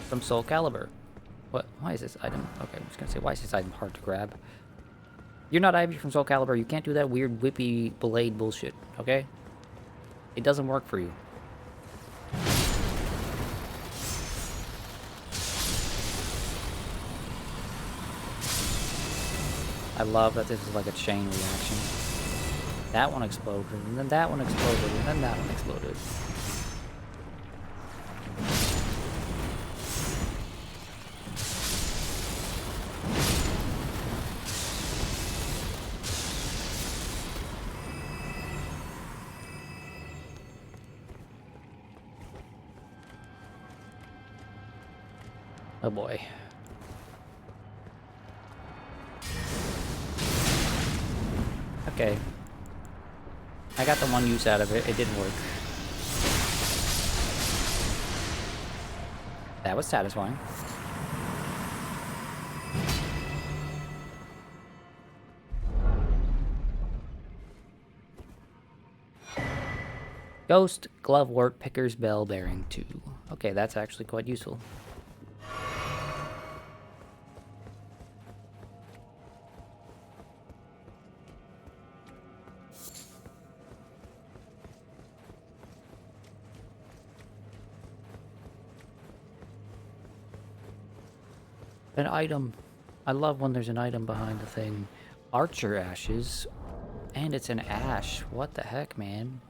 from Soul Calibur. What? Why is this item? Okay, I'm just gonna say, why is this item hard to grab? You're not Ivy from Soul Calibur. You can't do that weird whippy blade bullshit, okay? It doesn't work for you. I love that this is like a chain reaction. That one exploded, and then that one exploded, and then that one exploded. Oh boy. Okay. I got the one use out of it. It didn't work. That was satisfying. Ghost Glovewort Picker's Bell Bearing 2. Okay, that's actually quite useful. An item. I love when there's an item behind the thing. Archer ashes. And it's an ash. What the heck, man?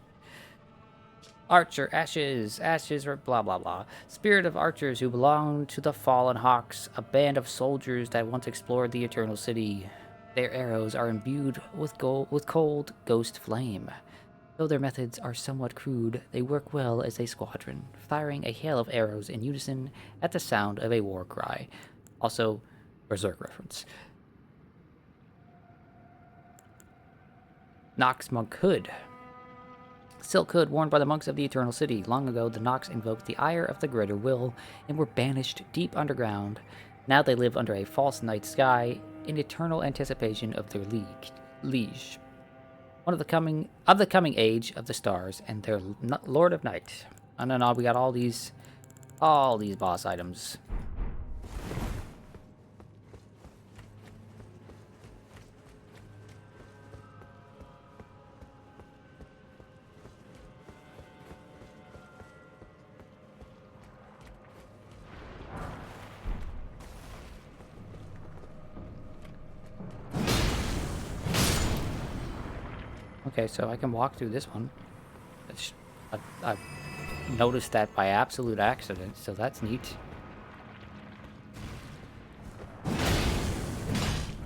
Archer ashes. Ashes or blah blah blah. Spirit of archers who belong to the Fallen Hawks, a band of soldiers that once explored the Eternal City. Their arrows are imbued with cold ghost flame. Though their methods are somewhat crude, they work well as a squadron, firing a hail of arrows in unison at the sound of a war cry. Also, Berserk reference. Nox Monk Hood. Silk hood worn by the monks of the Eternal City. Long ago, the Nox invoked the ire of the Greater Will and were banished deep underground. Now they live under a false night sky in eternal anticipation of their liege. One of the coming age of the stars and their Lord of Night. And then we got all these boss items. Okay, so I can walk through this one. I noticed that by absolute accident, so that's neat.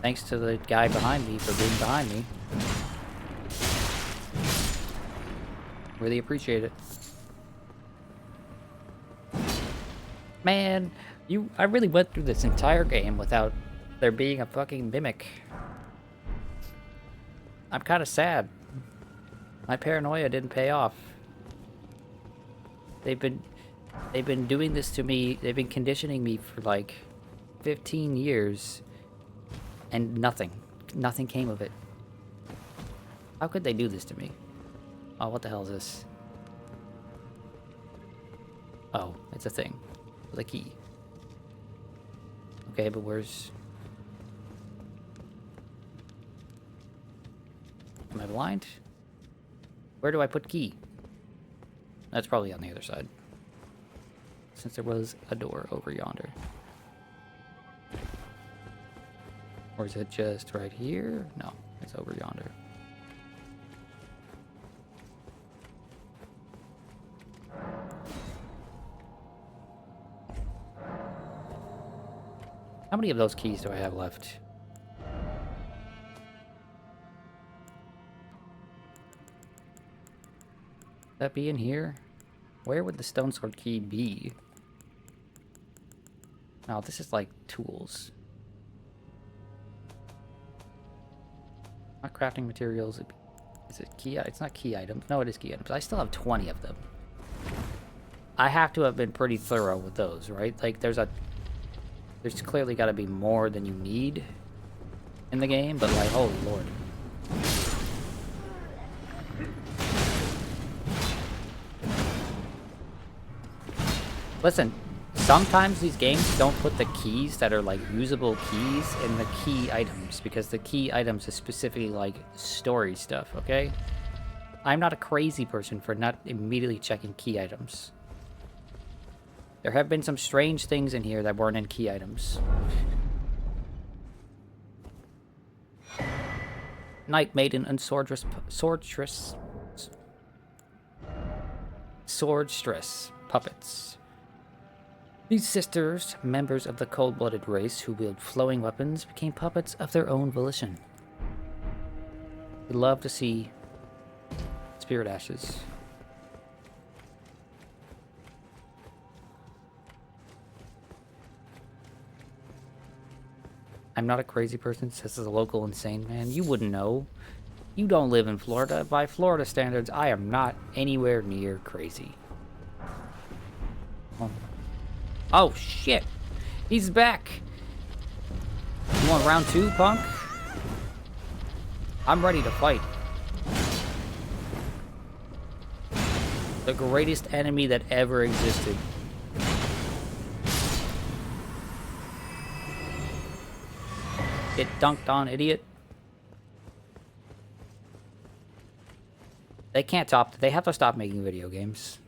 Thanks to the guy behind me for being behind me. Really appreciate it. Man, I really went through this entire game without there being a fucking mimic. I'm kind of sad. My paranoia didn't pay off. They've been doing this to me. They've been conditioning me for like 15 years, and nothing came of it. How could they do this to me? Oh, what the hell is this? Oh, it's a thing with a key. Okay, but where's... Am I blind? Where do I put key? That's probably on the other side. Since there was a door over yonder. Or is it just right here? No, it's over yonder. How many of those keys do I have left? That be in here? Where would the stone sword key be? No, this is like tools. Not crafting materials. Is it key? It's not key items. No, it is key items. I still have 20 of them. I have to have been pretty thorough with those, right? Like, there's clearly got to be more than you need in the game, but like, holy lord. Listen, sometimes these games don't put the keys that are like usable keys in the key items because the key items is specifically like story stuff, okay? I'm not a crazy person for not immediately checking key items. There have been some strange things in here that weren't in key items. Night Maiden and Swordstress puppets. These sisters, members of the cold-blooded race who wield flowing weapons, became puppets of their own volition. We love to see spirit ashes. I'm not a crazy person, says a local insane man. You wouldn't know. You don't live in Florida. By Florida standards, I am not anywhere near crazy. Oh, shit. He's back. You want round 2, punk? I'm ready to fight. The greatest enemy that ever existed. Get dunked on, idiot. They can't top. They have to stop making video games.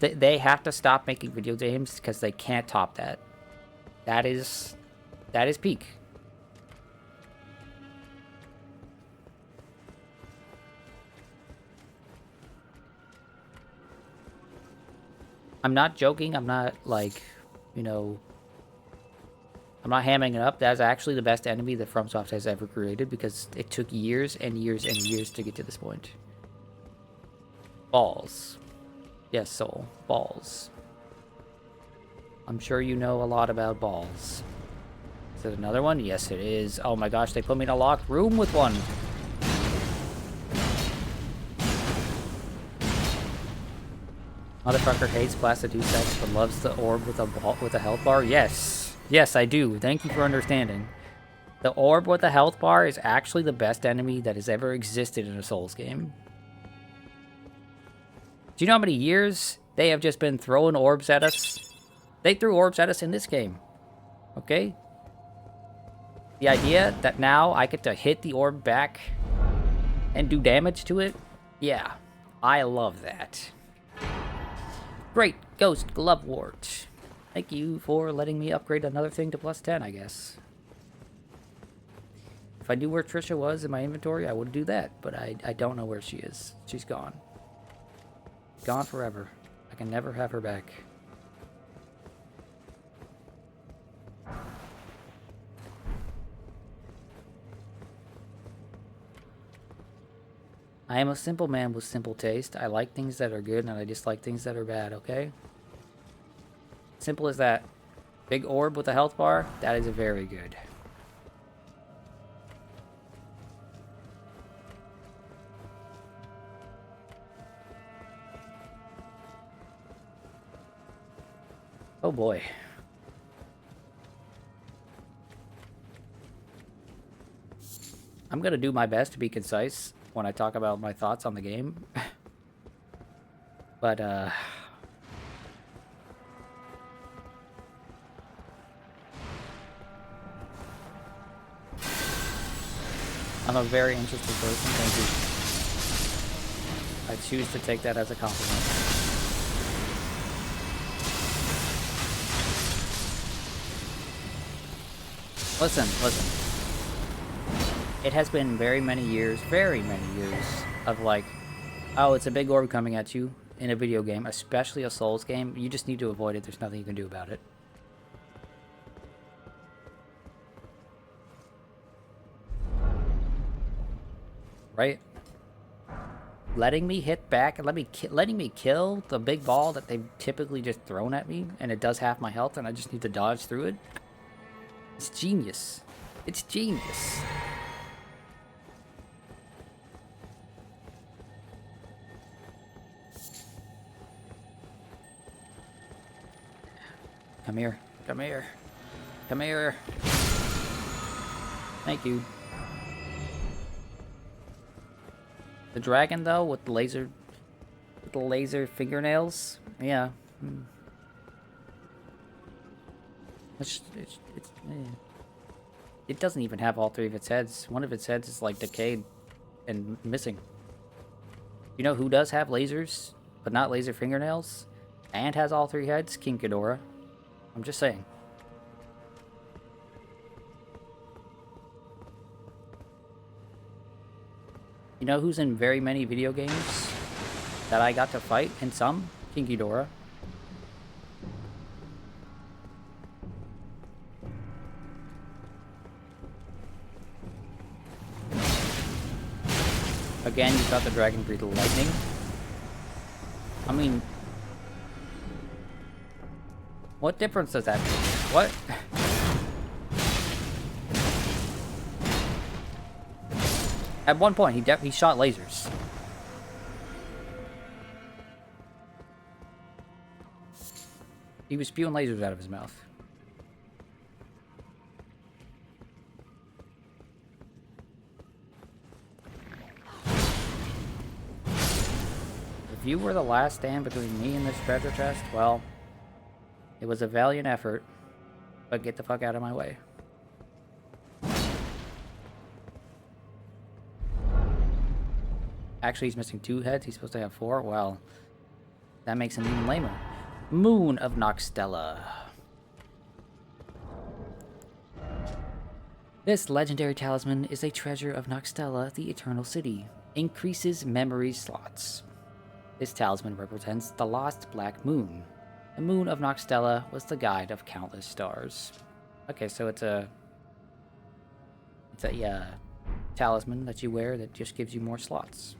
They have to stop making video games because they can't top that. That is peak. I'm not joking. I'm not like, you know, I'm not hamming it up. That's actually the best enemy that FromSoft has ever created because it took years and years and years to get to this point. Balls. Yes, Soul. Balls. I'm sure you know a lot about balls. Is it another one? Yes, it is. Oh my gosh, they put me in a locked room with one. Motherfucker hates Placidus sex but loves the orb with a health bar. Yes. Yes, I do. Thank you for understanding. The orb with a health bar is actually the best enemy that has ever existed in a Souls game. Do you know how many years they have just been throwing orbs at us? They threw orbs at us in this game. Okay? The idea that now I get to hit the orb back and do damage to it? Yeah. I love that. Great Ghost Glovewort. Thank you for letting me upgrade another thing to +10, I guess. If I knew where Trisha was in my inventory, I would do that. But I don't know where she is. She's gone. Gone forever. I can never have her back. I am a simple man with simple taste. I like things that are good and I dislike things that are bad, okay? Simple as that. Big orb with a health bar, that is very good. Oh boy. I'm gonna do my best to be concise when I talk about my thoughts on the game. But, I'm a very interesting person, thank you. I choose to take that as a compliment. Listen. It has been very many years of like, oh, it's a big orb coming at you in a video game, especially a Souls game. You just need to avoid it. There's nothing you can do about it. Right? Letting me hit back and letting me kill the big ball that they've typically just thrown at me, and it does half my health, and I just need to dodge through it. It's genius. It's genius. Come here. Come here. Come here. Thank you. The dragon, though, with the laser fingernails, yeah. It doesn't even have all three of its heads. One of its heads is like decayed and missing. You know who does have lasers, but not laser fingernails, and has all three heads? King Ghidorah. I'm just saying. You know who's in very many video games that I got to fight in some? King Ghidorah. Again, you thought the dragon breathed lightning. I mean, what difference does that make? What? At one point, he shot lasers. He was spewing lasers out of his mouth. you were the last stand between me and this treasure chest, well, it was a valiant effort, but get the fuck out of my way. Actually, he's missing 2 heads. He's supposed to have 4. Well, that makes him even lamer. Moon of Noxtella. This legendary talisman is a treasure of Noxtella, the Eternal City. Increases memory slots. This talisman represents the lost black moon. The moon of Noxtella was the guide of countless stars. Okay, so it's a talisman that you wear that just gives you more slots.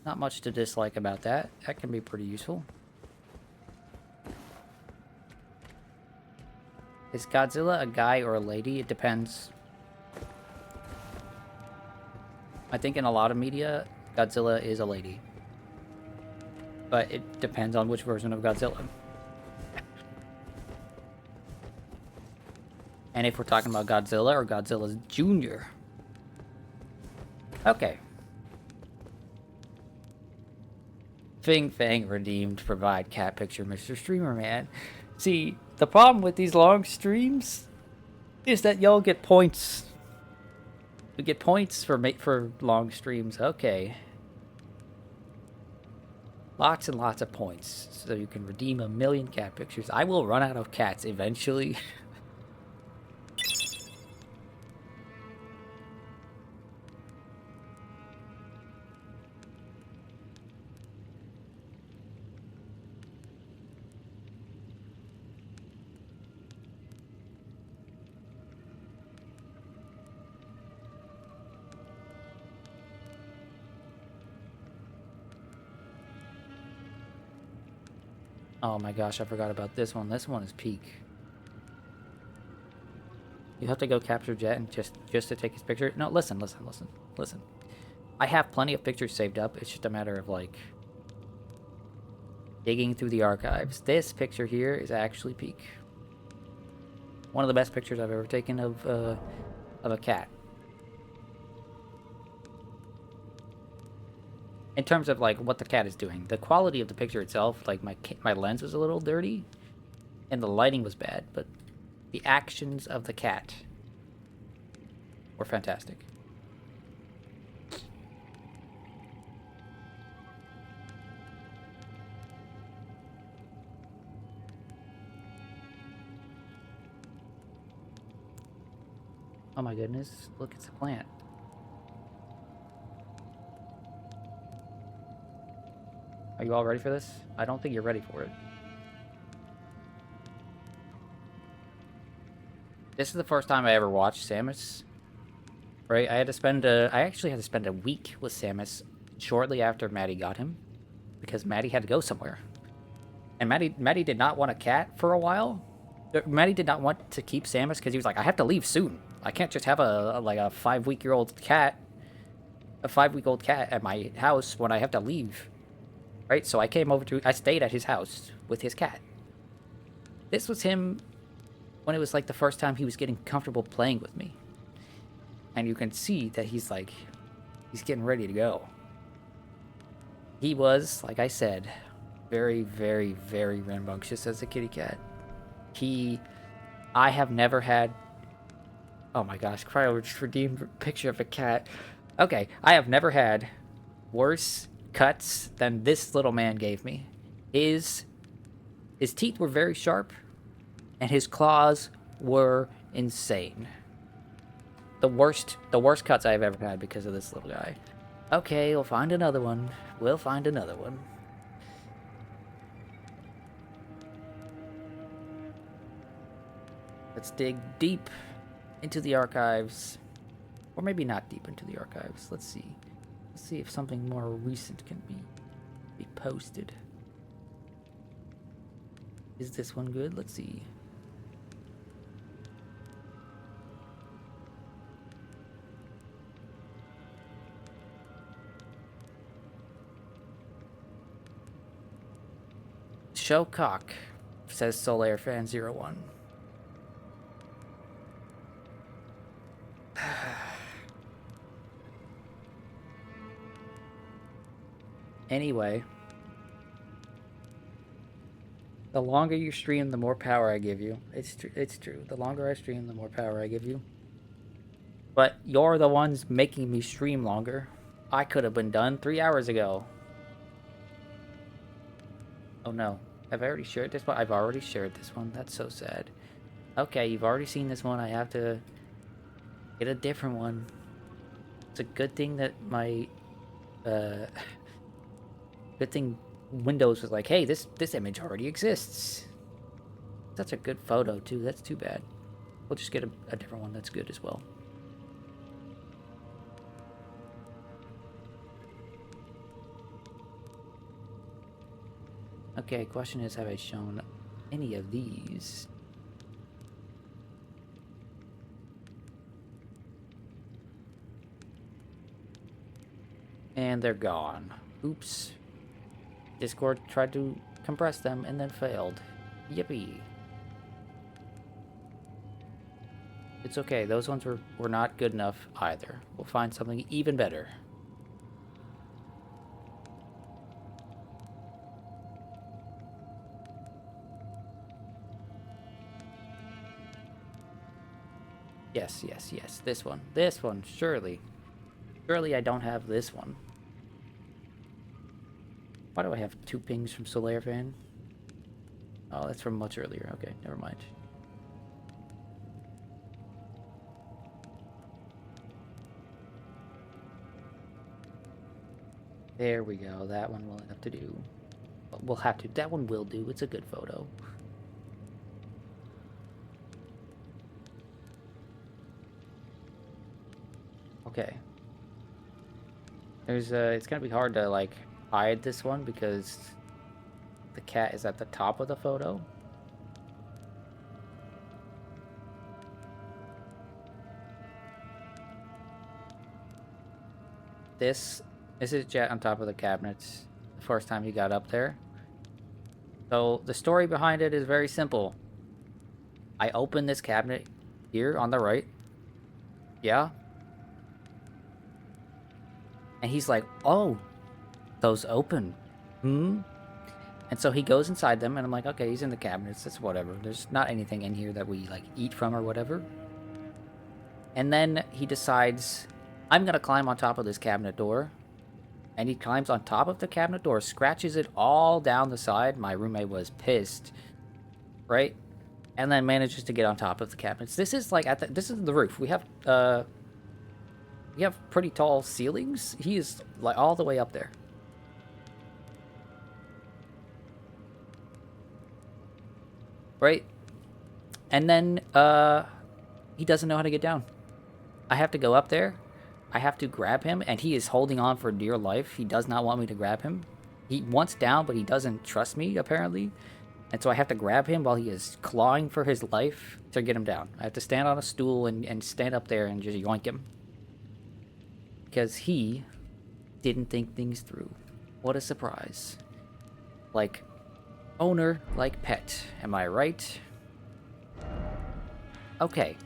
Not much to dislike about that. That can be pretty useful. Is Godzilla a guy or a lady? It depends. I think in a lot of media, Godzilla is a lady. But it depends on which version of Godzilla. And if we're talking about Godzilla or Godzilla's Jr. Okay. Fing Fang redeemed. Provide cat picture, Mr. Streamer Man. See, the problem with these long streams is that y'all get points. We get points for long streams. Okay. Lots and lots of points, so you can redeem 1,000,000 cat pictures. I will run out of cats eventually. Oh my gosh, I forgot about this one. This one is peak. You have to go capture Jet and just to take his picture. No, listen. I have plenty of pictures saved up. It's just a matter of like digging through the archives. This picture here is actually peak. One of the best pictures I've ever taken of a cat. In terms of like what the cat is doing, the quality of the picture itself, like my lens was a little dirty, and the lighting was bad, but the actions of the cat were fantastic. Oh my goodness! Look, it's a plant. Are you all ready for this? I don't think you're ready for it. This is the first time I ever watched Samus. Right? I actually had to spend a week with Samus shortly after Maddie got him. Because Maddie had to go somewhere. And Maddie did not want a cat for a while. Maddie did not want to keep Samus because he was like, I have to leave soon. I can't just have a 5-week-old cat. A 5-week-old cat at my house when I have to leave. Right, so I stayed at his house with his cat. This was him when it was like the first time he was getting comfortable playing with me. And you can see that he's getting ready to go. He was, like I said, very, very, very rambunctious as a kitty cat. I have never had, oh my gosh, Cryo just redeemed a picture of a cat. Okay, I have never had worse cuts than this little man gave me. His teeth were very sharp, and his claws were insane. The worst cuts I've ever had because of this little guy. Okay, we'll find another one. We'll find another one. Let's dig deep into the archives. Or maybe not deep into the archives. Let's see. Let's see if something more recent can be posted. Is this one good? Let's see. Show cock, says Solaire Fan 01. Anyway, the longer you stream, the more power I give you. It's true. The longer I stream, the more power I give you. But you're the ones making me stream longer. I could have been done 3 hours ago. Oh no. Have I already shared this one? I've already shared this one. That's so sad. Okay, you've already seen this one. I have to get a different one. It's a good thing that my... good thing Windows was like, hey, this image already exists. That's a good photo, too. That's too bad. We'll just get a different one that's good as well. Okay, question is, have I shown any of these? And they're gone. Oops. Discord tried to compress them and then failed. Yippee. It's okay, those ones were not good enough either. We'll find something even better. Yes, yes, yes. This one. This one, surely. Surely I don't have this one. Why do I have 2 pings from Solaire Fan? Oh, that's from much earlier. Okay, never mind. There we go. That one will have to do. We'll have to. That one will do. It's a good photo. Okay. There's it's gonna be hard to like hide this one because the cat is at the top of the photo. This is Jet on top of the cabinets the first time he got up there. So the story behind it is very simple. I open this cabinet here on the right. Yeah. And he's like, oh, those open. Hmm? And so he goes inside them, and I'm like, okay, he's in the cabinets. That's whatever. There's not anything in here that we, like, eat from or whatever. And then he decides, I'm going to climb on top of this cabinet door. And he climbs on top of the cabinet door, scratches it all down the side. My roommate was pissed. Right? And then manages to get on top of the cabinets. This is, like, this is the roof. We have pretty tall ceilings. He is, like, all the way up there. Right? And then, he doesn't know how to get down. I have to go up there. I have to grab him, and he is holding on for dear life. He does not want me to grab him. He wants down, but he doesn't trust me, apparently. And so I have to grab him while he is clawing for his life to get him down. I have to stand on a stool and stand up there and just yoink him. Because he didn't think things through. What a surprise. Like owner, like pet. Am I right? Okay.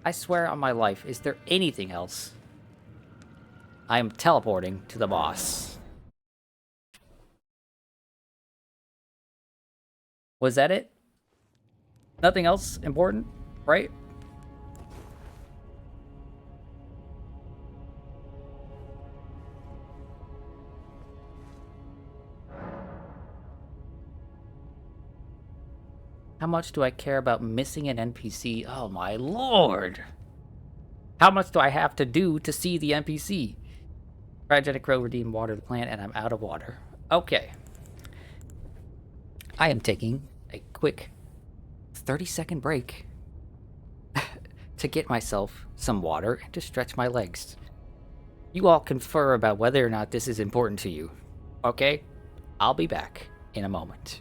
I swear on my life, is there anything else? I am teleporting to the boss. Was that it? Nothing else important, right? How much do I care about missing an NPC? Oh my lord! How much do I have to do to see the NPC? Cryogenic Crow redeemed water the plant, and I'm out of water. Okay. I am taking a quick 30-second break to get myself some water and to stretch my legs. You all confer about whether or not this is important to you. Okay? I'll be back in a moment.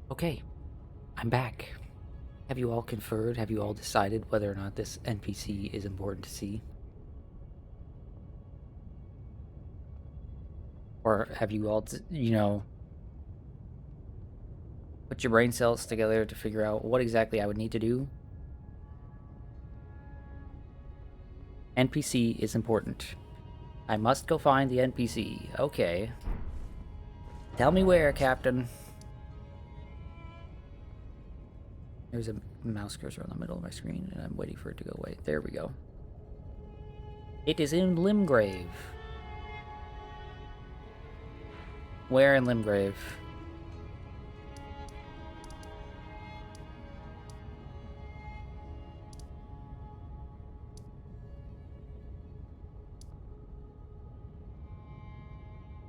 Okay, I'm back. Have you all conferred? Have you all decided whether or not this NPC is important to see? Or have you all, you know, put your brain cells together to figure out what exactly I would need to do? NPC is important. I must go find the NPC. Okay. Tell me where, Captain. There's a mouse cursor on the middle of my screen, and I'm waiting for it to go away. There we go. It is in Limgrave. Where in Limgrave?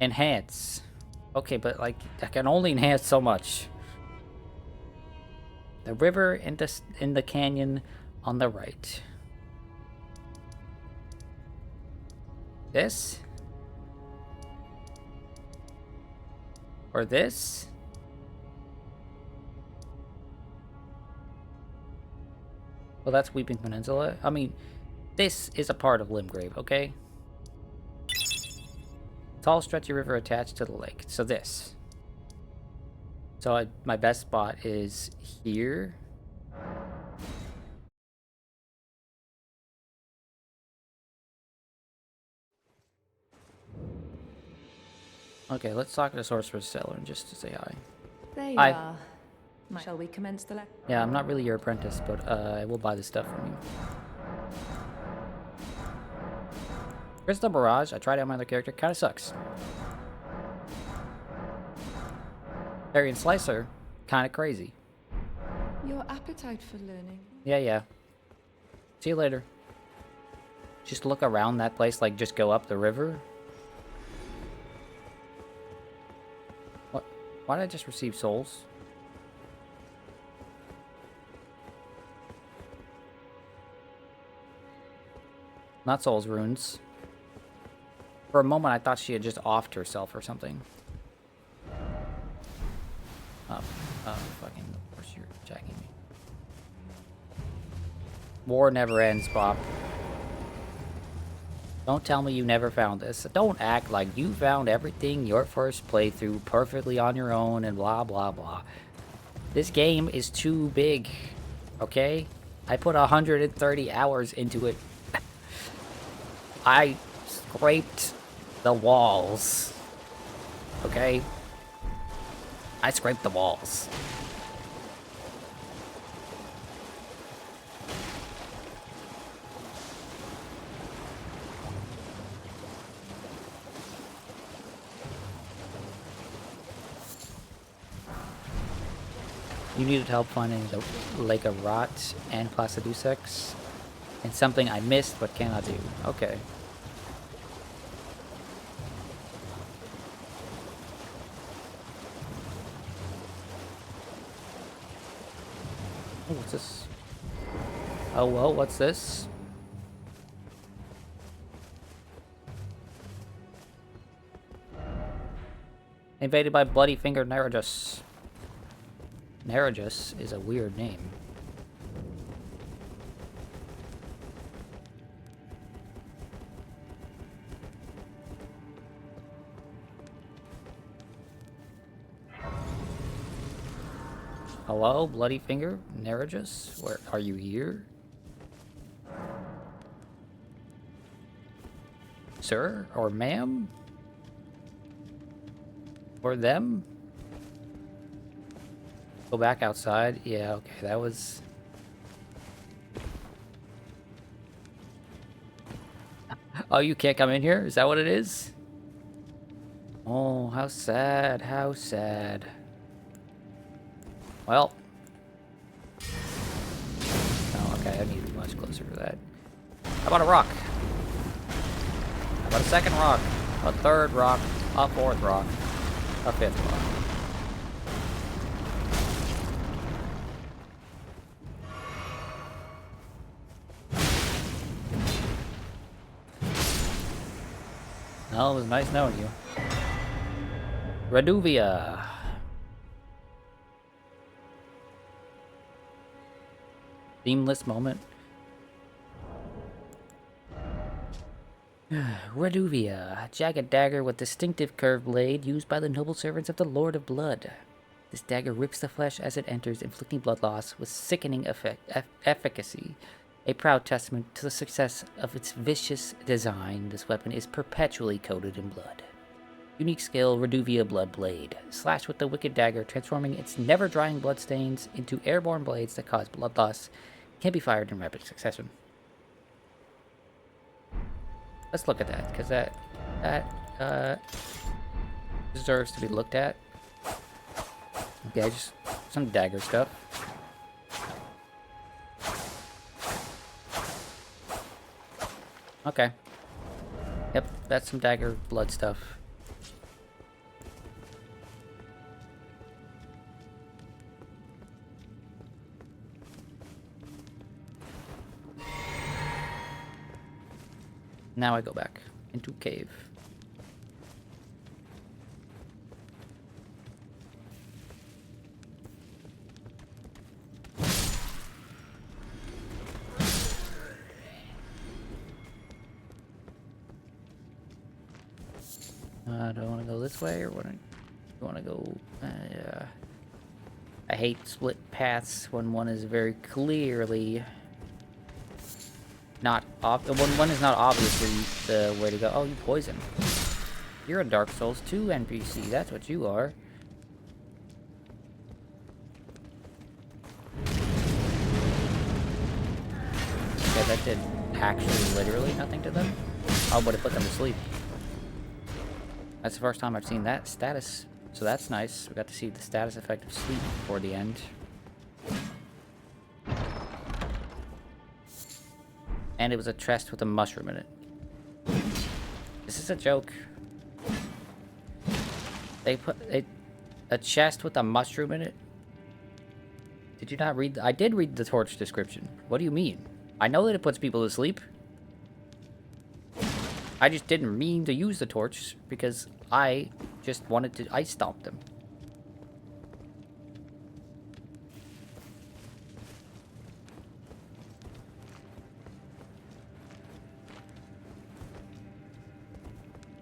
Enhance. Okay, but like I can only enhance so much. The river in the canyon on the right. This? Or this? Well, that's Weeping Peninsula. I mean, this is a part of Limgrave, okay? Tall, stretchy river attached to the lake. So this. So my best spot is here. Okay, let's talk to the Sorcerer's Cellar just to say hi. There you Hi. are. Shall we commence the lecture? Yeah, I'm not really your apprentice, but I will buy this stuff from you. Crystal Barrage, I tried out my other character, kinda sucks. Harry and Slicer, kinda crazy. Your appetite for learning. Yeah. See you later. Just look around that place, like just go up the river. What? Why did I just receive souls? Not souls, runes. For a moment, I thought she had just offed herself or something. Oh, fucking, of course you're attacking me. War never ends, Bob. Don't tell me you never found this. Don't act like you found everything your first playthrough perfectly on your own and blah blah blah. This game is too big, okay? I put 130 hours into it. I scraped the walls, okay? I scraped the walls. You needed help finding the Lake of Rot and Placidusex, and something I missed but cannot do. Okay. Oh, what's this? Oh, well, what's this? Invaded by Bloody Finger Naragus. Naragus is a weird name. Hello, Bloody Finger Naragus? Where are you here? Sir? Or ma'am? Or them? Go back outside? Yeah, okay, that was... Oh, you can't come in here? Is that what it is? Oh, how sad, how sad. Well. Oh, okay, I need to be much closer to that. How about a rock? How about a second rock? A third rock? A fourth rock? A fifth rock? Well, it was nice knowing you. Reduvia. Themeless moment. Reduvia, a jagged dagger with distinctive curved blade used by the noble servants of the Lord of Blood. This dagger rips the flesh as it enters, inflicting blood loss with sickening efficacy. A proud testament to the success of its vicious design, this weapon is perpetually coated in blood. Unique skill, Reduvia Blood Blade. Slash with the Wicked Dagger, transforming its never-drying bloodstains into airborne blades that cause blood loss. Can be fired in rapid succession. Let's look at that, because that deserves to be looked at. Okay, just some dagger stuff. Okay. Yep, that's some dagger blood stuff. Now I go back into cave. Do I want to go this way or do I want to go? Yeah. I hate split paths when one is very clearly not when one is not obviously the way to go. Oh, you poison. You're a Dark Souls 2 NPC. That's what you are. Okay, that did actually literally nothing to them. Oh, but it put them to sleep. That's the first time I've seen that status, so that's nice. We got to see the status effect of sleep before the end. And it was a chest with a mushroom in it. This is a joke. They put a chest with a mushroom in it? Did you not read? I did read the torch description. What do you mean? I know that it puts people to sleep. I just didn't mean to use the torch because I just wanted to ice stomp them.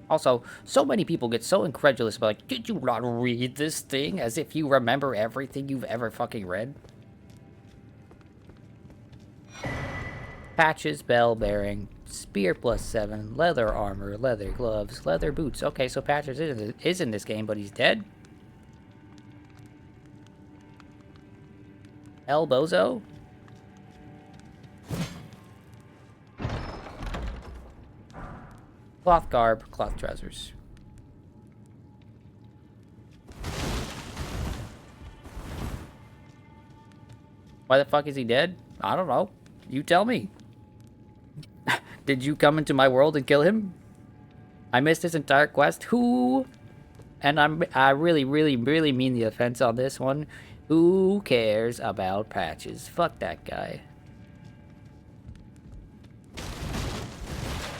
Also, so many people get so incredulous about, like, did you not read this thing? As if you remember everything you've ever fucking read. Patches, bell bearing, spear +7, leather armor, leather gloves, leather boots. Okay, so Patches is in this game, but he's dead? El Bozo? Cloth garb, cloth trousers. Why the fuck is he dead? I don't know. You tell me. Did you come into my world and kill him? I missed his entire quest. Who? And I really mean the offense on this one. Who cares about Patches? Fuck that guy.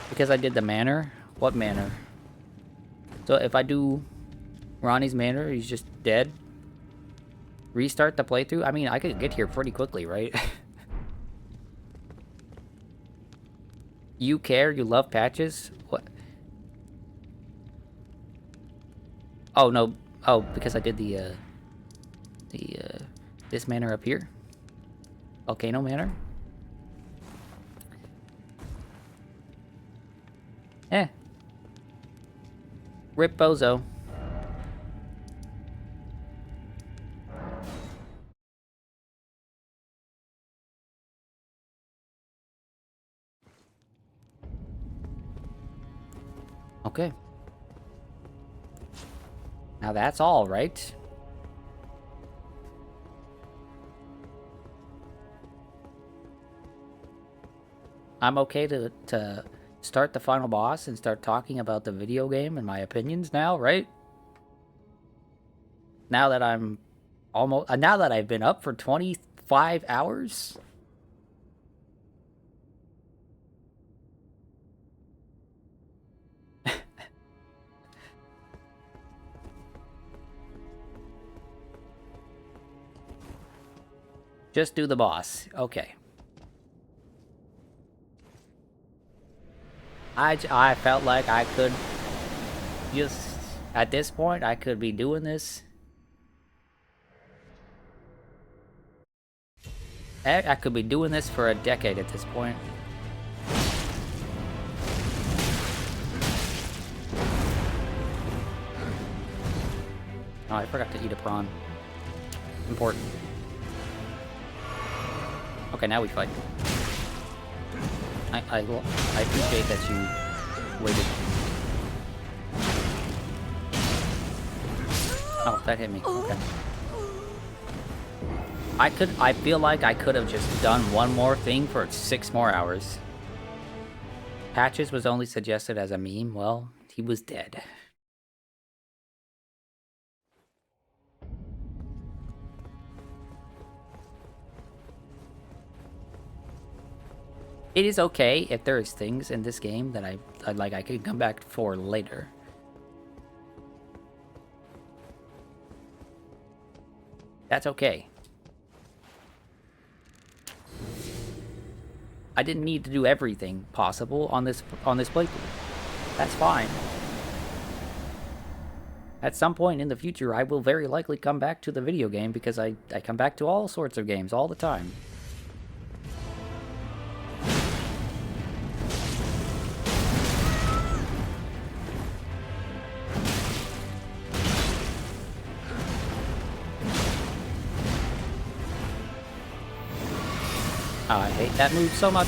Because I did the manor? What manor? So if I do Ronnie's manor, he's just dead? Restart the playthrough? I mean, I could get here pretty quickly, right? You care? You love Patches? What? Oh, no. Oh, because I did this manor up here? Volcano Manor? Eh. Rip Bozo. Okay. Now that's all, right? I'm okay to start the final boss and start talking about the video game and my opinions now, right? Now that I'm almost... now that I've been up for 25 hours? Just do the boss. Okay. I felt like I could just... At this point, I could be doing this I could be doing this for a decade at this point. Oh, I forgot to eat a prawn. Important. Okay, now we fight. I appreciate that you waited. Oh, that hit me. Okay. I feel like I could have just done one more thing for 6 more hours. Patches was only suggested as a meme. Well, he was dead. It is okay if there is things in this game that I could come back for later. That's okay. I didn't need to do everything possible on this playthrough. That's fine. At some point in the future, I will very likely come back to the video game because I come back to all sorts of games all the time. I hate that move so much.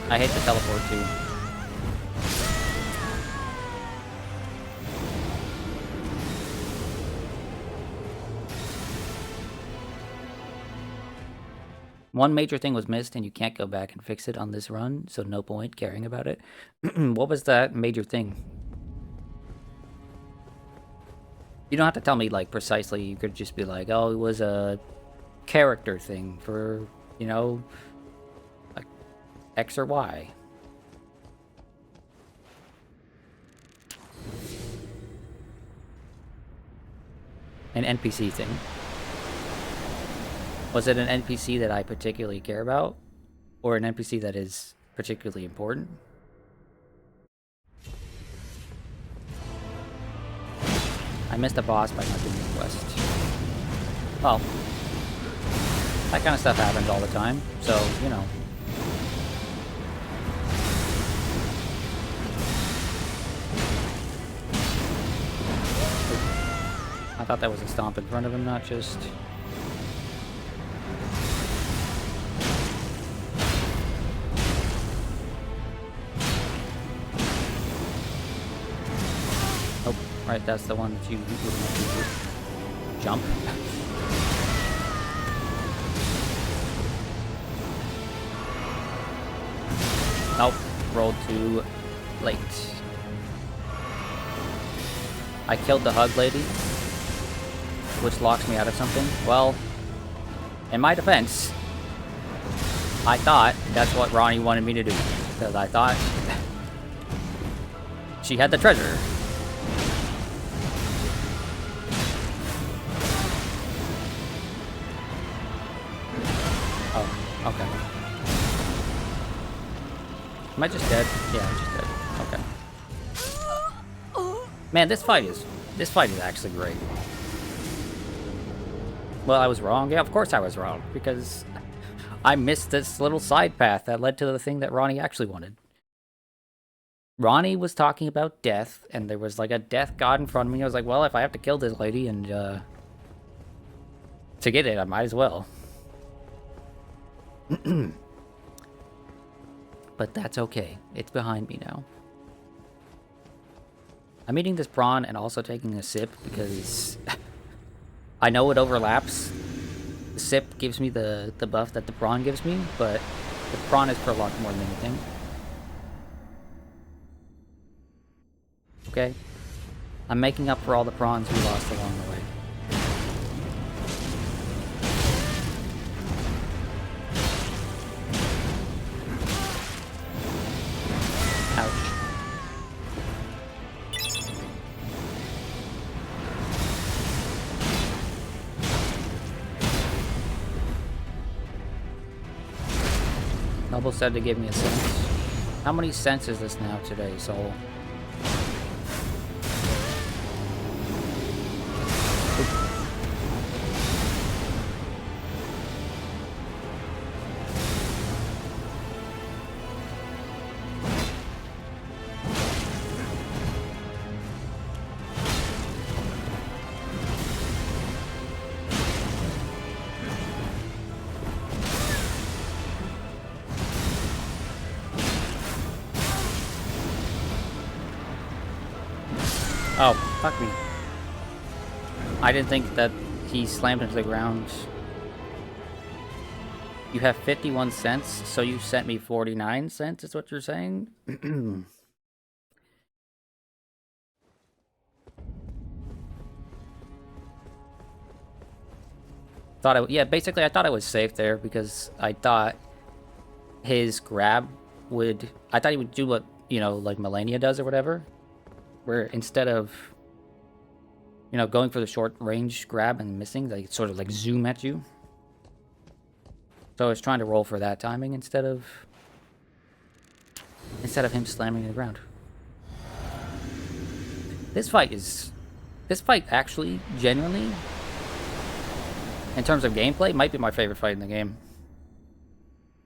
I hate the teleport too. One major thing was missed, and you can't go back and fix it on this run, so no point caring about it. What was that major thing? You don't have to tell me, like, precisely. You could just be like, oh, it was a character thing for, you know, like X or Y. An NPC thing. Was it an NPC that I particularly care about? Or an NPC that is particularly important? I missed a boss by not doing the quest. Well, that kind of stuff happens all the time, so, you know. I thought that was a stomp in front of him, not just... Right, that's the one that you would jump. Nope, rolled too late. I killed the hug lady, which locks me out of something. Well, in my defense, I thought that's what Ronnie wanted me to do, because I thought she had the treasure. Okay. Am I just dead? Yeah, I'm just dead. Okay. Man, this fight is actually great. Well, I was wrong. Yeah, of course I was wrong, because I missed this little side path that led to the thing that Ronnie actually wanted. Ronnie was talking about death, and there was like a death god in front of me. I was like, well, if I have to kill this lady and to get it, I might as well. But that's okay. It's behind me now. I'm eating this prawn and also taking a sip because I know it overlaps. The sip gives me the buff that the prawn gives me, but the prawn is for a lot more than anything. Okay? I'm making up for all the prawns we lost along the way. Noble said to give me a sense. How many cents is this now today, Soul? Oh, fuck me. I didn't think that he slammed into the ground. You have 51 cents, so you sent me 49 cents, is what you're saying? Yeah, basically I thought I was safe there because I thought his grab would... I thought he would do what, you know, like Melania does or whatever. Where instead of, you know, going for the short range grab and missing, they sort of like zoom at you. So I was trying to roll for that timing instead of him slamming the ground. This fight actually, genuinely, in terms of gameplay, might be my favorite fight in the game.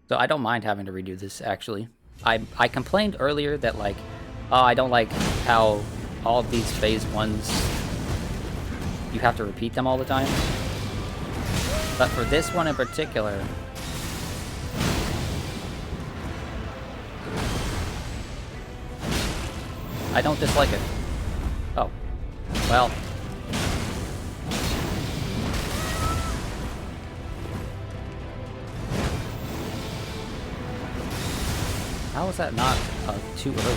So I don't mind having to redo this, actually. I complained earlier that, like, oh, I don't like how all of these phase 1s, you have to repeat them all the time. But for this one in particular, I don't dislike it. Oh. Well. How is that not too early?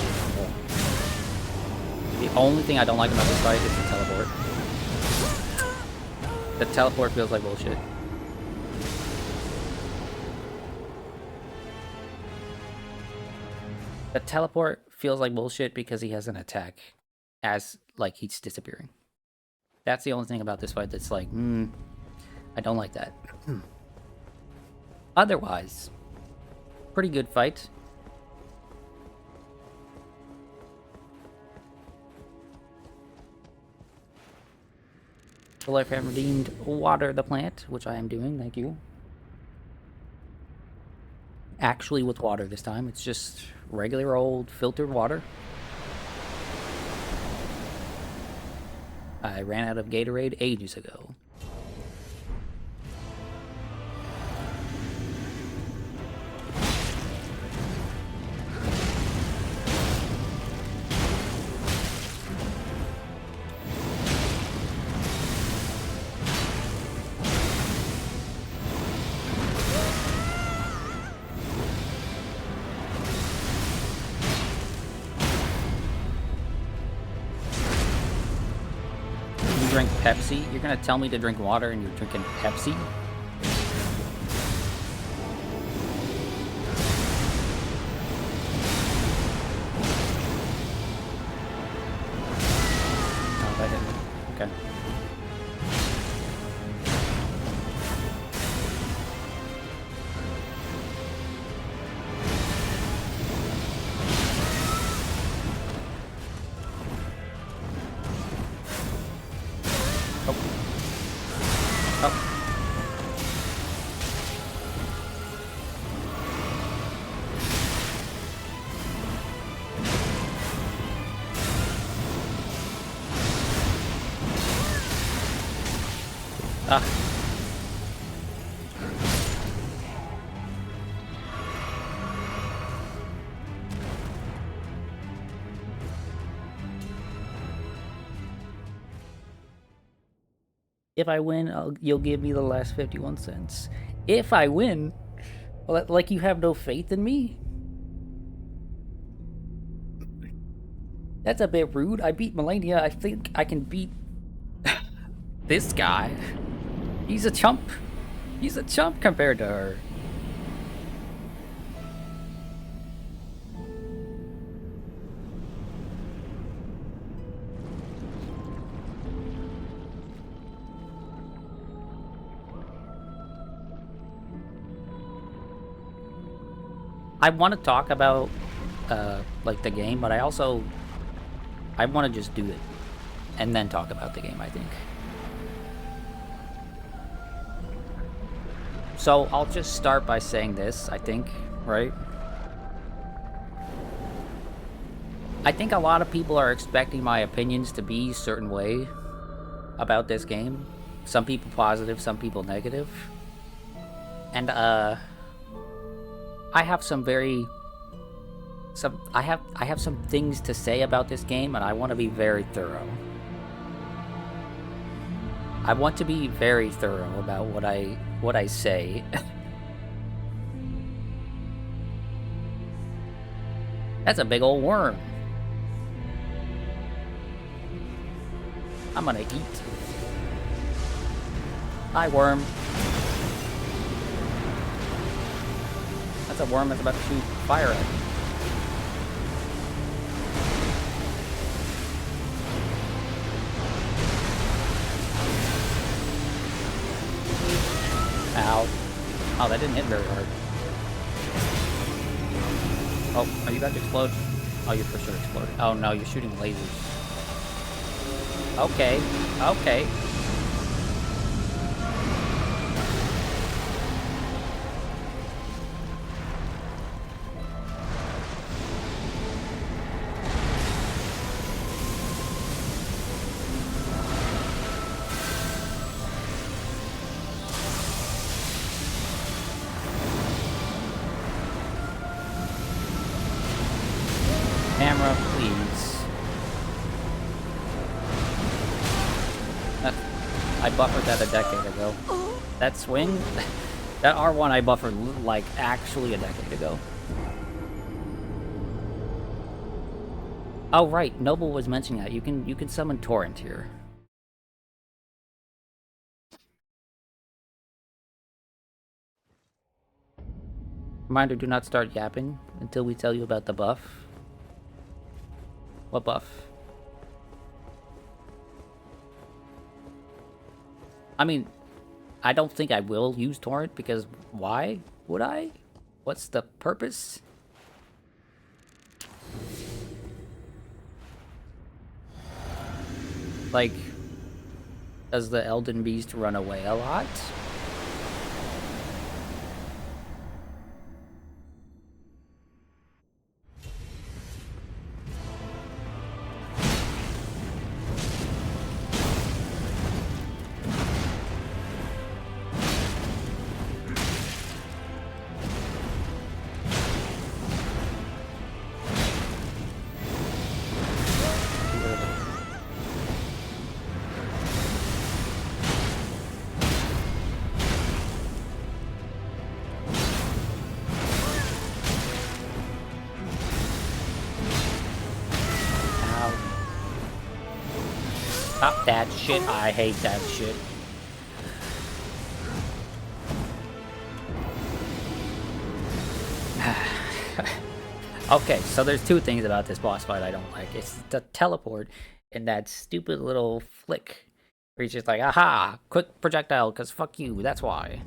The only thing I don't like about this fight is the teleport. The teleport feels like bullshit. The teleport feels like bullshit because he has an attack as, like, he's disappearing. That's the only thing about this fight that's like, I don't like that. Otherwise, pretty good fight. The life I have redeemed, water the plant, which I am doing, thank you. Actually with water this time, it's just regular old filtered water. I ran out of Gatorade ages ago. Drink Pepsi? You're gonna tell me to drink water and you're drinking Pepsi? Oh, that didn't. Okay. If I win, you'll give me the last 51 cents. If I win? Well, like you have no faith in me? That's a bit rude. I beat Melania. I think I can beat this guy. He's a chump. He's a chump compared to her. I want to talk about like the game, but I want to just do it and then talk about the game, I think. So I'll just start by saying this, I think, right? I think a lot of people are expecting my opinions to be a certain way about this game. Some people positive, some people negative. And I have some things to say about this game, and I want to be very thorough. I want to be very thorough about what I say. That's a big old worm. I'm gonna eat. Hi, worm. That's a worm that's about to shoot fire at me. Ow. Oh, that didn't hit very hard. Oh, are you about to explode? Oh, you're for sure exploding. Oh no, you're shooting lasers. Okay, okay. Camera, please. I buffered that a decade ago. That swing, that R1 I buffered like actually a decade ago. Oh right, Noble was mentioning that you can summon Torrent here. Reminder: do not start yapping until we tell you about the buff. What buff? I mean, I don't think I will use Torrent because why would I? What's the purpose? Like, does the Elden Beast run away a lot? Stop that shit. I hate that shit. Okay, so there's two things about this boss fight I don't like. It's the teleport and that stupid little flick. Where he's just like, aha, quick projectile, because fuck you, that's why.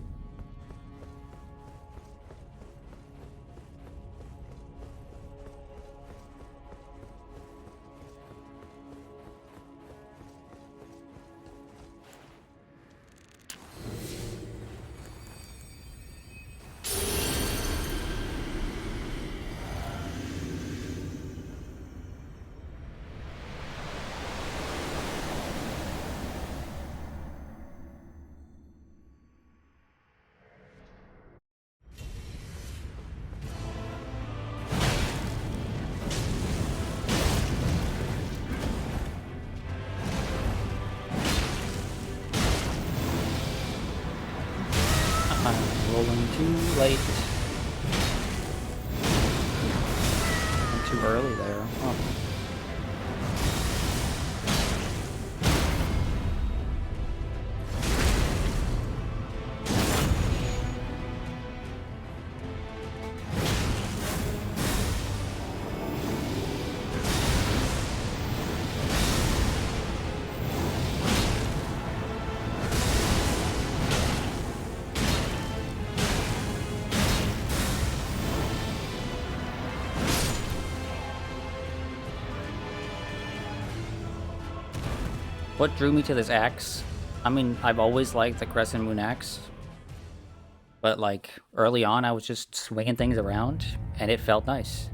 Rolling too late. And too early there. Huh. what drew me to this axe, I mean, I've always liked the Crescent Moon axe. But, like, early on, I was just swinging things around, and it felt nice.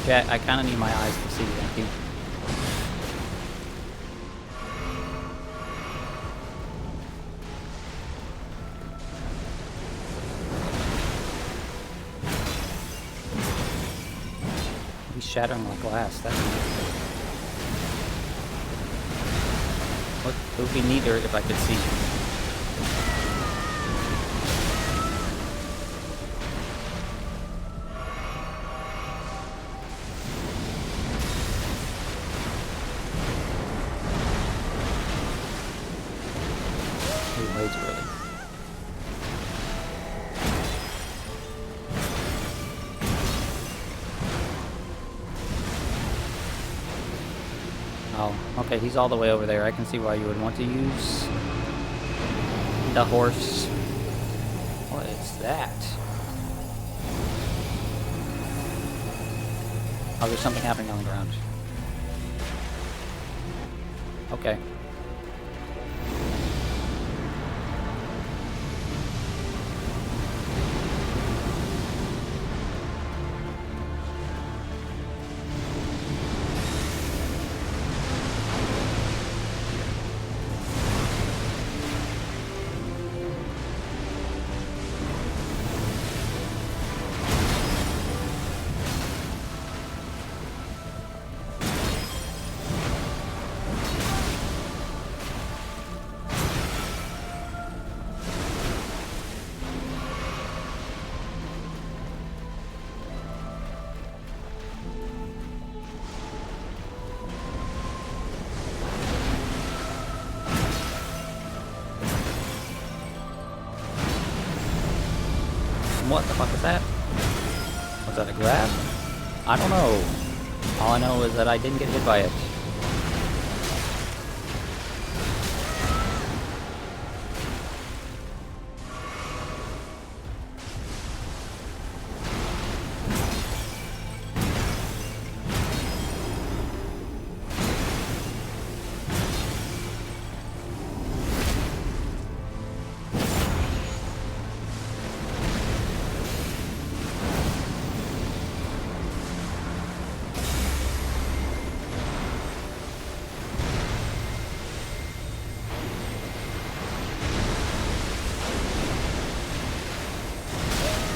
Chat, I kind of need my eyes to see, thank you. He's shattering like glass, that's nice. It would be neater if I could see. Way too early. Oh, okay, he's all the way over there. I can see why you would want to use the horse. What is that? Oh, there's something happening on the ground. Okay. What the fuck is that? Was that a grab? I don't know. All I know is that I didn't get hit by it.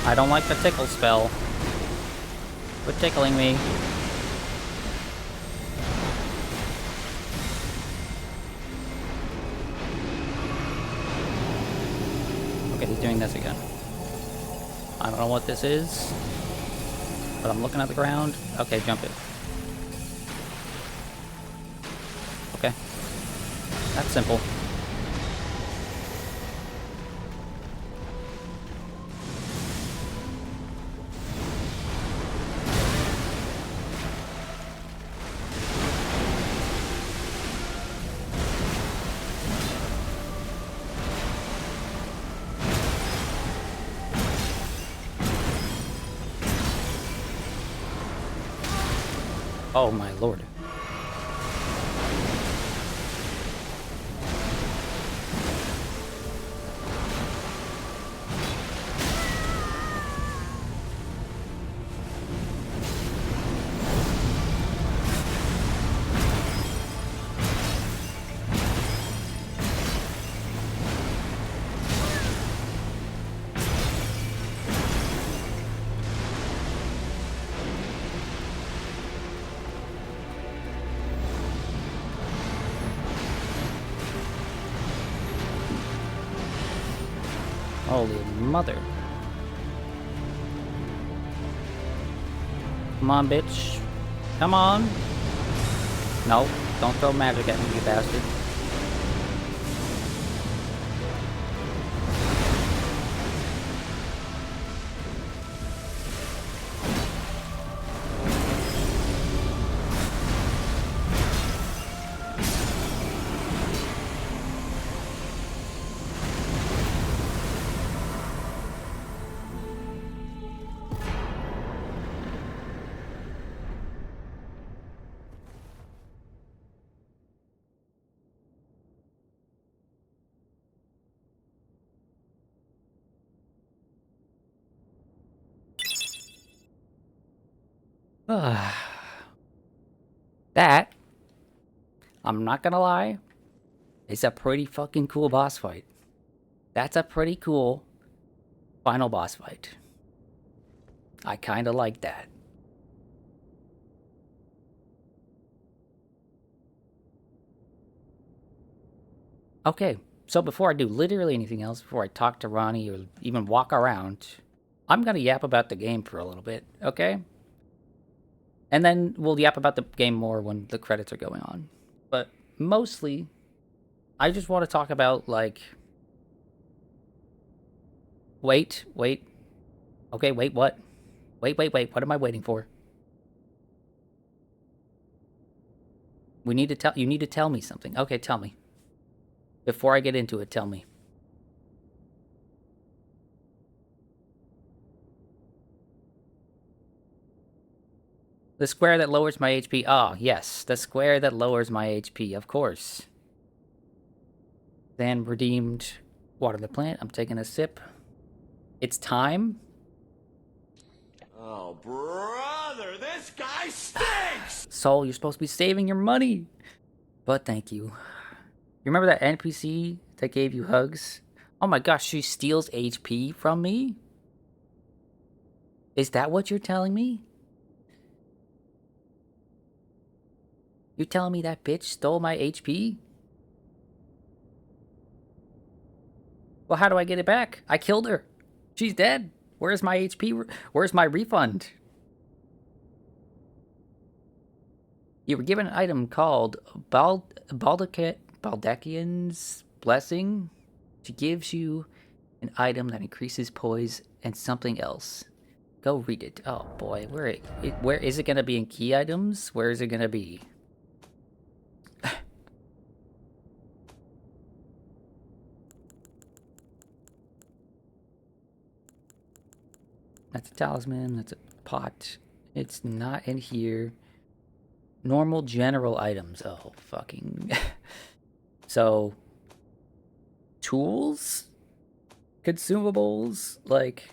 I don't like the tickle spell. Quit tickling me. Okay, he's doing this again. I don't know what this is, but I'm looking at the ground. Okay, jump it. Okay. That's simple. Oh my lord. Holy mother. Come on, bitch. Come on. No, don't throw magic at me, you bastard. That, I'm not gonna lie, is a pretty fucking cool boss fight. That's a pretty cool final boss fight. I kinda like that. Okay, so before I do literally anything else, before I talk to Ronnie or even walk around, I'm gonna yap about the game for a little bit, okay? And then we'll yap about the game more when the credits are going on. But mostly, I just want to talk about, like... Wait. Okay, wait, what? Wait, what am I waiting for? You need to tell me something. Okay, tell me. Before I get into it, tell me. The square that lowers my HP. Ah, yes. The square that lowers my HP, of course. Then redeemed water the plant. I'm taking a sip. It's time. Oh, brother, this guy stinks! Soul, you're supposed to be saving your money. But thank you. You remember that NPC that gave you hugs? Oh my gosh, she steals HP from me? Is that what you're telling me? You're telling me that bitch stole my HP? Well, how do I get it back? I killed her. She's dead. Where's my HP? Where's my refund? You were given an item called Baldakian's Blessing. She gives you an item that increases poise and something else. Go read it. Oh boy, where is it gonna be in key items? Where is it gonna be? That's a talisman. That's a pot. It's not in here. Normal general items. Oh, fucking... So... Tools? Consumables? Like...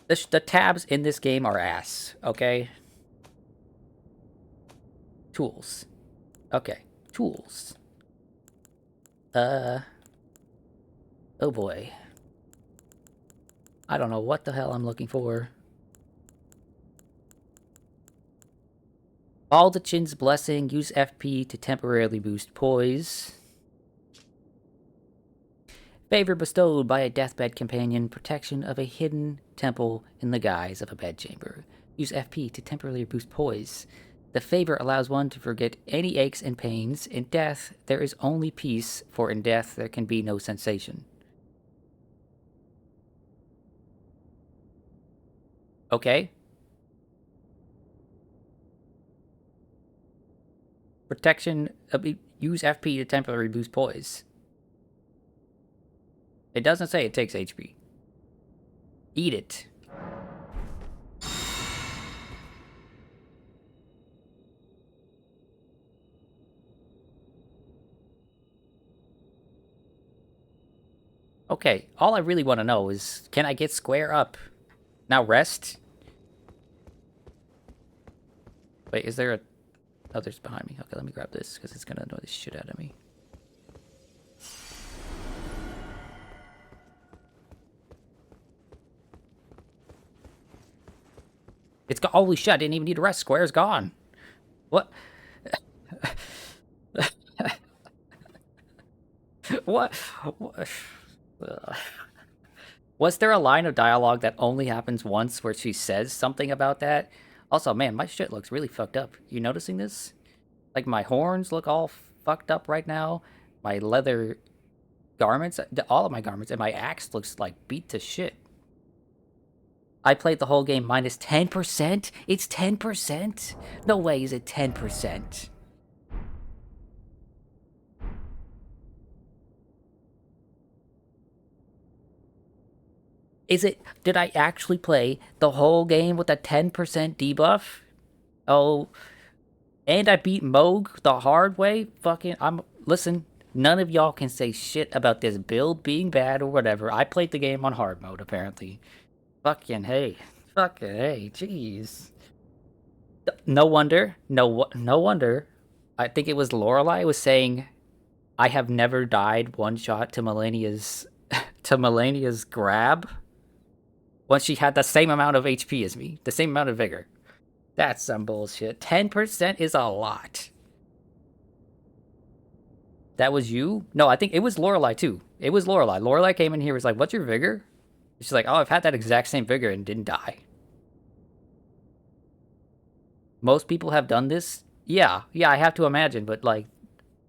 The tabs in this game are ass, okay? Tools. Okay, tools. Oh boy. I don't know what the hell I'm looking for. Baldachin's Blessing. Use FP to temporarily boost poise. Favor bestowed by a deathbed companion. Protection of a hidden temple in the guise of a bedchamber. Use FP to temporarily boost poise. The favor allows one to forget any aches and pains. In death, there is only peace, for in death there can be no sensation. Okay. Protection, use FP to temporarily boost poise. It doesn't say it takes HP. Eat it. Okay, all I really want to know is, can I get square up? Now rest? Wait, is there a... Oh, there's behind me. Okay, let me grab this, because it's gonna annoy the shit out of me. It's got... Holy shit, I didn't even need to rest. Square's gone. What? What? Was there a line of dialogue that only happens once where she says something about that? Also, man, my shit looks really fucked up. You noticing this? Like, my horns look all fucked up right now. My leather garments, all of my garments, and my axe looks like beat to shit. I played the whole game minus 10%? It's 10%? No way is it 10%. Is it... Did I actually play the whole game with a 10% debuff? Oh... And I beat Moog the hard way? Fucking... Listen, none of y'all can say shit about this build being bad or whatever. I played the game on hard mode, apparently. Fucking hey. Fucking hey, jeez. No wonder. No wonder. I think it was Lorelei was saying, "I have never died one shot to Melania's grab." When she had the same amount of HP as me, the same amount of vigor. That's some bullshit. 10% is a lot. That was you? No, I think it was Lorelei too. It was Lorelei. Lorelei came in here, was like, "What's your vigor?" She's like, "Oh, I've had that exact same vigor and didn't die." Most people have done this. Yeah, I have to imagine, but like,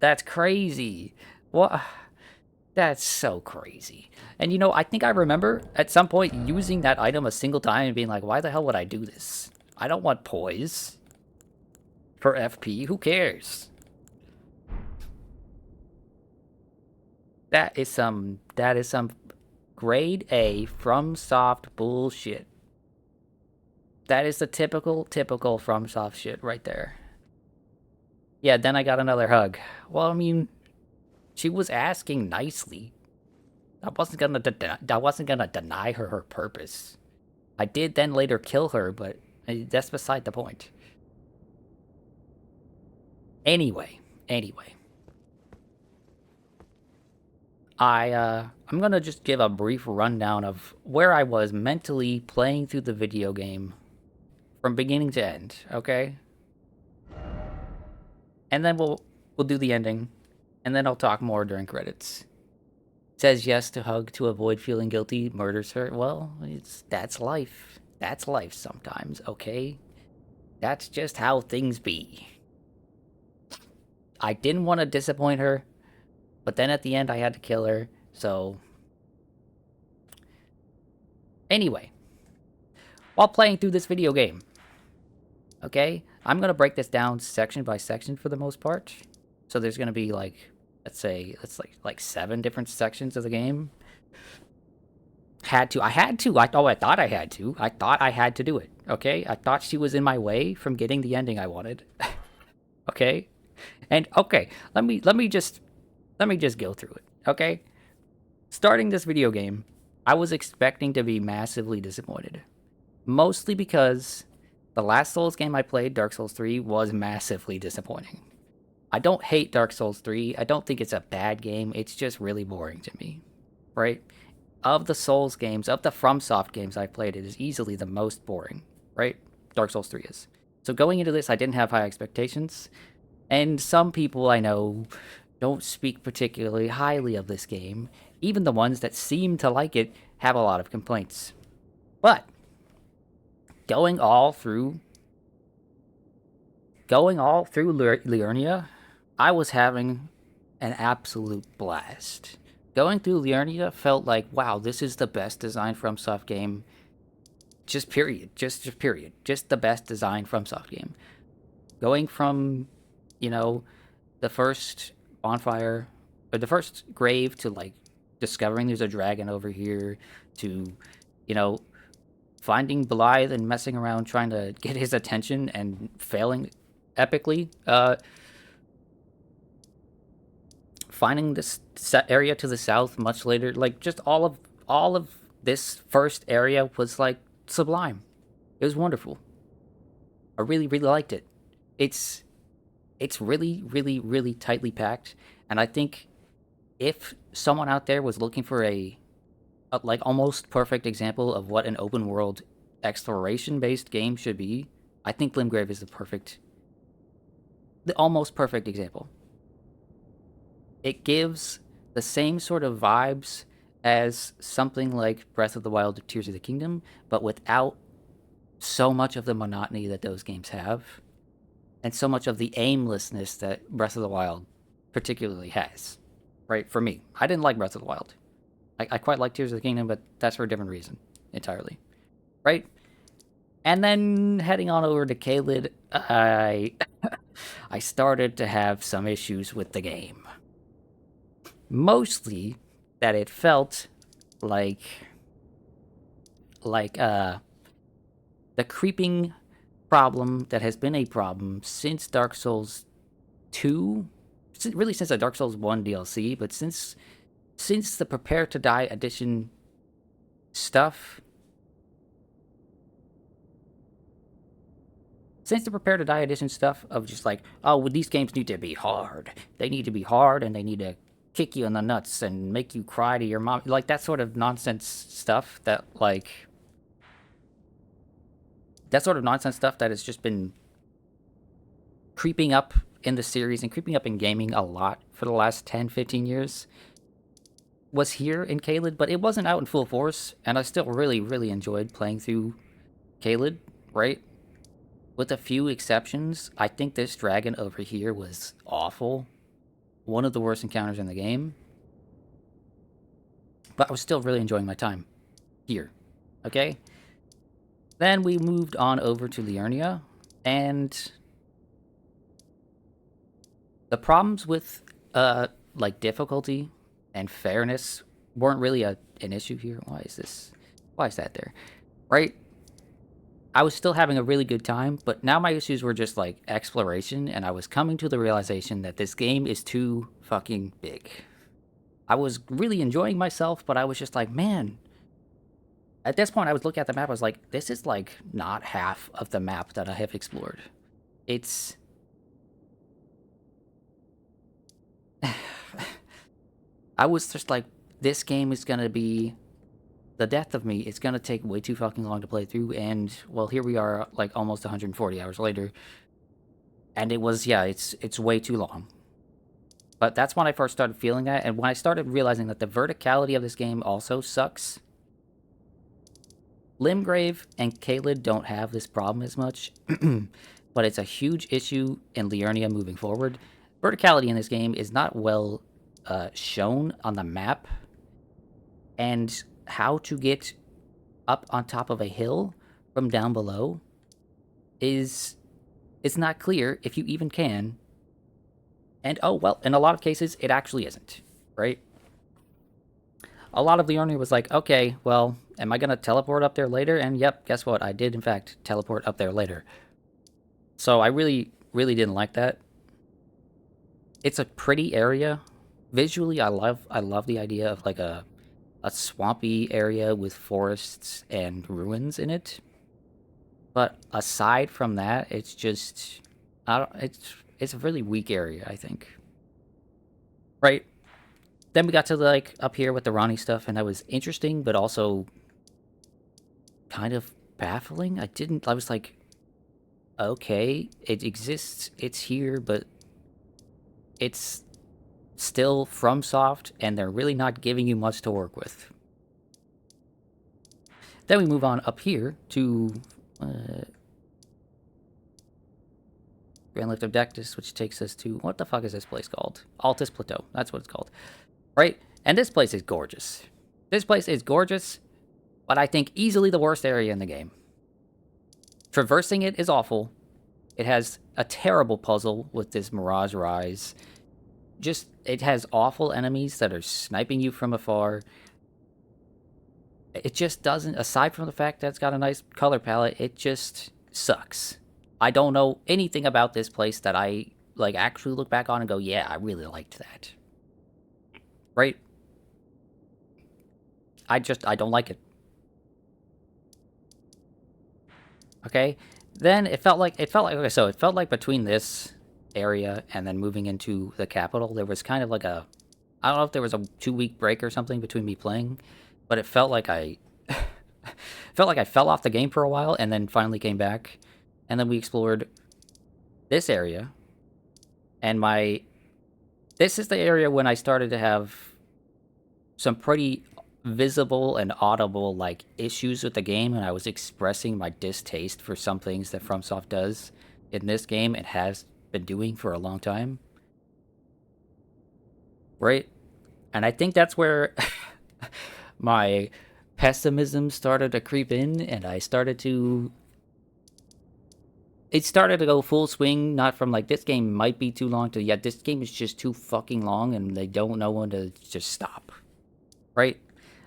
that's crazy. What? That's so crazy. And you know, I think I remember at some point using that item a single time and being like, why the hell would I do this? I don't want poise for FP. Who cares? That is some grade A FromSoft bullshit. That is the typical FromSoft shit right there. Yeah, then I got another hug. Well, I mean, she was asking nicely. I wasn't gonna deny her her purpose. I did then later kill her, but that's beside the point. Anyway. I'm gonna just give a brief rundown of where I was mentally playing through the video game from beginning to end, okay? And then we'll do the ending, and then I'll talk more during credits. Says yes to hug to avoid feeling guilty, murders her. Well, that's life. That's life sometimes, okay? That's just how things be. I didn't want to disappoint her, but then at the end I had to kill her, so... Anyway, while playing through this video game, okay, I'm going to break this down section by section for the most part. So there's going to be like, let's say, like 7 different sections of the game. I thought I had to. I thought I had to do it, okay? I thought she was in my way from getting the ending I wanted. Okay? And okay, let me just go through it, okay? Starting this video game, I was expecting to be massively disappointed. Mostly because the last Souls game I played, Dark Souls 3, was massively disappointing. I don't hate Dark Souls 3. I don't think it's a bad game. It's just really boring to me, right? Of the Souls games, of the FromSoft games I've played, it is easily the most boring, right? Dark Souls 3 is. So going into this, I didn't have high expectations. And some people I know don't speak particularly highly of this game. Even the ones that seem to like it have a lot of complaints. But going all through Liurnia, I was having an absolute blast. Going through Liurnia felt like, wow, this is the best design FromSoft game. Just period. Just period. Just the best design FromSoft game. Going from, you know, the first bonfire, or the first grave to, like, discovering there's a dragon over here, to, you know, finding Blythe and messing around trying to get his attention and failing epically. Finding this area to the south much later, like, just all of this first area was, like, sublime. It was wonderful. I really, really liked it. It's really, really, really tightly packed, and I think if someone out there was looking for a like almost perfect example of what an open world exploration-based game should be, I think Limgrave is the almost perfect example. It gives the same sort of vibes as something like Breath of the Wild or Tears of the Kingdom, but without so much of the monotony that those games have, and so much of the aimlessness that Breath of the Wild particularly has. Right? For me. I didn't like Breath of the Wild. I quite like Tears of the Kingdom, but that's for a different reason entirely. Right? And then heading on over to Caelid, I started to have some issues with the game. Mostly that it felt like the creeping problem that has been a problem since Dark Souls 2, really since the Dark Souls 1 DLC, but since the Prepare to Die edition stuff, since the Prepare to Die edition stuff of just like, oh, well, these games need to be hard. They need to be hard, and they need to kick you in the nuts and make you cry to your mom. Like, that sort of nonsense stuff that, like... That sort of nonsense stuff that has just been creeping up in the series and creeping up in gaming a lot for the last 10, 15 years was here in Caelid, but it wasn't out in full force, and I still really, really enjoyed playing through Caelid, right? With a few exceptions, I think this dragon over here was awful. One of the worst encounters in the game. But I was still really enjoying my time here, okay? Then we moved on over to Liurnia, and the problems with, like, difficulty and fairness weren't really an issue here. Why is that there? Right? I was still having a really good time, but now my issues were just, like, exploration, and I was coming to the realization that this game is too fucking big. I was really enjoying myself, but I was just like, man... At this point, I was looking at the map, I was like, this is, like, not half of the map that I have explored. It's... I was just like, this game is gonna be the death of me. It's gonna take way too fucking long to play through, and, well, here we are, like, almost 140 hours later. And it was, yeah, it's way too long. But that's when I first started feeling that, and when I started realizing that the verticality of this game also sucks. Limgrave and Caelid don't have this problem as much, but it's a huge issue in Liurnia moving forward. Verticality in this game is not well shown on the map, and how to get up on top of a hill from down below it's not clear if you even can. And oh well, in a lot of cases it actually isn't, right? A lot of Liurnia was like, okay, well, am I gonna teleport up there later? And yep, guess what? I did in fact teleport up there later. So I really, really didn't like that. It's a pretty area. Visually, I love the idea of like a swampy area with forests and ruins in it. But aside from that, it's just it's a really weak area, I think. Right? Then we got to like up here with the Ronnie stuff, and that was interesting, but also kind of baffling. I was like, okay, it exists, it's here, but it's still FromSoft, and they're really not giving you much to work with. Then we move on up here to Grand Lift of Dectus, which takes us to, what the fuck is this place called? Altus Plateau, that's what it's called. Right? And this place is gorgeous. This place is gorgeous, but I think easily the worst area in the game. Traversing it is awful. It has a terrible puzzle with this Mirage Rise. Just, it has awful enemies that are sniping you from afar. It just doesn't, aside from the fact that it's got a nice color palette, it just sucks. I don't know anything about this place that I, like, actually look back on and go, yeah, I really liked that. Right? I don't like it. Okay? Then it felt like, okay, so it felt like between this area and then moving into the capital, there was kind of like a, I don't know if there was a 2-week break or something between me playing, but it felt like I fell off the game for a while and then finally came back. And then we explored this area, and this is the area when I started to have some pretty visible and audible, like, issues with the game, and I was expressing my distaste for some things that FromSoft does in this game and has been doing for a long time. Right? And I think that's where my pessimism started to creep in, and I started to... It started to go full swing, not from like, this game might be too long, to, yeah, this game is just too fucking long and they don't know when to just stop. Right?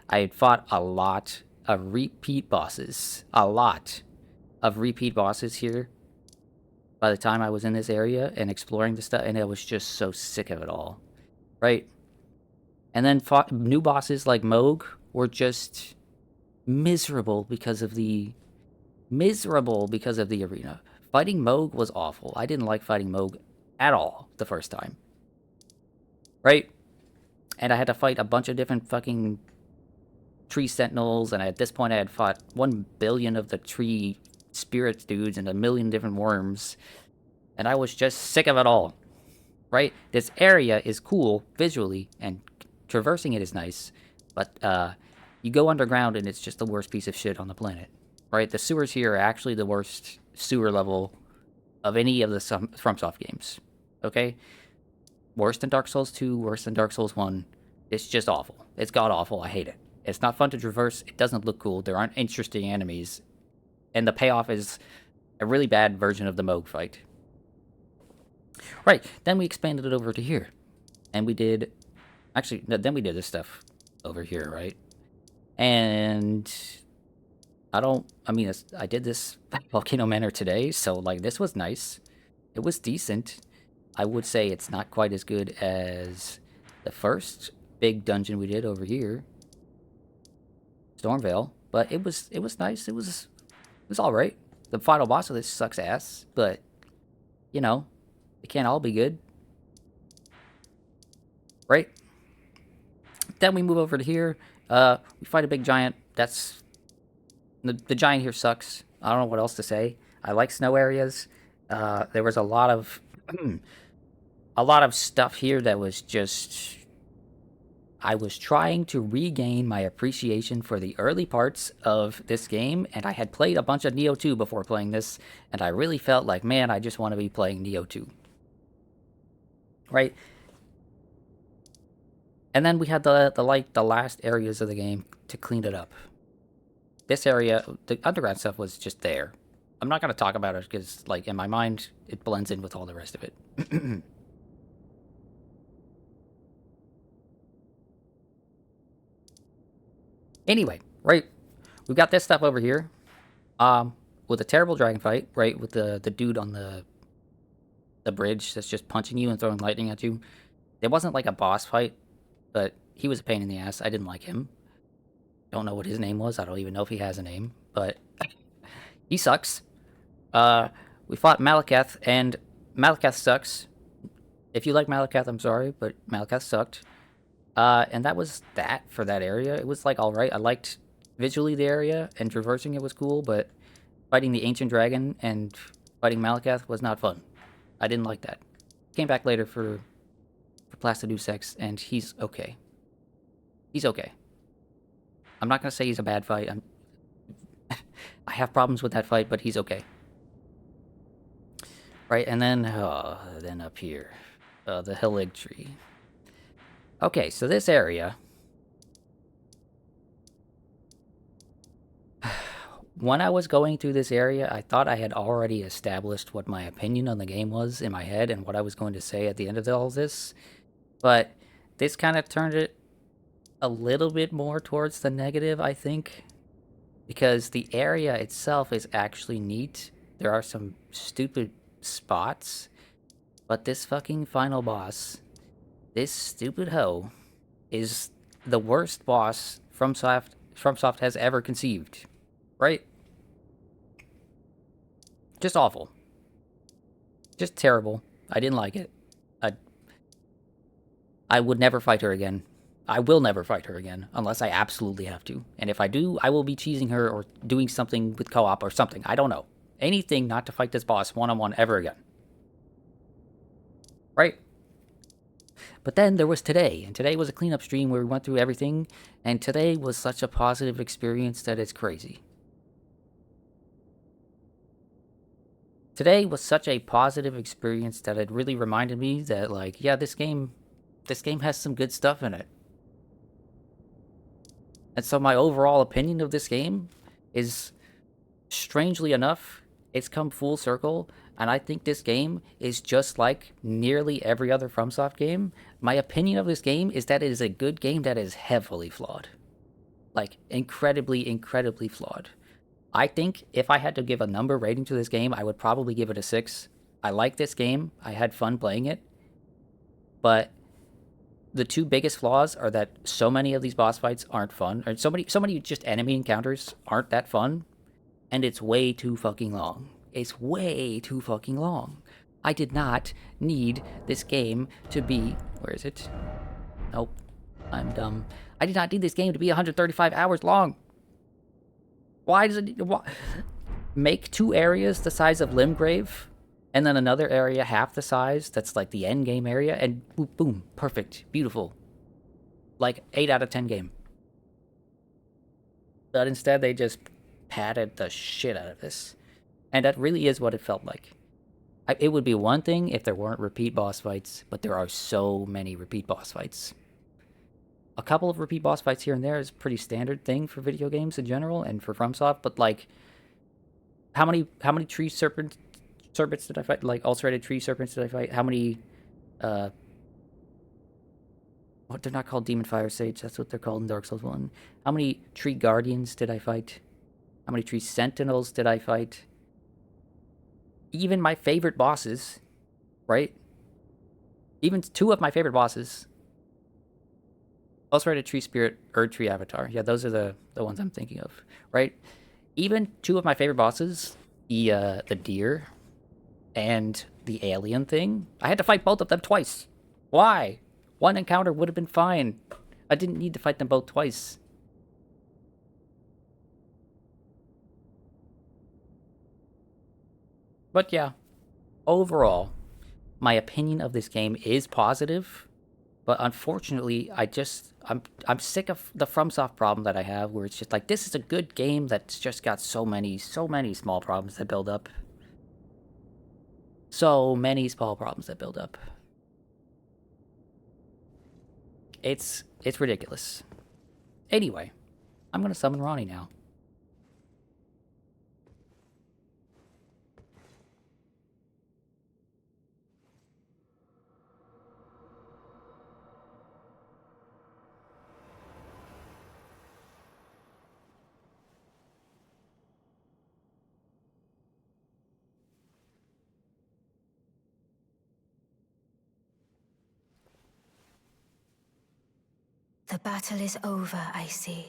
I had fought a lot of repeat bosses. A lot of repeat bosses here by the time I was in this area and exploring the stuff, and I was just so sick of it all. Right? And then fought new bosses like Moog were just miserable because of the arena. Fighting Moog was awful. I didn't like fighting Moog at all the first time. Right? And I had to fight a bunch of different fucking tree sentinels, and at this point I had fought 1 billion of the tree spirits dudes and a million different worms, and I was just sick of it all. Right? This area is cool visually, and traversing it is nice, but you go underground and it's just the worst piece of shit on the planet. Right? The sewers here are actually the worst sewer level of any of the FromSoft games. Okay? Worse than Dark Souls 2, worse than Dark Souls 1. It's just awful. It's god-awful. I hate it. It's not fun to traverse. It doesn't look cool. There aren't interesting enemies. And the payoff is a really bad version of the Moog fight. Right, then we expanded it over to here. And we did... Actually, no, then we did this stuff over here, right? And... I did this Volcano Manor today, so, like, this was nice. It was decent. I would say it's not quite as good as the first big dungeon we did over here, Stormvale, but it was nice. It was all right. The final boss of this sucks ass, but you know, it can't all be good, right? Then we move over to here. We fight a big giant. That's the giant here sucks. I don't know what else to say. I like snow areas. There was a lot of stuff here that was just... I was trying to regain my appreciation for the early parts of this game, and I had played a bunch of Neo 2 before playing this, and I really felt like, man, I just want to be playing Neo 2. Right? And then we had the last areas of the game to clean it up. This area, the underground stuff was just there. I'm not going to talk about it because, like, in my mind, it blends in with all the rest of it. Anyway, right, we've got this stuff over here, with a terrible dragon fight, right, with the dude on the bridge that's just punching you and throwing lightning at you. It wasn't like a boss fight, but he was a pain in the ass. I didn't like him. Don't know what his name was. I don't even know if he has a name, but he sucks. We fought Malakath, and Malakath sucks. If you like Malakath, I'm sorry, but Malakath sucked. And that was that for that area. It was, like, alright. I liked visually the area, and traversing it was cool, but fighting the Ancient Dragon and fighting Malakath was not fun. I didn't like that. Came back later for Placidusex, and he's okay. He's okay. I'm not gonna say he's a bad fight. I have problems with that fight, but he's okay. Right, and then up here, the Hillig Tree. Okay, so this area... When I was going through this area, I thought I had already established what my opinion on the game was in my head and what I was going to say at the end of all this. But this kind of turned it a little bit more towards the negative, I think. Because the area itself is actually neat. There are some stupid spots. But this fucking final boss... This stupid hoe is the worst boss FromSoft has ever conceived. Right? Just awful. Just terrible. I didn't like it. I would never fight her again. I will never fight her again, unless I absolutely have to. And if I do, I will be cheesing her or doing something with co-op or something. I don't know. Anything not to fight this boss one-on-one ever again. Right? But then there was today, and today was a cleanup stream where we went through everything, and today was such a positive experience that it's crazy. Today was such a positive experience that it really reminded me that, like, yeah, this game has some good stuff in it. And so my overall opinion of this game is, strangely enough, it's come full circle, and I think this game is just like nearly every other FromSoft game. My opinion of this game is that it is a good game that is heavily flawed. Like, incredibly, incredibly flawed. I think if I had to give a number rating to this game, I would probably give it a 6. I like this game. I had fun playing it. But the two biggest flaws are that so many of these boss fights aren't fun. Or so many just enemy encounters aren't that fun. And it's way too fucking long. is way too fucking long. I did not need this game to be... Where is it? Nope. I'm dumb. I did not need this game to be 135 hours long. Why does it... Make 2 areas the size of Limgrave, and then another area half the size that's like the end game area, and boom, boom, perfect, beautiful. Like 8 out of 10 game. But instead they just padded the shit out of this. And that really is what it felt like. It would be one thing if there weren't repeat boss fights, but there are so many repeat boss fights. A couple of repeat boss fights here and there is a pretty standard thing for video games in general, and for FromSoft, but like... How many tree serpents did I fight? Like ulcerated tree serpents did I fight? How many what, they're not called Demon Fire Sage, that's what they're called in Dark Souls 1. How many tree guardians did I fight? How many tree sentinels did I fight? Even my favorite bosses, right? Even 2 of my favorite bosses. Ulcerated Tree Spirit, Erd Tree Avatar. Yeah, those are the ones I'm thinking of, right? Even 2 of my favorite bosses, the deer and the alien thing, I had to fight both of them twice. Why? One encounter would have been fine. I didn't need to fight them both twice. But yeah, overall, my opinion of this game is positive, but unfortunately, I'm sick of the FromSoft problem that I have, where it's just like, this is a good game that's just got so many small problems that build up. So many small problems that build up. It's ridiculous. Anyway, I'm gonna summon Ronnie now. The battle is over, I see.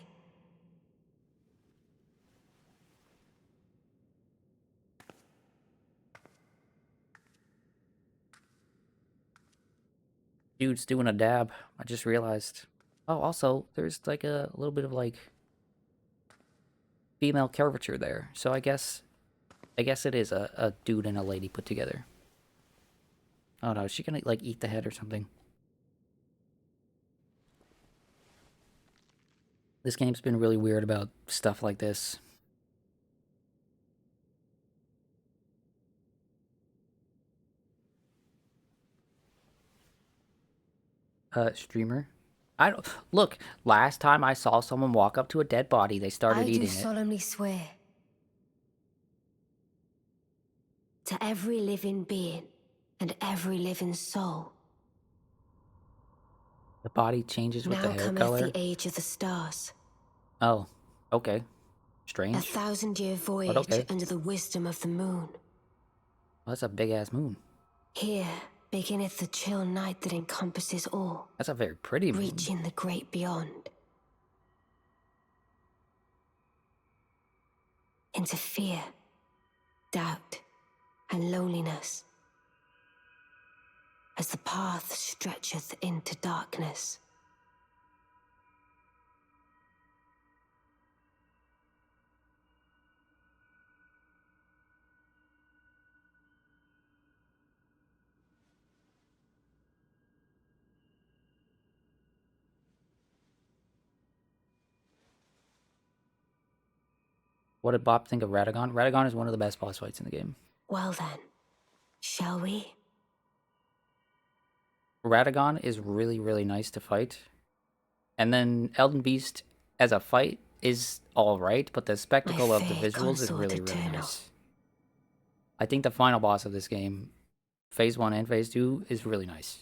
Dude's doing a dab. I just realized. Oh, also, there's like a little bit of like female curvature there. So I guess it is a dude and a lady put together. Oh no, is she gonna like eat the head or something? This game's been really weird about stuff like this. Streamer? I don't... Look, last time I saw someone walk up to a dead body, they started eating it. I do solemnly swear to every living being and every living soul. The body changes with the hair color? Now cometh the age of the stars. Oh, okay. Strange. 1,000-year voyage okay. under the wisdom of the moon. Well, that's a big-ass moon. Here beginneth the chill night that encompasses all. That's a very pretty moon. Reaching the great beyond. Into fear, doubt, and loneliness. As the path stretcheth into darkness. What did Bob think of Radagon? Radagon is one of the best boss fights in the game. Well then, shall we? Radagon is really, really nice to fight. And then Elden Beast as a fight is alright, but the spectacle of the visuals is really, really nice. I think the final boss of this game, Phase 1 and Phase 2, is really nice.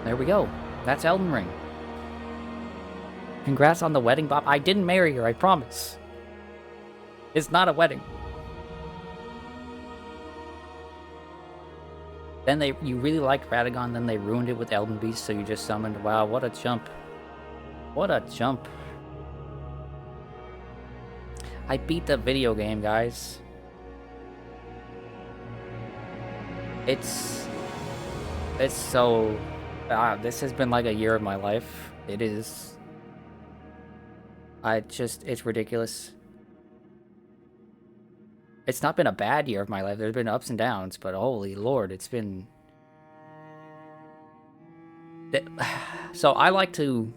There we go. That's Elden Ring. Congrats on the wedding, Bob. I didn't marry her, I promise. It's not a wedding. Then you really liked Radagon, then they ruined it with Elden Beast, so you just summoned. Wow, what a chump. What a jump. I beat the video game, guys. It's so... this has been like a year of my life. It is... it's ridiculous. It's not been a bad year of my life. There's been ups and downs, but holy lord, it's been... So I like to...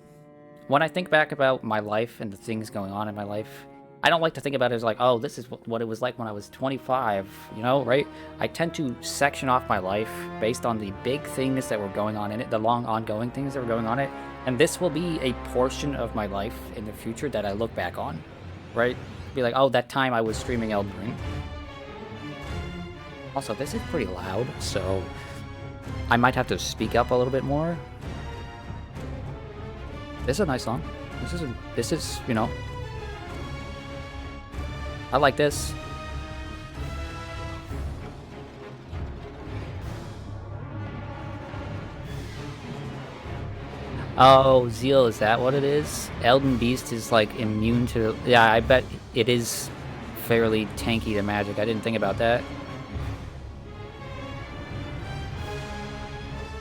When I think back about my life and the things going on in my life, I don't like to think about it as like, oh, this is what it was like when I was 25, you know, right? I tend to section off my life based on the big things that were going on in it, the long ongoing things that were going on in it, and this will be a portion of my life in the future that I look back on, right? Be like, oh, that time I was streaming Elden Ring. Also, this is pretty loud, so I might have to speak up a little bit more. This is a nice song. This is, you know, I like this. Oh, Zeal, is that what it is? Elden Beast is like immune to... Yeah, I bet it is fairly tanky to magic. I didn't think about that.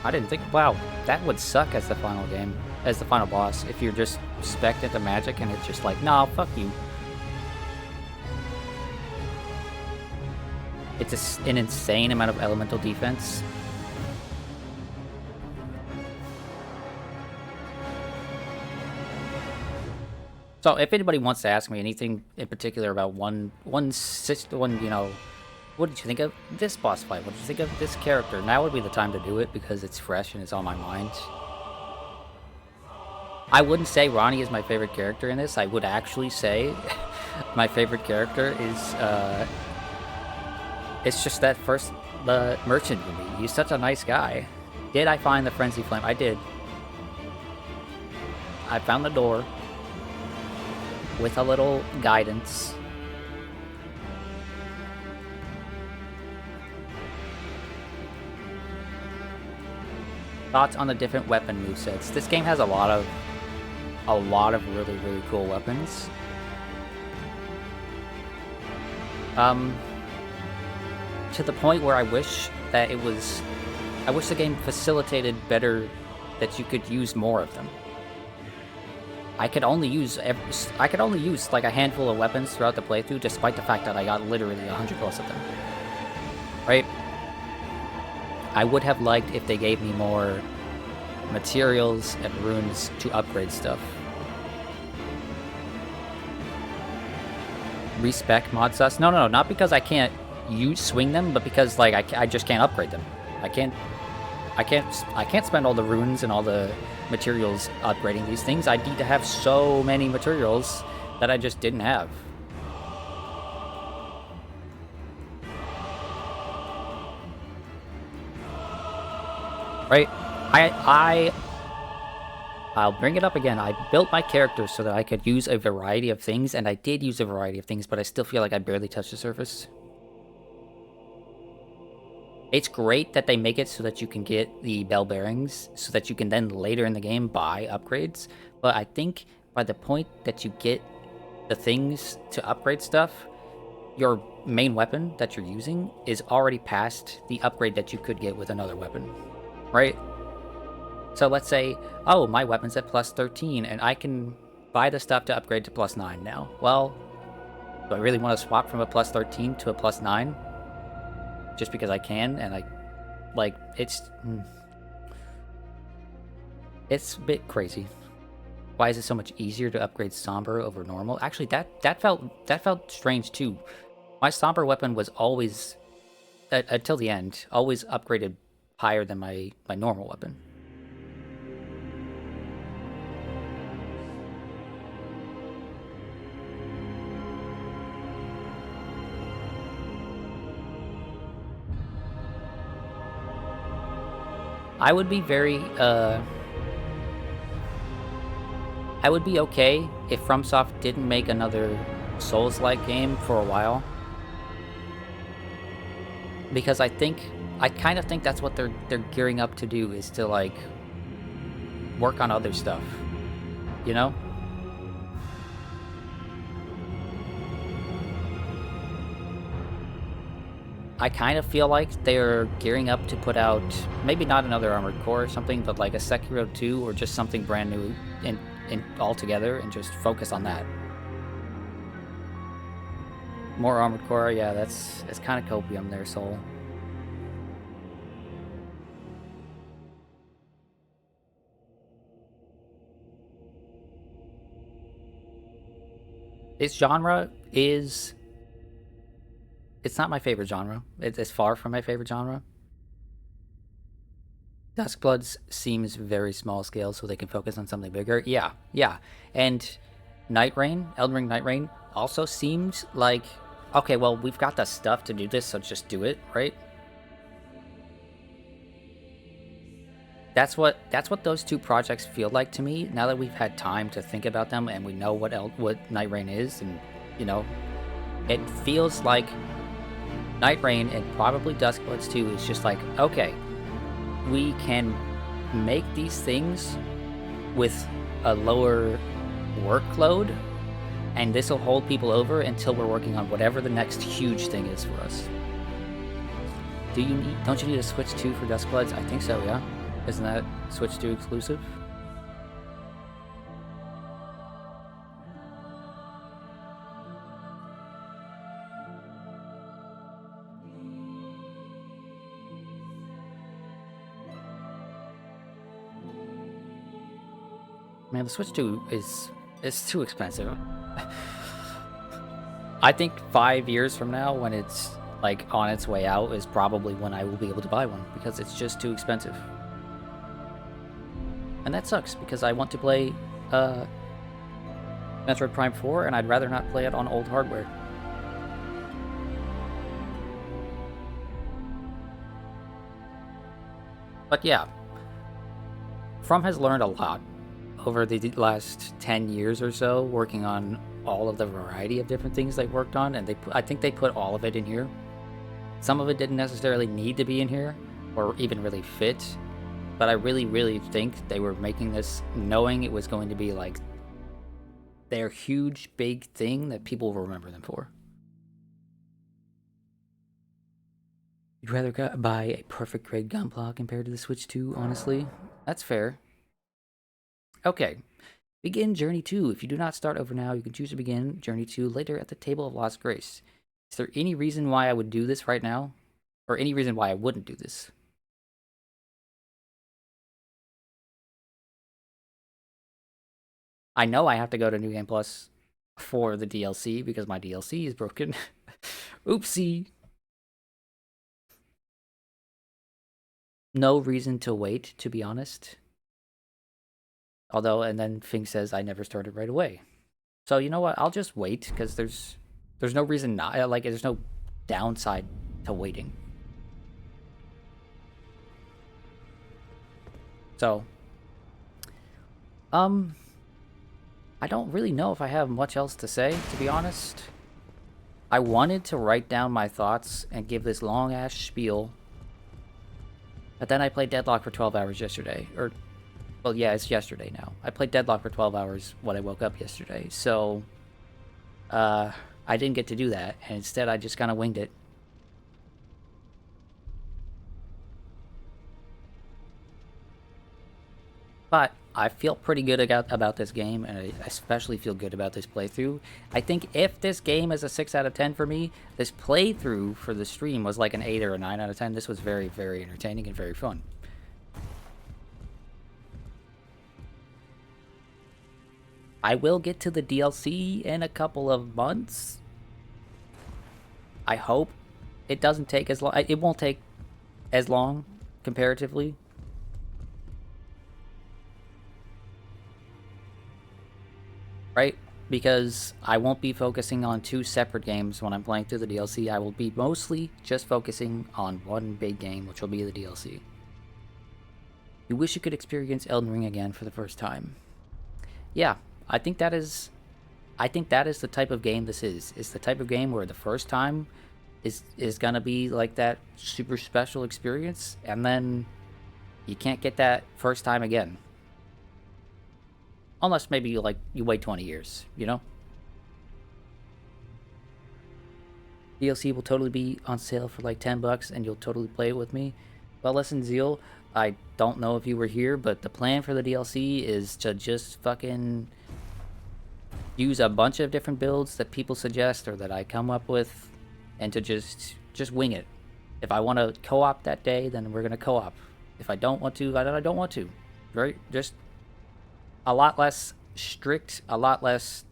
I didn't think... Wow, that would suck as the final game. As the final boss. If you're just spec'd into magic and it's just like, nah, fuck you. It's an insane amount of elemental defense. So if anybody wants to ask me anything in particular about one, you know, what did you think of this boss fight? What did you think of this character? Now would be the time to do it because it's fresh and it's on my mind. I wouldn't say Ronnie is my favorite character in this. I would actually say my favorite character is, it's just that first merchant you meet. He's such a nice guy. Did I find the Frenzy Flame? I did. I found the door with a little guidance. Thoughts on the different weapon movesets. This game has a lot of really, really cool weapons. To the point where I wish the game facilitated better that you could use more of them. I could only use like a handful of weapons throughout the playthrough, despite the fact that I got literally 100 plus of them. Right? I would have liked if they gave me more materials and runes to upgrade stuff. Respec mod sus? No, not because I can't swing them, but because like I just can't upgrade them. I can't spend all the runes and all the materials upgrading these things. I need to have so many materials that I just didn't have. Right? I'll bring it up again. I built my character so that I could use a variety of things, and I did use a variety of things, but I still feel like I barely touched the surface. It's great that they make it so that you can get the bell bearings, so that you can then later in the game buy upgrades, but I think by the point that you get the things to upgrade stuff, your main weapon that you're using is already past the upgrade that you could get with another weapon, right? So let's say, oh, my weapon's at plus 13, and I can buy the stuff to upgrade to plus 9 now. Well, do I really want to swap from a plus 13 to a plus 9? Just because I can, and it's a bit crazy. Why is it so much easier to upgrade Somber over normal? Actually, that felt strange too. My Somber weapon was always, until the end, always upgraded higher than my normal weapon. I would be okay if FromSoft didn't make another Souls-like game for a while. Because I kind of think that's what they're gearing up to do, is to like work on other stuff. you know? I kind of feel like they're gearing up to put out, maybe not another Armored Core or something, but like a Sekiro 2 or just something brand new in altogether and just focus on that. More Armored Core, yeah, it's kind of copium there, Soul. This genre is... It's not my favorite genre. It's far from my favorite genre. Duskbloods seems very small scale, so they can focus on something bigger. Yeah. And Night Rain, Elden Ring Night Rain, also seems like, okay, well, we've got the stuff to do this, so just do it, right? That's what those two projects feel like to me. Now that we've had time to think about them and we know what Night Rain is, and you know, it feels like Night Rain and probably Duskbloods 2 is just like, okay, we can make these things with a lower workload, and this will hold people over until we're working on whatever the next huge thing is for us. Don't you need a Switch 2 for Duskbloods? I think so, yeah. Isn't that Switch 2 exclusive? Man, the Switch 2 is too expensive. I think 5 years from now, when it's like on its way out, is probably when I will be able to buy one, because it's just too expensive. And that sucks, because I want to play Metroid Prime 4, and I'd rather not play it on old hardware. But yeah, From has learned a lot over the last 10 years or so, working on all of the variety of different things they worked on, and I think they put all of it in here. Some of it didn't necessarily need to be in here, or even really fit, but I really, really think they were making this knowing it was going to be like their huge, big thing that people will remember them for. You'd rather buy a perfect grade Gunpla compared to the Switch 2, honestly? That's fair. Okay. Begin Journey 2. If you do not start over now, you can choose to begin Journey 2 later at the Table of Lost Grace. Is there any reason why I would do this right now? Or any reason why I wouldn't do this? I know I have to go to New Game Plus for the DLC because my DLC is broken. Oopsie. No reason to wait, to be honest. Although, and then Fing says I never started right away. So you know what? I'll just wait, because there's no reason not, like, there's no downside to waiting. So, I don't really know if I have much else to say, to be honest. I wanted to write down my thoughts and give this long-ass spiel, but then I played Deadlock for 12 hours yesterday, or, well, yeah, it's yesterday now. I played Deadlock for 12 hours when I woke up yesterday, so, I didn't get to do that, and instead I just kind of winged it. But I feel pretty good about this game, and I especially feel good about this playthrough. I think if this game is a 6 out of 10 for me, this playthrough for the stream was like an 8 or a 9 out of 10. This was very, very entertaining and very fun. I will get to the DLC in a couple of months. I hope it doesn't take as long. It won't take as long, comparatively. Right? Because I won't be focusing on 2 separate games when I'm playing through the DLC. I will be mostly just focusing on one big game, which will be the DLC. You wish you could experience Elden Ring again for the first time. Yeah, I think that is the type of game this is. It's the type of game where the first time is gonna be like that super special experience, and then you can't get that first time again. Unless maybe, like, you wait 20 years, you know? DLC will totally be on sale for like $10 and you'll totally play it with me. Well, listen, Zeal, I don't know if you were here, but the plan for the DLC is to just fucking use a bunch of different builds that people suggest or that I come up with, and to just wing it. If I want to co-op that day, then we're gonna co-op. If I don't want to, I don't want to. Right? Just a lot less strict, a lot less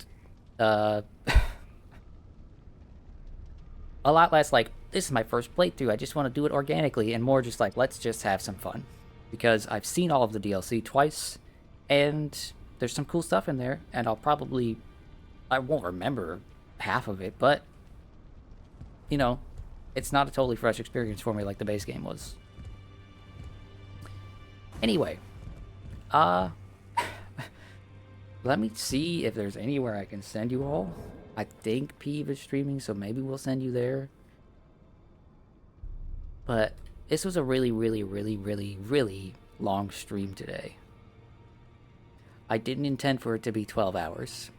a lot less like, this is my first playthrough, I just want to do it organically, and more just like, let's just have some fun. Because I've seen all of the DLC twice, and there's some cool stuff in there, and I won't remember half of it, but, you know, it's not a totally fresh experience for me like the base game was. Anyway, let me see if there's anywhere I can send you all. I think Peeve is streaming, so maybe we'll send you there. But this was a really, really, really, really, really long stream today. I didn't intend for it to be 12 hours.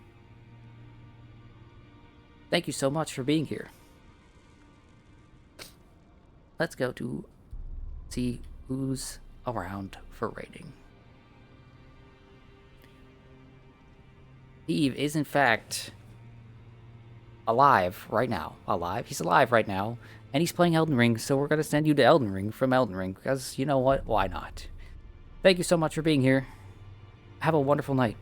Thank you so much for being here. Let's go to see who's around for raiding. Peeve is in fact alive right now. He's alive right now, and he's playing Elden Ring, so we're going to send you to Elden Ring from Elden Ring, because you know what? Why not? Thank you so much for being here. Have a wonderful night.